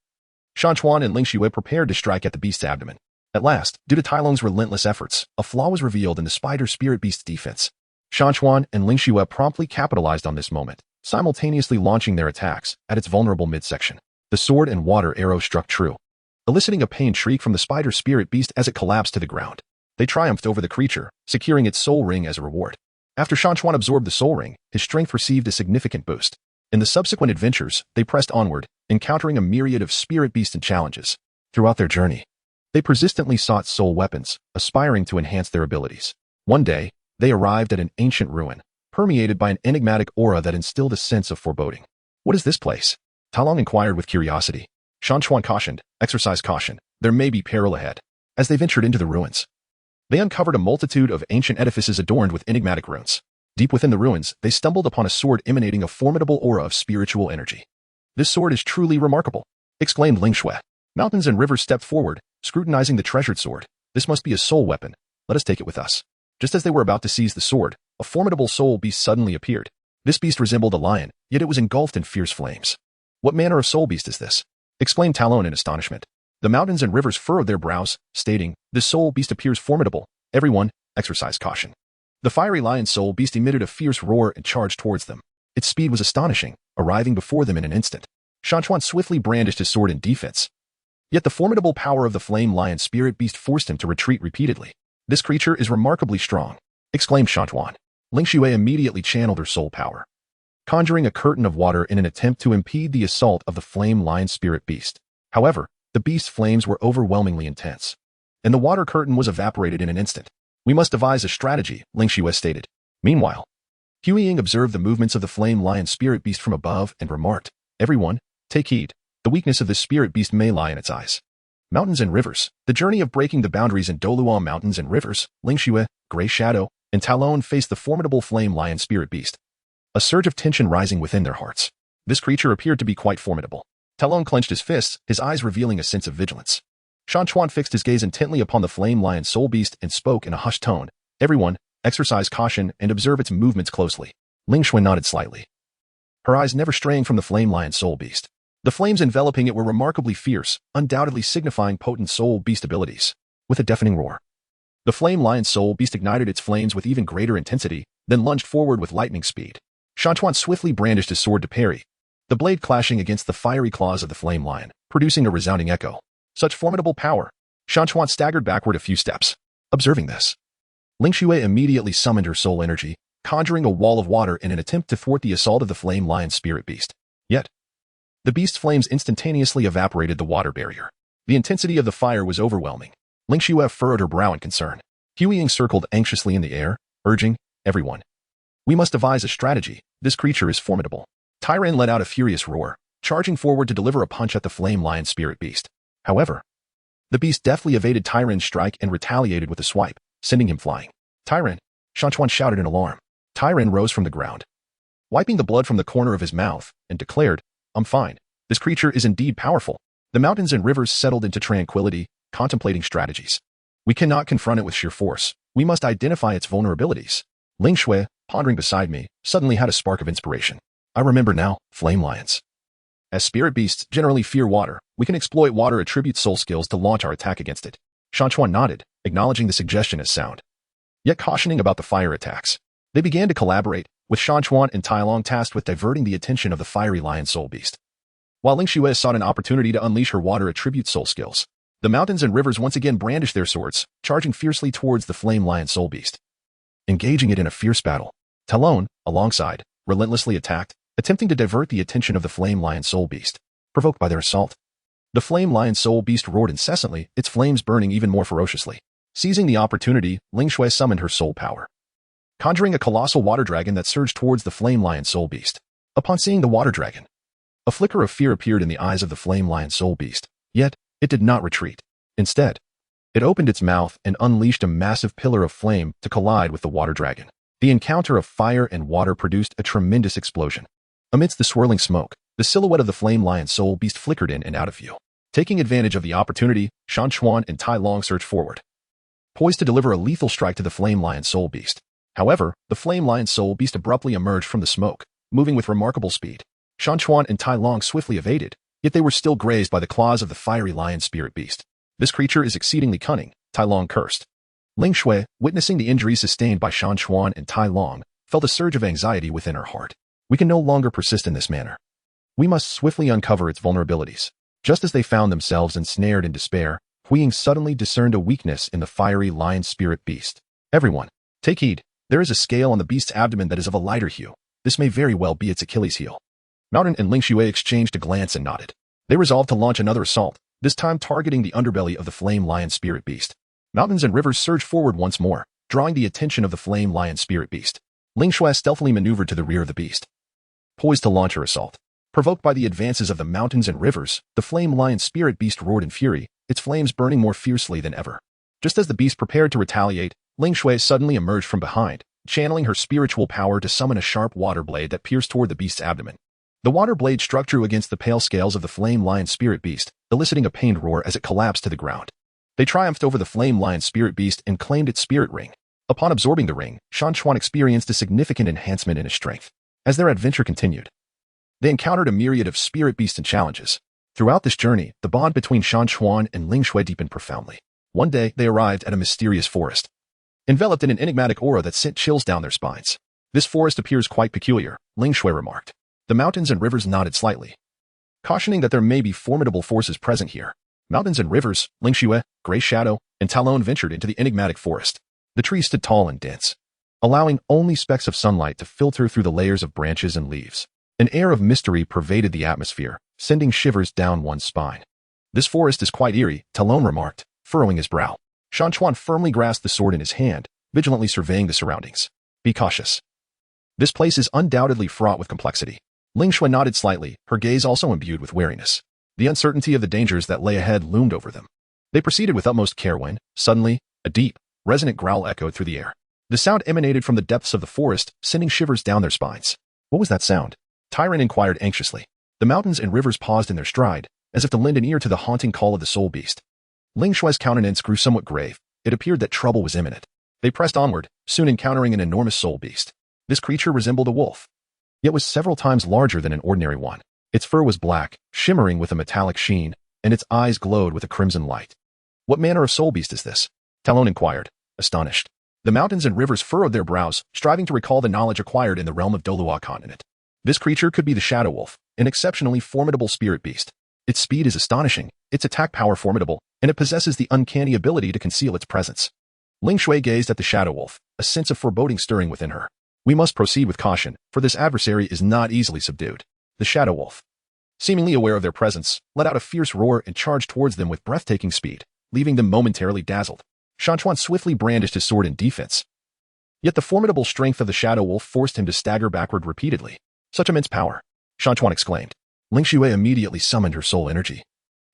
Shan Chuan and Ling Xue prepared to strike at the beast's abdomen. At last, due to Tai Long's relentless efforts, a flaw was revealed in the spider spirit beast's defense. Shan Chuan and Ling Xue promptly capitalized on this moment, simultaneously launching their attacks at its vulnerable midsection. The sword and water arrow struck true, eliciting a pained shriek from the spider spirit beast as it collapsed to the ground. They triumphed over the creature, securing its soul ring as a reward. After Shan Chuan absorbed the soul ring, his strength received a significant boost. In the subsequent adventures, they pressed onward, encountering a myriad of spirit beasts and challenges. Throughout their journey, they persistently sought soul weapons, aspiring to enhance their abilities. One day, they arrived at an ancient ruin, permeated by an enigmatic aura that instilled a sense of foreboding. "What is this place?" Tai Long inquired with curiosity. Shan Chuan cautioned, "Exercise caution. There may be peril ahead." As they ventured into the ruins, they uncovered a multitude of ancient edifices adorned with enigmatic runes. Deep within the ruins, they stumbled upon a sword emanating a formidable aura of spiritual energy. "This sword is truly remarkable," exclaimed Ling Xue. Mountains and rivers stepped forward, scrutinizing the treasured sword. "This must be a soul weapon. Let us take it with us." Just as they were about to seize the sword, a formidable soul beast suddenly appeared. This beast resembled a lion, yet it was engulfed in fierce flames. "What manner of soul beast is this?" exclaimed Tai Lung in astonishment. The mountains and rivers furrowed their brows, stating, "This soul beast appears formidable. Everyone, exercise caution." The fiery lion soul beast emitted a fierce roar and charged towards them. Its speed was astonishing, arriving before them in an instant. Shan Chuan swiftly brandished his sword in defense. Yet the formidable power of the flame lion spirit beast forced him to retreat repeatedly. "This creature is remarkably strong," exclaimed Shan Chuan. Ling Xue immediately channeled her soul power, conjuring a curtain of water in an attempt to impede the assault of the flame lion spirit beast. However, the beast's flames were overwhelmingly intense, and the water curtain was evaporated in an instant. "We must devise a strategy," Ling Xue stated. Meanwhile, Hui Ying observed the movements of the flame lion spirit beast from above and remarked, "Everyone, take heed. The weakness of this spirit beast may lie in its eyes." Mountains and rivers. The journey of breaking the boundaries in Douluo Mountains and rivers, Ling Xue, Grey Shadow, and Talon faced the formidable flame lion spirit beast, a surge of tension rising within their hearts. This creature appeared to be quite formidable. Talon clenched his fists, his eyes revealing a sense of vigilance. Shan Chuan fixed his gaze intently upon the flame lion soul beast and spoke in a hushed tone, "Everyone, exercise caution and observe its movements closely." Ling Xue nodded slightly, her eyes never straying from the flame lion soul beast. The flames enveloping it were remarkably fierce, undoubtedly signifying potent soul beast abilities. With a deafening roar, the flame lion soul beast ignited its flames with even greater intensity, then lunged forward with lightning speed. Shan Chuan swiftly brandished his sword to parry, the blade clashing against the fiery claws of the flame lion, producing a resounding echo. Such formidable power! Shan Chuan staggered backward a few steps. Observing this, Ling Xue immediately summoned her soul energy, conjuring a wall of water in an attempt to thwart the assault of the flame lion spirit beast. Yet, the beast's flames instantaneously evaporated the water barrier. The intensity of the fire was overwhelming. Ling Xue furrowed her brow in concern. Hui Ying circled anxiously in the air, urging, "Everyone, we must devise a strategy. This creature is formidable." Tyran let out a furious roar, charging forward to deliver a punch at the flame lion spirit beast. However, the beast deftly evaded Tyran's strike and retaliated with a swipe, sending him flying. "Tyran!" Shan Chuan shouted in alarm. Tyran rose from the ground, wiping the blood from the corner of his mouth, and declared, "I'm fine. This creature is indeed powerful." The mountains and rivers settled into tranquility, contemplating strategies. "We cannot confront it with sheer force. We must identify its vulnerabilities." Ling Xue, pondering beside me, suddenly had a spark of inspiration. "I remember now, flame lions. As spirit beasts generally fear water, we can exploit water attribute soul skills to launch our attack against it." Shan Chuan nodded, acknowledging the suggestion as sound, yet cautioning about the fire attacks. They began to collaborate, with Shan Chuan and Tai Long tasked with diverting the attention of the fiery lion soul beast, while Ling Xue sought an opportunity to unleash her water attribute soul skills. The mountains and rivers once again brandished their swords, charging fiercely towards the flame lion soul beast, engaging it in a fierce battle. Talon, alongside, relentlessly attacked, attempting to divert the attention of the flame lion soul beast. Provoked by their assault, the flame lion soul beast roared incessantly, its flames burning even more ferociously. Seizing the opportunity, Ling Shui summoned her soul power, conjuring a colossal water dragon that surged towards the flame lion soul beast. Upon seeing the water dragon, a flicker of fear appeared in the eyes of the flame lion soul beast, yet it did not retreat. Instead, it opened its mouth and unleashed a massive pillar of flame to collide with the water dragon. The encounter of fire and water produced a tremendous explosion. Amidst the swirling smoke, the silhouette of the flame lion soul beast flickered in and out of view. Taking advantage of the opportunity, Shan Chuan and Tai Long surged forward, poised to deliver a lethal strike to the flame lion soul beast. However, the flame lion soul beast abruptly emerged from the smoke, moving with remarkable speed. Shan Chuan and Tai Long swiftly evaded, yet they were still grazed by the claws of the fiery lion spirit beast. This creature is exceedingly cunning, Tai Long cursed. Ling Shui, witnessing the injuries sustained by Shan Chuan and Tai Long, felt a surge of anxiety within her heart. We can no longer persist in this manner. We must swiftly uncover its vulnerabilities. Just as they found themselves ensnared in despair, Huiying suddenly discerned a weakness in the fiery lion spirit beast. Everyone, take heed. There is a scale on the beast's abdomen that is of a lighter hue. This may very well be its Achilles heel. Mountain and Ling Shui exchanged a glance and nodded. They resolved to launch another assault, this time targeting the underbelly of the flame lion spirit beast. Mountains and rivers surged forward once more, drawing the attention of the flame lion spirit beast. Ling Shui stealthily maneuvered to the rear of the beast, poised to launch her assault. Provoked by the advances of the mountains and rivers, the flame lion spirit beast roared in fury, its flames burning more fiercely than ever. Just as the beast prepared to retaliate, Ling Shui suddenly emerged from behind, channeling her spiritual power to summon a sharp water blade that pierced toward the beast's abdomen. The water blade struck true against the pale scales of the flame lion spirit beast, eliciting a pained roar as it collapsed to the ground. They triumphed over the flame lion spirit beast and claimed its spirit ring. Upon absorbing the ring, Shan Chuan experienced a significant enhancement in his strength. As their adventure continued, they encountered a myriad of spirit beasts and challenges. Throughout this journey, the bond between Shan Chuan and Ling Shui deepened profoundly. One day, they arrived at a mysterious forest, enveloped in an enigmatic aura that sent chills down their spines. This forest appears quite peculiar, Ling Shui remarked. The mountains and rivers nodded slightly, cautioning that there may be formidable forces present here. Mountains and rivers, Ling Shui, Gray Shadow, and Talon ventured into the enigmatic forest. The trees stood tall and dense, allowing only specks of sunlight to filter through the layers of branches and leaves. An air of mystery pervaded the atmosphere, sending shivers down one's spine. This forest is quite eerie, Talon remarked, furrowing his brow. Shan Chuan firmly grasped the sword in his hand, vigilantly surveying the surroundings. Be cautious. This place is undoubtedly fraught with complexity. Ling Shui nodded slightly, her gaze also imbued with wariness. The uncertainty of the dangers that lay ahead loomed over them. They proceeded with utmost care when, suddenly, a deep, resonant growl echoed through the air. The sound emanated from the depths of the forest, sending shivers down their spines. What was that sound? Tyron inquired anxiously. The mountains and rivers paused in their stride, as if to lend an ear to the haunting call of the soul beast. Ling Shui's countenance grew somewhat grave. It appeared that trouble was imminent. They pressed onward, soon encountering an enormous soul beast. This creature resembled a wolf, yet was several times larger than an ordinary one. Its fur was black, shimmering with a metallic sheen, and its eyes glowed with a crimson light. What manner of soul beast is this? Talon inquired, astonished. The mountains and rivers furrowed their brows, striving to recall the knowledge acquired in the realm of Douluo Continent. This creature could be the Shadow Wolf, an exceptionally formidable spirit beast. Its speed is astonishing, its attack power formidable, and it possesses the uncanny ability to conceal its presence. Ling Shui gazed at the Shadow Wolf, a sense of foreboding stirring within her. We must proceed with caution, for this adversary is not easily subdued. The Shadow Wolf, seemingly aware of their presence, let out a fierce roar and charged towards them with breathtaking speed, leaving them momentarily dazzled. Shan Chuan swiftly brandished his sword in defense. Yet the formidable strength of the Shadow Wolf forced him to stagger backward repeatedly. Such immense power! Shan Chuan exclaimed. Ling Shui immediately summoned her soul energy,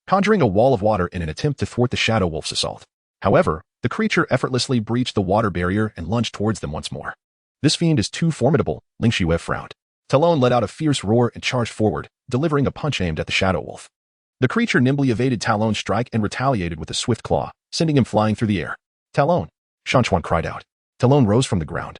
conjuring a wall of water in an attempt to thwart the Shadow Wolf's assault. However, the creature effortlessly breached the water barrier and lunged towards them once more. This fiend is too formidable, Ling Shui frowned. Talon let out a fierce roar and charged forward, delivering a punch aimed at the Shadow Wolf. The creature nimbly evaded Talon's strike and retaliated with a swift claw, sending him flying through the air. Talon! Shan Chuan cried out. Talon rose from the ground,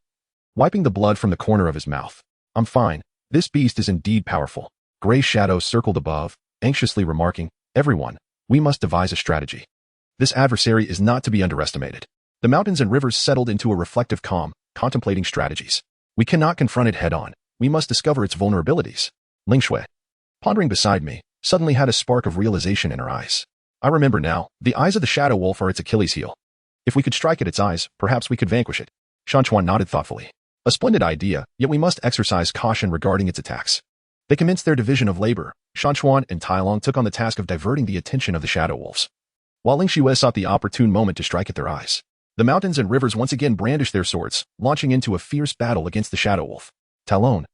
wiping the blood from the corner of his mouth. I'm fine. This beast is indeed powerful. Gray Shadow circled above, anxiously remarking, Everyone, we must devise a strategy. This adversary is not to be underestimated. The mountains and rivers settled into a reflective calm, contemplating strategies. We cannot confront it head-on. We must discover its vulnerabilities. Ling Shui, pondering beside me, suddenly had a spark of realization in her eyes. I remember now, the eyes of the Shadow Wolf are its Achilles heel. If we could strike at its eyes, perhaps we could vanquish it. Shan Chuan nodded thoughtfully. A splendid idea, yet we must exercise caution regarding its attacks. They commenced their division of labor. Shan Chuan and Tai Long took on the task of diverting the attention of the shadow wolves, while Ling Xue sought the opportune moment to strike at their eyes. The mountains and rivers once again brandished their swords, launching into a fierce battle against the shadow wolf. Talon,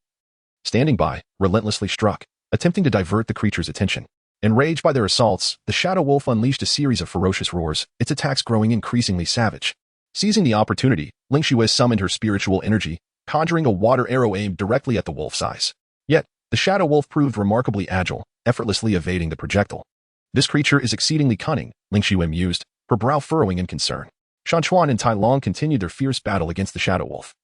standing by, relentlessly struck, attempting to divert the creature's attention. Enraged by their assaults, the shadow wolf unleashed a series of ferocious roars, its attacks growing increasingly savage. Seizing the opportunity, Ling Xue summoned her spiritual energy, conjuring a water arrow aimed directly at the wolf's eyes. Yet, the shadow wolf proved remarkably agile, effortlessly evading the projectile. This creature is exceedingly cunning, Ling Xue mused, her brow furrowing in concern. Shan Chuan and Tai Long continued their fierce battle against the shadow wolf,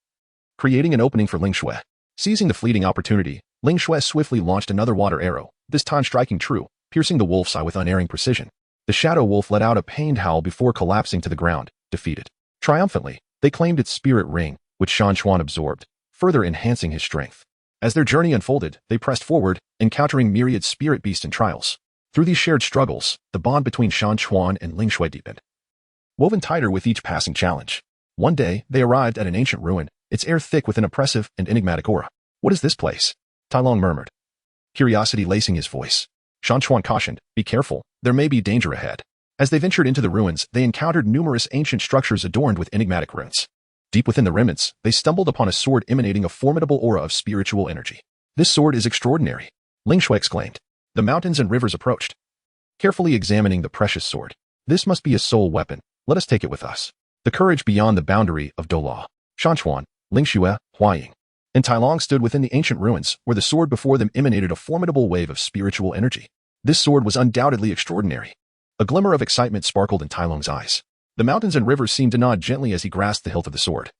creating an opening for Ling Xue. Seizing the fleeting opportunity, Ling Xue swiftly launched another water arrow, this time striking true, piercing the wolf's eye with unerring precision. The shadow wolf let out a pained howl before collapsing to the ground, defeated. Triumphantly, they claimed its spirit ring, which Shan Chuan absorbed, further enhancing his strength. As their journey unfolded, they pressed forward, encountering myriad spirit beasts and trials. Through these shared struggles, the bond between Shan Chuan and Ling Xue deepened, woven tighter with each passing challenge. One day, they arrived at an ancient ruin, its air thick with an oppressive and enigmatic aura. "What is this place?" Tai Long murmured, curiosity lacing his voice. Shan Chuan cautioned, "Be careful, there may be danger ahead." As they ventured into the ruins, they encountered numerous ancient structures adorned with enigmatic runes. Deep within the remnants, they stumbled upon a sword emanating a formidable aura of spiritual energy. "This sword is extraordinary," Ling Xue exclaimed. The mountains and rivers approached, carefully examining the precious sword. "This must be a soul weapon. Let us take it with us." The courage beyond the boundary of Douluo. Shan Chuan, Ling Xue, Huaying, and Tai Long stood within the ancient ruins, where the sword before them emanated a formidable wave of spiritual energy. This sword was undoubtedly extraordinary. A glimmer of excitement sparkled in Tai Long's eyes. The mountains and rivers seemed to nod gently as he grasped the hilt of the sword,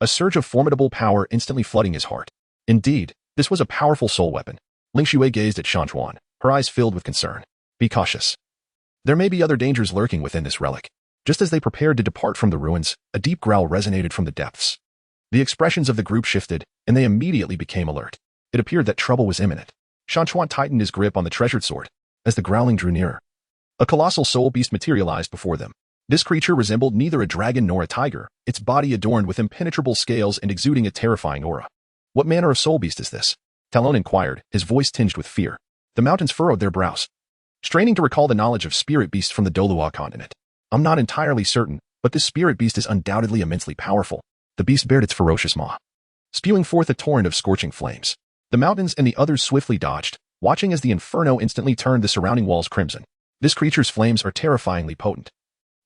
a surge of formidable power instantly flooding his heart. Indeed, this was a powerful soul weapon. Ling Xue gazed at Shan Chuan, her eyes filled with concern. "Be cautious. There may be other dangers lurking within this relic." Just as they prepared to depart from the ruins, a deep growl resonated from the depths. The expressions of the group shifted, and they immediately became alert. It appeared that trouble was imminent. Shan Chuan tightened his grip on the treasured sword. As the growling drew nearer, a colossal soul beast materialized before them. This creature resembled neither a dragon nor a tiger, its body adorned with impenetrable scales and exuding a terrifying aura. "What manner of soul beast is this?" Talon inquired, his voice tinged with fear. The mountains furrowed their brows, straining to recall the knowledge of spirit beasts from the Douluo Continent. "I'm not entirely certain, but this spirit beast is undoubtedly immensely powerful." The beast bared its ferocious maw, spewing forth a torrent of scorching flames. The mountains and the others swiftly dodged, watching as the inferno instantly turned the surrounding walls crimson. "This creature's flames are terrifyingly potent,"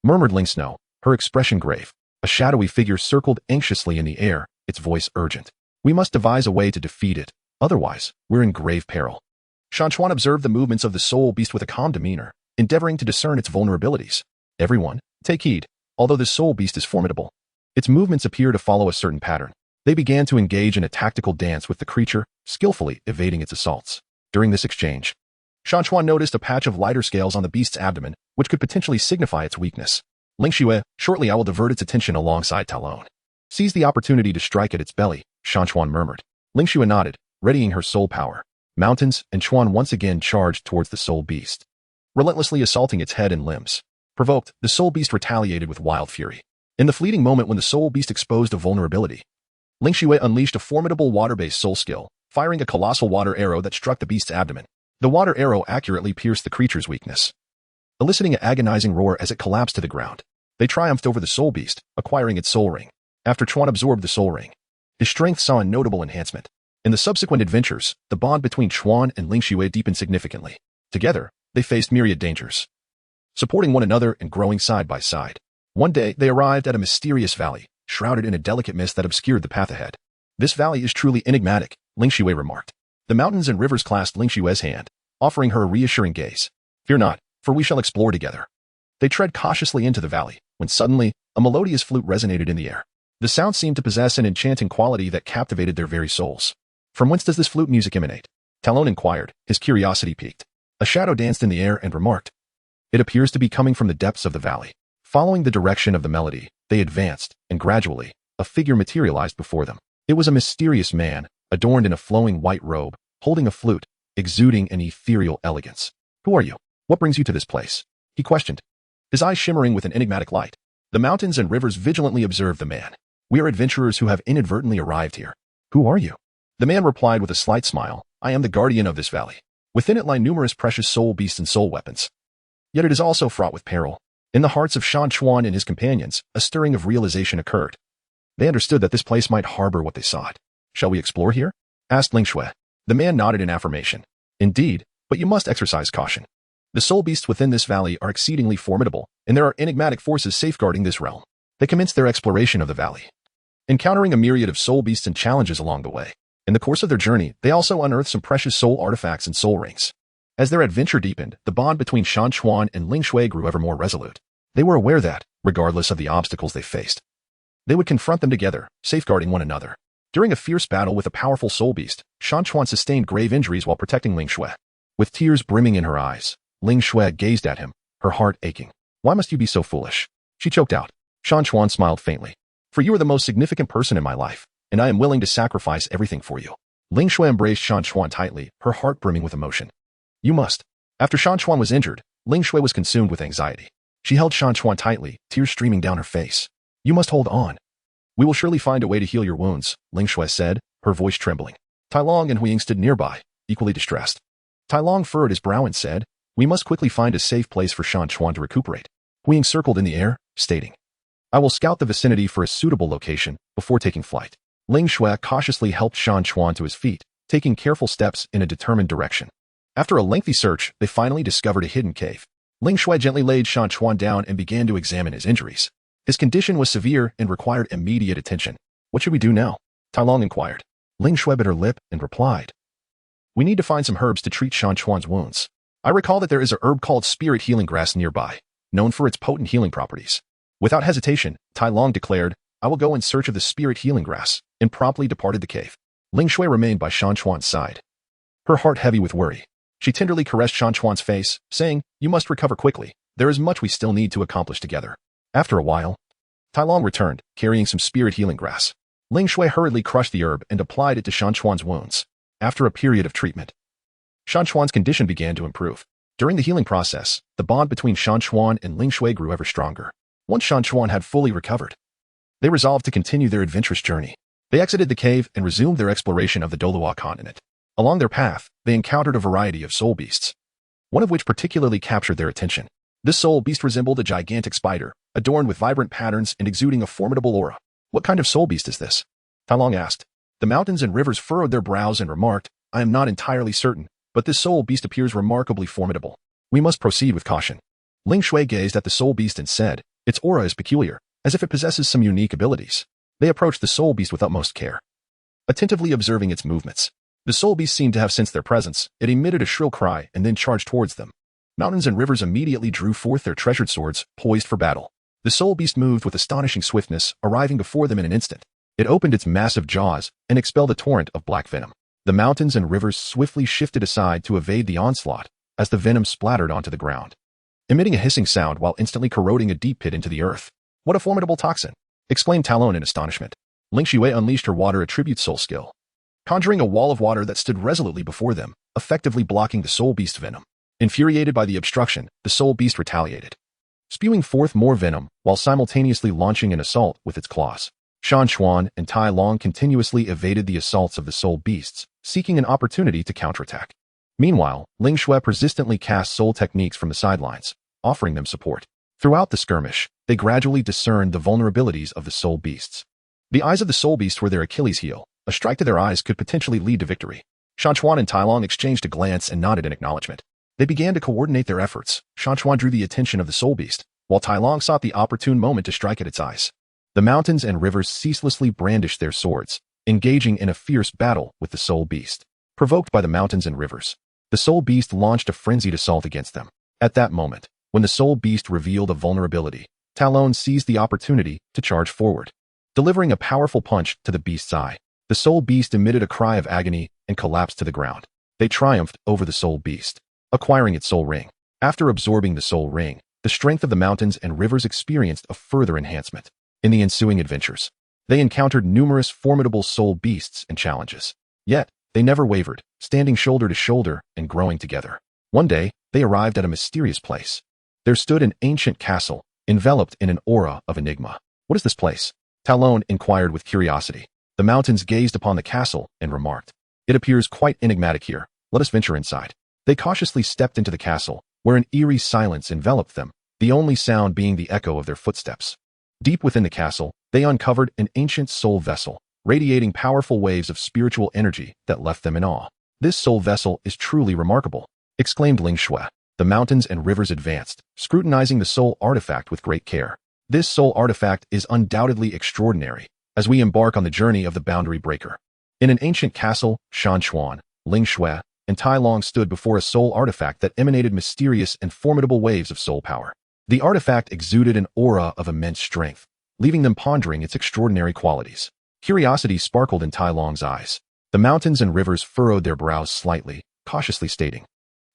murmured Ling Snow, her expression grave. A shadowy figure circled anxiously in the air, its voice urgent. "We must devise a way to defeat it, otherwise, we're in grave peril." Shan Chuan observed the movements of the soul beast with a calm demeanor, endeavoring to discern its vulnerabilities. "Everyone, take heed. Although this soul beast is formidable, its movements appear to follow a certain pattern." They began to engage in a tactical dance with the creature, skillfully evading its assaults. During this exchange, Shan Chuan noticed a patch of lighter scales on the beast's abdomen, which could potentially signify its weakness. "Ling Xue, shortly I will divert its attention alongside Talon." "Seize the opportunity to strike at its belly," Shan Chuan murmured. Ling Xue nodded, readying her soul power. Mountains and Chuan once again charged towards the soul beast, relentlessly assaulting its head and limbs. Provoked, the soul beast retaliated with wild fury. In the fleeting moment when the soul beast exposed a vulnerability, Ling Xue unleashed a formidable water-based soul skill, firing a colossal water arrow that struck the beast's abdomen. The water arrow accurately pierced the creature's weakness, eliciting an agonizing roar as it collapsed to the ground. They triumphed over the soul beast, acquiring its soul ring. After Chuan absorbed the soul ring, his strength saw a notable enhancement. In the subsequent adventures, the bond between Chuan and Ling Xue deepened significantly. Together, they faced myriad dangers, supporting one another and growing side by side. One day, they arrived at a mysterious valley, shrouded in a delicate mist that obscured the path ahead. "This valley is truly enigmatic," Ling Xue remarked. The mountains and rivers clasped Ling Xue's hand, offering her a reassuring gaze. "Fear not, for we shall explore together." They tread cautiously into the valley, when suddenly, a melodious flute resonated in the air. The sound seemed to possess an enchanting quality that captivated their very souls. "From whence does this flute music emanate?" Talon inquired, his curiosity piqued. A shadow danced in the air and remarked, "It appears to be coming from the depths of the valley." Following the direction of the melody, they advanced, and gradually, a figure materialized before them. It was a mysterious man, adorned in a flowing white robe, holding a flute, exuding an ethereal elegance. "Who are you? What brings you to this place?" he questioned, his eyes shimmering with an enigmatic light. The mountains and rivers vigilantly observed the man, We are adventurers who have inadvertently arrived here. Who are you? The man replied with a slight smile. I am the guardian of this valley. Within it lie numerous precious soul beasts and soul weapons. Yet it is also fraught with peril. In the hearts of Shan Chuan and his companions, a stirring of realization occurred. They understood that this place might harbor what they sought. Shall we explore here? Asked Ling Shui. The man nodded in affirmation. Indeed, but you must exercise caution. The soul beasts within this valley are exceedingly formidable, and there are enigmatic forces safeguarding this realm. They commenced their exploration of the valley, encountering a myriad of soul beasts and challenges along the way. In the course of their journey, they also unearthed some precious soul artifacts and soul rings. As their adventure deepened, the bond between Shan Chuan and Ling Shui grew ever more resolute. They were aware that, regardless of the obstacles they faced, they would confront them together, safeguarding one another. During a fierce battle with a powerful soul beast, Shan Chuan sustained grave injuries while protecting Ling Shui. With tears brimming in her eyes, Ling Shui gazed at him, her heart aching. Why must you be so foolish? She choked out. Shan Chuan smiled faintly. For you are the most significant person in my life, and I am willing to sacrifice everything for you. Ling Shui embraced Shan Chuan tightly, her heart brimming with emotion. You must. After Shan Chuan was injured, Ling Shui was consumed with anxiety. She held Shan Chuan tightly, tears streaming down her face. You must hold on. We will surely find a way to heal your wounds, Ling Shui said, her voice trembling. Tai Long and Huiying stood nearby, equally distressed. Tai Long furrowed his brow and said, we must quickly find a safe place for Shan Chuan to recuperate. Huiying circled in the air, stating, I will scout the vicinity for a suitable location before taking flight. Ling Shui cautiously helped Shan Chuan to his feet, taking careful steps in a determined direction. After a lengthy search, they finally discovered a hidden cave. Ling Shui gently laid Shan Chuan down and began to examine his injuries. His condition was severe and required immediate attention. What should we do now? Tai Long inquired. Ling Shui bit her lip and replied, we need to find some herbs to treat Shan Chuan's wounds. I recall that there is a herb called spirit healing grass nearby, known for its potent healing properties. Without hesitation, Tai Long declared, I will go in search of the spirit healing grass, and promptly departed the cave. Ling Shui remained by Shan Chuan's side, her heart heavy with worry. She tenderly caressed Shan Chuan's face, saying, you must recover quickly. There is much we still need to accomplish together. After a while, Tai Long returned, carrying some spirit healing grass. Ling Shui hurriedly crushed the herb and applied it to Shan Chuan's wounds. After a period of treatment, Shan Chuan's condition began to improve. During the healing process, the bond between Shan Chuan and Ling Shui grew ever stronger. Once Shan Chuan had fully recovered, they resolved to continue their adventurous journey. They exited the cave and resumed their exploration of the Douluo Continent. Along their path, they encountered a variety of soul beasts, one of which particularly captured their attention. This soul beast resembled a gigantic spider, adorned with vibrant patterns and exuding a formidable aura. What kind of soul beast is this? Tai Long asked. The mountains and rivers furrowed their brows and remarked, I am not entirely certain, but this soul beast appears remarkably formidable. We must proceed with caution. Ling Shui gazed at the soul beast and said, its aura is peculiar, as if it possesses some unique abilities. They approached the soul beast with utmost care, attentively observing its movements. The soul beast seemed to have sensed their presence. It emitted a shrill cry and then charged towards them. Mountains and rivers immediately drew forth their treasured swords, poised for battle. The soul beast moved with astonishing swiftness, arriving before them in an instant. It opened its massive jaws and expelled a torrent of black venom. The mountains and rivers swiftly shifted aside to evade the onslaught as the venom splattered onto the ground, emitting a hissing sound while instantly corroding a deep pit into the earth. What a formidable toxin! Exclaimed Talon in astonishment. Ling Shui unleashed her water attribute soul skill, conjuring a wall of water that stood resolutely before them, effectively blocking the soul beast venom. Infuriated by the obstruction, the soul beast retaliated, spewing forth more venom while simultaneously launching an assault with its claws. Shan Chuan and Tai Long continuously evaded the assaults of the soul beasts, seeking an opportunity to counterattack. Meanwhile, Ling Shui persistently cast soul techniques from the sidelines, offering them support. Throughout the skirmish, they gradually discerned the vulnerabilities of the soul beasts. The eyes of the soul beast were their Achilles heel. A strike to their eyes could potentially lead to victory. Shan Chuan and Tai Long exchanged a glance and nodded in acknowledgement. They began to coordinate their efforts. Shan Chuan drew the attention of the soul beast, while Tai Long sought the opportune moment to strike at its eyes. The mountains and rivers ceaselessly brandished their swords, engaging in a fierce battle with the soul beast. Provoked by the mountains and rivers, the soul beast launched a frenzied assault against them. At that moment, when the soul beast revealed a vulnerability, Talon seized the opportunity to charge forward, delivering a powerful punch to the beast's eye. The soul beast emitted a cry of agony and collapsed to the ground. They triumphed over the soul beast, acquiring its soul ring. After absorbing the soul ring, the strength of the mountains and rivers experienced a further enhancement. In the ensuing adventures, they encountered numerous formidable soul beasts and challenges. Yet, they never wavered, standing shoulder to shoulder and growing together. One day, they arrived at a mysterious place. There stood an ancient castle, enveloped in an aura of enigma. What is this place? Talon inquired with curiosity. The mountains gazed upon the castle and remarked, "It appears quite enigmatic here. Let us venture inside." They cautiously stepped into the castle, where an eerie silence enveloped them, the only sound being the echo of their footsteps. Deep within the castle, they uncovered an ancient soul vessel, radiating powerful waves of spiritual energy that left them in awe. "This soul vessel is truly remarkable," exclaimed Ling Shui. The mountains and rivers advanced, scrutinizing the soul artifact with great care. "This soul artifact is undoubtedly extraordinary, as we embark on the journey of the boundary breaker." In an ancient castle, Shan Chuan, Ling Shui, and Tai Long stood before a soul artifact that emanated mysterious and formidable waves of soul power. The artifact exuded an aura of immense strength, leaving them pondering its extraordinary qualities. Curiosity sparkled in Tai Long's eyes. The mountains and rivers furrowed their brows slightly, cautiously stating,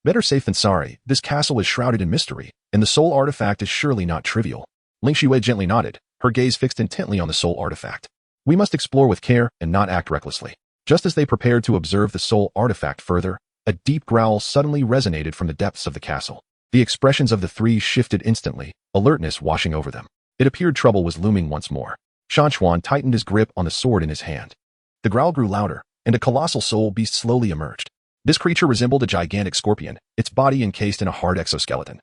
"Better safe than sorry. This castle is shrouded in mystery, and the soul artifact is surely not trivial." Ling Shui gently nodded, her gaze fixed intently on the soul artifact. "We must explore with care and not act recklessly." Just as they prepared to observe the soul artifact further, a deep growl suddenly resonated from the depths of the castle. The expressions of the three shifted instantly, alertness washing over them. It appeared trouble was looming once more. Shan Chuan tightened his grip on the sword in his hand. The growl grew louder, and a colossal soul beast slowly emerged. This creature resembled a gigantic scorpion, its body encased in a hard exoskeleton,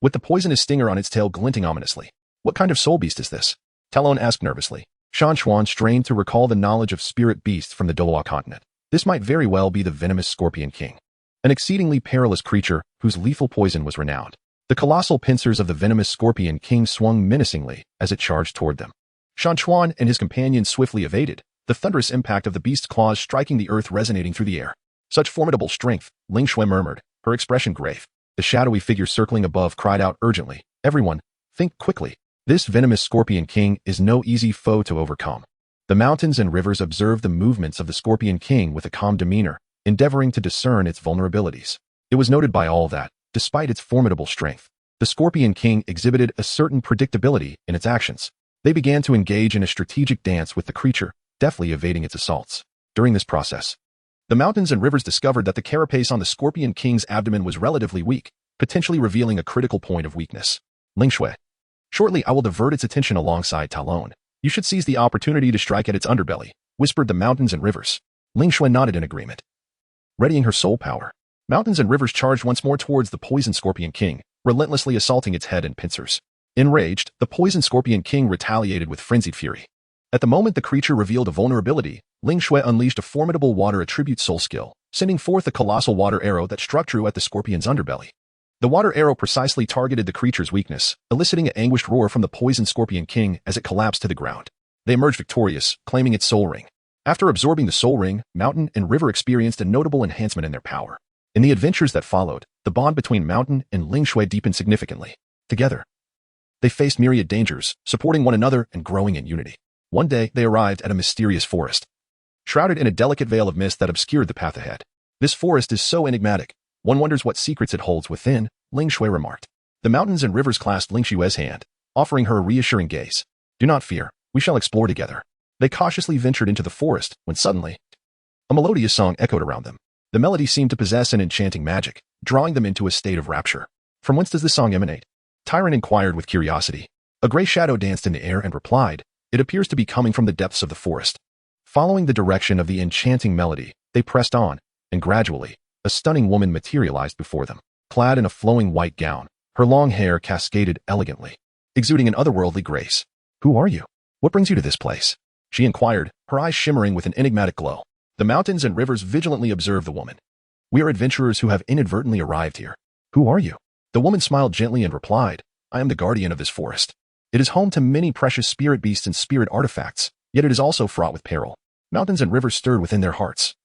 with the poisonous stinger on its tail glinting ominously. "What kind of soul beast is this?" Talon asked nervously. Shan Chuan strained to recall the knowledge of spirit beasts from the Douluo Continent. This might very well be the venomous Scorpion King, an exceedingly perilous creature whose lethal poison was renowned. The colossal pincers of the venomous Scorpion King swung menacingly as it charged toward them. Shan Chuan and his companions swiftly evaded, the thunderous impact of the beast's claws striking the earth resonating through the air. "Such formidable strength," Ling Shui murmured, her expression grave. The shadowy figure circling above cried out urgently, "Everyone, think quickly. This venomous Scorpion King is no easy foe to overcome." The mountains and rivers observed the movements of the Scorpion King with a calm demeanor, endeavoring to discern its vulnerabilities. It was noted by all that, despite its formidable strength, the Scorpion King exhibited a certain predictability in its actions. They began to engage in a strategic dance with the creature, deftly evading its assaults. During this process, the mountains and rivers discovered that the carapace on the Scorpion King's abdomen was relatively weak, potentially revealing a critical point of weakness. "Ling Shui, shortly I will divert its attention alongside Talon. You should seize the opportunity to strike at its underbelly," whispered the mountains and rivers. Ling Shui nodded in agreement. Readying her soul power, mountains and rivers charged once more towards the poisoned Scorpion King, relentlessly assaulting its head and pincers. Enraged, the poisoned Scorpion King retaliated with frenzied fury. At the moment the creature revealed a vulnerability, Ling Shui unleashed a formidable water attribute soul skill, sending forth a colossal water arrow that struck true at the scorpion's underbelly. The water arrow precisely targeted the creature's weakness, eliciting an anguished roar from the poisoned Scorpion King as it collapsed to the ground. They emerged victorious, claiming its soul ring. After absorbing the soul ring, mountain and river experienced a notable enhancement in their power. In the adventures that followed, the bond between mountain and Ling Shui deepened significantly. Together, they faced myriad dangers, supporting one another and growing in unity. One day, they arrived at a mysterious forest, shrouded in a delicate veil of mist that obscured the path ahead. "This forest is so enigmatic. One wonders what secrets it holds within," Ling Shui remarked. The mountains and rivers clasped Ling Shui's hand, offering her a reassuring gaze. "Do not fear. We shall explore together." They cautiously ventured into the forest when suddenly, a melodious song echoed around them. The melody seemed to possess an enchanting magic, drawing them into a state of rapture. "From whence does this song emanate?" Tyrant inquired with curiosity. A gray shadow danced in the air and replied, "It appears to be coming from the depths of the forest." Following the direction of the enchanting melody, they pressed on, and gradually, a stunning woman materialized before them. Clad in a flowing white gown, her long hair cascaded elegantly, exuding an otherworldly grace. "Who are you? What brings you to this place?" she inquired, her eyes shimmering with an enigmatic glow. The mountains and rivers vigilantly observed the woman. "We are adventurers who have inadvertently arrived here." "Who are you?" The woman smiled gently and replied, "I am the guardian of this forest. It is home to many precious spirit beasts and spirit artifacts, yet it is also fraught with peril." Mountains and rivers stirred within their hearts,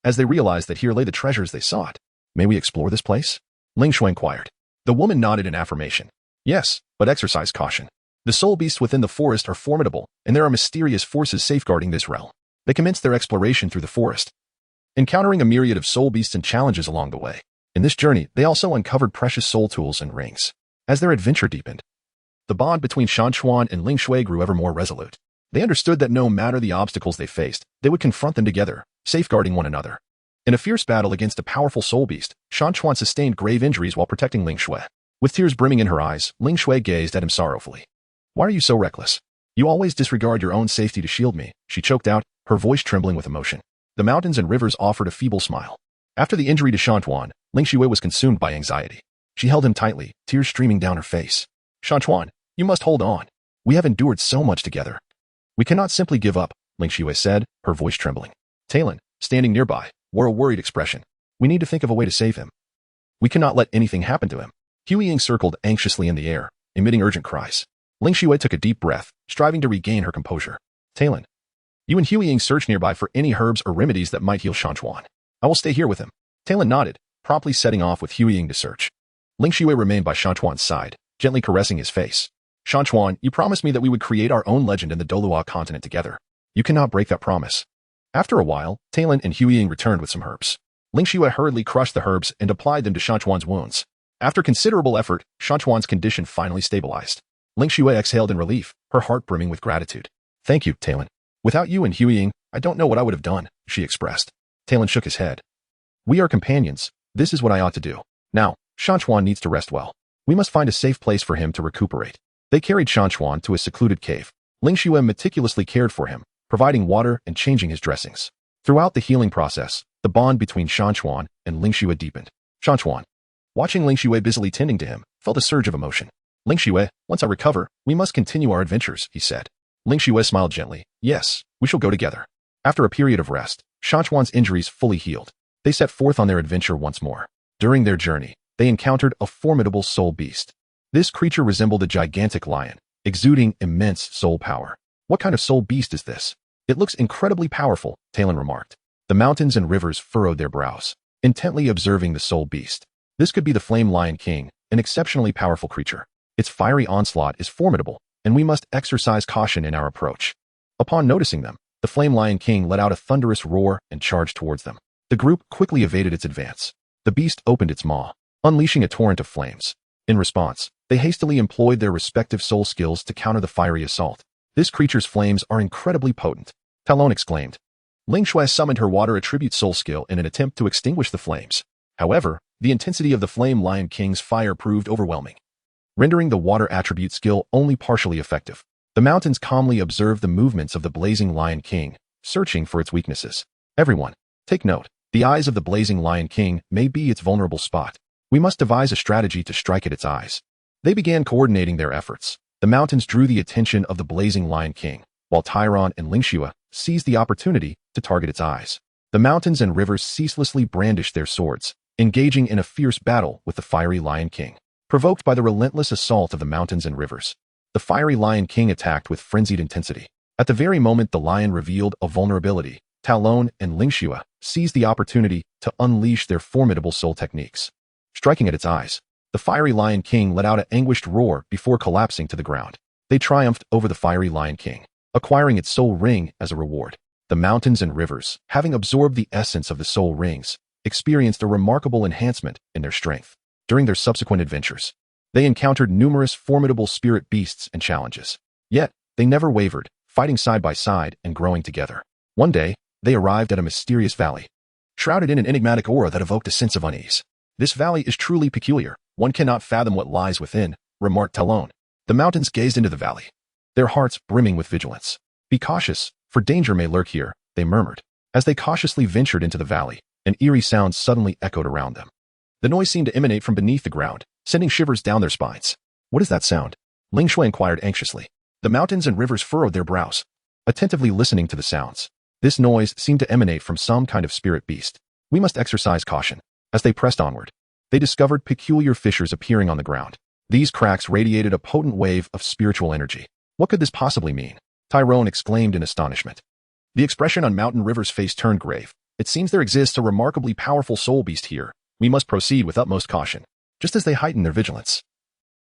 as they realized that here lay the treasures they sought. "May we explore this place?" Ling Shui inquired. The woman nodded in affirmation. "Yes, but exercise caution. The soul beasts within the forest are formidable, and there are mysterious forces safeguarding this realm." They commenced their exploration through the forest, encountering a myriad of soul beasts and challenges along the way. In this journey, they also uncovered precious soul tools and rings. As their adventure deepened, the bond between Shan Chuan and Ling Shui grew ever more resolute. They understood that no matter the obstacles they faced, they would confront them together, safeguarding one another. In a fierce battle against a powerful soul beast, Shan Chuan sustained grave injuries while protecting Ling Shui. With tears brimming in her eyes, Ling Shui gazed at him sorrowfully. "Why are you so reckless? You always disregard your own safety to shield me, she choked out, her voice trembling with emotion. The mountains and rivers offered a feeble smile. After the injury to Shan Chuan, Ling Xue was consumed by anxiety. She held him tightly, tears streaming down her face. Shan Chuan, you must hold on. We have endured so much together. We cannot simply give up, Ling Xue said, her voice trembling. Talon, standing nearby, wore a worried expression. We need to think of a way to save him. We cannot let anything happen to him. Huiying circled anxiously in the air, emitting urgent cries. Ling Xue took a deep breath, striving to regain her composure. Talon, you and Huiying search nearby for any herbs or remedies that might heal Shan Chuan. I will stay here with him. Talon nodded, promptly setting off with Huiying to search. Ling Xue remained by Shan Chuan's side, gently caressing his face. Shan Chuan, you promised me that we would create our own legend in the Douluo Continent together. You cannot break that promise. After a while, Talon and Huiying returned with some herbs. Ling Xue hurriedly crushed the herbs and applied them to Shan Chuan's wounds. After considerable effort, Shan Chuan's condition finally stabilized. Ling Xue exhaled in relief, her heart brimming with gratitude. Thank you, Talon. Without you and Huiying, I don't know what I would have done, she expressed. Talon shook his head. We are companions. This is what I ought to do. Now, Shan Chuan needs to rest well. We must find a safe place for him to recuperate. They carried Shan Chuan to a secluded cave. Ling Xue meticulously cared for him, providing water and changing his dressings. Throughout the healing process, the bond between Shan Chuan and Ling Xue deepened. Shan Chuan, watching Ling Xue busily tending to him, felt a surge of emotion. Ling Xue, once I recover, we must continue our adventures, he said. Ling Xue smiled gently. Yes, we shall go together. After a period of rest, Shan Chuan's injuries fully healed. They set forth on their adventure once more. During their journey, they encountered a formidable soul beast. This creature resembled a gigantic lion, exuding immense soul power. What kind of soul beast is this? It looks incredibly powerful, Talon remarked. The mountains and rivers furrowed their brows, intently observing the soul beast. This could be the Flame Lion King, an exceptionally powerful creature. Its fiery onslaught is formidable, and we must exercise caution in our approach. Upon noticing them, the Flame Lion King let out a thunderous roar and charged towards them. The group quickly evaded its advance. The beast opened its maw, unleashing a torrent of flames. In response, they hastily employed their respective soul skills to counter the fiery assault. This creature's flames are incredibly potent, Talon exclaimed. Ling Xue summoned her water attribute soul skill in an attempt to extinguish the flames. However, the intensity of the Flame Lion King's fire proved overwhelming, rendering the water attribute skill only partially effective. The mountains calmly observed the movements of the Blazing Lion King, searching for its weaknesses. Everyone, take note. The eyes of the Blazing Lion King may be its vulnerable spot. We must devise a strategy to strike at its eyes. They began coordinating their efforts. The mountains drew the attention of the Blazing Lion King, while Tyron and Ling Xue seized the opportunity to target its eyes. The mountains and rivers ceaselessly brandished their swords, engaging in a fierce battle with the fiery Lion King. Provoked by the relentless assault of the mountains and rivers, the fiery Lion King attacked with frenzied intensity. At the very moment the lion revealed a vulnerability, Talon and Ling Xue seized the opportunity to unleash their formidable soul techniques. Striking at its eyes, the fiery Lion King let out an anguished roar before collapsing to the ground. They triumphed over the fiery Lion King, acquiring its soul ring as a reward. The mountains and rivers, having absorbed the essence of the soul rings, experienced a remarkable enhancement in their strength. During their subsequent adventures, they encountered numerous formidable spirit beasts and challenges. Yet, they never wavered, fighting side by side and growing together. One day, they arrived at a mysterious valley, shrouded in an enigmatic aura that evoked a sense of unease. This valley is truly peculiar. One cannot fathom what lies within, remarked Talon. The mountains gazed into the valley, their hearts brimming with vigilance. Be cautious, for danger may lurk here, they murmured. As they cautiously ventured into the valley, an eerie sound suddenly echoed around them. The noise seemed to emanate from beneath the ground, sending shivers down their spines. What is that sound? Ling Xue inquired anxiously. The mountains and rivers furrowed their brows, attentively listening to the sounds. This noise seemed to emanate from some kind of spirit beast. We must exercise caution. As they pressed onward, they discovered peculiar fissures appearing on the ground. These cracks radiated a potent wave of spiritual energy. What could this possibly mean? Tyrone exclaimed in astonishment. The expression on Mountain River's face turned grave. It seems there exists a remarkably powerful soul beast here. We must proceed with utmost caution. Just as they heightened their vigilance,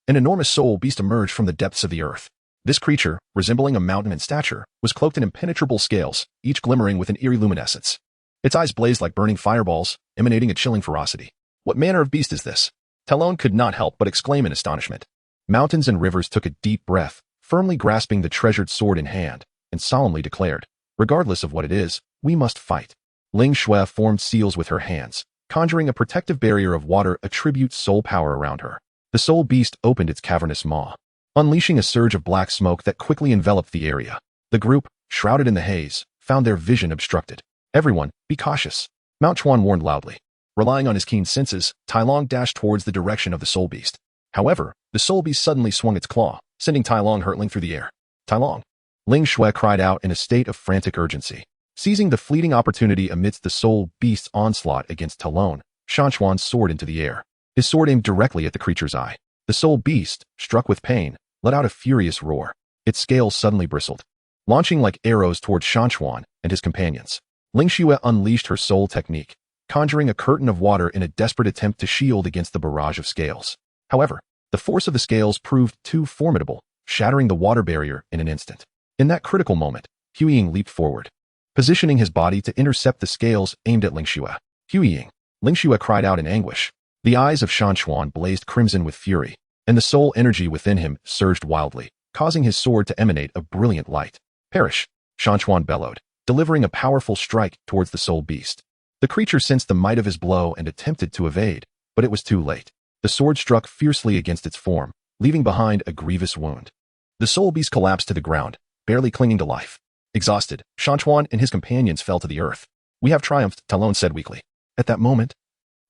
an enormous soul beast emerged from the depths of the earth. This creature, resembling a mountain in stature, was cloaked in impenetrable scales, each glimmering with an eerie luminescence. Its eyes blazed like burning fireballs, emanating a chilling ferocity. What manner of beast is this? Talon could not help but exclaim in astonishment. Mountains and rivers took a deep breath, firmly grasping the treasured sword in hand, and solemnly declared, regardless of what it is, we must fight. Ling Xue formed seals with her hands, conjuring a protective barrier of water attribute soul power around her. The soul beast opened its cavernous maw, unleashing a surge of black smoke that quickly enveloped the area. The group, shrouded in the haze, found their vision obstructed. "Everyone, be cautious," Mount Chuan warned loudly. Relying on his keen senses, Tai Long dashed towards the direction of the soul beast. However, the soul beast suddenly swung its claw, sending Tai Long hurtling through the air. "Tai Long!" Ling Shui cried out in a state of frantic urgency. Seizing the fleeting opportunity amidst the soul beast's onslaught against Tai Long, Shan Chuan soared into the air. His sword aimed directly at the creature's eye. The soul beast, struck with pain, let out a furious roar. Its scales suddenly bristled, launching like arrows towards Shan Chuan and his companions. Ling Shui unleashed her soul technique, conjuring a curtain of water in a desperate attempt to shield against the barrage of scales. However, the force of the scales proved too formidable, shattering the water barrier in an instant. In that critical moment, Huiying leaped forward, positioning his body to intercept the scales aimed at Ling Shui. "Huiying!" Ling Shui cried out in anguish. The eyes of Shan Chuan blazed crimson with fury, and the soul energy within him surged wildly, causing his sword to emanate a brilliant light. "Perish!" Shan Chuan bellowed, delivering a powerful strike towards the soul beast. The creature sensed the might of his blow and attempted to evade, but it was too late. The sword struck fiercely against its form, leaving behind a grievous wound. The soul beast collapsed to the ground, barely clinging to life. Exhausted, Shan Chuan and his companions fell to the earth. "We have triumphed," Tai Long said weakly. At that moment,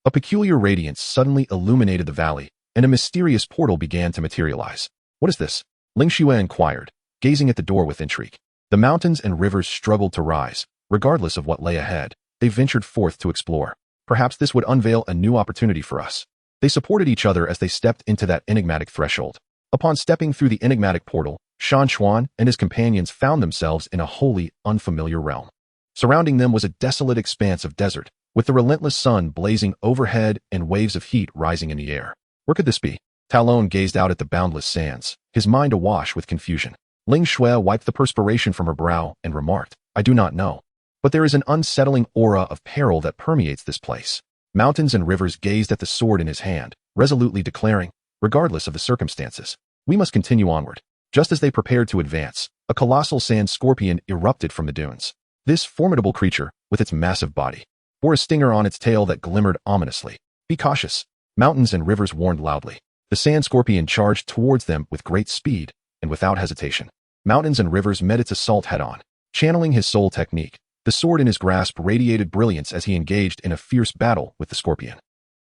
a peculiar radiance suddenly illuminated the valley, and a mysterious portal began to materialize. "What is this?" Ling Shui inquired, gazing at the door with intrigue. The mountains and rivers struggled to rise. Regardless of what lay ahead, they ventured forth to explore. Perhaps this would unveil a new opportunity for us. They supported each other as they stepped into that enigmatic threshold. Upon stepping through the enigmatic portal, Shan Chuan and his companions found themselves in a wholly unfamiliar realm. Surrounding them was a desolate expanse of desert, with the relentless sun blazing overhead and waves of heat rising in the air. Where could this be? Tai Long gazed out at the boundless sands, his mind awash with confusion. Ling Shui wiped the perspiration from her brow and remarked, "I do not know. But there is an unsettling aura of peril that permeates this place." Mountains and rivers gazed at the sword in his hand, resolutely declaring, regardless of the circumstances, "We must continue onward." Just as they prepared to advance, a colossal sand scorpion erupted from the dunes. This formidable creature, with its massive body, bore a stinger on its tail that glimmered ominously. "Be cautious," mountains and rivers warned loudly. The sand scorpion charged towards them with great speed and without hesitation. Mountains and rivers met its assault head-on. Channeling his soul technique, the sword in his grasp radiated brilliance as he engaged in a fierce battle with the scorpion.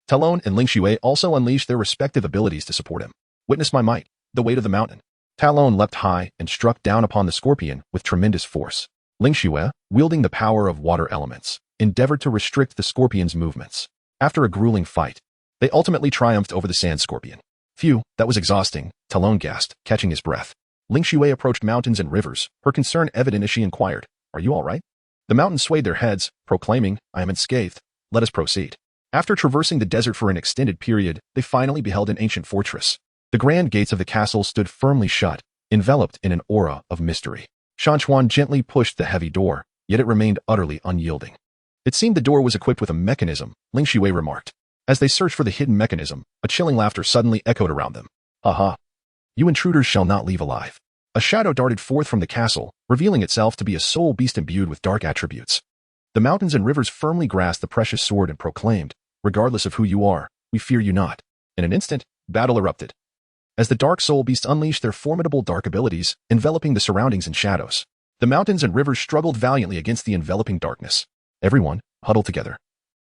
Tai Long and Ling Shui also unleashed their respective abilities to support him. "Witness my might, the weight of the mountain." Tai Long leapt high and struck down upon the scorpion with tremendous force. Ling Shui, wielding the power of water elements, endeavored to restrict the scorpion's movements. After a grueling fight, they ultimately triumphed over the sand scorpion. "Phew, that was exhausting," Tai Long gasped, catching his breath. Ling Shui approached mountains and rivers, her concern evident as she inquired, "Are you all right?" The mountains swayed their heads, proclaiming, "I am unscathed. Let us proceed." After traversing the desert for an extended period, they finally beheld an ancient fortress. The grand gates of the castle stood firmly shut, enveloped in an aura of mystery. Shan Chuan gently pushed the heavy door, yet it remained utterly unyielding. "It seemed the door was equipped with a mechanism," Ling Shui remarked. As they searched for the hidden mechanism, a chilling laughter suddenly echoed around them. "Aha! You intruders shall not leave alive." A shadow darted forth from the castle, revealing itself to be a soul beast imbued with dark attributes. The mountains and rivers firmly grasped the precious sword and proclaimed, "Regardless of who you are, we fear you not." In an instant, battle erupted, as the dark soul beasts unleashed their formidable dark abilities, enveloping the surroundings in shadows. The mountains and rivers struggled valiantly against the enveloping darkness. "Everyone, huddle together.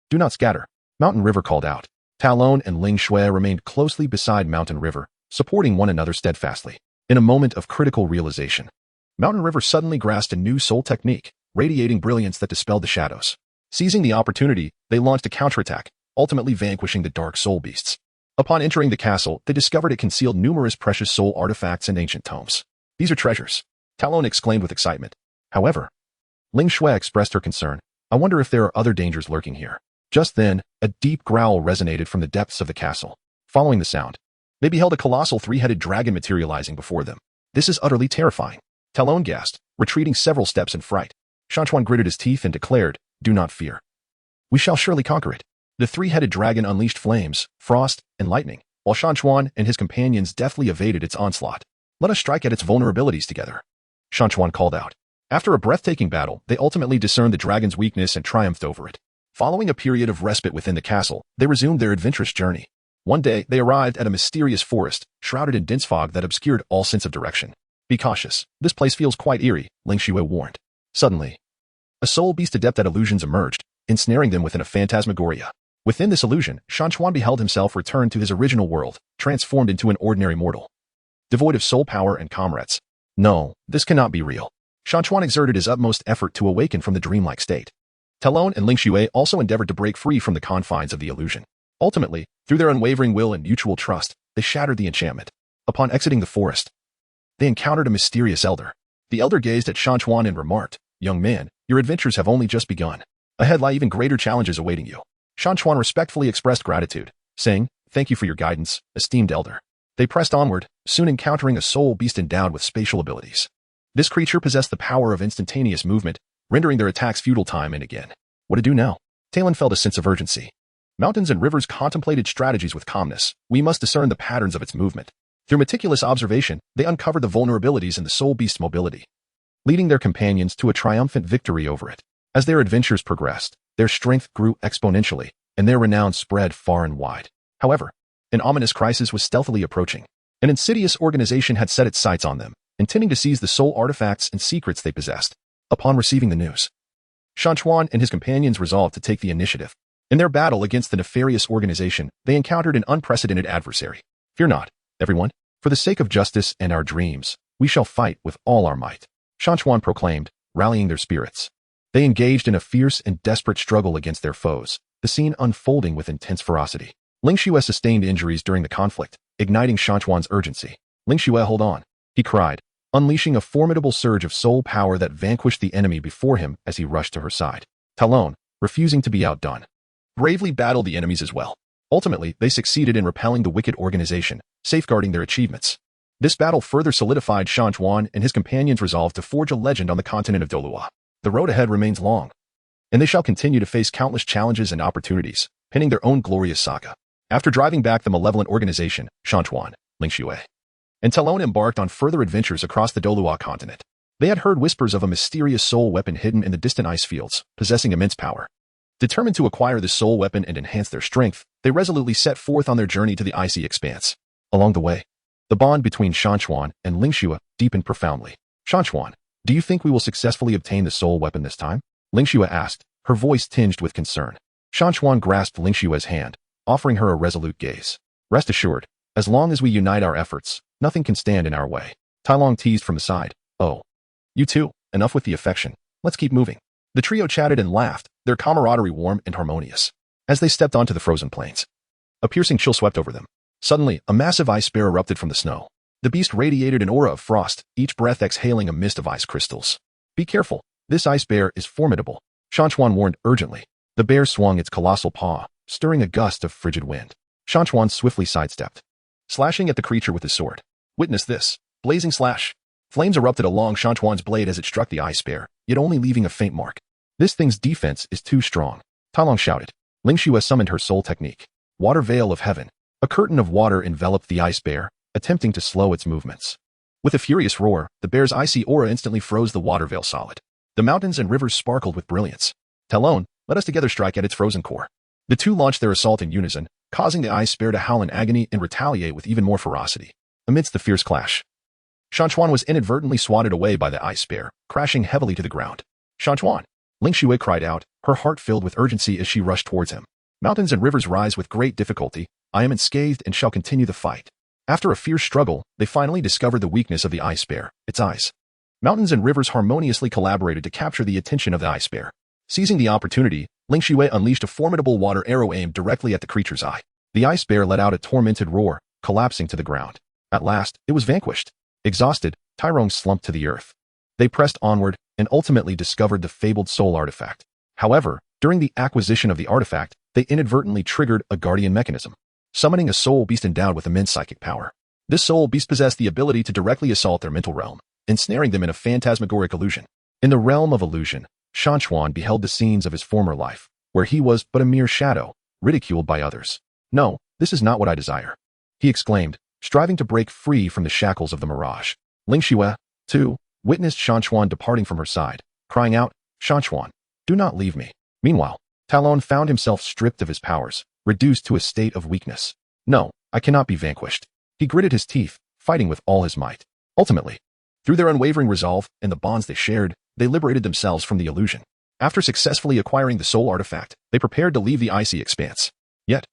Do not scatter," Mountain River called out. Tai Long and Ling Shui remained closely beside Mountain River, supporting one another steadfastly. In a moment of critical realization, Mountain River suddenly grasped a new soul technique, radiating brilliance that dispelled the shadows. Seizing the opportunity, they launched a counterattack, ultimately vanquishing the dark soul beasts. Upon entering the castle, they discovered it concealed numerous precious soul artifacts and ancient tomes. "These are treasures," Tai Long exclaimed with excitement. However, Ling Shui expressed her concern. "I wonder if there are other dangers lurking here." Just then, a deep growl resonated from the depths of the castle. Following the sound, they beheld a colossal three-headed dragon materializing before them. "This is utterly terrifying," Tai Long gasped, retreating several steps in fright. Shan Chuan gritted his teeth and declared, "Do not fear. We shall surely conquer it." The three-headed dragon unleashed flames, frost, and lightning, while Shan Chuan and his companions deftly evaded its onslaught. "Let us strike at its vulnerabilities together," Shan Chuan called out. After a breathtaking battle, they ultimately discerned the dragon's weakness and triumphed over it. Following a period of respite within the castle, they resumed their adventurous journey. One day, they arrived at a mysterious forest, shrouded in dense fog that obscured all sense of direction. Be cautious. This place feels quite eerie, Ling Xue warned. Suddenly, a soul beast adept at illusions emerged, ensnaring them within a phantasmagoria. Within this illusion, Shan Chuan beheld himself return to his original world, transformed into an ordinary mortal, devoid of soul power and comrades. No, this cannot be real. Shan Chuan exerted his utmost effort to awaken from the dreamlike state. Talon and Ling Xue also endeavored to break free from the confines of the illusion. Ultimately, through their unwavering will and mutual trust, they shattered the enchantment. Upon exiting the forest, they encountered a mysterious elder. The elder gazed at Shan Chuan and remarked, "Young man, your adventures have only just begun. Ahead lie even greater challenges awaiting you." Shan Chuan respectfully expressed gratitude, saying, "Thank you for your guidance, esteemed elder." They pressed onward, soon encountering a soul beast endowed with spatial abilities. This creature possessed the power of instantaneous movement, rendering their attacks futile time and again. What to do now? Talon felt a sense of urgency. Mountains and rivers contemplated strategies with calmness. We must discern the patterns of its movement. Through meticulous observation, they uncovered the vulnerabilities in the soul beast's mobility, leading their companions to a triumphant victory over it. As their adventures progressed, their strength grew exponentially, and their renown spread far and wide. However, an ominous crisis was stealthily approaching. An insidious organization had set its sights on them, intending to seize the soul artifacts and secrets they possessed. Upon receiving the news, Shan Chuan and his companions resolved to take the initiative. In their battle against the nefarious organization, they encountered an unprecedented adversary. Fear not, everyone. For the sake of justice and our dreams, we shall fight with all our might, Shan Chuan proclaimed, rallying their spirits. They engaged in a fierce and desperate struggle against their foes, the scene unfolding with intense ferocity. Ling Xue sustained injuries during the conflict, igniting Shan Chuan's urgency. Ling Xue, hold on, he cried, unleashing a formidable surge of soul power that vanquished the enemy before him as he rushed to her side. Talon, refusing to be outdone, bravely battled the enemies as well. Ultimately, they succeeded in repelling the wicked organization, safeguarding their achievements. This battle further solidified Shan Chuan and his companions' resolve to forge a legend on the continent of Douluo. The road ahead remains long, and they shall continue to face countless challenges and opportunities, penning their own glorious saga. After driving back the malevolent organization, Shan Chuan, Ling Xue, and Talon embarked on further adventures across the Douluo Continent. They had heard whispers of a mysterious soul weapon hidden in the distant ice fields, possessing immense power. Determined to acquire this soul weapon and enhance their strength, they resolutely set forth on their journey to the icy expanse. Along the way, the bond between Shan Chuan and Ling Xue deepened profoundly. Shan Chuan, do you think we will successfully obtain the soul weapon this time? Ling Xue asked, her voice tinged with concern. Shan Chuan grasped Ling Xue's hand, offering her a resolute gaze. Rest assured, as long as we unite our efforts, nothing can stand in our way. Tai Long teased from the side. Oh, you two, enough with the affection. Let's keep moving. The trio chatted and laughed, their camaraderie warm and harmonious. As they stepped onto the frozen plains, a piercing chill swept over them. Suddenly, a massive ice bear erupted from the snow. The beast radiated an aura of frost, each breath exhaling a mist of ice crystals. Be careful, this ice bear is formidable, Shan Chuan warned urgently. The bear swung its colossal paw, stirring a gust of frigid wind. Shan Chuan swiftly sidestepped, slashing at the creature with his sword. Witness this, blazing slash. Flames erupted along Shan Chuan's blade as it struck the ice bear, yet only leaving a faint mark. This thing's defense is too strong, Tai Long shouted. Ling Xue summoned her soul technique. Water veil of heaven. A curtain of water enveloped the ice bear, attempting to slow its movements. With a furious roar, the bear's icy aura instantly froze the water veil solid. The mountains and rivers sparkled with brilliance. Talon, let us together strike at its frozen core. The two launched their assault in unison, causing the ice bear to howl in agony and retaliate with even more ferocity. Amidst the fierce clash, Shan Chuan was inadvertently swatted away by the ice bear, crashing heavily to the ground. Shan Chuan, Ling Xue cried out, her heart filled with urgency as she rushed towards him. Mountains and rivers rise with great difficulty. I am unscathed and shall continue the fight. After a fierce struggle, they finally discovered the weakness of the ice bear, its eyes. Mountains and rivers harmoniously collaborated to capture the attention of the ice bear. Seizing the opportunity, Ling Xue unleashed a formidable water arrow aimed directly at the creature's eye. The ice bear let out a tormented roar, collapsing to the ground. At last, it was vanquished. Exhausted, Tyrone slumped to the earth. They pressed onward and ultimately discovered the fabled soul artifact. However, during the acquisition of the artifact, they inadvertently triggered a guardian mechanism, summoning a soul beast endowed with immense psychic power. This soul beast possessed the ability to directly assault their mental realm, ensnaring them in a phantasmagoric illusion. In the realm of illusion, Shan Chuan beheld the scenes of his former life, where he was but a mere shadow, ridiculed by others. No, this is not what I desire, he exclaimed, striving to break free from the shackles of the mirage. Ling Xue, too, witnessed Shan Chuan departing from her side, crying out, Shan Chuan, do not leave me. Meanwhile, Talon found himself stripped of his powers, reduced to a state of weakness. No, I cannot be vanquished. He gritted his teeth, fighting with all his might. Ultimately, through their unwavering resolve and the bonds they shared, they liberated themselves from the illusion. After successfully acquiring the soul artifact, they prepared to leave the icy expanse. Yet,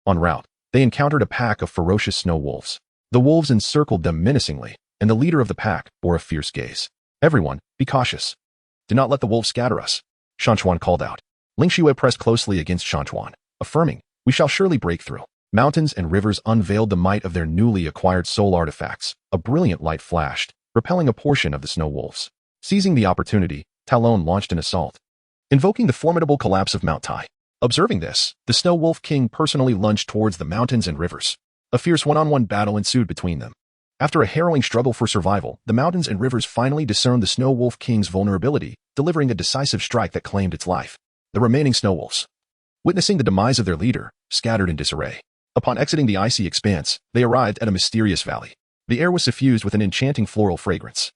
en route, they encountered a pack of ferocious snow wolves. The wolves encircled them menacingly, and the leader of the pack bore a fierce gaze. Everyone, be cautious. Do not let the wolves scatter us, Shan Chuan called out. Ling Xue pressed closely against Shan Chuan, affirming, we shall surely break through. Mountains and rivers unveiled the might of their newly acquired soul artifacts. A brilliant light flashed, repelling a portion of the snow wolves. Seizing the opportunity, Talon launched an assault, invoking the formidable collapse of Mount Tai. Observing this, the Snow Wolf King personally lunged towards the mountains and rivers. A fierce one-on-one battle ensued between them. After a harrowing struggle for survival, the mountains and rivers finally discerned the Snow Wolf King's vulnerability, delivering a decisive strike that claimed its life. The remaining Snow Wolves, witnessing the demise of their leader, scattered in disarray. Upon exiting the icy expanse, they arrived at a mysterious valley. The air was suffused with an enchanting floral fragrance,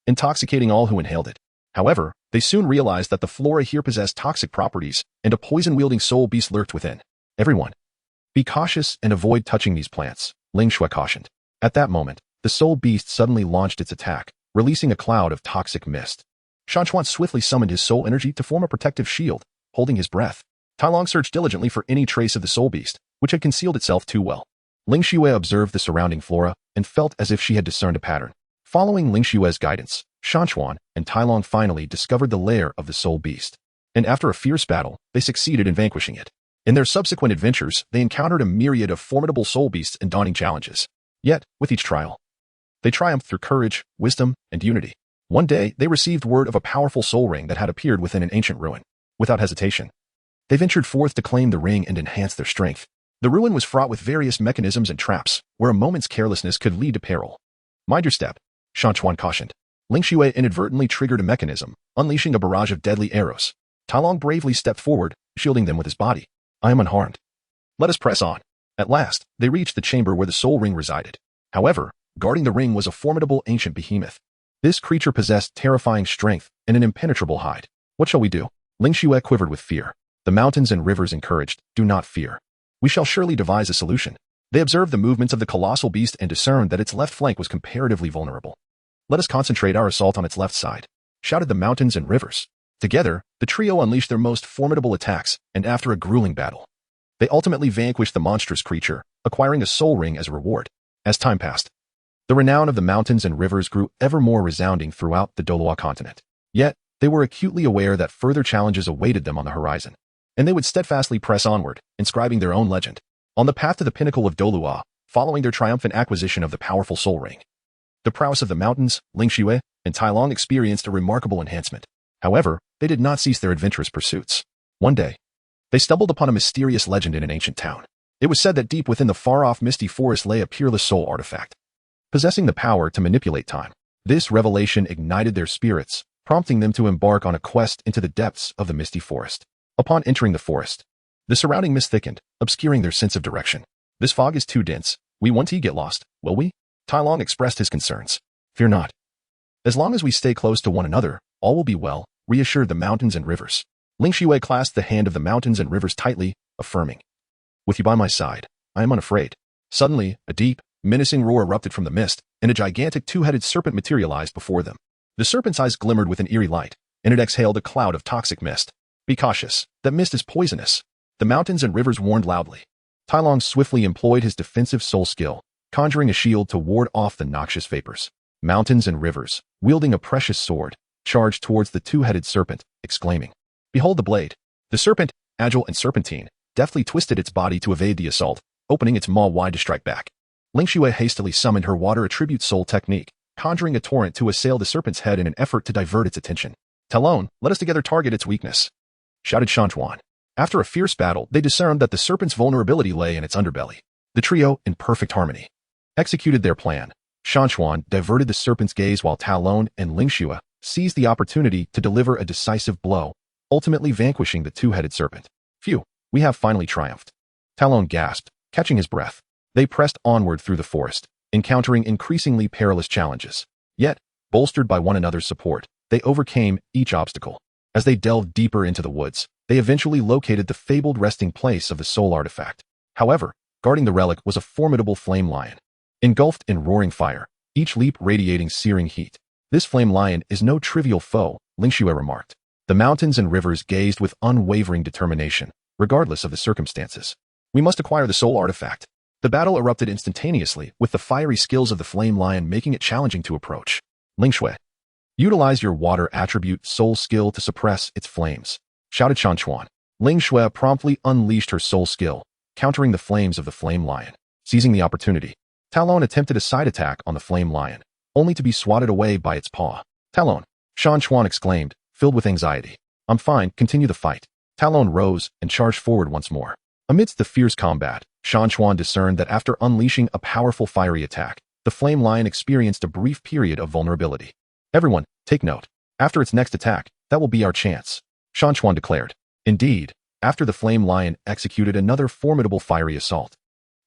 intoxicating all who inhaled it. However, they soon realized that the flora here possessed toxic properties, and a poison-wielding soul beast lurked within. Everyone, be cautious and avoid touching these plants, Ling Xue cautioned. At that moment, the soul beast suddenly launched its attack, releasing a cloud of toxic mist. Shan Chuan swiftly summoned his soul energy to form a protective shield, holding his breath. Tai Long searched diligently for any trace of the soul beast, which had concealed itself too well. Ling Xue observed the surrounding flora and felt as if she had discerned a pattern. Following Ling Xue's guidance, Shan Chuan and Tai Long finally discovered the lair of the soul beast. And after a fierce battle, they succeeded in vanquishing it. In their subsequent adventures, they encountered a myriad of formidable soul beasts and daunting challenges. Yet, with each trial, they triumphed through courage, wisdom, and unity. One day, they received word of a powerful soul ring that had appeared within an ancient ruin. Without hesitation, they ventured forth to claim the ring and enhance their strength. The ruin was fraught with various mechanisms and traps, where a moment's carelessness could lead to peril. Mind your step, Shan Chuan cautioned. Ling Xue inadvertently triggered a mechanism, unleashing a barrage of deadly arrows. Tai Long bravely stepped forward, shielding them with his body. I am unharmed. Let us press on. At last, they reached the chamber where the soul ring resided. However, guarding the ring was a formidable ancient behemoth. This creature possessed terrifying strength and an impenetrable hide. What shall we do? Ling Xue quivered with fear. The mountains and rivers encouraged, do not fear. We shall surely devise a solution. They observed the movements of the colossal beast and discerned that its left flank was comparatively vulnerable. Let us concentrate our assault on its left side, shouted the mountains and rivers. Together, the trio unleashed their most formidable attacks, and after a grueling battle, they ultimately vanquished the monstrous creature, acquiring a soul ring as a reward. As time passed, the renown of the mountains and rivers grew ever more resounding throughout the Douluo Continent. Yet, they were acutely aware that further challenges awaited them on the horizon, and they would steadfastly press onward, inscribing their own legend. On the path to the pinnacle of Douluo, following their triumphant acquisition of the powerful soul ring, the prowess of the mountains, Ling Xue, and Tai Long experienced a remarkable enhancement. However, they did not cease their adventurous pursuits. One day, they stumbled upon a mysterious legend in an ancient town. It was said that deep within the far-off misty forest lay a peerless soul artifact, possessing the power to manipulate time. This revelation ignited their spirits, prompting them to embark on a quest into the depths of the misty forest. Upon entering the forest, the surrounding mist thickened, obscuring their sense of direction. This fog is too dense. We won't get lost, will we? Tai Long expressed his concerns. Fear not. As long as we stay close to one another, all will be well, reassured the mountains and rivers. Ling Xue clasped the hand of the mountains and rivers tightly, affirming, with you by my side, I am unafraid. Suddenly, a deep, menacing roar erupted from the mist, and a gigantic two-headed serpent materialized before them. The serpent's eyes glimmered with an eerie light, and it exhaled a cloud of toxic mist. Be cautious, that mist is poisonous. The mountains and rivers warned loudly. Tai Long swiftly employed his defensive soul skill, conjuring a shield to ward off the noxious vapors. Mountains and rivers, wielding a precious sword, charged towards the two-headed serpent, exclaiming, behold the blade. The serpent, agile and serpentine, deftly twisted its body to evade the assault, opening its maw wide to strike back. Ling Xue hastily summoned her water attribute soul technique, conjuring a torrent to assail the serpent's head in an effort to divert its attention. Talon, let us together target its weakness, shouted Shan Chuan. After a fierce battle, they discerned that the serpent's vulnerability lay in its underbelly. The trio, in perfect harmony, executed their plan. Shan Chuan diverted the serpent's gaze while Talon and Ling Xue seized the opportunity to deliver a decisive blow, ultimately vanquishing the two-headed serpent. Phew, we have finally triumphed. Talon gasped, catching his breath. They pressed onward through the forest, encountering increasingly perilous challenges. Yet, bolstered by one another's support, they overcame each obstacle. As they delved deeper into the woods, they eventually located the fabled resting place of the soul artifact. However, Guarding the relic was a formidable flame lion. Engulfed in roaring fire, each leap radiating searing heat. This flame lion is no trivial foe, Lingxue remarked. The mountains and rivers gazed with unwavering determination, regardless of the circumstances. We must acquire the soul artifact. The battle erupted instantaneously, with the fiery skills of the flame lion making it challenging to approach. Lingxue, utilize your water attribute soul skill to suppress its flames, shouted Shan Chuan. Lingxue promptly unleashed her soul skill, countering the flames of the flame lion. Seizing the opportunity, Talon attempted a side attack on the flame lion, only to be swatted away by its paw. Talon, Shan Chuan exclaimed, filled with anxiety. I'm fine, continue the fight. Talon rose and charged forward once more. Amidst the fierce combat, Shan Chuan discerned that after unleashing a powerful fiery attack, the flame lion experienced a brief period of vulnerability. Everyone, take note. After its next attack, that will be our chance, Shan Chuan declared. Indeed, after the flame lion executed another formidable fiery assault,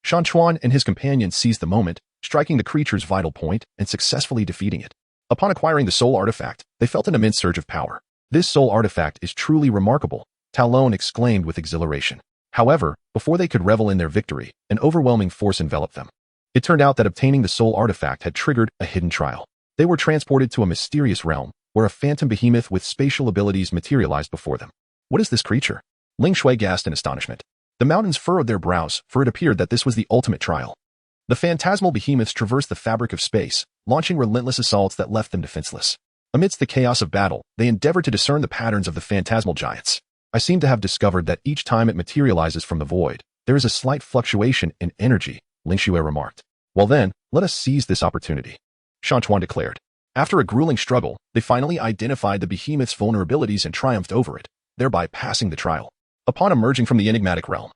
Shan Chuan and his companions seized the moment, striking the creature's vital point and successfully defeating it. Upon acquiring the soul artifact, they felt an immense surge of power. This soul artifact is truly remarkable, Talon exclaimed with exhilaration. However, before they could revel in their victory, an overwhelming force enveloped them. It turned out that obtaining the soul artifact had triggered a hidden trial. They were transported to a mysterious realm, where a phantom behemoth with spatial abilities materialized before them. What is this creature? Lingxue gasped in astonishment. The mountains furrowed their brows, for it appeared that this was the ultimate trial. The phantasmal behemoths traversed the fabric of space, launching relentless assaults that left them defenseless. Amidst the chaos of battle, they endeavored to discern the patterns of the phantasmal giants. I seem to have discovered that each time it materializes from the void, there is a slight fluctuation in energy, Lingxue remarked. Well then, let us seize this opportunity, Shan Chuan declared. After a grueling struggle, they finally identified the behemoth's vulnerabilities and triumphed over it, thereby passing the trial. Upon emerging from the enigmatic realm,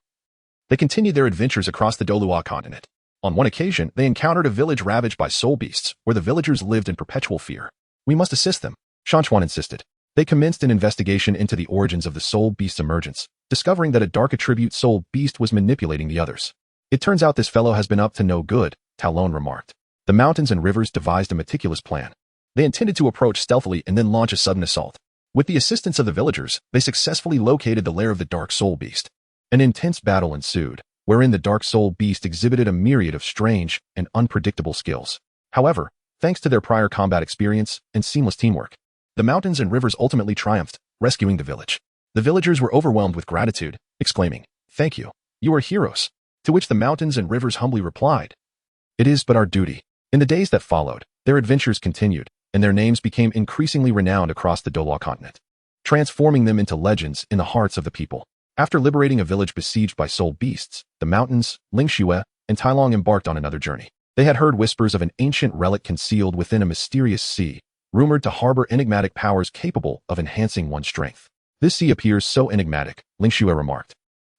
they continued their adventures across the Douluo Continent. On one occasion, they encountered a village ravaged by soul beasts, where the villagers lived in perpetual fear. We must assist them, Shan Chuan insisted. They commenced an investigation into the origins of the soul beast's emergence, discovering that a dark attribute soul beast was manipulating the others. It turns out this fellow has been up to no good, Talon remarked. The mountains and rivers devised a meticulous plan. They intended to approach stealthily and then launch a sudden assault. With the assistance of the villagers, they successfully located the lair of the dark soul beast. An intense battle ensued, wherein the dark soul beast exhibited a myriad of strange and unpredictable skills. However, thanks to their prior combat experience and seamless teamwork, the mountains and rivers ultimately triumphed, rescuing the village. The villagers were overwhelmed with gratitude, exclaiming, "Thank you. You are heroes." To which the mountains and rivers humbly replied, "It is but our duty." In the days that followed, their adventures continued, and their names became increasingly renowned across the Douluo Continent, transforming them into legends in the hearts of the people. After liberating a village besieged by soul beasts, the mountains, Lingxue, and Tailong embarked on another journey. They had heard whispers of an ancient relic concealed within a mysterious sea, rumored to harbor enigmatic powers capable of enhancing one's strength. This sea appears so enigmatic, Lingxue remarked,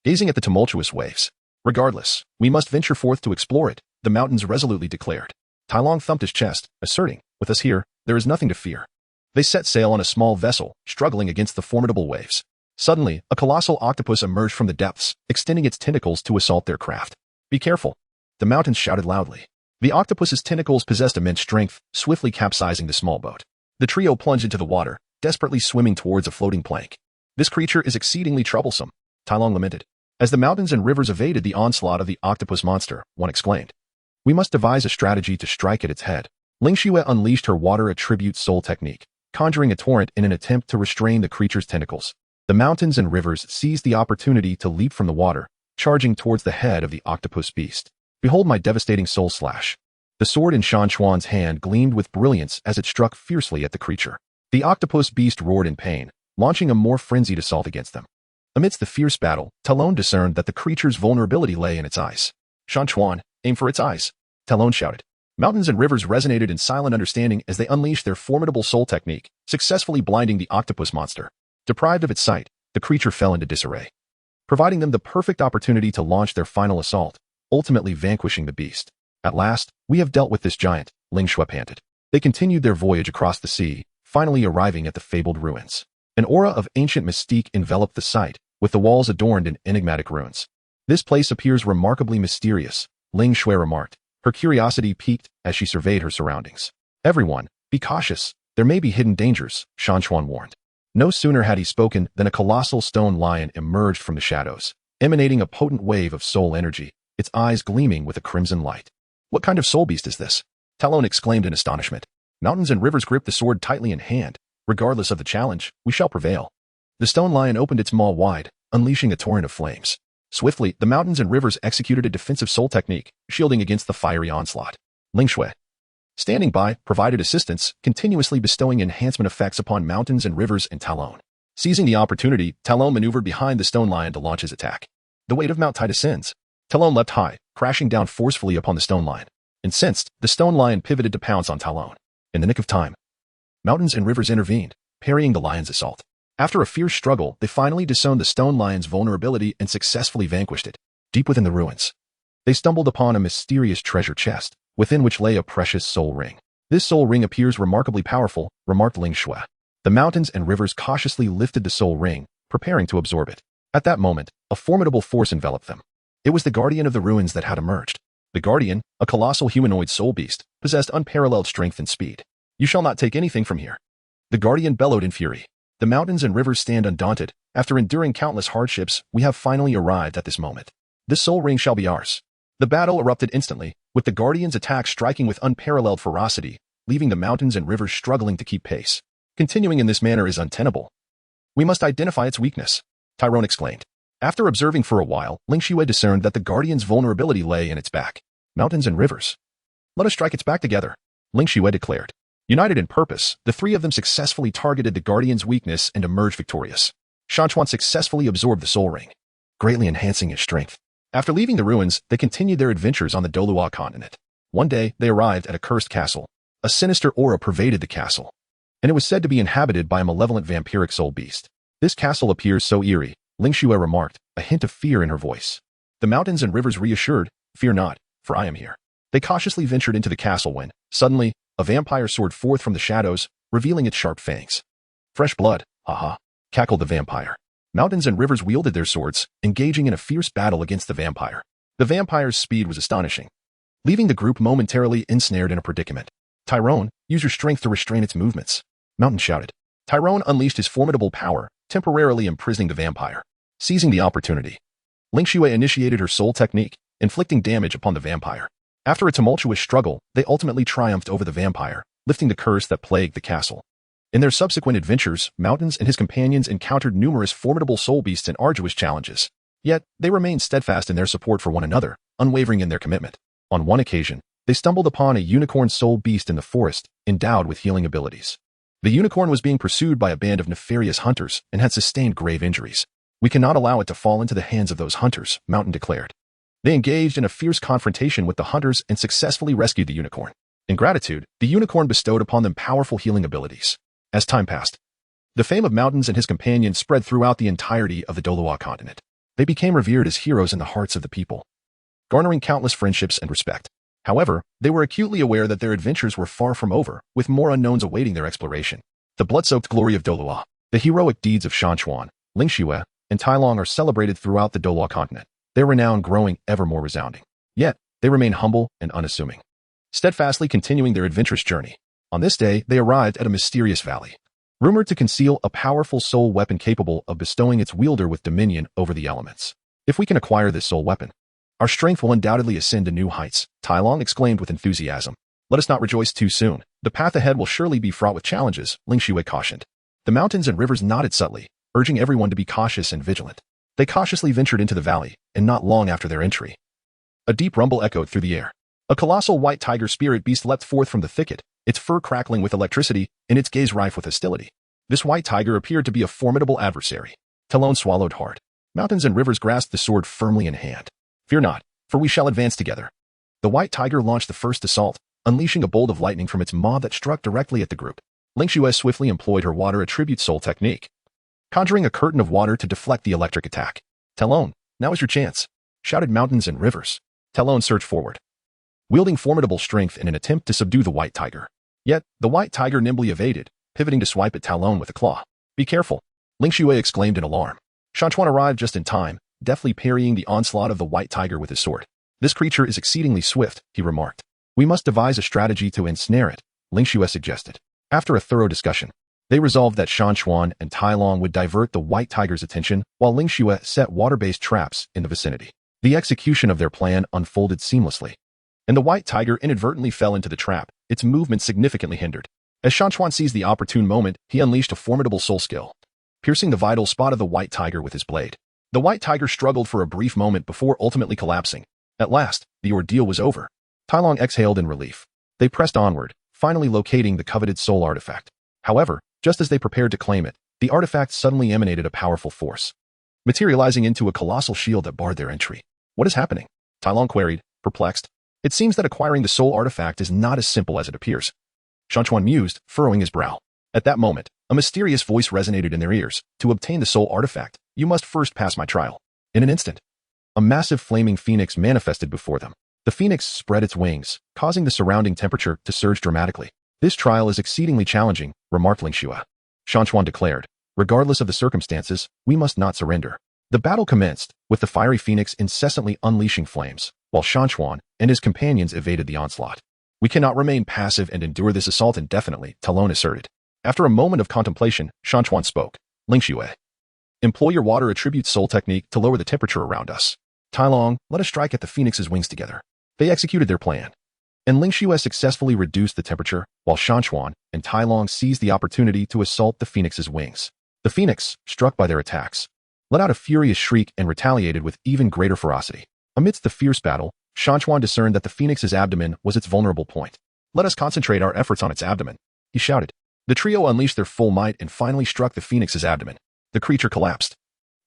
gazing at the tumultuous waves. Regardless, we must venture forth to explore it, the mountains resolutely declared. Tailong thumped his chest, asserting, with us here, there is nothing to fear. They set sail on a small vessel, struggling against the formidable waves. Suddenly, a colossal octopus emerged from the depths, extending its tentacles to assault their craft. Be careful, the mountains shouted loudly. The octopus's tentacles possessed immense strength, swiftly capsizing the small boat. The trio plunged into the water, desperately swimming towards a floating plank. This creature is exceedingly troublesome, Tailong lamented. As the mountains and rivers evaded the onslaught of the octopus monster, one exclaimed, "We must devise a strategy to strike at its head." Lingxue unleashed her water attribute soul technique, conjuring a torrent in an attempt to restrain the creature's tentacles. The mountains and rivers seized the opportunity to leap from the water, charging towards the head of the octopus beast. Behold my devastating soul slash. The sword in Shan Chuan's hand gleamed with brilliance as it struck fiercely at the creature. The octopus beast roared in pain, launching a more frenzied assault against them. Amidst the fierce battle, Talon discerned that the creature's vulnerability lay in its eyes. Shan Chuan, aim for its eyes, Talon shouted. Mountains and rivers resonated in silent understanding as they unleashed their formidable soul technique, successfully blinding the octopus monster. Deprived of its sight, the creature fell into disarray, providing them the perfect opportunity to launch their final assault, ultimately vanquishing the beast. At last, we have dealt with this giant, Lingxue panted. They continued their voyage across the sea, finally arriving at the fabled ruins. An aura of ancient mystique enveloped the site, with the walls adorned in enigmatic runes. This place appears remarkably mysterious, Lingxue remarked, her curiosity piqued as she surveyed her surroundings. Everyone, be cautious, there may be hidden dangers, Shan Chuan warned. No sooner had he spoken than a colossal stone lion emerged from the shadows, emanating a potent wave of soul energy, its its eyes gleaming with a crimson light. "What kind of soul beast is this?" Talon exclaimed in astonishment. Mountains and rivers gripped the sword tightly in hand. "Regardless of the challenge, we shall prevail." The stone lion opened its maw wide, unleashing a torrent of flames. Swiftly, the mountains and rivers executed a defensive soul technique, shielding against the fiery onslaught. Ling Shui, standing by, provided assistance, continuously bestowing enhancement effects upon mountains and rivers and Talon. Seizing the opportunity, Talon maneuvered behind the stone lion to launch his attack. The weight of Mount Tai descends. Talon leapt high, crashing down forcefully upon the stone lion. Incensed, the stone lion pivoted to pounce on Talon. In the nick of time, mountains and rivers intervened, parrying the lion's assault. After a fierce struggle, they finally disowned the stone lion's vulnerability and successfully vanquished it. Deep within the ruins, they stumbled upon a mysterious treasure chest, within which lay a precious soul ring. "This soul ring appears remarkably powerful," remarked Ling Shui. The mountains and rivers cautiously lifted the soul ring, preparing to absorb it. At that moment, a formidable force enveloped them. It was the guardian of the ruins that had emerged. The guardian, a colossal humanoid soul beast, possessed unparalleled strength and speed. "You shall not take anything from here." The guardian bellowed in fury. "The mountains and rivers stand undaunted. After enduring countless hardships, we have finally arrived at this moment. This soul ring shall be ours." The battle erupted instantly, with the guardian's attack striking with unparalleled ferocity, leaving the mountains and rivers struggling to keep pace. "Continuing in this manner is untenable. We must identify its weakness," Tyrone exclaimed. After observing for a while, Ling Shui discerned that the guardian's vulnerability lay in its back. "Mountains and rivers. Let us strike its back together," Ling Shui declared. United in purpose, the three of them successfully targeted the guardian's weakness and emerged victorious. Shan Chuan successfully absorbed the soul ring, greatly enhancing its strength. After leaving the ruins, they continued their adventures on the Douluo Continent. One day, they arrived at a cursed castle. A sinister aura pervaded the castle, and it was said to be inhabited by a malevolent vampiric soul beast. "This castle appears so eerie," Ling Shui remarked, a hint of fear in her voice. The mountains and rivers reassured, "Fear not, for I am here." They cautiously ventured into the castle when, suddenly, a vampire soared forth from the shadows, revealing its sharp fangs. "Fresh blood, haha," cackled the vampire. Mountains and rivers wielded their swords, engaging in a fierce battle against the vampire. The vampire's speed was astonishing, leaving the group momentarily ensnared in a predicament. "Tyrone, use your strength to restrain its movements," Mountain shouted. Tyrone unleashed his formidable power, temporarily imprisoning the vampire. Seizing the opportunity, Ling Shui initiated her soul technique, inflicting damage upon the vampire. After a tumultuous struggle, they ultimately triumphed over the vampire, lifting the curse that plagued the castle. In their subsequent adventures, Mountains and his companions encountered numerous formidable soul beasts and arduous challenges. Yet, they remained steadfast in their support for one another, unwavering in their commitment. On one occasion, they stumbled upon a unicorn soul beast in the forest, endowed with healing abilities. The unicorn was being pursued by a band of nefarious hunters and had sustained grave injuries. "We cannot allow it to fall into the hands of those hunters," Mountain declared. They engaged in a fierce confrontation with the hunters and successfully rescued the unicorn. In gratitude, the unicorn bestowed upon them powerful healing abilities. As time passed, the fame of Mountains and his companions spread throughout the entirety of the Douluo Continent. They became revered as heroes in the hearts of the people, garnering countless friendships and respect. However, they were acutely aware that their adventures were far from over, with more unknowns awaiting their exploration. The blood-soaked glory of Douluo, the heroic deeds of Shan Chuan, Ling Shui, and Tai Long are celebrated throughout the Douluo Continent, their renown growing ever more resounding. Yet, they remain humble and unassuming, steadfastly continuing their adventurous journey. On this day, they arrived at a mysterious valley, rumored to conceal a powerful soul weapon capable of bestowing its wielder with dominion over the elements. "If we can acquire this soul weapon, our strength will undoubtedly ascend to new heights," Tai Long exclaimed with enthusiasm. "Let us not rejoice too soon. The path ahead will surely be fraught with challenges," Ling Shui cautioned. The mountains and rivers nodded subtly, urging everyone to be cautious and vigilant. They cautiously ventured into the valley, and not long after their entry, a deep rumble echoed through the air. A colossal white tiger spirit beast leapt forth from the thicket, its fur crackling with electricity and its gaze rife with hostility. This white tiger appeared to be a formidable adversary. Talon swallowed hard. Mountains and rivers grasped the sword firmly in hand. "Fear not, for we shall advance together." The white tiger launched the first assault, unleashing a bolt of lightning from its maw that struck directly at the group. Ling Shui swiftly employed her water attribute soul technique, conjuring a curtain of water to deflect the electric attack. "Talon, now is your chance," shouted Mountains and Rivers. Talon surged forward, wielding formidable strength in an attempt to subdue the white tiger. Yet, the white tiger nimbly evaded, pivoting to swipe at Talon with a claw. "Be careful," Ling Shui exclaimed in alarm. Shan Chuan arrived just in time, deftly parrying the onslaught of the white tiger with his sword. "This creature is exceedingly swift," he remarked. "We must devise a strategy to ensnare it," Ling Shui suggested. After a thorough discussion, they resolved that Shan Chuan and Tai Long would divert the white tiger's attention while Ling Shui set water-based traps in the vicinity. The execution of their plan unfolded seamlessly, and the white tiger inadvertently fell into the trap, its movement significantly hindered. As Shan Chuan seized the opportune moment, he unleashed a formidable soul skill, piercing the vital spot of the white tiger with his blade. The white tiger struggled for a brief moment before ultimately collapsing. At last, the ordeal was over. Tai Long exhaled in relief. They pressed onward, finally locating the coveted soul artifact. However, just as they prepared to claim it, the artifact suddenly emanated a powerful force, materializing into a colossal shield that barred their entry. What is happening? Tai Long queried, perplexed. It seems that acquiring the soul artifact is not as simple as it appears. Shan Chuan mused, furrowing his brow. At that moment, a mysterious voice resonated in their ears. To obtain the soul artifact, you must first pass my trial. In an instant, a massive flaming phoenix manifested before them. The phoenix spread its wings, causing the surrounding temperature to surge dramatically. This trial is exceedingly challenging, remarked Ling Xue. Shan Chuan declared, regardless of the circumstances, we must not surrender. The battle commenced, with the fiery phoenix incessantly unleashing flames, while Shan Chuan and his companions evaded the onslaught. We cannot remain passive and endure this assault indefinitely, Tai Long asserted. After a moment of contemplation, Shan Chuan spoke. Ling Xue, employ your water attribute soul technique to lower the temperature around us. Tai Long, let us strike at the phoenix's wings together. They executed their plan, and Ling Xue successfully reduced the temperature, while Shan Chuan and Tai Long seized the opportunity to assault the phoenix's wings. The phoenix, struck by their attacks, let out a furious shriek and retaliated with even greater ferocity. Amidst the fierce battle, Shan Chuan discerned that the phoenix's abdomen was its vulnerable point. Let us concentrate our efforts on its abdomen, he shouted. The trio unleashed their full might and finally struck the phoenix's abdomen. The creature collapsed,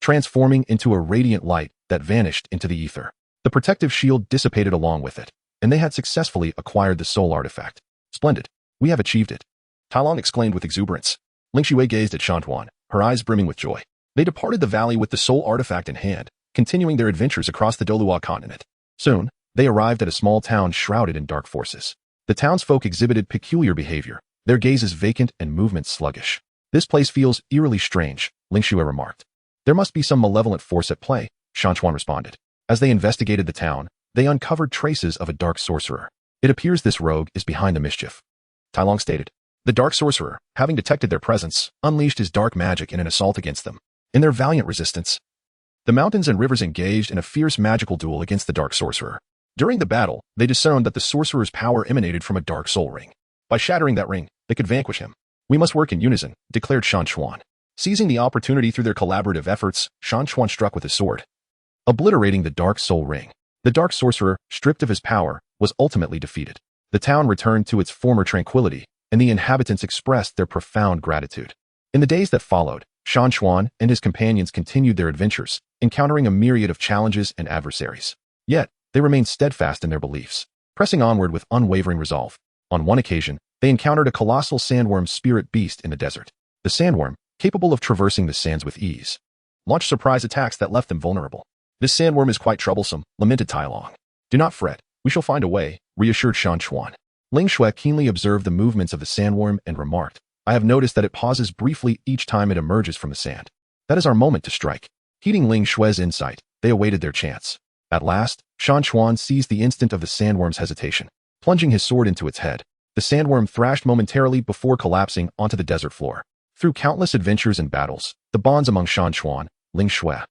transforming into a radiant light that vanished into the ether. The protective shield dissipated along with it, and they had successfully acquired the soul artifact. Splendid. We have achieved it. Tai Long exclaimed with exuberance. Ling Xue gazed at Shan Chuan, her eyes brimming with joy. They departed the valley with the soul artifact in hand, continuing their adventures across the Douluo Continent. Soon, they arrived at a small town shrouded in dark forces. The townsfolk exhibited peculiar behavior, their gazes vacant and movements sluggish. This place feels eerily strange, Ling Xue remarked. There must be some malevolent force at play, Shan Chuan responded. As they investigated the town, they uncovered traces of a dark sorcerer. It appears this rogue is behind the mischief, Tai Long stated. The dark sorcerer, having detected their presence, unleashed his dark magic in an assault against them. In their valiant resistance, the mountains and rivers engaged in a fierce magical duel against the dark sorcerer. During the battle, they discerned that the sorcerer's power emanated from a dark soul ring. By shattering that ring, they could vanquish him. We must work in unison, declared Shan Chuan. Seizing the opportunity through their collaborative efforts, Shan Chuan struck with his sword, obliterating the dark soul ring. The dark sorcerer, stripped of his power, was ultimately defeated. The town returned to its former tranquility, and the inhabitants expressed their profound gratitude. In the days that followed, Shan Chuan and his companions continued their adventures, encountering a myriad of challenges and adversaries. Yet, they remained steadfast in their beliefs, pressing onward with unwavering resolve. On one occasion, they encountered a colossal sandworm spirit beast in the desert. The sandworm, capable of traversing the sands with ease, launched surprise attacks that left them vulnerable. This sandworm is quite troublesome, lamented Tai Long. Do not fret, we shall find a way, reassured Shan Chuan. Ling Xue keenly observed the movements of the sandworm and remarked, I have noticed that it pauses briefly each time it emerges from the sand. That is our moment to strike. Heeding Ling Xue's insight, they awaited their chance. At last, Shan Chuan seized the instant of the sandworm's hesitation. Plunging his sword into its head, the sandworm thrashed momentarily before collapsing onto the desert floor. Through countless adventures and battles, the bonds among Shan Chuan, Ling Xue,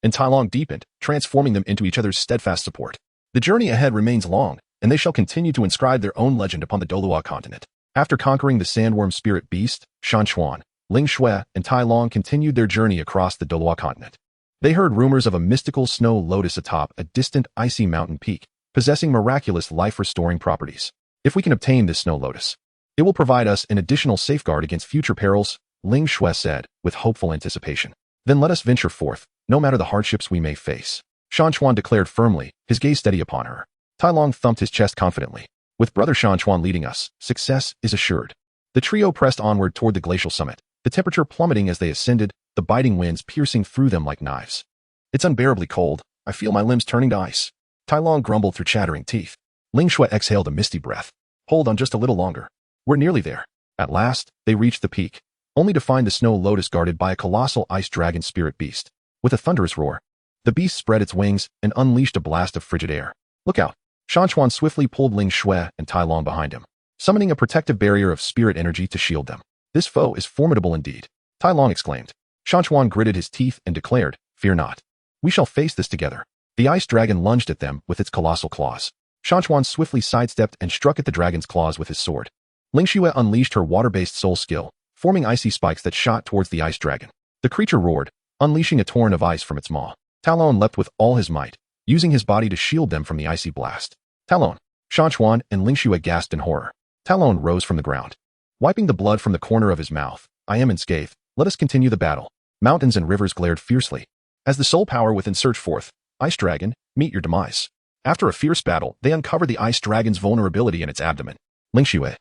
and Tai Long deepened, transforming them into each other's steadfast support. The journey ahead remains long, and they shall continue to inscribe their own legend upon the Douluo Continent. After conquering the sandworm spirit beast, Shan Chuan, Ling Xue, and Tai Long continued their journey across the Douluo Continent. They heard rumors of a mystical snow lotus atop a distant icy mountain peak, possessing miraculous life-restoring properties. If we can obtain this snow lotus, it will provide us an additional safeguard against future perils, Ling Xue said, with hopeful anticipation. Then let us venture forth, no matter the hardships we may face. Shan Chuan declared firmly, his gaze steady upon her. Tai Long thumped his chest confidently. With brother Shan Chuan leading us, success is assured. The trio pressed onward toward the glacial summit, the temperature plummeting as they ascended, the biting winds piercing through them like knives. It's unbearably cold. I feel my limbs turning to ice. Tai Long grumbled through chattering teeth. Ling Xue exhaled a misty breath. Hold on just a little longer. We're nearly there. At last, they reached the peak, only to find the snow lotus guarded by a colossal ice dragon spirit beast. With a thunderous roar, the beast spread its wings and unleashed a blast of frigid air. Look out! Shan Chuan swiftly pulled Ling Xue and Tai Long behind him, summoning a protective barrier of spirit energy to shield them. This foe is formidable indeed, Tai Long exclaimed. Shan Chuan gritted his teeth and declared, fear not. We shall face this together. The ice dragon lunged at them with its colossal claws. Shan Chuan swiftly sidestepped and struck at the dragon's claws with his sword. Ling Xue unleashed her water-based soul skill, forming icy spikes that shot towards the ice dragon. The creature roared, unleashing a torrent of ice from its maw. Talon leapt with all his might, using his body to shield them from the icy blast. Talon! Shan Chuan and Ling Xue gasped in horror. Talon rose from the ground. Wiping the blood from the corner of his mouth, I am unscathed. Let us continue the battle. Mountains and rivers glared fiercely. As the soul power within surged forth, Ice Dragon, meet your demise. After a fierce battle, they uncovered the ice dragon's vulnerability in its abdomen. Ling Xue.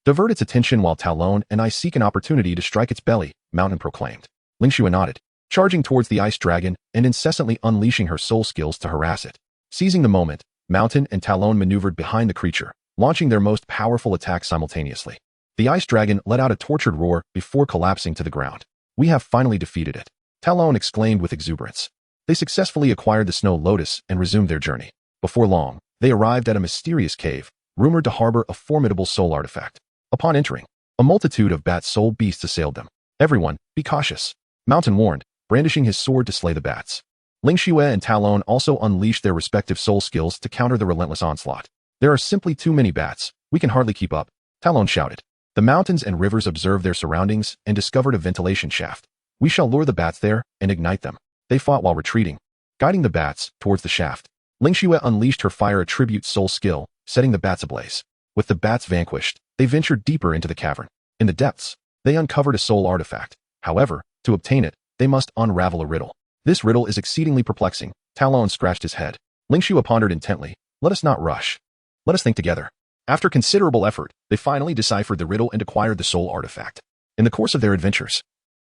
Divert its attention while Talon and I seek an opportunity to strike its belly, Mountain proclaimed. Ling Xue nodded, charging towards the ice dragon and incessantly unleashing her soul skills to harass it. Seizing the moment, Mountain and Talon maneuvered behind the creature, launching their most powerful attacks simultaneously. The ice dragon let out a tortured roar before collapsing to the ground. We have finally defeated it, Talon exclaimed with exuberance. They successfully acquired the Snow Lotus and resumed their journey. Before long, they arrived at a mysterious cave, rumored to harbor a formidable soul artifact. Upon entering, a multitude of bat soul beasts assailed them. Everyone, be cautious, Mountain warned, brandishing his sword to slay the bats. Ling Xue and Talon also unleashed their respective soul skills to counter the relentless onslaught. There are simply too many bats, we can hardly keep up, Talon shouted. The mountains and rivers observed their surroundings and discovered a ventilation shaft. We shall lure the bats there and ignite them. They fought while retreating, guiding the bats towards the shaft. Ling Xue unleashed her fire attribute soul skill, setting the bats ablaze. With the bats vanquished, they ventured deeper into the cavern. In the depths, they uncovered a soul artifact. However, to obtain it, they must unravel a riddle. This riddle is exceedingly perplexing. Talon scratched his head. Ling Xue pondered intently. Let us not rush. Let us think together. After considerable effort, they finally deciphered the riddle and acquired the soul artifact. In the course of their adventures,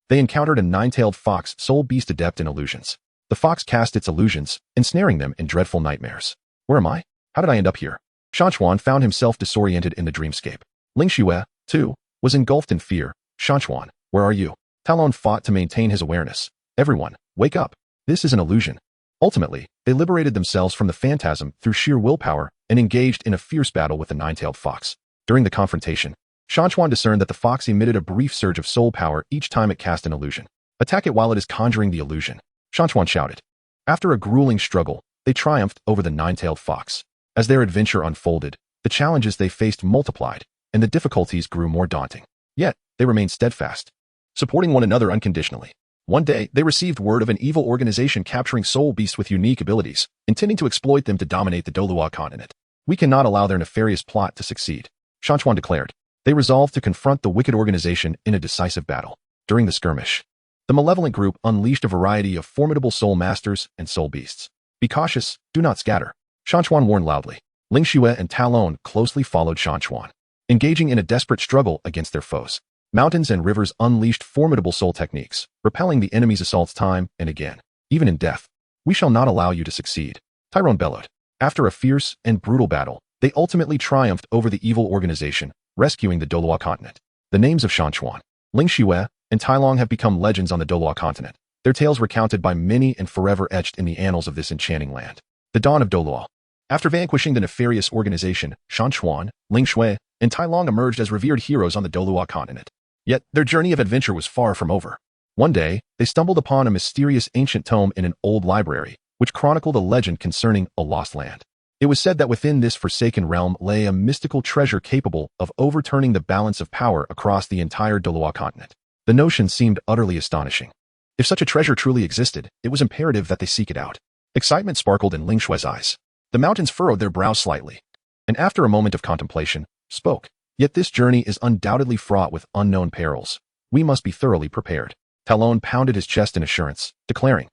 they encountered a nine-tailed fox soul beast adept in illusions. The fox cast its illusions, ensnaring them in dreadful nightmares. Where am I? How did I end up here? Shan Chuan found himself disoriented in the dreamscape. Ling Xue, too, was engulfed in fear. Shan Chuan, where are you? Talon fought to maintain his awareness. Everyone, wake up. This is an illusion. Ultimately, they liberated themselves from the phantasm through sheer willpower and engaged in a fierce battle with the nine-tailed fox. During the confrontation, Shan Chuan discerned that the fox emitted a brief surge of soul power each time it cast an illusion. Attack it while it is conjuring the illusion, Shan Chuan shouted. After a grueling struggle, they triumphed over the nine-tailed fox. As their adventure unfolded, the challenges they faced multiplied, and the difficulties grew more daunting. Yet, they remained steadfast, supporting one another unconditionally. One day, they received word of an evil organization capturing soul beasts with unique abilities, intending to exploit them to dominate the Douluo Continent. We cannot allow their nefarious plot to succeed, Shan Chuan declared. They resolved to confront the wicked organization in a decisive battle. During the skirmish, the malevolent group unleashed a variety of formidable soul masters and soul beasts. Be cautious, do not scatter, Shan Chuan warned loudly. Ling Xue and Talon closely followed Shan Chuan, engaging in a desperate struggle against their foes. Mountains and rivers unleashed formidable soul techniques, repelling the enemy's assaults time and again. Even in death, we shall not allow you to succeed, Tyrone bellowed. After a fierce and brutal battle, they ultimately triumphed over the evil organization, rescuing the Douluo Continent. The names of Shan Chuan, Ling Xue, and Tailong have become legends on the Douluo Continent. Their tales recounted by many and forever etched in the annals of this enchanting land. The dawn of Douluo. After vanquishing the nefarious organization, Shan Chuan, Ling Xue, and Tailong emerged as revered heroes on the Douluo Continent. Yet, their journey of adventure was far from over. One day, they stumbled upon a mysterious ancient tome in an old library, which chronicled a legend concerning a lost land. It was said that within this forsaken realm lay a mystical treasure capable of overturning the balance of power across the entire Douluo Continent. The notion seemed utterly astonishing. If such a treasure truly existed, it was imperative that they seek it out. Excitement sparkled in Ling Xue's eyes. The mountains furrowed their brows slightly, and after a moment of contemplation, spoke. Yet this journey is undoubtedly fraught with unknown perils. We must be thoroughly prepared. Talon pounded his chest in assurance, declaring,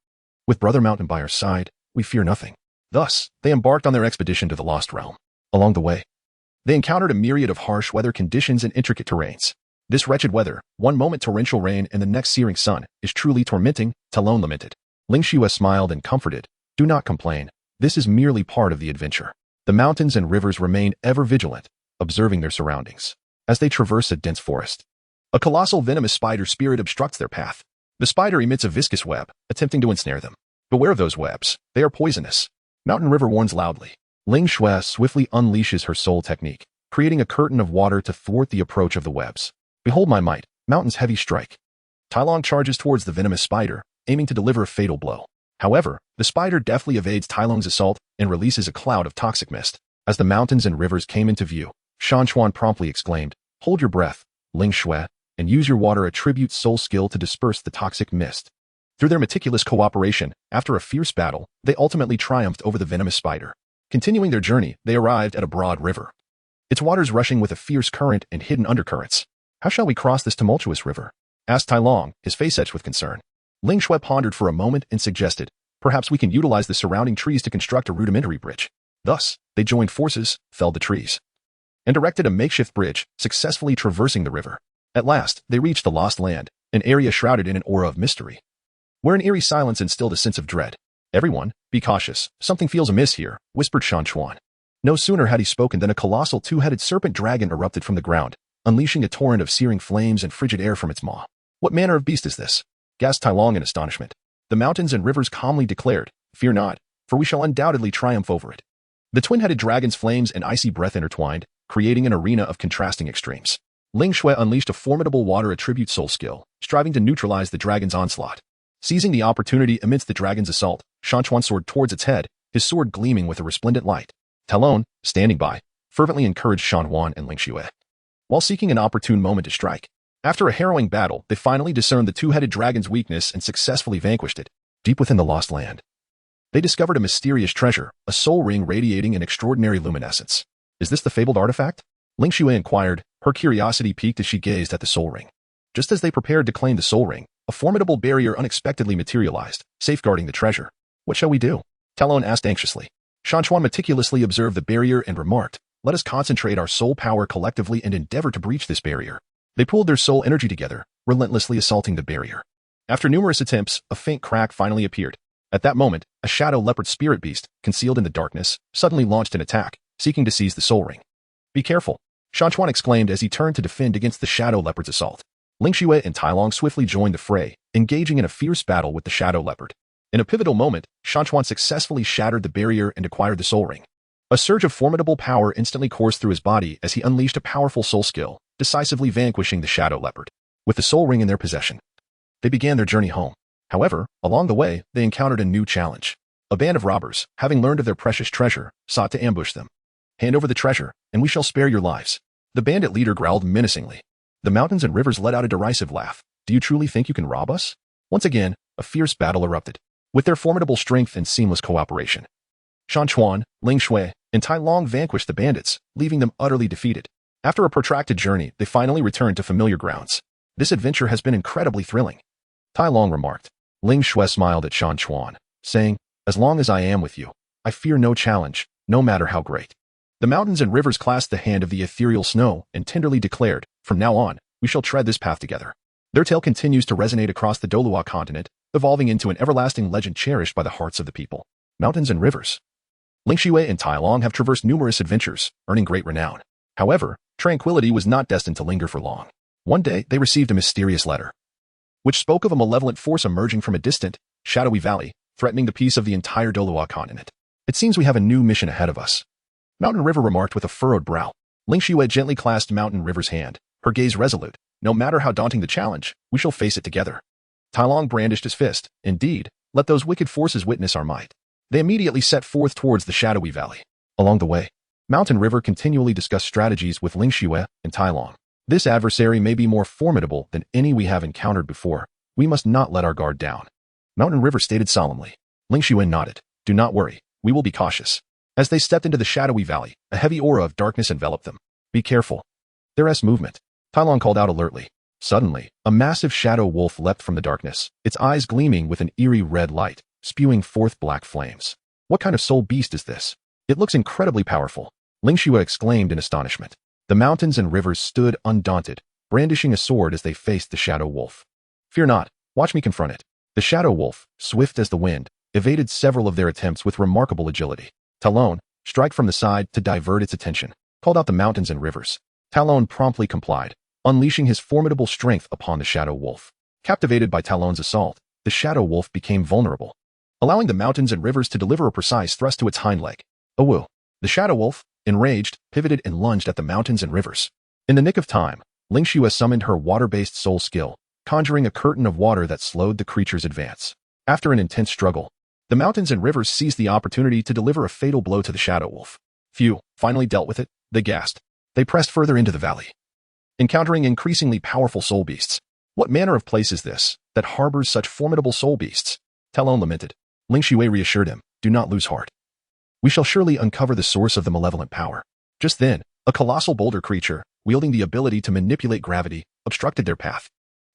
with Brother Mountain by our side, we fear nothing. Thus, they embarked on their expedition to the Lost Realm. Along the way, they encountered a myriad of harsh weather conditions and intricate terrains. This wretched weather, one moment torrential rain and the next searing sun, is truly tormenting, Talon lamented. Ling Xue smiled and comforted. Do not complain. This is merely part of the adventure. The mountains and rivers remain ever vigilant, observing their surroundings. As they traverse a dense forest, a colossal venomous spider spirit obstructs their path. The spider emits a viscous web, attempting to ensnare them. Beware of those webs. They are poisonous. Mountain River warns loudly. Ling Xue swiftly unleashes her soul technique, creating a curtain of water to thwart the approach of the webs. Behold my might, Mountain's heavy strike. Tailong charges towards the venomous spider, aiming to deliver a fatal blow. However, the spider deftly evades Tai Long's assault and releases a cloud of toxic mist. As the mountains and rivers came into view, Shan Chuan promptly exclaimed, "Hold your breath, Ling Shui, and use your water attribute soul skill to disperse the toxic mist." Through their meticulous cooperation, after a fierce battle, they ultimately triumphed over the venomous spider. Continuing their journey, they arrived at a broad river. Its waters rushing with a fierce current and hidden undercurrents. "How shall we cross this tumultuous river?" asked Tai Long, his face etched with concern. Ling Shui pondered for a moment and suggested, "Perhaps we can utilize the surrounding trees to construct a rudimentary bridge." Thus, they joined forces, felled the trees, and erected a makeshift bridge, successfully traversing the river. At last, they reached the Lost Land, an area shrouded in an aura of mystery, where an eerie silence instilled a sense of dread. "Everyone, be cautious. Something feels amiss here," whispered Shan Chuan. No sooner had he spoken than a colossal two-headed serpent dragon erupted from the ground, unleashing a torrent of searing flames and frigid air from its maw. "What manner of beast is this?" gasped Tai Long in astonishment. The mountains and rivers calmly declared, "Fear not, for we shall undoubtedly triumph over it." The twin-headed dragon's flames and icy breath intertwined, creating an arena of contrasting extremes. Ling Shui unleashed a formidable water attribute soul skill, striving to neutralize the dragon's onslaught. Seizing the opportunity amidst the dragon's assault, Shan Chuan soared towards its head, his sword gleaming with a resplendent light. Talon, standing by, fervently encouraged Shan Chuan and Ling Shui, while seeking an opportune moment to strike. After a harrowing battle, they finally discerned the two-headed dragon's weakness and successfully vanquished it. Deep within the Lost Land, they discovered a mysterious treasure, a soul ring radiating an extraordinary luminescence. "Is this the fabled artifact?" Ling Shui inquired, her curiosity piqued as she gazed at the soul ring. Just as they prepared to claim the soul ring, a formidable barrier unexpectedly materialized, safeguarding the treasure. "What shall we do?" Talon asked anxiously. Shan Chuan meticulously observed the barrier and remarked, "Let us concentrate our soul power collectively and endeavor to breach this barrier." They pooled their soul energy together, relentlessly assaulting the barrier. After numerous attempts, a faint crack finally appeared. At that moment, a shadow leopard spirit beast, concealed in the darkness, suddenly launched an attack, seeking to seize the soul ring. "Be careful," Shan Chuan exclaimed as he turned to defend against the shadow leopard's assault. Ling Shui and Tai Long swiftly joined the fray, engaging in a fierce battle with the shadow leopard. In a pivotal moment, Shan Chuan successfully shattered the barrier and acquired the soul ring. A surge of formidable power instantly coursed through his body as he unleashed a powerful soul skill, decisively vanquishing the shadow leopard. With the soul ring in their possession, they began their journey home. However, along the way, they encountered a new challenge. A band of robbers, having learned of their precious treasure, sought to ambush them. "Hand over the treasure, and we shall spare your lives." The bandit leader growled menacingly. The mountains and rivers let out a derisive laugh. "Do you truly think you can rob us?" Once again, a fierce battle erupted. With their formidable strength and seamless cooperation, Shan Chuan, Ling Shui, and Tai Long vanquished the bandits, leaving them utterly defeated. After a protracted journey, they finally returned to familiar grounds. "This adventure has been incredibly thrilling," Tai Long remarked. Ling Shui smiled at Shan Chuan, saying, "As long as I am with you, I fear no challenge, no matter how great." The mountains and rivers clasped the hand of the ethereal snow and tenderly declared, "From now on, we shall tread this path together." Their tale continues to resonate across the Douluo Continent, evolving into an everlasting legend cherished by the hearts of the people. Mountains and rivers. Ling Shui and Tai Long have traversed numerous adventures, earning great renown. However, tranquility was not destined to linger for long. One day, they received a mysterious letter, which spoke of a malevolent force emerging from a distant, shadowy valley, threatening the peace of the entire Douluo Continent. "It seems we have a new mission ahead of us," Mountain River remarked with a furrowed brow. Ling Shui gently clasped Mountain River's hand, her gaze resolute. "No matter how daunting the challenge, we shall face it together." Tai Long brandished his fist. "Indeed, let those wicked forces witness our might." They immediately set forth towards the shadowy valley. Along the way, Mountain River continually discussed strategies with Ling Shui and Tai Long. "This adversary may be more formidable than any we have encountered before. We must not let our guard down," Mountain River stated solemnly. Ling Shui nodded. "Do not worry, we will be cautious." As they stepped into the shadowy valley, a heavy aura of darkness enveloped them. "Be careful. There is movement," Tai Long called out alertly. Suddenly, a massive shadow wolf leapt from the darkness, its eyes gleaming with an eerie red light, spewing forth black flames. "What kind of soul beast is this? It looks incredibly powerful," Ling Shui exclaimed in astonishment. The mountains and rivers stood undaunted, brandishing a sword as they faced the shadow wolf. "Fear not, watch me confront it." The shadow wolf, swift as the wind, evaded several of their attempts with remarkable agility. "Talon, strike from the side to divert its attention," called out the mountains and rivers. Talon promptly complied, unleashing his formidable strength upon the shadow wolf. Captivated by Talon's assault, the shadow wolf became vulnerable, allowing the mountains and rivers to deliver a precise thrust to its hind leg. "Awoo!" The shadow wolf, enraged, pivoted and lunged at the mountains and rivers. In the nick of time, Ling Shui summoned her water-based soul skill, conjuring a curtain of water that slowed the creature's advance. After an intense struggle, The mountains and rivers seized the opportunity to deliver a fatal blow to the shadow wolf. Phew, finally dealt with it, they gasped. They pressed further into the valley, encountering increasingly powerful soul beasts. What manner of place is this that harbors such formidable soul beasts? Talon lamented. Ling Xue reassured him, do not lose heart. We shall surely uncover the source of the malevolent power. Just then, a colossal boulder creature, wielding the ability to manipulate gravity, obstructed their path.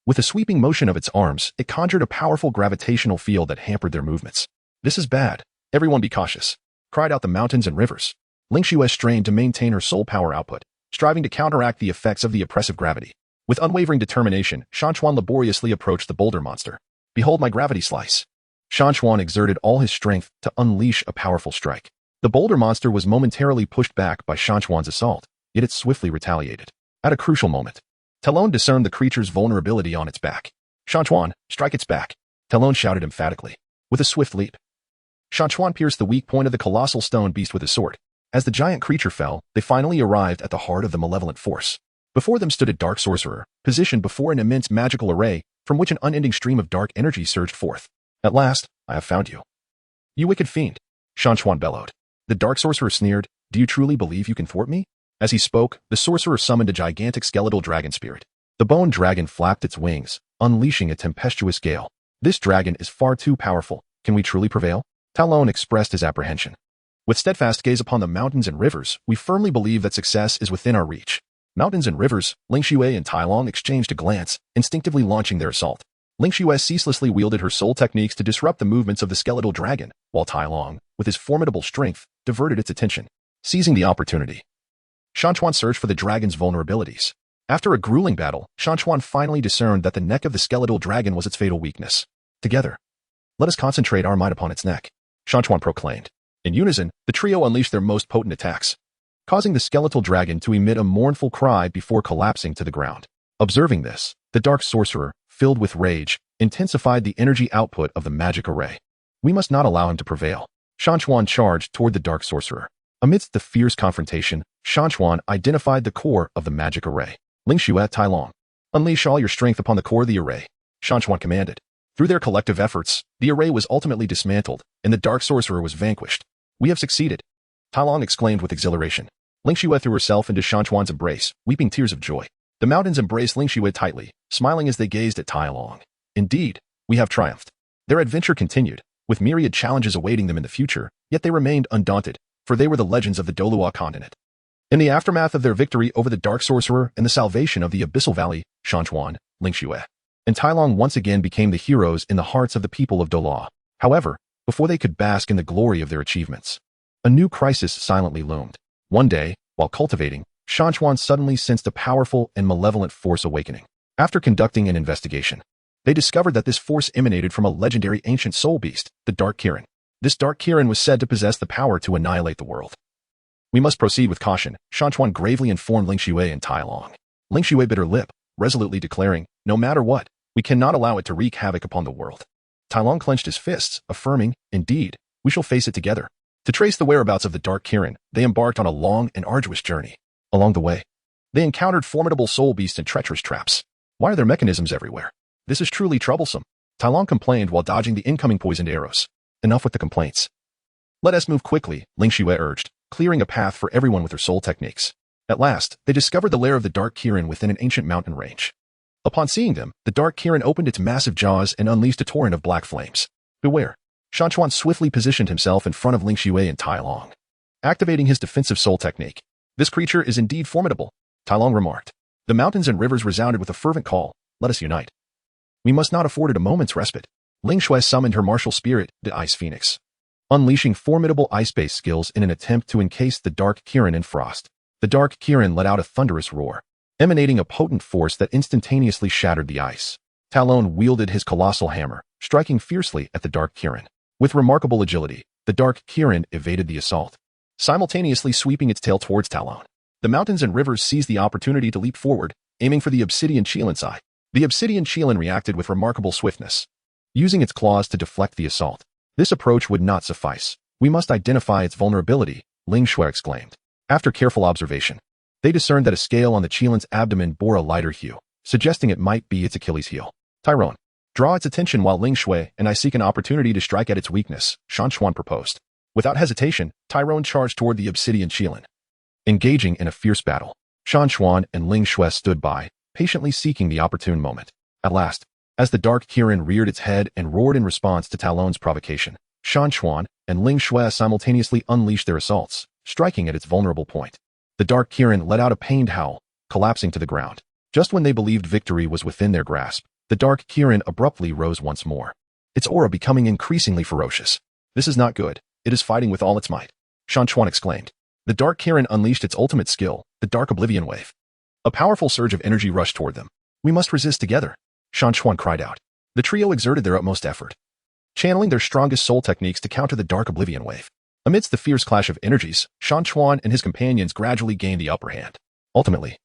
With a sweeping motion of its arms, it conjured a powerful gravitational field that hampered their movements. This is bad. Everyone be cautious, cried out the mountains and rivers. Ling Xue strained to maintain her soul power output, striving to counteract the effects of the oppressive gravity. With unwavering determination, Shan Chuan laboriously approached the boulder monster. Behold my gravity slice. Shan Chuan exerted all his strength to unleash a powerful strike. The boulder monster was momentarily pushed back by Shan Chuan's assault, yet it swiftly retaliated. At a crucial moment, Talon discerned the creature's vulnerability on its back. Shan Chuan, strike its back, Talon shouted emphatically. With a swift leap, Shan Chuan pierced the weak point of the colossal stone beast with his sword. As the giant creature fell, they finally arrived at the heart of the malevolent force. Before them stood a dark sorcerer, positioned before an immense magical array, from which an unending stream of dark energy surged forth. At last, I have found you. You wicked fiend, Shan Chuan bellowed. The dark sorcerer sneered, do you truly believe you can thwart me? As he spoke, the sorcerer summoned a gigantic skeletal dragon spirit. The bone dragon flapped its wings, unleashing a tempestuous gale. This dragon is far too powerful. Can we truly prevail? Talon expressed his apprehension. With steadfast gaze upon the mountains and rivers, we firmly believe that success is within our reach. Mountains and rivers, Ling Xue and Tai Long exchanged a glance, instinctively launching their assault. Ling Xue ceaselessly wielded her soul techniques to disrupt the movements of the skeletal dragon, while Tai Long, with his formidable strength, diverted its attention. Seizing the opportunity, Shan Chuan searched for the dragon's vulnerabilities. After a grueling battle, Shan Chuan finally discerned that the neck of the skeletal dragon was its fatal weakness. Together, let us concentrate our might upon its neck, Shan Chuan proclaimed. In unison, the trio unleashed their most potent attacks, causing the skeletal dragon to emit a mournful cry before collapsing to the ground. Observing this, the dark sorcerer, filled with rage, intensified the energy output of the magic array. We must not allow him to prevail. Shan Chuan charged toward the dark sorcerer. Amidst the fierce confrontation, Shan Chuan identified the core of the magic array. Ling Xue, Tai Long, unleash all your strength upon the core of the array, Shan Chuan commanded. Through their collective efforts, the array was ultimately dismantled, and the dark sorcerer was vanquished. We have succeeded, Tai Long exclaimed with exhilaration. Ling Xue threw herself into Shan Chuan's embrace, weeping tears of joy. The mountains embraced Ling Xue tightly, smiling as they gazed at Tai Long. Indeed, we have triumphed. Their adventure continued, with myriad challenges awaiting them in the future, yet they remained undaunted, for they were the legends of the Douluo Continent. In the aftermath of their victory over the Dark Sorcerer and the salvation of the Abyssal Valley, Shan Chuan, Ling Xue, and Tai Long once again became the heroes in the hearts of the people of Douluo. However, before they could bask in the glory of their achievements, a new crisis silently loomed. One day, while cultivating, Shan Chuan suddenly sensed a powerful and malevolent force awakening. After conducting an investigation, they discovered that this force emanated from a legendary ancient soul beast, the Dark Kirin. This Dark Kirin was said to possess the power to annihilate the world. We must proceed with caution, Shan Chuan gravely informed Ling Xue and Tai Long. Ling Xue bit her lip, resolutely declaring, no matter what, we cannot allow it to wreak havoc upon the world. Tai Long clenched his fists, affirming, indeed, we shall face it together. To trace the whereabouts of the Dark Kirin, they embarked on a long and arduous journey. Along the way, they encountered formidable soul beasts and treacherous traps. Why are there mechanisms everywhere? This is truly troublesome, Tai Long complained while dodging the incoming poisoned arrows. Enough with the complaints. Let us move quickly, Ling Xue urged, clearing a path for everyone with her soul techniques. At last, they discovered the lair of the Dark Kirin within an ancient mountain range. Upon seeing them, the Dark Kirin opened its massive jaws and unleashed a torrent of black flames. Beware. Shan Chuan swiftly positioned himself in front of Ling Xue and Tai Long, activating his defensive soul technique. This creature is indeed formidable, Tai Long remarked. The mountains and rivers resounded with a fervent call, let us unite. We must not afford it a moment's respite. Ling Xue summoned her martial spirit, the Ice Phoenix, unleashing formidable ice-based skills in an attempt to encase the Dark Kirin in frost. The Dark Kirin let out a thunderous roar, emanating a potent force that instantaneously shattered the ice. Talon wielded his colossal hammer, striking fiercely at the Dark Kirin. With remarkable agility, the Dark Kirin evaded the assault, simultaneously sweeping its tail towards Talon. The mountains and rivers seized the opportunity to leap forward, aiming for the obsidian Qilin's eye. The obsidian Qilin reacted with remarkable swiftness, using its claws to deflect the assault. This approach would not suffice. We must identify its vulnerability, Ling Xue exclaimed. After careful observation, they discerned that a scale on the Qilin's abdomen bore a lighter hue, suggesting it might be its Achilles heel. Tyrone, Draw its attention while Ling Shui and I seek an opportunity to strike at its weakness, Shan Chuan proposed. Without hesitation, Tyrone charged toward the obsidian Qilin. Engaging in a fierce battle, Shan Chuan and Ling Shui stood by, patiently seeking the opportune moment. At last, as the dark Kirin reared its head and roared in response to Talon's provocation, Shan Chuan and Ling Shui simultaneously unleashed their assaults, striking at its vulnerable point. The dark Kirin let out a pained howl, collapsing to the ground. Just when they believed victory was within their grasp, the dark Kirin abruptly rose once more, its aura becoming increasingly ferocious. This is not good. It is fighting with all its might, Shan Chuan exclaimed. The dark Kirin unleashed its ultimate skill, the Dark Oblivion Wave. A powerful surge of energy rushed toward them. We must resist together, Shan Chuan cried out. The trio exerted their utmost effort, channeling their strongest soul techniques to counter the Dark Oblivion Wave. Amidst the fierce clash of energies, Shan Chuan and his companions gradually gained the upper hand. Ultimately,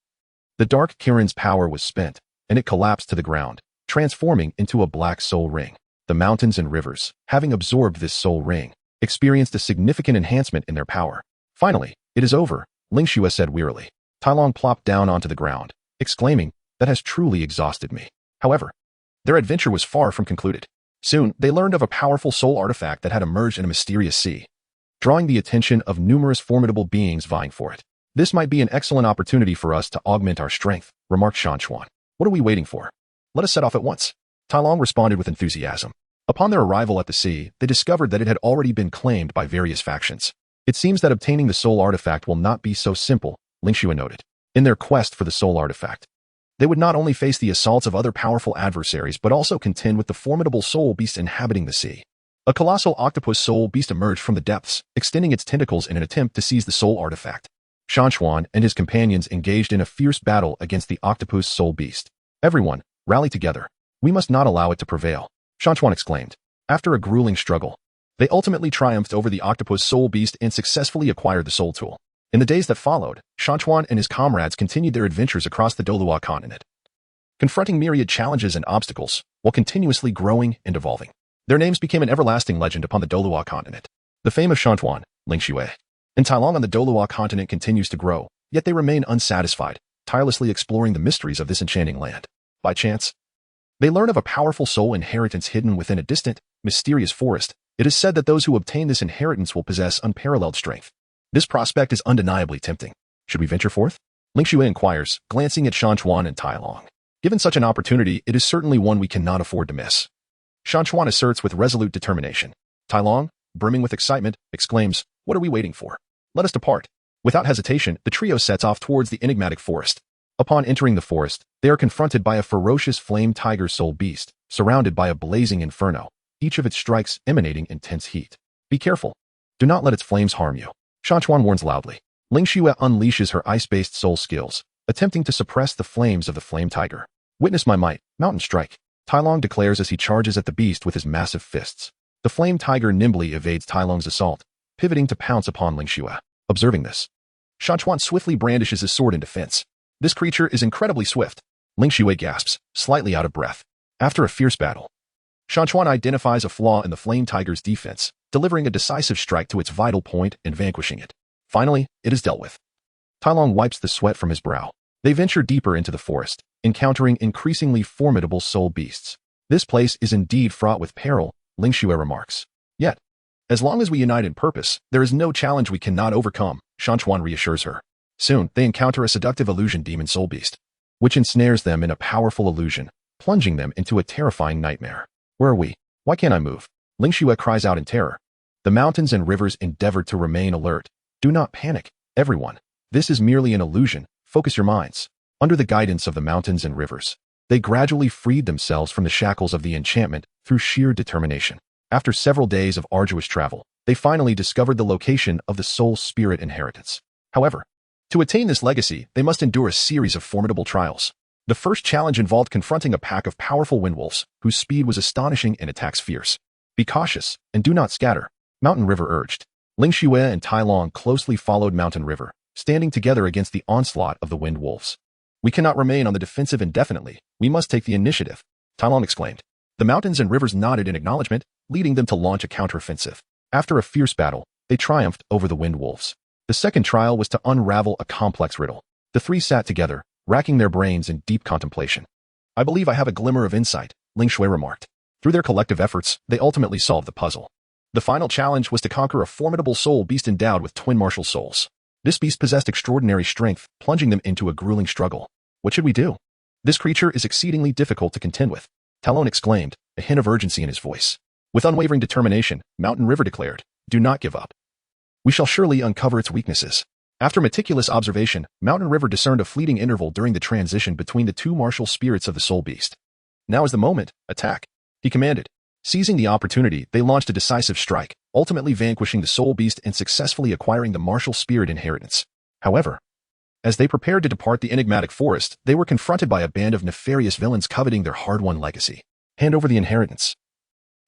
the dark Kirin's power was spent, and it collapsed to the ground, transforming into a black soul ring. The mountains and rivers, having absorbed this soul ring, experienced a significant enhancement in their power. Finally, it is over, Ling Shui said wearily. Tai Long plopped down onto the ground, exclaiming, that has truly exhausted me. However, their adventure was far from concluded. Soon, they learned of a powerful soul artifact that had emerged in a mysterious sea, drawing the attention of numerous formidable beings vying for it. This might be an excellent opportunity for us to augment our strength, remarked Shan Chuan. What are we waiting for? Let us set off at once. Tai Long responded with enthusiasm. Upon their arrival at the sea, they discovered that it had already been claimed by various factions. It seems that obtaining the soul artifact will not be so simple, Ling Shui noted. In their quest for the soul artifact, they would not only face the assaults of other powerful adversaries but also contend with the formidable soul beast inhabiting the sea. A colossal octopus soul beast emerged from the depths, extending its tentacles in an attempt to seize the soul artifact. Shan Chuan and his companions engaged in a fierce battle against the octopus soul beast. Everyone, rally together. We must not allow it to prevail, Shan Chuan exclaimed. After a grueling struggle, they ultimately triumphed over the octopus soul beast and successfully acquired the soul tool. In the days that followed, Shan Chuan and his comrades continued their adventures across the Douluo Continent, confronting myriad challenges and obstacles, while continuously growing and evolving. Their names became an everlasting legend upon the Douluo Continent. The fame of Shan Chuan, Ling Shui, and Tai Long on the Douluo Continent continues to grow, yet they remain unsatisfied, tirelessly exploring the mysteries of this enchanting land. By chance, they learn of a powerful soul inheritance hidden within a distant, mysterious forest. It is said that those who obtain this inheritance will possess unparalleled strength. This prospect is undeniably tempting. Should we venture forth? Ling Shui inquires, glancing at Shan Chuan and Tai Long. Given such an opportunity, it is certainly one we cannot afford to miss, Shan Chuan asserts with resolute determination. Tai Long, brimming with excitement, exclaims, what are we waiting for? Let us depart. Without hesitation, the trio sets off towards the enigmatic forest. Upon entering the forest, they are confronted by a ferocious flame tiger soul beast, surrounded by a blazing inferno, each of its strikes emanating intense heat. Be careful. Do not let its flames harm you, Shan Chuan warns loudly. Ling Shui unleashes her ice-based soul skills, attempting to suppress the flames of the flame tiger. Witness my might, Mountain Strike, Tai Long declares as he charges at the beast with his massive fists. The flame tiger nimbly evades Tai Long's assault, pivoting to pounce upon Ling Shui. Observing this, Shan Chuan swiftly brandishes his sword in defense. This creature is incredibly swift. Ling Shui gasps, slightly out of breath. After a fierce battle, Shan Chuan identifies a flaw in the flame tiger's defense, delivering a decisive strike to its vital point and vanquishing it. Finally, it is dealt with. Tai Long wipes the sweat from his brow. They venture deeper into the forest, encountering increasingly formidable soul beasts. This place is indeed fraught with peril, Ling Shui remarks. Yet, as long as we unite in purpose, there is no challenge we cannot overcome, Shan Chuan reassures her. Soon, they encounter a seductive illusion demon soul beast, which ensnares them in a powerful illusion, plunging them into a terrifying nightmare. Where are we? Why can't I move? Ling Shui cries out in terror. The mountains and rivers endeavored to remain alert. Do not panic, everyone. This is merely an illusion. Focus your minds. Under the guidance of the mountains and rivers, they gradually freed themselves from the shackles of the enchantment through sheer determination. After several days of arduous travel, they finally discovered the location of the soul spirit inheritance. However, to attain this legacy, they must endure a series of formidable trials. The first challenge involved confronting a pack of powerful wind wolves, whose speed was astonishing and attacks fierce. Be cautious, and do not scatter, Mountain River urged. Ling Shui and Tai Long closely followed Mountain River, standing together against the onslaught of the wind wolves. We cannot remain on the defensive indefinitely. We must take the initiative, Tai Long exclaimed. The mountains and rivers nodded in acknowledgement, leading them to launch a counteroffensive. After a fierce battle, they triumphed over the wind wolves. The second trial was to unravel a complex riddle. The three sat together, racking their brains in deep contemplation. I believe I have a glimmer of insight, Ling Shui remarked. Through their collective efforts, they ultimately solved the puzzle. The final challenge was to conquer a formidable soul beast endowed with twin martial souls. This beast possessed extraordinary strength, plunging them into a grueling struggle. What should we do? This creature is exceedingly difficult to contend with, Talon exclaimed, a hint of urgency in his voice. With unwavering determination, Mountain River declared, do not give up. We shall surely uncover its weaknesses. After meticulous observation, Mountain River discerned a fleeting interval during the transition between the two martial spirits of the soul beast. Now is the moment, attack, he commanded. Seizing the opportunity, they launched a decisive strike, ultimately vanquishing the soul beast and successfully acquiring the martial spirit inheritance. However, as they prepared to depart the enigmatic forest, they were confronted by a band of nefarious villains coveting their hard-won legacy. Hand over the inheritance,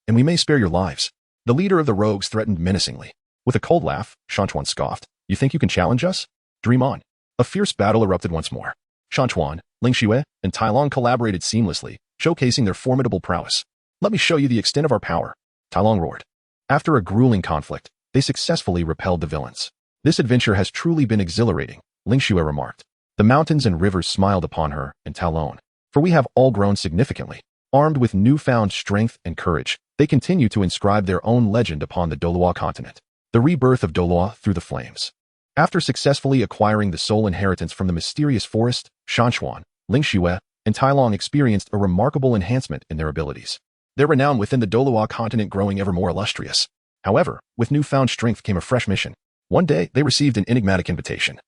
and we may spare your lives. The leader of the rogues threatened menacingly. With a cold laugh, Shan Chuan scoffed. You think you can challenge us? Dream on. A fierce battle erupted once more. Shan Chuan, Ling Xue, and Tai Long collaborated seamlessly, showcasing their formidable prowess. Let me show you the extent of our power, Tai Long roared. After a grueling conflict, they successfully repelled the villains. This adventure has truly been exhilarating, Ling Xue remarked. The mountains and rivers smiled upon her and Tai Long. For we have all grown significantly. Armed with newfound strength and courage, they continue to inscribe their own legend upon the Douluo Continent. The rebirth of Douluo through the flames. After successfully acquiring the soul inheritance from the mysterious forest, Shan Chuan, Ling Xue, and Tai Long experienced a remarkable enhancement in their abilities. Their renown within the Douluo Continent growing ever more illustrious. However, with newfound strength came a fresh mission. One day, they received an enigmatic invitation,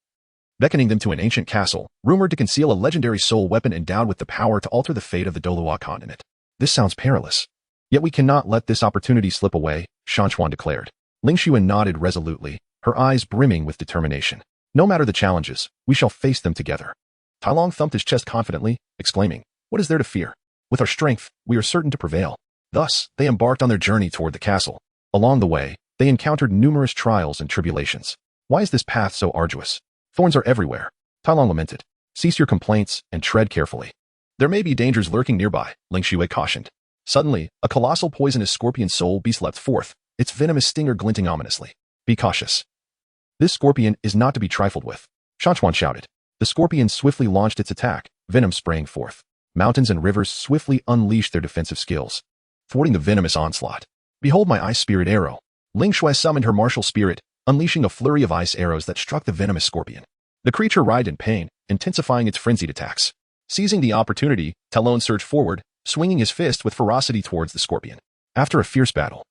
beckoning them to an ancient castle, rumored to conceal a legendary soul weapon endowed with the power to alter the fate of the Douluo Continent. This sounds perilous. Yet we cannot let this opportunity slip away, Shan Chuan declared. Ling Xue nodded resolutely, her eyes brimming with determination. No matter the challenges, we shall face them together. Tai Long thumped his chest confidently, exclaiming, what is there to fear? With our strength, we are certain to prevail. Thus, they embarked on their journey toward the castle. Along the way, they encountered numerous trials and tribulations. Why is this path so arduous? Thorns are everywhere, Tai Long lamented. Cease your complaints and tread carefully. There may be dangers lurking nearby, Ling Xue cautioned. Suddenly, a colossal poisonous scorpion soul beast leapt forth, its venomous stinger glinting ominously. Be cautious. This scorpion is not to be trifled with, Shan Chuan shouted. The scorpion swiftly launched its attack, venom spraying forth. Mountains and rivers swiftly unleashed their defensive skills, thwarting the venomous onslaught. Behold my ice spirit arrow. Ling Xue summoned her martial spirit, unleashing a flurry of ice arrows that struck the venomous scorpion. The creature writhed in pain, intensifying its frenzied attacks. Seizing the opportunity, Talon surged forward, swinging his fist with ferocity towards the scorpion. After a fierce battle,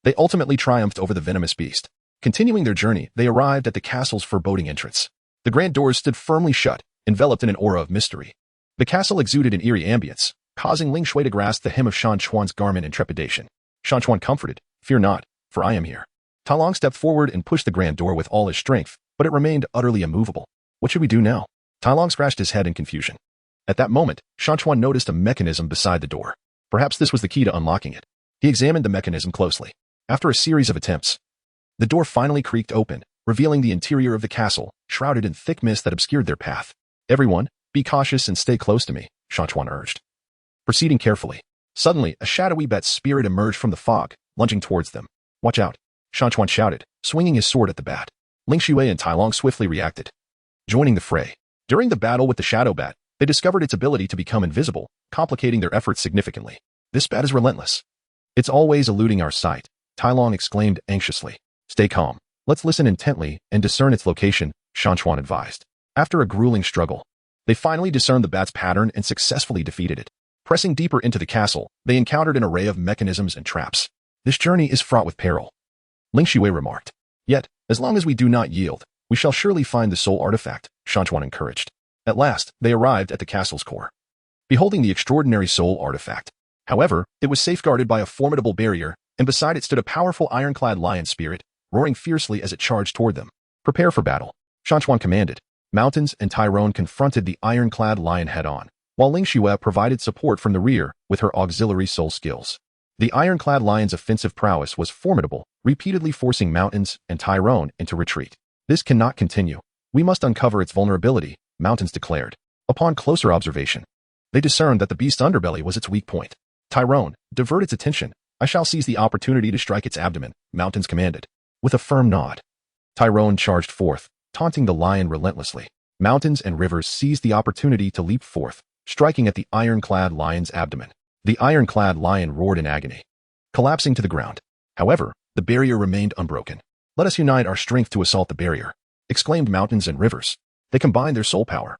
they ultimately triumphed over the venomous beast. Continuing their journey, they arrived at the castle's foreboding entrance. The grand doors stood firmly shut, enveloped in an aura of mystery. The castle exuded an eerie ambience, causing Ling Xue to grasp the hem of Shan Chuan's garment in trepidation. Shan Chuan comforted, fear not, for I am here. Tai Long stepped forward and pushed the grand door with all his strength, but it remained utterly immovable. What should we do now? Tai Long scratched his head in confusion. At that moment, Shan Chuan noticed a mechanism beside the door. Perhaps this was the key to unlocking it. He examined the mechanism closely. After a series of attempts, the door finally creaked open, revealing the interior of the castle, shrouded in thick mist that obscured their path. Everyone, be cautious and stay close to me, Shan Chuan urged. Proceeding carefully. Suddenly, a shadowy bat spirit emerged from the fog, lunging towards them. Watch out, Shan Chuan shouted, swinging his sword at the bat. Ling Xue and Tai Long swiftly reacted, joining the fray. During the battle with the shadow bat, they discovered its ability to become invisible, complicating their efforts significantly. This bat is relentless. It's always eluding our sight, Tai Long exclaimed anxiously. Stay calm. Let's listen intently and discern its location, Shan Chuan advised. After a grueling struggle, they finally discerned the bat's pattern and successfully defeated it. Pressing deeper into the castle, they encountered an array of mechanisms and traps. This journey is fraught with peril, Ling Xue remarked. Yet, as long as we do not yield, we shall surely find the soul artifact, Shan Chuan encouraged. At last, they arrived at the castle's core, beholding the extraordinary soul artifact. However, it was safeguarded by a formidable barrier, and beside it stood a powerful ironclad lion spirit, roaring fiercely as it charged toward them. Prepare for battle, Shan Chuan commanded. Mountains and Tyrone confronted the ironclad lion head-on, while Ling Xue provided support from the rear with her auxiliary soul skills. The ironclad lion's offensive prowess was formidable, repeatedly forcing Mountains and Tyrone into retreat. This cannot continue. We must uncover its vulnerability, Mountains declared. Upon closer observation, they discerned that the beast's underbelly was its weak point. Tyrone, divert its attention. I shall seize the opportunity to strike its abdomen, Mountains commanded. With a firm nod, Tyrone charged forth, taunting the lion relentlessly. Mountains and rivers seized the opportunity to leap forth, striking at the ironclad lion's abdomen. The ironclad lion roared in agony, collapsing to the ground. However, the barrier remained unbroken. "Let us unite our strength to assault the barrier," exclaimed mountains and rivers. They combined their soul power,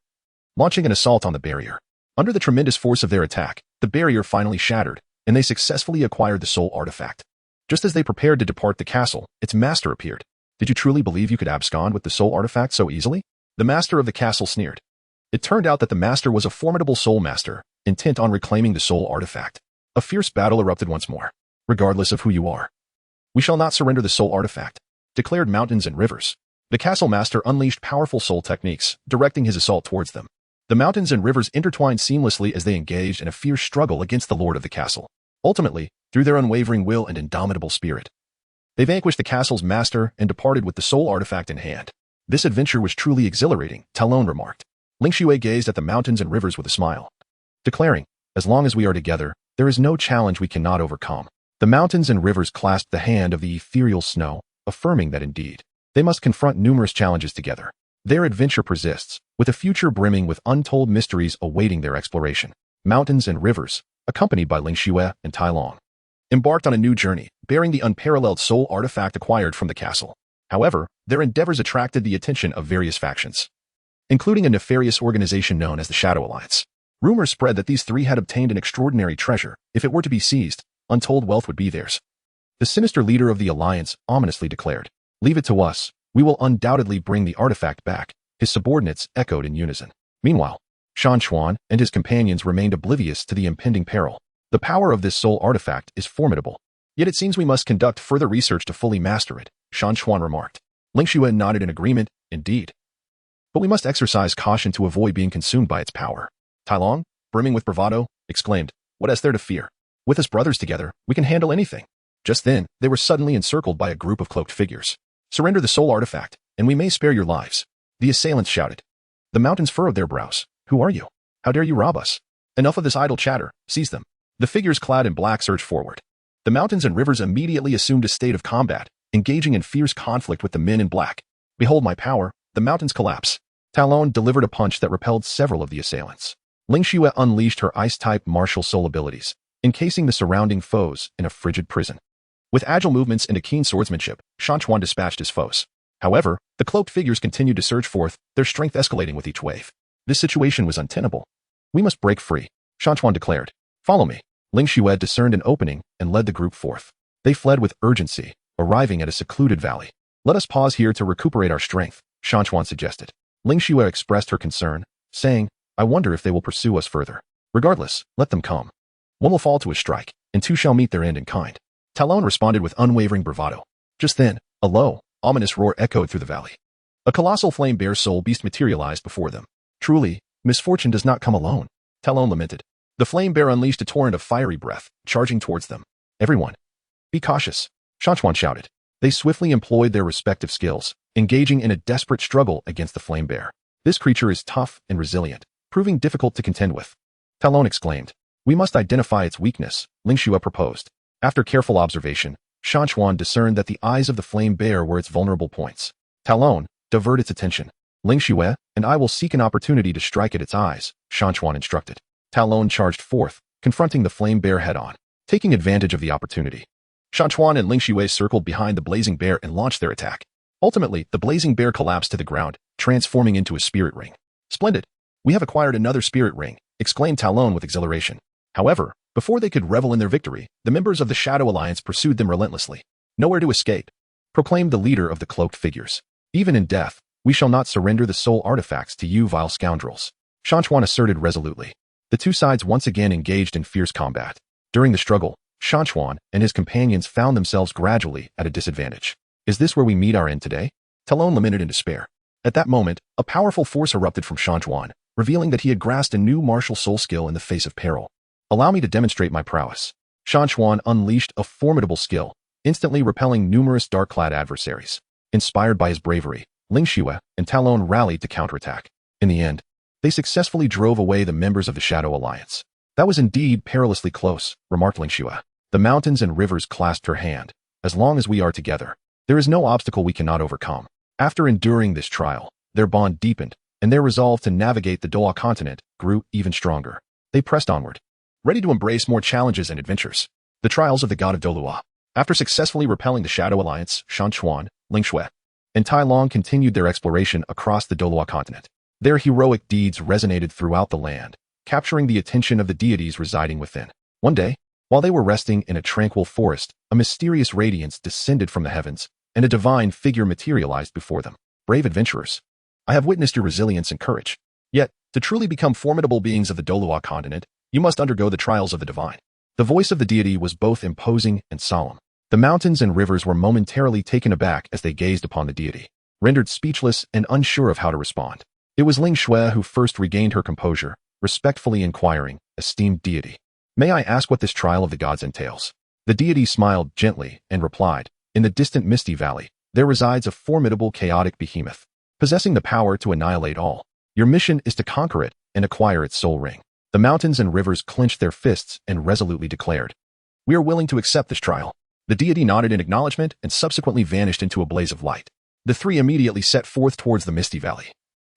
launching an assault on the barrier. Under the tremendous force of their attack, the barrier finally shattered, and they successfully acquired the soul artifact. Just as they prepared to depart the castle, its master appeared. "Did you truly believe you could abscond with the soul artifact so easily?" The master of the castle sneered. It turned out that the master was a formidable soul master, intent on reclaiming the soul artifact. A fierce battle erupted once more. "Regardless of who you are, we shall not surrender the soul artifact," declared mountains and rivers. The castle master unleashed powerful soul techniques, directing his assault towards them. The mountains and rivers intertwined seamlessly as they engaged in a fierce struggle against the lord of the castle. Ultimately, through their unwavering will and indomitable spirit, they vanquished the castle's master and departed with the soul artifact in hand. "This adventure was truly exhilarating," Talon remarked. Ling Xue gazed at the mountains and rivers with a smile, declaring, "As long as we are together, there is no challenge we cannot overcome." The mountains and rivers clasped the hand of the ethereal snow, affirming that indeed, they must confront numerous challenges together. Their adventure persists, with a future brimming with untold mysteries awaiting their exploration. Mountains and rivers, accompanied by Ling Xue and Tai Long, embarked on a new journey, bearing the unparalleled soul artifact acquired from the castle. However, their endeavors attracted the attention of various factions, including a nefarious organization known as the Shadow Alliance. Rumors spread that these three had obtained an extraordinary treasure. If it were to be seized, untold wealth would be theirs. The sinister leader of the alliance ominously declared, "Leave it to us. We will undoubtedly bring the artifact back." His subordinates echoed in unison. Meanwhile, Shan Chuan and his companions remained oblivious to the impending peril. "The power of this soul artifact is formidable. Yet it seems we must conduct further research to fully master it," Shan Chuan remarked. Ling Xue nodded in agreement. "Indeed. But we must exercise caution to avoid being consumed by its power." Tai Long, brimming with bravado, exclaimed, "What is there to fear? With us brothers together, we can handle anything." Just then, they were suddenly encircled by a group of cloaked figures. "Surrender the soul artifact, and we may spare your lives," the assailants shouted. The mountains furrowed their brows. "Who are you? How dare you rob us? Enough of this idle chatter. Seize them." The figures clad in black surged forward. The mountains and rivers immediately assumed a state of combat, engaging in fierce conflict with the men in black. "Behold my power." The mountains collapse. Talon delivered a punch that repelled several of the assailants. Ling Xue unleashed her ice-type martial soul abilities, encasing the surrounding foes in a frigid prison. With agile movements and a keen swordsmanship, Shan Chuan dispatched his foes. However, the cloaked figures continued to surge forth, their strength escalating with each wave. This situation was untenable. "We must break free," Shan Chuan declared. "Follow me." Ling Xue discerned an opening and led the group forth. They fled with urgency, arriving at a secluded valley. "Let us pause here to recuperate our strength," Shan Chuan suggested. Ling Xue expressed her concern, saying, "I wonder if they will pursue us further. Regardless, let them come. One will fall to a strike, and two shall meet their end in kind." Talon responded with unwavering bravado. Just then, a low, ominous roar echoed through the valley. A colossal flame bear soul beast materialized before them. "Truly, misfortune does not come alone," Talon lamented. The flame bear unleashed a torrent of fiery breath, charging towards them. "Everyone, be cautious," Shan Chuan shouted. They swiftly employed their respective skills, engaging in a desperate struggle against the flame bear. "This creature is tough and resilient, proving difficult to contend with," Talon exclaimed. "We must identify its weakness," Ling Xue proposed. After careful observation, Shan Chuan discerned that the eyes of the flame bear were its vulnerable points. "Talon, divert its attention. Ling Xue and I will seek an opportunity to strike at its eyes," Shan Chuan instructed. Talon charged forth, confronting the flame bear head-on. Taking advantage of the opportunity, Shan Chuan and Ling Xue circled behind the blazing bear and launched their attack. Ultimately, the blazing bear collapsed to the ground, transforming into a spirit ring. "Splendid! We have acquired another spirit ring," exclaimed Talon with exhilaration. However, before they could revel in their victory, the members of the Shadow Alliance pursued them relentlessly. "Nowhere to escape," proclaimed the leader of the cloaked figures. "Even in death, we shall not surrender the soul artifacts to you vile scoundrels," Shan Chuan asserted resolutely. The two sides once again engaged in fierce combat. During the struggle, Shan Chuan and his companions found themselves gradually at a disadvantage. "Is this where we meet our end today?" Talon lamented in despair. At that moment, a powerful force erupted from Shan Chuan, revealing that he had grasped a new martial soul skill in the face of peril. "Allow me to demonstrate my prowess." Shan Chuan unleashed a formidable skill, instantly repelling numerous dark-clad adversaries. Inspired by his bravery, Ling Xue and Talon rallied to counterattack. In the end, they successfully drove away the members of the Shadow Alliance. "That was indeed perilously close," remarked Ling Xue. The mountains and rivers clasped her hand. "As long as we are together, there is no obstacle we cannot overcome." After enduring this trial, their bond deepened, and their resolve to navigate the Douluo Continent grew even stronger. They pressed onward, ready to embrace more challenges and adventures. The trials of the god of Douluo. After successfully repelling the Shadow Alliance, Shan Chuan, Ling Shui, and Tai Long continued their exploration across the Douluo Continent. Their heroic deeds resonated throughout the land, capturing the attention of the deities residing within. One day, while they were resting in a tranquil forest, a mysterious radiance descended from the heavens, and a divine figure materialized before them. Brave adventurers, I have witnessed your resilience and courage. Yet, to truly become formidable beings of the Douluo Continent, you must undergo the trials of the divine. The voice of the deity was both imposing and solemn. The mountains and rivers were momentarily taken aback as they gazed upon the deity, rendered speechless and unsure of how to respond. It was Ling Shui who first regained her composure, respectfully inquiring, "Esteemed deity, may I ask what this trial of the gods entails?" The deity smiled gently and replied, "In the distant Misty Valley, there resides a formidable chaotic behemoth, possessing the power to annihilate all. Your mission is to conquer it and acquire its soul ring." The mountains and rivers clenched their fists and resolutely declared, "We are willing to accept this trial." The deity nodded in acknowledgement and subsequently vanished into a blaze of light. The three immediately set forth towards the Misty Valley,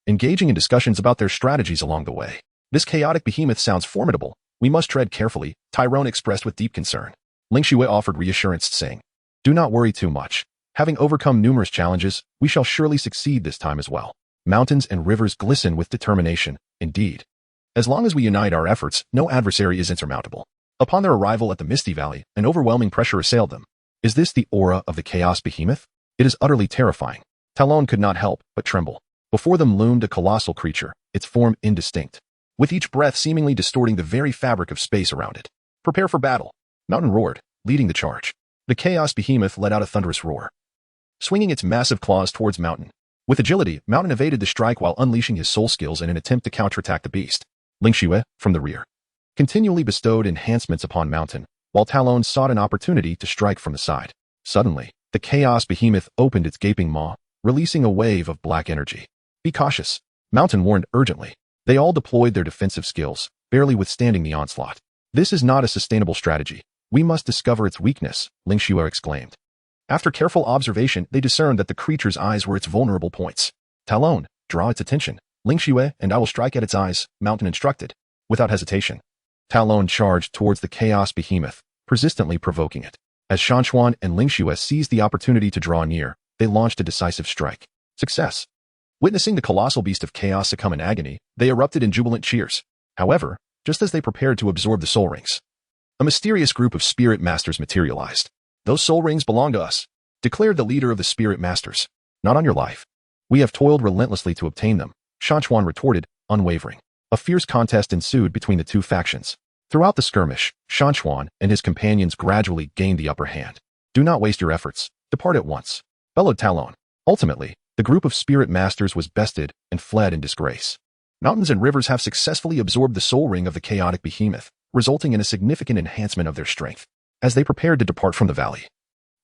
engaging in discussions about their strategies along the way. "This chaotic behemoth sounds formidable. We must tread carefully," Tyrone expressed with deep concern. Ling Shui offered reassurance, saying, "Do not worry too much. Having overcome numerous challenges, we shall surely succeed this time as well." Mountains and rivers glisten with determination, indeed. As long as we unite our efforts, no adversary is insurmountable. Upon their arrival at the Misty Valley, an overwhelming pressure assailed them. Is this the aura of the chaos behemoth? It is utterly terrifying. Talon could not help but tremble. Before them loomed a colossal creature, its form indistinct, with each breath seemingly distorting the very fabric of space around it. "Prepare for battle," Mountain roared, leading the charge. The chaos behemoth let out a thunderous roar, swinging its massive claws towards Mountain. With agility, Mountain evaded the strike while unleashing his soul skills in an attempt to counterattack the beast. Ling Shui, from the rear, continually bestowed enhancements upon Mountain, while Talon sought an opportunity to strike from the side. Suddenly, the chaos behemoth opened its gaping maw, releasing a wave of black energy. "Be cautious," Mountain warned urgently. They all deployed their defensive skills, barely withstanding the onslaught. "This is not a sustainable strategy. We must discover its weakness," Ling Shui exclaimed. After careful observation, they discerned that the creature's eyes were its vulnerable points. "Talon, draw its attention, Ling Shui, and I will strike at its eyes," Mountain instructed. Without hesitation, Talon charged towards the chaos behemoth, persistently provoking it. As Shan Chuan and Ling Shui seized the opportunity to draw near, they launched a decisive strike. Success! Witnessing the colossal beast of chaos succumb in agony, they erupted in jubilant cheers. However, just as they prepared to absorb the soul rings, a mysterious group of spirit masters materialized. "Those soul rings belong to us," declared the leader of the spirit masters. "Not on your life. We have toiled relentlessly to obtain them," Shan Chuan retorted, unwavering. A fierce contest ensued between the two factions. Throughout the skirmish, Shan Chuan and his companions gradually gained the upper hand. "Do not waste your efforts. Depart at once," bellowed Talon. Ultimately, the group of spirit masters was bested and fled in disgrace. Mountains and rivers have successfully absorbed the soul ring of the chaotic behemoth, resulting in a significant enhancement of their strength. As they prepared to depart from the valley,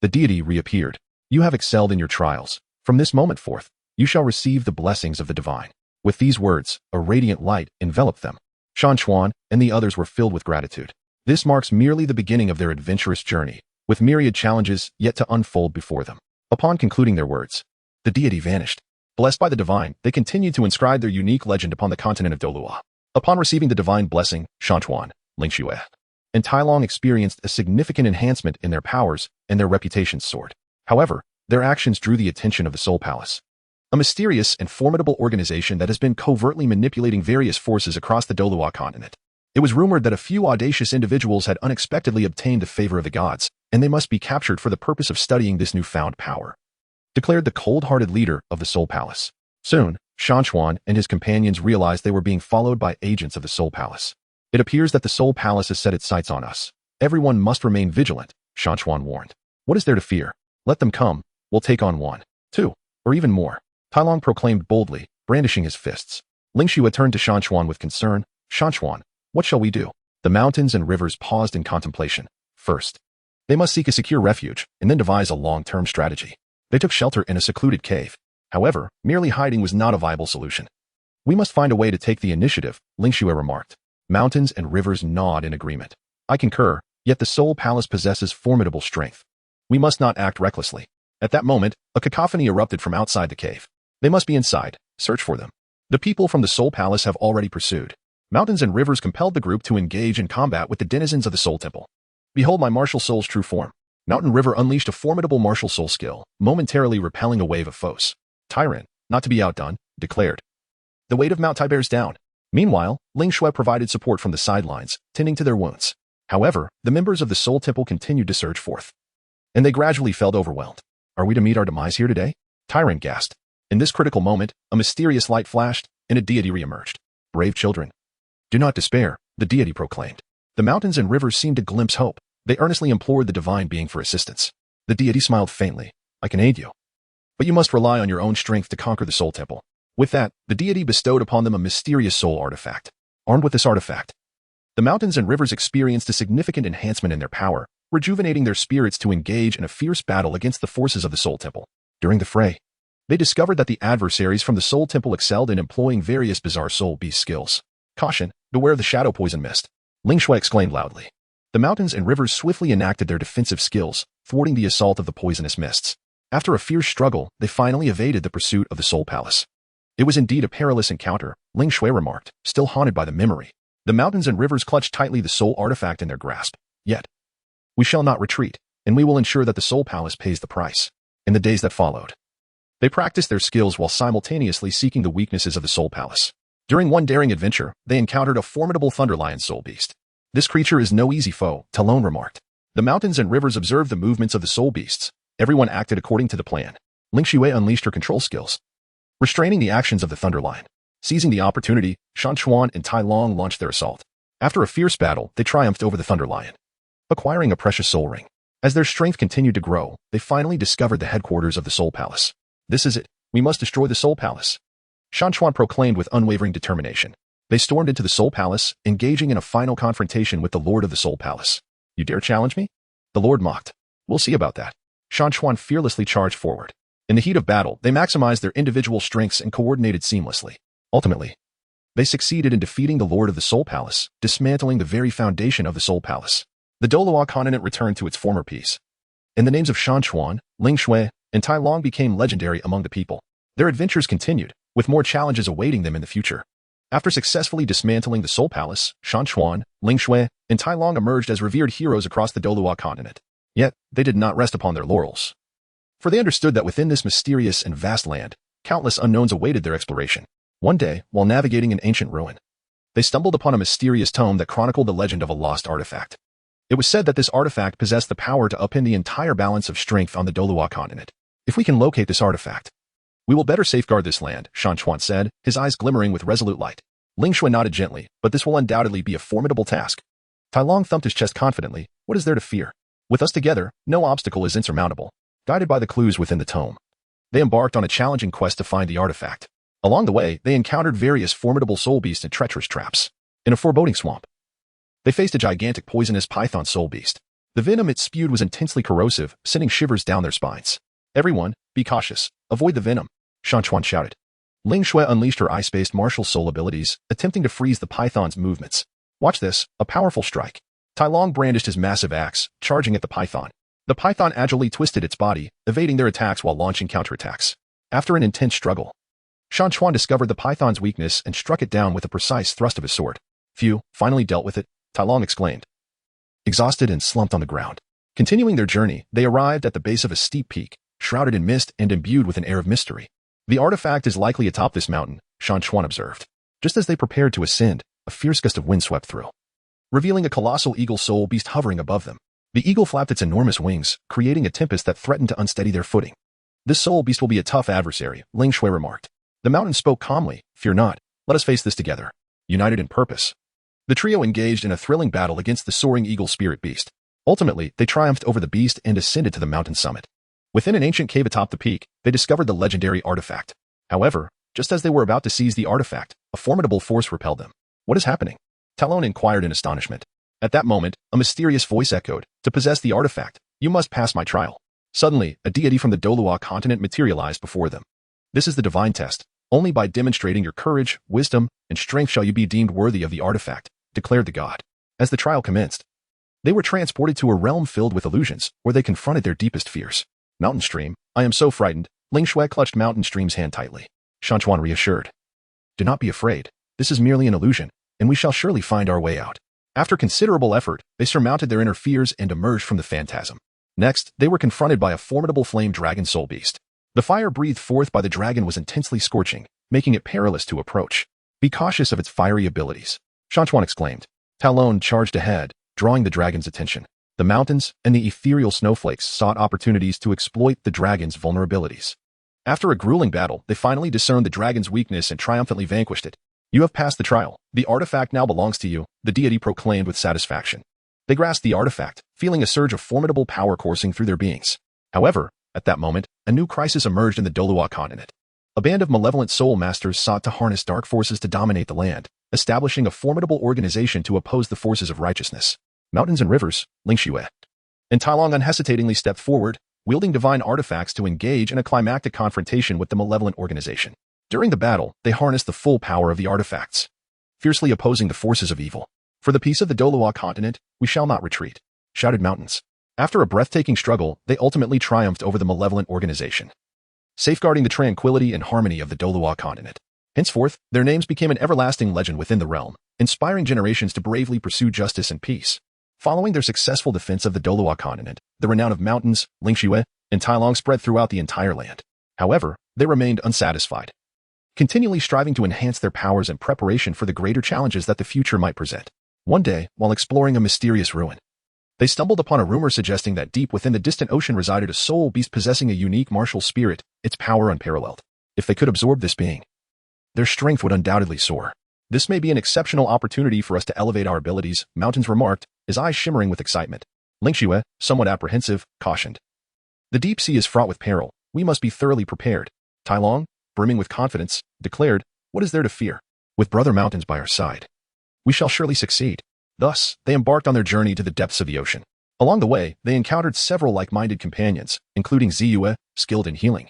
the deity reappeared. "You have excelled in your trials. From this moment forth, you shall receive the blessings of the divine." With these words, a radiant light enveloped them. Shan Chuan and the others were filled with gratitude. This marks merely the beginning of their adventurous journey, with myriad challenges yet to unfold before them. Upon concluding their words, the deity vanished. Blessed by the divine, they continued to inscribe their unique legend upon the continent of Douluo. Upon receiving the divine blessing, Shan Chuan, Ling Shui, and Tai Long experienced a significant enhancement in their powers, and their reputations soared. However, their actions drew the attention of the Soul Palace, a mysterious and formidable organization that has been covertly manipulating various forces across the Douluo Continent. It was rumored that a few audacious individuals had unexpectedly obtained the favor of the gods, and they must be captured for the purpose of studying this newfound power, declared the cold-hearted leader of the Soul Palace. Soon, Shan Chuan and his companions realized they were being followed by agents of the Soul Palace. "It appears that the Soul Palace has set its sights on us. Everyone must remain vigilant," Shan Chuan warned. "What is there to fear? Let them come. We'll take on 1, 2, or even more," Tai Long proclaimed boldly, brandishing his fists. Ling Shui turned to Shan Chuan with concern. "Shan Chuan, what shall we do?" The mountains and rivers paused in contemplation. First, they must seek a secure refuge, and then devise a long-term strategy. They took shelter in a secluded cave. However, merely hiding was not a viable solution. "We must find a way to take the initiative," Ling Shui remarked. Mountains and rivers nod in agreement. "I concur, yet the Soul Palace possesses formidable strength. We must not act recklessly." At that moment, a cacophony erupted from outside the cave. "They must be inside. Search for them. The people from the Soul Palace have already pursued." Mountains and rivers compelled the group to engage in combat with the denizens of the Soul Temple. Behold my martial soul's true form. Mountain River unleashed a formidable martial soul skill, momentarily repelling a wave of foes. Tyrant, not to be outdone, declared. The weight of Mount Tai bears down. Meanwhile, Ling Shui provided support from the sidelines, tending to their wounds. However, the members of the Soul Temple continued to surge forth. And they gradually felt overwhelmed. Are we to meet our demise here today? Tyrant gasped. In this critical moment, a mysterious light flashed, and a deity re-emerged. Brave children, do not despair, the deity proclaimed. The mountains and rivers seemed to glimpse hope. They earnestly implored the divine being for assistance. The deity smiled faintly. I can aid you. But you must rely on your own strength to conquer the Soul Temple. With that, the deity bestowed upon them a mysterious soul artifact. Armed with this artifact, the mountains and rivers experienced a significant enhancement in their power, rejuvenating their spirits to engage in a fierce battle against the forces of the Soul Temple. During the fray, they discovered that the adversaries from the Soul Temple excelled in employing various bizarre soul beast skills. Caution, beware of the shadow poison mist, Ling Shui exclaimed loudly. The mountains and rivers swiftly enacted their defensive skills, thwarting the assault of the poisonous mists. After a fierce struggle, they finally evaded the pursuit of the Soul Palace. It was indeed a perilous encounter, Ling Shui remarked, still haunted by the memory. The mountains and rivers clutched tightly the soul artifact in their grasp. Yet, we shall not retreat, and we will ensure that the Soul Palace pays the price. In the days that followed, they practiced their skills while simultaneously seeking the weaknesses of the Soul Palace. During one daring adventure, they encountered a formidable thunder lion soul beast. This creature is no easy foe, Talon remarked. The mountains and rivers observed the movements of the soul beasts. Everyone acted according to the plan. Ling Shui unleashed her control skills, restraining the actions of the thunder lion. Seizing the opportunity, Shan Chuan and Tai Long launched their assault. After a fierce battle, they triumphed over the thunder lion, acquiring a precious soul ring. As their strength continued to grow, they finally discovered the headquarters of the Soul Palace. This is it. We must destroy the Soul Palace, Shan Chuan proclaimed with unwavering determination. They stormed into the Soul Palace, engaging in a final confrontation with the Lord of the Soul Palace. You dare challenge me? The Lord mocked. We'll see about that. Shan Chuan fearlessly charged forward. In the heat of battle, they maximized their individual strengths and coordinated seamlessly. Ultimately, they succeeded in defeating the Lord of the Soul Palace, dismantling the very foundation of the Soul Palace. The Douluo Continent returned to its former peace. And the names of Shan Chuan, Ling Shui, and Tai Long became legendary among the people. Their adventures continued, with more challenges awaiting them in the future. After successfully dismantling the Soul Palace, Shan Chuan, Ling Shui, and Tai Long emerged as revered heroes across the Douluo Continent. Yet, they did not rest upon their laurels. For they understood that within this mysterious and vast land, countless unknowns awaited their exploration. One day, while navigating an ancient ruin, they stumbled upon a mysterious tome that chronicled the legend of a lost artifact. It was said that this artifact possessed the power to upend the entire balance of strength on the Douluo Continent. If we can locate this artifact, we will better safeguard this land, Shan Chuan said, his eyes glimmering with resolute light. Ling Shui nodded gently, but this will undoubtedly be a formidable task. Tai Long thumped his chest confidently. What is there to fear? With us together, no obstacle is insurmountable. Guided by the clues within the tome, they embarked on a challenging quest to find the artifact. Along the way, they encountered various formidable soul beasts and treacherous traps. In a foreboding swamp, they faced a gigantic poisonous python soul beast. The venom it spewed was intensely corrosive, sending shivers down their spines. Everyone, be cautious. Avoid the venom, Shan Chuan shouted. Ling Shui unleashed her ice-based martial soul abilities, attempting to freeze the python's movements. Watch this, a powerful strike. Tai Long brandished his massive axe, charging at the python. The python agilely twisted its body, evading their attacks while launching counterattacks. After an intense struggle, Shan Chuan discovered the python's weakness and struck it down with a precise thrust of his sword. Phew, finally dealt with it, Tai Long exclaimed, exhausted and slumped on the ground. Continuing their journey, they arrived at the base of a steep peak, shrouded in mist and imbued with an air of mystery. The artifact is likely atop this mountain, Shan Chuan observed. Just as they prepared to ascend, a fierce gust of wind swept through, revealing a colossal eagle soul beast hovering above them. The eagle flapped its enormous wings, creating a tempest that threatened to unsteady their footing. This soul beast will be a tough adversary, Ling Shui remarked. The mountain spoke calmly. Fear not. Let us face this together, united in purpose. The trio engaged in a thrilling battle against the soaring eagle spirit beast. Ultimately, they triumphed over the beast and ascended to the mountain summit. Within an ancient cave atop the peak, they discovered the legendary artifact. However, just as they were about to seize the artifact, a formidable force repelled them. What is happening? Talon inquired in astonishment. At that moment, a mysterious voice echoed, to possess the artifact, you must pass my trial. Suddenly, a deity from the Douluo Continent materialized before them. This is the divine test. Only by demonstrating your courage, wisdom, and strength shall you be deemed worthy of the artifact, declared the god. As the trial commenced, they were transported to a realm filled with illusions, where they confronted their deepest fears. Mountain Stream, I am so frightened. Ling Shui clutched Mountain Stream's hand tightly. Shan Chuan reassured. Do not be afraid. This is merely an illusion. and we shall surely find our way out. After considerable effort, they surmounted their inner fears and emerged from the phantasm. Next, they were confronted by a formidable flame dragon soul beast. The fire breathed forth by the dragon was intensely scorching, making it perilous to approach. Be cautious of its fiery abilities, Shan Chuan exclaimed. Talon charged ahead, drawing the dragon's attention. The mountains and the ethereal snowflakes sought opportunities to exploit the dragon's vulnerabilities. After a grueling battle, they finally discerned the dragon's weakness and triumphantly vanquished it. You have passed the trial. The artifact now belongs to you, the deity proclaimed with satisfaction. They grasped the artifact, feeling a surge of formidable power coursing through their beings. However, at that moment, a new crisis emerged in the Douluo Continent. A band of malevolent soul masters sought to harness dark forces to dominate the land, establishing a formidable organization to oppose the forces of righteousness. Mountains and rivers, Lingxue and Tailong unhesitatingly stepped forward, wielding divine artifacts to engage in a climactic confrontation with the malevolent organization. During the battle, they harnessed the full power of the artifacts, fiercely opposing the forces of evil. For the peace of the Douluo Continent, we shall not retreat, shouted mountains. After a breathtaking struggle, they ultimately triumphed over the malevolent organization, safeguarding the tranquility and harmony of the Douluo Continent. Henceforth, their names became an everlasting legend within the realm, inspiring generations to bravely pursue justice and peace. Following their successful defense of the Douluo Continent, the renown of mountains, Lingxue, and Tailong spread throughout the entire land. However, they remained unsatisfied, continually striving to enhance their powers in preparation for the greater challenges that the future might present. One day, while exploring a mysterious ruin, they stumbled upon a rumor suggesting that deep within the distant ocean resided a soul beast possessing a unique martial spirit, its power unparalleled. If they could absorb this being, their strength would undoubtedly soar. This may be an exceptional opportunity for us to elevate our abilities, Mountains remarked, his eyes shimmering with excitement. Lingxue, somewhat apprehensive, cautioned. The deep sea is fraught with peril. We must be thoroughly prepared. Tailong, brimming with confidence, declared, what is there to fear? With brother mountains by our side, we shall surely succeed. Thus, they embarked on their journey to the depths of the ocean. Along the way, they encountered several like-minded companions, including Ziyue, skilled in healing,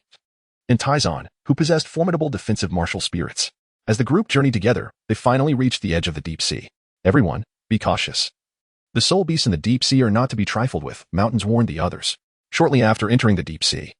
and Taizan, who possessed formidable defensive martial spirits. As the group journeyed together, they finally reached the edge of the deep sea. Everyone, be cautious. The soul beasts in the deep sea are not to be trifled with, Mountains warned the others. Shortly after entering the deep sea,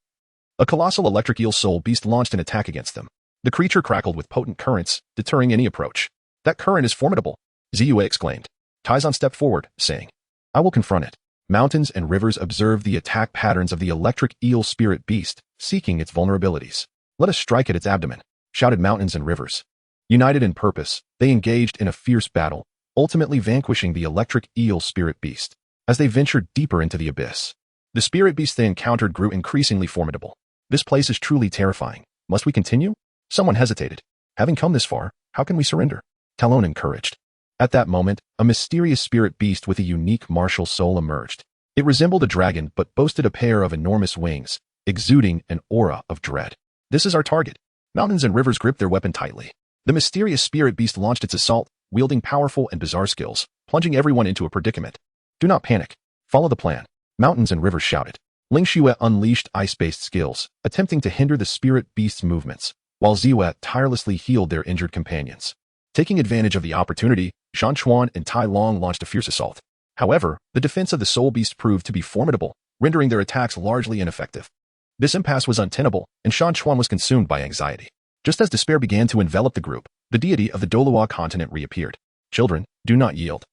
a colossal electric eel soul beast launched an attack against them. The creature crackled with potent currents, deterring any approach. That current is formidable, Ziyue exclaimed. Taizan stepped forward, saying, I will confront it. Mountains and rivers observed the attack patterns of the electric eel spirit beast, seeking its vulnerabilities. Let us strike at its abdomen, shouted mountains and rivers. United in purpose, they engaged in a fierce battle, ultimately vanquishing the electric eel spirit beast. As they ventured deeper into the abyss, the spirit beast they encountered grew increasingly formidable. This place is truly terrifying. Must we continue? Someone hesitated. Having come this far, how can we surrender? Talon encouraged. At that moment, a mysterious spirit beast with a unique martial soul emerged. It resembled a dragon but boasted a pair of enormous wings, exuding an aura of dread. This is our target. Mountains and rivers gripped their weapon tightly. The mysterious spirit beast launched its assault, wielding powerful and bizarre skills, plunging everyone into a predicament. Do not panic. Follow the plan, mountains and rivers shouted. Lingxue unleashed ice-based skills, attempting to hinder the spirit beast's movements, while Ziyue tirelessly healed their injured companions. Taking advantage of the opportunity, Shan Chuan and Tailong launched a fierce assault. However, the defense of the soul beast proved to be formidable, rendering their attacks largely ineffective. This impasse was untenable, and Shan Chuan was consumed by anxiety. Just as despair began to envelop the group, the deity of the Douluo Continent reappeared. Children, do not yield.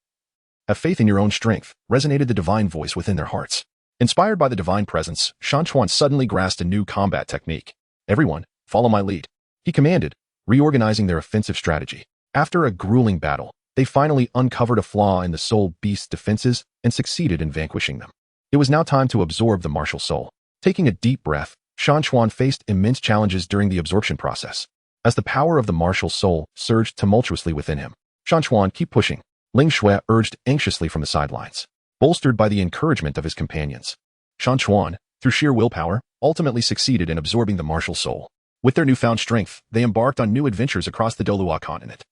Have faith in your own strength, resonated the divine voice within their hearts. Inspired by the divine presence, Shan Chuan suddenly grasped a new combat technique. Everyone, follow my lead, he commanded, reorganizing their offensive strategy. After a grueling battle, they finally uncovered a flaw in the soul beast's defenses and succeeded in vanquishing them. It was now time to absorb the martial soul. Taking a deep breath, Shan Chuan faced immense challenges during the absorption process. As the power of the martial soul surged tumultuously within him, Shan Chuan, keep pushing, Lingxue urged anxiously from the sidelines. Bolstered by the encouragement of his companions, Shan Chuan, through sheer willpower, ultimately succeeded in absorbing the martial soul. With their newfound strength, they embarked on new adventures across the Douluo Continent.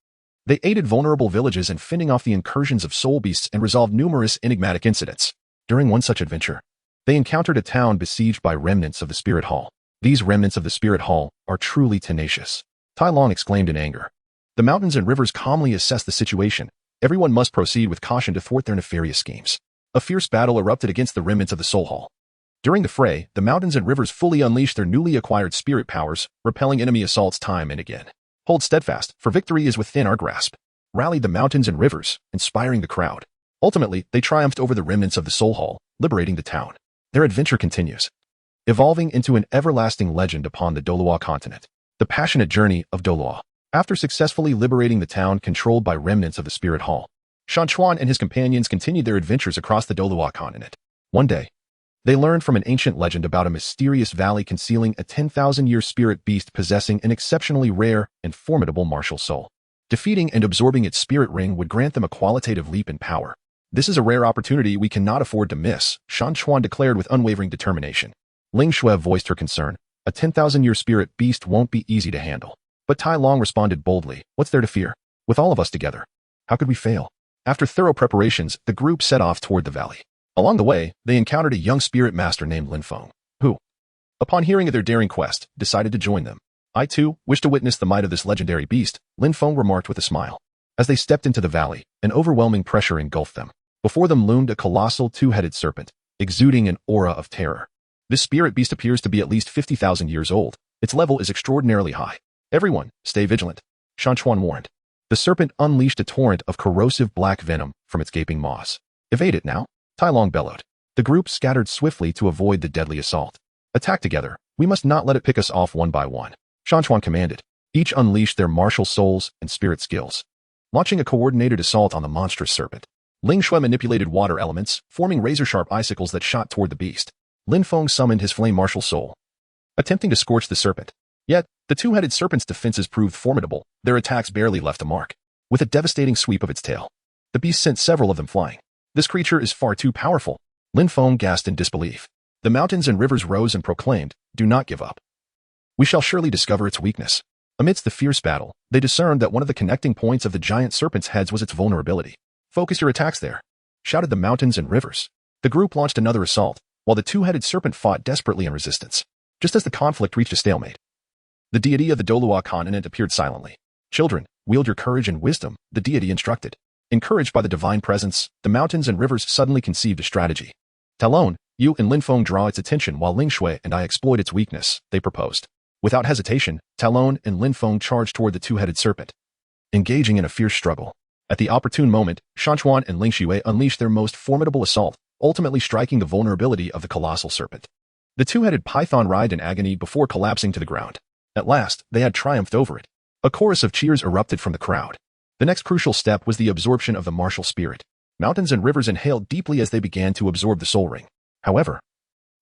They aided vulnerable villages in fending off the incursions of soul beasts and resolved numerous enigmatic incidents. During one such adventure, they encountered a town besieged by remnants of the Spirit Hall. These remnants of the Spirit Hall are truly tenacious, Tailong exclaimed in anger. The mountains and rivers calmly assessed the situation. Everyone must proceed with caution to thwart their nefarious schemes. A fierce battle erupted against the remnants of the Soul Hall. During the fray, the mountains and rivers fully unleashed their newly acquired spirit powers, repelling enemy assaults time and again. Hold steadfast, for victory is within our grasp. rallied the mountains and rivers, inspiring the crowd. Ultimately, they triumphed over the remnants of the Soul Hall, liberating the town. Their adventure continues, evolving into an everlasting legend upon the Douluo Continent. The passionate journey of Douluo. After successfully liberating the town controlled by remnants of the Spirit Hall, Shan Chuan and his companions continued their adventures across the Douluo Continent. One day, they learned from an ancient legend about a mysterious valley concealing a 10,000-year spirit beast possessing an exceptionally rare and formidable martial soul. Defeating and absorbing its spirit ring would grant them a qualitative leap in power. This is a rare opportunity we cannot afford to miss, Shan Chuan declared with unwavering determination. Ling Shui voiced her concern. A 10,000-year spirit beast won't be easy to handle. But Tai Long responded boldly, what's there to fear? With all of us together, how could we fail? After thorough preparations, the group set off toward the valley. Along the way, they encountered a young spirit master named Lin Feng, who, upon hearing of their daring quest, decided to join them. I too wish to witness the might of this legendary beast, Lin Feng remarked with a smile. As they stepped into the valley, an overwhelming pressure engulfed them. Before them loomed a colossal two-headed serpent, exuding an aura of terror. This spirit beast appears to be at least 50,000 years old. Its level is extraordinarily high. Everyone, stay vigilant, Shan Chuan warned. The serpent unleashed a torrent of corrosive black venom from its gaping maws. Evade it now, Tai Long bellowed. The group scattered swiftly to avoid the deadly assault. Attack together. We must not let it pick us off one by one, Shan Chuan commanded. Each unleashed their martial souls and spirit skills. Launching a coordinated assault on the monstrous serpent, Ling Shui manipulated water elements, forming razor-sharp icicles that shot toward the beast. Lin Feng summoned his flame martial soul, attempting to scorch the serpent. Yet, the two-headed serpent's defenses proved formidable. Their attacks barely left a mark. With a devastating sweep of its tail, the beast sent several of them flying. This creature is far too powerful. Lin Feng gasped in disbelief. The mountains and rivers rose and proclaimed, do not give up. We shall surely discover its weakness. Amidst the fierce battle, they discerned that one of the connecting points of the giant serpent's heads was its vulnerability. Focus your attacks there, shouted the mountains and rivers. The group launched another assault, while the two-headed serpent fought desperately in resistance. Just as the conflict reached a stalemate, the deity of the Douluo Continent appeared silently. Children, wield your courage and wisdom, the deity instructed. Encouraged by the divine presence, the mountains and rivers suddenly conceived a strategy. Talon, you and Lin Feng draw its attention while Ling Shui and I exploit its weakness, they proposed. Without hesitation, Talon and Lin Feng charged toward the two-headed serpent, engaging in a fierce struggle. At the opportune moment, Shan Chuan and Ling Shui unleashed their most formidable assault, ultimately striking the vulnerability of the colossal serpent. The two-headed python writhed in agony before collapsing to the ground. At last, they had triumphed over it. A chorus of cheers erupted from the crowd. The next crucial step was the absorption of the martial spirit. Mountains and rivers inhaled deeply as they began to absorb the soul ring. However,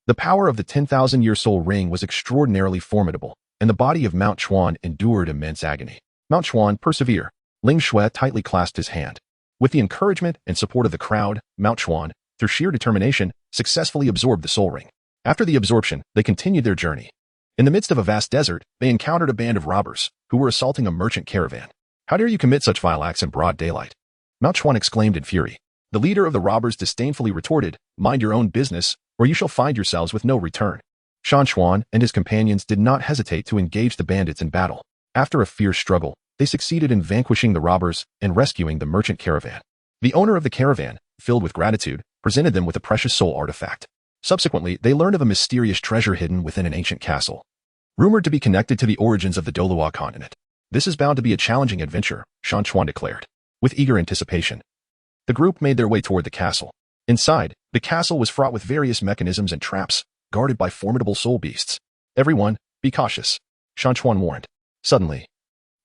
the power of the 10,000-year soul ring was extraordinarily formidable, and the body of Mount Chuan endured immense agony. Mount Chuan, persevere. Ling Shui tightly clasped his hand. With the encouragement and support of the crowd, Mount Chuan, through sheer determination, successfully absorbed the soul ring. After the absorption, they continued their journey. In the midst of a vast desert, they encountered a band of robbers, who were assaulting a merchant caravan. How dare you commit such vile acts in broad daylight? Mount Chuan exclaimed in fury. The leader of the robbers disdainfully retorted, mind your own business, or you shall find yourselves with no return. Shan Chuan and his companions did not hesitate to engage the bandits in battle. After a fierce struggle, they succeeded in vanquishing the robbers and rescuing the merchant caravan. The owner of the caravan, filled with gratitude, presented them with a precious soul artifact. Subsequently, they learned of a mysterious treasure hidden within an ancient castle, rumored to be connected to the origins of the Douluo Continent. This is bound to be a challenging adventure, Shan Chuan declared. With eager anticipation, the group made their way toward the castle. Inside, the castle was fraught with various mechanisms and traps, guarded by formidable soul beasts. Everyone, be cautious, Shan Chuan warned. Suddenly,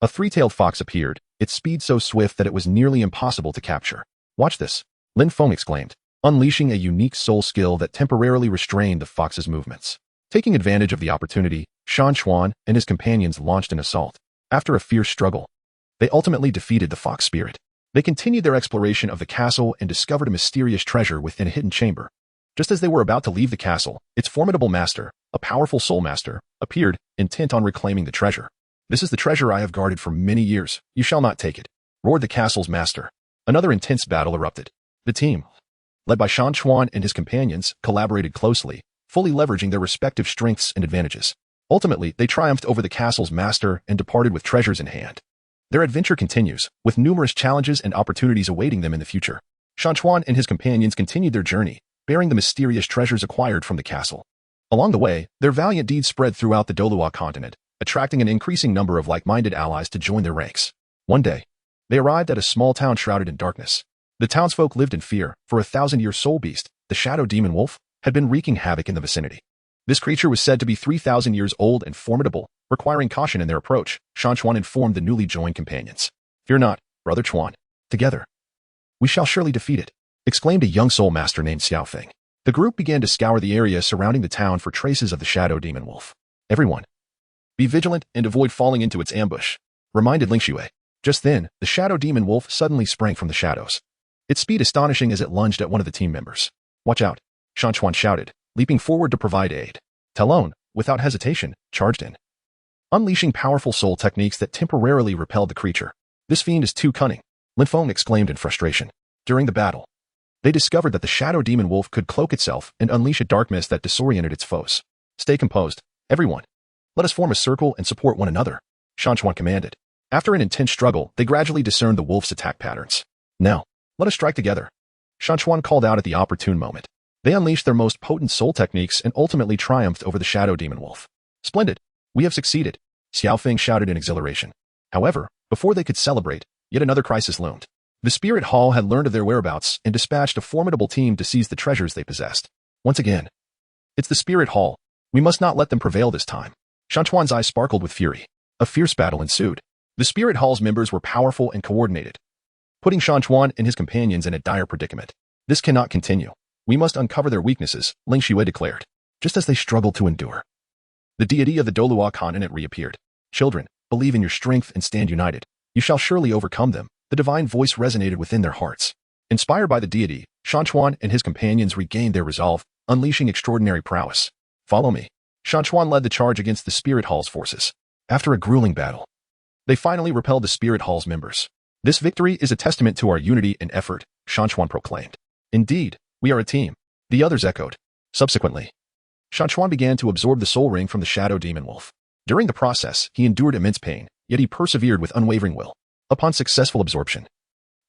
a three-tailed fox appeared, its speed so swift that it was nearly impossible to capture. Watch this, Lin Feng exclaimed, unleashing a unique soul skill that temporarily restrained the fox's movements. Taking advantage of the opportunity, Shan Chuan and his companions launched an assault. After a fierce struggle, they ultimately defeated the fox spirit. They continued their exploration of the castle and discovered a mysterious treasure within a hidden chamber. Just as they were about to leave the castle, its formidable master, a powerful soul master, appeared, intent on reclaiming the treasure. This is the treasure I have guarded for many years. You shall not take it, roared the castle's master. Another intense battle erupted. The team, led by Shan Chuan and his companions, collaborated closely, fully leveraging their respective strengths and advantages. Ultimately, they triumphed over the castle's master and departed with treasures in hand. Their adventure continues, with numerous challenges and opportunities awaiting them in the future. Shan Chuan and his companions continued their journey, bearing the mysterious treasures acquired from the castle. Along the way, their valiant deeds spread throughout the Douluo Continent, attracting an increasing number of like-minded allies to join their ranks. One day, They arrived at a small town shrouded in darkness. The townsfolk lived in fear, for a 1,000-year soul beast, the shadow demon wolf, had been wreaking havoc in the vicinity. This creature was said to be 3,000 years old and formidable, requiring caution in their approach. Shan Chuan informed the newly joined companions. "Fear not, Brother Chuan. Together, we shall surely defeat it," exclaimed a young soul master named Xiao Feng. The group began to scour the area surrounding the town for traces of the shadow demon wolf. "Everyone, be vigilant and avoid falling into its ambush," reminded Ling Xue. Just then, the shadow demon wolf suddenly sprang from the shadows, its speed astonishing as it lunged at one of the team members. "Watch out," Shan Chuan shouted, leaping forward to provide aid. Talon, without hesitation, charged in, unleashing powerful soul techniques that temporarily repelled the creature. "This fiend is too cunning," Lin Feng exclaimed in frustration. During the battle, they discovered that the shadow demon wolf could cloak itself and unleash a dark mist that disoriented its foes. "Stay composed, everyone. Let us form a circle and support one another," Shan Chuan commanded. After an intense struggle, they gradually discerned the wolf's attack patterns. "Now, let us strike together," Shan Chuan called out at the opportune moment. They unleashed their most potent soul techniques and ultimately triumphed over the shadow demon wolf. "Splendid! We have succeeded," Xiao Feng shouted in exhilaration. However, before they could celebrate, yet another crisis loomed. The Spirit Hall had learned of their whereabouts and dispatched a formidable team to seize the treasures they possessed. Once again, "It's the Spirit Hall. We must not let them prevail this time." Shan Chuan's eyes sparkled with fury. A fierce battle ensued. The Spirit Hall's members were powerful and coordinated, putting Shan Chuan and his companions in a dire predicament. "This cannot continue. We must uncover their weaknesses," Ling Xue declared. Just as they struggled to endure, the deity of the Douluo Continent reappeared. "Children, believe in your strength and stand united. You shall surely overcome them." The divine voice resonated within their hearts. Inspired by the deity, Shan Chuan and his companions regained their resolve, unleashing extraordinary prowess. "Follow me." Shan Chuan led the charge against the Spirit Hall's forces. After a grueling battle, they finally repelled the Spirit Hall's members. "This victory is a testament to our unity and effort," Shan Chuan proclaimed. "Indeed, we are a team," the others echoed. Subsequently, Shan Chuan began to absorb the soul ring from the shadow demon wolf. During the process, he endured immense pain, yet he persevered with unwavering will. Upon successful absorption,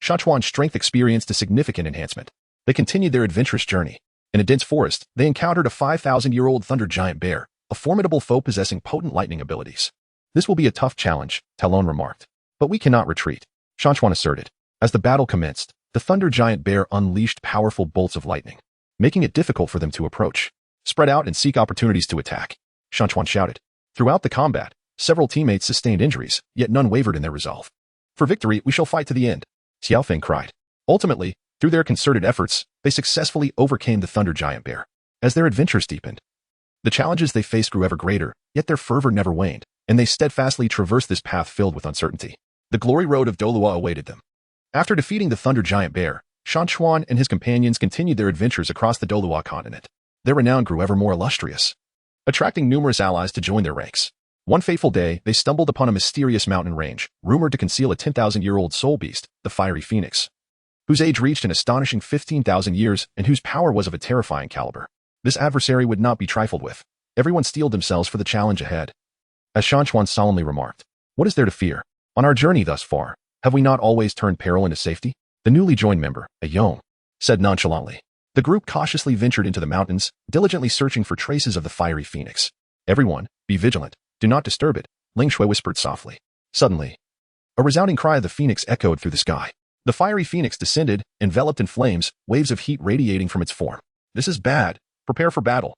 Shan Chuan's strength experienced a significant enhancement. They continued their adventurous journey. In a dense forest, they encountered a 5,000-year-old thunder giant bear, a formidable foe possessing potent lightning abilities. "This will be a tough challenge," Talon remarked. "But we cannot retreat," Shan Chuan asserted. As the battle commenced, the thunder giant bear unleashed powerful bolts of lightning, making it difficult for them to approach. "Spread out and seek opportunities to attack," Shan Chuan shouted. Throughout the combat, several teammates sustained injuries, yet none wavered in their resolve. "For victory, we shall fight to the end," Xiao Feng cried. Ultimately, through their concerted efforts, they successfully overcame the thunder giant bear. As their adventures deepened, the challenges they faced grew ever greater, yet their fervor never waned, and they steadfastly traversed this path filled with uncertainty. The glory road of Douluo awaited them. After defeating the thunder giant bear, Shan Chuan and his companions continued their adventures across the Douluo continent. Their renown grew ever more illustrious, attracting numerous allies to join their ranks. One fateful day, they stumbled upon a mysterious mountain range, rumored to conceal a 10,000-year-old soul beast, the fiery phoenix, whose age reached an astonishing 15,000 years and whose power was of a terrifying caliber. This adversary would not be trifled with. Everyone steeled themselves for the challenge ahead. As Shan Chuan solemnly remarked, "What is there to fear? On our journey thus far, have we not always turned peril into safety?" The newly joined member, a Yong, said nonchalantly. The group cautiously ventured into the mountains, diligently searching for traces of the fiery phoenix. "Everyone, be vigilant. Do not disturb it," Ling Xue whispered softly. Suddenly, a resounding cry of the phoenix echoed through the sky. The fiery phoenix descended, enveloped in flames, waves of heat radiating from its form. "This is bad. Prepare for battle,"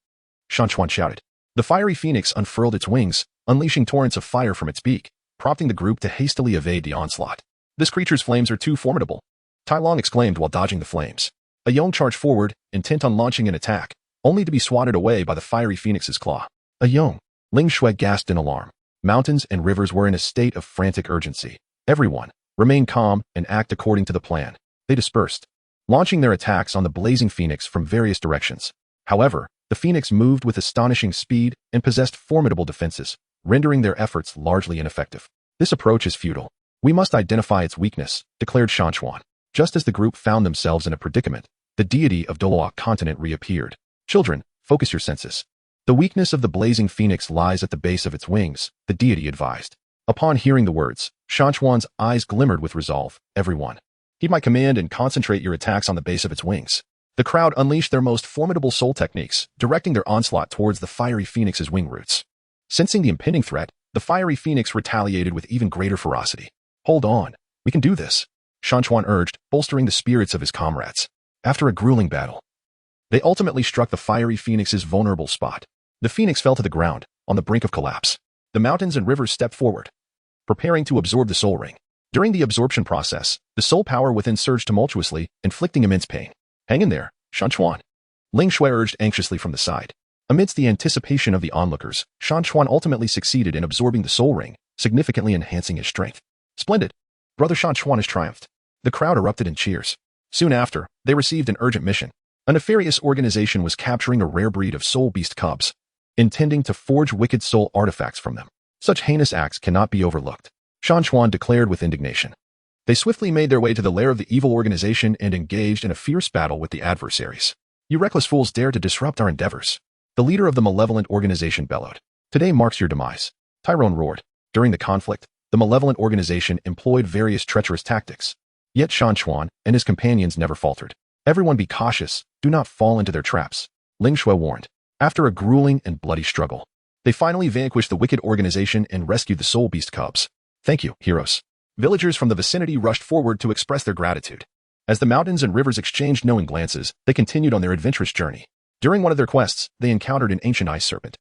Shan Chuan shouted. The fiery phoenix unfurled its wings, unleashing torrents of fire from its beak, prompting the group to hastily evade the onslaught. "This creature's flames are too formidable," Tai Long exclaimed while dodging the flames. A Yong charged forward, intent on launching an attack, only to be swatted away by the fiery phoenix's claw. "A Yong!" Ling Xue gasped in alarm. Mountains and rivers were in a state of frantic urgency. "Everyone, remain calm and act according to the plan." They dispersed, launching their attacks on the blazing phoenix from various directions. However, the phoenix moved with astonishing speed and possessed formidable defenses, rendering their efforts largely ineffective. "This approach is futile. We must identify its weakness," declared Shan Chuan. Just as the group found themselves in a predicament, the deity of Douluo Continent reappeared. "Children, focus your senses. The weakness of the blazing phoenix lies at the base of its wings," the deity advised. Upon hearing the words, Shan Chuan's eyes glimmered with resolve. "Everyone, heed my command and concentrate your attacks on the base of its wings." The crowd unleashed their most formidable soul techniques, directing their onslaught towards the fiery phoenix's wing roots. Sensing the impending threat, the fiery phoenix retaliated with even greater ferocity. "Hold on," We can do this, Shan Chuan urged, bolstering the spirits of his comrades. After a grueling battle, they ultimately struck the fiery phoenix's vulnerable spot. The phoenix fell to the ground, on the brink of collapse. The mountains and rivers stepped forward, preparing to absorb the soul ring. During the absorption process, the soul power within surged tumultuously, inflicting immense pain. Hang in there, Shan Chuan, Ling Shui urged anxiously from the side. Amidst the anticipation of the onlookers, Shan Chuan ultimately succeeded in absorbing the soul ring, significantly enhancing his strength. Splendid! Brother Shan Chuan has triumphed. The crowd erupted in cheers. Soon after, they received an urgent mission. A nefarious organization was capturing a rare breed of soul beast cubs, intending to forge wicked soul artifacts from them. Such heinous acts cannot be overlooked, Shan Chuan declared with indignation. They swiftly made their way to the lair of the evil organization and engaged in a fierce battle with the adversaries. You reckless fools dare to disrupt our endeavors. The leader of the malevolent organization bellowed. Today marks your demise. Tyrone roared. During the conflict, the malevolent organization employed various treacherous tactics. Yet Shan Chuan and his companions never faltered. Everyone be cautious, do not fall into their traps, Ling Shui warned. After a grueling and bloody struggle, they finally vanquished the wicked organization and rescued the soul beast cubs. Thank you, heroes. Villagers from the vicinity rushed forward to express their gratitude. As the mountains and rivers exchanged knowing glances, they continued on their adventurous journey. During one of their quests, they encountered an ancient ice serpent,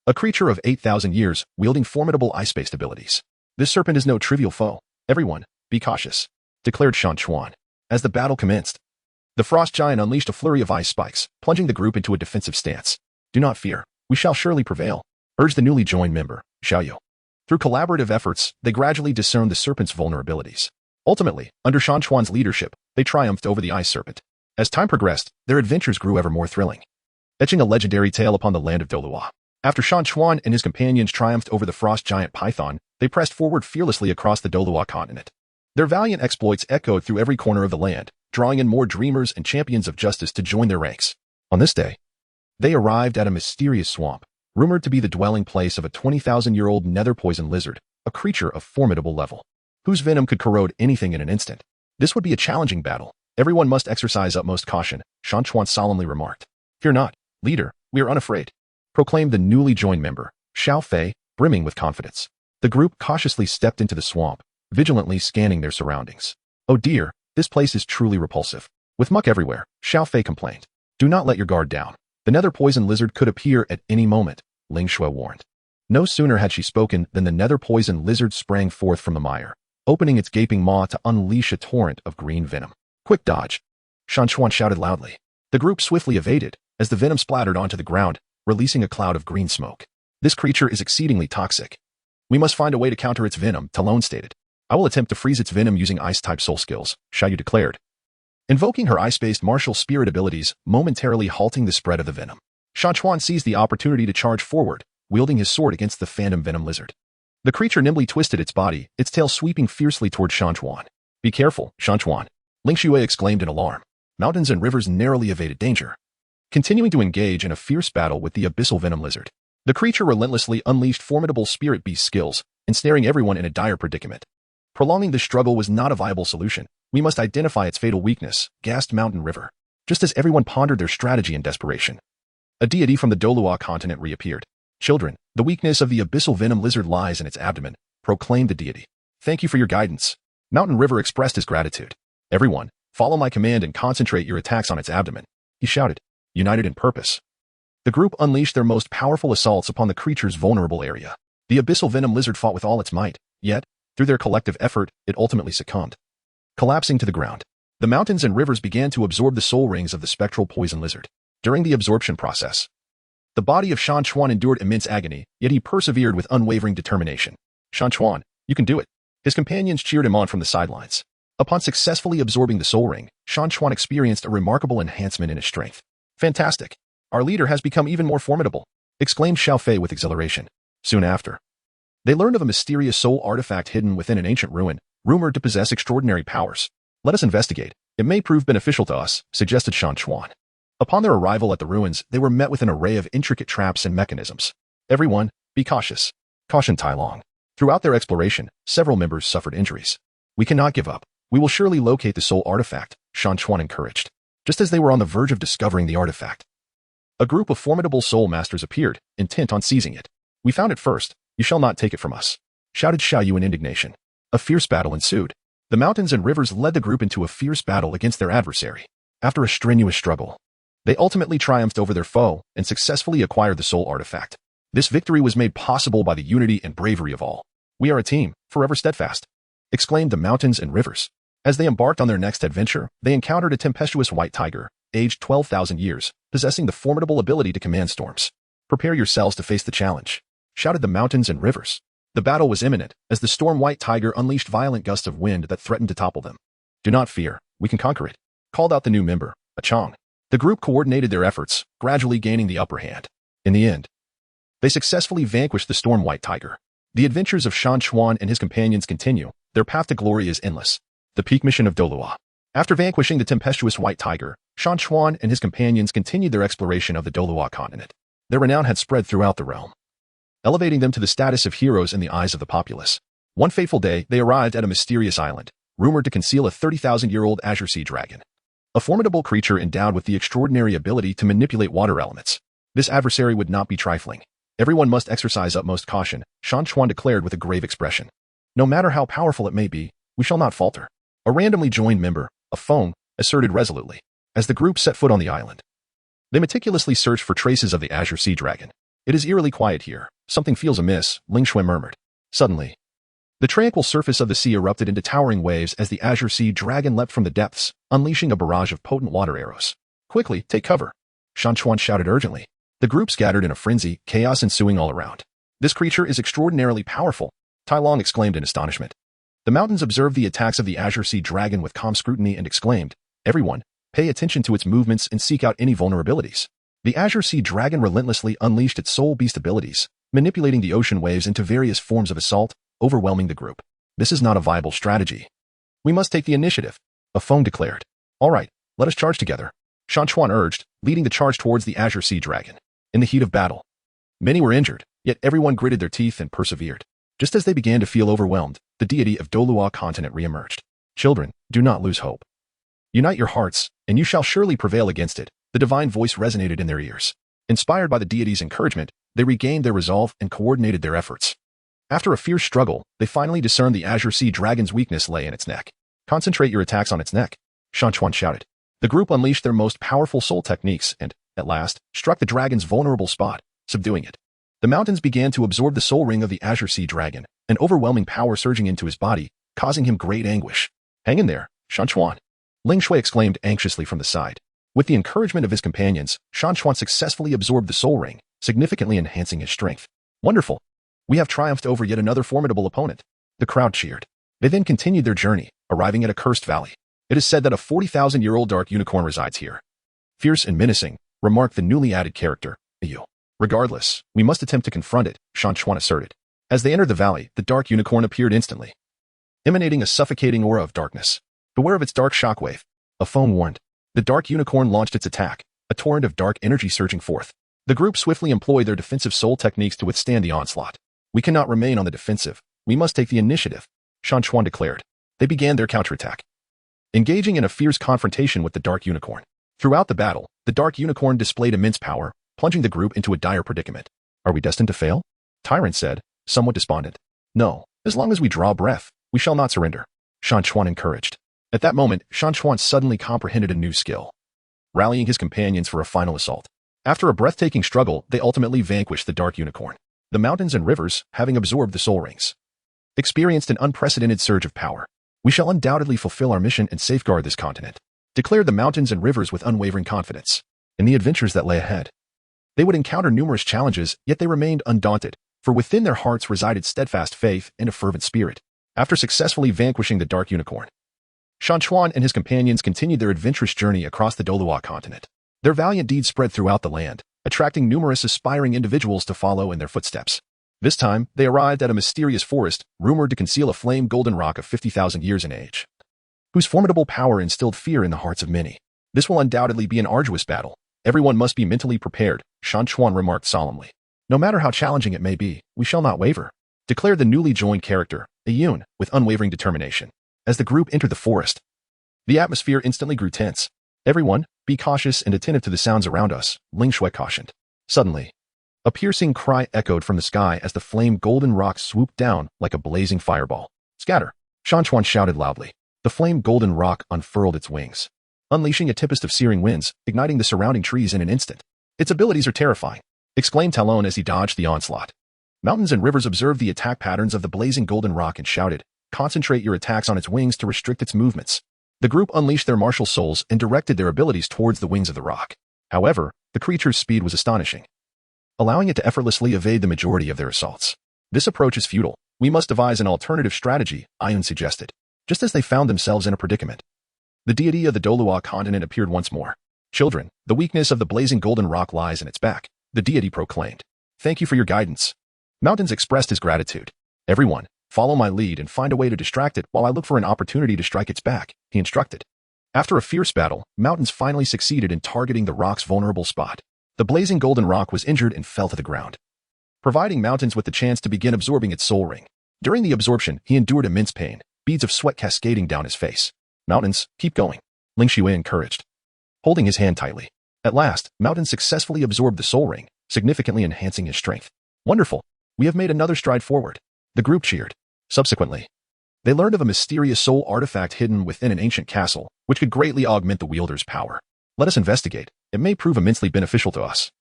a creature of 8,000 years, wielding formidable ice-based abilities. This serpent is no trivial foe. Everyone, be cautious, declared Shan Chuan. As the battle commenced, the frost giant unleashed a flurry of ice spikes, plunging the group into a defensive stance. Do not fear, we shall surely prevail, urged the newly joined member, Xiaoyu. Through collaborative efforts, they gradually discerned the serpent's vulnerabilities. Ultimately, under Shan Chuan's leadership, they triumphed over the ice serpent. As time progressed, their adventures grew ever more thrilling, etching a legendary tale upon the land of Douluo. After Shan Chuan and his companions triumphed over the frost giant python, they pressed forward fearlessly across the Douluo Continent. Their valiant exploits echoed through every corner of the land, drawing in more dreamers and champions of justice to join their ranks. On this day, they arrived at a mysterious swamp, rumored to be the dwelling place of a 20,000-year-old nether poison lizard, a creature of formidable level, whose venom could corrode anything in an instant. This would be a challenging battle. Everyone must exercise utmost caution, Shan Chuan solemnly remarked. Fear not, leader, we are unafraid, proclaimed the newly joined member, Xiao Fei, brimming with confidence. The group cautiously stepped into the swamp, vigilantly scanning their surroundings. Oh dear, this place is truly repulsive. With muck everywhere, Xiao Fei complained. Do not let your guard down. The nether poison lizard could appear at any moment, Ling Shui warned. No sooner had she spoken than the nether poison lizard sprang forth from the mire, opening its gaping maw to unleash a torrent of green venom. Quick dodge! Shan Chuan shouted loudly. The group swiftly evaded, as the venom splattered onto the ground, releasing a cloud of green smoke. This creature is exceedingly toxic. We must find a way to counter its venom, Talon stated. I will attempt to freeze its venom using ice-type soul skills, Xiaoyu declared, invoking her ice-based martial spirit abilities, momentarily halting the spread of the venom. Shan Chuan seized the opportunity to charge forward, wielding his sword against the phantom venom lizard. The creature nimbly twisted its body, its tail sweeping fiercely toward Shan Chuan. Be careful, Shan Chuan, Ling Shui exclaimed in alarm. Mountains and rivers narrowly evaded danger, continuing to engage in a fierce battle with the abyssal venom lizard. The creature relentlessly unleashed formidable spirit beast skills, ensnaring everyone in a dire predicament. Prolonging the struggle was not a viable solution. We must identify its fatal weakness, gasped Mountain River. Just as everyone pondered their strategy in desperation, a deity from the Douluo Continent reappeared. Children, the weakness of the abyssal venom lizard lies in its abdomen, proclaimed the deity. Thank you for your guidance. Mountain River expressed his gratitude. Everyone, follow my command and concentrate your attacks on its abdomen, he shouted, united in purpose. The group unleashed their most powerful assaults upon the creature's vulnerable area. The abyssal venom lizard fought with all its might, yet, through their collective effort, it ultimately succumbed, collapsing to the ground. The mountains and rivers began to absorb the soul rings of the spectral poison lizard. During the absorption process, the body of Shan Chuan endured immense agony, yet he persevered with unwavering determination. Shan Chuan, you can do it. His companions cheered him on from the sidelines. Upon successfully absorbing the soul ring, Shan Chuan experienced a remarkable enhancement in his strength. Fantastic! Our leader has become even more formidable, exclaimed Xiao Fei with exhilaration. Soon after, they learned of a mysterious soul artifact hidden within an ancient ruin, rumored to possess extraordinary powers. Let us investigate. It may prove beneficial to us, suggested Shan Chuan. Upon their arrival at the ruins, they were met with an array of intricate traps and mechanisms. Everyone, be cautious, cautioned Tai Long. Throughout their exploration, several members suffered injuries. We cannot give up. We will surely locate the soul artifact, Shan Chuan encouraged. Just as they were on the verge of discovering the artifact, a group of formidable soul masters appeared, intent on seizing it. We found it first. You shall not take it from us, shouted Xiaoyu in indignation. A fierce battle ensued. The mountains and rivers led the group into a fierce battle against their adversary. After a strenuous struggle, they ultimately triumphed over their foe and successfully acquired the soul artifact. This victory was made possible by the unity and bravery of all. "We are a team, forever steadfast," exclaimed the mountains and rivers. As they embarked on their next adventure, they encountered a tempestuous white tiger, aged 12,000 years, possessing the formidable ability to command storms. "Prepare yourselves to face the challenge," shouted the mountains and rivers. The battle was imminent, as the storm white tiger unleashed violent gusts of wind that threatened to topple them. "Do not fear, we can conquer it," called out the new member, a Chong. The group coordinated their efforts, gradually gaining the upper hand. In the end, they successfully vanquished the storm white tiger. The adventures of Shan Chuan and his companions continue. Their path to glory is endless. The peak mission of Douluo. After vanquishing the tempestuous white tiger, Shan Chuan and his companions continued their exploration of the Douluo Continent. Their renown had spread throughout the realm, elevating them to the status of heroes in the eyes of the populace. One fateful day, they arrived at a mysterious island, rumored to conceal a 30,000-year-old azure sea dragon, a formidable creature endowed with the extraordinary ability to manipulate water elements. This adversary would not be trifling. "Everyone must exercise utmost caution," Shan Chuan declared with a grave expression. "No matter how powerful it may be, we shall not falter." A randomly joined member, a Feng, asserted resolutely. As the group set foot on the island, they meticulously searched for traces of the azure sea dragon. "It is eerily quiet here. Something feels amiss," Ling Shui murmured. Suddenly, the tranquil surface of the sea erupted into towering waves as the azure sea dragon leapt from the depths, unleashing a barrage of potent water arrows. "Quickly, take cover," Shan Chuan shouted urgently. The group scattered in a frenzy, chaos ensuing all around. "This creature is extraordinarily powerful," Tai Long exclaimed in astonishment. The mountains observed the attacks of the azure sea dragon with calm scrutiny and exclaimed, "Everyone, pay attention to its movements and seek out any vulnerabilities." The azure sea dragon relentlessly unleashed its soul beast abilities, manipulating the ocean waves into various forms of assault, overwhelming the group. "This is not a viable strategy. We must take the initiative," a Feng declared. "All right, let us charge together," Shan Chuan urged, leading the charge towards the azure sea dragon. In the heat of battle, many were injured, yet everyone gritted their teeth and persevered. Just as they began to feel overwhelmed, the deity of Douluo Continent re-emerged. "Children, do not lose hope. Unite your hearts, and you shall surely prevail against it," the divine voice resonated in their ears. Inspired by the deity's encouragement, they regained their resolve and coordinated their efforts. After a fierce struggle, they finally discerned the azure sea dragon's weakness lay in its neck. "Concentrate your attacks on its neck," Shan Chuan shouted. The group unleashed their most powerful soul techniques and, at last, struck the dragon's vulnerable spot, subduing it. The mountains began to absorb the soul ring of the azure sea dragon, an overwhelming power surging into his body, causing him great anguish. "Hang in there, Shan Chuan," Ling Shui exclaimed anxiously from the side. With the encouragement of his companions, Shan Chuan successfully absorbed the soul ring, significantly enhancing his strength. "Wonderful! We have triumphed over yet another formidable opponent." The crowd cheered. They then continued their journey, arriving at a cursed valley. "It is said that a 40,000-year-old dark unicorn resides here. Fierce and menacing," remarked the newly added character, Yu. "Regardless, we must attempt to confront it," Shan Chuan asserted. As they entered the valley, the dark unicorn appeared instantly, emanating a suffocating aura of darkness. "Beware of its dark shockwave," a Feng warned. The dark unicorn launched its attack, a torrent of dark energy surging forth. The group swiftly employed their defensive soul techniques to withstand the onslaught. "We cannot remain on the defensive. We must take the initiative," Shan Chuan declared. They began their counterattack, engaging in a fierce confrontation with the dark unicorn. Throughout the battle, the dark unicorn displayed immense power, plunging the group into a dire predicament. "Are we destined to fail?" Tyrant said, somewhat despondent. "No, as long as we draw breath, we shall not surrender," Shan Chuan encouraged. At that moment, Shan Chuan suddenly comprehended a new skill, rallying his companions for a final assault. After a breathtaking struggle, they ultimately vanquished the dark unicorn. The mountains and rivers, having absorbed the soul rings, experienced an unprecedented surge of power. "We shall undoubtedly fulfill our mission and safeguard this continent," declared the mountains and rivers with unwavering confidence. In the adventures that lay ahead, they would encounter numerous challenges, yet they remained undaunted, for within their hearts resided steadfast faith and a fervent spirit. After successfully vanquishing the dark unicorn, Shan Chuan and his companions continued their adventurous journey across the Douluo Continent. Their valiant deeds spread throughout the land, attracting numerous aspiring individuals to follow in their footsteps. This time, they arrived at a mysterious forest, rumored to conceal a flame golden rock of 50,000 years in age, whose formidable power instilled fear in the hearts of many. "This will undoubtedly be an arduous battle. Everyone must be mentally prepared," Shan Chuan remarked solemnly. "No matter how challenging it may be, we shall not waver," declared the newly joined character, Iyun, with unwavering determination. As the group entered the forest, the atmosphere instantly grew tense. "Everyone, be cautious and attentive to the sounds around us," Ling Shui cautioned. Suddenly, a piercing cry echoed from the sky as the flame golden rock swooped down like a blazing fireball. "Scatter!" Shan Chuan shouted loudly. The flame golden rock unfurled its wings, unleashing a tempest of searing winds, igniting the surrounding trees in an instant. Its abilities are terrifying, exclaimed Talon as he dodged the onslaught. Mountains and rivers observed the attack patterns of the blazing golden rock and shouted, "Concentrate your attacks on its wings to restrict its movements." The group unleashed their martial souls and directed their abilities towards the wings of the rock. However, the creature's speed was astonishing, allowing it to effortlessly evade the majority of their assaults. This approach is futile. We must devise an alternative strategy, Ayun suggested, just as they found themselves in a predicament. The deity of the Douluo Continent appeared once more. "Children, the weakness of the blazing golden rock lies in its back," the deity proclaimed. "Thank you for your guidance." Mountains expressed his gratitude. "Everyone, follow my lead and find a way to distract it while I look for an opportunity to strike its back," he instructed. After a fierce battle, Mountains finally succeeded in targeting the rock's vulnerable spot. The blazing golden rock was injured and fell to the ground, providing Mountains with the chance to begin absorbing its soul ring. During the absorption, he endured immense pain, beads of sweat cascading down his face. "Mountains, keep going," Ling Xue encouraged, holding his hand tightly. At last, Mountains successfully absorbed the soul ring, significantly enhancing his strength. "Wonderful! We have made another stride forward," the group cheered. Subsequently, they learned of a mysterious soul artifact hidden within an ancient castle, which could greatly augment the wielder's power. "Let us investigate. It may prove immensely beneficial to us,"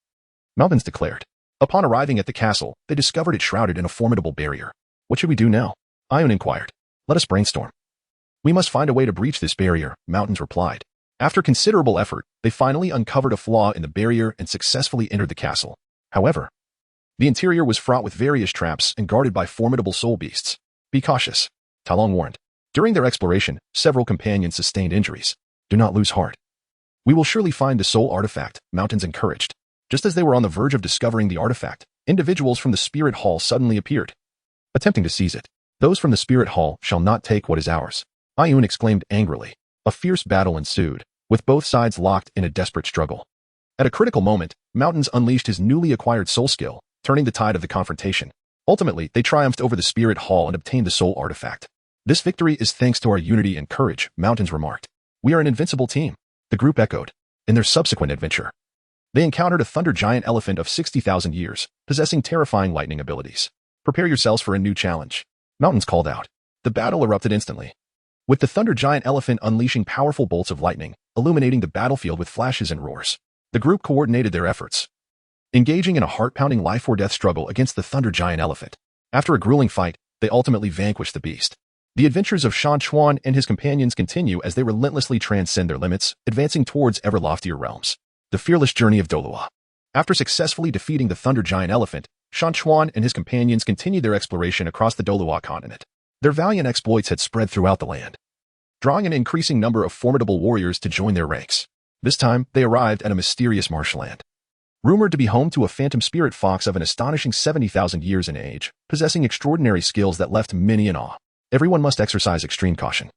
Mountains declared. Upon arriving at the castle, they discovered it shrouded in a formidable barrier. "What should we do now?" Ayun inquired. "Let us brainstorm." "We must find a way to breach this barrier," Mountains replied. After considerable effort, they finally uncovered a flaw in the barrier and successfully entered the castle. However, the interior was fraught with various traps and guarded by formidable soul beasts. "Be cautious," Talon warned. During their exploration, several companions sustained injuries. "Do not lose heart. We will surely find the soul artifact," Mountains encouraged. Just as they were on the verge of discovering the artifact, individuals from the spirit hall suddenly appeared, attempting to seize it. "Those from the spirit hall shall not take what is ours," Ayun exclaimed angrily. A fierce battle ensued, with both sides locked in a desperate struggle. At a critical moment, Mountains unleashed his newly acquired soul skill, turning the tide of the confrontation. Ultimately, they triumphed over the spirit hall and obtained the soul artifact. "This victory is thanks to our unity and courage," Mountains remarked. "We are an invincible team," the group echoed. In their subsequent adventure, they encountered a thunder giant elephant of 60,000 years, possessing terrifying lightning abilities. "Prepare yourselves for a new challenge," Mountains called out. The battle erupted instantly, with the thunder giant elephant unleashing powerful bolts of lightning, illuminating the battlefield with flashes and roars. The group coordinated their efforts, engaging in a heart-pounding life-or-death struggle against the thunder giant elephant. After a grueling fight, they ultimately vanquished the beast. The adventures of Shan Chuan and his companions continue as they relentlessly transcend their limits, advancing towards ever loftier realms. The fearless journey of Douluo. After successfully defeating the thunder giant elephant, Shan Chuan and his companions continued their exploration across the Douluo Continent. Their valiant exploits had spread throughout the land, drawing an increasing number of formidable warriors to join their ranks. This time, they arrived at a mysterious marshland, rumored to be home to a phantom spirit fox of an astonishing 70,000 years in age, possessing extraordinary skills that left many in awe. Everyone must exercise extreme caution.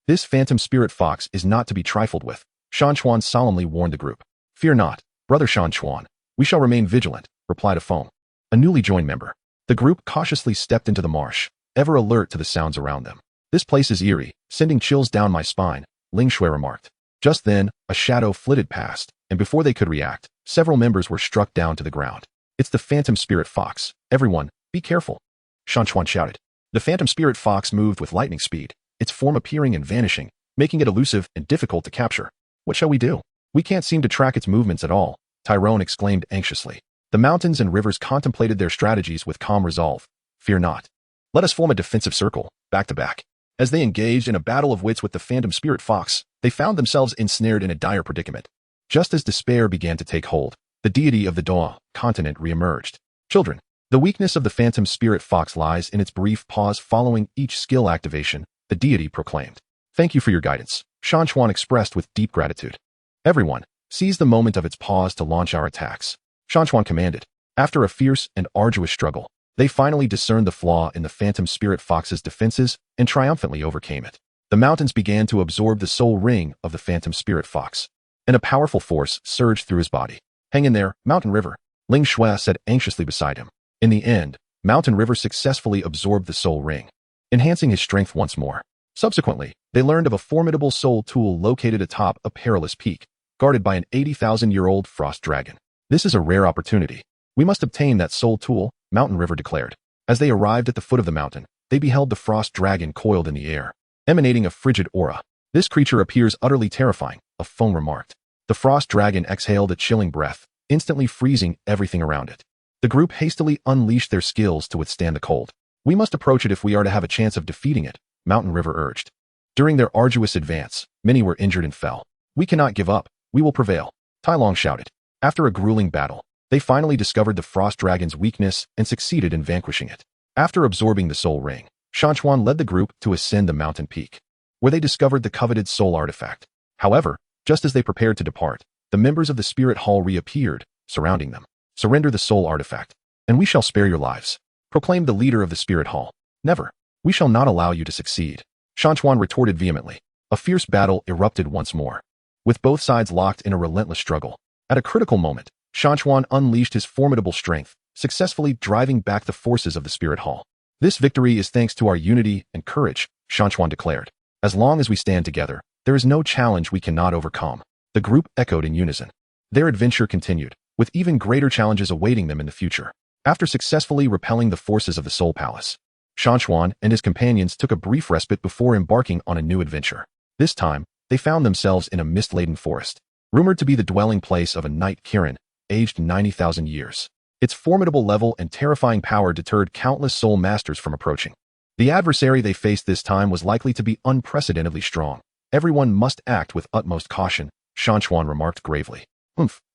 This phantom spirit fox is not to be trifled with, Shan Chuan solemnly warned the group. "Fear not, brother Shan Chuan. We shall remain vigilant," replied a foam, a newly joined member. The group cautiously stepped into the marsh, ever alert to the sounds around them. "This place is eerie, sending chills down my spine," Ling Xue remarked. Just then, a shadow flitted past, and before they could react, several members were struck down to the ground. "It's the phantom spirit fox. Everyone, be careful," Shan Chuan shouted. The phantom spirit fox moved with lightning speed, its form appearing and vanishing, making it elusive and difficult to capture. "What shall we do? We can't seem to track its movements at all," Tyrone exclaimed anxiously. The mountains and rivers contemplated their strategies with calm resolve. "Fear not. Let us form a defensive circle, back to back." As they engaged in a battle of wits with the phantom spirit fox, they found themselves ensnared in a dire predicament. Just as despair began to take hold, the deity of the Douluo Continent re-emerged. "Children, the weakness of the phantom spirit fox lies in its brief pause following each skill activation," the deity proclaimed. "Thank you for your guidance," Shan Chuan expressed with deep gratitude. "Everyone, seize the moment of its pause to launch our attacks," Shan Chuan commanded. After a fierce and arduous struggle, they finally discerned the flaw in the phantom spirit fox's defenses and triumphantly overcame it. The mountains began to absorb the soul ring of the phantom spirit fox, and a powerful force surged through his body. "Hang in there, Mountain River," Ling Xue said anxiously beside him. In the end, Mountain River successfully absorbed the soul ring, enhancing his strength once more. Subsequently, they learned of a formidable soul tool located atop a perilous peak, guarded by an 80,000-year-old frost dragon. "This is a rare opportunity. We must obtain that soul tool," Mountain River declared. As they arrived at the foot of the mountain, they beheld the frost dragon coiled in the air, emanating a frigid aura. This creature appears utterly terrifying, a Feng remarked. The frost dragon exhaled a chilling breath, instantly freezing everything around it. The group hastily unleashed their skills to withstand the cold. We must approach it if we are to have a chance of defeating it, Mountain River urged. During their arduous advance, many were injured and fell. We cannot give up. We will prevail, Tai Long shouted. After a grueling battle, they finally discovered the frost dragon's weakness and succeeded in vanquishing it. After absorbing the soul ring, Shan Chuan led the group to ascend the mountain peak, where they discovered the coveted soul artifact. However, just as they prepared to depart, the members of the spirit hall reappeared, surrounding them. Surrender the soul artifact, and we shall spare your lives, proclaimed the leader of the spirit hall. Never. We shall not allow you to succeed, Shan Chuan retorted vehemently. A fierce battle erupted once more, with both sides locked in a relentless struggle. At a critical moment, Shan Chuan unleashed his formidable strength, successfully driving back the forces of the spirit hall. This victory is thanks to our unity and courage, Shan Chuan declared. As long as we stand together, there is no challenge we cannot overcome. The group echoed in unison. Their adventure continued, with even greater challenges awaiting them in the future. After successfully repelling the forces of the Soul Palace, Shan Chuan and his companions took a brief respite before embarking on a new adventure. This time, they found themselves in a mist-laden forest, rumored to be the dwelling place of a knight Kirin, aged 90,000 years. Its formidable level and terrifying power deterred countless soul masters from approaching. The adversary they faced this time was likely to be unprecedentedly strong. Everyone must act with utmost caution, Shan Chuan remarked gravely.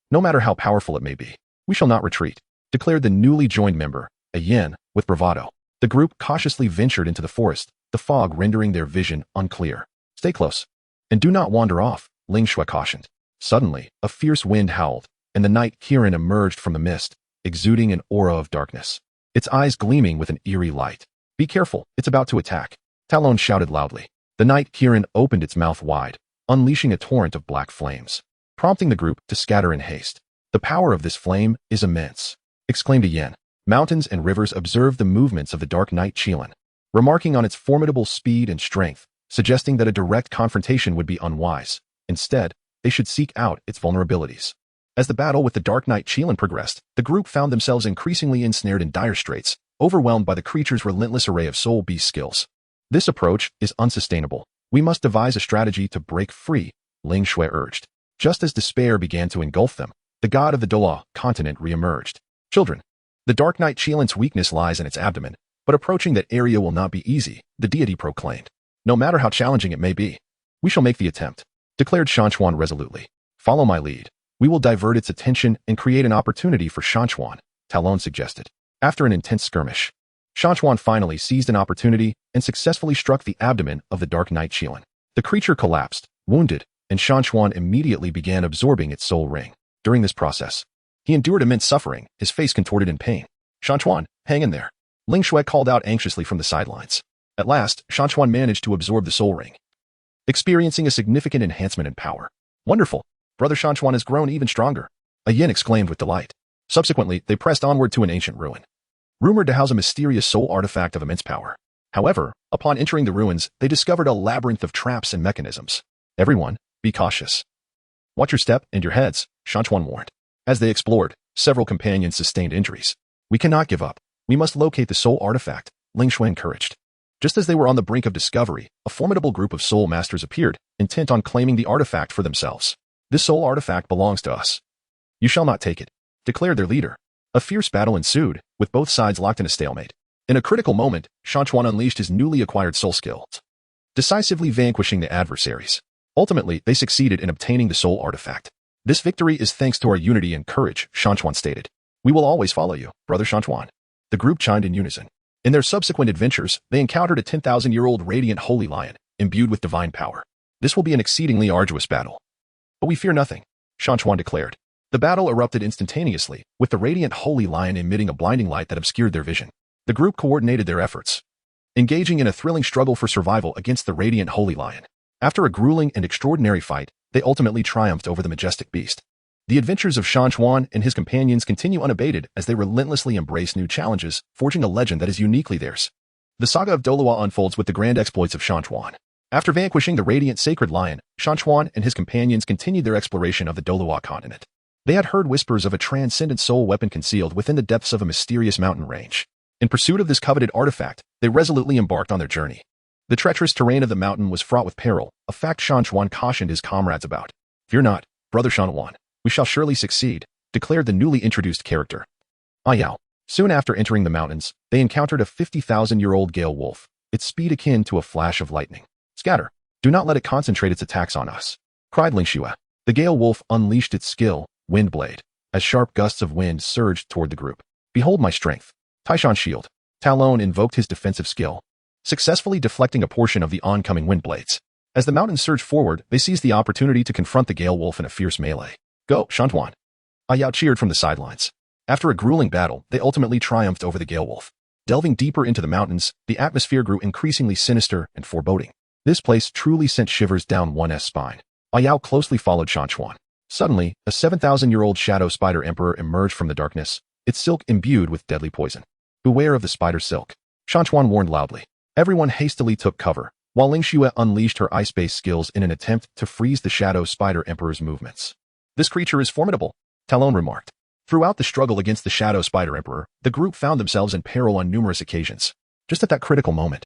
No matter how powerful it may be, we shall not retreat, declared the newly joined member, a yin, with bravado. The group cautiously ventured into the forest, the fog rendering their vision unclear. Stay close, and do not wander off, Ling Shui cautioned. Suddenly, a fierce wind howled, and the knight Kirin emerged from the mist, exuding an aura of darkness, its eyes gleaming with an eerie light. Be careful, it's about to attack, Talon shouted loudly. The knight Kirin opened its mouth wide, unleashing a torrent of black flames, prompting the group to scatter in haste. The power of this flame is immense, exclaimed a yin. Mountains and rivers observed the movements of the dark knight Qilin, remarking on its formidable speed and strength, suggesting that a direct confrontation would be unwise. Instead, they should seek out its vulnerabilities. As the battle with the dark knight Qilin progressed, the group found themselves increasingly ensnared in dire straits, overwhelmed by the creature's relentless array of soul beast skills. This approach is unsustainable. We must devise a strategy to break free, Ling Shui urged. Just as despair began to engulf them, the god of the Douluo Continent re-emerged. Children, the dark knight Qilin's weakness lies in its abdomen, but approaching that area will not be easy, the deity proclaimed. No matter how challenging it may be, we shall make the attempt, declared Shan Chuan resolutely. Follow my lead. We will divert its attention and create an opportunity for Shan Chuan, Talon suggested. After an intense skirmish, Shan Chuan finally seized an opportunity and successfully struck the abdomen of the dark knight Qilin. The creature collapsed, wounded, and Shan Chuan immediately began absorbing its soul ring. During this process, he endured immense suffering, his face contorted in pain. Shan Chuan, hang in there, Ling Shui called out anxiously from the sidelines. At last, Shan Chuan managed to absorb the soul ring, experiencing a significant enhancement in power. Wonderful! Brother Shan Chuan has grown even stronger, a yin exclaimed with delight. Subsequently, they pressed onward to an ancient ruin, rumored to house a mysterious soul artifact of immense power. However, upon entering the ruins, they discovered a labyrinth of traps and mechanisms. Everyone, be cautious. Watch your step and your heads, Shan Chuan warned. As they explored, several companions sustained injuries. We cannot give up. We must locate the soul artifact, Ling Shui encouraged. Just as they were on the brink of discovery, a formidable group of soul masters appeared, intent on claiming the artifact for themselves. This soul artifact belongs to us. You shall not take it, declared their leader. A fierce battle ensued, with both sides locked in a stalemate. In a critical moment, Shan Chuan unleashed his newly acquired soul skills, decisively vanquishing the adversaries. Ultimately, they succeeded in obtaining the soul artifact. This victory is thanks to our unity and courage, Shan Chuan stated. We will always follow you, Brother Shan Chuan. The group chimed in unison. In their subsequent adventures, they encountered a 10,000-year-old radiant holy lion, imbued with divine power. This will be an exceedingly arduous battle. But we fear nothing, Shan Chuan declared. The battle erupted instantaneously, with the radiant holy lion emitting a blinding light that obscured their vision. The group coordinated their efforts, engaging in a thrilling struggle for survival against the radiant holy lion. After a grueling and extraordinary fight, they ultimately triumphed over the majestic beast. The adventures of Shan Chuan and his companions continue unabated as they relentlessly embrace new challenges, forging a legend that is uniquely theirs. The saga of Douluo unfolds with the grand exploits of Shan Chuan. After vanquishing the radiant sacred lion, Shan Chuan and his companions continued their exploration of the Douluo Continent. They had heard whispers of a transcendent soul weapon concealed within the depths of a mysterious mountain range. In pursuit of this coveted artifact, they resolutely embarked on their journey. The treacherous terrain of the mountain was fraught with peril, a fact Shan Chuan cautioned his comrades about. "Fear not, brother Shan Chuan. We shall surely succeed," declared the newly introduced character. Ayao. Soon after entering the mountains, they encountered a 50,000-year-old gale wolf, its speed akin to a flash of lightning. "Scatter! Do not let it concentrate its attacks on us," cried Lingxue. The gale wolf unleashed its skill, Wind Blade, as sharp gusts of wind surged toward the group. "Behold my strength." Taishan Shield. Talon invoked his defensive skill, successfully deflecting a portion of the oncoming wind blades. As the mountains surged forward, they seized the opportunity to confront the gale wolf in a fierce melee. "Go, Shan Chuan!" Ayao cheered from the sidelines. After a grueling battle, they ultimately triumphed over the gale wolf. Delving deeper into the mountains, the atmosphere grew increasingly sinister and foreboding. This place truly sent shivers down one's spine. Ayao closely followed Shan Chuan. Suddenly, a 7,000-year-old shadow spider emperor emerged from the darkness, its silk imbued with deadly poison. "Beware of the spider silk," Shan Chuan warned loudly. Everyone hastily took cover, while Lingxue unleashed her ice-based skills in an attempt to freeze the shadow spider emperor's movements. "This creature is formidable," Talon remarked. Throughout the struggle against the shadow spider emperor, the group found themselves in peril on numerous occasions. Just at that critical moment,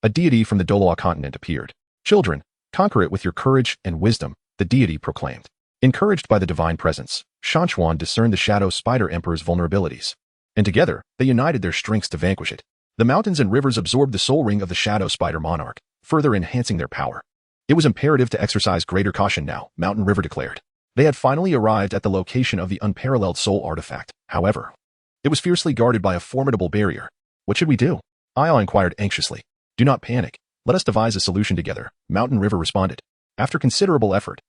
a deity from the Douluo Continent appeared. "Children, conquer it with your courage and wisdom," the deity proclaimed. Encouraged by the divine presence, Shan Chuan discerned the shadow spider emperor's vulnerabilities, and together, they united their strengths to vanquish it. The mountains and rivers absorbed the soul ring of the shadow spider monarch, further enhancing their power. It was imperative to exercise greater caution now, Mountain River declared. They had finally arrived at the location of the unparalleled soul artifact. However, it was fiercely guarded by a formidable barrier. "What should we do?" Ayao inquired anxiously. "Do not panic. Let us devise a solution together," Mountain River responded. After considerable effort,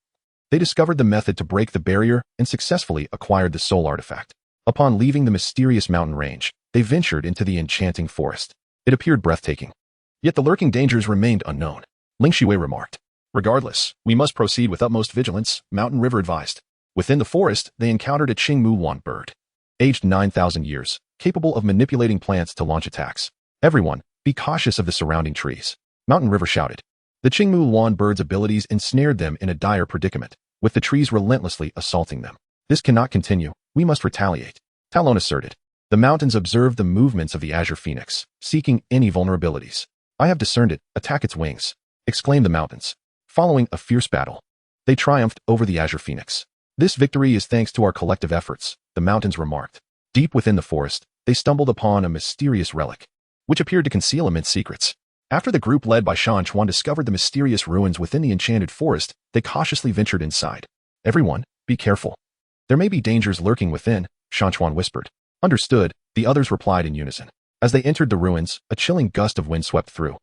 they discovered the method to break the barrier and successfully acquired the soul artifact. Upon leaving the mysterious mountain range, they ventured into the enchanting forest. It appeared breathtaking. Yet the lurking dangers remained unknown. Lingxue remarked. "Regardless, we must proceed with utmost vigilance," Mountain River advised. Within the forest, they encountered a Qingmu Wan bird, aged 9,000 years, capable of manipulating plants to launch attacks. "Everyone, be cautious of the surrounding trees," Mountain River shouted. The Qingmu Wan bird's abilities ensnared them in a dire predicament, with the trees relentlessly assaulting them. "This cannot continue. We must retaliate," Talon asserted. The mountains observed the movements of the Azure Phoenix, seeking any vulnerabilities. "I have discerned it. Attack its wings," exclaimed the mountains. Following a fierce battle, they triumphed over the Azure Phoenix. "This victory is thanks to our collective efforts," the mountains remarked. Deep within the forest, they stumbled upon a mysterious relic, which appeared to conceal immense secrets. After the group led by Shan Chuan discovered the mysterious ruins within the enchanted forest, they cautiously ventured inside. "Everyone, be careful. There may be dangers lurking within," Shan Chuan whispered. "Understood," the others replied in unison. As they entered the ruins, a chilling gust of wind swept through,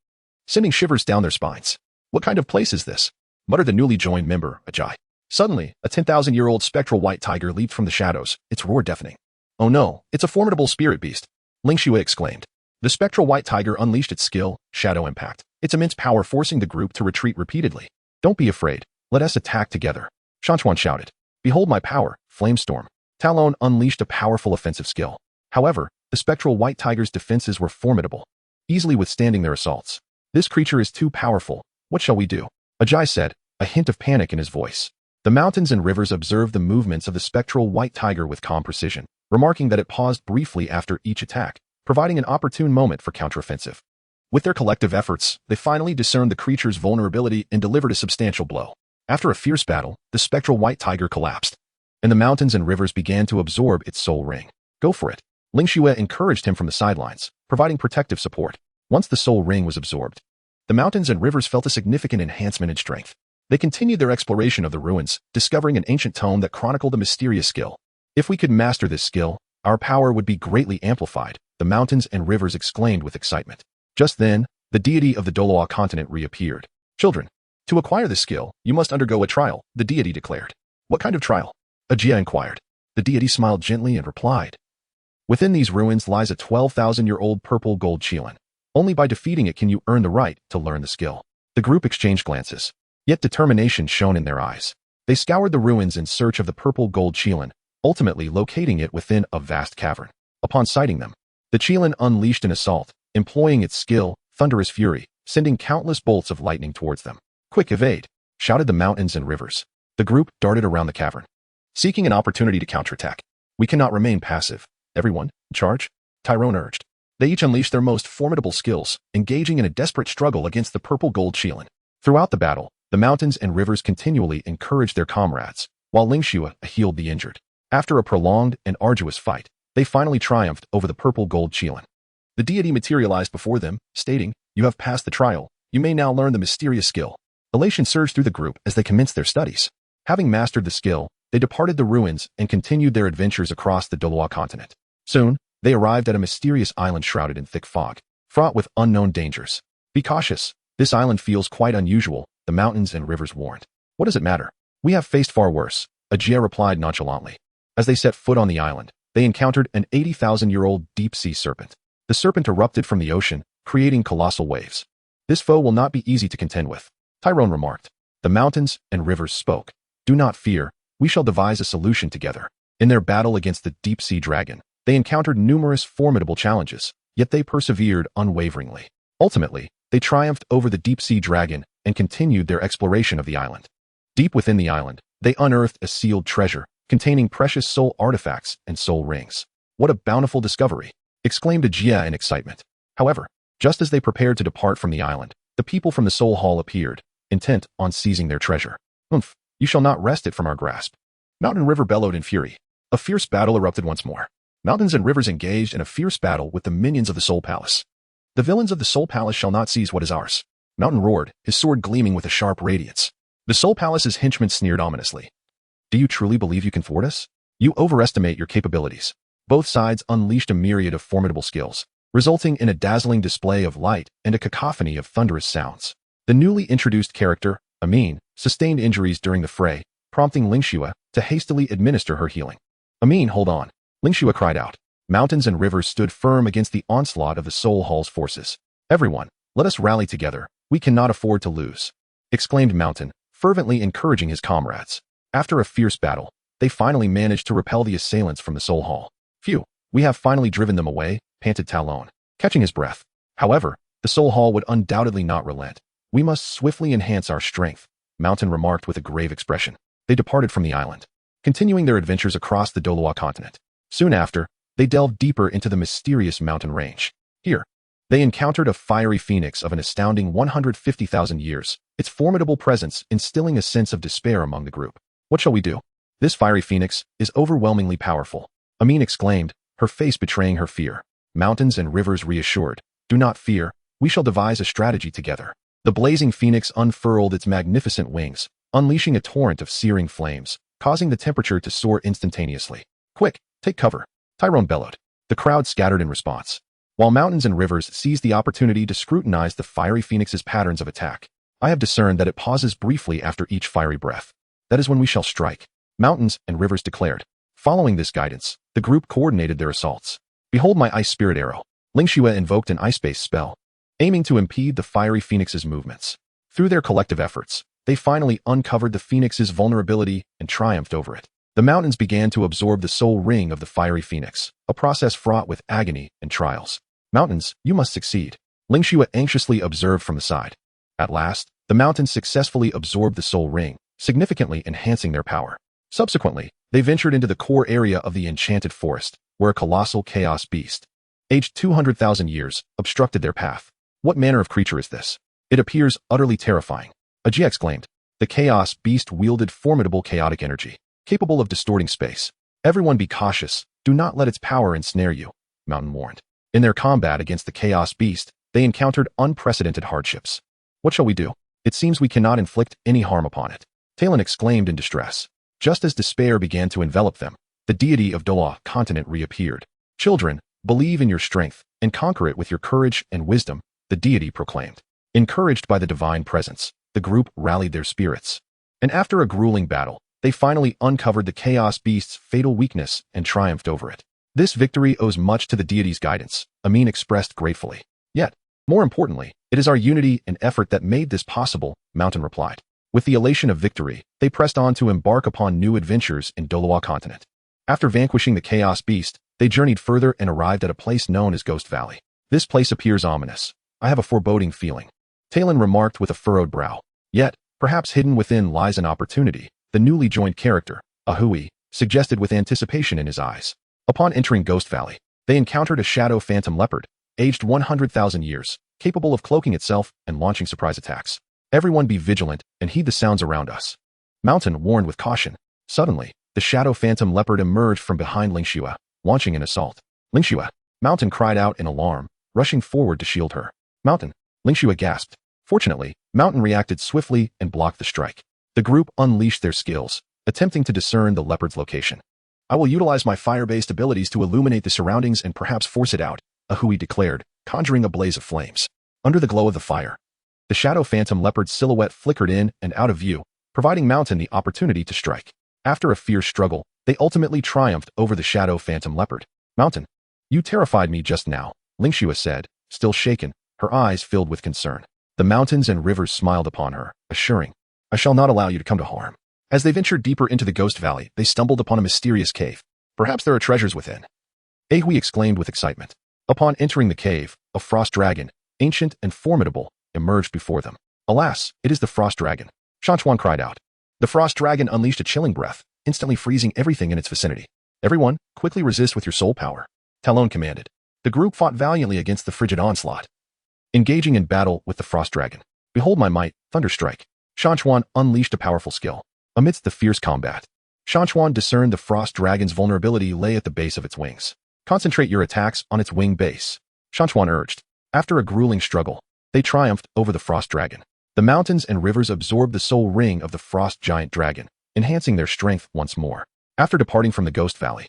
sending shivers down their spines. "What kind of place is this?" muttered the newly joined member, Ajay. Suddenly, a 10,000-year-old spectral white tiger leaped from the shadows, its roar deafening. "Oh no, it's a formidable spirit beast," Lingxue exclaimed. The spectral white tiger unleashed its skill, Shadow Impact, its immense power forcing the group to retreat repeatedly. "Don't be afraid. Let us attack together," Shan Chuan shouted. "Behold my power, Flamestorm." Talon unleashed a powerful offensive skill. However, the spectral white tiger's defenses were formidable, easily withstanding their assaults. "This creature is too powerful. What shall we do?" Ajay said, a hint of panic in his voice. The mountains and rivers observed the movements of the spectral white tiger with calm precision, remarking that it paused briefly after each attack, providing an opportune moment for counteroffensive. With their collective efforts, they finally discerned the creature's vulnerability and delivered a substantial blow. After a fierce battle, the spectral white tiger collapsed, and the mountains and rivers began to absorb its soul ring. "Go for it." Lingxue encouraged him from the sidelines, providing protective support. Once the soul ring was absorbed, the mountains and rivers felt a significant enhancement in strength. They continued their exploration of the ruins, discovering an ancient tome that chronicled a mysterious skill. "If we could master this skill, our power would be greatly amplified," the mountains and rivers exclaimed with excitement. Just then, the deity of the Douluo Continent reappeared. "Children, to acquire this skill, you must undergo a trial," the deity declared. "What kind of trial?" Ajia inquired. The deity smiled gently and replied. "Within these ruins lies a 12,000-year-old purple gold qilin. Only by defeating it can you earn the right to learn the skill." The group exchanged glances, yet determination shone in their eyes. They scoured the ruins in search of the purple gold qilin, ultimately locating it within a vast cavern. Upon sighting them, the qilin unleashed an assault, employing its skill, Thunderous Fury, sending countless bolts of lightning towards them. "Quick, evade!" shouted the mountains and rivers. The group darted around the cavern, seeking an opportunity to counterattack. "We cannot remain passive. Everyone, charge!" Tyrone urged. They each unleashed their most formidable skills, engaging in a desperate struggle against the purple gold Qilin. Throughout the battle, the mountains and rivers continually encouraged their comrades, while Lingxue healed the injured. After a prolonged and arduous fight, they finally triumphed over the purple gold Qilin. The deity materialized before them, stating, "You have passed the trial. You may now learn the mysterious skill." Elation surged through the group as they commenced their studies. Having mastered the skill, they departed the ruins and continued their adventures across the Douluo Continent. Soon, they arrived at a mysterious island shrouded in thick fog, fraught with unknown dangers. "Be cautious. This island feels quite unusual," the mountains and rivers warned. "What does it matter? We have faced far worse," Ajia replied nonchalantly. As they set foot on the island, they encountered an 80,000-year-old deep-sea serpent. The serpent erupted from the ocean, creating colossal waves. "This foe will not be easy to contend with," Tyrone remarked. The mountains and rivers spoke. "Do not fear. We shall devise a solution together." In their battle against the deep-sea dragon, they encountered numerous formidable challenges, yet they persevered unwaveringly. Ultimately, they triumphed over the deep-sea dragon and continued their exploration of the island. Deep within the island, they unearthed a sealed treasure containing precious soul artifacts and soul rings. "What a bountiful discovery!" exclaimed Ajia in excitement. However, just as they prepared to depart from the island, the people from the Soul Hall appeared, intent on seizing their treasure. "Umph, you shall not wrest it from our grasp." Mountain and river bellowed in fury. A fierce battle erupted once more. Mountains and rivers engaged in a fierce battle with the minions of the Soul Palace. "The villains of the Soul Palace shall not seize what is ours." Mountain roared, his sword gleaming with a sharp radiance. The Soul Palace's henchmen sneered ominously. "Do you truly believe you can thwart us? You overestimate your capabilities." Both sides unleashed a myriad of formidable skills, resulting in a dazzling display of light and a cacophony of thunderous sounds. The newly introduced character, Amin, sustained injuries during the fray, prompting Lingxue to hastily administer her healing. "Amin, hold on," Lingxue cried out. Mountains and rivers stood firm against the onslaught of the Soul Hall's forces. "Everyone, let us rally together. We cannot afford to lose," exclaimed Mountain, fervently encouraging his comrades. After a fierce battle, they finally managed to repel the assailants from the Soul Hall. "Phew, we have finally driven them away," panted Talon, catching his breath. However, the Soul Hall would undoubtedly not relent. "We must swiftly enhance our strength," Mountain remarked with a grave expression. They departed from the island, continuing their adventures across the Douluo Continent. Soon after, they delved deeper into the mysterious mountain range. Here, they encountered a fiery phoenix of an astounding 150,000 years, its formidable presence instilling a sense of despair among the group. "What shall we do? This fiery phoenix is overwhelmingly powerful," Amin exclaimed, her face betraying her fear. Mountains and rivers reassured. "Do not fear, we shall devise a strategy together." The blazing phoenix unfurled its magnificent wings, unleashing a torrent of searing flames, causing the temperature to soar instantaneously. "Quick, take cover," Tyrone bellowed. The crowd scattered in response, while mountains and rivers seized the opportunity to scrutinize the fiery phoenix's patterns of attack. "I have discerned that it pauses briefly after each fiery breath. That is when we shall strike," mountains and rivers declared. Following this guidance, the group coordinated their assaults. "Behold my ice spirit arrow." Lingxue invoked an ice-based spell, aiming to impede the fiery phoenix's movements. Through their collective efforts, they finally uncovered the phoenix's vulnerability and triumphed over it. The mountains began to absorb the soul ring of the fiery phoenix, a process fraught with agony and trials. "Mountains, you must succeed," Lingxue anxiously observed from the side. At last, the mountains successfully absorbed the soul ring, significantly enhancing their power. Subsequently, they ventured into the core area of the enchanted forest, where a colossal chaos beast, aged 200,000 years, obstructed their path. "What manner of creature is this? It appears utterly terrifying," Ajia exclaimed. The chaos beast wielded formidable chaotic energy, capable of distorting space. "Everyone be cautious. Do not let its power ensnare you," Mountain warned. In their combat against the chaos beast, they encountered unprecedented hardships. "What shall we do? It seems we cannot inflict any harm upon it," Talon exclaimed in distress. Just as despair began to envelop them, the deity of Douluo Continent reappeared. "Children, believe in your strength and conquer it with your courage and wisdom," the deity proclaimed. Encouraged by the divine presence, the group rallied their spirits. And after a grueling battle, they finally uncovered the chaos beast's fatal weakness and triumphed over it. "This victory owes much to the deity's guidance," Amin expressed gratefully. "Yet, more importantly, it is our unity and effort that made this possible," Mountain replied. With the elation of victory, they pressed on to embark upon new adventures in Douluo Continent. After vanquishing the chaos beast, they journeyed further and arrived at a place known as Ghost Valley. "This place appears ominous. I have a foreboding feeling," Talon remarked with a furrowed brow. "Yet, perhaps hidden within lies an opportunity," the newly joined character, Ahui, suggested with anticipation in his eyes. Upon entering Ghost Valley, they encountered a shadow phantom leopard, aged 100,000 years, capable of cloaking itself and launching surprise attacks. Everyone be vigilant and heed the sounds around us. Mountain warned with caution. Suddenly, the shadow phantom leopard emerged from behind Lingxue, launching an assault. Lingxue! Mountain cried out in alarm, rushing forward to shield her. Mountain! Lingxue gasped. Fortunately, Mountain reacted swiftly and blocked the strike. The group unleashed their skills, attempting to discern the leopard's location. I will utilize my fire-based abilities to illuminate the surroundings and perhaps force it out, Ahui declared, conjuring a blaze of flames. Under the glow of the fire, the shadow phantom leopard's silhouette flickered in and out of view, providing Mountain the opportunity to strike. After a fierce struggle, they ultimately triumphed over the shadow phantom leopard. Mountain, you terrified me just now, Lingxue said, still shaken, her eyes filled with concern. The mountains and rivers smiled upon her, assuring, I shall not allow you to come to harm. As they ventured deeper into the ghost valley, they stumbled upon a mysterious cave. Perhaps there are treasures within. Ahui exclaimed with excitement. Upon entering the cave, a frost dragon, ancient and formidable, emerged before them. Alas, it is the frost dragon. Shan Chuan cried out. The frost dragon unleashed a chilling breath, instantly freezing everything in its vicinity. Everyone, quickly resist with your soul power, Talon commanded. The group fought valiantly against the frigid onslaught, engaging in battle with the frost dragon. Behold my might, Thunderstrike. Shan Chuan unleashed a powerful skill. Amidst the fierce combat, Shan Chuan discerned the frost dragon's vulnerability lay at the base of its wings. Concentrate your attacks on its wing base, Shan Chuan urged. After a grueling struggle, they triumphed over the frost dragon. The mountains and rivers absorbed the soul ring of the frost giant dragon, enhancing their strength once more. After departing from the ghost valley,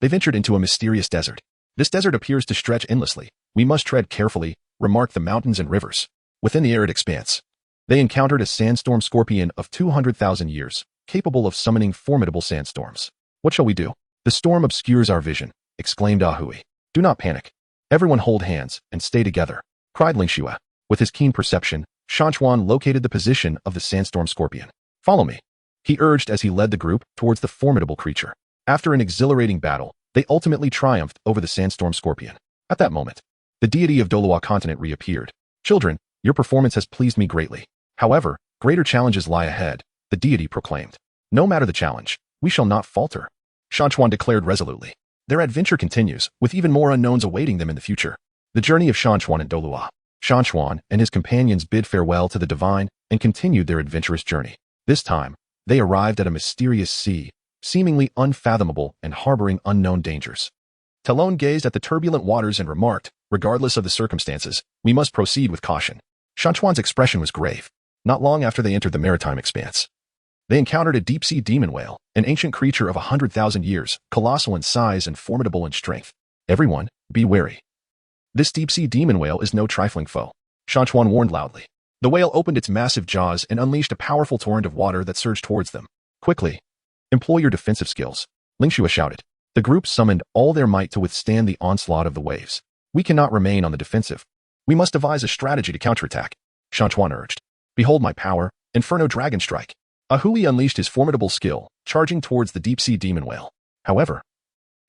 they ventured into a mysterious desert. This desert appears to stretch endlessly. We must tread carefully, remarked the mountains and rivers. Within the arid expanse, they encountered a sandstorm scorpion of 200,000 years, capable of summoning formidable sandstorms. What shall we do? The storm obscures our vision, exclaimed Ahui. Do not panic. Everyone hold hands and stay together, cried Lingxue. With his keen perception, Shan Chuan located the position of the sandstorm scorpion. Follow me, he urged as he led the group towards the formidable creature. After an exhilarating battle, they ultimately triumphed over the sandstorm scorpion. At that moment, the deity of Douluo Continent reappeared. Children, your performance has pleased me greatly. However, greater challenges lie ahead, the deity proclaimed. No matter the challenge, we shall not falter, Shan Chuan declared resolutely. Their adventure continues, with even more unknowns awaiting them in the future. The journey of Shan Chuan and Douluo. Shan Chuan and his companions bid farewell to the divine and continued their adventurous journey. This time, they arrived at a mysterious sea, seemingly unfathomable and harboring unknown dangers. Talon gazed at the turbulent waters and remarked, regardless of the circumstances, we must proceed with caution. Shan Chuan's expression was grave. Not long after they entered the maritime expanse, they encountered a deep-sea demon whale, an ancient creature of 100,000 years, colossal in size and formidable in strength. Everyone, be wary. This deep-sea demon whale is no trifling foe, Shan Chuan warned loudly. The whale opened its massive jaws and unleashed a powerful torrent of water that surged towards them. Quickly, employ your defensive skills, Lingxue shouted. The group summoned all their might to withstand the onslaught of the waves. We cannot remain on the defensive. We must devise a strategy to counterattack, Shan Chuan urged. Behold my power, Inferno Dragon Strike. Ahui unleashed his formidable skill, charging towards the deep-sea demon whale. However,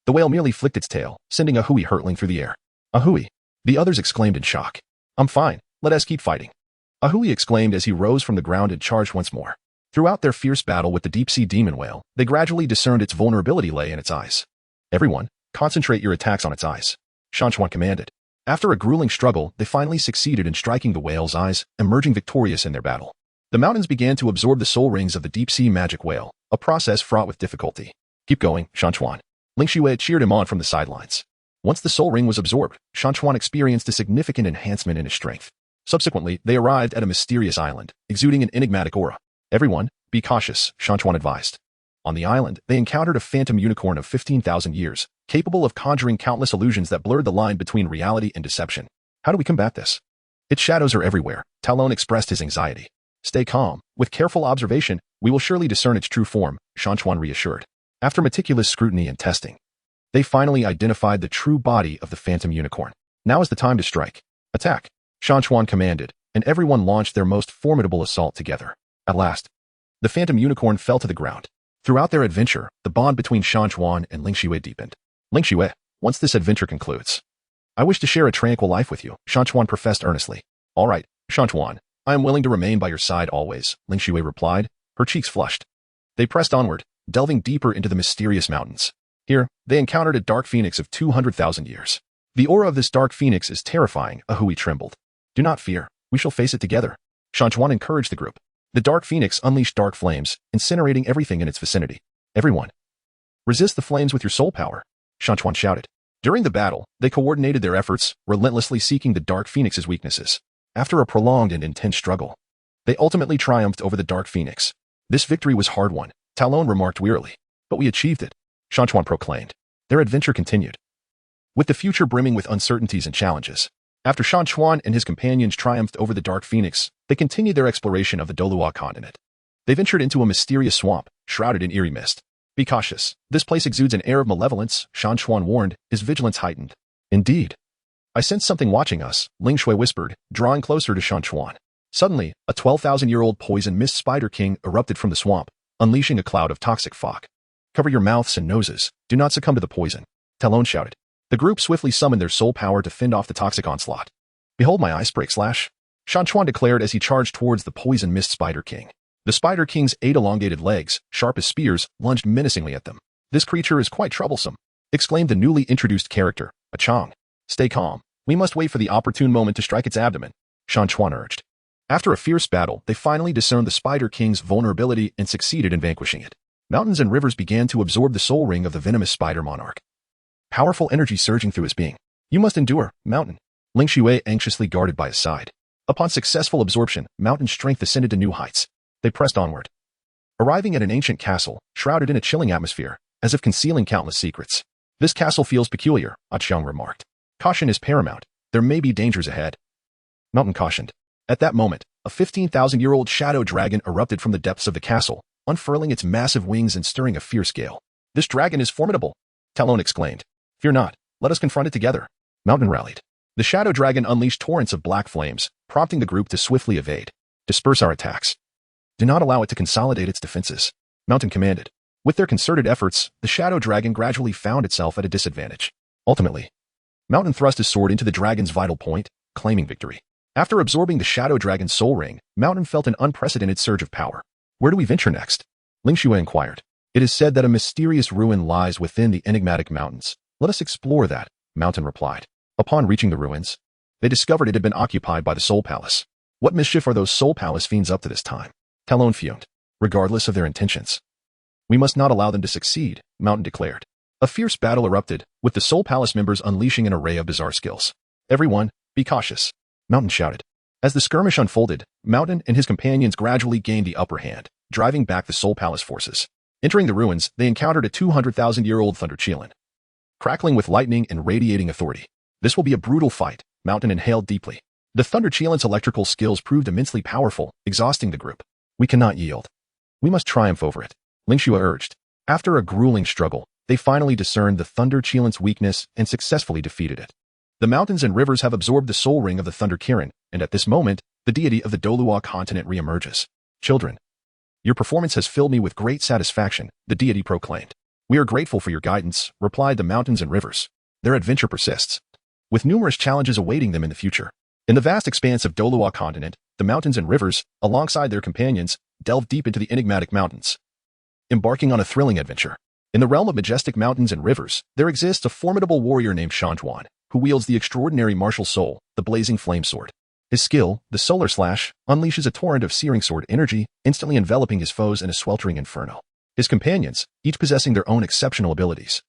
the whale merely flicked its tail, sending Ahui hurtling through the air. Ahui! The others exclaimed in shock. I'm fine, let us keep fighting, Ahui exclaimed as he rose from the ground and charged once more. Throughout their fierce battle with the deep-sea demon whale, they gradually discerned its vulnerability lay in its eyes. Everyone, concentrate your attacks on its eyes, Shan Chuan commanded. After a grueling struggle, they finally succeeded in striking the whale's eyes, emerging victorious in their battle. The mountains began to absorb the soul rings of the deep-sea magic whale, a process fraught with difficulty. Keep going, Shan Chuan. Lingxue cheered him on from the sidelines. Once the soul ring was absorbed, Shan Chuan experienced a significant enhancement in his strength. Subsequently, they arrived at a mysterious island, exuding an enigmatic aura. Everyone, be cautious, Shan Chuan advised. On the island, they encountered a phantom unicorn of 15,000 years, capable of conjuring countless illusions that blurred the line between reality and deception. How do we combat this? Its shadows are everywhere, Talon expressed his anxiety. Stay calm. With careful observation, we will surely discern its true form, Shan Chuan reassured. After meticulous scrutiny and testing, they finally identified the true body of the phantom unicorn. Now is the time to strike. Attack, Shan Chuan commanded, and everyone launched their most formidable assault together. At last, the phantom unicorn fell to the ground. Throughout their adventure, the bond between Shan Chuan and Lingxue deepened. Lingxue, once this adventure concludes, I wish to share a tranquil life with you, Shan Chuan professed earnestly. All right, Shan Chuan, I am willing to remain by your side always, Lingxue replied, her cheeks flushed. They pressed onward, delving deeper into the mysterious mountains. Here, they encountered a dark phoenix of 200,000 years. The aura of this dark phoenix is terrifying, Ahui trembled. Do not fear, we shall face it together. Shan Chuan encouraged the group. The dark phoenix unleashed dark flames, incinerating everything in its vicinity. Everyone, resist the flames with your soul power, Shan Chuan shouted. During the battle, they coordinated their efforts, relentlessly seeking the dark phoenix's weaknesses. After a prolonged and intense struggle, they ultimately triumphed over the dark phoenix. This victory was hard-won, Talon remarked wearily. But we achieved it, Shan Chuan proclaimed. Their adventure continued, with the future brimming with uncertainties and challenges. After Shan Chuan and his companions triumphed over the dark phoenix, they continued their exploration of the Douluo Continent. They ventured into a mysterious swamp, shrouded in eerie mist. Be cautious. This place exudes an air of malevolence, Shan Chuan warned, his vigilance heightened. Indeed. I sense something watching us, Ling Shui whispered, drawing closer to Shan Chuan. Suddenly, a 12,000-year-old poison mist spider king erupted from the swamp, unleashing a cloud of toxic fog. Cover your mouths and noses. Do not succumb to the poison, Talon shouted. The group swiftly summoned their soul power to fend off the toxic onslaught. Behold my ice break slash, Shan Chuan declared as he charged towards the poison mist spider king. The spider king's 8 elongated legs, sharp as spears, lunged menacingly at them. This creature is quite troublesome, exclaimed the newly introduced character, a Chong. Stay calm. We must wait for the opportune moment to strike its abdomen, Shan Chuan urged. After a fierce battle, they finally discerned the spider king's vulnerability and succeeded in vanquishing it. Mountains and rivers began to absorb the soul ring of the venomous spider monarch. Powerful energy surging through his being. You must endure, Mountain. Ling Shui anxiously guarded by his side. Upon successful absorption, Mountain's strength ascended to new heights. They pressed onward, arriving at an ancient castle, shrouded in a chilling atmosphere, as if concealing countless secrets. This castle feels peculiar, Ah Chiang remarked. Caution is paramount. There may be dangers ahead. Mountain cautioned. At that moment, a 15,000-year-old shadow dragon erupted from the depths of the castle, unfurling its massive wings and stirring a fierce gale. This dragon is formidable, Talon exclaimed. Fear not. Let us confront it together. Mountain rallied. The shadow dragon unleashed torrents of black flames, prompting the group to swiftly evade. Disperse our attacks. Do not allow it to consolidate its defenses, Mountain commanded. With their concerted efforts, the shadow dragon gradually found itself at a disadvantage. Ultimately, Mountain thrust his sword into the dragon's vital point, claiming victory. After absorbing the shadow dragon's soul ring, Mountain felt an unprecedented surge of power. Where do we venture next? Ling Shui inquired. It is said that a mysterious ruin lies within the enigmatic mountains. Let us explore that, Mountain replied. Upon reaching the ruins, they discovered it had been occupied by the Soul Palace. What mischief are those Soul Palace fiends up to this time? Talon fumed. Regardless of their intentions, we must not allow them to succeed, Mountain declared. A fierce battle erupted, with the Soul Palace members unleashing an array of bizarre skills. Everyone, be cautious, Mountain shouted. As the skirmish unfolded, Mountain and his companions gradually gained the upper hand, driving back the Soul Palace forces. Entering the ruins, they encountered a 200,000-year-old Thunder Chelan, crackling with lightning and radiating authority. This will be a brutal fight, Mountain inhaled deeply. The Thunder Chelan's electrical skills proved immensely powerful, exhausting the group. We cannot yield. We must triumph over it, Ling Shui urged. After a grueling struggle, they finally discerned the Thunder Chelan's weakness and successfully defeated it. The mountains and rivers have absorbed the soul ring of the Thunder Kirin, and at this moment, the deity of the Douluo Continent re-emerges. Children, your performance has filled me with great satisfaction, the deity proclaimed. We are grateful for your guidance, replied the mountains and rivers. Their adventure persists, with numerous challenges awaiting them in the future. In the vast expanse of Douluo Continent, the mountains and rivers, alongside their companions, delve deep into the enigmatic mountains, embarking on a thrilling adventure. In the realm of majestic mountains and rivers, there exists a formidable warrior named Shan Chuan, who wields the extraordinary martial soul, the blazing flame sword. His skill, the solar slash, unleashes a torrent of searing sword energy, instantly enveloping his foes in a sweltering inferno. His companions, each possessing their own exceptional abilities,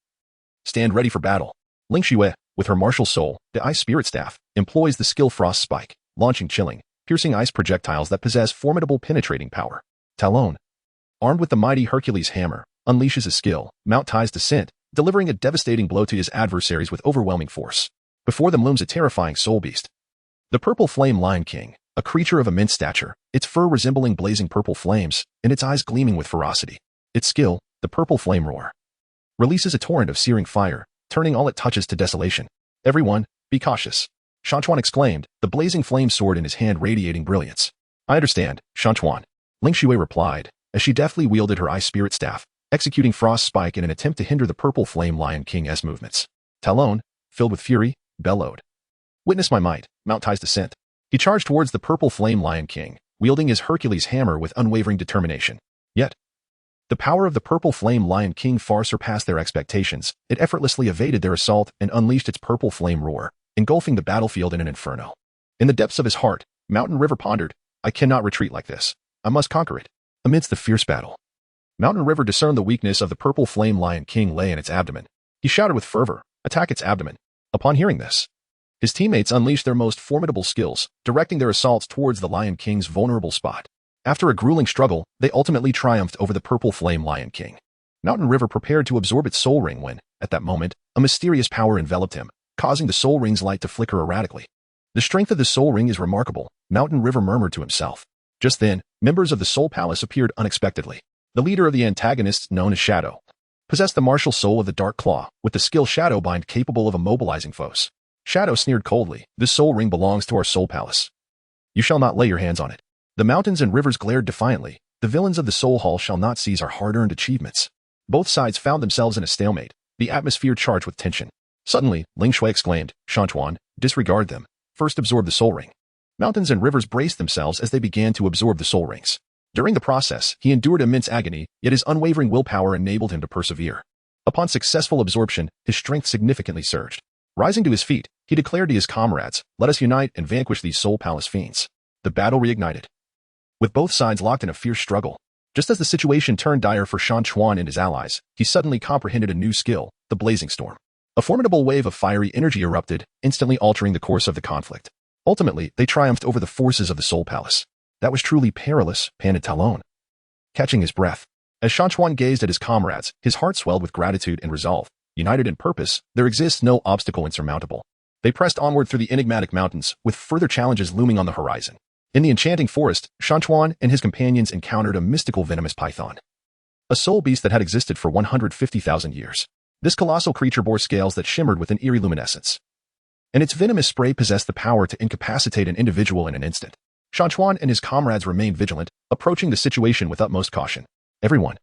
stand ready for battle. Ling Shui, with her martial soul, the ice spirit staff, employs the skill Frost Spike, launching chilling, piercing ice projectiles that possess formidable penetrating power. Talon, armed with the mighty Hercules hammer, unleashes his skill, Mount Tai's Descent, delivering a devastating blow to his adversaries with overwhelming force. Before them looms a terrifying soul beast, the Purple Flame Lion King, a creature of immense stature, its fur resembling blazing purple flames, and its eyes gleaming with ferocity. Its skill, the Purple Flame Roar, releases a torrent of searing fire, turning all it touches to desolation. Everyone, be cautious, Shan Chuan exclaimed, the blazing flame sword in his hand radiating brilliance. I understand, Shan Chuan, Ling Shui replied, as she deftly wielded her ice spirit staff, executing Frost Spike in an attempt to hinder the Purple Flame Lion King's movements. Talon, filled with fury, bellowed. Witness my might, Mount Tai's Descent. He charged towards the Purple Flame Lion King, wielding his Hercules hammer with unwavering determination. Yet, The power of the purple flame Lion King far surpassed their expectations. It effortlessly evaded their assault and unleashed its purple flame roar, engulfing the battlefield in an inferno. In the depths of his heart, Mountain River pondered, I cannot retreat like this. I must conquer it. Amidst the fierce battle, Mountain River discerned the weakness of the purple flame Lion King lay in its abdomen. He shouted with fervor, attack its abdomen. Upon hearing this, his teammates unleashed their most formidable skills, directing their assaults towards the Lion King's vulnerable spot. After a grueling struggle, they ultimately triumphed over the purple flame Lion King. Mountain River prepared to absorb its soul ring when, at that moment, a mysterious power enveloped him, causing the soul ring's light to flicker erratically. The strength of the soul ring is remarkable, Mountain River murmured to himself. Just then, members of the Soul Palace appeared unexpectedly. The leader of the antagonists, known as Shadow, possessed the martial soul of the Dark Claw, with the skill Shadow Bind capable of immobilizing foes. Shadow sneered coldly, this soul ring belongs to our Soul Palace. You shall not lay your hands on it. The mountains and rivers glared defiantly. The villains of the Soul Hall shall not seize our hard-earned achievements. Both sides found themselves in a stalemate, the atmosphere charged with tension. Suddenly, Ling Shui exclaimed, Shan Chuan, disregard them. First absorb the soul ring. Mountains and rivers braced themselves as they began to absorb the soul rings. During the process, he endured immense agony, yet his unwavering willpower enabled him to persevere. Upon successful absorption, his strength significantly surged. Rising to his feet, he declared to his comrades, let us unite and vanquish these Soul Palace fiends. The battle reignited, with both sides locked in a fierce struggle. Just as the situation turned dire for Shan Chuan and his allies, he suddenly comprehended a new skill, the Blazing Storm. A formidable wave of fiery energy erupted, instantly altering the course of the conflict. Ultimately, they triumphed over the forces of the Soul Palace. That was truly perilous, panted Talon, catching his breath. As Shan Chuan gazed at his comrades, his heart swelled with gratitude and resolve. United in purpose, there exists no obstacle insurmountable. They pressed onward through the enigmatic mountains, with further challenges looming on the horizon. In the enchanting forest, Shan Chuan and his companions encountered a mystical venomous python, a soul beast that had existed for 150,000 years. This colossal creature bore scales that shimmered with an eerie luminescence, and its venomous spray possessed the power to incapacitate an individual in an instant. Shan Chuan and his comrades remained vigilant, approaching the situation with utmost caution. Everyone,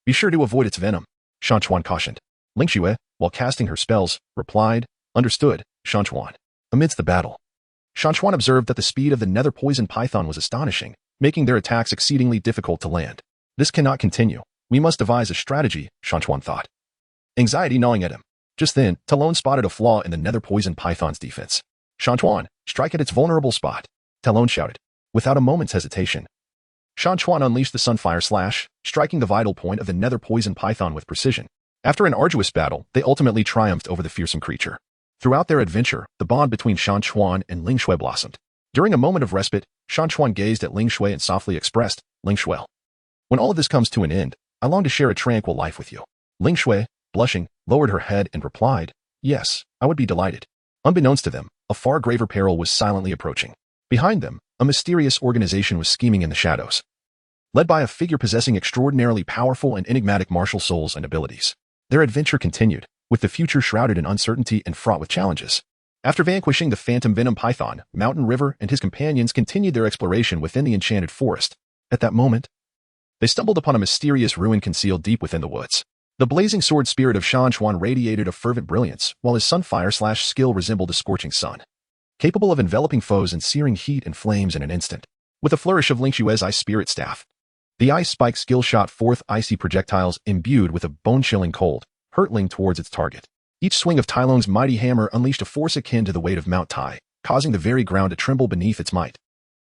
be sure to avoid its venom, Shan Chuan cautioned. Ling Xue, while casting her spells, replied, understood, Shan Chuan. Amidst the battle, Shan Chuan observed that the speed of the nether poison python was astonishing, making their attacks exceedingly difficult to land. This cannot continue. We must devise a strategy, Shan Chuan thought, anxiety gnawing at him. Just then, Talon spotted a flaw in the nether poison python's defense. Shan Chuan, strike at its vulnerable spot, Talon shouted. Without a moment's hesitation, Shan Chuan unleashed the Sunfire Slash, striking the vital point of the nether poison python with precision. After an arduous battle, they ultimately triumphed over the fearsome creature. Throughout their adventure, the bond between Shan Chuan and Ling Shui blossomed. During a moment of respite, Shan Chuan gazed at Ling Shui and softly expressed, Ling Shui, when all of this comes to an end, I long to share a tranquil life with you. Ling Shui, blushing, lowered her head and replied, yes, I would be delighted. Unbeknownst to them, a far graver peril was silently approaching. Behind them, a mysterious organization was scheming in the shadows, led by a figure possessing extraordinarily powerful and enigmatic martial souls and abilities. Their adventure continued, with the future shrouded in uncertainty and fraught with challenges. After vanquishing the phantom venom python, Mountain River and his companions continued their exploration within the enchanted forest. At that moment, they stumbled upon a mysterious ruin concealed deep within the woods. The blazing sword spirit of Shan Chuan radiated a fervent brilliance, while his Sunfire Slash skill resembled a scorching sun, capable of enveloping foes in searing heat and flames in an instant. With a flourish of Ling Xue's Ice Spirit Staff, the Ice Spike skill shot forth icy projectiles imbued with a bone-chilling cold, hurtling towards its target. Each swing of Tai Lung's mighty hammer unleashed a force akin to the weight of Mount Tai, causing the very ground to tremble beneath its might.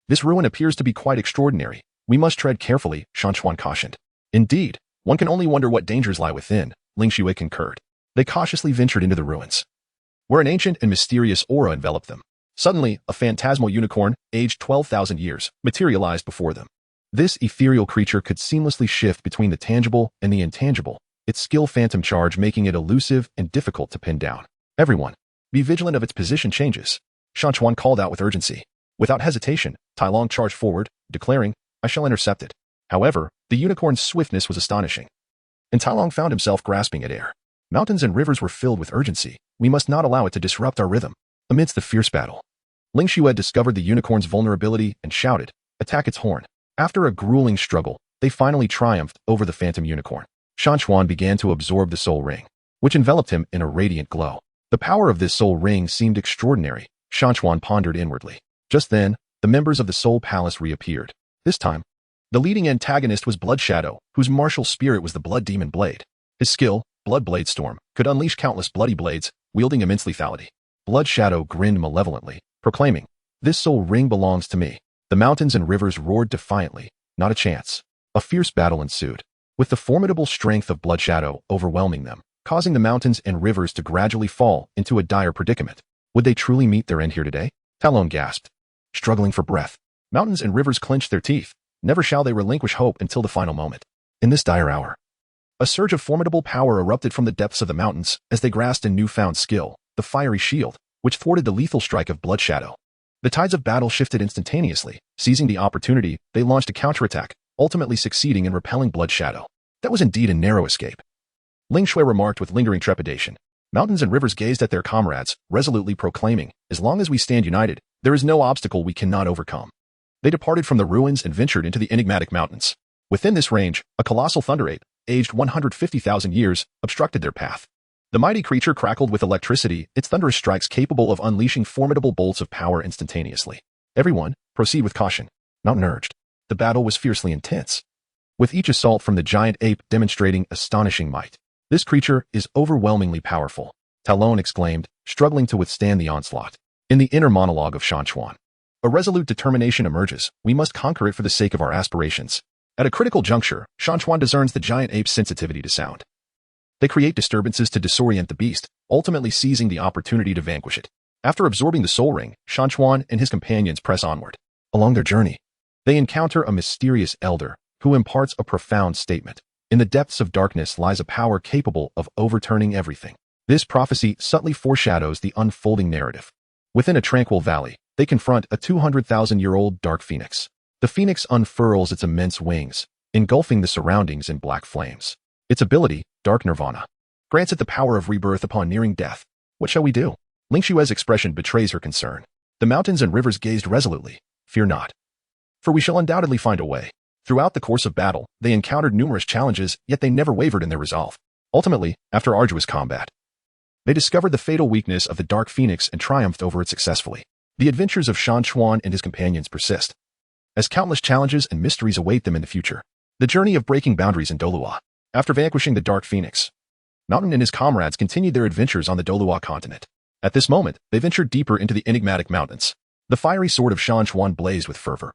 This ruin appears to be quite extraordinary. We must tread carefully, Shan Chuan cautioned. Indeed, one can only wonder what dangers lie within, Ling Xue concurred. They cautiously ventured into the ruins, where an ancient and mysterious aura enveloped them. Suddenly, a phantasmal unicorn, aged 12,000 years, materialized before them. This ethereal creature could seamlessly shift between the tangible and the intangible, its skill phantom charge making it elusive and difficult to pin down. Everyone, be vigilant of its position changes, Shan Chuan called out with urgency. Without hesitation, Tai Long charged forward, declaring, I shall intercept it. However, the unicorn's swiftness was astonishing, and Tai Long found himself grasping at air. Mountains and rivers were filled with urgency. We must not allow it to disrupt our rhythm. Amidst the fierce battle, Ling Xue had discovered the unicorn's vulnerability and shouted, attack its horn. After a grueling struggle, they finally triumphed over the phantom unicorn. Shan Chuan began to absorb the soul ring, which enveloped him in a radiant glow. The power of this soul ring seemed extraordinary, Shan Chuan pondered inwardly. Just then, the members of the Soul Palace reappeared. This time, The leading antagonist was Blood Shadow, whose martial spirit was the Blood Demon Blade. His skill, Blood Blade Storm, could unleash countless bloody blades, wielding immense lethality. Blood Shadow grinned malevolently, proclaiming, "This soul ring belongs to me." The mountains and rivers roared defiantly. Not a chance. A fierce battle ensued, with the formidable strength of Blood Shadow overwhelming them, causing the mountains and rivers to gradually fall into a dire predicament. Would they truly meet their end here today? Talon gasped, struggling for breath. Mountains and rivers clenched their teeth. Never shall they relinquish hope until the final moment. In this dire hour, a surge of formidable power erupted from the depths of the mountains as they grasped a newfound skill, the fiery shield, which thwarted the lethal strike of Blood Shadow. The tides of battle shifted instantaneously. Seizing the opportunity, they launched a counterattack, ultimately succeeding in repelling Blood Shadow. That was indeed a narrow escape. Ling Shui remarked with lingering trepidation. Mountains and rivers gazed at their comrades, resolutely proclaiming, "As long as we stand united, there is no obstacle we cannot overcome." They departed from the ruins and ventured into the enigmatic mountains. Within this range, a colossal thunder ape, aged 150,000 years, obstructed their path. The mighty creature crackled with electricity, its thunderous strikes capable of unleashing formidable bolts of power instantaneously. Everyone, proceed with caution. Mountain urged. The battle was fiercely intense, with each assault from the giant ape demonstrating astonishing might. "This creature is overwhelmingly powerful," Talon exclaimed, struggling to withstand the onslaught. In the inner monologue of Shan Chuan, a resolute determination emerges. "We must conquer it for the sake of our aspirations." At a critical juncture, Shan Chuan discerns the giant ape's sensitivity to sound. They create disturbances to disorient the beast, ultimately seizing the opportunity to vanquish it. After absorbing the soul ring, Shan Chuan and his companions press onward. Along their journey, they encounter a mysterious elder who imparts a profound statement. In the depths of darkness lies a power capable of overturning everything. This prophecy subtly foreshadows the unfolding narrative. Within a tranquil valley, they confront a 200,000-year-old dark phoenix. The phoenix unfurls its immense wings, engulfing the surroundings in black flames. Its ability, Dark Nirvana, grants it the power of rebirth upon nearing death. What shall we do? Ling Xue's expression betrays her concern. The mountains and rivers gazed resolutely. "Fear not, for we shall undoubtedly find a way." Throughout the course of battle, they encountered numerous challenges, yet they never wavered in their resolve. Ultimately, after arduous combat, they discovered the fatal weakness of the Dark Phoenix and triumphed over it successfully. The adventures of Shan Chuan and his companions persist, as countless challenges and mysteries await them in the future. The journey of breaking boundaries in Douluo. After vanquishing the Dark Phoenix, Mountain and his comrades continued their adventures on the Douluo Continent. At this moment, they ventured deeper into the enigmatic mountains. The fiery sword of Shan Chuan blazed with fervor,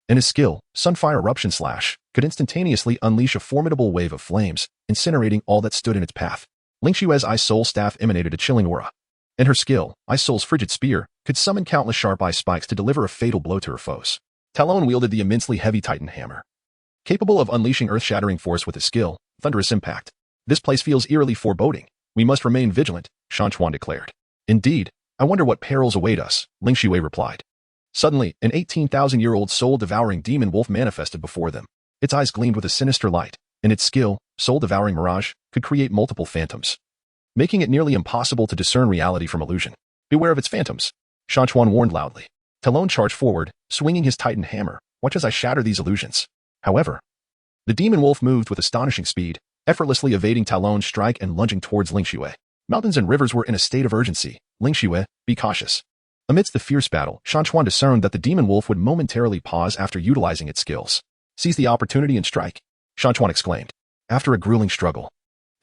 and his skill, Sunfire Eruption Slash, could instantaneously unleash a formidable wave of flames, incinerating all that stood in its path. Ling Xue's Ice Soul staff emanated a chilling aura, and her skill, Ice Soul's Frigid Spear, could summon countless sharp ice spikes to deliver a fatal blow to her foes. Talon wielded the immensely heavy Titan Hammer, capable of unleashing earth-shattering force with his skill, Thunderous Impact. "This place feels eerily foreboding. We must remain vigilant," Shan Chuan declared. "Indeed, I wonder what perils await us," Ling Xue replied. Suddenly, an 18,000-year-old soul-devouring demon wolf manifested before them. Its eyes gleamed with a sinister light, and its skill, Soul-Devouring Mirage, could create multiple phantoms, making it nearly impossible to discern reality from illusion. "Beware of its phantoms," Shan Chuan warned loudly. Talon charged forward, swinging his Titan Hammer. "Watch as I shatter these illusions." However, the demon wolf moved with astonishing speed, effortlessly evading Talon's strike and lunging towards Ling Xue. Mountains and rivers were in a state of urgency. "Ling Xue, be cautious." Amidst the fierce battle, Shan Chuan discerned that the demon wolf would momentarily pause after utilizing its skills. "Seize the opportunity and strike," Shan Chuan exclaimed. After a grueling struggle,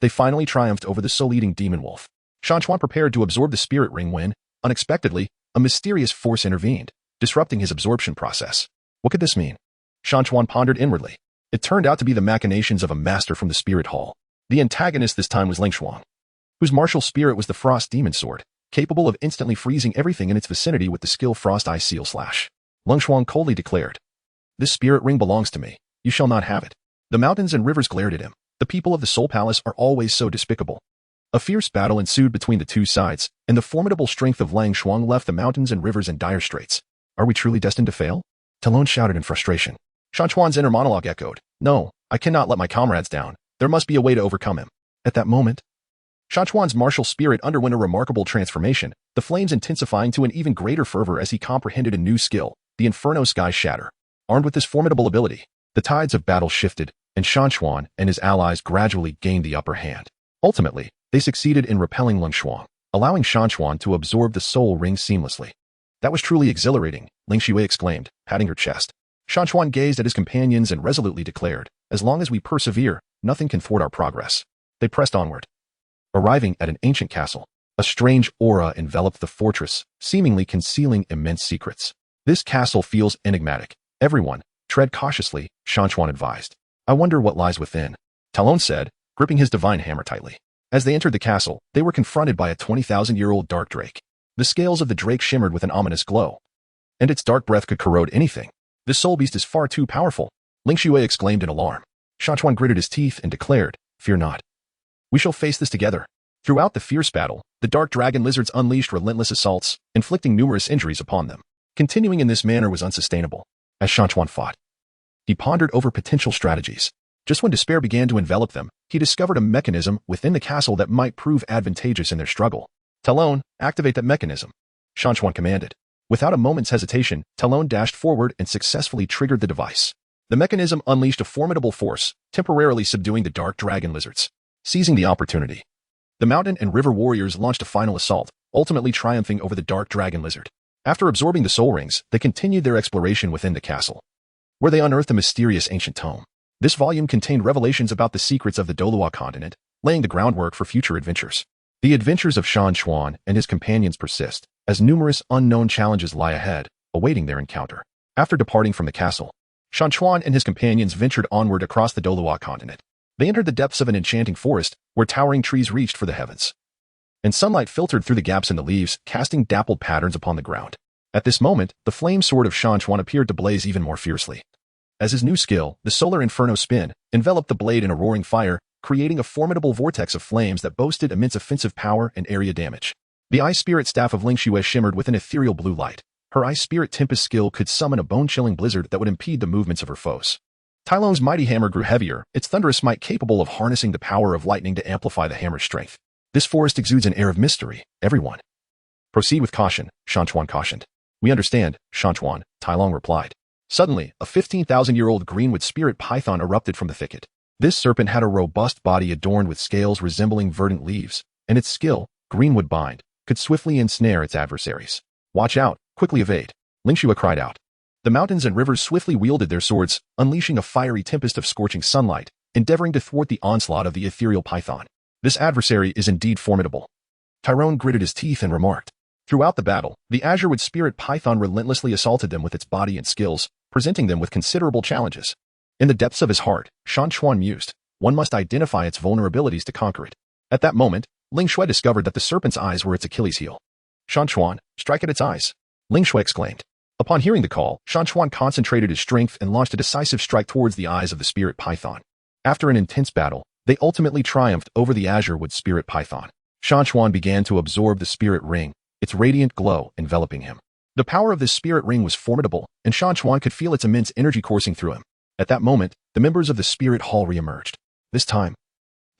they finally triumphed over the soul-eating demon wolf. Shan Chuan prepared to absorb the spirit ring when, unexpectedly, a mysterious force intervened, disrupting his absorption process. What could this mean? Shan Chuan pondered inwardly. It turned out to be the machinations of a master from the Spirit Hall. The antagonist this time was Ling Xuan, whose martial spirit was the Frost Demon Sword, capable of instantly freezing everything in its vicinity with the skill Frost Ice Seal Slash. Ling Xuan coldly declared, "This spirit ring belongs to me. You shall not have it." The mountains and rivers glared at him. The people of the Soul Palace are always so despicable. A fierce battle ensued between the two sides, and the formidable strength of Lang Shuang left the mountains and rivers in dire straits. "Are we truly destined to fail?" Talon shouted in frustration. Shan Chuan's inner monologue echoed, "No, I cannot let my comrades down. There must be a way to overcome him." At that moment, Shan Chuan's martial spirit underwent a remarkable transformation, the flames intensifying to an even greater fervor as he comprehended a new skill, the Inferno Sky Shatter. Armed with this formidable ability, the tides of battle shifted, and Shan Chuan and his allies gradually gained the upper hand. Ultimately, they succeeded in repelling Ling Xuan, allowing Shan Chuan to absorb the soul ring seamlessly. "That was truly exhilarating," Ling Xue exclaimed, patting her chest. Shan Chuan gazed at his companions and resolutely declared, "As long as we persevere, nothing can thwart our progress." They pressed onward. Arriving at an ancient castle, a strange aura enveloped the fortress, seemingly concealing immense secrets. "This castle feels enigmatic. Everyone, tread cautiously," Shan Chuan advised. "I wonder what lies within," Talon said, gripping his divine hammer tightly. As they entered the castle, they were confronted by a 20,000-year-old dark drake. The scales of the drake shimmered with an ominous glow, and its dark breath could corrode anything. "This soul beast is far too powerful," Ling Xue exclaimed in alarm. Shan Chuan gritted his teeth and declared, "Fear not. We shall face this together." Throughout the fierce battle, the dark dragon lizards unleashed relentless assaults, inflicting numerous injuries upon them. Continuing in this manner was unsustainable. As Shan Chuan fought, he pondered over potential strategies. Just when despair began to envelop them, he discovered a mechanism within the castle that might prove advantageous in their struggle. "Talon, activate that mechanism," Shan Chuan commanded. Without a moment's hesitation, Talon dashed forward and successfully triggered the device. The mechanism unleashed a formidable force, temporarily subduing the dark dragon lizards. Seizing the opportunity, the mountain and river warriors launched a final assault, ultimately triumphing over the dark dragon lizard. After absorbing the soul rings, they continued their exploration within the castle, where they unearthed a mysterious ancient tome. This volume contained revelations about the secrets of the Douluo Continent, laying the groundwork for future adventures. The adventures of Shan Chuan and his companions persist, as numerous unknown challenges lie ahead, awaiting their encounter. After departing from the castle, Shan Chuan and his companions ventured onward across the Douluo Continent. They entered the depths of an enchanting forest, where towering trees reached for the heavens, and sunlight filtered through the gaps in the leaves, casting dappled patterns upon the ground. At this moment, the flame sword of Shan Chuan appeared to blaze even more fiercely. As his new skill, the solar inferno spin, enveloped the blade in a roaring fire, creating a formidable vortex of flames that boasted immense offensive power and area damage. The Ice Spirit staff of Ling Xue shimmered with an ethereal blue light. Her Ice Spirit Tempest skill could summon a bone-chilling blizzard that would impede the movements of her foes. Tylon's mighty hammer grew heavier, its thunderous might capable of harnessing the power of lightning to amplify the hammer's strength. "This forest exudes an air of mystery, everyone. Proceed with caution," Shan Chuan cautioned. "We understand, Shan Chuan," Tylon replied. Suddenly, a 15,000-year-old greenwood spirit python erupted from the thicket. This serpent had a robust body adorned with scales resembling verdant leaves, and its skill, greenwood bind, could swiftly ensnare its adversaries. "Watch out, quickly evade," Ling Xue cried out. The mountains and rivers swiftly wielded their swords, unleashing a fiery tempest of scorching sunlight, endeavoring to thwart the onslaught of the ethereal python. "This adversary is indeed formidable," Tyrone gritted his teeth and remarked. Throughout the battle, the azurewood spirit python relentlessly assaulted them with its body and skills, presenting them with considerable challenges. In the depths of his heart, Shan Chuan mused, one must identify its vulnerabilities to conquer it. At that moment, Ling Xue discovered that the serpent's eyes were its Achilles heel. "Shan Chuan, strike at its eyes," Ling Xue exclaimed. Upon hearing the call, Shan Chuan concentrated his strength and launched a decisive strike towards the eyes of the spirit python. After an intense battle, they ultimately triumphed over the azurewood spirit python. Shan Chuan began to absorb the spirit ring, its radiant glow enveloping him. The power of this spirit ring was formidable, and Shan Chuan could feel its immense energy coursing through him. At that moment, the members of the spirit hall re-emerged. This time,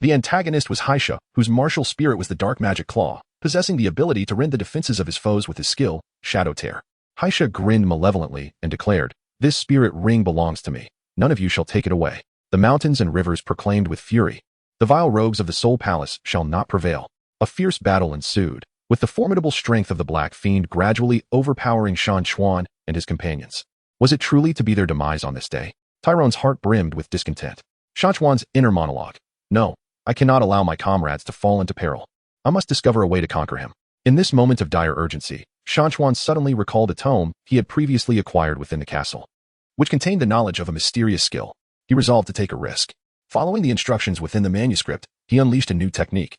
the antagonist was Haisha, whose martial spirit was the dark magic claw, possessing the ability to rend the defenses of his foes with his skill, Shadow Tear. Haisha grinned malevolently and declared, "This spirit ring belongs to me. None of you shall take it away." The mountains and rivers proclaimed with fury, "The vile rogues of the Soul Palace shall not prevail." A fierce battle ensued, with the formidable strength of the Black Fiend gradually overpowering Shan Chuan and his companions. Was it truly to be their demise on this day? Tyrone's heart brimmed with discontent. Shan Chuan's inner monologue. "No, I cannot allow my comrades to fall into peril. I must discover a way to conquer him." In this moment of dire urgency, Shan Chuan suddenly recalled a tome he had previously acquired within the castle, which contained the knowledge of a mysterious skill. He resolved to take a risk. Following the instructions within the manuscript, he unleashed a new technique.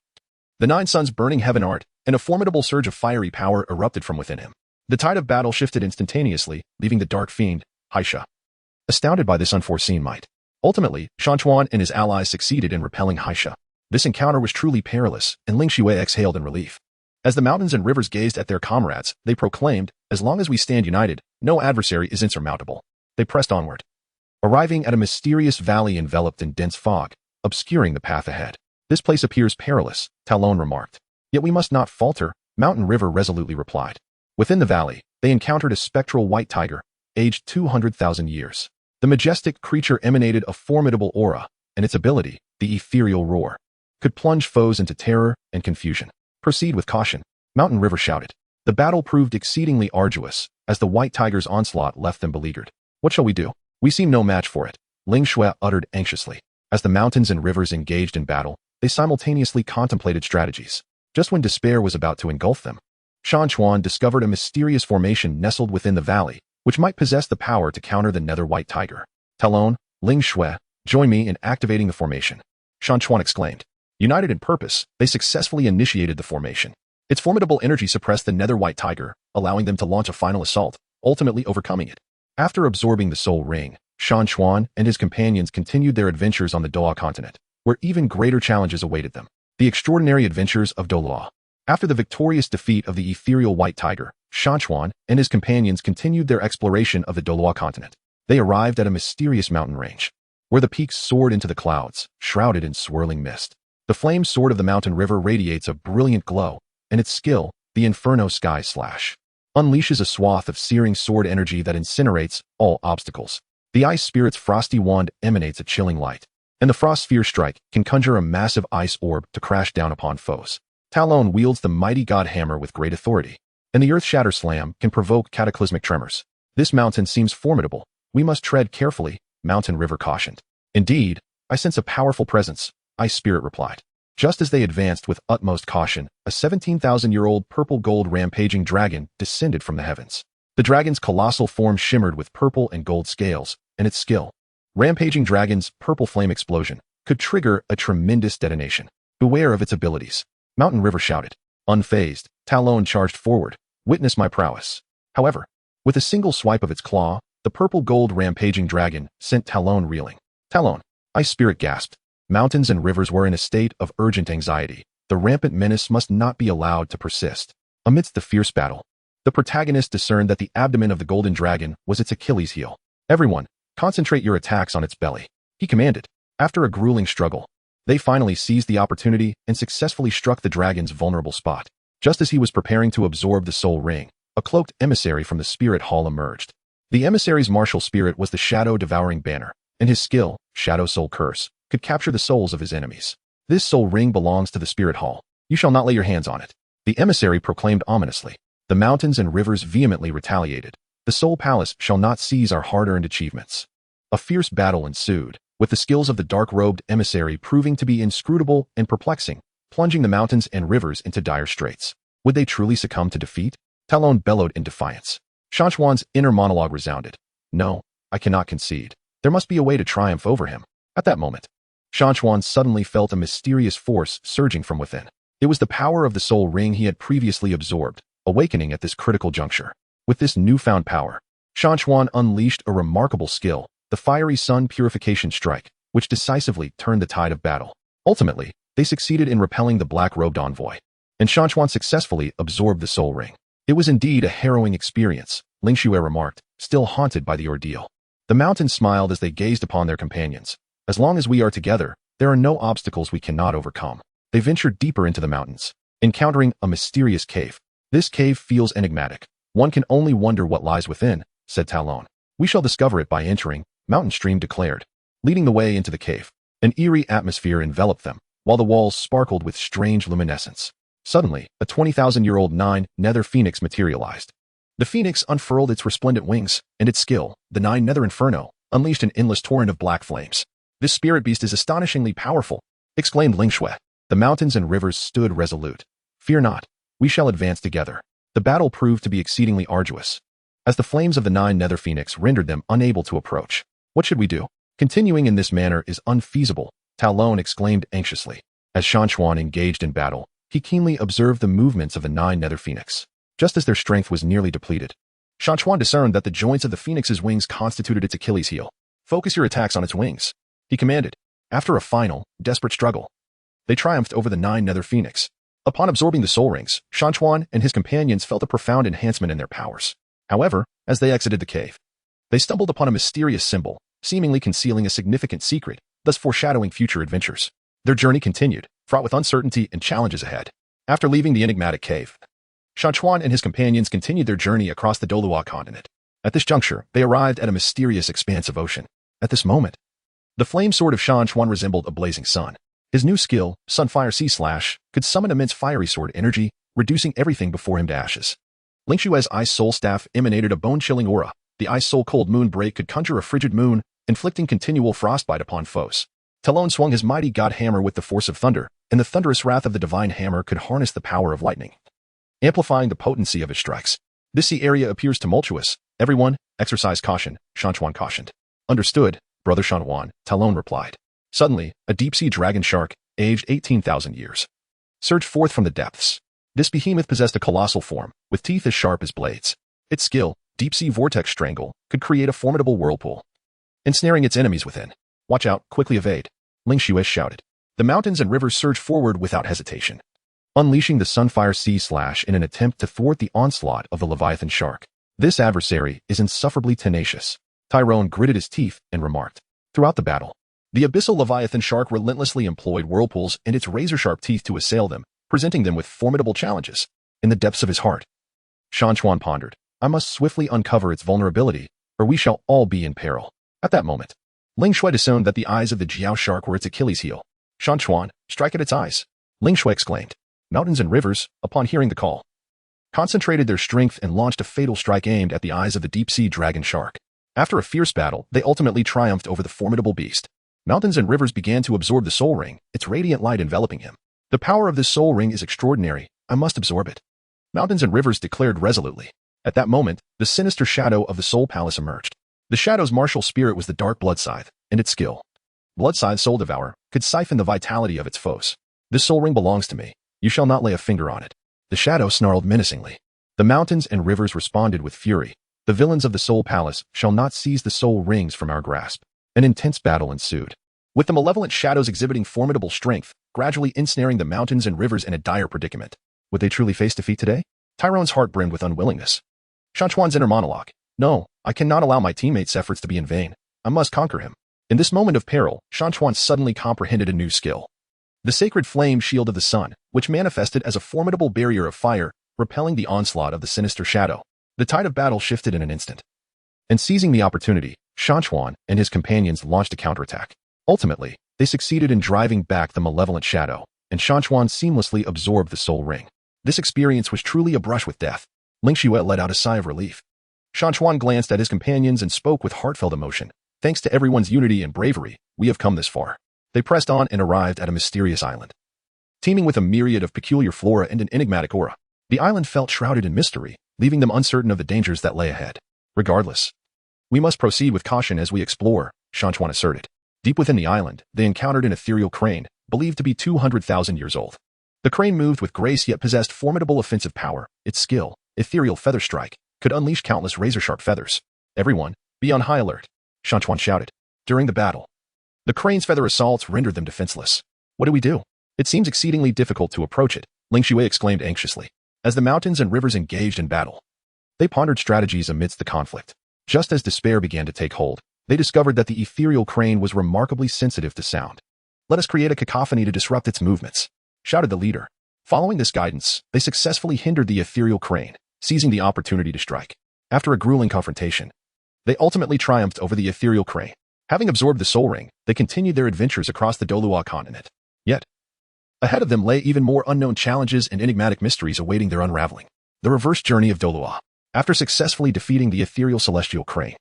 The Nine Suns' burning heaven art, and a formidable surge of fiery power erupted from within him. The tide of battle shifted instantaneously, leaving the dark fiend, Haisha, astounded by this unforeseen might. Ultimately, Shan Chuan and his allies succeeded in repelling Haisha. This encounter was truly perilous, and Ling Xue exhaled in relief. As the mountains and rivers gazed at their comrades, they proclaimed, "As long as we stand united, no adversary is insurmountable." They pressed onward, arriving at a mysterious valley enveloped in dense fog, obscuring the path ahead. "This place appears perilous," Talon remarked. "Yet we must not falter," Mountain River resolutely replied. Within the valley, they encountered a spectral white tiger, aged 200,000 years. The majestic creature emanated a formidable aura, and its ability, the ethereal roar, could plunge foes into terror and confusion. "Proceed with caution," Mountain River shouted. The battle proved exceedingly arduous, as the white tiger's onslaught left them beleaguered. "What shall we do?" We seem no match for it, Ling Shui uttered anxiously. As the mountains and rivers engaged in battle, they simultaneously contemplated strategies. Just when despair was about to engulf them, Shan Chuan discovered a mysterious formation nestled within the valley, which might possess the power to counter the nether white tiger. Talon, Ling Shui, join me in activating the formation, Shan Chuan exclaimed. United in purpose, they successfully initiated the formation. Its formidable energy suppressed the nether white tiger, allowing them to launch a final assault, ultimately overcoming it. After absorbing the soul ring, Shan Chuan and his companions continued their adventures on the Douluo Continent, where even greater challenges awaited them. The extraordinary adventures of Douluo. After the victorious defeat of the ethereal white tiger, Shan Chuan and his companions continued their exploration of the Douluo Continent. They arrived at a mysterious mountain range, where the peaks soared into the clouds, shrouded in swirling mist. The flame sword of the mountain river radiates a brilliant glow, and its skill, the Inferno Sky Slash, unleashes a swath of searing sword energy that incinerates all obstacles. The ice spirit's frosty wand emanates a chilling light, and the frost sphere strike can conjure a massive ice orb to crash down upon foes. Talon wields the mighty god hammer with great authority, and the earth shatter slam can provoke cataclysmic tremors. This mountain seems formidable. We must tread carefully, Mountain River cautioned. Indeed, I sense a powerful presence, Ice Spirit replied. Just as they advanced with utmost caution, a 17,000-year-old purple-gold rampaging dragon descended from the heavens. The dragon's colossal form shimmered with purple and gold scales, and its skill, rampaging dragon's purple flame explosion, could trigger a tremendous detonation. Beware of its abilities, Mountain River shouted. Unfazed, Talon charged forward. Witness my prowess. However, with a single swipe of its claw, the purple-gold rampaging dragon sent Talon reeling. Talon, Ice Spirit gasped. Mountains and rivers were in a state of urgent anxiety. The rampant menace must not be allowed to persist. Amidst the fierce battle, the protagonist discerned that the abdomen of the golden dragon was its Achilles heel. Everyone, concentrate your attacks on its belly, he commanded. After a grueling struggle, they finally seized the opportunity and successfully struck the dragon's vulnerable spot. Just as he was preparing to absorb the soul ring, a cloaked emissary from the spirit hall emerged. The emissary's martial spirit was the shadow-devouring banner, and his skill, Shadow Soul Curse, could capture the souls of his enemies. This soul ring belongs to the spirit hall. You shall not lay your hands on it, the emissary proclaimed ominously. The mountains and rivers vehemently retaliated. The soul palace shall not seize our hard-earned achievements. A fierce battle ensued, with the skills of the dark-robed emissary proving to be inscrutable and perplexing, plunging the mountains and rivers into dire straits. Would they truly succumb to defeat? Talon bellowed in defiance. Shan Chuan's inner monologue resounded. No, I cannot concede. There must be a way to triumph over him. At that moment, Shan Chuan suddenly felt a mysterious force surging from within. It was the power of the soul ring he had previously absorbed, awakening at this critical juncture. With this newfound power, Shan Chuan unleashed a remarkable skill, the fiery sun purification strike, which decisively turned the tide of battle. Ultimately, they succeeded in repelling the black-robed envoy, and Shan Chuan successfully absorbed the soul ring. It was indeed a harrowing experience, Ling Shui remarked, still haunted by the ordeal. The mountains smiled as they gazed upon their companions. As long as we are together, there are no obstacles we cannot overcome. They ventured deeper into the mountains, encountering a mysterious cave. This cave feels enigmatic. One can only wonder what lies within, said Talon. We shall discover it by entering, Mountain Stream declared. Leading the way into the cave, an eerie atmosphere enveloped them, while the walls sparkled with strange luminescence. Suddenly, a 20,000-year-old nine nether phoenix materialized. The phoenix unfurled its resplendent wings, and its skill, the nine nether inferno, unleashed an endless torrent of black flames. This spirit beast is astonishingly powerful, exclaimed Ling Shui. The mountains and rivers stood resolute. Fear not, we shall advance together. The battle proved to be exceedingly arduous, as the flames of the nine nether phoenix rendered them unable to approach. What should we do? Continuing in this manner is unfeasible, Talon exclaimed anxiously. As Shan Chuan engaged in battle, he keenly observed the movements of the nine nether phoenix. Just as their strength was nearly depleted, Shan Chuan discerned that the joints of the phoenix's wings constituted its Achilles heel. Focus your attacks on its wings, he commanded. After a final, desperate struggle, they triumphed over the nine nether phoenix. Upon absorbing the soul rings, Shan Chuan and his companions felt a profound enhancement in their powers. However, as they exited the cave, they stumbled upon a mysterious symbol, seemingly concealing a significant secret, thus foreshadowing future adventures. Their journey continued, fraught with uncertainty and challenges ahead. After leaving the enigmatic cave, Shan Chuan and his companions continued their journey across the Douluo Continent. At this juncture, they arrived at a mysterious expanse of ocean. At this moment, the flame sword of Shan Chuan resembled a blazing sun. His new skill, Sunfire Sea Slash, could summon immense fiery sword energy, reducing everything before him to ashes. Ling Shui's ice soul staff emanated a bone-chilling aura, The ice-soul-cold moon break could conjure a frigid moon, inflicting continual frostbite upon foes. Talon swung his mighty god hammer with the force of thunder, and the thunderous wrath of the divine hammer could harness the power of lightning, amplifying the potency of his strikes. This sea area appears tumultuous. Everyone, exercise caution, Shan Chuan cautioned. Understood, Brother Shan Chuan, Talon replied. Suddenly, a deep-sea dragon shark, aged 18,000 years, surged forth from the depths. This behemoth possessed a colossal form, with teeth as sharp as blades. Its skill, deep-sea vortex strangle, could create a formidable whirlpool, ensnaring its enemies within. Watch out, quickly evade, Ling Xue shouted. The mountains and rivers surged forward without hesitation, unleashing the Sunfire Sea Slash in an attempt to thwart the onslaught of the Leviathan shark. This adversary is insufferably tenacious, Tyrone gritted his teeth and remarked. Throughout the battle, the abyssal Leviathan shark relentlessly employed whirlpools and its razor-sharp teeth to assail them, presenting them with formidable challenges. In the depths of his heart, Shan Chuan pondered, I must swiftly uncover its vulnerability, or we shall all be in peril. At that moment, Ling Xue discerned that the eyes of the Jiao shark were its Achilles heel. Shan Chuan, strike at its eyes, Ling Xue exclaimed. Mountains and rivers, upon hearing the call, concentrated their strength and launched a fatal strike aimed at the eyes of the deep-sea dragon shark. After a fierce battle, they ultimately triumphed over the formidable beast. Mountains and rivers began to absorb the soul ring, its radiant light enveloping him. The power of this soul ring is extraordinary. I must absorb it, Mountains and rivers declared resolutely. At that moment, the sinister shadow of the soul palace emerged. The shadow's martial spirit was the dark blood scythe, and its skill, blood scythe soul devour, could siphon the vitality of its foes. This soul ring belongs to me. You shall not lay a finger on it. The shadow snarled menacingly. The mountains and rivers responded with fury. The villains of the soul palace shall not seize the soul rings from our grasp. An intense battle ensued, with the malevolent shadows exhibiting formidable strength, gradually ensnaring the mountains and rivers in a dire predicament. Would they truly face defeat today? Tyrone's heart brimmed with unwillingness. Shan Chuan's inner monologue. No, I cannot allow my teammates' efforts to be in vain. I must conquer him. In this moment of peril, Shan Chuan suddenly comprehended a new skill. The sacred flame shield of the sun, which manifested as a formidable barrier of fire, repelling the onslaught of the sinister shadow. The tide of battle shifted in an instant. And seizing the opportunity, Shan Chuan and his companions launched a counterattack. Ultimately, they succeeded in driving back the malevolent shadow, and Shan Chuan seamlessly absorbed the soul ring. This experience was truly a brush with death. Ling Xue let out a sigh of relief. Shan Chuan glanced at his companions and spoke with heartfelt emotion. Thanks to everyone's unity and bravery, we have come this far. They pressed on and arrived at a mysterious island, teeming with a myriad of peculiar flora and an enigmatic aura. The island felt shrouded in mystery, leaving them uncertain of the dangers that lay ahead. Regardless, we must proceed with caution as we explore, Shan Chuan asserted. Deep within the island, they encountered an ethereal crane, believed to be 200,000 years old. The crane moved with grace yet possessed formidable offensive power. Its skill, ethereal feather strike, could unleash countless razor-sharp feathers. Everyone, be on high alert, Shan Chuan shouted. During the battle, the crane's feather assaults rendered them defenseless. What do we do? It seems exceedingly difficult to approach it, Ling Xue exclaimed anxiously. As the mountains and rivers engaged in battle, they pondered strategies amidst the conflict. Just as despair began to take hold, they discovered that the ethereal crane was remarkably sensitive to sound. Let us create a cacophony to disrupt its movements, shouted the leader. Following this guidance, they successfully hindered the ethereal crane, seizing the opportunity to strike. After a grueling confrontation, they ultimately triumphed over the ethereal crane. Having absorbed the soul ring, they continued their adventures across the Douluo Continent. Yet, ahead of them lay even more unknown challenges and enigmatic mysteries awaiting their unraveling. The reverse journey of Douluo. After successfully defeating the ethereal celestial crane,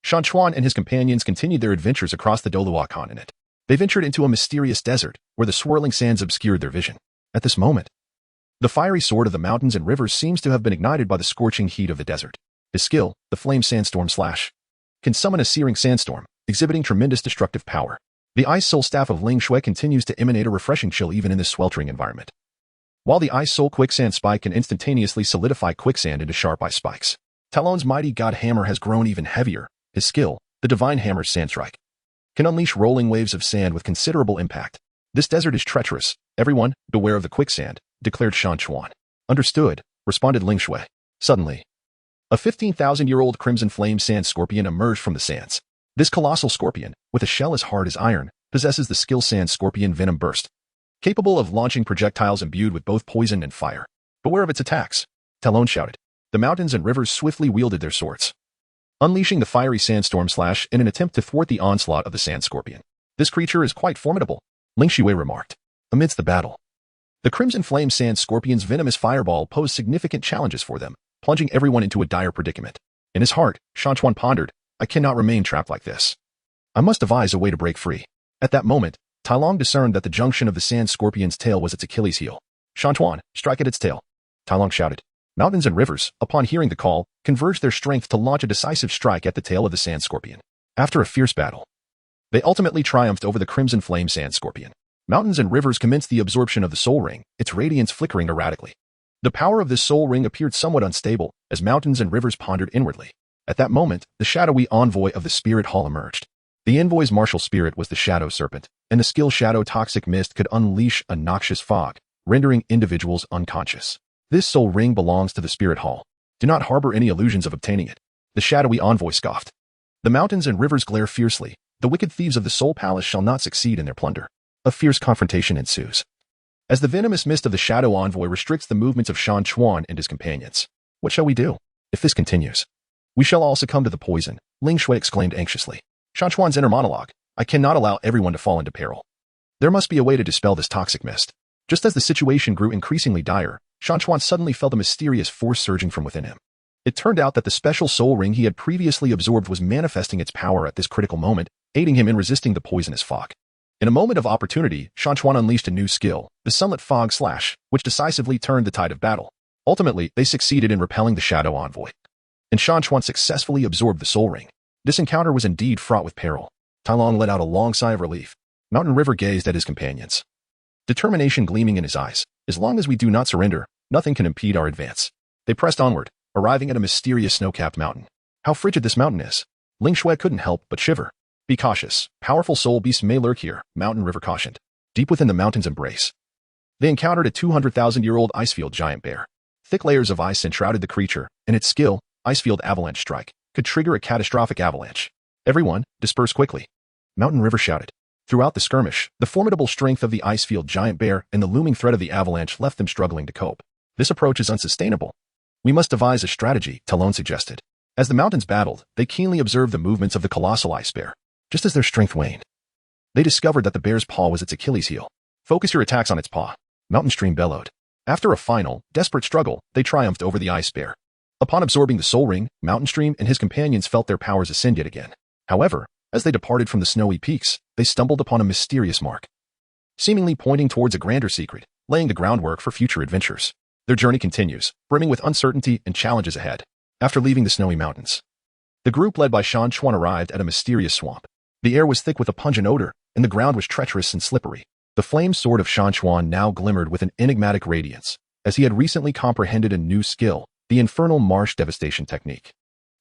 Shan Chuan and his companions continued their adventures across the Douluo Continent. They ventured into a mysterious desert, where the swirling sands obscured their vision. At this moment, the fiery sword of the mountains and rivers seems to have been ignited by the scorching heat of the desert. His skill, the flame sandstorm slash, can summon a searing sandstorm, exhibiting tremendous destructive power. The ice soul staff of Ling Xue continues to emanate a refreshing chill even in this sweltering environment. While the ice soul quicksand spike can instantaneously solidify quicksand into sharp ice spikes, Talon's mighty god hammer has grown even heavier. His skill, the divine hammer's sand strike, can unleash rolling waves of sand with considerable impact. This desert is treacherous. Everyone, beware of the quicksand, declared Shan Chuan. Understood, responded Ling Xue. Suddenly, a 15,000-year-old crimson flame sand scorpion emerged from the sands. This colossal scorpion, with a shell as hard as iron, possesses the skill sand scorpion venom burst, capable of launching projectiles imbued with both poison and fire. Beware of its attacks, Talon shouted. The mountains and rivers swiftly wielded their swords, unleashing the fiery sandstorm slash in an attempt to thwart the onslaught of the sand scorpion. This creature is quite formidable, Ling Xue remarked. Amidst the battle, the crimson flame sand scorpion's venomous fireball posed significant challenges for them, plunging everyone into a dire predicament. In his heart, Shan Chuan pondered, I cannot remain trapped like this. I must devise a way to break free. At that moment, Tai Long discerned that the junction of the sand scorpion's tail was its Achilles heel. Shan Chuan, strike at its tail. Tai Long shouted. Mountains and rivers, upon hearing the call, converged their strength to launch a decisive strike at the tail of the sand scorpion. After a fierce battle, they ultimately triumphed over the crimson flame sand scorpion. Mountains and rivers commenced the absorption of the soul ring, its radiance flickering erratically. The power of this soul ring appeared somewhat unstable as mountains and rivers pondered inwardly. At that moment, the shadowy envoy of the spirit hall emerged. The envoy's martial spirit was the shadow serpent, and the skill shadow toxic mist could unleash a noxious fog, rendering individuals unconscious. This soul ring belongs to the spirit hall. Do not harbor any illusions of obtaining it. The shadowy envoy scoffed. The mountains and rivers glare fiercely. The wicked thieves of the soul palace shall not succeed in their plunder. A fierce confrontation ensues, as the venomous mist of the shadow envoy restricts the movements of Shan Chuan and his companions. What shall we do? If this continues, we shall all succumb to the poison, Ling Shui exclaimed anxiously. Shan Chuan's inner monologue. I cannot allow everyone to fall into peril. There must be a way to dispel this toxic mist. Just as the situation grew increasingly dire, Shan Chuan suddenly felt a mysterious force surging from within him. It turned out that the special soul ring he had previously absorbed was manifesting its power at this critical moment, aiding him in resisting the poisonous fog. In a moment of opportunity, Shan Chuan unleashed a new skill, the sunlit fog slash, which decisively turned the tide of battle. Ultimately, they succeeded in repelling the shadow envoy, and Shan Chuan successfully absorbed the soul ring. This encounter was indeed fraught with peril. Tai Long let out a long sigh of relief. Mountain River gazed at his companions, determination gleaming in his eyes. As long as we do not surrender, nothing can impede our advance. They pressed onward, arriving at a mysterious snow-capped mountain. How frigid this mountain is. Ling Shui couldn't help but shiver. Be cautious. Powerful soul beasts may lurk here, Mountain River cautioned. Deep within the mountain's embrace, they encountered a 200,000-year-old icefield giant bear. Thick layers of ice enshrouded the creature, and its skill, Icefield Avalanche Strike, could trigger a catastrophic avalanche. Everyone, disperse quickly, Mountain River shouted. Throughout the skirmish, the formidable strength of the icefield giant bear and the looming threat of the avalanche left them struggling to cope. This approach is unsustainable. We must devise a strategy, Talon suggested. As the mountains battled, they keenly observed the movements of the colossal ice bear. Just as their strength waned, they discovered that the bear's paw was its Achilles heel. Focus your attacks on its paw, Mountain Stream bellowed. After a final, desperate struggle, they triumphed over the ice bear. Upon absorbing the soul ring, Mountain Stream and his companions felt their powers ascend yet again. However, as they departed from the snowy peaks, they stumbled upon a mysterious mark, seemingly pointing towards a grander secret, laying the groundwork for future adventures. Their journey continues, brimming with uncertainty and challenges ahead. After leaving the snowy mountains, the group led by Shan Chuan arrived at a mysterious swamp. The air was thick with a pungent odor, and the ground was treacherous and slippery. The flame sword of Shan Chuan now glimmered with an enigmatic radiance, as he had recently comprehended a new skill, the infernal marsh devastation technique,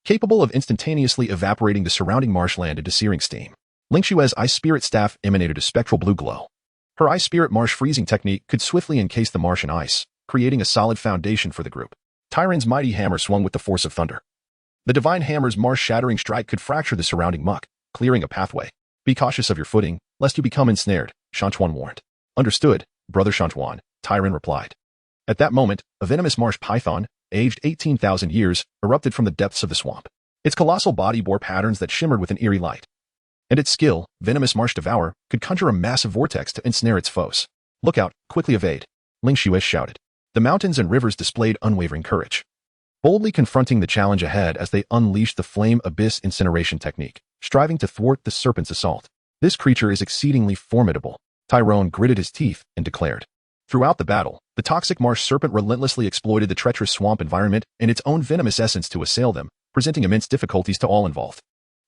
capable of instantaneously evaporating the surrounding marshland into searing steam. Ling Xue's ice spirit staff emanated a spectral blue glow. Her ice spirit marsh freezing technique could swiftly encase the marsh in ice, creating a solid foundation for the group. Tyron's mighty hammer swung with the force of thunder. The divine hammer's marsh-shattering strike could fracture the surrounding muck, clearing a pathway. Be cautious of your footing, lest you become ensnared, Shan Chuan warned. Understood, Brother Shan Chuan, Tyron replied. At that moment, a venomous marsh python, aged 18,000 years, erupted from the depths of the swamp. Its colossal body bore patterns that shimmered with an eerie light, and its skill, Venomous Marsh Devour, could conjure a massive vortex to ensnare its foes. Look out, quickly evade, Ling Xue shouted. The mountains and rivers displayed unwavering courage, boldly confronting the challenge ahead as they unleashed the Flame Abyss Incineration technique, striving to thwart the serpent's assault. This creature is exceedingly formidable, Tyrone gritted his teeth and declared. Throughout the battle, the toxic marsh serpent relentlessly exploited the treacherous swamp environment and its own venomous essence to assail them, presenting immense difficulties to all involved.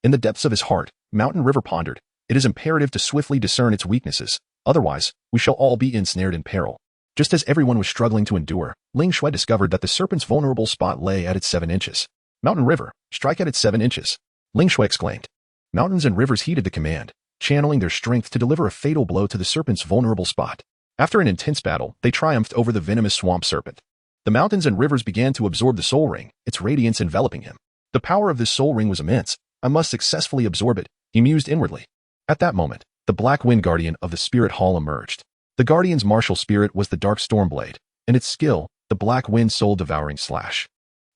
In the depths of his heart, Mountain River pondered, it is imperative to swiftly discern its weaknesses, otherwise, we shall all be ensnared in peril. Just as everyone was struggling to endure, Ling Xue discovered that the serpent's vulnerable spot lay at its 7 inches. Mountain River, strike at its 7 inches, Ling Xue exclaimed. Mountains and rivers heeded the command, channeling their strength to deliver a fatal blow to the serpent's vulnerable spot. After an intense battle, they triumphed over the venomous swamp serpent. The mountains and rivers began to absorb the soul ring, its radiance enveloping him. The power of this soul ring was immense. I must successfully absorb it, he mused inwardly. At that moment, the Black Wind Guardian of the Spirit Hall emerged. The Guardian's martial spirit was the Dark Stormblade, and its skill, the Black Wind Soul Devouring Slash,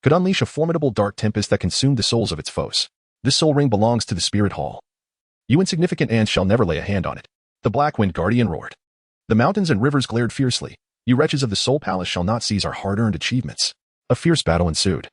could unleash a formidable dark tempest that consumed the souls of its foes. This soul ring belongs to the Spirit Hall. You insignificant ants shall never lay a hand on it, the Black Wind Guardian roared. The mountains and rivers glared fiercely. You wretches of the Soul Palace shall not seize our hard-earned achievements. A fierce battle ensued,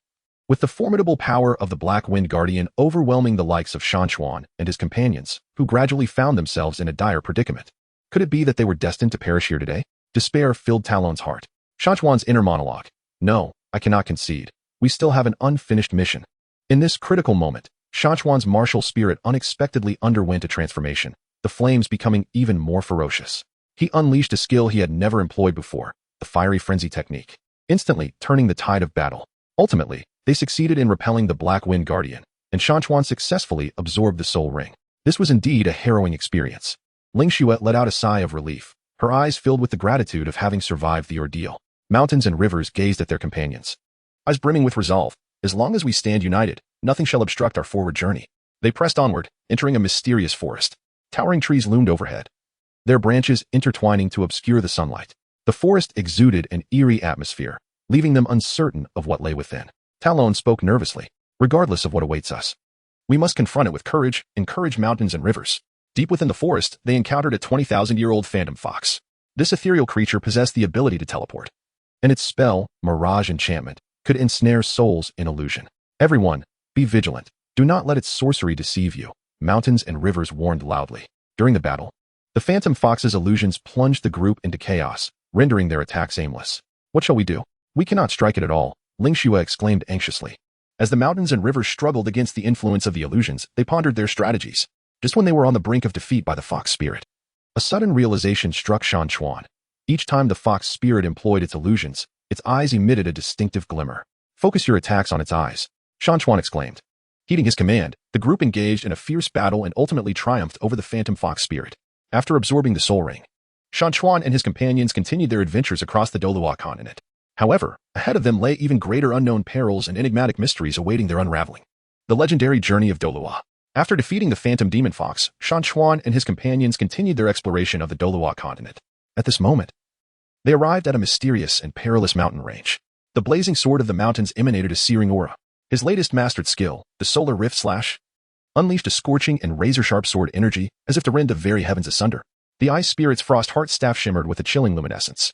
With the formidable power of the Black Wind Guardian overwhelming the likes of Shan Chuan and his companions, who gradually found themselves in a dire predicament. Could it be that they were destined to perish here today? Despair filled Talon's heart. Shan Chuan's inner monologue. No, I cannot concede. We still have an unfinished mission. In this critical moment, Shan Chuan's martial spirit unexpectedly underwent a transformation, the flames becoming even more ferocious. He unleashed a skill he had never employed before, the fiery frenzy technique, instantly turning the tide of battle. Ultimately, they succeeded in repelling the Black Wind Guardian, and Shan Chuan successfully absorbed the soul ring. This was indeed a harrowing experience. Ling Xue let out a sigh of relief, her eyes filled with the gratitude of having survived the ordeal. Mountains and rivers gazed at their companions, eyes brimming with resolve. As long as we stand united, nothing shall obstruct our forward journey. They pressed onward, entering a mysterious forest. Towering trees loomed overhead, their branches intertwining to obscure the sunlight. The forest exuded an eerie atmosphere, leaving them uncertain of what lay within. Talon spoke nervously. Regardless of what awaits us, we must confront it with courage, encourage mountains and rivers. Deep within the forest, they encountered a 20,000-year-old phantom fox. This ethereal creature possessed the ability to teleport, and its spell, Mirage Enchantment, could ensnare souls in illusion. Everyone, be vigilant. Do not let its sorcery deceive you, mountains and rivers warned loudly. During the battle, the phantom fox's illusions plunged the group into chaos, rendering their attacks aimless. What shall we do? We cannot strike it at all, Ling Xue exclaimed anxiously. As the mountains and rivers struggled against the influence of the illusions, they pondered their strategies. Just when they were on the brink of defeat by the fox spirit, a sudden realization struck Shan Chuan. Each time the fox spirit employed its illusions, its eyes emitted a distinctive glimmer. Focus your attacks on its eyes, Shan Chuan exclaimed. Heeding his command, the group engaged in a fierce battle and ultimately triumphed over the phantom fox spirit. After absorbing the soul ring, Shan Chuan and his companions continued their adventures across the Douluo Continent. However, ahead of them lay even greater unknown perils and enigmatic mysteries awaiting their unraveling. The legendary journey of Douluo. After defeating the phantom demon fox, Shan Chuan and his companions continued their exploration of the Douluo Continent. At this moment, they arrived at a mysterious and perilous mountain range. The blazing sword of the mountains emanated a searing aura. His latest mastered skill, the Solar Rift Slash, unleashed a scorching and razor-sharp sword energy as if to rend the very heavens asunder. The ice spirit's frost heart staff shimmered with a chilling luminescence.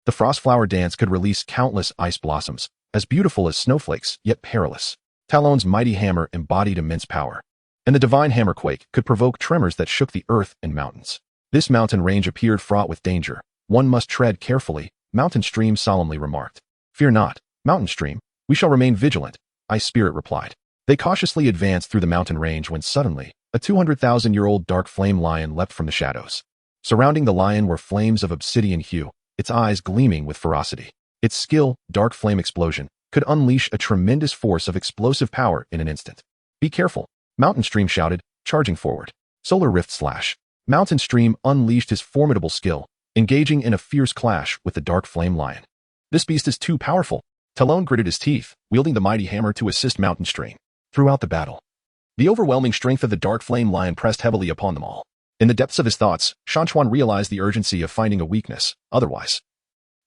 The frost flower dance could release countless ice blossoms, as beautiful as snowflakes, yet perilous. Talon's mighty hammer embodied immense power, and the divine hammer quake could provoke tremors that shook the earth and mountains. This mountain range appeared fraught with danger. One must tread carefully, Mountain Stream solemnly remarked. Fear not, Mountain Stream, we shall remain vigilant, Ice Spirit replied. They cautiously advanced through the mountain range when suddenly, a 200,000-year-old dark flame lion leapt from the shadows. Surrounding the lion were flames of obsidian hue, its eyes gleaming with ferocity. Its skill, Dark Flame Explosion, could unleash a tremendous force of explosive power in an instant. Be careful, Mountain Stream shouted, charging forward. Solar Rift Slash. Mountain Stream unleashed his formidable skill, engaging in a fierce clash with the Dark Flame Lion. This beast is too powerful. Talon gritted his teeth, wielding the mighty hammer to assist Mountain Stream. Throughout the battle, the overwhelming strength of the Dark Flame Lion pressed heavily upon them all. In the depths of his thoughts, Shan Chuan realized the urgency of finding a weakness, otherwise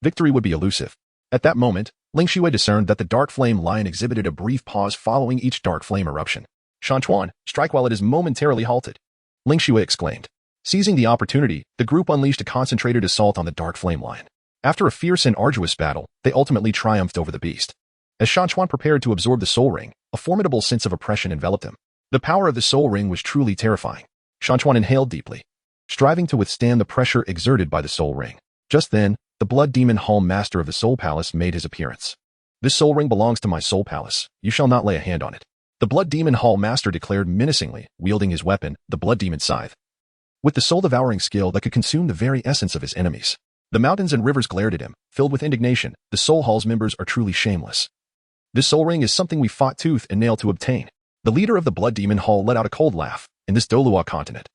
victory would be elusive. At that moment, Ling Xue discerned that the Dark Flame Lion exhibited a brief pause following each dark flame eruption. Shan Chuan, strike while it is momentarily halted, Ling Xue exclaimed. Seizing the opportunity, the group unleashed a concentrated assault on the Dark Flame Lion. After a fierce and arduous battle, they ultimately triumphed over the beast. As Shan Chuan prepared to absorb the Soul Ring, a formidable sense of oppression enveloped him. The power of the Soul Ring was truly terrifying. Shan Chuan inhaled deeply, striving to withstand the pressure exerted by the Soul Ring. Just then, the Blood Demon Hall Master of the Soul Palace made his appearance. This Soul Ring belongs to my Soul Palace. You shall not lay a hand on it, the Blood Demon Hall Master declared menacingly, wielding his weapon, the Blood Demon Scythe, with the soul-devouring skill that could consume the very essence of his enemies. The mountains and rivers glared at him, filled with indignation. The Soul Hall's members are truly shameless. This Soul Ring is something we fought tooth and nail to obtain. The leader of the Blood Demon Hall let out a cold laugh. In this Douluo Continent,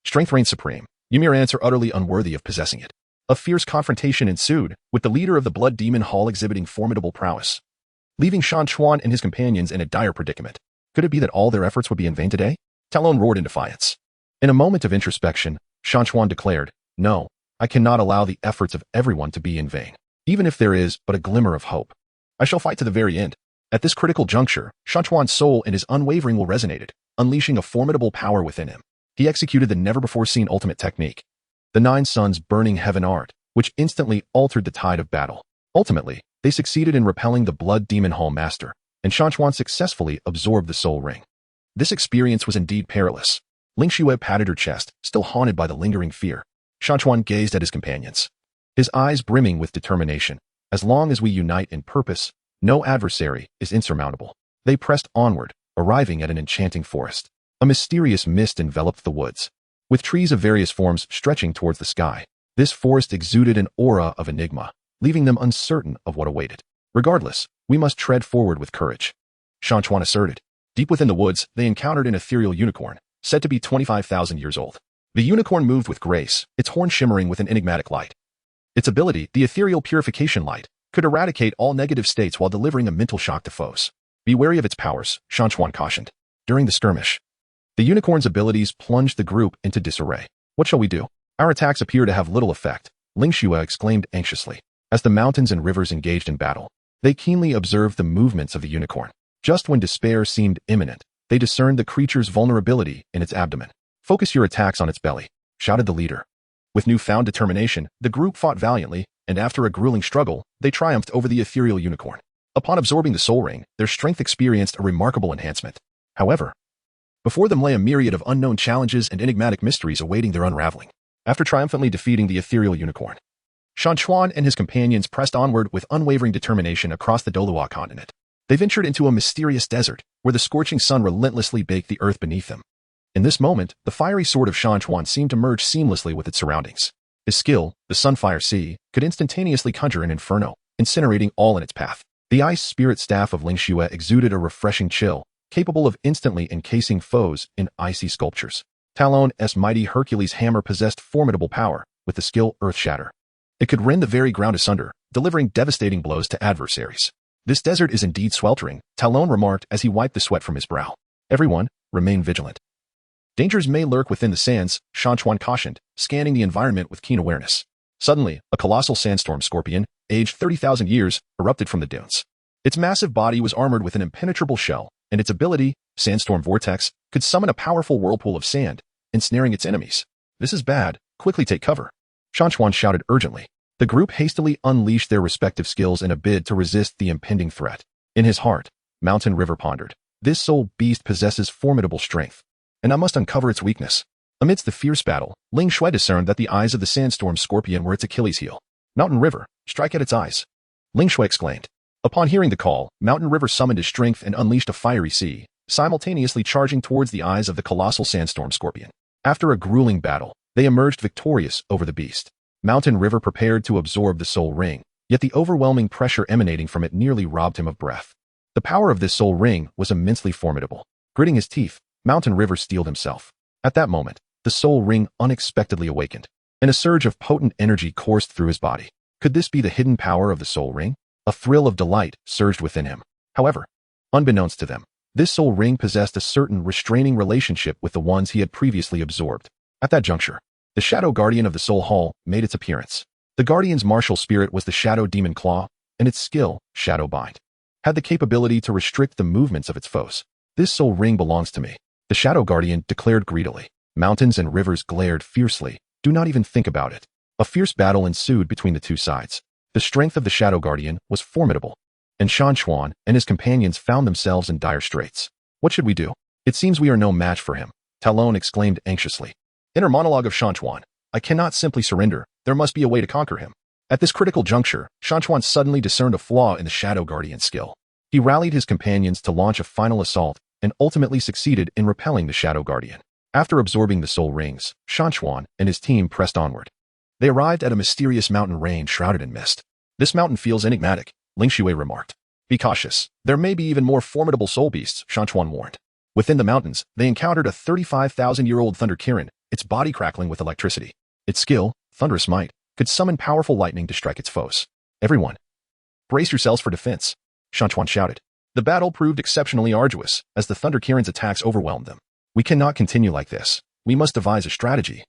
strength reigns supreme. You mere ants are utterly unworthy of possessing it. A fierce confrontation ensued, with the leader of the Blood Demon Hall exhibiting formidable prowess, leaving Shan Chuan and his companions in a dire predicament. Could it be that all their efforts would be in vain today? Talon roared in defiance. In a moment of introspection, Shan Chuan declared, No, I cannot allow the efforts of everyone to be in vain, even if there is but a glimmer of hope. I shall fight to the very end. At this critical juncture, Shan Chuan's soul and his unwavering will resonated, unleashing a formidable power within him. He executed the never-before-seen ultimate technique, the Nine Suns Burning Heaven Art, which instantly altered the tide of battle. Ultimately, they succeeded in repelling the Blood Demon Hall Master, and Shan Chuan successfully absorbed the soul ring. This experience was indeed perilous. Ling Xue patted her chest, still haunted by the lingering fear. Shan Chuan gazed at his companions, his eyes brimming with determination. As long as we unite in purpose, no adversary is insurmountable. They pressed onward, arriving at an enchanting forest. A mysterious mist enveloped the woods, with trees of various forms stretching towards the sky. This forest exuded an aura of enigma, leaving them uncertain of what awaited. Regardless, we must tread forward with courage, Shan Chuan asserted. Deep within the woods, they encountered an ethereal unicorn, said to be 25,000 years old. The unicorn moved with grace, its horn shimmering with an enigmatic light. Its ability, the ethereal purification light, could eradicate all negative states while delivering a mental shock to foes. Be wary of its powers, Shan Chuan cautioned. During the skirmish, the unicorn's abilities plunged the group into disarray. What shall we do? Our attacks appear to have little effect, Ling Xue exclaimed anxiously. As the mountains and rivers engaged in battle, they keenly observed the movements of the unicorn. Just when despair seemed imminent, they discerned the creature's vulnerability in its abdomen. Focus your attacks on its belly, shouted the leader. With newfound determination, the group fought valiantly, and after a grueling struggle, they triumphed over the ethereal unicorn. Upon absorbing the soul ring, their strength experienced a remarkable enhancement. However, before them lay a myriad of unknown challenges and enigmatic mysteries awaiting their unraveling. After triumphantly defeating the ethereal unicorn, Shan Chuan and his companions pressed onward with unwavering determination across the Douluo Continent. They ventured into a mysterious desert, where the scorching sun relentlessly baked the earth beneath them. In this moment, the fiery sword of Shan Chuan seemed to merge seamlessly with its surroundings. His skill, the Sunfire Sea, could instantaneously conjure an inferno, incinerating all in its path. The ice spirit staff of Ling Xue exuded a refreshing chill, capable of instantly encasing foes in icy sculptures. Talon's mighty Hercules hammer possessed formidable power, with the skill Earth Shatter. It could rend the very ground asunder, delivering devastating blows to adversaries. This desert is indeed sweltering, Talon remarked as he wiped the sweat from his brow. Everyone, remain vigilant. Dangers may lurk within the sands, Shan Chuan cautioned, scanning the environment with keen awareness. Suddenly, a colossal sandstorm scorpion, aged 30,000 years, erupted from the dunes. Its massive body was armored with an impenetrable shell, and its ability, Sandstorm Vortex, could summon a powerful whirlpool of sand, ensnaring its enemies. This is bad, quickly take cover, Shan Chuan shouted urgently. The group hastily unleashed their respective skills in a bid to resist the impending threat. In his heart, Mountain River pondered. This soul beast possesses formidable strength, and I must uncover its weakness. Amidst the fierce battle, Ling Xue discerned that the eyes of the sandstorm scorpion were its Achilles heel. Mountain River, strike at its eyes, Ling Xue exclaimed. Upon hearing the call, Mountain River summoned his strength and unleashed a fiery sea, simultaneously charging towards the eyes of the colossal sandstorm scorpion. After a grueling battle, they emerged victorious over the beast. Mountain River prepared to absorb the soul ring, yet the overwhelming pressure emanating from it nearly robbed him of breath. The power of this soul ring was immensely formidable. Gritting his teeth, Mountain River steeled himself. At that moment, the soul ring unexpectedly awakened, and a surge of potent energy coursed through his body. Could this be the hidden power of the soul ring? A thrill of delight surged within him. However, unbeknownst to them, this soul ring possessed a certain restraining relationship with the ones he had previously absorbed. At that juncture, the Shadow Guardian of the Soul Hall made its appearance. The Guardian's martial spirit was the Shadow Demon Claw, and its skill, Shadow Bind, had the capability to restrict the movements of its foes. This soul ring belongs to me, the Shadow Guardian declared greedily. Mountains and rivers glared fiercely. Do not even think about it. A fierce battle ensued between the two sides. The strength of the Shadow Guardian was formidable, and Shan Chuan and his companions found themselves in dire straits. What should we do? It seems we are no match for him, Talon exclaimed anxiously. Inner monologue of Shan Chuan. I cannot simply surrender. There must be a way to conquer him. At this critical juncture, Shan Chuan suddenly discerned a flaw in the Shadow Guardian's skill. He rallied his companions to launch a final assault and ultimately succeeded in repelling the Shadow Guardian. After absorbing the soul rings, Shan Chuan and his team pressed onward. They arrived at a mysterious mountain range shrouded in mist. This mountain feels enigmatic, Ling Xue remarked. Be cautious. There may be even more formidable soul beasts, Shan Chuan warned. Within the mountains, they encountered a 35,000-year-old thunder kirin, its body crackling with electricity. Its skill, thunderous might, could summon powerful lightning to strike its foes. Everyone, brace yourselves for defense, Shan Chuan shouted. The battle proved exceptionally arduous, as the thunder kirin's attacks overwhelmed them. We cannot continue like this. We must devise a strategy,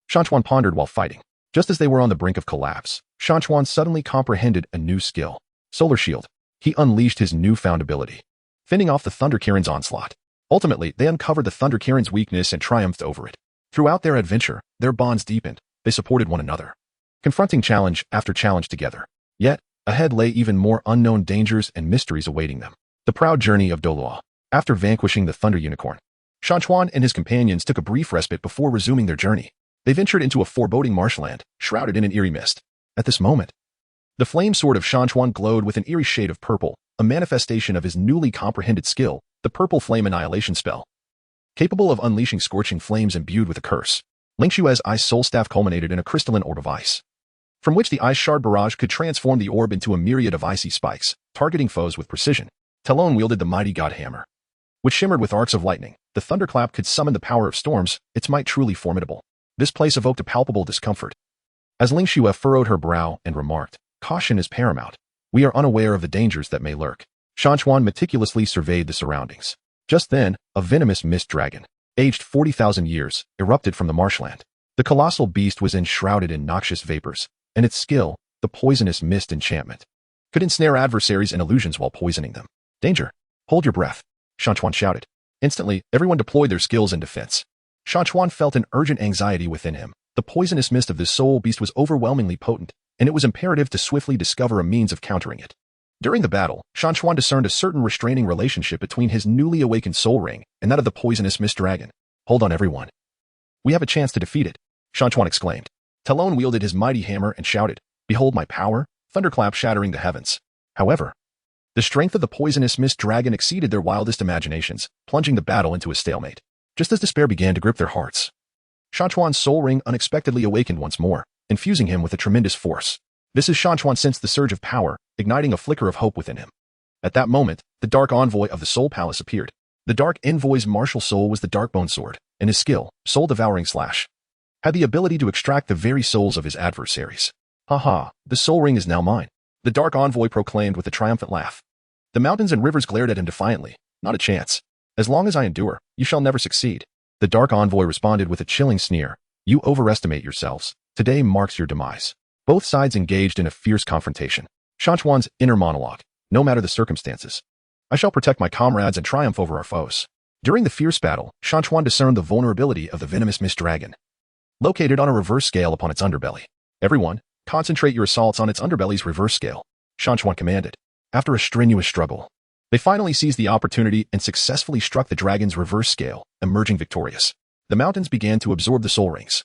Shan Chuan pondered while fighting. Just as they were on the brink of collapse, Shan Chuan suddenly comprehended a new skill. Solar Shield. He unleashed his newfound ability, fending off the Thunder Kirin's onslaught. Ultimately, they uncovered the Thunder Kirin's weakness and triumphed over it. Throughout their adventure, their bonds deepened. They supported one another, confronting challenge after challenge together. Yet, ahead lay even more unknown dangers and mysteries awaiting them. The proud journey of Douluo. After vanquishing the thunder unicorn, Shan Chuan and his companions took a brief respite before resuming their journey. They ventured into a foreboding marshland, shrouded in an eerie mist. At this moment, the flame sword of Shan Chuan glowed with an eerie shade of purple, a manifestation of his newly comprehended skill, the purple flame annihilation spell. Capable of unleashing scorching flames imbued with a curse, Ling Xue's ice soul staff culminated in a crystalline orb of ice, from which the ice shard barrage could transform the orb into a myriad of icy spikes, targeting foes with precision. Talon wielded the mighty god hammer, which shimmered with arcs of lightning. The thunderclap could summon the power of storms, its might truly formidable. This place evoked a palpable discomfort. As Ling Xue furrowed her brow and remarked, "Caution is paramount. We are unaware of the dangers that may lurk." Shan Chuan meticulously surveyed the surroundings. Just then, a venomous mist dragon, aged 40,000 years, erupted from the marshland. The colossal beast was enshrouded in noxious vapors, and its skill, the poisonous mist enchantment, could ensnare adversaries in illusions while poisoning them. "Danger! Hold your breath," Shan Chuan shouted. Instantly, everyone deployed their skills in defense. Shan Chuan felt an urgent anxiety within him. The poisonous mist of this soul beast was overwhelmingly potent, and it was imperative to swiftly discover a means of countering it. During the battle, Shan Chuan discerned a certain restraining relationship between his newly awakened soul ring and that of the poisonous mist dragon. "Hold on, everyone. We have a chance to defeat it," Shan Chuan exclaimed. Talon wielded his mighty hammer and shouted, "Behold my power!" Thunderclap shattering the heavens. However, the strength of the poisonous mist dragon exceeded their wildest imaginations, plunging the battle into a stalemate. Just as despair began to grip their hearts, Shan Chuan's soul ring unexpectedly awakened once more, infusing him with a tremendous force. This is Shan Chuan sensed the surge of power, igniting a flicker of hope within him. At that moment, the dark envoy of the Soul Palace appeared. The dark envoy's martial soul was the Darkbone Sword, and his skill, Soul-Devouring Slash, had the ability to extract the very souls of his adversaries. "Ha! The soul ring is now mine," the dark envoy proclaimed with a triumphant laugh. The mountains and rivers glared at him defiantly. "Not a chance. As long as I endure, you shall never succeed." The dark envoy responded with a chilling sneer. "You overestimate yourselves. Today marks your demise." Both sides engaged in a fierce confrontation. Shan Chuan's inner monologue. "No matter the circumstances, I shall protect my comrades and triumph over our foes." During the fierce battle, Shan Chuan discerned the vulnerability of the venomous mist dragon, located on a reverse scale upon its underbelly. "Everyone, concentrate your assaults on its underbelly's reverse scale," Shan Chuan commanded. After a strenuous struggle, they finally seized the opportunity and successfully struck the dragon's reverse scale, emerging victorious. The mountains began to absorb the soul rings,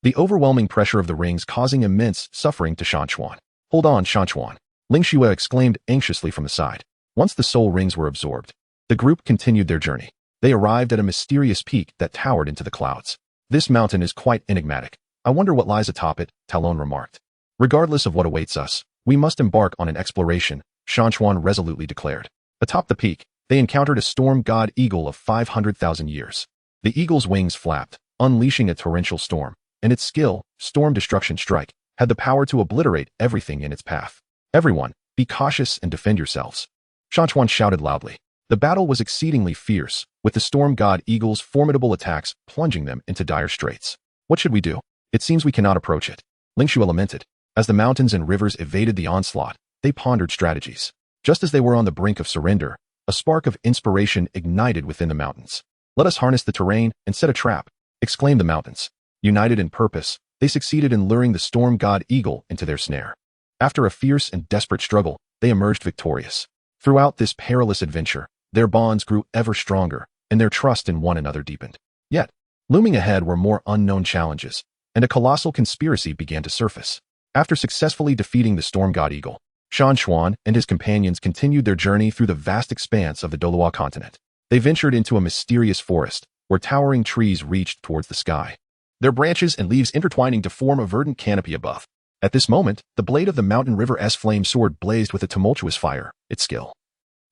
the overwhelming pressure of the rings causing immense suffering to Shan Chuan. "Hold on, Shan Chuan," Ling Xue exclaimed anxiously from the side. Once the soul rings were absorbed, the group continued their journey. They arrived at a mysterious peak that towered into the clouds. "This mountain is quite enigmatic. I wonder what lies atop it," Talon remarked. "Regardless of what awaits us, we must embark on an exploration," Shan Chuan resolutely declared. Atop the peak, they encountered a storm god eagle of 500,000 years. The eagle's wings flapped, unleashing a torrential storm, and its skill, Storm Destruction Strike, had the power to obliterate everything in its path. "Everyone, be cautious and defend yourselves," Shan Chuan shouted loudly. The battle was exceedingly fierce, with the storm god eagle's formidable attacks plunging them into dire straits. "What should we do? It seems we cannot approach it," Ling Xue lamented. As the mountains and rivers evaded the onslaught, they pondered strategies. Just as they were on the brink of surrender, a spark of inspiration ignited within the mountains. "Let us harness the terrain and set a trap," exclaimed the mountains. United in purpose, they succeeded in luring the storm god eagle into their snare. After a fierce and desperate struggle, they emerged victorious. Throughout this perilous adventure, their bonds grew ever stronger, and their trust in one another deepened. Yet, looming ahead were more unknown challenges, and a colossal conspiracy began to surface. After successfully defeating the storm god eagle, Shan Chuan and his companions continued their journey through the vast expanse of the Douluo Continent. They ventured into a mysterious forest, where towering trees reached towards the sky, their branches and leaves intertwining to form a verdant canopy above. At this moment, the blade of the Mountain River's flame sword blazed with a tumultuous fire, its skill,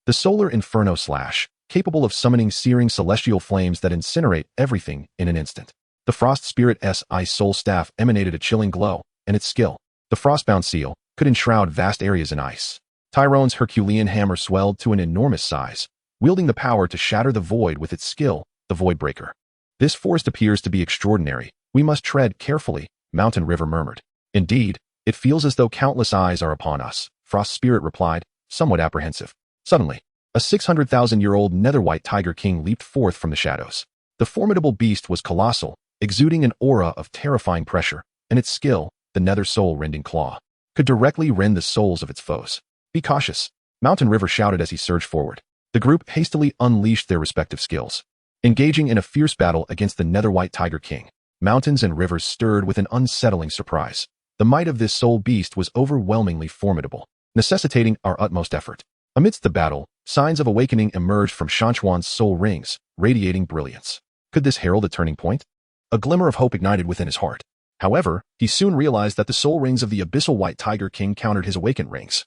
the Solar Inferno Slash, capable of summoning searing celestial flames that incinerate everything in an instant. The Frost Spirit's ice soul staff emanated a chilling glow, and its skill, the Frostbound Seal, could enshroud vast areas in ice. Tyrone's Herculean hammer swelled to an enormous size, wielding the power to shatter the void with its skill, the Voidbreaker. "This forest appears to be extraordinary. We must tread carefully," Mountain River murmured. "Indeed, it feels as though countless eyes are upon us," Frost Spirit replied, somewhat apprehensive. Suddenly, a 600,000-year-old nether-white tiger king leaped forth from the shadows. The formidable beast was colossal, exuding an aura of terrifying pressure, and its skill, the nether soul-rending claw, could directly rend the souls of its foes. "Be cautious," Mountain River shouted as he surged forward. The group hastily unleashed their respective skills. Engaging in a fierce battle against the Nether White Tiger King, mountains and rivers stirred with an unsettling surprise. The might of this soul beast was overwhelmingly formidable, necessitating our utmost effort. Amidst the battle, signs of awakening emerged from Shan Chuan's soul rings, radiating brilliance. Could this herald a turning point? A glimmer of hope ignited within his heart. However, he soon realized that the soul rings of the abyssal White Tiger King countered his awakened rings,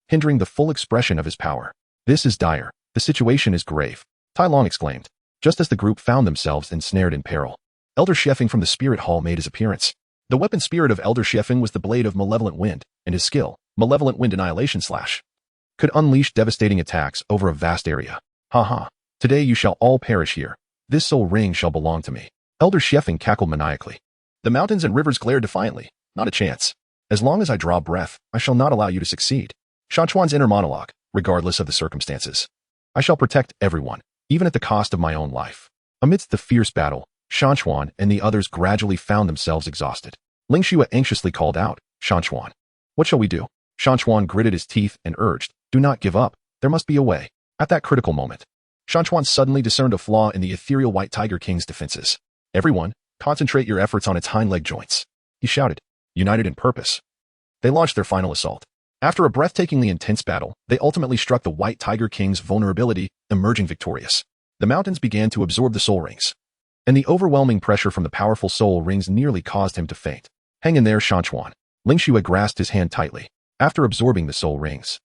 hindering the full expression of his power. This is dire. The situation is grave, Tai Long exclaimed, just as the group found themselves ensnared in peril. Elder Sheffing from the Spirit Hall made his appearance. The weapon spirit of Elder Sheffing was the blade of Malevolent Wind, and his skill, Malevolent Wind Annihilation Slash, could unleash devastating attacks over a vast area. Ha. Today you shall all perish here. This soul ring shall belong to me. Elder Sheffing cackled maniacally. The mountains and rivers glared defiantly. Not a chance. As long as I draw breath, I shall not allow you to succeed. Shan Chuan's inner monologue, regardless of the circumstances. I shall protect everyone, even at the cost of my own life. Amidst the fierce battle, Shan Chuan and the others gradually found themselves exhausted. Ling Xue anxiously called out, Shan Chuan, what shall we do? Shan Chuan gritted his teeth and urged, do not give up. There must be a way. At that critical moment, Shan Chuan suddenly discerned a flaw in the ethereal White Tiger King's defenses. Everyone, concentrate your efforts on its hind leg joints. He shouted, united in purpose. They launched their final assault. After a breathtakingly intense battle, they ultimately struck the White Tiger King's vulnerability, emerging victorious. The mountains began to absorb the soul rings, and the overwhelming pressure from the powerful soul rings nearly caused him to faint. Hang in there, Shan Chuan. Ling Xue grasped his hand tightly. After absorbing the soul rings,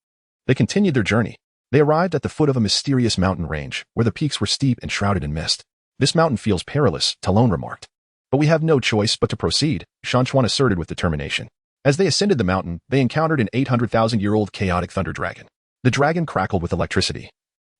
they continued their journey. They arrived at the foot of a mysterious mountain range, where the peaks were steep and shrouded in mist. This mountain feels perilous, Talon remarked. But we have no choice but to proceed, Shan Chuan asserted with determination. As they ascended the mountain, they encountered an 800,000-year-old chaotic thunder dragon. The dragon crackled with electricity,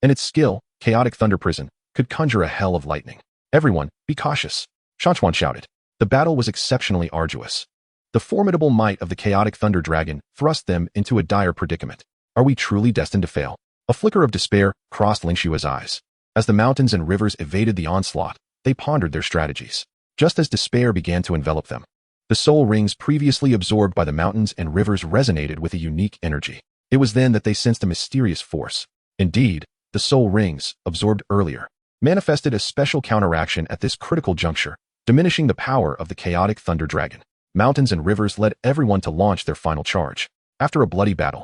and its skill, Chaotic Thunder Prison, could conjure a hell of lightning. Everyone, be cautious, Shan Chuan shouted. The battle was exceptionally arduous. The formidable might of the Chaotic Thunder Dragon thrust them into a dire predicament. Are we truly destined to fail? A flicker of despair crossed Ling Xue's eyes. As the mountains and rivers evaded the onslaught, they pondered their strategies. Just as despair began to envelop them, the soul rings previously absorbed by the mountains and rivers resonated with a unique energy. It was then that they sensed a mysterious force. Indeed, the soul rings, absorbed earlier, manifested a special counteraction at this critical juncture, diminishing the power of the Chaotic Thunder Dragon. Mountains and rivers led everyone to launch their final charge. After a bloody battle,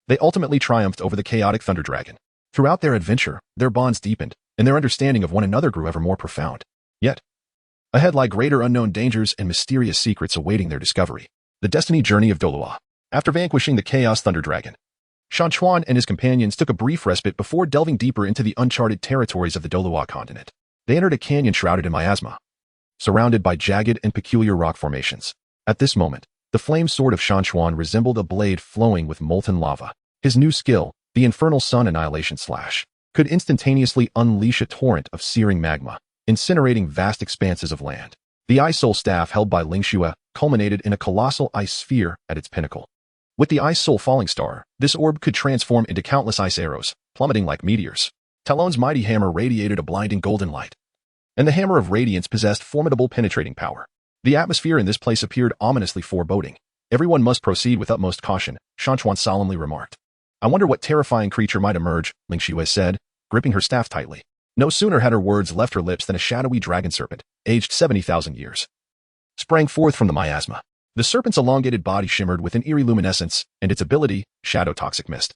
they ultimately triumphed over the Chaotic Thunder Dragon. Throughout their adventure, their bonds deepened, and their understanding of one another grew ever more profound. Yet, ahead lie greater unknown dangers and mysterious secrets awaiting their discovery. The destiny journey of Douluo. After vanquishing the Chaos Thunder Dragon, Shan Chuan and his companions took a brief respite before delving deeper into the uncharted territories of the Douluo Continent. They entered a canyon shrouded in miasma, surrounded by jagged and peculiar rock formations. At this moment, the flame sword of Shan Chuan resembled a blade flowing with molten lava. His new skill, the Infernal Sun Annihilation Slash, could instantaneously unleash a torrent of searing magma, incinerating vast expanses of land. The Ice Soul Staff held by Ling Xue culminated in a colossal ice sphere at its pinnacle. With the Ice Soul Falling Star, this orb could transform into countless ice arrows, plummeting like meteors. Talon's mighty hammer radiated a blinding golden light, and the Hammer of Radiance possessed formidable penetrating power. The atmosphere in this place appeared ominously foreboding. Everyone must proceed with utmost caution, Shan Chuan solemnly remarked. I wonder what terrifying creature might emerge, Ling Xue said, gripping her staff tightly. No sooner had her words left her lips than a shadowy dragon serpent, aged 70,000 years, sprang forth from the miasma. The serpent's elongated body shimmered with an eerie luminescence, and its ability, Shadow Toxic Mist,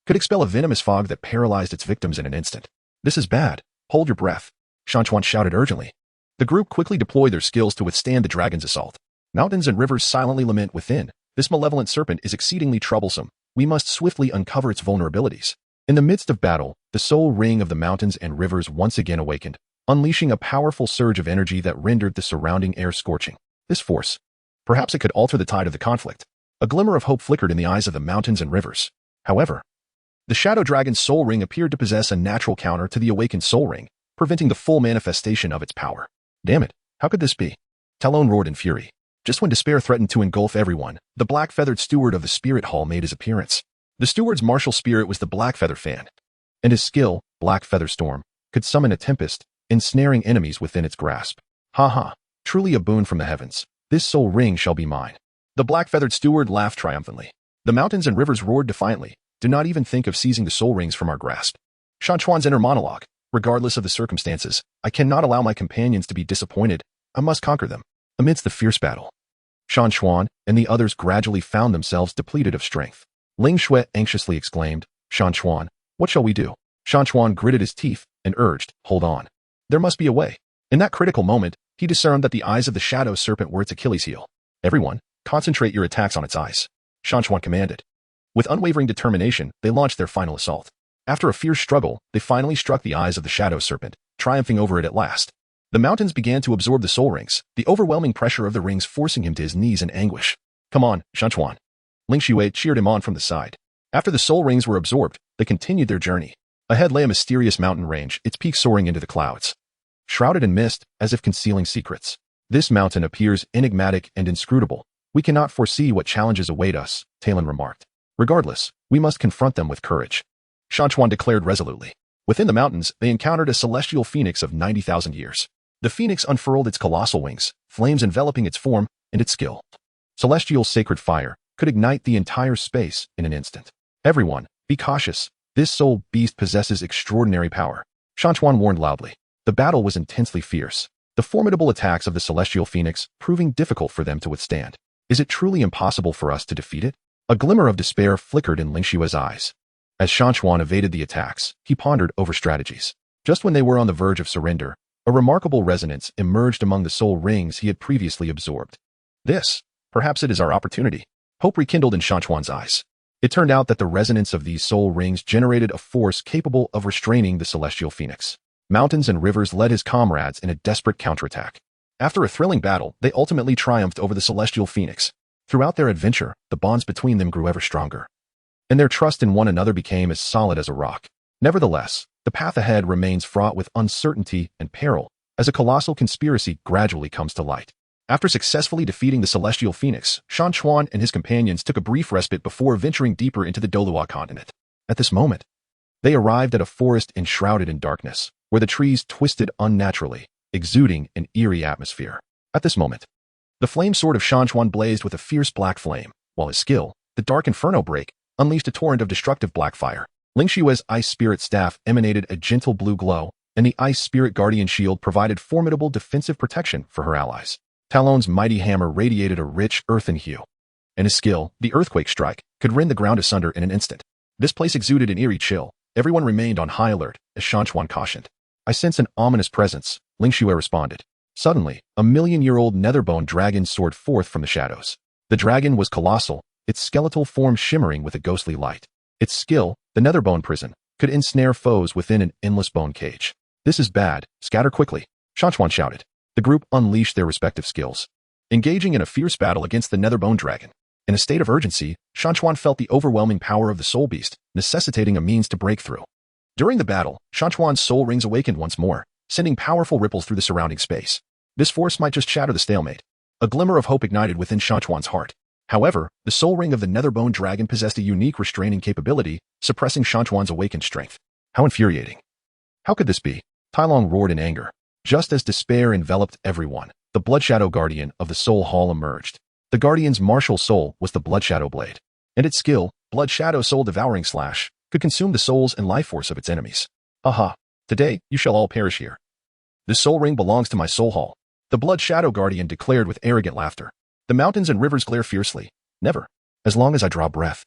could expel a venomous fog that paralyzed its victims in an instant. This is bad. Hold your breath, Shan Chuan shouted urgently. The group quickly deployed their skills to withstand the dragon's assault. Mountains and rivers silently lament within. This malevolent serpent is exceedingly troublesome. We must swiftly uncover its vulnerabilities. In the midst of battle, the soul ring of the mountains and rivers once again awakened, unleashing a powerful surge of energy that rendered the surrounding air scorching. This force, perhaps it could alter the tide of the conflict. A glimmer of hope flickered in the eyes of the mountains and rivers. However, the Shadow Dragon's soul ring appeared to possess a natural counter to the awakened soul ring, preventing the full manifestation of its power. Damn it, how could this be? Talon roared in fury. Just when despair threatened to engulf everyone, the black-feathered steward of the Spirit Hall made his appearance. The steward's martial spirit was the Black Feather Fan, and his skill, Black Feather Storm, could summon a tempest, ensnaring enemies within its grasp. Ha, truly a boon from the heavens. This soul ring shall be mine. The black-feathered steward laughed triumphantly. The mountains and rivers roared defiantly. Do not even think of seizing the soul rings from our grasp. Shan Chuan's inner monologue. Regardless of the circumstances, I cannot allow my companions to be disappointed. I must conquer them. Amidst the fierce battle, Shan Chuan and the others gradually found themselves depleted of strength. Ling Shui anxiously exclaimed, Shan Chuan, what shall we do? Shan Chuan gritted his teeth and urged, hold on. There must be a way. In that critical moment, he discerned that the eyes of the shadow serpent were its Achilles heel. Everyone, concentrate your attacks on its eyes, Shan Chuan commanded. With unwavering determination, they launched their final assault. After a fierce struggle, they finally struck the eyes of the shadow serpent, triumphing over it at last. The mountains began to absorb the soul rings, the overwhelming pressure of the rings forcing him to his knees in anguish. Come on, Shan Chuan. Ling Shui cheered him on from the side. After the soul rings were absorbed, they continued their journey. Ahead lay a mysterious mountain range, its peak soaring into the clouds. Shrouded in mist, as if concealing secrets. This mountain appears enigmatic and inscrutable. We cannot foresee what challenges await us, Talon remarked. Regardless, we must confront them with courage. Shan Chuan declared resolutely. Within the mountains, they encountered a celestial phoenix of 90,000 years. The phoenix unfurled its colossal wings, flames enveloping its form and its skill. Celestial sacred fire could ignite the entire space in an instant. Everyone, be cautious. This soul beast possesses extraordinary power. Shan Chuan warned loudly. The battle was intensely fierce. The formidable attacks of the celestial phoenix proving difficult for them to withstand. Is it truly impossible for us to defeat it? A glimmer of despair flickered in Ling Shui's eyes. As Shan Chuan evaded the attacks, he pondered over strategies. Just when they were on the verge of surrender, a remarkable resonance emerged among the soul rings he had previously absorbed. Perhaps it is our opportunity. Hope rekindled in Shan Chuan's eyes. It turned out that the resonance of these soul rings generated a force capable of restraining the celestial phoenix. Mountains and rivers led his comrades in a desperate counterattack. After a thrilling battle, they ultimately triumphed over the celestial phoenix. Throughout their adventure, the bonds between them grew ever stronger, and their trust in one another became as solid as a rock. Nevertheless, the path ahead remains fraught with uncertainty and peril, as a colossal conspiracy gradually comes to light. After successfully defeating the celestial phoenix, Shan Chuan and his companions took a brief respite before venturing deeper into the Douluo Continent. At this moment, they arrived at a forest enshrouded in darkness, where the trees twisted unnaturally, exuding an eerie atmosphere. At this moment, the flame sword of Shan Chuan blazed with a fierce black flame, while his skill, the dark inferno break, unleashed a torrent of destructive black fire. Ling Shui's ice spirit staff emanated a gentle blue glow, and the ice spirit guardian shield provided formidable defensive protection for her allies. Talon's mighty hammer radiated a rich earthen hue, and his skill, the earthquake strike, could rend the ground asunder in an instant. This place exuded an eerie chill. Everyone remained on high alert, as Shan Chuan cautioned. I sense an ominous presence, Ling Shui responded. Suddenly, a million-year-old netherbone dragon soared forth from the shadows. The dragon was colossal, its skeletal form shimmering with a ghostly light. Its skill, the netherbone prison, could ensnare foes within an endless bone cage. This is bad, scatter quickly, Shan Chuan shouted. The group unleashed their respective skills, engaging in a fierce battle against the netherbone dragon. In a state of urgency, Shan Chuan felt the overwhelming power of the soul beast, necessitating a means to break through. During the battle, Shan Chuan's soul rings awakened once more, sending powerful ripples through the surrounding space. This force might just shatter the stalemate. A glimmer of hope ignited within Shan Chuan's heart. However, the soul ring of the netherbone dragon possessed a unique restraining capability, suppressing Shan Chuan's awakened strength. How infuriating. How could this be? Tai Long roared in anger. Just as despair enveloped everyone, the Blood Shadow Guardian of the Soul Hall emerged. The Guardian's martial soul was the Blood Shadow Blade, and its skill, Blood Shadow Soul Devouring Slash, could consume the souls and life force of its enemies. Aha! Today, you shall all perish here. This soul ring belongs to my soul hall, the Blood Shadow Guardian declared with arrogant laughter. The mountains and rivers glare fiercely. Never, as long as I draw breath,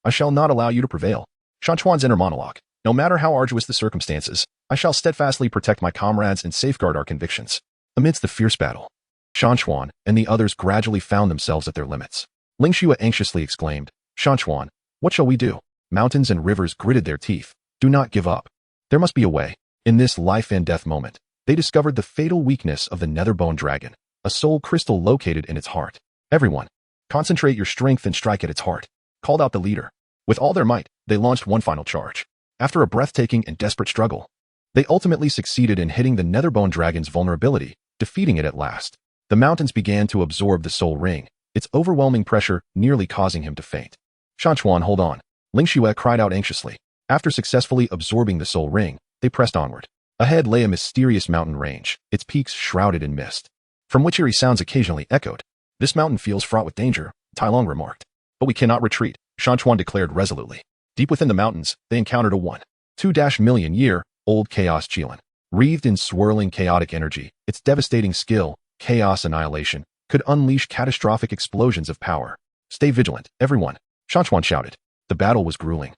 I shall not allow you to prevail. Shan Chuan's inner monologue. No matter how arduous the circumstances, I shall steadfastly protect my comrades and safeguard our convictions. Amidst the fierce battle, Shan Chuan and the others gradually found themselves at their limits. Ling Shui anxiously exclaimed, Shan Chuan, what shall we do? Mountains and rivers gritted their teeth. Do not give up. There must be a way. In this life and death moment, they discovered the fatal weakness of the netherbone dragon, a soul crystal located in its heart. Everyone, concentrate your strength and strike at its heart, called out the leader. With all their might, they launched one final charge. After a breathtaking and desperate struggle, they ultimately succeeded in hitting the netherbone dragon's vulnerability, defeating it at last. The mountains began to absorb the soul ring, its overwhelming pressure nearly causing him to faint. Shan Chuan, hold on, Ling Shui cried out anxiously. After successfully absorbing the soul ring, they pressed onward. Ahead lay a mysterious mountain range, its peaks shrouded in mist, from which eerie sounds occasionally echoed. This mountain feels fraught with danger, Tai Long remarked. But we cannot retreat, Shan Chuan declared resolutely. Deep within the mountains, they encountered a 2-million-year-old chaos Qilin. Wreathed in swirling chaotic energy, its devastating skill, chaos annihilation, could unleash catastrophic explosions of power. Stay vigilant, everyone, Shan Chuan shouted. The battle was grueling.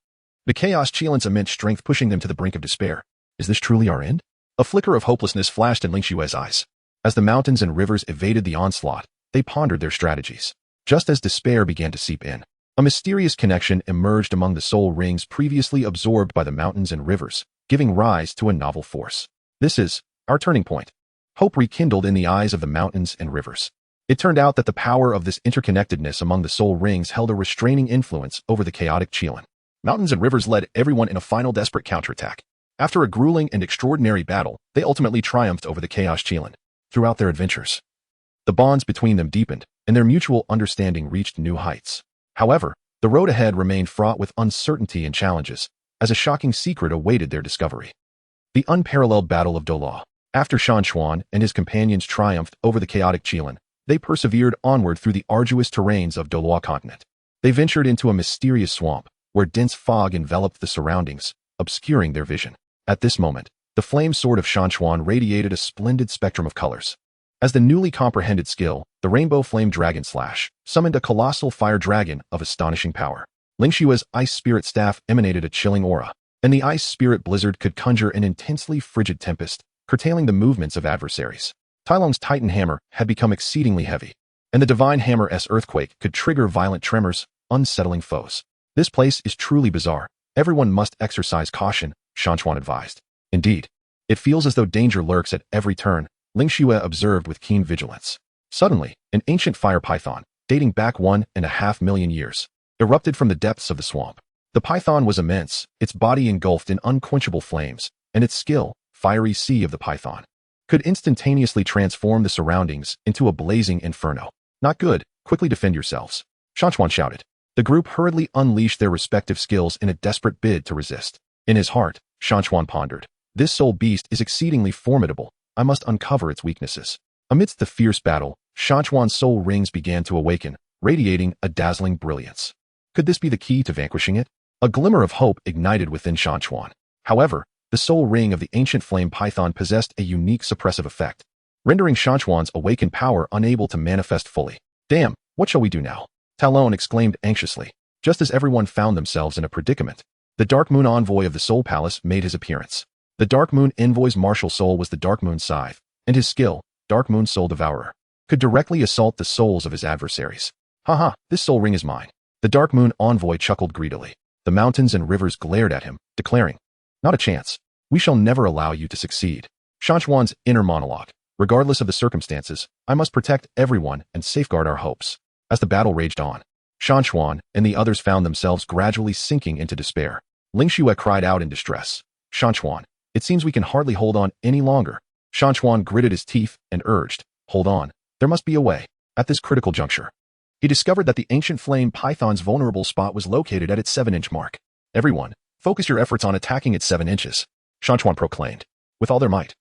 The chaos Qilin's immense strength pushing them to the brink of despair. Is this truly our end? A flicker of hopelessness flashed in Lingshue's eyes. As the mountains and rivers evaded the onslaught, they pondered their strategies. Just as despair began to seep in, a mysterious connection emerged among the soul rings previously absorbed by the mountains and rivers, giving rise to a novel force. This is our turning point. Hope rekindled in the eyes of the mountains and rivers. It turned out that the power of this interconnectedness among the soul rings held a restraining influence over the chaotic Qilin. Mountains and rivers led everyone in a final desperate counterattack. After a grueling and extraordinary battle, they ultimately triumphed over the chaos Qilin. Throughout their adventures, the bonds between them deepened, and their mutual understanding reached new heights. However, the road ahead remained fraught with uncertainty and challenges, as a shocking secret awaited their discovery. The unparalleled Battle of Douluo. After Shan Chuan and his companions triumphed over the chaotic Qilin, they persevered onward through the arduous terrains of Douluo Continent. They ventured into a mysterious swamp, where dense fog enveloped the surroundings, obscuring their vision. At this moment, the flame sword of Shan Chuan radiated a splendid spectrum of colors. As the newly comprehended skill, the Rainbow Flame Dragon Slash, summoned a colossal fire dragon of astonishing power. Lingshue's Ice Spirit Staff emanated a chilling aura, and the Ice Spirit Blizzard could conjure an intensely frigid tempest, curtailing the movements of adversaries. Tailong's Titan Hammer had become exceedingly heavy, and the Divine Hammer's Earthquake could trigger violent tremors, unsettling foes. This place is truly bizarre. Everyone must exercise caution, Shan Chuan advised. Indeed, it feels as though danger lurks at every turn, Lingxue observed with keen vigilance. Suddenly, an ancient fire python, dating back 1.5 million years, erupted from the depths of the swamp. The python was immense, its body engulfed in unquenchable flames, and its skill, fiery sea of the python, could instantaneously transform the surroundings into a blazing inferno. Not good, quickly defend yourselves, Shan Chuan shouted. The group hurriedly unleashed their respective skills in a desperate bid to resist. In his heart, Shan Chuan pondered, this soul beast is exceedingly formidable. I must uncover its weaknesses. Amidst the fierce battle, Shan Chuan's soul rings began to awaken, radiating a dazzling brilliance. Could this be the key to vanquishing it? A glimmer of hope ignited within Shan Chuan. However, the soul ring of the ancient flame python possessed a unique suppressive effect, rendering Shan Chuan's awakened power unable to manifest fully. Damn, what shall we do now? Talon exclaimed anxiously. Just as everyone found themselves in a predicament, the Dark Moon Envoy of the Soul Palace made his appearance. The Dark Moon Envoy's martial soul was the Dark Moon Scythe, and his skill, Dark Moon Soul Devourer, could directly assault the souls of his adversaries. Haha, this soul ring is mine. The Dark Moon Envoy chuckled greedily. The mountains and rivers glared at him, declaring, not a chance. We shall never allow you to succeed. Shan Chuan's inner monologue. Regardless of the circumstances, I must protect everyone and safeguard our hopes. As the battle raged on, Shan Chuan and the others found themselves gradually sinking into despair. Lingxue cried out in distress. Shan Chuan, it seems we can hardly hold on any longer. Shan Chuan gritted his teeth and urged, hold on, there must be a way. At this critical juncture, he discovered that the ancient flame python's vulnerable spot was located at its 7-inch mark. Everyone, focus your efforts on attacking its 7 inches, Shan Chuan proclaimed. With all their might,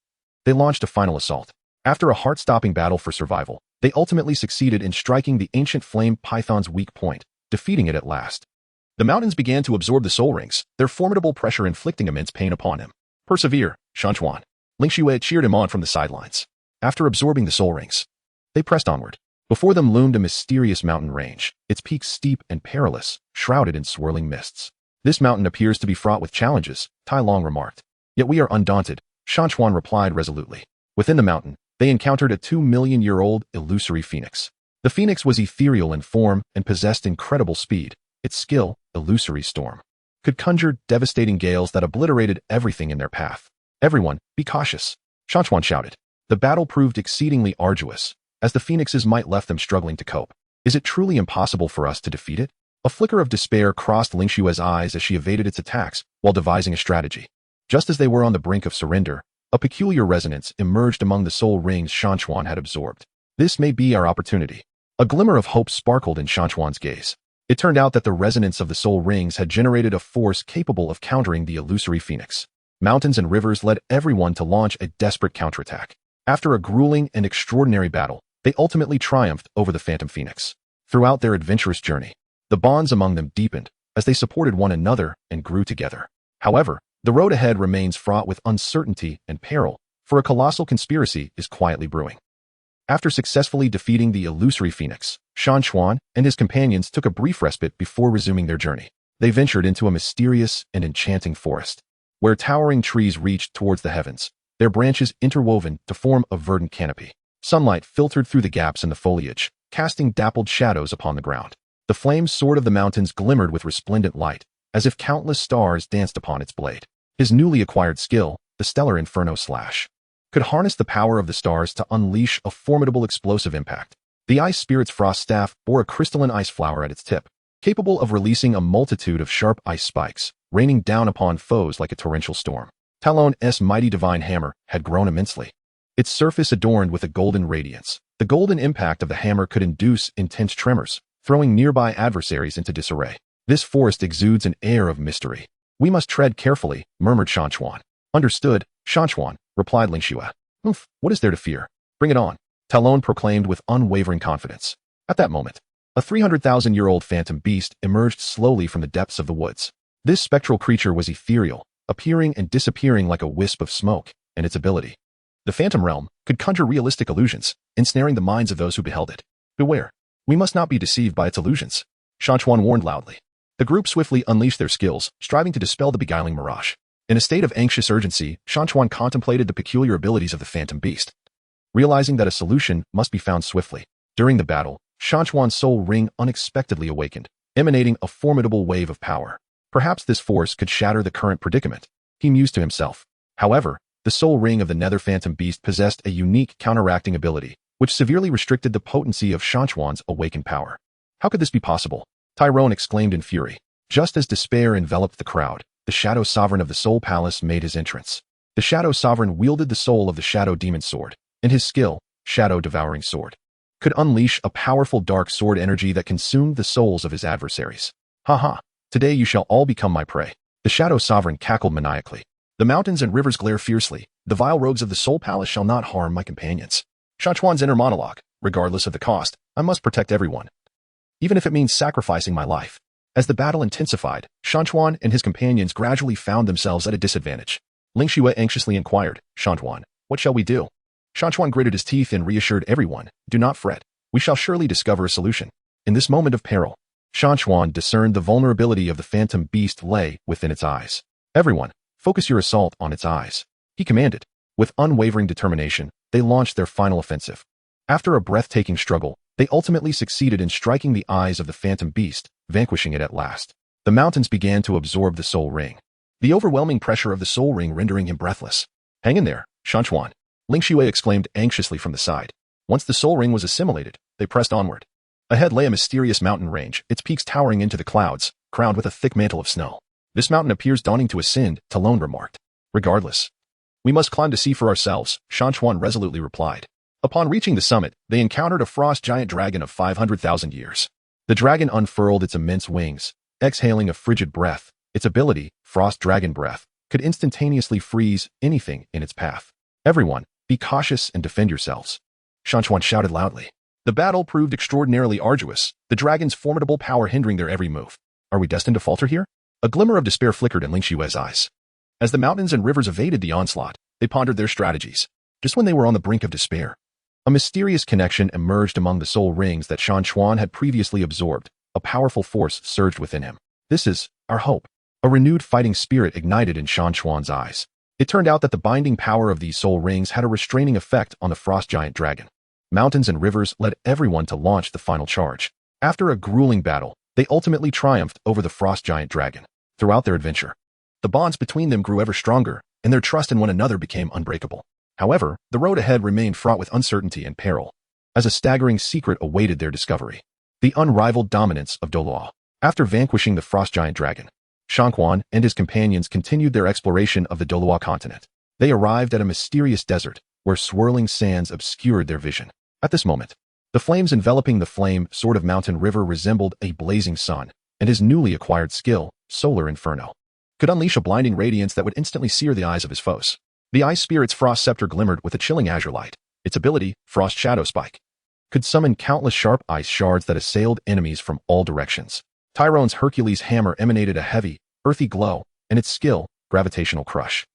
they launched a final assault. After a heart-stopping battle for survival, they ultimately succeeded in striking the ancient flame python's weak point, defeating it at last. The mountains began to absorb the soul rings, their formidable pressure inflicting immense pain upon him. Persevere, Shan Chuan. Lingxue cheered him on from the sidelines. After absorbing the soul rings, they pressed onward. Before them loomed a mysterious mountain range, its peaks steep and perilous, shrouded in swirling mists. This mountain appears to be fraught with challenges, Tai Long remarked. Yet we are undaunted, Shan Chuan replied resolutely. Within the mountain, they encountered a 2-million-year-old illusory phoenix. The phoenix was ethereal in form and possessed incredible speed. Its skill, Illusory Storm, could conjure devastating gales that obliterated everything in their path. Everyone, be cautious, Shan Chuan shouted. The battle proved exceedingly arduous, as the phoenix's might left them struggling to cope. Is it truly impossible for us to defeat it? A flicker of despair crossed Lingshue's eyes as she evaded its attacks while devising a strategy. Just as they were on the brink of surrender, a peculiar resonance emerged among the soul rings Shan Chuan had absorbed. This may be our opportunity. A glimmer of hope sparkled in Shan Chuan's gaze. It turned out that the resonance of the soul rings had generated a force capable of countering the illusory phoenix. Mountains and rivers led everyone to launch a desperate counterattack. After a grueling and extraordinary battle, they ultimately triumphed over the Phantom Phoenix. Throughout their adventurous journey, the bonds among them deepened as they supported one another and grew together. However, The road ahead remains fraught with uncertainty and peril, for a colossal conspiracy is quietly brewing. After successfully defeating the illusory phoenix, Shan Chuan and his companions took a brief respite before resuming their journey. They ventured into a mysterious and enchanting forest, where towering trees reached towards the heavens, their branches interwoven to form a verdant canopy. Sunlight filtered through the gaps in the foliage, casting dappled shadows upon the ground. The flamed sword of the mountains glimmered with resplendent light, as if countless stars danced upon its blade. His newly acquired skill, the stellar inferno slash, could harness the power of the stars to unleash a formidable explosive impact. The ice spirit's frost staff bore a crystalline ice flower at its tip, capable of releasing a multitude of sharp ice spikes, raining down upon foes like a torrential storm. Talon's mighty divine hammer had grown immensely, its surface adorned with a golden radiance. The golden impact of the hammer could induce intense tremors, throwing nearby adversaries into disarray. This forest exudes an air of mystery. We must tread carefully, murmured Shan Chuan. Understood, Shan Chuan, replied Lingxue. What is there to fear? Bring it on, Talon proclaimed with unwavering confidence. At that moment, a 300,000-year-old phantom beast emerged slowly from the depths of the woods. This spectral creature was ethereal, appearing and disappearing like a wisp of smoke, and its ability, the phantom realm, could conjure realistic illusions, ensnaring the minds of those who beheld it. Beware, we must not be deceived by its illusions, Shan Chuan warned loudly. The group swiftly unleashed their skills, striving to dispel the beguiling mirage. In a state of anxious urgency, Shan Chuan contemplated the peculiar abilities of the phantom beast, realizing that a solution must be found swiftly. During the battle, Shan Chuan's soul ring unexpectedly awakened, emanating a formidable wave of power. Perhaps this force could shatter the current predicament, he mused to himself. However, the soul ring of the nether phantom beast possessed a unique counteracting ability, which severely restricted the potency of Shan Chuan's awakened power. How could this be possible? Tyrone exclaimed in fury. Just as despair enveloped the crowd, the Shadow Sovereign of the Soul Palace made his entrance. The Shadow Sovereign wielded the soul of the Shadow Demon Sword, and his skill, Shadow Devouring Sword, could unleash a powerful dark sword energy that consumed the souls of his adversaries. Today you shall all become my prey. The Shadow Sovereign cackled maniacally. The mountains and rivers glare fiercely. The vile rogues of the Soul Palace shall not harm my companions. Shan Chuan's inner monologue. Regardless of the cost, I must protect everyone, even if it means sacrificing my life. As the battle intensified, Shan Chuan and his companions gradually found themselves at a disadvantage. Lingxue anxiously inquired, Shan Chuan, what shall we do? Shan Chuan gritted his teeth and reassured everyone, do not fret. We shall surely discover a solution. In this moment of peril, Shan Chuan discerned the vulnerability of the phantom beast lay within its eyes. Everyone, focus your assault on its eyes, he commanded. With unwavering determination, they launched their final offensive. After a breathtaking struggle, they ultimately succeeded in striking the eyes of the phantom beast, vanquishing it at last. The mountains began to absorb the soul ring, the overwhelming pressure of the soul ring rendering him breathless. Hang in there, Shan Chuan, Lingxue exclaimed anxiously from the side. Once the soul ring was assimilated, they pressed onward. Ahead lay a mysterious mountain range, its peaks towering into the clouds, crowned with a thick mantle of snow. This mountain appears daunting to ascend, Talon remarked. Regardless, we must climb to see for ourselves, Shan Chuan resolutely replied. Upon reaching the summit, they encountered a frost giant dragon of 500,000 years. The dragon unfurled its immense wings, exhaling a frigid breath. Its ability, Frost Dragon Breath, could instantaneously freeze anything in its path. Everyone, be cautious and defend yourselves, Shan Chuan shouted loudly. The battle proved extraordinarily arduous, the dragon's formidable power hindering their every move. Are we destined to falter here? A glimmer of despair flickered in Lingxue's eyes. As the mountains and rivers evaded the onslaught, they pondered their strategies. Just when they were on the brink of despair, a mysterious connection emerged among the soul rings that Shan Chuan had previously absorbed. A powerful force surged within him. This is our hope. A renewed fighting spirit ignited in Shan Chuan's eyes. It turned out that the binding power of these soul rings had a restraining effect on the frost giant dragon. Mountains and rivers led everyone to launch the final charge. After a grueling battle, they ultimately triumphed over the frost giant dragon. Throughout their adventure, the bonds between them grew ever stronger, and their trust in one another became unbreakable. However, the road ahead remained fraught with uncertainty and peril, as a staggering secret awaited their discovery. The unrivaled dominance of Douluo. After vanquishing the frost giant dragon, Shan Chuan and his companions continued their exploration of the Douluo Continent. They arrived at a mysterious desert, where swirling sands obscured their vision. At this moment, the flames enveloping the flame sword of Mountain River resembled a blazing sun, and his newly acquired skill, Solar Inferno, could unleash a blinding radiance that would instantly sear the eyes of his foes. The ice spirit's frost scepter glimmered with a chilling azure light. Its ability, Frost Shadow Spike, could summon countless sharp ice shards that assailed enemies from all directions. Tyrone's Hercules hammer emanated a heavy, earthy glow, and its skill, gravitational crush.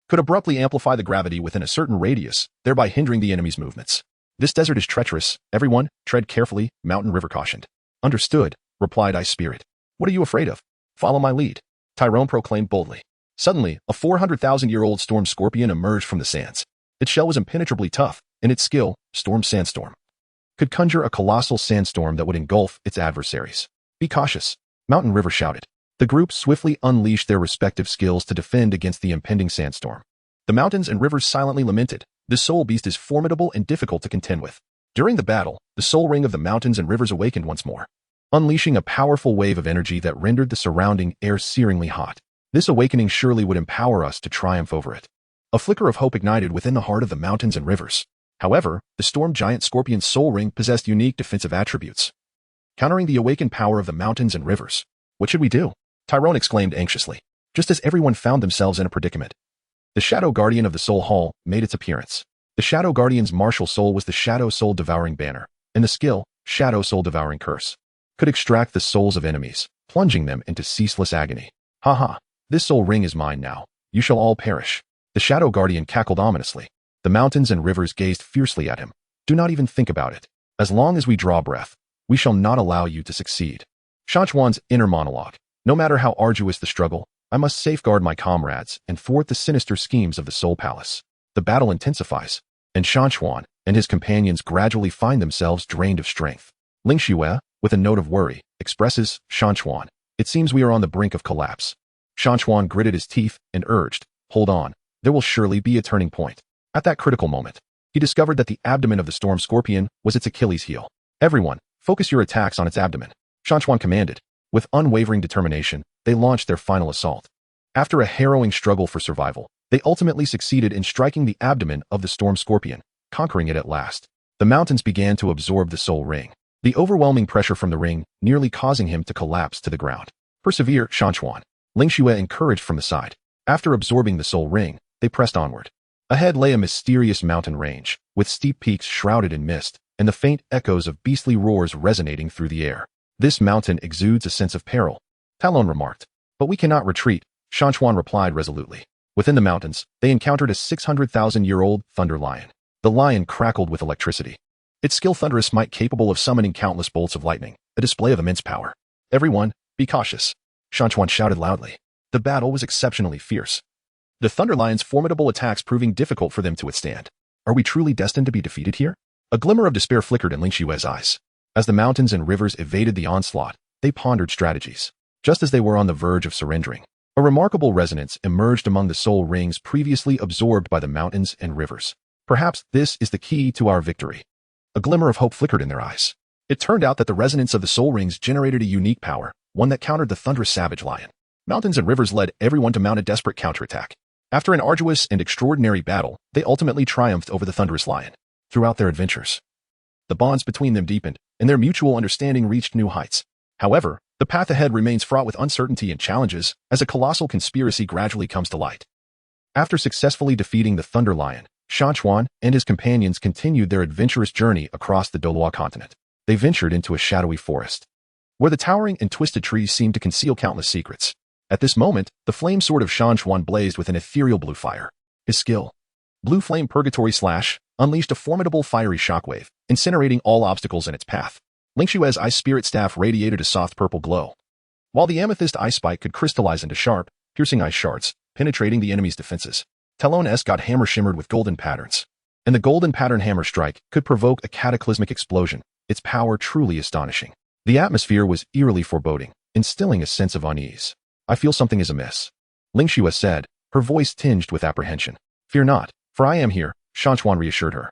Could abruptly amplify the gravity within a certain radius, thereby hindering the enemy's movements. This desert is treacherous. Everyone, tread carefully, Mountain River cautioned. Understood, replied Ice Spirit. What are you afraid of? Follow my lead, Tyrone proclaimed boldly. Suddenly, a 400,000-year-old storm scorpion emerged from the sands. Its shell was impenetrably tough, and its skill, Storm Sandstorm, could conjure a colossal sandstorm that would engulf its adversaries. Be cautious, Mountain River shouted. The group swiftly unleashed their respective skills to defend against the impending sandstorm. The mountains and rivers silently lamented. This soul beast is formidable and difficult to contend with. During the battle, the soul ring of the mountains and rivers awakened once more, unleashing a powerful wave of energy that rendered the surrounding air searingly hot. This awakening surely would empower us to triumph over it. A flicker of hope ignited within the heart of the mountains and rivers. However, the storm giant scorpion's soul ring possessed unique defensive attributes, countering the awakened power of the mountains and rivers. What should we do? Tyrone exclaimed anxiously, just as everyone found themselves in a predicament. The Shadow Guardian of the Soul Hall made its appearance. The Shadow Guardian's martial soul was the Shadow Soul Devouring Banner, and the skill, Shadow Soul Devouring Curse, could extract the souls of enemies, plunging them into ceaseless agony. Ha! This soul ring is mine now. You shall all perish. The Shadow Guardian cackled ominously. The mountains and rivers gazed fiercely at him. Do not even think about it. As long as we draw breath, we shall not allow you to succeed. Shan Chuan's inner monologue. No matter how arduous the struggle, I must safeguard my comrades and thwart the sinister schemes of the Soul Palace. The battle intensifies, and Shan Chuan and his companions gradually find themselves drained of strength. Ling Xue, with a note of worry, expresses, Shan Chuan, it seems we are on the brink of collapse. Shan Chuan gritted his teeth and urged, hold on, there will surely be a turning point. At that critical moment, he discovered that the abdomen of the storm scorpion was its Achilles heel. Everyone, focus your attacks on its abdomen, Shan Chuan commanded. With unwavering determination, they launched their final assault. After a harrowing struggle for survival, they ultimately succeeded in striking the abdomen of the storm scorpion, conquering it at last. The mountains began to absorb the soul ring, the overwhelming pressure from the ring nearly causing him to collapse to the ground. Persevere, Shan Chuan, Ling Xue encouraged from the side. After absorbing the soul ring, they pressed onward. Ahead lay a mysterious mountain range, with steep peaks shrouded in mist, and the faint echoes of beastly roars resonating through the air. This mountain exudes a sense of peril, Talon remarked. But we cannot retreat, Shan Chuan replied resolutely. Within the mountains, they encountered a 600,000-year-old thunder lion. The lion crackled with electricity. Its skill thunderous might capable of summoning countless bolts of lightning, a display of immense power. Everyone, be cautious, Shan Chuan shouted loudly. The battle was exceptionally fierce, the thunder lion's formidable attacks proving difficult for them to withstand. Are we truly destined to be defeated here? A glimmer of despair flickered in Ling Xue's eyes. As the mountains and rivers evaded the onslaught, they pondered strategies. Just as they were on the verge of surrendering, a remarkable resonance emerged among the soul rings previously absorbed by the mountains and rivers. Perhaps this is the key to our victory. A glimmer of hope flickered in their eyes. It turned out that the resonance of the soul rings generated a unique power, one that countered the thunderous savage lion. Mountains and rivers led everyone to mount a desperate counterattack. After an arduous and extraordinary battle, they ultimately triumphed over the thunderous lion. Throughout their adventures, the bonds between them deepened, and their mutual understanding reached new heights. However, the path ahead remains fraught with uncertainty and challenges as a colossal conspiracy gradually comes to light. After successfully defeating the Thunder Lion, Shan Chuan and his companions continued their adventurous journey across the Douluo Continent. They ventured into a shadowy forest, where the towering and twisted trees seemed to conceal countless secrets. At this moment, the flame sword of Shan Chuan blazed with an ethereal blue fire. His skill, Blue Flame Purgatory Slash, unleashed a formidable fiery shockwave, incinerating all obstacles in its path. Ling Xue's Ice Spirit Staff radiated a soft purple glow, while the Amethyst Ice Spike could crystallize into sharp, piercing ice shards, penetrating the enemy's defenses. Talon's God Hammer shimmered with golden patterns, and the golden pattern hammer strike could provoke a cataclysmic explosion, its power truly astonishing. The atmosphere was eerily foreboding, instilling a sense of unease. I feel something is amiss, Ling Xue said, her voice tinged with apprehension. Fear not, for I am here, Shan Chuan reassured her.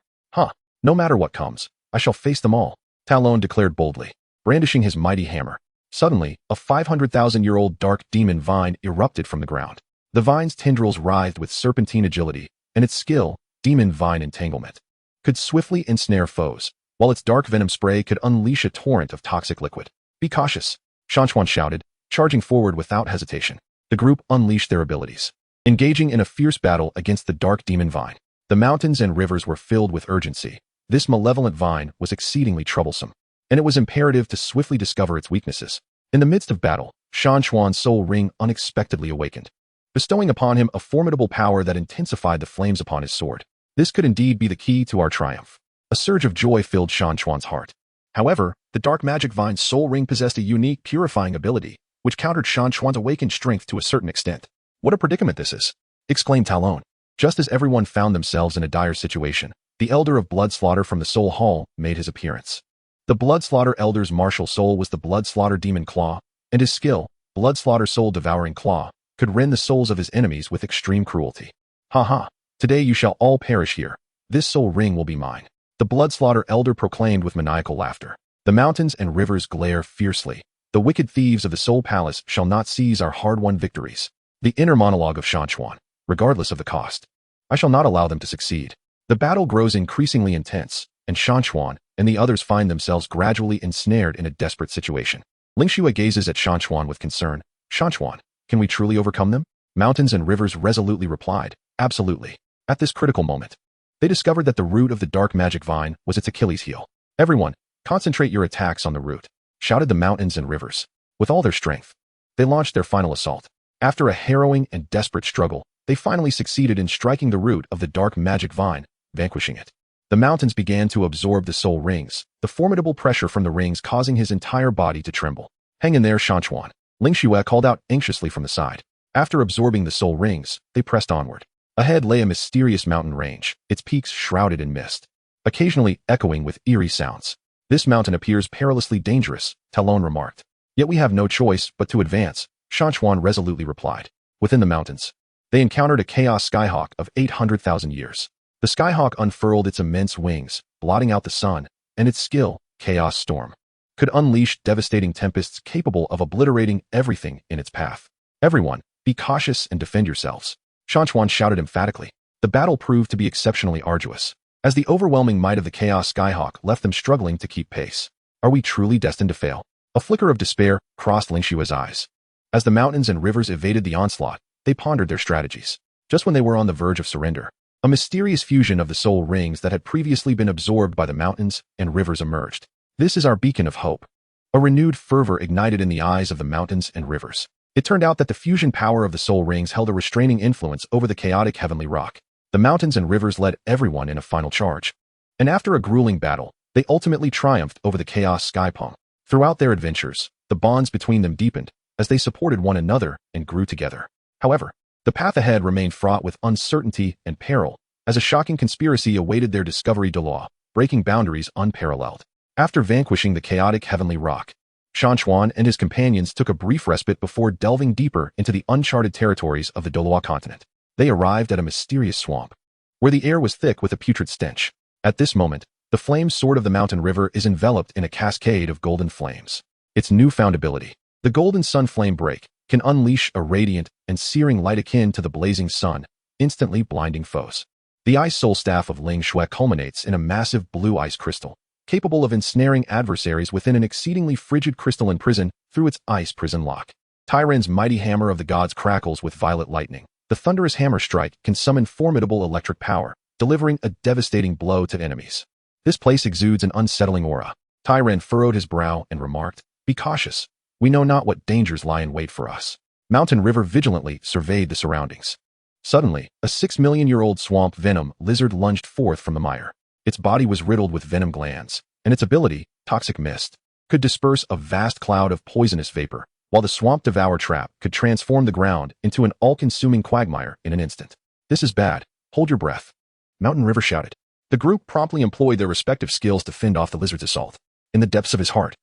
No matter what comes, I shall face them all, Talon declared boldly, brandishing his mighty hammer. Suddenly, a 500,000-year-old dark demon vine erupted from the ground. The vine's tendrils writhed with serpentine agility, and its skill, Demon Vine Entanglement, could swiftly ensnare foes, while its dark venom spray could unleash a torrent of toxic liquid. Be cautious, Shan Chuan shouted, charging forward without hesitation. The group unleashed their abilities, engaging in a fierce battle against the dark demon vine. The mountains and rivers were filled with urgency. This malevolent vine was exceedingly troublesome, and it was imperative to swiftly discover its weaknesses. In the midst of battle, Shan Chuan's soul ring unexpectedly awakened. bestowing upon him a formidable power that intensified the flames upon his sword. This could indeed be the key to our triumph. A surge of joy filled Shan Chuan's heart. However, the dark magic vine's soul ring possessed a unique, purifying ability, which countered Shan Chuan's awakened strength to a certain extent. "What a predicament this is!" exclaimed Talon. Just as everyone found themselves in a dire situation, the Elder of Blood Slaughter from the Soul Hall made his appearance. The Blood Slaughter Elder's martial soul was the Blood Slaughter Demon Claw, and his skill, Blood Slaughter Soul Devouring Claw, could rend the souls of his enemies with extreme cruelty. "Ha ha! Today you shall all perish here. This soul ring will be mine," the Blood Slaughter Elder proclaimed with maniacal laughter. "The mountains and rivers glare fiercely. The wicked thieves of the Soul Palace shall not seize our hard-won victories." The inner monologue of Shan Chuan, regardless of the cost. "I shall not allow them to succeed." The battle grows increasingly intense, and Shan Chuan and the others find themselves gradually ensnared in a desperate situation. Ling Xue gazes at Shan Chuan with concern. "Shan Chuan, can we truly overcome them?" Mountains and rivers resolutely replied, "Absolutely." At this critical moment, they discovered that the root of the dark magic vine was its Achilles heel. "Everyone, concentrate your attacks on the root," shouted the mountains and rivers. With all their strength, they launched their final assault. After a harrowing and desperate struggle, they finally succeeded in striking the root of the dark magic vine, vanquishing it. The mountains began to absorb the soul rings, the formidable pressure from the rings causing his entire body to tremble. "Hang in there, Shan Chuan," Ling Xue called out anxiously from the side. After absorbing the soul rings, they pressed onward. Ahead lay a mysterious mountain range, its peaks shrouded in mist, occasionally echoing with eerie sounds. "This mountain appears perilously dangerous," Talon remarked. "Yet we have no choice but to advance," Shan Chuan resolutely replied. Within the mountains, they encountered a chaos skyhawk of 800,000 years. The skyhawk unfurled its immense wings, blotting out the sun, and its skill, Chaos Storm, could unleash devastating tempests capable of obliterating everything in its path. "Everyone, be cautious and defend yourselves," Shan Chuan shouted emphatically. The battle proved to be exceptionally arduous, as the overwhelming might of the Chaos Skyhawk left them struggling to keep pace. "Are we truly destined to fail?" A flicker of despair crossed Ling Xue's eyes. As the mountains and rivers evaded the onslaught, they pondered their strategies. Just when they were on the verge of surrender, a mysterious fusion of the soul rings that had previously been absorbed by the mountains and rivers emerged. "This is our beacon of hope." A renewed fervor ignited in the eyes of the mountains and rivers. It turned out that the fusion power of the soul rings held a restraining influence over the chaotic heavenly rock. The mountains and rivers led everyone in a final charge. And after a grueling battle, they ultimately triumphed over the chaos skypong. Throughout their adventures, the bonds between them deepened, as they supported one another and grew together. However, the path ahead remained fraught with uncertainty and peril, as a shocking conspiracy awaited their discovery Douluo, breaking boundaries unparalleled. After vanquishing the chaotic heavenly rock, Shan Chuan and his companions took a brief respite before delving deeper into the uncharted territories of the Douluo Continent. They arrived at a mysterious swamp, where the air was thick with a putrid stench. At this moment, the flame sword of the mountain river is enveloped in a cascade of golden flames. Its newfound ability, the Golden Sun Flame Break, can unleash a radiant and searing light akin to the blazing sun, instantly blinding foes. The Ice Soul Staff of Ling Xue culminates in a massive blue ice crystal, capable of ensnaring adversaries within an exceedingly frigid crystalline prison through its ice prison lock. Tyran's mighty hammer of the gods crackles with violet lightning. The thunderous hammer strike can summon formidable electric power, delivering a devastating blow to enemies. "This place exudes an unsettling aura." Tyran furrowed his brow and remarked, "Be cautious. We know not what dangers lie in wait for us." Mountain River vigilantly surveyed the surroundings. Suddenly, a 6-million-year-old swamp venom lizard lunged forth from the mire. Its body was riddled with venom glands, and its ability, Toxic Mist, could disperse a vast cloud of poisonous vapor, while the Swamp Devour Trap could transform the ground into an all-consuming quagmire in an instant. "This is bad. Hold your breath," Mountain River shouted. The group promptly employed their respective skills to fend off the lizard's assault. In the depths of his heart,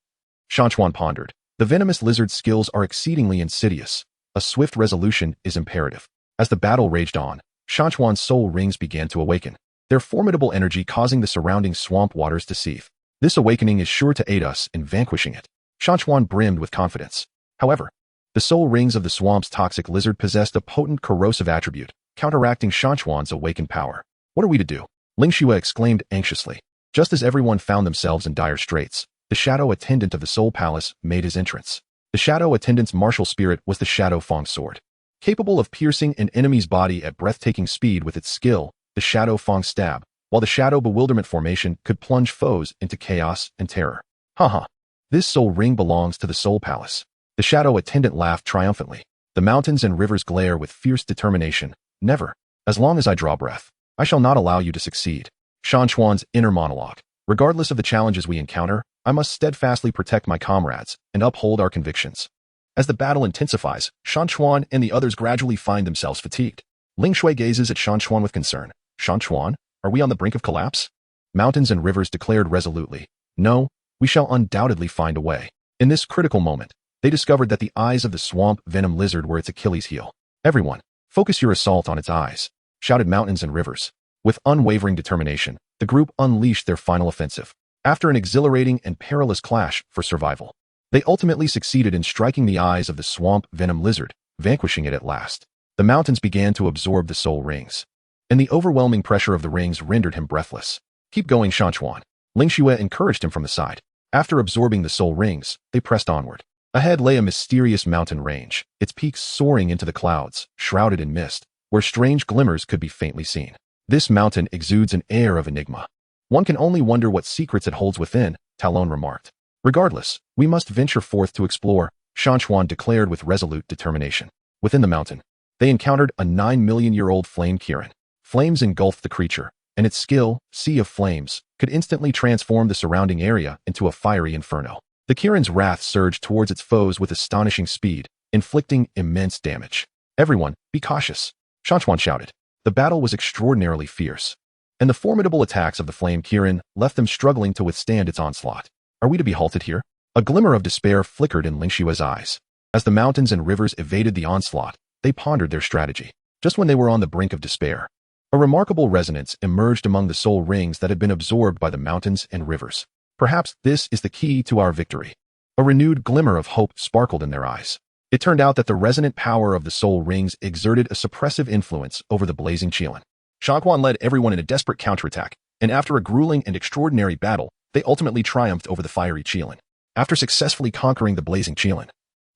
Shan Chuan pondered. The venomous lizard's skills are exceedingly insidious. A swift resolution is imperative. As the battle raged on, Shan Chuan's soul rings began to awaken, their formidable energy causing the surrounding swamp waters to seethe. "This awakening is sure to aid us in vanquishing it." Shan Chuan brimmed with confidence. However, the soul rings of the swamp's toxic lizard possessed a potent corrosive attribute, counteracting Shan Chuan's awakened power. "What are we to do?" Ling Xue exclaimed anxiously. Just as everyone found themselves in dire straits, the shadow attendant of the Soul Palace made his entrance. The shadow attendant's martial spirit was the Shadow Fong Sword. Capable of piercing an enemy's body at breathtaking speed with its skill, the Shadow Fong Stab, while the Shadow Bewilderment formation could plunge foes into chaos and terror. "Haha, this soul ring belongs to the Soul Palace." The shadow attendant laughed triumphantly. The mountains and rivers glare with fierce determination. Never. As long as I draw breath, I shall not allow you to succeed. Shan Chuan's inner monologue. Regardless of the challenges we encounter, I must steadfastly protect my comrades and uphold our convictions. As the battle intensifies, Shan Chuan and the others gradually find themselves fatigued. Ling Shui gazes at Shan Chuan with concern. Shan Chuan, are we on the brink of collapse? Mountains and rivers declared resolutely. No, we shall undoubtedly find a way. In this critical moment, they discovered that the eyes of the swamp venom lizard were its Achilles heel. Everyone, focus your assault on its eyes, shouted mountains and rivers. With unwavering determination, the group unleashed their final offensive. After an exhilarating and perilous clash for survival, they ultimately succeeded in striking the eyes of the swamp venom lizard, vanquishing it at last. The mountains began to absorb the soul rings, and the overwhelming pressure of the rings rendered him breathless. Keep going, Shan Chuan. Ling Shui encouraged him from the side. After absorbing the soul rings, they pressed onward. Ahead lay a mysterious mountain range, its peaks soaring into the clouds, shrouded in mist, where strange glimmers could be faintly seen. This mountain exudes an air of enigma. One can only wonder what secrets it holds within, Talon remarked. Regardless, we must venture forth to explore, Shan Chuan declared with resolute determination. Within the mountain, they encountered a 9-million-year-old flame Kirin. Flames engulfed the creature, and its skill, sea of flames, could instantly transform the surrounding area into a fiery inferno. The Kirin's wrath surged towards its foes with astonishing speed, inflicting immense damage. Everyone, be cautious, Shan Chuan shouted. The battle was extraordinarily fierce, and the formidable attacks of the flame Kirin left them struggling to withstand its onslaught. Are we to be halted here? A glimmer of despair flickered in Ling Shui's eyes. As the mountains and rivers evaded the onslaught, they pondered their strategy. Just when they were on the brink of despair, a remarkable resonance emerged among the soul rings that had been absorbed by the mountains and rivers. Perhaps this is the key to our victory. A renewed glimmer of hope sparkled in their eyes. It turned out that the resonant power of the soul rings exerted a suppressive influence over the blazing Qilin. Shan Chuan led everyone in a desperate counterattack, and after a grueling and extraordinary battle, they ultimately triumphed over the fiery Qilin. After successfully conquering the blazing Qilin,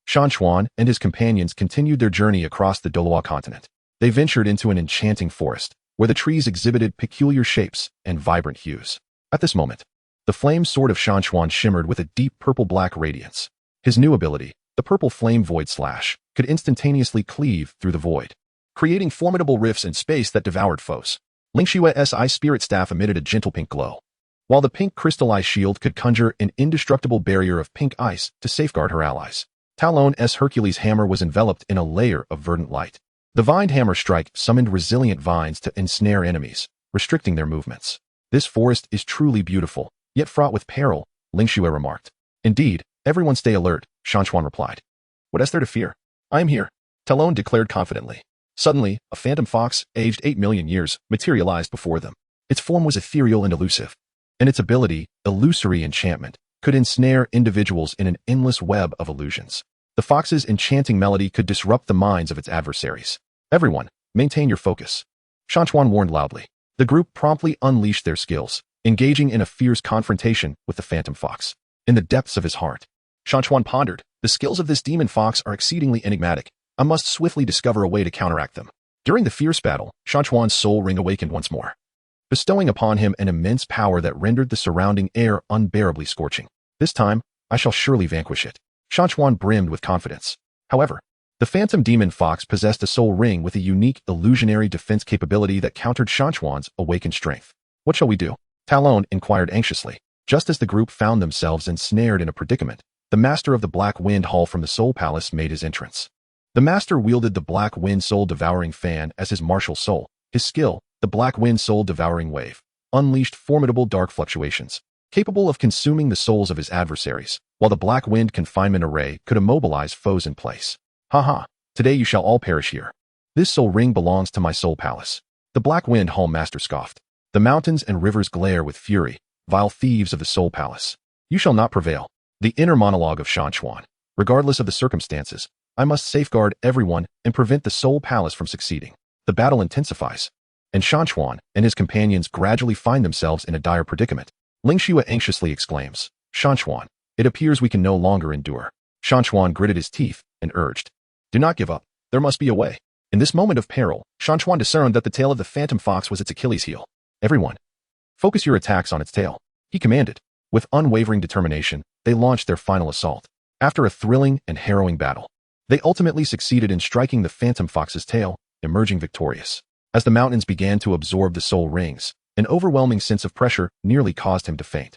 Shan Chuan and his companions continued their journey across the Douluo Continent. They ventured into an enchanting forest, where the trees exhibited peculiar shapes and vibrant hues. At this moment, the flame sword of Shan Chuan shimmered with a deep purple-black radiance. His new ability, the purple flame void slash, could instantaneously cleave through the void, creating formidable rifts in space that devoured foes. Ling Shui's eye spirit staff emitted a gentle pink glow, while the pink crystallized shield could conjure an indestructible barrier of pink ice to safeguard her allies. Talon's Hercules hammer was enveloped in a layer of verdant light. The vined hammer strike summoned resilient vines to ensnare enemies, restricting their movements. This forest is truly beautiful, yet fraught with peril, Ling Shui remarked. Indeed, everyone stay alert, Shan Chuan replied. What is there to fear? I am here, Talon declared confidently. Suddenly, a phantom fox, aged 8 million years, materialized before them. Its form was ethereal and elusive, and its ability, illusory enchantment, could ensnare individuals in an endless web of illusions. The fox's enchanting melody could disrupt the minds of its adversaries. Everyone, maintain your focus, Shan Chuan warned loudly. The group promptly unleashed their skills, engaging in a fierce confrontation with the phantom fox. In the depths of his heart, Shan Chuan pondered, the skills of this demon fox are exceedingly enigmatic. I must swiftly discover a way to counteract them. During the fierce battle, Shan Chuan's soul ring awakened once more, bestowing upon him an immense power that rendered the surrounding air unbearably scorching. This time, I shall surely vanquish it. Shan Chuan brimmed with confidence. However, the phantom demon fox possessed a soul ring with a unique illusionary defense capability that countered Shan Chuan's awakened strength. What shall we do? Talon inquired anxiously. Just as the group found themselves ensnared in a predicament, the master of the Black Wind Hall from the Soul Palace made his entrance. The master wielded the Black Wind Soul Devouring Fan as his martial soul. His skill, the Black Wind Soul Devouring Wave, unleashed formidable dark fluctuations, capable of consuming the souls of his adversaries, while the Black Wind Confinement Array could immobilize foes in place. Haha, today you shall all perish here. This soul ring belongs to my Soul Palace. The Black Wind Hall master scoffed. The mountains and rivers glare with fury, vile thieves of the Soul Palace. You shall not prevail. The inner monologue of Shan Chuan. Regardless of the circumstances, I must safeguard everyone and prevent the Soul Palace from succeeding. The battle intensifies, and Shan Chuan and his companions gradually find themselves in a dire predicament. Ling Shui anxiously exclaims, Shan Chuan, it appears we can no longer endure. Shan Chuan gritted his teeth and urged, do not give up. There must be a way. In this moment of peril, Shan Chuan discerned that the tail of the phantom fox was its Achilles heel. Everyone, focus your attacks on its tail, he commanded. With unwavering determination, they launched their final assault. After a thrilling and harrowing battle, They ultimately succeeded in striking the phantom fox's tail, emerging victorious. As the mountains began to absorb the soul rings, an overwhelming sense of pressure nearly caused him to faint.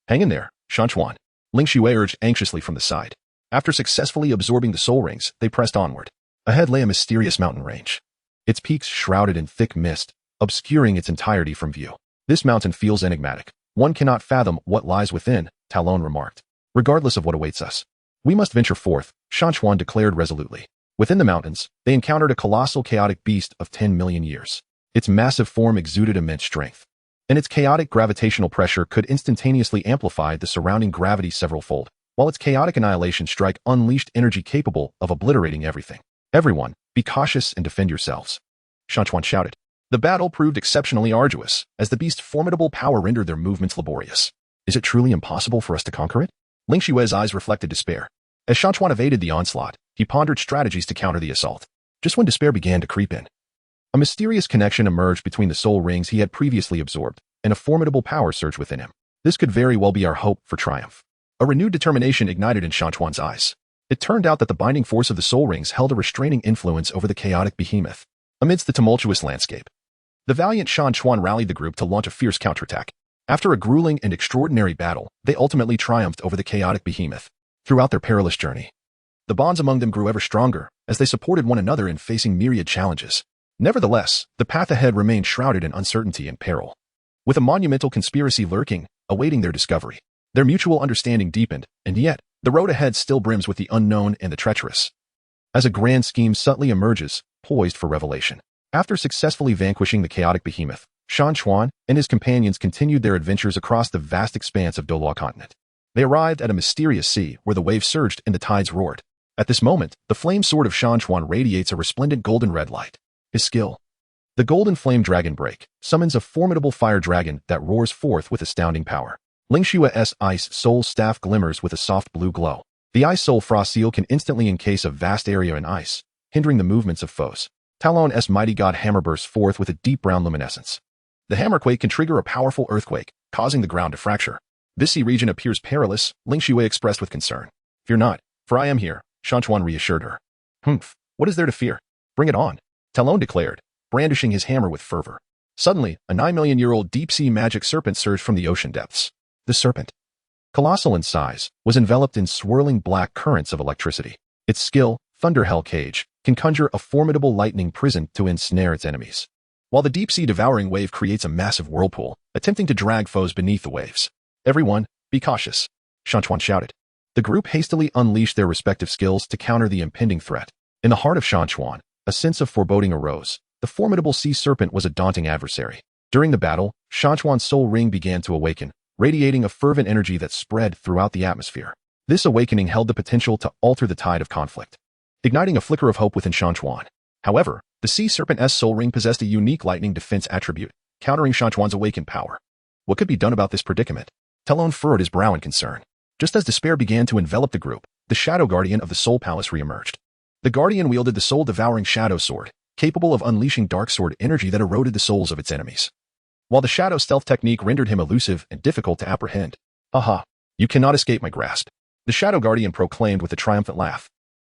Hang in there, Shan Chuan, Ling Xue urged anxiously from the side. After successfully absorbing the soul rings, they pressed onward. Ahead lay a mysterious mountain range, its peaks shrouded in thick mist, obscuring its entirety from view. This mountain feels enigmatic. One cannot fathom what lies within, Talon remarked. Regardless of what awaits us, we must venture forth, Shan Chuan declared resolutely. Within the mountains, they encountered a colossal chaotic beast of 10 million years. Its massive form exuded immense strength, and its chaotic gravitational pressure could instantaneously amplify the surrounding gravity several-fold, while its chaotic annihilation strike unleashed energy capable of obliterating everything. Everyone, be cautious and defend yourselves, Shan Chuan shouted. The battle proved exceptionally arduous, as the beast's formidable power rendered their movements laborious. Is it truly impossible for us to conquer it? Ling Xue's eyes reflected despair. As Shan Chuan evaded the onslaught, he pondered strategies to counter the assault. Just when despair began to creep in, a mysterious connection emerged between the soul rings he had previously absorbed, and a formidable power surged within him. This could very well be our hope for triumph. A renewed determination ignited in Shan Chuan's eyes. It turned out that the binding force of the soul rings held a restraining influence over the chaotic behemoth. Amidst the tumultuous landscape, the valiant Shan Chuan rallied the group to launch a fierce counterattack. After a grueling and extraordinary battle, they ultimately triumphed over the chaotic behemoth. Throughout their perilous journey, the bonds among them grew ever stronger as they supported one another in facing myriad challenges. Nevertheless, the path ahead remained shrouded in uncertainty and peril, with a monumental conspiracy lurking, awaiting their discovery. Their mutual understanding deepened, and yet, the road ahead still brims with the unknown and the treacherous, as a grand scheme subtly emerges, poised for revelation. After successfully vanquishing the chaotic behemoth, Shan Chuan and his companions continued their adventures across the vast expanse of Douluo Continent. They arrived at a mysterious sea where the waves surged and the tides roared. At this moment, the flame sword of Shan Chuan radiates a resplendent golden red light. His skill, the golden flame dragon break, summons a formidable fire dragon that roars forth with astounding power. Ling Xue's ice soul staff glimmers with a soft blue glow. The ice soul frost seal can instantly encase a vast area in ice, hindering the movements of foes. Talon's mighty god hammer bursts forth with a deep brown luminescence. The hammerquake can trigger a powerful earthquake, causing the ground to fracture. This sea region appears perilous, Ling Xue expressed with concern. Fear not, for I am here, Shan Chuan reassured her. Humph, what is there to fear? Bring it on, Talon declared, brandishing his hammer with fervor. Suddenly, a 9-million-year-old deep-sea magic serpent surged from the ocean depths. The serpent, colossal in size, was enveloped in swirling black currents of electricity. Its skill, Thunderhell Cage, can conjure a formidable lightning prison to ensnare its enemies, while the deep-sea devouring wave creates a massive whirlpool, attempting to drag foes beneath the waves. Everyone, be cautious, Shan Chuan shouted. The group hastily unleashed their respective skills to counter the impending threat. In the heart of Shan Chuan, a sense of foreboding arose. The formidable sea serpent was a daunting adversary. During the battle, Shan Chuan's soul ring began to awaken, radiating a fervent energy that spread throughout the atmosphere. This awakening held the potential to alter the tide of conflict, igniting a flicker of hope within Shan Chuan. However, the sea serpent's soul ring possessed a unique lightning defense attribute, countering Shan Chuan's awakened power. What could be done about this predicament? Talon furrowed his brow in concern. Just as despair began to envelop the group, the Shadow Guardian of the Soul Palace reemerged. The Guardian wielded the soul-devouring Shadow Sword, capable of unleashing dark sword energy that eroded the souls of its enemies. While the Shadow Stealth technique rendered him elusive and difficult to apprehend. Aha! You cannot escape my grasp, the Shadow Guardian proclaimed with a triumphant laugh.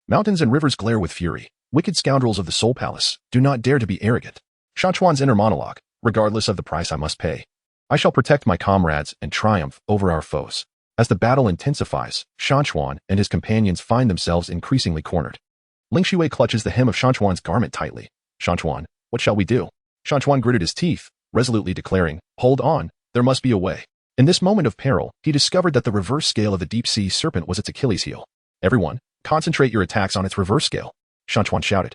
Mountains and rivers glare with fury. Wicked scoundrels of the Soul Palace, do not dare to be arrogant. Shan Chuan's inner monologue, regardless of the price I must pay. I shall protect my comrades and triumph over our foes. As the battle intensifies, Shan Chuan and his companions find themselves increasingly cornered. Ling Xue clutches the hem of Shan Chuan's garment tightly. Shan Chuan, what shall we do? Shan Chuan gritted his teeth, resolutely declaring, hold on, there must be a way. In this moment of peril, he discovered that the reverse scale of the deep-sea serpent was its Achilles heel. Everyone, concentrate your attacks on its reverse scale, Shan Chuan shouted.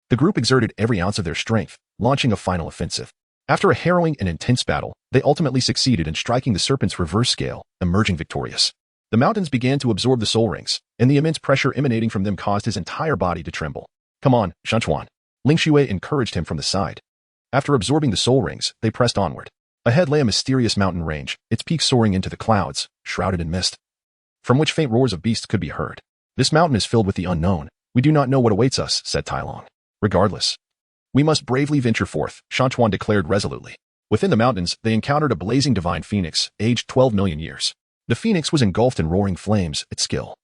The group exerted every ounce of their strength, launching a final offensive. After a harrowing and intense battle, they ultimately succeeded in striking the serpent's reverse scale, emerging victorious. The mountains began to absorb the soul rings, and the immense pressure emanating from them caused his entire body to tremble. Come on, Shan Chuan, Ling Xue encouraged him from the side. After absorbing the soul rings, they pressed onward. Ahead lay a mysterious mountain range, its peaks soaring into the clouds, shrouded in mist, from which faint roars of beasts could be heard. This mountain is filled with the unknown. We do not know what awaits us, said Tailong. Regardless, we must bravely venture forth, Shan Chuan declared resolutely. Within the mountains, they encountered a blazing divine phoenix, aged 12 million years. The phoenix was engulfed in roaring flames, its skill,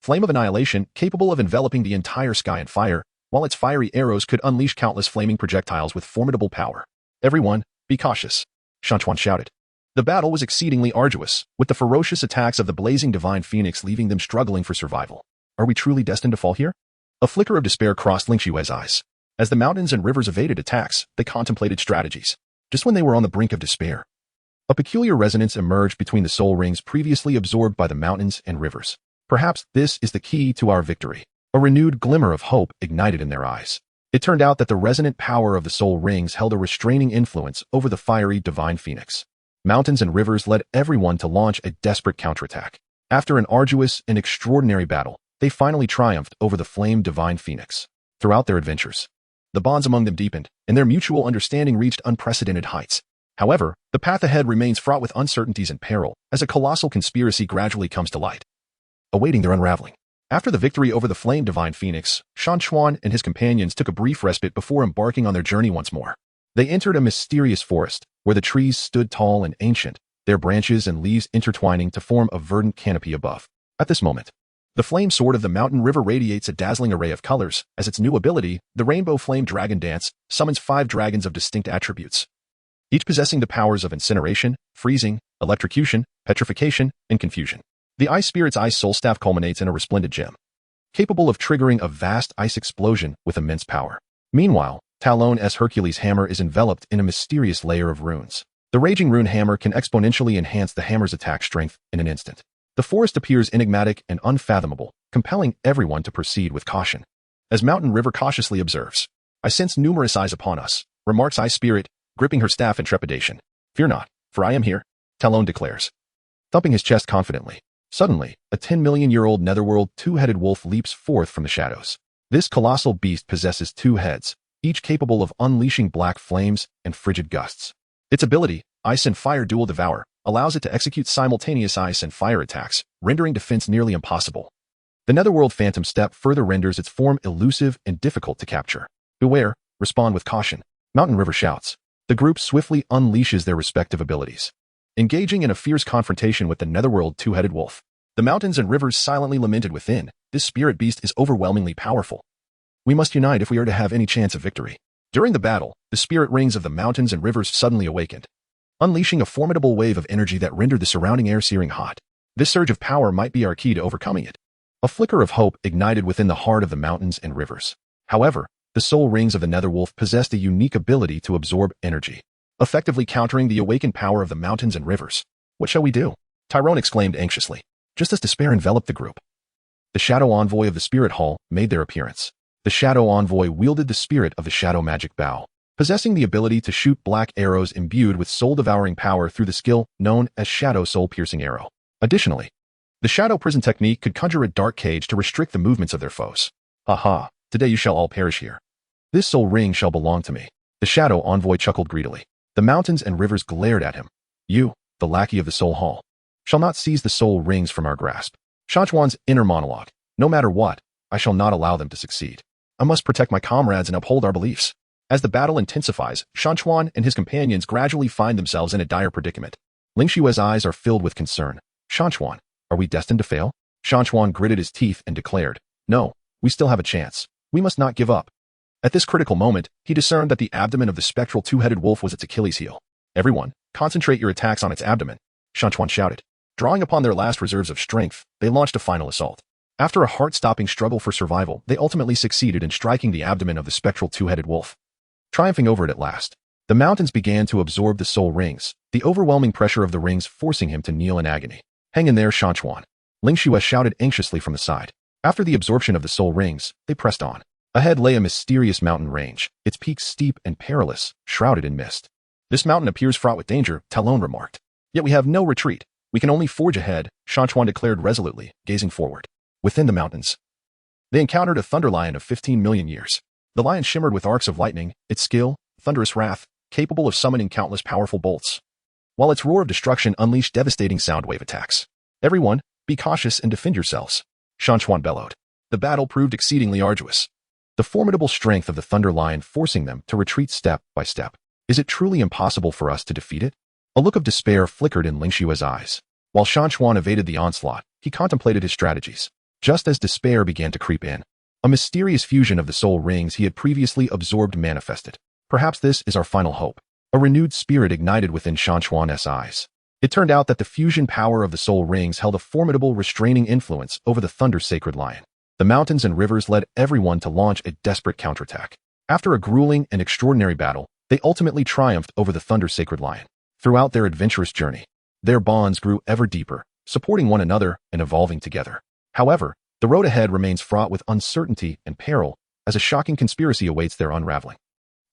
flame of annihilation capable of enveloping the entire sky in fire, while its fiery arrows could unleash countless flaming projectiles with formidable power. Everyone, be cautious, Shan Chuan shouted. The battle was exceedingly arduous, with the ferocious attacks of the blazing divine phoenix leaving them struggling for survival. Are we truly destined to fall here? A flicker of despair crossed Ling Xue's eyes. As the mountains and rivers evaded attacks, they contemplated strategies. Just when they were on the brink of despair, a peculiar resonance emerged between the soul rings previously absorbed by the mountains and rivers. Perhaps this is the key to our victory. A renewed glimmer of hope ignited in their eyes. It turned out that the resonant power of the soul rings held a restraining influence over the fiery divine phoenix. Mountains and rivers led everyone to launch a desperate counterattack. After an arduous and extraordinary battle, they finally triumphed over the flame divine phoenix. Throughout their adventures, the bonds among them deepened, and their mutual understanding reached unprecedented heights. However, the path ahead remains fraught with uncertainties and peril, as a colossal conspiracy gradually comes to light, awaiting their unraveling. After the victory over the flame divine phoenix, Shan Chuan and his companions took a brief respite before embarking on their journey once more. They entered a mysterious forest, where the trees stood tall and ancient, their branches and leaves intertwining to form a verdant canopy above. At this moment, the flame sword of the mountain river radiates a dazzling array of colors, as its new ability, the Rainbow Flame Dragon Dance, summons 5 dragons of distinct attributes, each possessing the powers of incineration, freezing, electrocution, petrification, and confusion. The Ice Spirit's Ice Soul Staff culminates in a resplendent gem, capable of triggering a vast ice explosion with immense power. Meanwhile, Talon's Hercules hammer is enveloped in a mysterious layer of runes. The Raging Rune hammer can exponentially enhance the hammer's attack strength in an instant. The forest appears enigmatic and unfathomable, compelling everyone to proceed with caution. As Mountain River cautiously observes, I sense numerous eyes upon us, remarks Ice Spirit, gripping her staff in trepidation. Fear not, for I am here, Talon declares, thumping his chest confidently. Suddenly, a 10-million-year-old netherworld two-headed wolf leaps forth from the shadows. This colossal beast possesses 2 heads, each capable of unleashing black flames and frigid gusts. Its ability, Ice and Fire Dual Devour, allows it to execute simultaneous ice and fire attacks, rendering defense nearly impossible. The netherworld phantom step further renders its form elusive and difficult to capture. Beware, respond with caution, Mountain River shouts. The group swiftly unleashes their respective abilities, engaging in a fierce confrontation with the netherworld two-headed wolf. The mountains and rivers silently lamented within. This spirit beast is overwhelmingly powerful. We must unite if we are to have any chance of victory. During the battle, the spirit rings of the mountains and rivers suddenly awakened, unleashing a formidable wave of energy that rendered the surrounding air searing hot. This surge of power might be our key to overcoming it. A flicker of hope ignited within the heart of the mountains and rivers. However, the soul rings of the netherwolf possessed a unique ability to absorb energy, effectively countering the awakened power of the mountains and rivers. What shall we do? Tyrone exclaimed anxiously, just as despair enveloped the group. The Shadow Envoy of the Spirit Hall made their appearance. The Shadow Envoy wielded the spirit of the Shadow Magic Bow, possessing the ability to shoot black arrows imbued with soul-devouring power through the skill known as Shadow Soul-Piercing Arrow. Additionally, the Shadow Prison technique could conjure a dark cage to restrict the movements of their foes. Aha, today you shall all perish here. This soul ring shall belong to me. The Shadow Envoy chuckled greedily. The mountains and rivers glared at him. You, the lackey of the Soul Hall, shall not seize the soul rings from our grasp. Shan Chuan's inner monologue. No matter what, I shall not allow them to succeed. I must protect my comrades and uphold our beliefs. As the battle intensifies, Shan Chuan and his companions gradually find themselves in a dire predicament. Ling Xue's eyes are filled with concern. Shan Chuan, are we destined to fail? Shan Chuan gritted his teeth and declared, no, we still have a chance. We must not give up. At this critical moment, he discerned that the abdomen of the spectral two-headed wolf was its Achilles heel. Everyone, concentrate your attacks on its abdomen, Shan Chuan shouted. Drawing upon their last reserves of strength, they launched a final assault. After a heart-stopping struggle for survival, they ultimately succeeded in striking the abdomen of the spectral two-headed wolf. Triumphing over it at last, the mountains began to absorb the soul rings, the overwhelming pressure of the rings forcing him to kneel in agony. Hang in there, Shan Chuan, Ling Xue shouted anxiously from the side. After the absorption of the soul rings, they pressed on. Ahead lay a mysterious mountain range, its peaks steep and perilous, shrouded in mist. This mountain appears fraught with danger, Talon remarked. Yet we have no retreat. We can only forge ahead, Shan Chuan declared resolutely, gazing forward. Within the mountains, they encountered a thunder lion of 15 million years. The lion shimmered with arcs of lightning, its skill, thunderous wrath, capable of summoning countless powerful bolts, while its roar of destruction unleashed devastating sound wave attacks. Everyone, be cautious and defend yourselves, Shan Chuan bellowed. The battle proved exceedingly arduous, the formidable strength of the thunder lion forcing them to retreat step by step. Is it truly impossible for us to defeat it? A look of despair flickered in Ling Xue's eyes. While Shan Chuan evaded the onslaught, he contemplated his strategies. just as despair began to creep in. A mysterious fusion of the soul rings he had previously absorbed manifested. Perhaps this is our final hope. A renewed spirit ignited within Shan Chuan's eyes. It turned out that the fusion power of the soul rings held a formidable restraining influence over the thunder-sacred lion. The mountains and rivers led everyone to launch a desperate counterattack. After a grueling and extraordinary battle, they ultimately triumphed over the thunder-sacred lion. Throughout their adventurous journey, their bonds grew ever deeper, supporting one another and evolving together. However, the road ahead remains fraught with uncertainty and peril as a shocking conspiracy awaits their unraveling.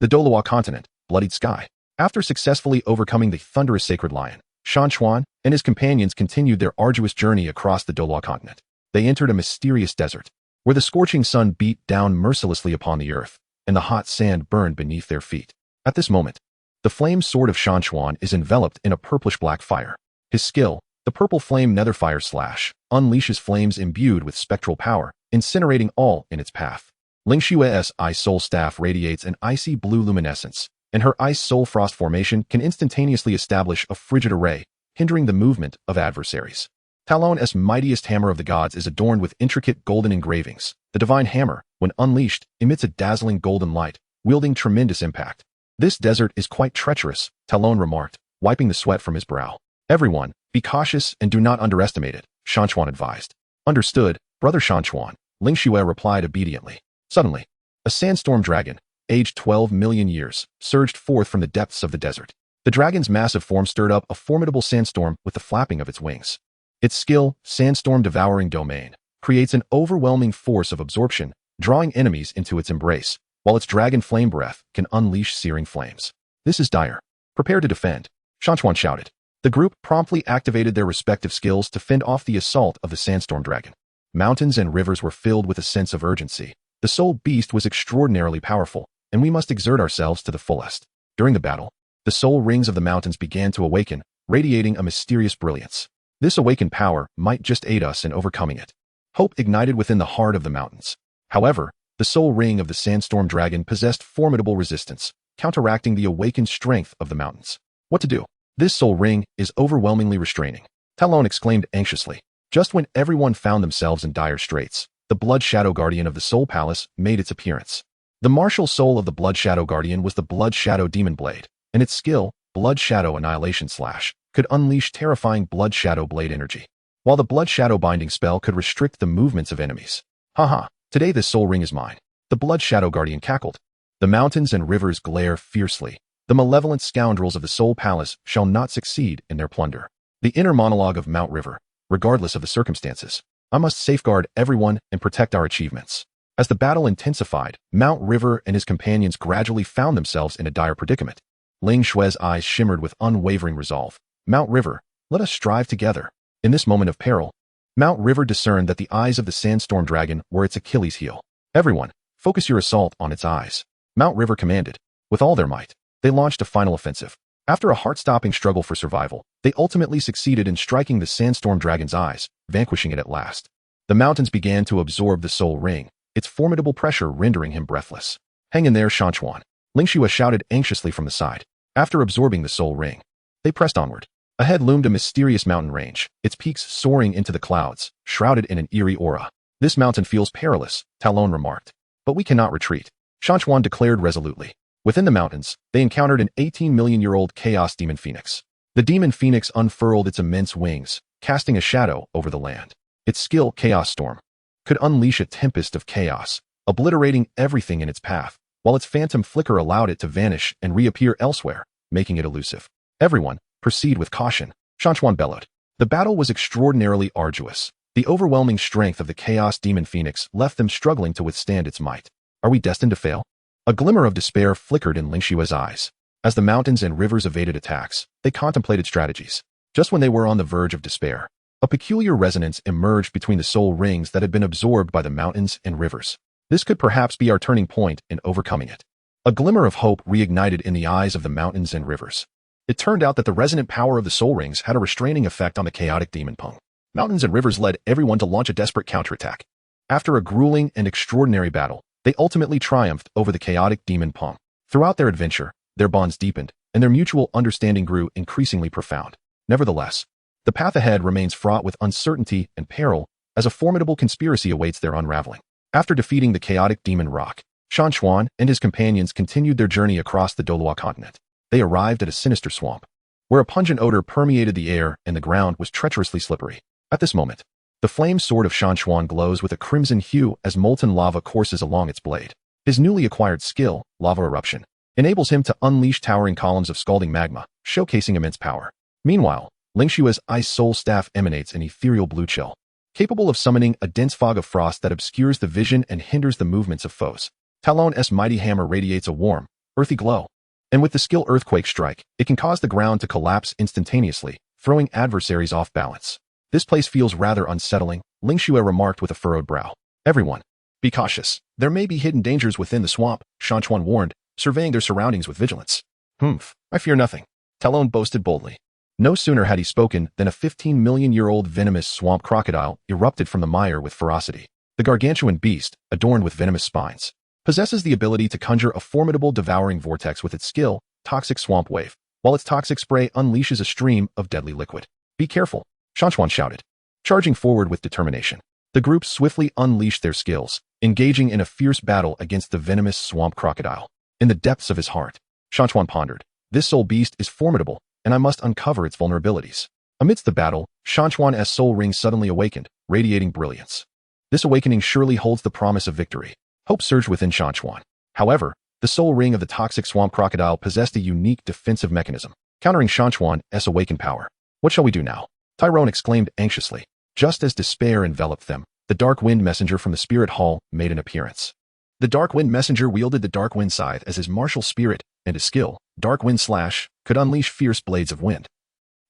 The Douluo Continent, bloodied sky. After successfully overcoming the thunderous sacred lion, Shan Chuan and his companions continued their arduous journey across the Douluo Continent. They entered a mysterious desert, where the scorching sun beat down mercilessly upon the earth, and the hot sand burned beneath their feet. At this moment, the flame sword of Shan Chuan is enveloped in a purplish-black fire. His skill, the purple flame netherfire slash, unleashes flames imbued with spectral power, incinerating all in its path. Ling Xue's ice soul staff radiates an icy blue luminescence, and her ice soul frost formation can instantaneously establish a frigid array, hindering the movement of adversaries. Talon's mightiest hammer of the gods is adorned with intricate golden engravings. The divine hammer, when unleashed, emits a dazzling golden light, wielding tremendous impact. This desert is quite treacherous, Talon remarked, wiping the sweat from his brow. Everyone, be cautious and do not underestimate it, Shan Chuan advised. Understood, brother Shan Chuan, Ling Xue replied obediently. Suddenly, a sandstorm dragon, aged 12 million years, surged forth from the depths of the desert. The dragon's massive form stirred up a formidable sandstorm with the flapping of its wings. Its skill, sandstorm devouring domain, creates an overwhelming force of absorption, drawing enemies into its embrace, while its dragon flame breath can unleash searing flames. This is dire. Prepare to defend, Shan Chuan shouted. The group promptly activated their respective skills to fend off the assault of the sandstorm dragon. Mountains and rivers were filled with a sense of urgency. The soul beast was extraordinarily powerful, and we must exert ourselves to the fullest. During the battle, the soul rings of the mountains began to awaken, radiating a mysterious brilliance. This awakened power might just aid us in overcoming it. Hope ignited within the heart of the mountains. However, the soul ring of the sandstorm dragon possessed formidable resistance, counteracting the awakened strength of the mountains. What to do? This soul ring is overwhelmingly restraining, Talon exclaimed anxiously. Just when everyone found themselves in dire straits, the Blood Shadow Guardian of the Soul Palace made its appearance. The martial soul of the Blood Shadow Guardian was the Blood Shadow Demon Blade, and its skill, Blood Shadow Annihilation Slash, could unleash terrifying Blood Shadow Blade energy, while the Blood Shadow Binding spell could restrict the movements of enemies. Haha, today this soul ring is mine, the Blood Shadow Guardian cackled. The mountains and rivers glare fiercely. The malevolent scoundrels of the Soul Palace shall not succeed in their plunder. The inner monologue of Mount River, regardless of the circumstances. I must safeguard everyone and protect our achievements. As the battle intensified, Mount River and his companions gradually found themselves in a dire predicament. Ling Xue's eyes shimmered with unwavering resolve. Mount River, let us strive together. In this moment of peril, Mount River discerned that the eyes of the sandstorm dragon were its Achilles heel. Everyone, focus your assault on its eyes, Mount River commanded. With all their might, they launched a final offensive. After a heart-stopping struggle for survival, they ultimately succeeded in striking the sandstorm dragon's eyes, vanquishing it at last. The mountains began to absorb the soul ring, its formidable pressure rendering him breathless. Hang in there, Shan Chuan, Ling Xue shouted anxiously from the side. After absorbing the soul ring, they pressed onward. Ahead loomed a mysterious mountain range, its peaks soaring into the clouds, shrouded in an eerie aura. This mountain feels perilous, Talon remarked. But we cannot retreat, Shan Chuan declared resolutely. Within the mountains, they encountered an 18-million-year-old chaos demon phoenix. The demon phoenix unfurled its immense wings, casting a shadow over the land. Its skill, Chaos Storm, could unleash a tempest of chaos, obliterating everything in its path, while its phantom flicker allowed it to vanish and reappear elsewhere, making it elusive. Everyone, proceed with caution, Shan Chuan bellowed. The battle was extraordinarily arduous. The overwhelming strength of the chaos demon phoenix left them struggling to withstand its might. Are we destined to fail? A glimmer of despair flickered in Ling Xue's eyes. As the mountains and rivers evaded attacks, they contemplated strategies. Just when they were on the verge of despair, a peculiar resonance emerged between the soul rings that had been absorbed by the mountains and rivers. This could perhaps be our turning point in overcoming it. A glimmer of hope reignited in the eyes of the mountains and rivers. It turned out that the resonant power of the soul rings had a restraining effect on the chaotic demon pung. Mountains and rivers led everyone to launch a desperate counterattack. After a grueling and extraordinary battle, they ultimately triumphed over the chaotic demon pung. Throughout their adventure, their bonds deepened, and their mutual understanding grew increasingly profound. Nevertheless, the path ahead remains fraught with uncertainty and peril as a formidable conspiracy awaits their unraveling. After defeating the chaotic demon Rock, Shan Chuan and his companions continued their journey across the Douluo Continent. They arrived at a sinister swamp, where a pungent odor permeated the air and the ground was treacherously slippery. At this moment, the flame sword of Shan Chuan glows with a crimson hue as molten lava courses along its blade. His newly acquired skill, Lava Eruption, enables him to unleash towering columns of scalding magma, showcasing immense power. Meanwhile, Lingshua's Ice Soul Staff emanates an ethereal blue chill, capable of summoning a dense fog of frost that obscures the vision and hinders the movements of foes. Talon's mighty hammer radiates a warm, earthy glow, and with the skill Earthquake Strike, it can cause the ground to collapse instantaneously, throwing adversaries off balance. This place feels rather unsettling, Lingshua remarked with a furrowed brow. Everyone, be cautious. There may be hidden dangers within the swamp, Shan Chuan warned, surveying their surroundings with vigilance. I fear nothing, Talon boasted boldly. No sooner had he spoken than a 15-million-year-old venomous swamp crocodile erupted from the mire with ferocity. The gargantuan beast, adorned with venomous spines, possesses the ability to conjure a formidable devouring vortex with its skill, Toxic Swamp Wave, while its toxic spray unleashes a stream of deadly liquid. Be careful, Shan Chuan shouted, charging forward with determination. The group swiftly unleashed their skills, engaging in a fierce battle against the venomous swamp crocodile. In the depths of his heart, Shan Chuan pondered, this soul beast is formidable, and I must uncover its vulnerabilities. Amidst the battle, Shan Chuan's soul ring suddenly awakened, radiating brilliance. This awakening surely holds the promise of victory. Hope surged within Shan Chuan. However, the soul ring of the toxic swamp crocodile possessed a unique defensive mechanism, countering Shan Chuan's awakened power. What shall we do now? Tyrone exclaimed anxiously. Just as despair enveloped them, the Dark Wind Messenger from the Spirit Hall made an appearance. The Dark Wind Messenger wielded the Dark Wind Scythe as his martial spirit, and his skill, Dark Wind Slash, could unleash fierce blades of wind,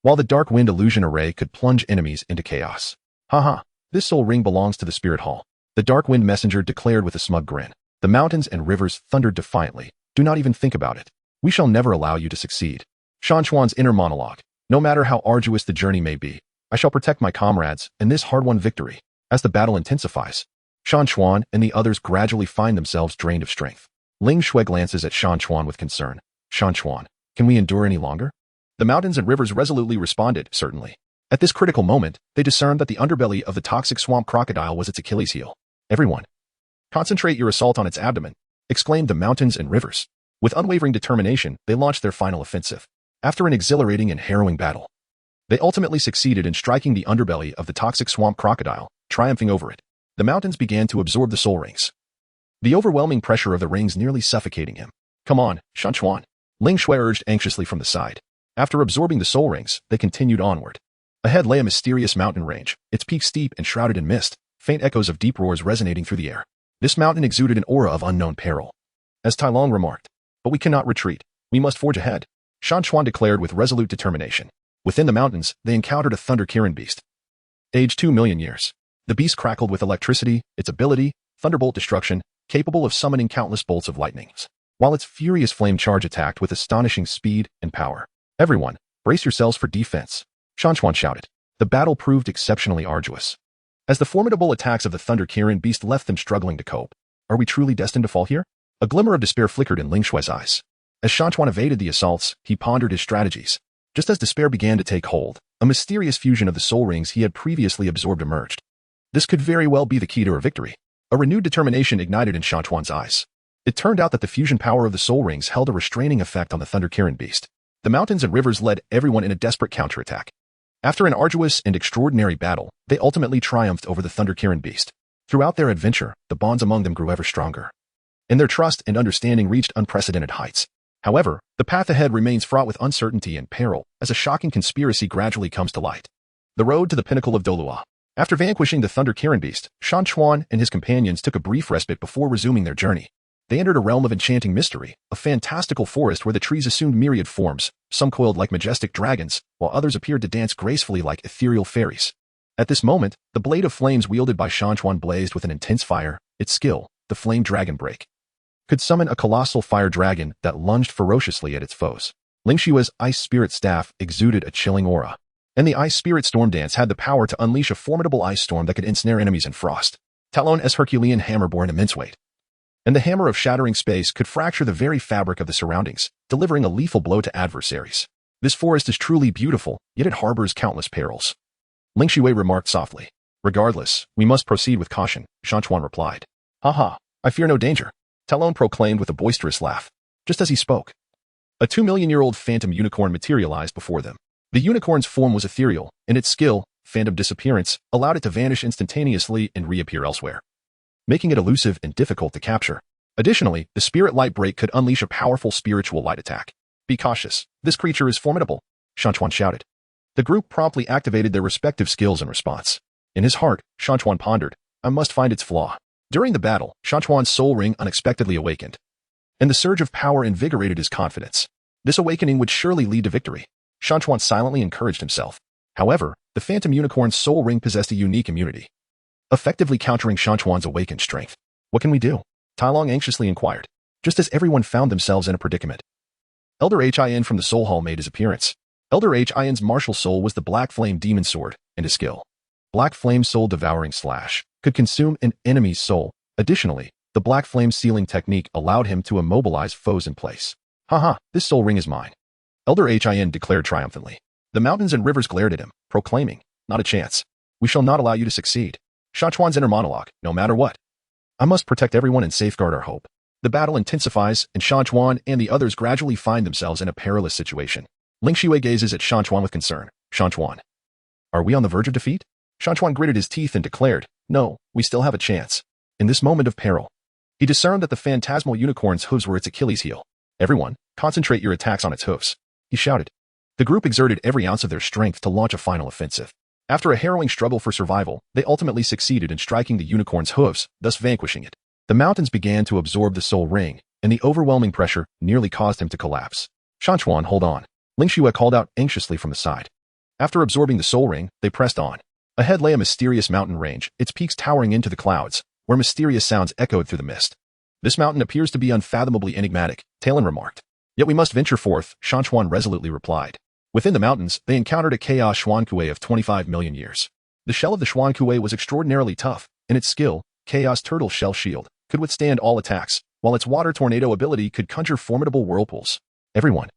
while the Dark Wind Illusion Array could plunge enemies into chaos. Haha, this soul ring belongs to the Spirit Hall, the Dark Wind Messenger declared with a smug grin. The mountains and rivers thundered defiantly. Do not even think about it. We shall never allow you to succeed. Shan Chuan's inner monologue. No matter how arduous the journey may be, I shall protect my comrades and this hard-won victory. As the battle intensifies, Shan Chuan and the others gradually find themselves drained of strength. Ling Shui glances at Shan Chuan with concern. Shan Chuan, can we endure any longer? The mountains and rivers resolutely responded, certainly. At this critical moment, they discerned that the underbelly of the toxic swamp crocodile was its Achilles heel. Everyone, concentrate your assault on its abdomen, exclaimed the mountains and rivers. With unwavering determination, they launched their final offensive. After an exhilarating and harrowing battle, they ultimately succeeded in striking the underbelly of the toxic swamp crocodile, triumphing over it. The mountains began to absorb the soul rings, the overwhelming pressure of the rings nearly suffocating him. Come on, Shan Chuan, Ling Shui urged anxiously from the side. After absorbing the soul rings, they continued onward. Ahead lay a mysterious mountain range, its peak steep and shrouded in mist, faint echoes of deep roars resonating through the air. This mountain exuded an aura of unknown peril. As Tai Long remarked, but we cannot retreat. We must forge ahead, Shan Chuan declared with resolute determination. Within the mountains, they encountered a Thunder Kirin beast. Aged 2 million years. The beast crackled with electricity, its ability, Thunderbolt Destruction, capable of summoning countless bolts of lightnings, while its furious flame charge attacked with astonishing speed and power. Everyone, brace yourselves for defense, Shan Chuan shouted. The battle proved exceptionally arduous, as the formidable attacks of the Thunder Kirin beast left them struggling to cope. Are we truly destined to fall here? A glimmer of despair flickered in Ling Shui's eyes. As Shan Chuan evaded the assaults, he pondered his strategies. Just as despair began to take hold, a mysterious fusion of the soul rings he had previously absorbed emerged. This could very well be the key to her victory. A renewed determination ignited in Shan Chuan's eyes. It turned out that the fusion power of the soul rings held a restraining effect on the Thunder Kirin beast. The mountains and rivers led everyone in a desperate counterattack. After an arduous and extraordinary battle, they ultimately triumphed over the Thunder Kirin beast. Throughout their adventure, the bonds among them grew ever stronger, and their trust and understanding reached unprecedented heights. However, the path ahead remains fraught with uncertainty and peril as a shocking conspiracy gradually comes to light. The road to the pinnacle of Douluo. After vanquishing the Thunder Kirin beast, Shan Chuan and his companions took a brief respite before resuming their journey. They entered a realm of enchanting mystery, a fantastical forest where the trees assumed myriad forms, some coiled like majestic dragons, while others appeared to dance gracefully like ethereal fairies. At this moment, the blade of flames wielded by Shan Chuan blazed with an intense fire. Its skill, the Flame Dragon Break, could summon a colossal fire dragon that lunged ferociously at its foes. Lingshua's Ice Spirit Staff exuded a chilling aura, and the Ice Spirit Storm Dance had the power to unleash a formidable ice storm that could ensnare enemies in frost. Talon's Herculean hammer bore an immense weight, and the hammer of shattering space could fracture the very fabric of the surroundings, delivering a lethal blow to adversaries. This forest is truly beautiful, yet it harbors countless perils, Ling Shui remarked softly. Regardless, we must proceed with caution, Shan Chuan replied. Haha, I fear no danger, Talon proclaimed with a boisterous laugh. Just as he spoke, a 2 million-year-old phantom unicorn materialized before them. The unicorn's form was ethereal, and its skill, phantom disappearance, allowed it to vanish instantaneously and reappear elsewhere, making it elusive and difficult to capture. Additionally, the spirit light break could unleash a powerful spiritual light attack. Be cautious, this creature is formidable, Shan Chuan shouted. The group promptly activated their respective skills in response. In his heart, Shan Chuan pondered, I must find its flaw. During the battle, Shan Chuan's soul ring unexpectedly awakened, and the surge of power invigorated his confidence. This awakening would surely lead to victory. Shan Chuan silently encouraged himself. However, the phantom unicorn's soul ring possessed a unique immunity, effectively countering Shan Chuan's awakened strength. What can we do? Tai Long anxiously inquired, just as everyone found themselves in a predicament. Elder Hin from the Soul Hall made his appearance. Elder Hin's martial soul was the Black Flame Demon Sword, and his skill, Black Flame Soul Devouring Slash, could consume an enemy's soul. Additionally, the Black Flame Sealing technique allowed him to immobilize foes in place. Haha, this soul ring is mine, Elder Hin declared triumphantly. The mountains and rivers glared at him, proclaiming, not a chance. We shall not allow you to succeed. Shan Chuan's inner monologue, no matter what. I must protect everyone and safeguard our hope. The battle intensifies, and Shan Chuan and the others gradually find themselves in a perilous situation. Ling Xue gazes at Shan Chuan with concern. Shan Chuan, are we on the verge of defeat? Shan Chuan gritted his teeth and declared, no, we still have a chance. In this moment of peril, he discerned that the phantasmal unicorn's hooves were its Achilles heel. Everyone, concentrate your attacks on its hooves, he shouted. The group exerted every ounce of their strength to launch a final offensive. After a harrowing struggle for survival, they ultimately succeeded in striking the unicorn's hooves, thus vanquishing it. The mountains began to absorb the soul ring, and the overwhelming pressure nearly caused him to collapse. Shan Chuan, hold on, Ling Xue called out anxiously from the side. After absorbing the soul ring, they pressed on. Ahead lay a mysterious mountain range, its peaks towering into the clouds, where mysterious sounds echoed through the mist. This mountain appears to be unfathomably enigmatic, Talon remarked. Yet we must venture forth, Shan Chuan resolutely replied. Within the mountains, they encountered a chaos Xuankue of 25 million years. The shell of the Xuankue was extraordinarily tough, and its skill, Chaos Turtle Shell Shield, could withstand all attacks, while its water tornado ability could conjure formidable whirlpools. Everyone,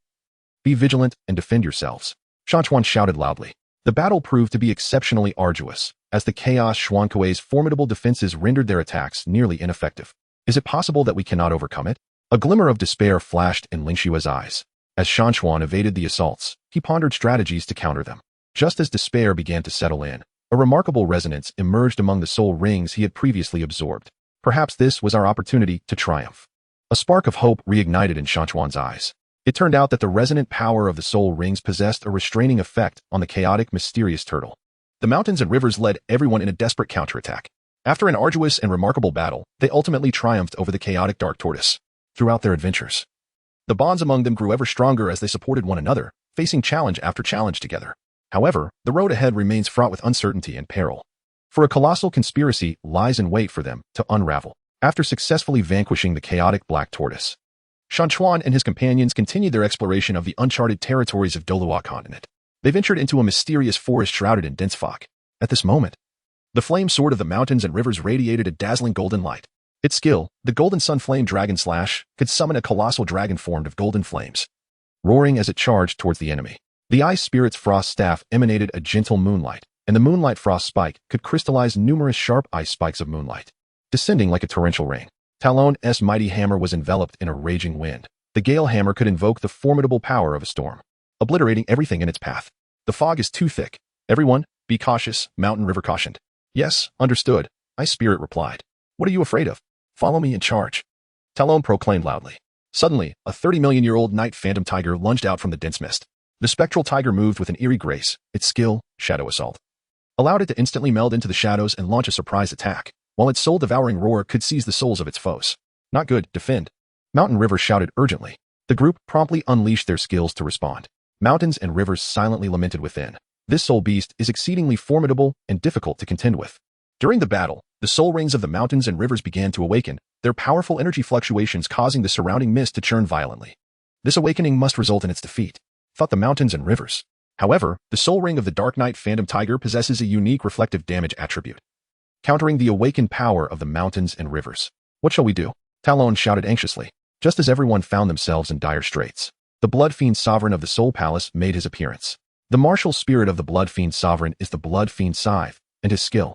be vigilant and defend yourselves, Shan Chuan shouted loudly. The battle proved to be exceptionally arduous, as the Chaos Xuankue's formidable defenses rendered their attacks nearly ineffective. Is it possible that we cannot overcome it? A glimmer of despair flashed in Ling Xue's eyes. As Shan Chuan evaded the assaults, he pondered strategies to counter them. Just as despair began to settle in, a remarkable resonance emerged among the soul rings he had previously absorbed. Perhaps this was our opportunity to triumph. A spark of hope reignited in Shan Chuan's eyes. It turned out that the resonant power of the soul rings possessed a restraining effect on the chaotic, mysterious turtle. The mountains and rivers led everyone in a desperate counterattack. After an arduous and remarkable battle, they ultimately triumphed over the chaotic dark tortoise. Throughout their adventures, the bonds among them grew ever stronger as they supported one another, facing challenge after challenge together. However, the road ahead remains fraught with uncertainty and peril. For a colossal conspiracy lies in wait for them to unravel. After successfully vanquishing the chaotic black tortoise, Shan Chuan and his companions continued their exploration of the uncharted territories of Douluo Continent. They ventured into a mysterious forest shrouded in dense fog. At this moment, the flame sword of the mountains and rivers radiated a dazzling golden light. Its skill, the Golden Sun Flame Dragon Slash, could summon a colossal dragon formed of golden flames, roaring as it charged towards the enemy. The Ice Spirit's Frost Staff emanated a gentle moonlight, and the Moonlight Frost Spike could crystallize numerous sharp ice spikes of moonlight, descending like a torrential rain. Talon's mighty hammer was enveloped in a raging wind. The Gale Hammer could invoke the formidable power of a storm, obliterating everything in its path. The fog is too thick. Everyone, be cautious, Mountain River cautioned. Yes, understood, Ice Spirit replied. What are you afraid of? Follow me and charge, Talon proclaimed loudly. Suddenly, a 30-million-year-old night phantom tiger lunged out from the dense mist. The spectral tiger moved with an eerie grace. Its skill, Shadow Assault, allowed it to instantly meld into the shadows and launch a surprise attack, while its soul-devouring roar could seize the souls of its foes. Not good, defend, Mountain River shouted urgently. The group promptly unleashed their skills to respond. Mountains and rivers silently lamented within. This soul beast is exceedingly formidable and difficult to contend with. During the battle, the soul rings of the mountains and rivers began to awaken, their powerful energy fluctuations causing the surrounding mist to churn violently. This awakening must result in its defeat, thought the mountains and rivers. However, the soul ring of the Dark Knight Phantom Tiger possesses a unique reflective damage attribute, countering the awakened power of the mountains and rivers. What shall we do? Talon shouted anxiously. Just as everyone found themselves in dire straits, the Blood Fiend Sovereign of the Soul Palace made his appearance. The martial spirit of the Blood Fiend Sovereign is the Blood Fiend Scythe, and his skill,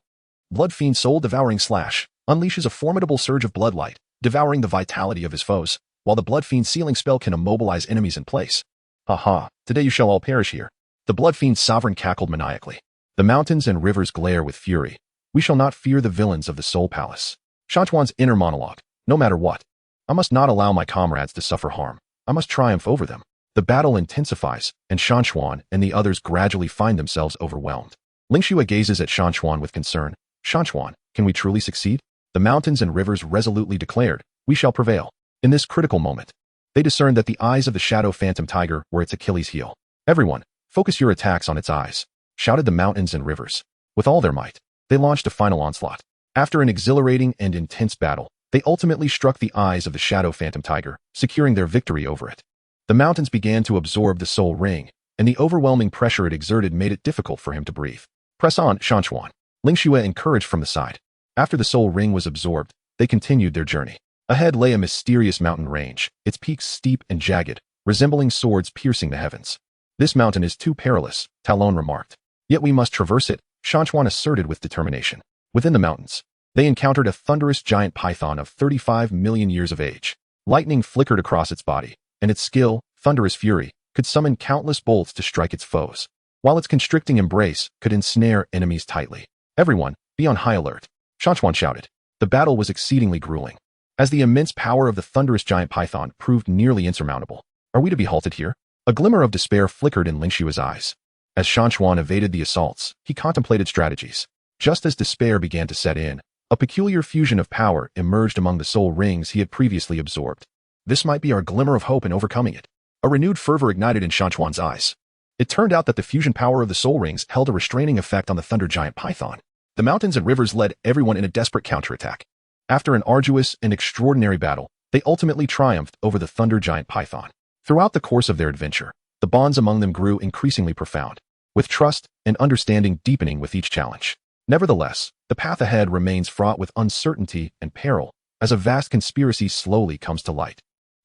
Blood Fiend Soul Devouring Slash unleashes a formidable surge of blood light, devouring the vitality of his foes, while the Blood Fiend Sealing spell can immobilize enemies in place. Haha, today you shall all perish here. The Blood Fiend's sovereign cackled maniacally. The mountains and rivers glare with fury. We shall not fear the villains of the Soul Palace. Shan Chuan's inner monologue. No matter what, I must not allow my comrades to suffer harm. I must triumph over them. The battle intensifies, and Shan Chuan and the others gradually find themselves overwhelmed. Ling Xue gazes at Shan Chuan with concern. Shan Chuan, can we truly succeed? The mountains and rivers resolutely declared, we shall prevail. In this critical moment, they discerned that the eyes of the Shadow Phantom Tiger were its Achilles heel. Everyone, focus your attacks on its eyes, shouted the mountains and rivers. With all their might, they launched a final onslaught. After an exhilarating and intense battle, they ultimately struck the eyes of the Shadow Phantom Tiger, securing their victory over it. The mountains began to absorb the soul ring, and the overwhelming pressure it exerted made it difficult for him to breathe. Press on, Shan Chuan. Ling Xue encouraged from the side. After the soul ring was absorbed, they continued their journey. Ahead lay a mysterious mountain range, its peaks steep and jagged, resembling swords piercing the heavens. This mountain is too perilous, Talon remarked. Yet we must traverse it, Shan Chuan asserted with determination. Within the mountains, they encountered a thunderous giant python of 35 million years of age. Lightning flickered across its body, and its skill, thunderous fury, could summon countless bolts to strike its foes, while its constricting embrace could ensnare enemies tightly. Everyone, be on high alert, Shan Chuan shouted. The battle was exceedingly grueling, as the immense power of the thunderous giant python proved nearly insurmountable. Are we to be halted here? A glimmer of despair flickered in Ling Xue's eyes. As Shan Chuan evaded the assaults, he contemplated strategies. Just as despair began to set in, a peculiar fusion of power emerged among the soul rings he had previously absorbed. This might be our glimmer of hope in overcoming it. A renewed fervor ignited in Shan Chuan's eyes. It turned out that the fusion power of the soul rings held a restraining effect on the thunder giant python. The mountains and rivers led everyone in a desperate counterattack. After an arduous and extraordinary battle, they ultimately triumphed over the thunder giant python. Throughout the course of their adventure, the bonds among them grew increasingly profound, with trust and understanding deepening with each challenge. Nevertheless, the path ahead remains fraught with uncertainty and peril, as a vast conspiracy slowly comes to light.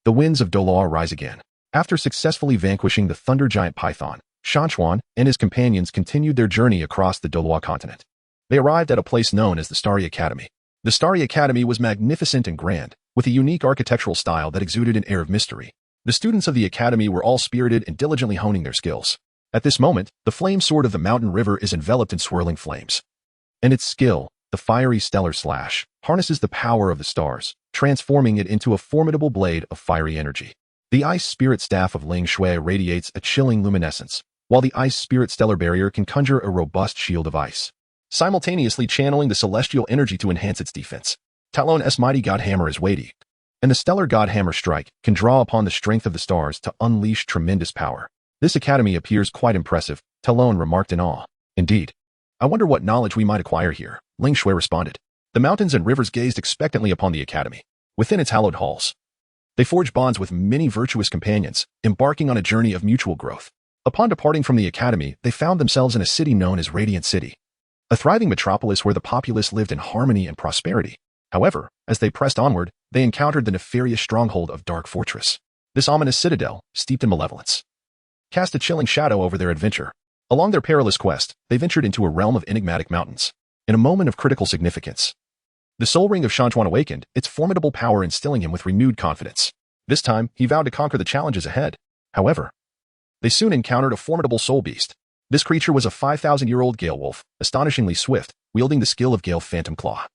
The winds of Douluo rise again. After successfully vanquishing the thunder giant python, Shan Chuan and his companions continued their journey across the Douluo Continent. They arrived at a place known as the Starry Academy. The Starry Academy was magnificent and grand, with a unique architectural style that exuded an air of mystery. The students of the academy were all spirited and diligently honing their skills. At this moment, the flame sword of the mountain river is enveloped in swirling flames. And its skill, the fiery stellar slash, harnesses the power of the stars, transforming it into a formidable blade of fiery energy. The ice spirit staff of Ling Xue radiates a chilling luminescence, while the ice spirit stellar barrier can conjure a robust shield of ice, simultaneously channeling the celestial energy to enhance its defense. Talon's mighty god hammer is weighty, and the stellar god hammer strike can draw upon the strength of the stars to unleash tremendous power. This academy appears quite impressive, Talon remarked in awe. Indeed. I wonder what knowledge we might acquire here, Ling Xue responded. The mountains and rivers gazed expectantly upon the academy. Within its hallowed halls, they forged bonds with many virtuous companions, embarking on a journey of mutual growth. Upon departing from the academy, they found themselves in a city known as Radiant City, a thriving metropolis where the populace lived in harmony and prosperity. However, as they pressed onward, they encountered the nefarious stronghold of Dark Fortress. This ominous citadel, steeped in malevolence, cast a chilling shadow over their adventure. Along their perilous quest, they ventured into a realm of enigmatic mountains. In a moment of critical significance, the soul ring of Shan Chuan awakened, its formidable power instilling him with renewed confidence. This time, he vowed to conquer the challenges ahead. However, they soon encountered a formidable soul beast. This creature was a 5,000-year-old Gale Wolf, astonishingly swift, wielding the skill of Gale Phantom Claw,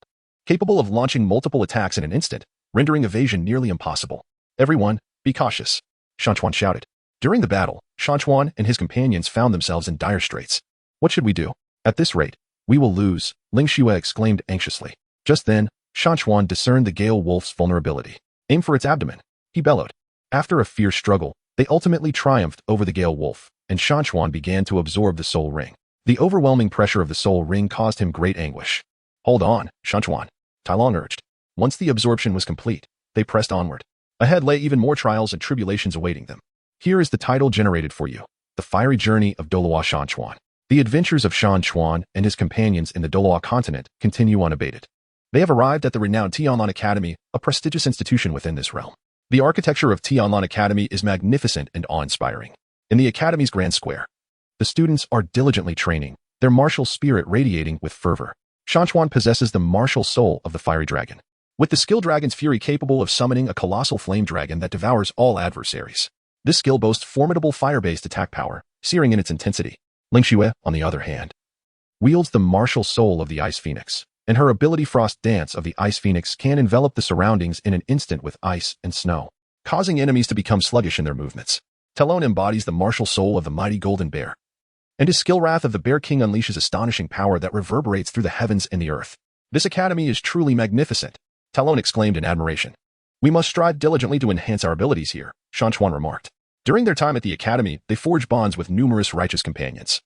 capable of launching multiple attacks in an instant, rendering evasion nearly impossible. Everyone, be cautious, Shan Chuan shouted. During the battle, Shan Chuan and his companions found themselves in dire straits. What should we do? At this rate, we will lose, Ling Xue exclaimed anxiously. Just then, Shan Chuan discerned the Gale Wolf's vulnerability. Aim for its abdomen, he bellowed. After a fierce struggle, they ultimately triumphed over the Gale Wolf, and Shan Chuan began to absorb the soul ring. The overwhelming pressure of the soul ring caused him great anguish. Hold on, Shan Chuan, Talon urged. Once the absorption was complete, they pressed onward. Ahead lay even more trials and tribulations awaiting them. Here is the title generated for you, The Fiery Journey of Douluo Shan Chuan. The adventures of Shan Chuan and his companions in the Douluo Continent continue unabated. They have arrived at the renowned Tianlan Academy, a prestigious institution within this realm. The architecture of Tianlan Academy is magnificent and awe-inspiring. In the Academy's grand square, the students are diligently training, their martial spirit radiating with fervor. Shan Chuan possesses the martial soul of the fiery dragon, with the skill dragon's fury capable of summoning a colossal flame dragon that devours all adversaries. This skill boasts formidable fire-based attack power, searing in its intensity. Ling Xue, on the other hand, wields the martial soul of the Ice Phoenix, and her ability Frost Dance of the Ice Phoenix can envelop the surroundings in an instant with ice and snow, causing enemies to become sluggish in their movements. Talon embodies the martial soul of the mighty golden bear, and his skill Wrath of the Bear King unleashes astonishing power that reverberates through the heavens and the earth. This academy is truly magnificent, Talon exclaimed in admiration. We must strive diligently to enhance our abilities here, Shan Chuan remarked. During their time at the academy, they forged bonds with numerous righteous companions,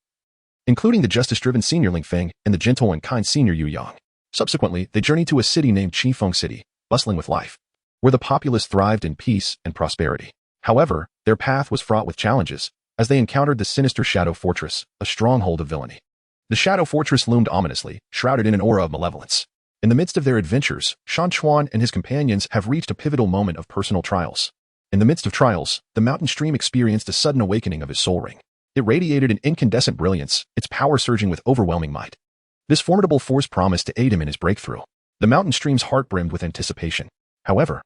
including the justice-driven senior Ling Feng and the gentle and kind senior Yu Yang. Subsequently, they journeyed to a city named Qifeng City, bustling with life, where the populace thrived in peace and prosperity. However, their path was fraught with challenges, as they encountered the sinister Shadow Fortress, a stronghold of villainy. The Shadow Fortress loomed ominously, shrouded in an aura of malevolence. In the midst of their adventures, Shan Chuan and his companions have reached a pivotal moment of personal trials. In the midst of trials, the mountain stream experienced a sudden awakening of his soul ring. It radiated an incandescent brilliance, its power surging with overwhelming might. This formidable force promised to aid him in his breakthrough. The mountain stream's heart brimmed with anticipation. However,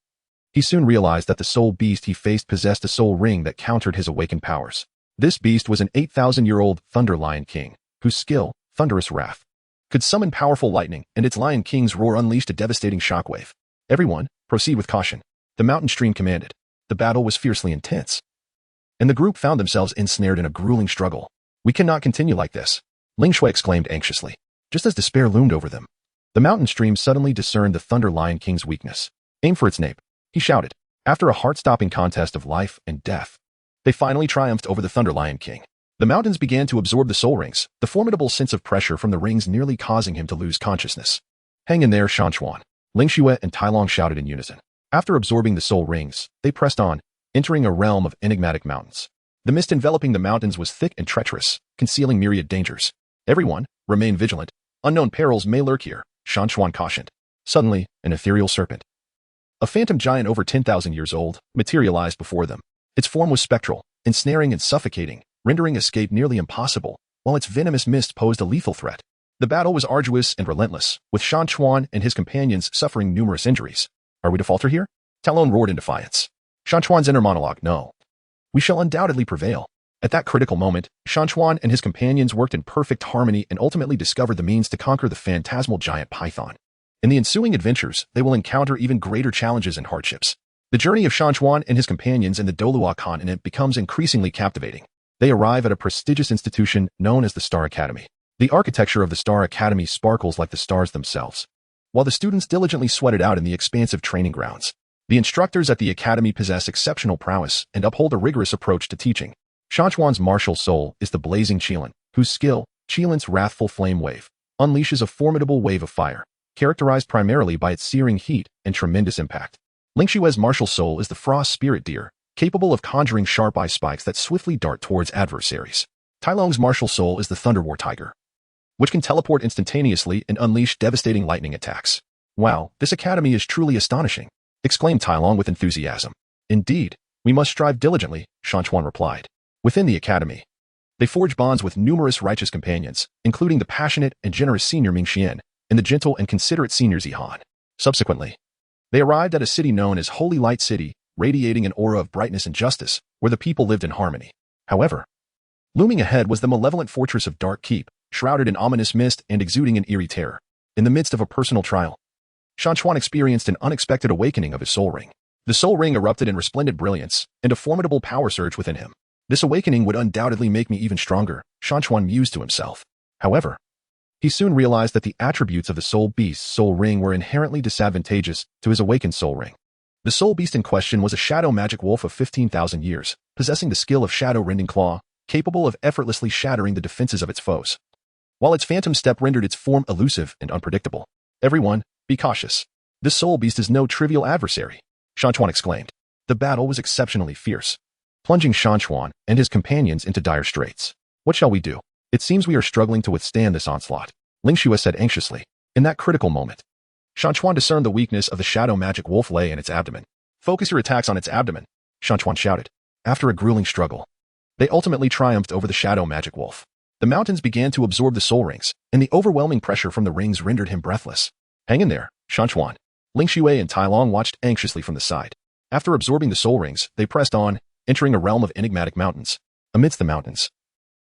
he soon realized that the soul beast he faced possessed a soul ring that countered his awakened powers. This beast was an 8,000-year-old Thunder Lion King, whose skill, Thunderous Wrath, could summon powerful lightning, and its Lion King's roar unleashed a devastating shockwave. Everyone, proceed with caution, the mountain stream commanded. The battle was fiercely intense, and the group found themselves ensnared in a grueling struggle. We cannot continue like this, Ling Xue exclaimed anxiously. Just as despair loomed over them, the mountain stream suddenly discerned the Thunder Lion King's weakness. Aim for its nape, he shouted. After a heart-stopping contest of life and death, they finally triumphed over the Thunder Lion King. The mountains began to absorb the soul rings, the formidable sense of pressure from the rings nearly causing him to lose consciousness. Hang in there, Shan Chuan, Ling Xue and Tai Long shouted in unison. After absorbing the soul rings, they pressed on, entering a realm of enigmatic mountains. The mist enveloping the mountains was thick and treacherous, concealing myriad dangers. Everyone, remain vigilant. Unknown perils may lurk here, Shan Chuan cautioned. Suddenly, an ethereal serpent, a phantom giant over 10,000 years old, materialized before them. Its form was spectral, ensnaring and suffocating, rendering escape nearly impossible, while its venomous mist posed a lethal threat. The battle was arduous and relentless, with Shan Chuan and his companions suffering numerous injuries. Are we to falter here? Talon roared in defiance. Shan Chuan's inner monologue, no. We shall undoubtedly prevail. At that critical moment, Shan Chuan and his companions worked in perfect harmony and ultimately discovered the means to conquer the phantasmal giant python. In the ensuing adventures, they will encounter even greater challenges and hardships. The journey of Shan Chuan and his companions in the Douluo Continent becomes increasingly captivating. They arrive at a prestigious institution known as the Star Academy. The architecture of the Star Academy sparkles like the stars themselves, while the students diligently sweat it out in the expansive training grounds. The instructors at the academy possess exceptional prowess and uphold a rigorous approach to teaching. Shan Chuan's martial soul is the blazing Qilin, whose skill, Qilin's wrathful flame wave, unleashes a formidable wave of fire, characterized primarily by its searing heat and tremendous impact. Ling Xue's martial soul is the frost spirit deer, capable of conjuring sharp eye spikes that swiftly dart towards adversaries. Tai Long's martial soul is the thunder war tiger, which can teleport instantaneously and unleash devastating lightning attacks. Wow, this academy is truly astonishing, exclaimed Tai Long with enthusiasm. Indeed, we must strive diligently, Shan Chuan replied. Within the academy, they forge bonds with numerous righteous companions, including the passionate and generous senior Ming Xian and the gentle and considerate senior Zihan. Subsequently, they arrived at a city known as Holy Light City, radiating an aura of brightness and justice, where the people lived in harmony. However, looming ahead was the malevolent fortress of Dark Keep, shrouded in ominous mist and exuding an eerie terror. In the midst of a personal trial, Shan Chuan experienced an unexpected awakening of his soul ring. The soul ring erupted in resplendent brilliance, and a formidable power surged within him. This awakening would undoubtedly make me even stronger, Shan Chuan mused to himself. However, he soon realized that the attributes of the soul beast's soul ring were inherently disadvantageous to his awakened soul ring. The soul beast in question was a shadow magic wolf of 15,000 years, possessing the skill of shadow rending claw, capable of effortlessly shattering the defenses of its foes, while its phantom step rendered its form elusive and unpredictable. Everyone, be cautious. This soul beast is no trivial adversary, Shan Chuan exclaimed. The battle was exceptionally fierce, plunging Shan Chuan and his companions into dire straits. What shall we do? It seems we are struggling to withstand this onslaught, Ling Xue said anxiously. In that critical moment, Shan Chuan discerned the weakness of the shadow magic wolf lay in its abdomen. Focus your attacks on its abdomen, Shan Chuan shouted. After a grueling struggle, they ultimately triumphed over the shadow magic wolf. The mountains began to absorb the soul rings, and the overwhelming pressure from the rings rendered him breathless. Hang in there, Shan Chuan. Ling Xue and Tai Long watched anxiously from the side. After absorbing the soul rings, they pressed on, entering a realm of enigmatic mountains. Amidst the mountains,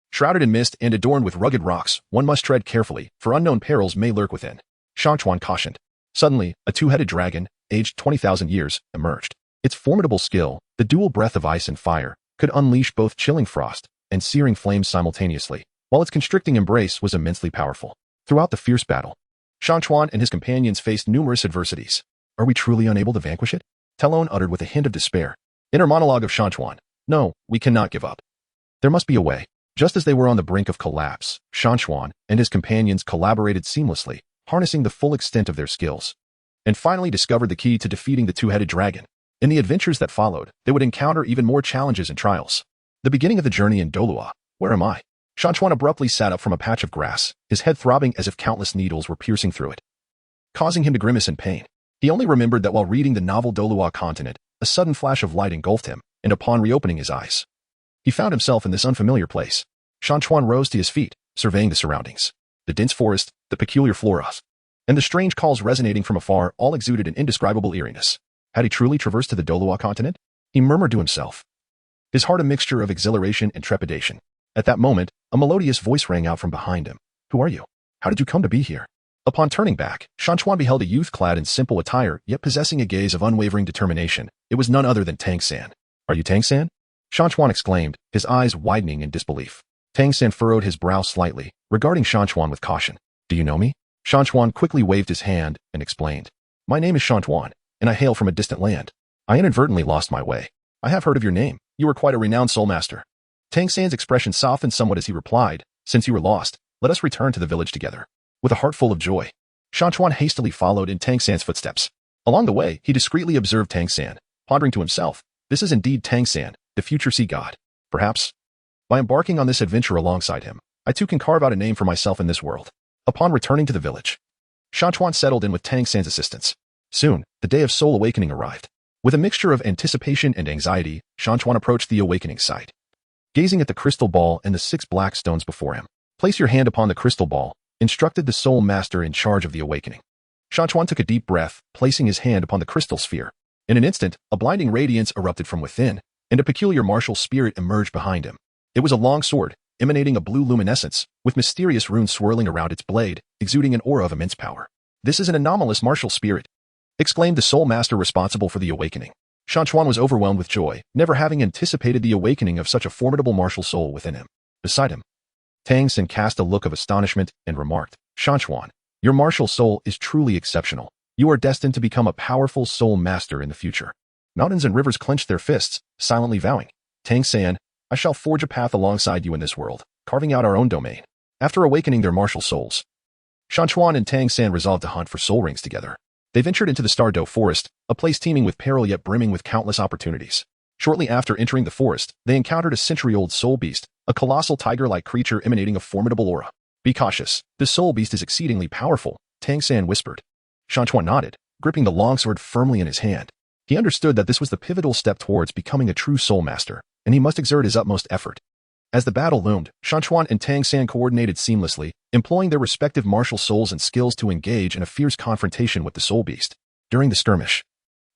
shrouded in mist and adorned with rugged rocks, one must tread carefully, for unknown perils may lurk within. Shan Chuan cautioned. Suddenly, a two-headed dragon, aged 20,000 years, emerged. Its formidable skill, the dual breath of ice and fire, could unleash both chilling frost and searing flames simultaneously, while its constricting embrace was immensely powerful. Throughout the fierce battle, Shan Chuan and his companions faced numerous adversities. Are we truly unable to vanquish it? Talon uttered with a hint of despair. Inner monologue of Shan Chuan. No, we cannot give up. There must be a way. Just as they were on the brink of collapse, Shan Chuan and his companions collaborated seamlessly, harnessing the full extent of their skills, and finally discovered the key to defeating the two-headed dragon. In the adventures that followed, they would encounter even more challenges and trials. The beginning of the journey in Douluo. Where am I? Shan Chuan abruptly sat up from a patch of grass, his head throbbing as if countless needles were piercing through it, causing him to grimace in pain. He only remembered that while reading the novel Douluo Continent, a sudden flash of light engulfed him, and upon reopening his eyes, he found himself in this unfamiliar place. Shan Chuan rose to his feet, surveying the surroundings. The dense forest, the peculiar flora, and the strange calls resonating from afar all exuded an indescribable eeriness. Had he truly traversed to the Douluo Continent? He murmured to himself, his heart a mixture of exhilaration and trepidation. At that moment, a melodious voice rang out from behind him. Who are you? How did you come to be here? Upon turning back, Shan Chuan beheld a youth clad in simple attire, yet possessing a gaze of unwavering determination. It was none other than Tang San. Are you Tang San? Shan Chuan exclaimed, his eyes widening in disbelief. Tang San furrowed his brow slightly, regarding Shan Chuan with caution. Do you know me? Shan Chuan quickly waved his hand and explained. My name is Shan Chuan, and I hail from a distant land. I inadvertently lost my way. I have heard of your name. You are quite a renowned soul master. Tang San's expression softened somewhat as he replied, Since you were lost, let us return to the village together. With a heart full of joy, Shan Chuan hastily followed in Tang San's footsteps. Along the way, he discreetly observed Tang San, pondering to himself, this is indeed Tang San, the future sea god. Perhaps, by embarking on this adventure alongside him, I too can carve out a name for myself in this world. Upon returning to the village, Shan Chuan settled in with Tang San's assistance. Soon, the day of soul awakening arrived. With a mixture of anticipation and anxiety, Shan Chuan approached the awakening site. Gazing at the crystal ball and the 6 black stones before him, place your hand upon the crystal ball, instructed the soul master in charge of the awakening. Shan Chuan took a deep breath, placing his hand upon the crystal sphere. In an instant, a blinding radiance erupted from within, and a peculiar martial spirit emerged behind him. It was a long sword, emanating a blue luminescence, with mysterious runes swirling around its blade, exuding an aura of immense power. This is an anomalous martial spirit, exclaimed the soul master responsible for the awakening. Shan Chuan was overwhelmed with joy, never having anticipated the awakening of such a formidable martial soul within him. Beside him, Tang San cast a look of astonishment and remarked, Shan Chuan, your martial soul is truly exceptional. You are destined to become a powerful soul master in the future. Mountains and rivers clenched their fists, silently vowing, Tang San, I shall forge a path alongside you in this world, carving out our own domain. After awakening their martial souls, Shan Chuan and Tang San resolved to hunt for soul rings together. They ventured into the Stardoe Forest, a place teeming with peril yet brimming with countless opportunities. Shortly after entering the forest, they encountered a century-old soul beast, a colossal tiger-like creature emanating a formidable aura. Be cautious, this soul beast is exceedingly powerful, Tang San whispered. Shan Chuan nodded, gripping the longsword firmly in his hand. He understood that this was the pivotal step towards becoming a true soul master, and he must exert his utmost effort. As the battle loomed, Shan Chuan and Tang San coordinated seamlessly, employing their respective martial souls and skills to engage in a fierce confrontation with the soul beast. During the skirmish,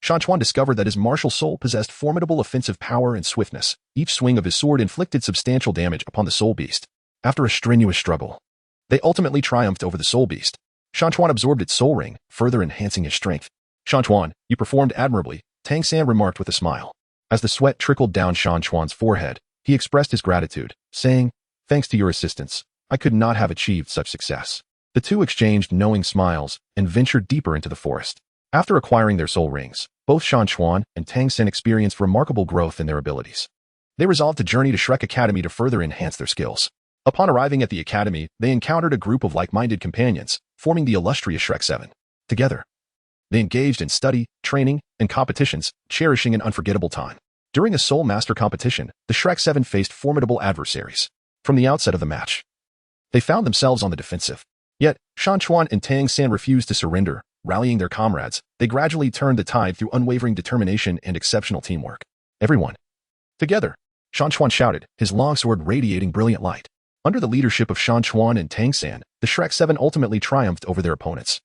Shan Chuan discovered that his martial soul possessed formidable offensive power and swiftness. Each swing of his sword inflicted substantial damage upon the soul beast. After a strenuous struggle, they ultimately triumphed over the soul beast. Shan Chuan absorbed its soul ring, further enhancing his strength. Shan Chuan, you performed admirably, Tang San remarked with a smile. As the sweat trickled down Shan Chuan's forehead, he expressed his gratitude, saying, Thanks to your assistance, I could not have achieved such success. The two exchanged knowing smiles and ventured deeper into the forest. After acquiring their soul rings, both Shan Chuan and Tang San experienced remarkable growth in their abilities. They resolved to journey to Shrek Academy to further enhance their skills. Upon arriving at the academy, they encountered a group of like-minded companions, forming the illustrious Shrek 7. Together, they engaged in study, training, and competitions, cherishing an unforgettable time. During a Soul Master competition, the Shrek 7 faced formidable adversaries. From the outset of the match, they found themselves on the defensive. Yet, Shan Chuan and Tang San refused to surrender. Rallying their comrades, they gradually turned the tide through unwavering determination and exceptional teamwork. Everyone, together, Shan Chuan shouted, his longsword radiating brilliant light. Under the leadership of Shan Chuan and Tang San, the Shrek 7 ultimately triumphed over their opponents,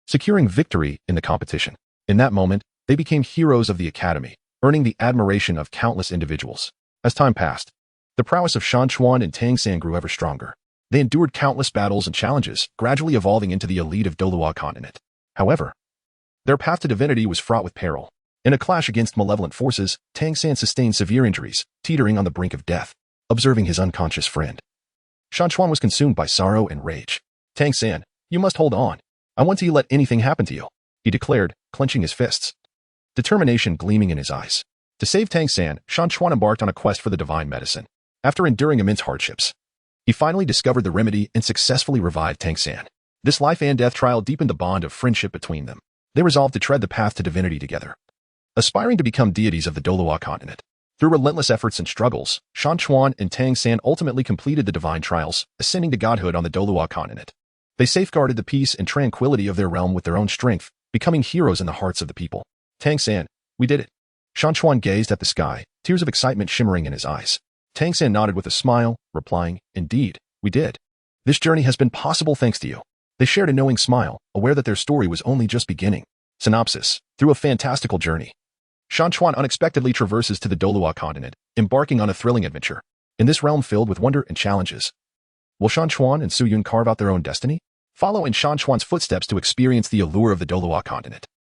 securing victory in the competition. In that moment, they became heroes of the academy, earning the admiration of countless individuals. As time passed, the prowess of Shan Chuan and Tang San grew ever stronger. They endured countless battles and challenges, gradually evolving into the elite of Douluo Continent. However, their path to divinity was fraught with peril. In a clash against malevolent forces, Tang San sustained severe injuries, teetering on the brink of death. Observing his unconscious friend, Shan Chuan was consumed by sorrow and rage. Tang San, you must hold on. I want to let anything happen to you, he declared, clenching his fists, determination gleaming in his eyes. To save Tang San, Shan Chuan embarked on a quest for the divine medicine. After enduring immense hardships, he finally discovered the remedy and successfully revived Tang San. This life and death trial deepened the bond of friendship between them. They resolved to tread the path to divinity together, aspiring to become deities of the Douluo Continent. Through relentless efforts and struggles, Shan Chuan and Tang San ultimately completed the divine trials, ascending to godhood on the Douluo Continent. They safeguarded the peace and tranquility of their realm with their own strength, becoming heroes in the hearts of the people. Tang San, we did it. Shan Chuan gazed at the sky, tears of excitement shimmering in his eyes. Tang San nodded with a smile, replying, indeed, we did. This journey has been possible thanks to you. They shared a knowing smile, aware that their story was only just beginning. Synopsis. Through a fantastical journey, Shan Chuan unexpectedly traverses to the Douluo Continent, embarking on a thrilling adventure. In this realm filled with wonder and challenges, will Shan Chuan and Su Yun carve out their own destiny? Follow in Shan Chuan's footsteps to experience the allure of the Douluo Continent.